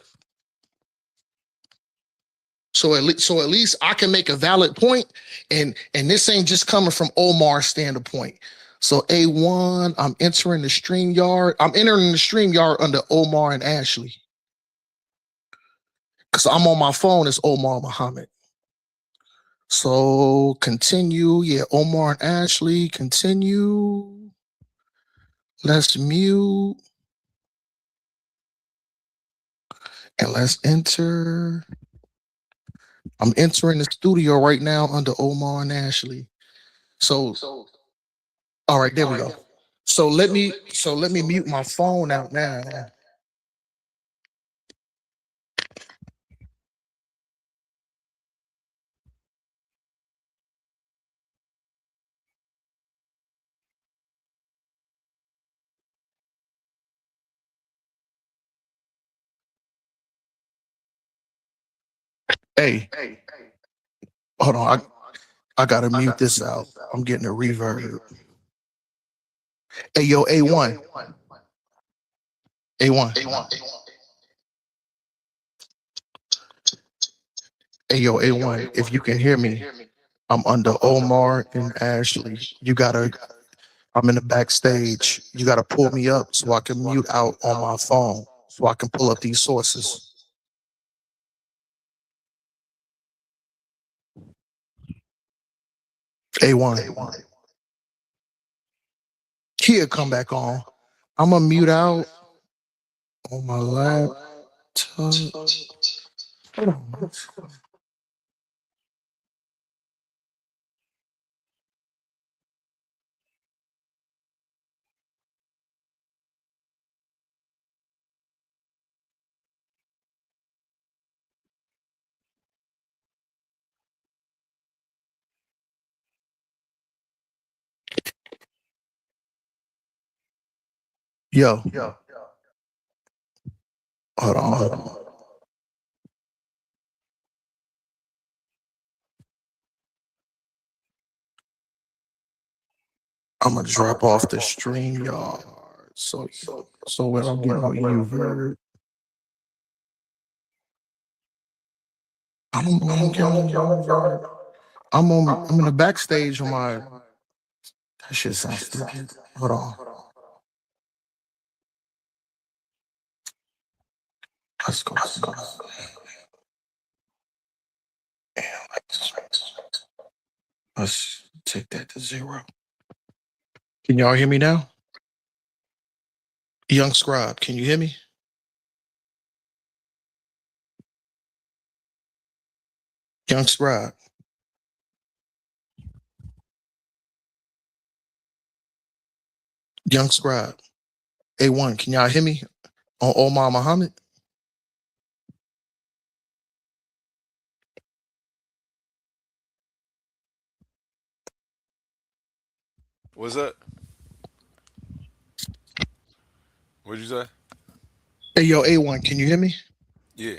So at least I can make a valid point, and this ain't just coming from Omar's standpoint. So A1, I'm entering the StreamYard. I'm entering the StreamYard under Omar and Ashley. Because I'm on my phone as Omar Muhammad. So continue. Yeah, Omar and Ashley, continue. Let's mute. And let's enter. I'm entering the studio right now under Omar and Ashley. So all right, there we go. So let me mute my phone out now. Hey, hold on. I gotta mute this out. I'm getting a reverb. Hey, yo, A1. A1. Hey, yo, A1. If you can hear me, I'm under Omar and Ashley. I'm in the backstage. You gotta pull me up so I can mute out on my phone so I can pull up these sources. A1. Kia come back on. I'm gonna mute out on my laptop. Hold on. Yo. Hold on. I'm gonna drop off the stream, y'all. So when I'm getting on you, Verd. I'm in the backstage on my. That shit sounds stupid. Hold on. Let's go. Let's take that to 0. Can y'all hear me now? Young Scribe, can you hear me? Young Scribe. Young Scribe. A1, can y'all hear me? On Omar Muhammad? What's that? What'd you say? Hey, yo, A1, can you hear me? Yeah.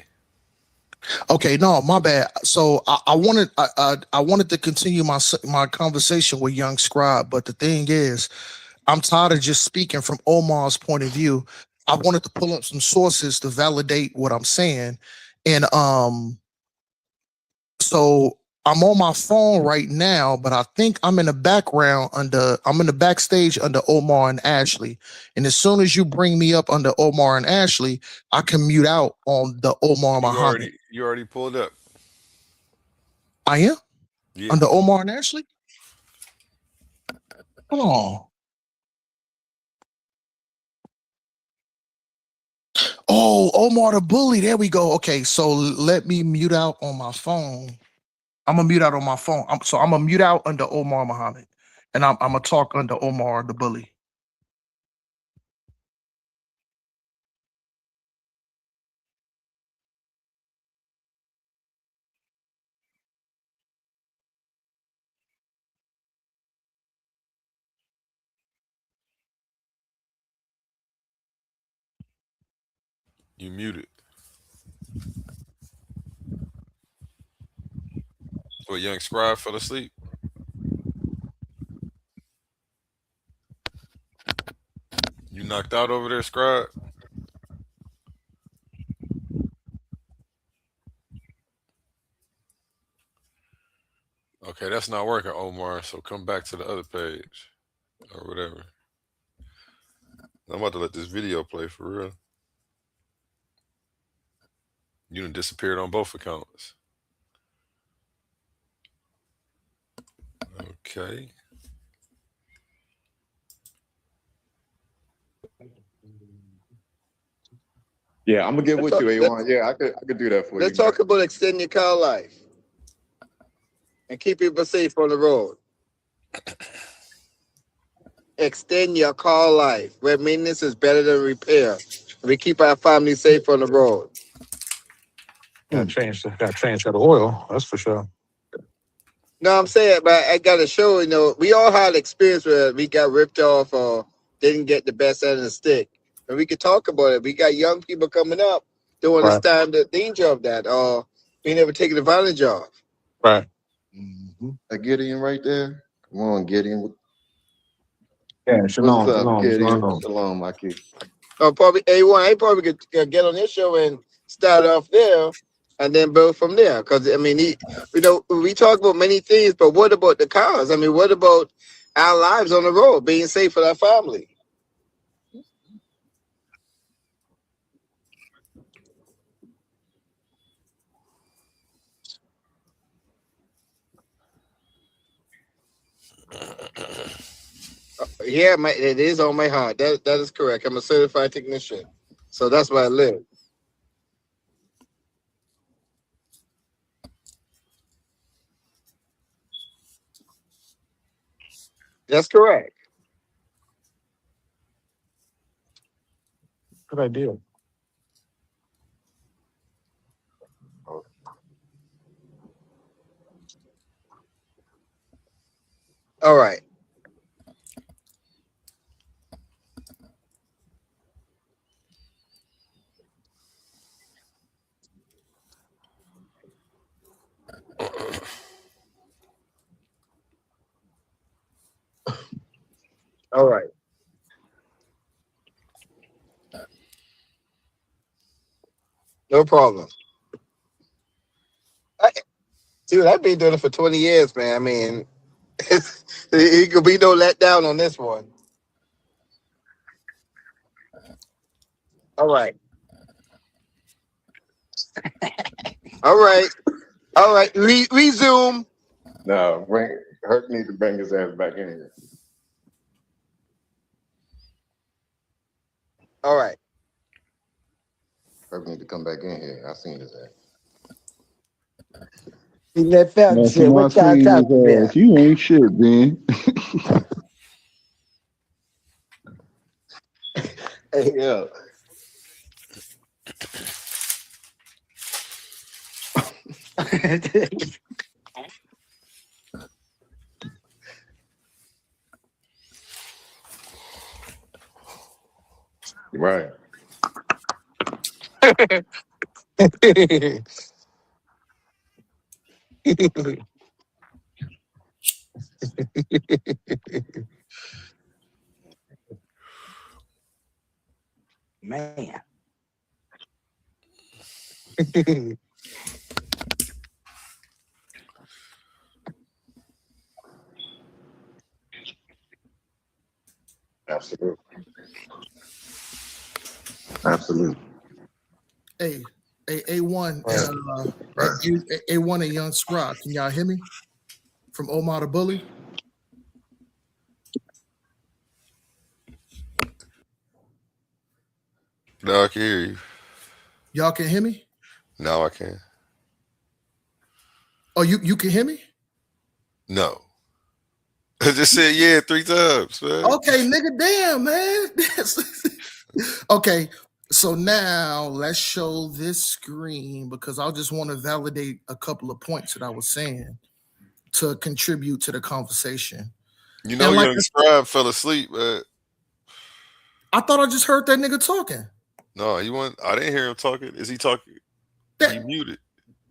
Okay, no, my bad. So I wanted to continue my conversation with Young Scribe, but the thing is, I'm tired of just speaking from Omar's point of view. I wanted to pull up some sources to validate what I'm saying, and so I'm on my phone right now, but I think I'm in the backstage under Omar and Ashley. And as soon as you bring me up under Omar and Ashley, I can mute out on the Omar Muhammad. You already pulled up. I am? Yeah. Under Omar and Ashley? Hold on. Oh, Omar the Bully. There we go. Okay, so let me mute out on my phone. I'm gonna mute out on my phone. I'm gonna mute out under Omar Muhammad, and I'm gonna talk under Omar the Bully. You muted. What, Young Scribe fell asleep? You knocked out over there, Scribe? Okay, that's not working, Omar. So come back to the other page or whatever. I'm about to let this video play for real. You done disappeared on both accounts. Okay. Yeah, I'm gonna get with you, A1. Yeah, I could do that for you. Let's talk about extending your car life and keep people safe on the road. Extend your car life, where maintenance is better than repair. We keep our family safe on the road. Got to change that oil. That's for sure. No, I'm saying, but I gotta show, we all had experience where we got ripped off or didn't get the best end of the stick. And we could talk about it. We got young people coming up don't understand the danger of that or being able to take advantage of. Right. That Gideon right there. Come on, Gideon. Yeah, shalom, What's up, shalom, Gideon? shalom. Shalom, my kid. Probably A1. I probably could get on this show and start off there and then build from there. Because, I mean, we talk about many things, but what about the cars? I mean, what about our lives on the road, being safe for our family? Yeah, it is on my heart. That is correct. I'm a certified technician. So that's where I live. That's correct. Good idea. All right. All right. No problem. Dude, I've been doing it for 20 years, man. I mean, he could be no letdown on this one. All right. All right. All right. Resume. No, Herc need to bring his ass back in here. All right. Herc need to come back in here. I seen his ass. He left out and said, what y'all talking about? You ain't shit, man. Hey, yo. Right. Man. Absolutely. Absolutely. Hey, A1 and A1 and Young Scribe. Can y'all hear me? From Omar the Bully. No, I can hear you. Y'all can hear me? No, I can't. Oh, you can hear me? No. I just said yeah 3 times, man. Okay, nigga, damn, man. Okay, so now let's show this screen because I just want to validate a couple of points that I was saying to contribute to the conversation. You know, Young Scribe fell asleep, man. I thought I just heard that nigga talking. No, I didn't hear him talking. Is he talking? He muted.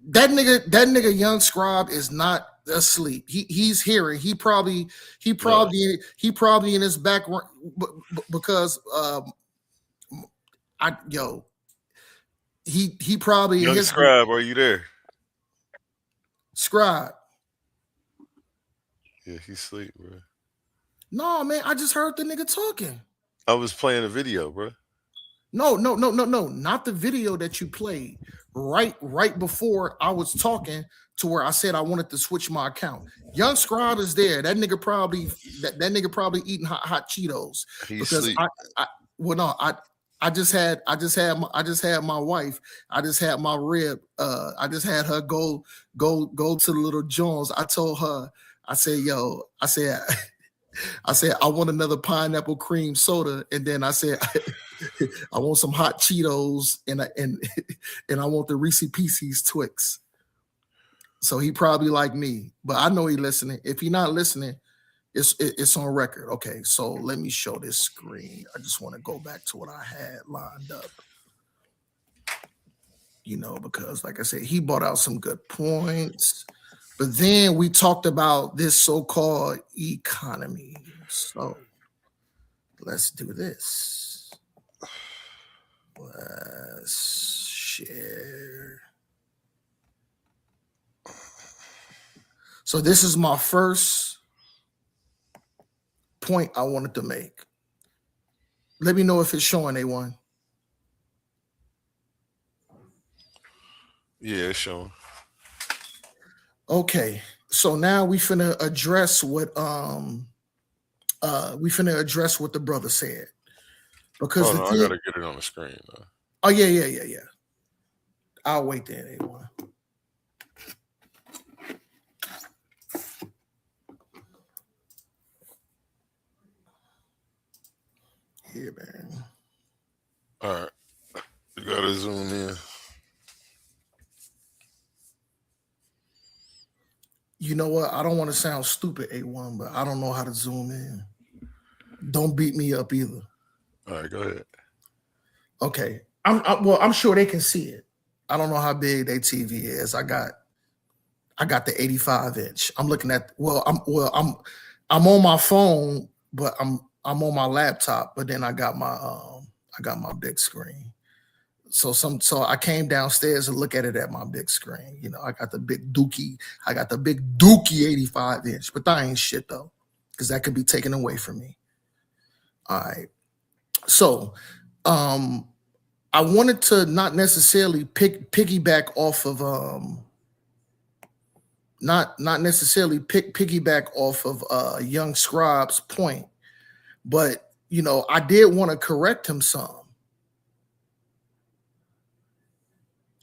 That nigga Young Scribe is not asleep. He's hearing. He probably in his background because he probably Young Scribe, are you there? Scribe. Yeah, he's asleep, bro. No, man, I just heard the nigga talking. I was playing a video, bro. No, not the video that you played. Right before I was talking to where I said I wanted to switch my account. Young Scribe is there. That nigga probably eating hot Cheetos. He's because asleep. I just had my wife. I just had my rib. I just had her go to the Little Jones. I told her, I said, I want another pineapple cream soda, and then I said, I want some hot Cheetos, and I want the Reese Pieces Twix. So he probably like me, but I know he listening. If he not listening, it's on record. Okay, so let me show this screen. I just want to go back to what I had lined up. Because like I said, he brought out some good points. But then we talked about this so-called economy. So let's do this. Let's share. So this is my first point I wanted to make. Let me know if it's showing, A1. Yeah, it's showing. Okay, so now we finna address what the brother said. Because I gotta get it on the screen. Oh yeah. I'll wait there, A1. Here, man. All right, you gotta zoom in. You know what? I don't want to sound stupid, A1, but I don't know how to zoom in. Don't beat me up either. All right, go ahead. Okay. I'm sure they can see it. I don't know how big their TV is. I got the 85-inch. I'm looking at I'm on my phone, but I'm on my laptop, but then I got my big screen. So I came downstairs to look at it at my big screen. You know, I got the big Dookie 85 inch, but that ain't shit though, because that could be taken away from me. All right. So I wanted to not necessarily piggyback off of Young Scribe's point, but you know, I did want to correct him some.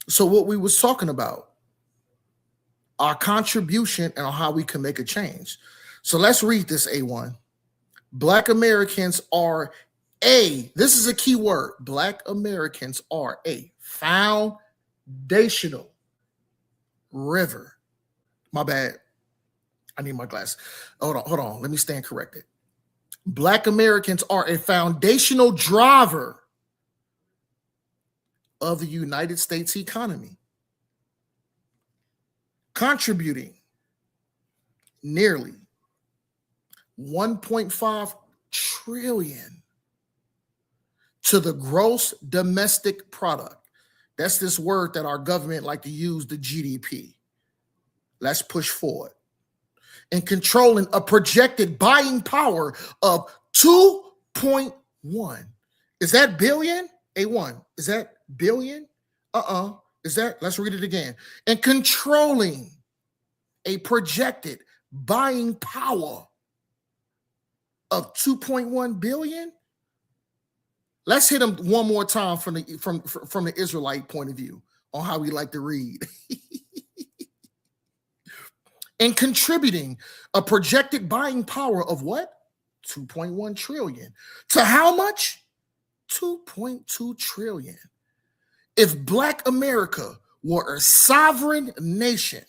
So what we was talking about, our contribution and how we can make a change. So let's read this, A1. Black Americans are this is a key word. Black Americans are a foundational river. My bad. I need my glass. Hold on. Let me stand corrected. Black Americans are a foundational driver of the United States economy, contributing nearly 1.5 trillion to the gross domestic product. That's this word that our government like to use, the GDP. Let's push forward. And controlling a projected buying power of 2.1. Is that billion? A1. Is that billion? Is that? Let's read it again. And controlling a projected buying power of 2.1 billion. Let's hit them one more time from the Israelite point of view on how we like to read. And contributing a projected buying power of what? 2.1 trillion. To how much? 2.2 trillion. If Black America were a sovereign nation,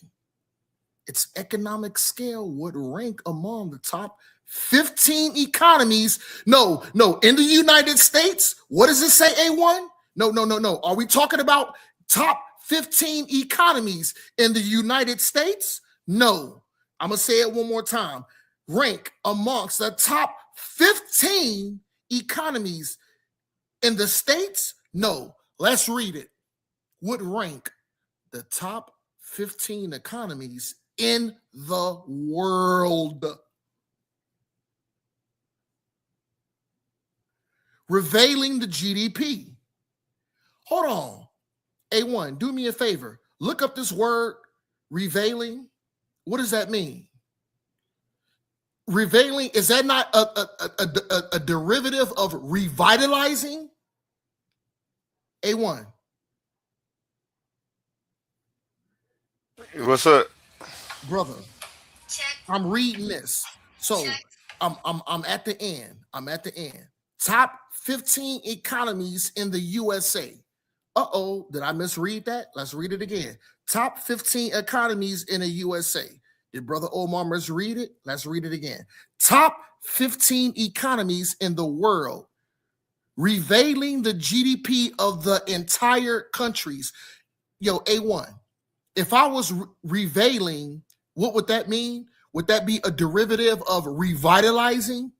its economic scale would rank among the top 15 economies. No, in the United States. What does it say, A1? No. Are we talking about top 15 economies in the United States? No. I'm going to say it one more time. Rank amongst the top 15 economies in the States? No. Let's read it. Would rank the top 15 economies in the world. Revealing the GDP. Hold on. A1, do me a favor. Look up this word, revealing. What does that mean? Revealing, is that not a derivative of revitalizing? A1. What's up? Brother, I'm reading this. So I'm at the end. Top 15 economies in the USA. Did I misread that? Let's read it again. Top 15 economies in the USA. Did Brother Omar misread it? Let's read it again. Top 15 economies in the world, revealing the GDP of the entire countries. Yo, A1, if I was revealing, what would that mean? Would that be a derivative of revitalizing?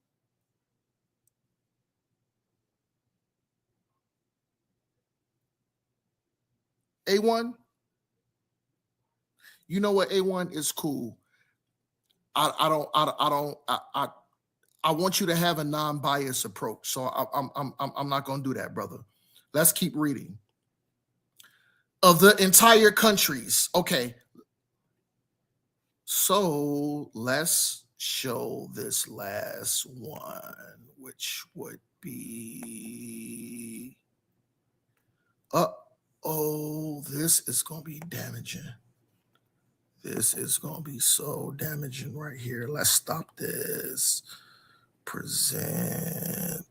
A1? You know what, A1 is cool. I want you to have a non-biased approach. So I'm not going to do that, brother. Let's keep reading. Of the entire countries. Okay. So let's show this last one, which would be this is going to be damaging. This is going to be so damaging right here. Let's stop this. Present.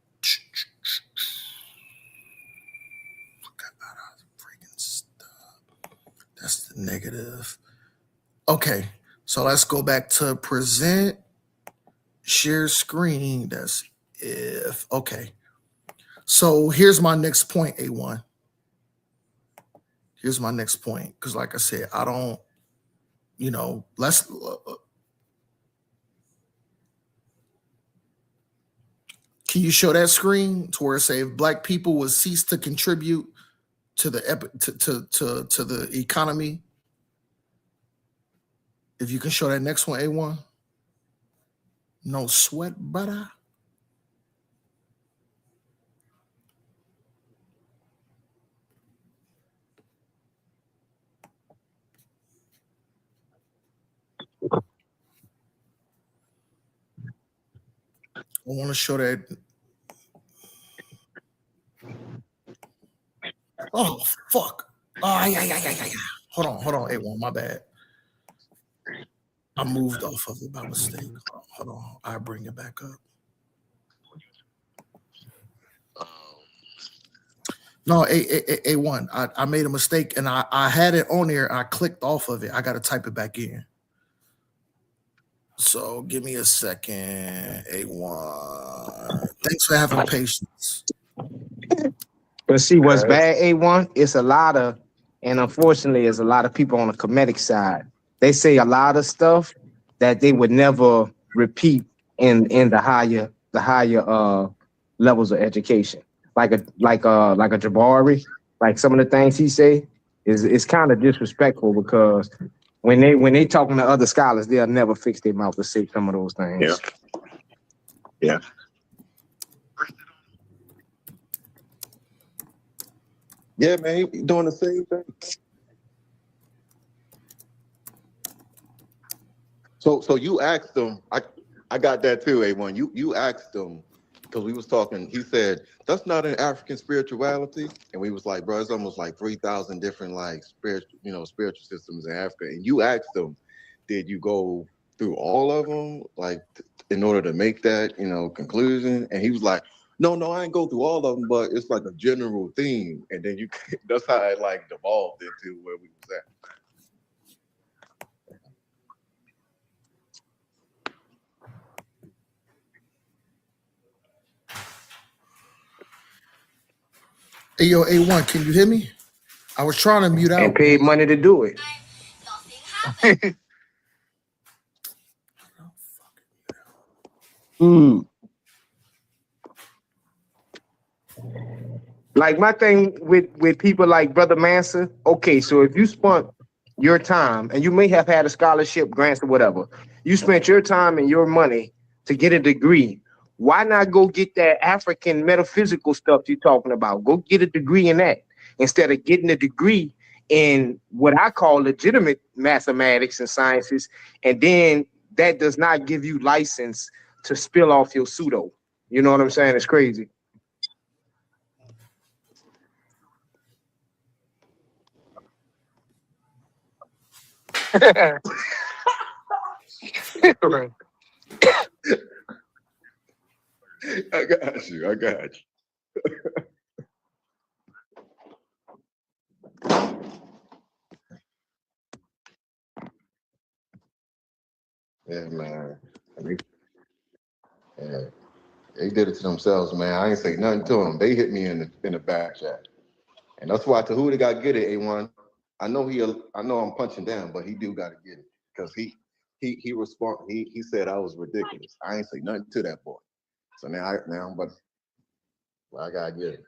Forgot about all the freaking stuff. That's the negative. Okay, so let's go back to present. Share screen. That's if. Okay. So here's my next point, A1. Here's my next point. Because like I said, I don't, let's Can you show that screen to where it say if black people would cease to contribute to the to the economy? If you can show that next one, A1. No sweat, brother. I want to show that. Oh, fuck. Oh, yeah. Hold on, A1, my bad. I moved off of it by mistake. Hold on. I bring it back up. No, A1. I made a mistake and I had it on there. I clicked off of it. I got to type it back in. So give me a second, A1. Thanks for having patience. But see, what's bad, A1, it's a lot of, and unfortunately, it's a lot of people on the comedic side. They say a lot of stuff that they would never repeat in the higher levels of education. Like a Jabari, like some of the things he say is kind of disrespectful because when they talking to other scholars, they'll never fix their mouth to say some of those things. Yeah. Yeah, man, he doing the same thing. So you asked him. I got that too, A1. You asked him because we was talking. He said that's not an African spirituality, and we was like, bro, it's almost like 3,000 different like spiritual systems in Africa. And you asked him, did you go through all of them like in order to make that conclusion? And he was like, no, I ain't go through all of them, but it's like a general theme. And then that's how it like devolved into where we was at. Hey, yo, A1, can you hear me? I was trying to mute out. And paid money to do it. Like my thing with people like Brother Mansa, okay, so if you spent your time, and you may have had a scholarship, grants or whatever, you spent your time and your money to get a degree, why not go get that African metaphysical stuff you're talking about? Go get a degree in that instead of getting a degree in what I call legitimate mathematics and sciences, and then that does not give you license to spill off your pseudo. You know what I'm saying? It's crazy. I got you. Yeah, man. They did it to themselves, man. I ain't say nothing to them. They hit me in the back chat, and that's why Tahuti got to get it. A1. I know I'm punching down, but he do got to get it because he said I was ridiculous. I ain't say nothing to that boy. So now I gotta get it.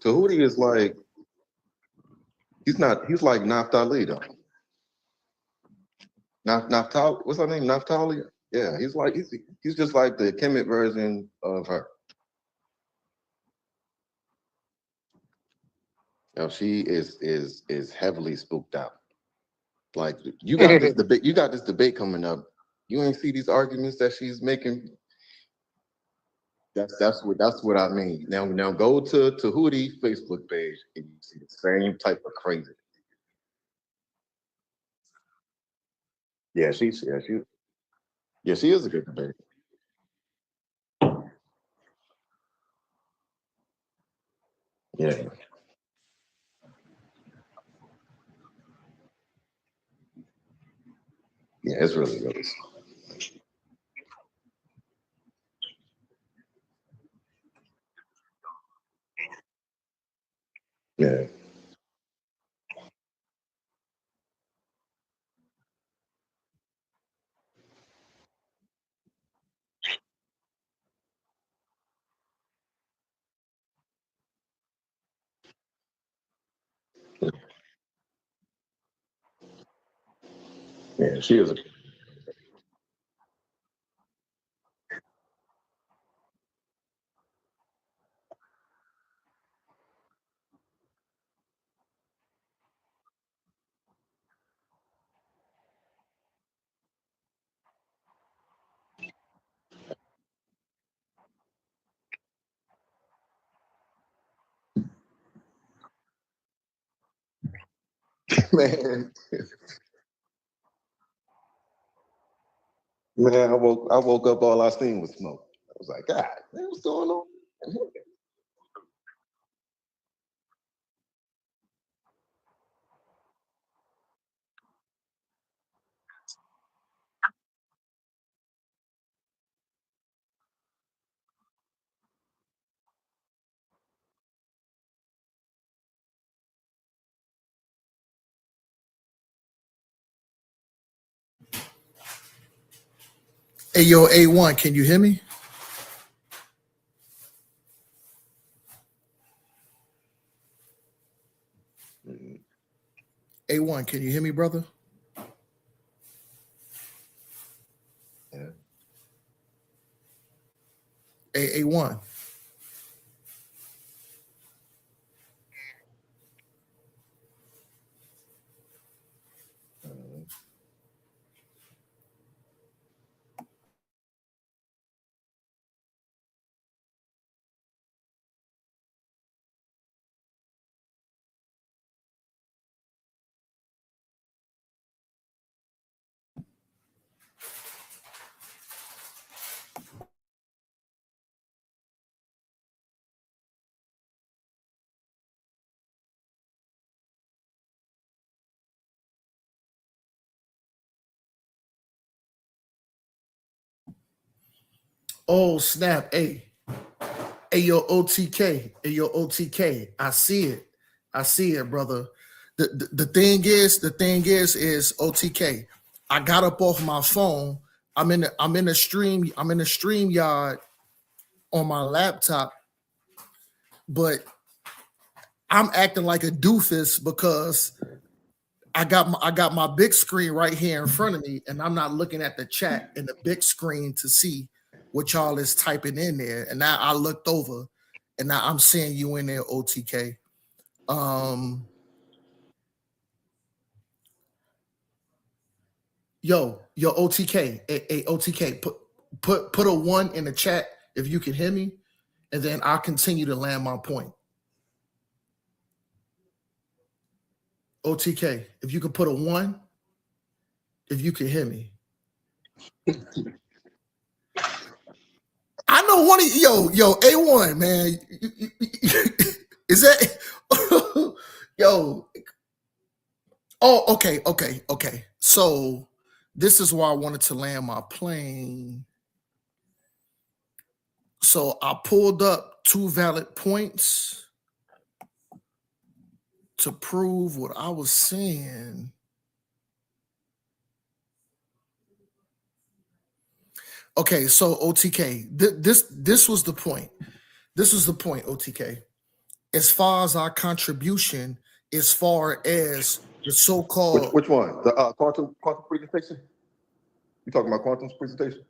Tahuti is like he's like Naphtali though. Naphtali, what's her name? Naphtali? Yeah, he's just like the Kemet version of her. Now she is heavily spooked out. Like you got this debate coming up. You ain't see these arguments that she's making. That's what I mean. Now go to Tahuti Facebook page and you see the same type of crazy. She is a good debate. Yeah. Yeah, it's really good. Yeah. Yeah, she is a man. Man, I woke up, all I seen was smoke. I was like, God, man, what's going on? Hey, yo, A1, can you hear me? A1, can you hear me, brother? Yeah. A1. Oh, snap. Hey, yo, OTK. Hey, yo, OTK. I see it. I see it, brother. The thing is OTK. I got up off my phone. I'm in the stream yard on my laptop, but I'm acting like a doofus because I got my big screen right here in front of me, and I'm not looking at the chat in the big screen to see what y'all is typing in there. And now I looked over, and now I'm seeing you in there, OTK. Yo, OTK, hey, OTK, put a 1 in the chat if you can hear me, and then I'll continue to land my point. OTK, if you could put a 1, if you can hear me. I know one of yo, A1, man. Is that yo? Oh, okay. So this is why I wanted to land my plane. So I pulled up 2 valid points to prove what I was saying. Okay, so OTK, this was the point. This was the point, OTK. As far as our contribution, as far as the so-called Which one? The quantum presentation? You talking about quantum's presentation?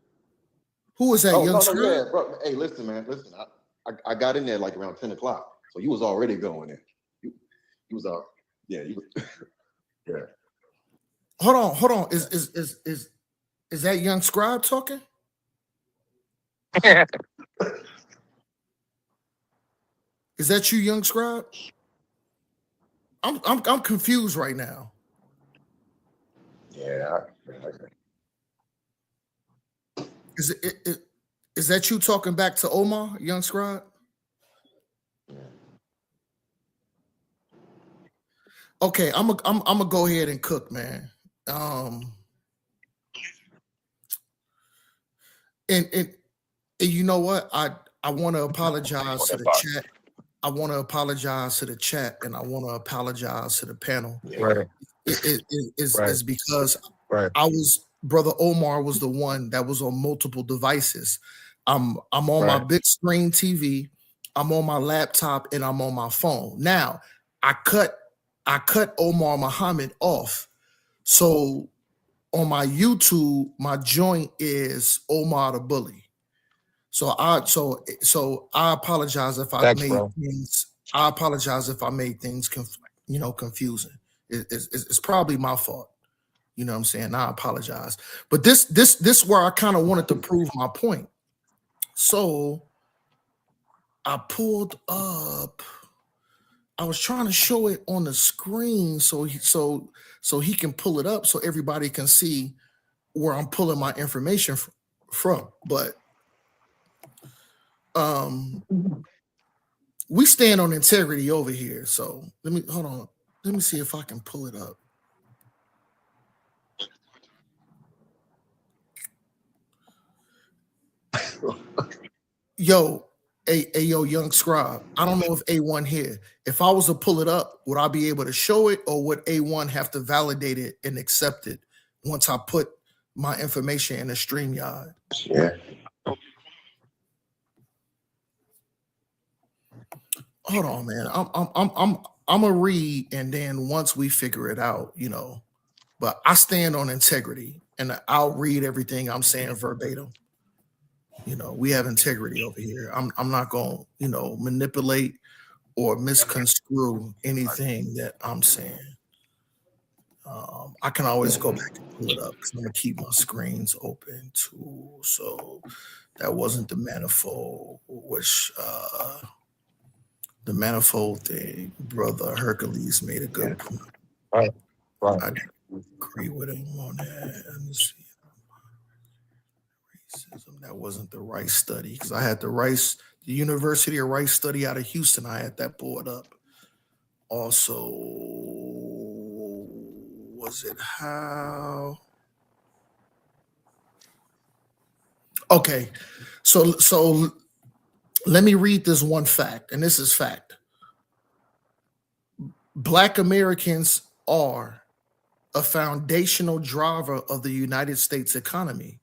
Who is that, Oh, young no, Scrib? yeah, bro. Hey, listen, man. Listen, I got in there like around 10 o'clock. So you was already going in. You was out. Yeah, you was yeah. Hold on. Is that young Scribe talking? Is that you, young Scribe? I'm confused right now. Yeah. Is that you talking back to Omar, young Scribe? Okay, I'm gonna go ahead and cook, man. And you know what? I want to apologize to the chat. I want to apologize to the chat and I want to apologize to the panel. Right. It's because Brother Omar was the one that was on multiple devices. I'm on my big screen TV, I'm on my laptop, and I'm on my phone. Now, I cut Omar Muhammad off. So on my YouTube, my joint is Omar the Bully. So I apologize if I made things confusing. It's probably my fault. You know what I'm saying? I apologize. But this where I kind of wanted to prove my point. So I pulled up. I was trying to show it on the screen so he can pull it up so everybody can see where I'm pulling my information from. But we stand on integrity over here. So hold on. Let me see if I can pull it up. Yo, young scribe. I don't know if A1 here. If I was to pull it up, would I be able to show it, or would A1 have to validate it and accept it once I put my information in a StreamYard? Yeah. Hold on, man. I'm gonna read, and then once we figure it out, But I stand on integrity, and I'll read everything I'm saying verbatim. We have integrity over here. I'm not going to, manipulate or misconstrue anything that I'm saying. I can always go back and pull it up because I'm going to keep my screens open too. So that wasn't the manifold, which the manifold thing, Brother Hercules made a good point. Right. I agree with him on that. Let me see. Racism. That wasn't the Rice study because I had the University of Rice study out of Houston. I had that pulled up. Also, was it how? Okay, so let me read this one fact, and this is fact. Black Americans are a foundational driver of the United States economy,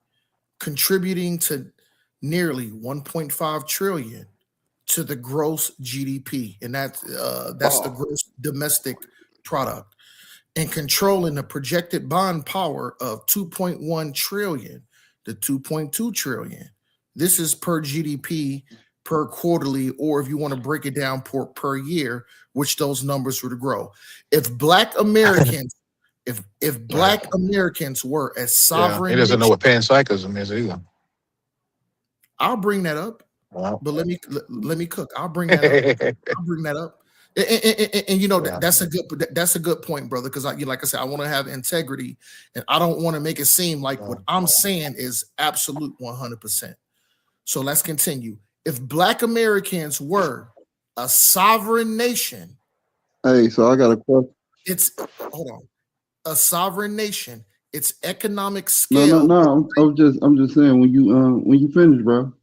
contributing to nearly 1.5 trillion to the gross GDP, and that's the gross domestic product, and controlling the projected bond power of 2.1 trillion to 2.2 trillion. This is per GDP per quarterly, or if you want to break it down per year, which those numbers would grow. If Black Americans if Black Americans were as sovereign, he doesn't know what panpsychism is either. I'll bring that up, but let me cook. I'll bring that up. And that's a good point, brother. Because like I said, I want to have integrity, and I don't want to make it seem like what I'm saying is absolute 100%. So let's continue. If Black Americans were a sovereign nation, hey, so I got a question. Hold on. A sovereign nation, its economic scale. No. I'm just saying when you finish, bro.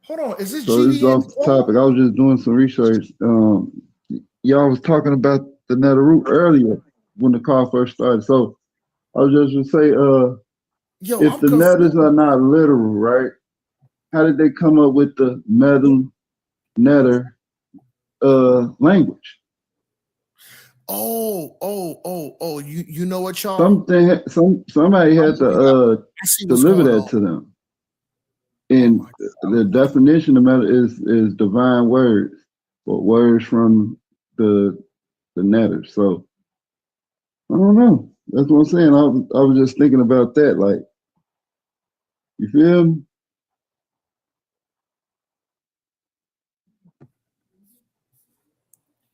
Hold on, is this so this is off the topic? I was just doing some research. Y'all was talking about the nether root earlier when the call first started. So I was just gonna say, if the netters are not literal, right? How did they come up with the netter language? You know what, y'all? Somebody had to deliver that to them. And the definition of matter is divine words, or words from the netter. So I don't know. That's what I'm saying. I was just thinking about that. Like, you feel me?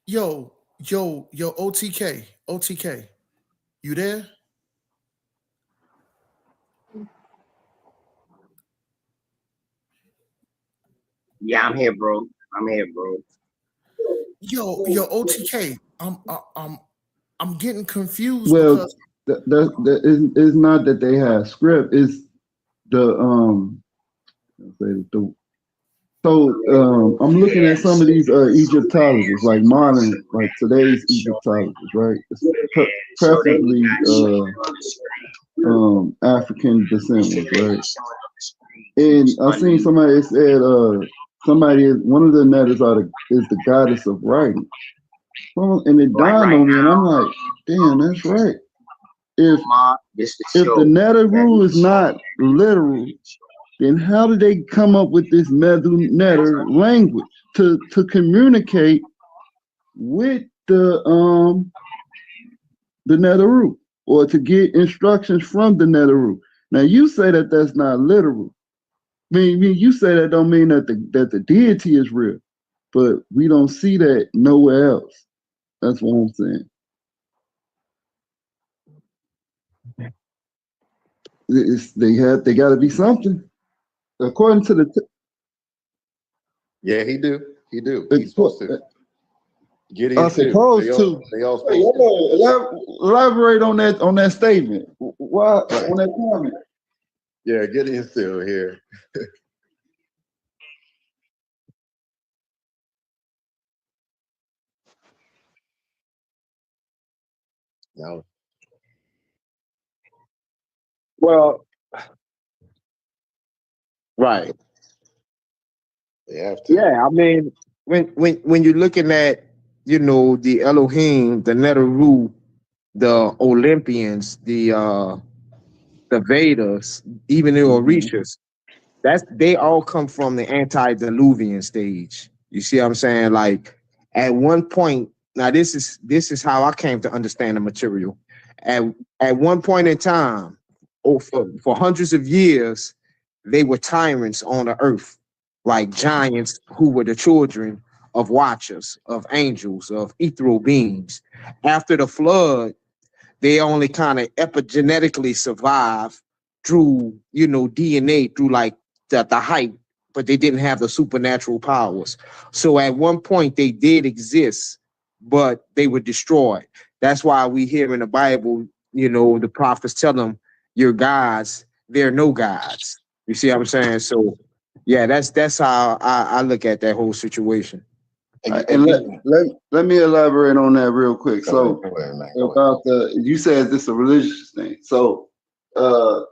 Yo, OTK, you there? Yeah, I'm here, bro. Yo, OTK, I'm getting confused. Well, that is not that they have script. It's the So I'm looking at some of these Egyptologists, like modern, like today's Egyptologists, right? It's preferably African descent, right? And I seen somebody said one of the netters is the goddess of writing. Well, and it dawned on me, and I'm like, damn, that's right. If the Neteru is not literal, then how did they come up with this Netter language to communicate with the Neteru, or to get instructions from the Neteru? Now you say that that's not literal. I mean, you say that don't mean that the deity is real, but we don't see that nowhere else. That's what I'm saying. They got to be something, according to the. Yeah, he do. He's supposed to get I'm supposed to. They all supposed to. Elaborate on that statement. Why on that comment? Yeah, Gideon's still here. No. Well, right. They have to. Yeah, I mean, when you're looking at, the Elohim, the Neteru, the Olympians, the Vedas, even the Orishas, they all come from the antediluvian stage. You see what I'm saying? Like at one point, now this is how I came to understand the material. At one point in time, for hundreds of years, they were tyrants on the earth, like giants who were the children of watchers, of angels, of ethereal beings. After the flood, they only kind of epigenetically survive through, DNA, through like the height, but they didn't have the supernatural powers. So at one point they did exist, but they were destroyed. That's why we hear in the Bible, the prophets tell them, "You're gods, they're no gods." You see what I'm saying? So yeah, that's how I look at that whole situation. And let me elaborate on that real quick. So about you said this is a religious thing. So the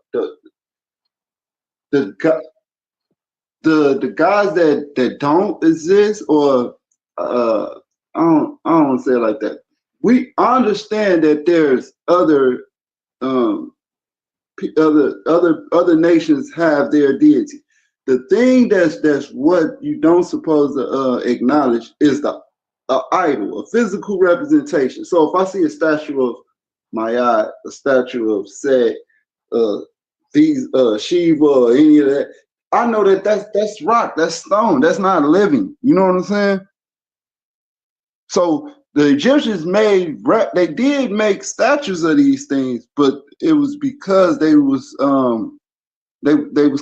guys that don't exist, or I don't want to say it like that. We understand that there's other nations have their deity. The thing that's what you don't suppose to acknowledge is the idol, a physical representation. So if I see a statue of Ma'at, a statue of Set, Shiva, or any of that, I know that's rock, that's stone, that's not living. You know what I'm saying? So the Egyptians did make statues of these things, but it was because they was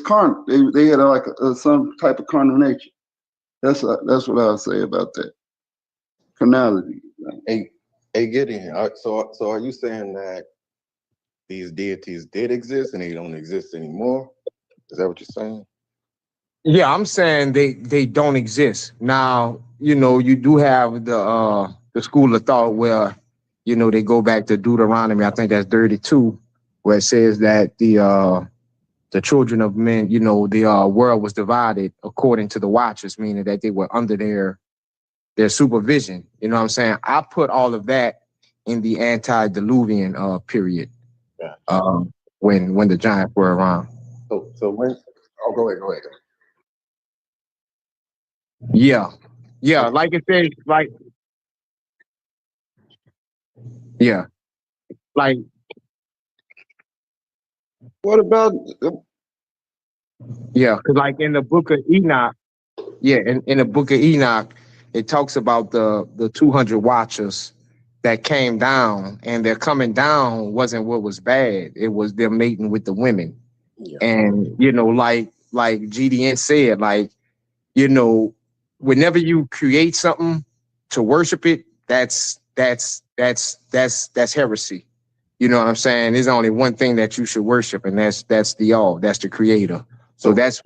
carnal. They had like some type of carnal nature. That's what I'll say about that. Carnality. Hey, Gideon. So are you saying that these deities did exist and they don't exist anymore? Is that what you're saying? Yeah, I'm saying they don't exist. Now, you do have the school of thought where, they go back to Deuteronomy, I think that's 32, where it says that the children of men, the world was divided according to the watchers, meaning that they were under their supervision. You know what I'm saying? I put all of that in the antediluvian period, when the giants were around. So when? Oh, go ahead. Yeah, like it says, like, yeah, like. What about? Yeah, because like in the book of Enoch, in the book of Enoch, it talks about the 200 watchers that came down, and their coming down wasn't what was bad. It was them mating with the women. Yeah. And, like GDN said, like, whenever you create something to worship it, that's heresy. You know what I'm saying? There's only one thing that you should worship, and that's the all. That's the creator. So that's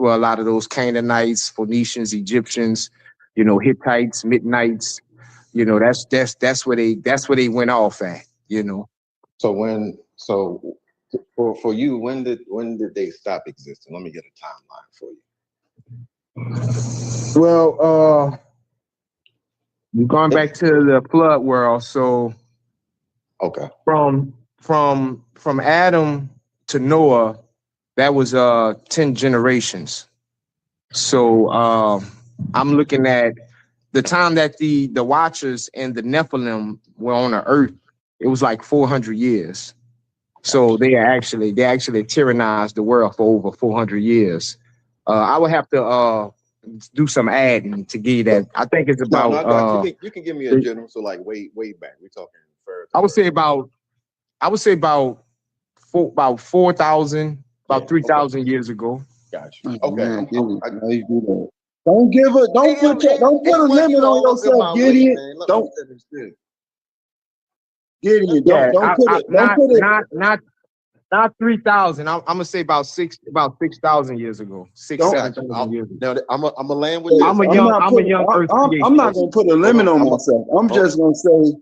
where a lot of those Canaanites, Phoenicians, Egyptians, Hittites, Midnights, that's where they went off at, So for you, when did they stop existing? Let me get a timeline for you. Well, you're going back to the flood world. So okay, from Adam to Noah, that was 10 generations. So I'm looking at the time that the Watchers and the Nephilim were on the earth. It was like 400 years. So they actually tyrannized the world for over 400 years. I would have to do some adding to give that. I think it's about. You can give me a general. So like way back. We're talking further. I would say about 4,000, about 3,000 years ago. Gotcha. Oh, Okay. man, Gideon, how you do that? Don't put a limit on yourself, Gideon. Gideon, don't put it. Not 3,000. I'm gonna say about 6,000 years ago. 7,000 years ago. Now I'm gonna land with this. I'm a young Earth creation. I'm not gonna put a limit on myself. I'm just gonna say.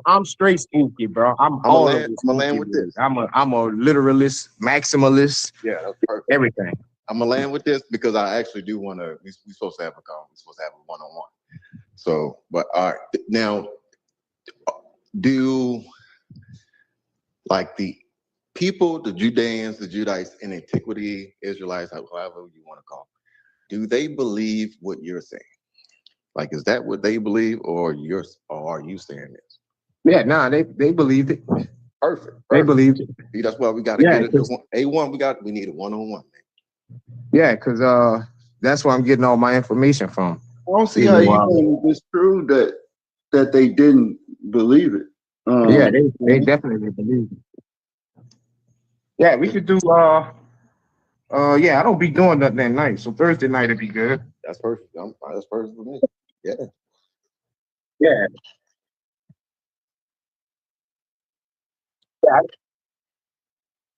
I'm straight spooky, bro. I'm gonna land with this. I'm a literalist, maximalist. Yeah, that's perfect. Everything. I'm gonna land with this because I actually do want to. We're supposed to have a call. We're supposed to have a one-on-one. So, but all right, now, do like the people, the Judeans, the Judites in antiquity, Israelites, however you want to call them, do they believe what you're saying? Like, is that what they believe, or are you saying this? Yeah, they believed it. Perfect. They believed it. See, that's why we got to get it. A1. We need a one-on-one. Yeah, because that's where I'm getting all my information from. I don't see how you can disprove that they didn't believe it. Yeah, they definitely believe it. Yeah, we could do yeah, I don't be doing nothing at night, so Thursday night would be good. That's perfect. That's perfect for me. Yeah. Yeah.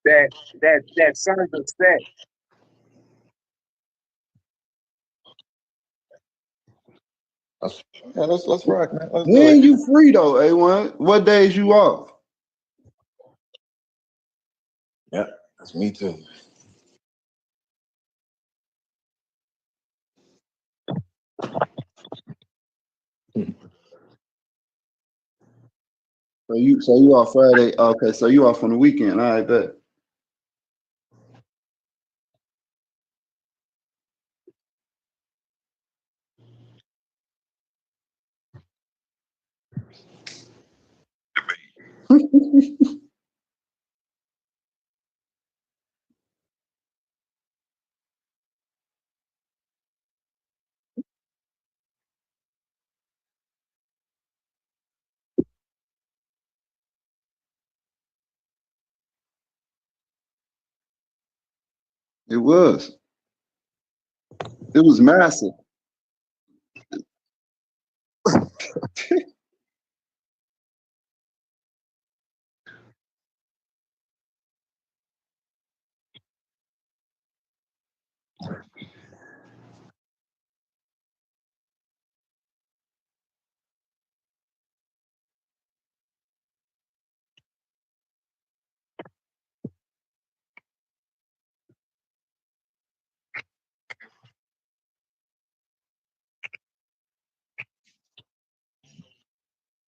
That son of set. Let's rock, man. When you free though, A1? What days you off? Yeah, that's me too. So you off Friday? Okay, so you off on the weekend. All right, bet. It was. It was massive.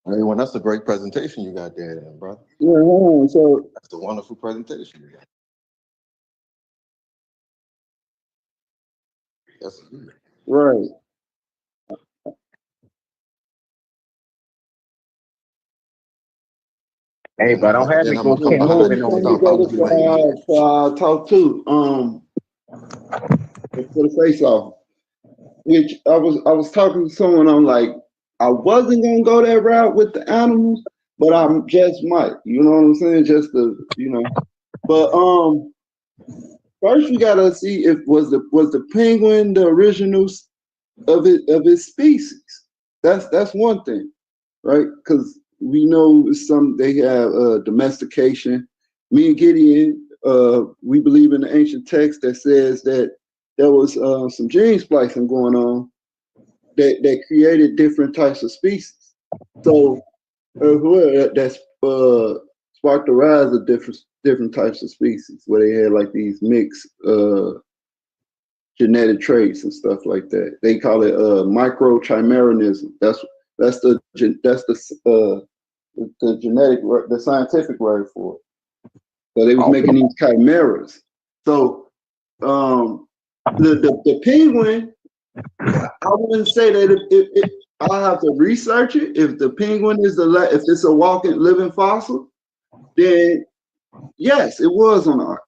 Everyone, that's a great presentation you got there, brother. Yeah, so that's a wonderful presentation you got. That's right. Hey, but don't have me go Ken Hogan on talk to for the face off. Which I was talking to someone. I'm like, I wasn't gonna go that route with the animals, but I just might. You know what I'm saying? Just to, But first we gotta see if was the penguin the original of its species. That's one thing, right? Because we know they have domestication. Me and Gideon we believe in the ancient text that says that there was some gene splicing going on that created different types of species. So that's sparked the rise of different types of species, where they had like these mixed genetic traits and stuff like that. They call it microchimeranism. That's the genetic, the scientific word for it. So they was making these chimeras. So the penguin, I wouldn't say that I'll have to research it. If the penguin is if it's a walking, living fossil, then yes, it was on the ark.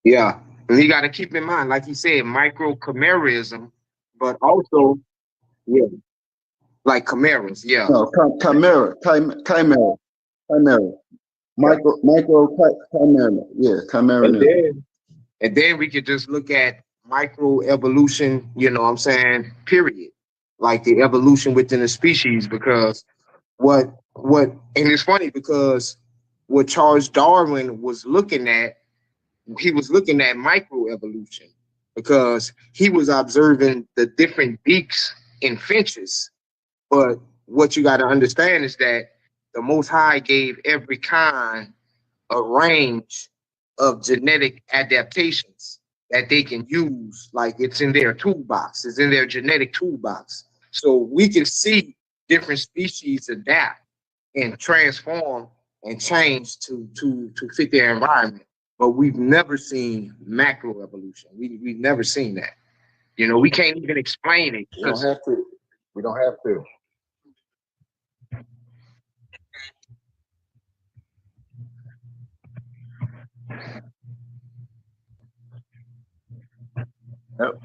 Yeah, and you got to keep in mind, like you said, microchimerism, but also, yeah, like chimeras, yeah. No, chimera. Micro chimera. Yeah, chimera. And then we could just look at microevolution, you know what I'm saying, period. Like the evolution within a species, because and it's funny because what Charles Darwin was looking at, he was looking at microevolution because he was observing the different beaks in finches. But what you got to understand is that the Most High gave every kind a range of genetic adaptations that they can use, like it's in their toolbox, it's in their genetic toolbox. So we can see different species adapt and transform and change to fit their environment. But we've never seen macroevolution. We've never seen that. You know, we can't even explain it. We don't have to. We don't have to. Yep.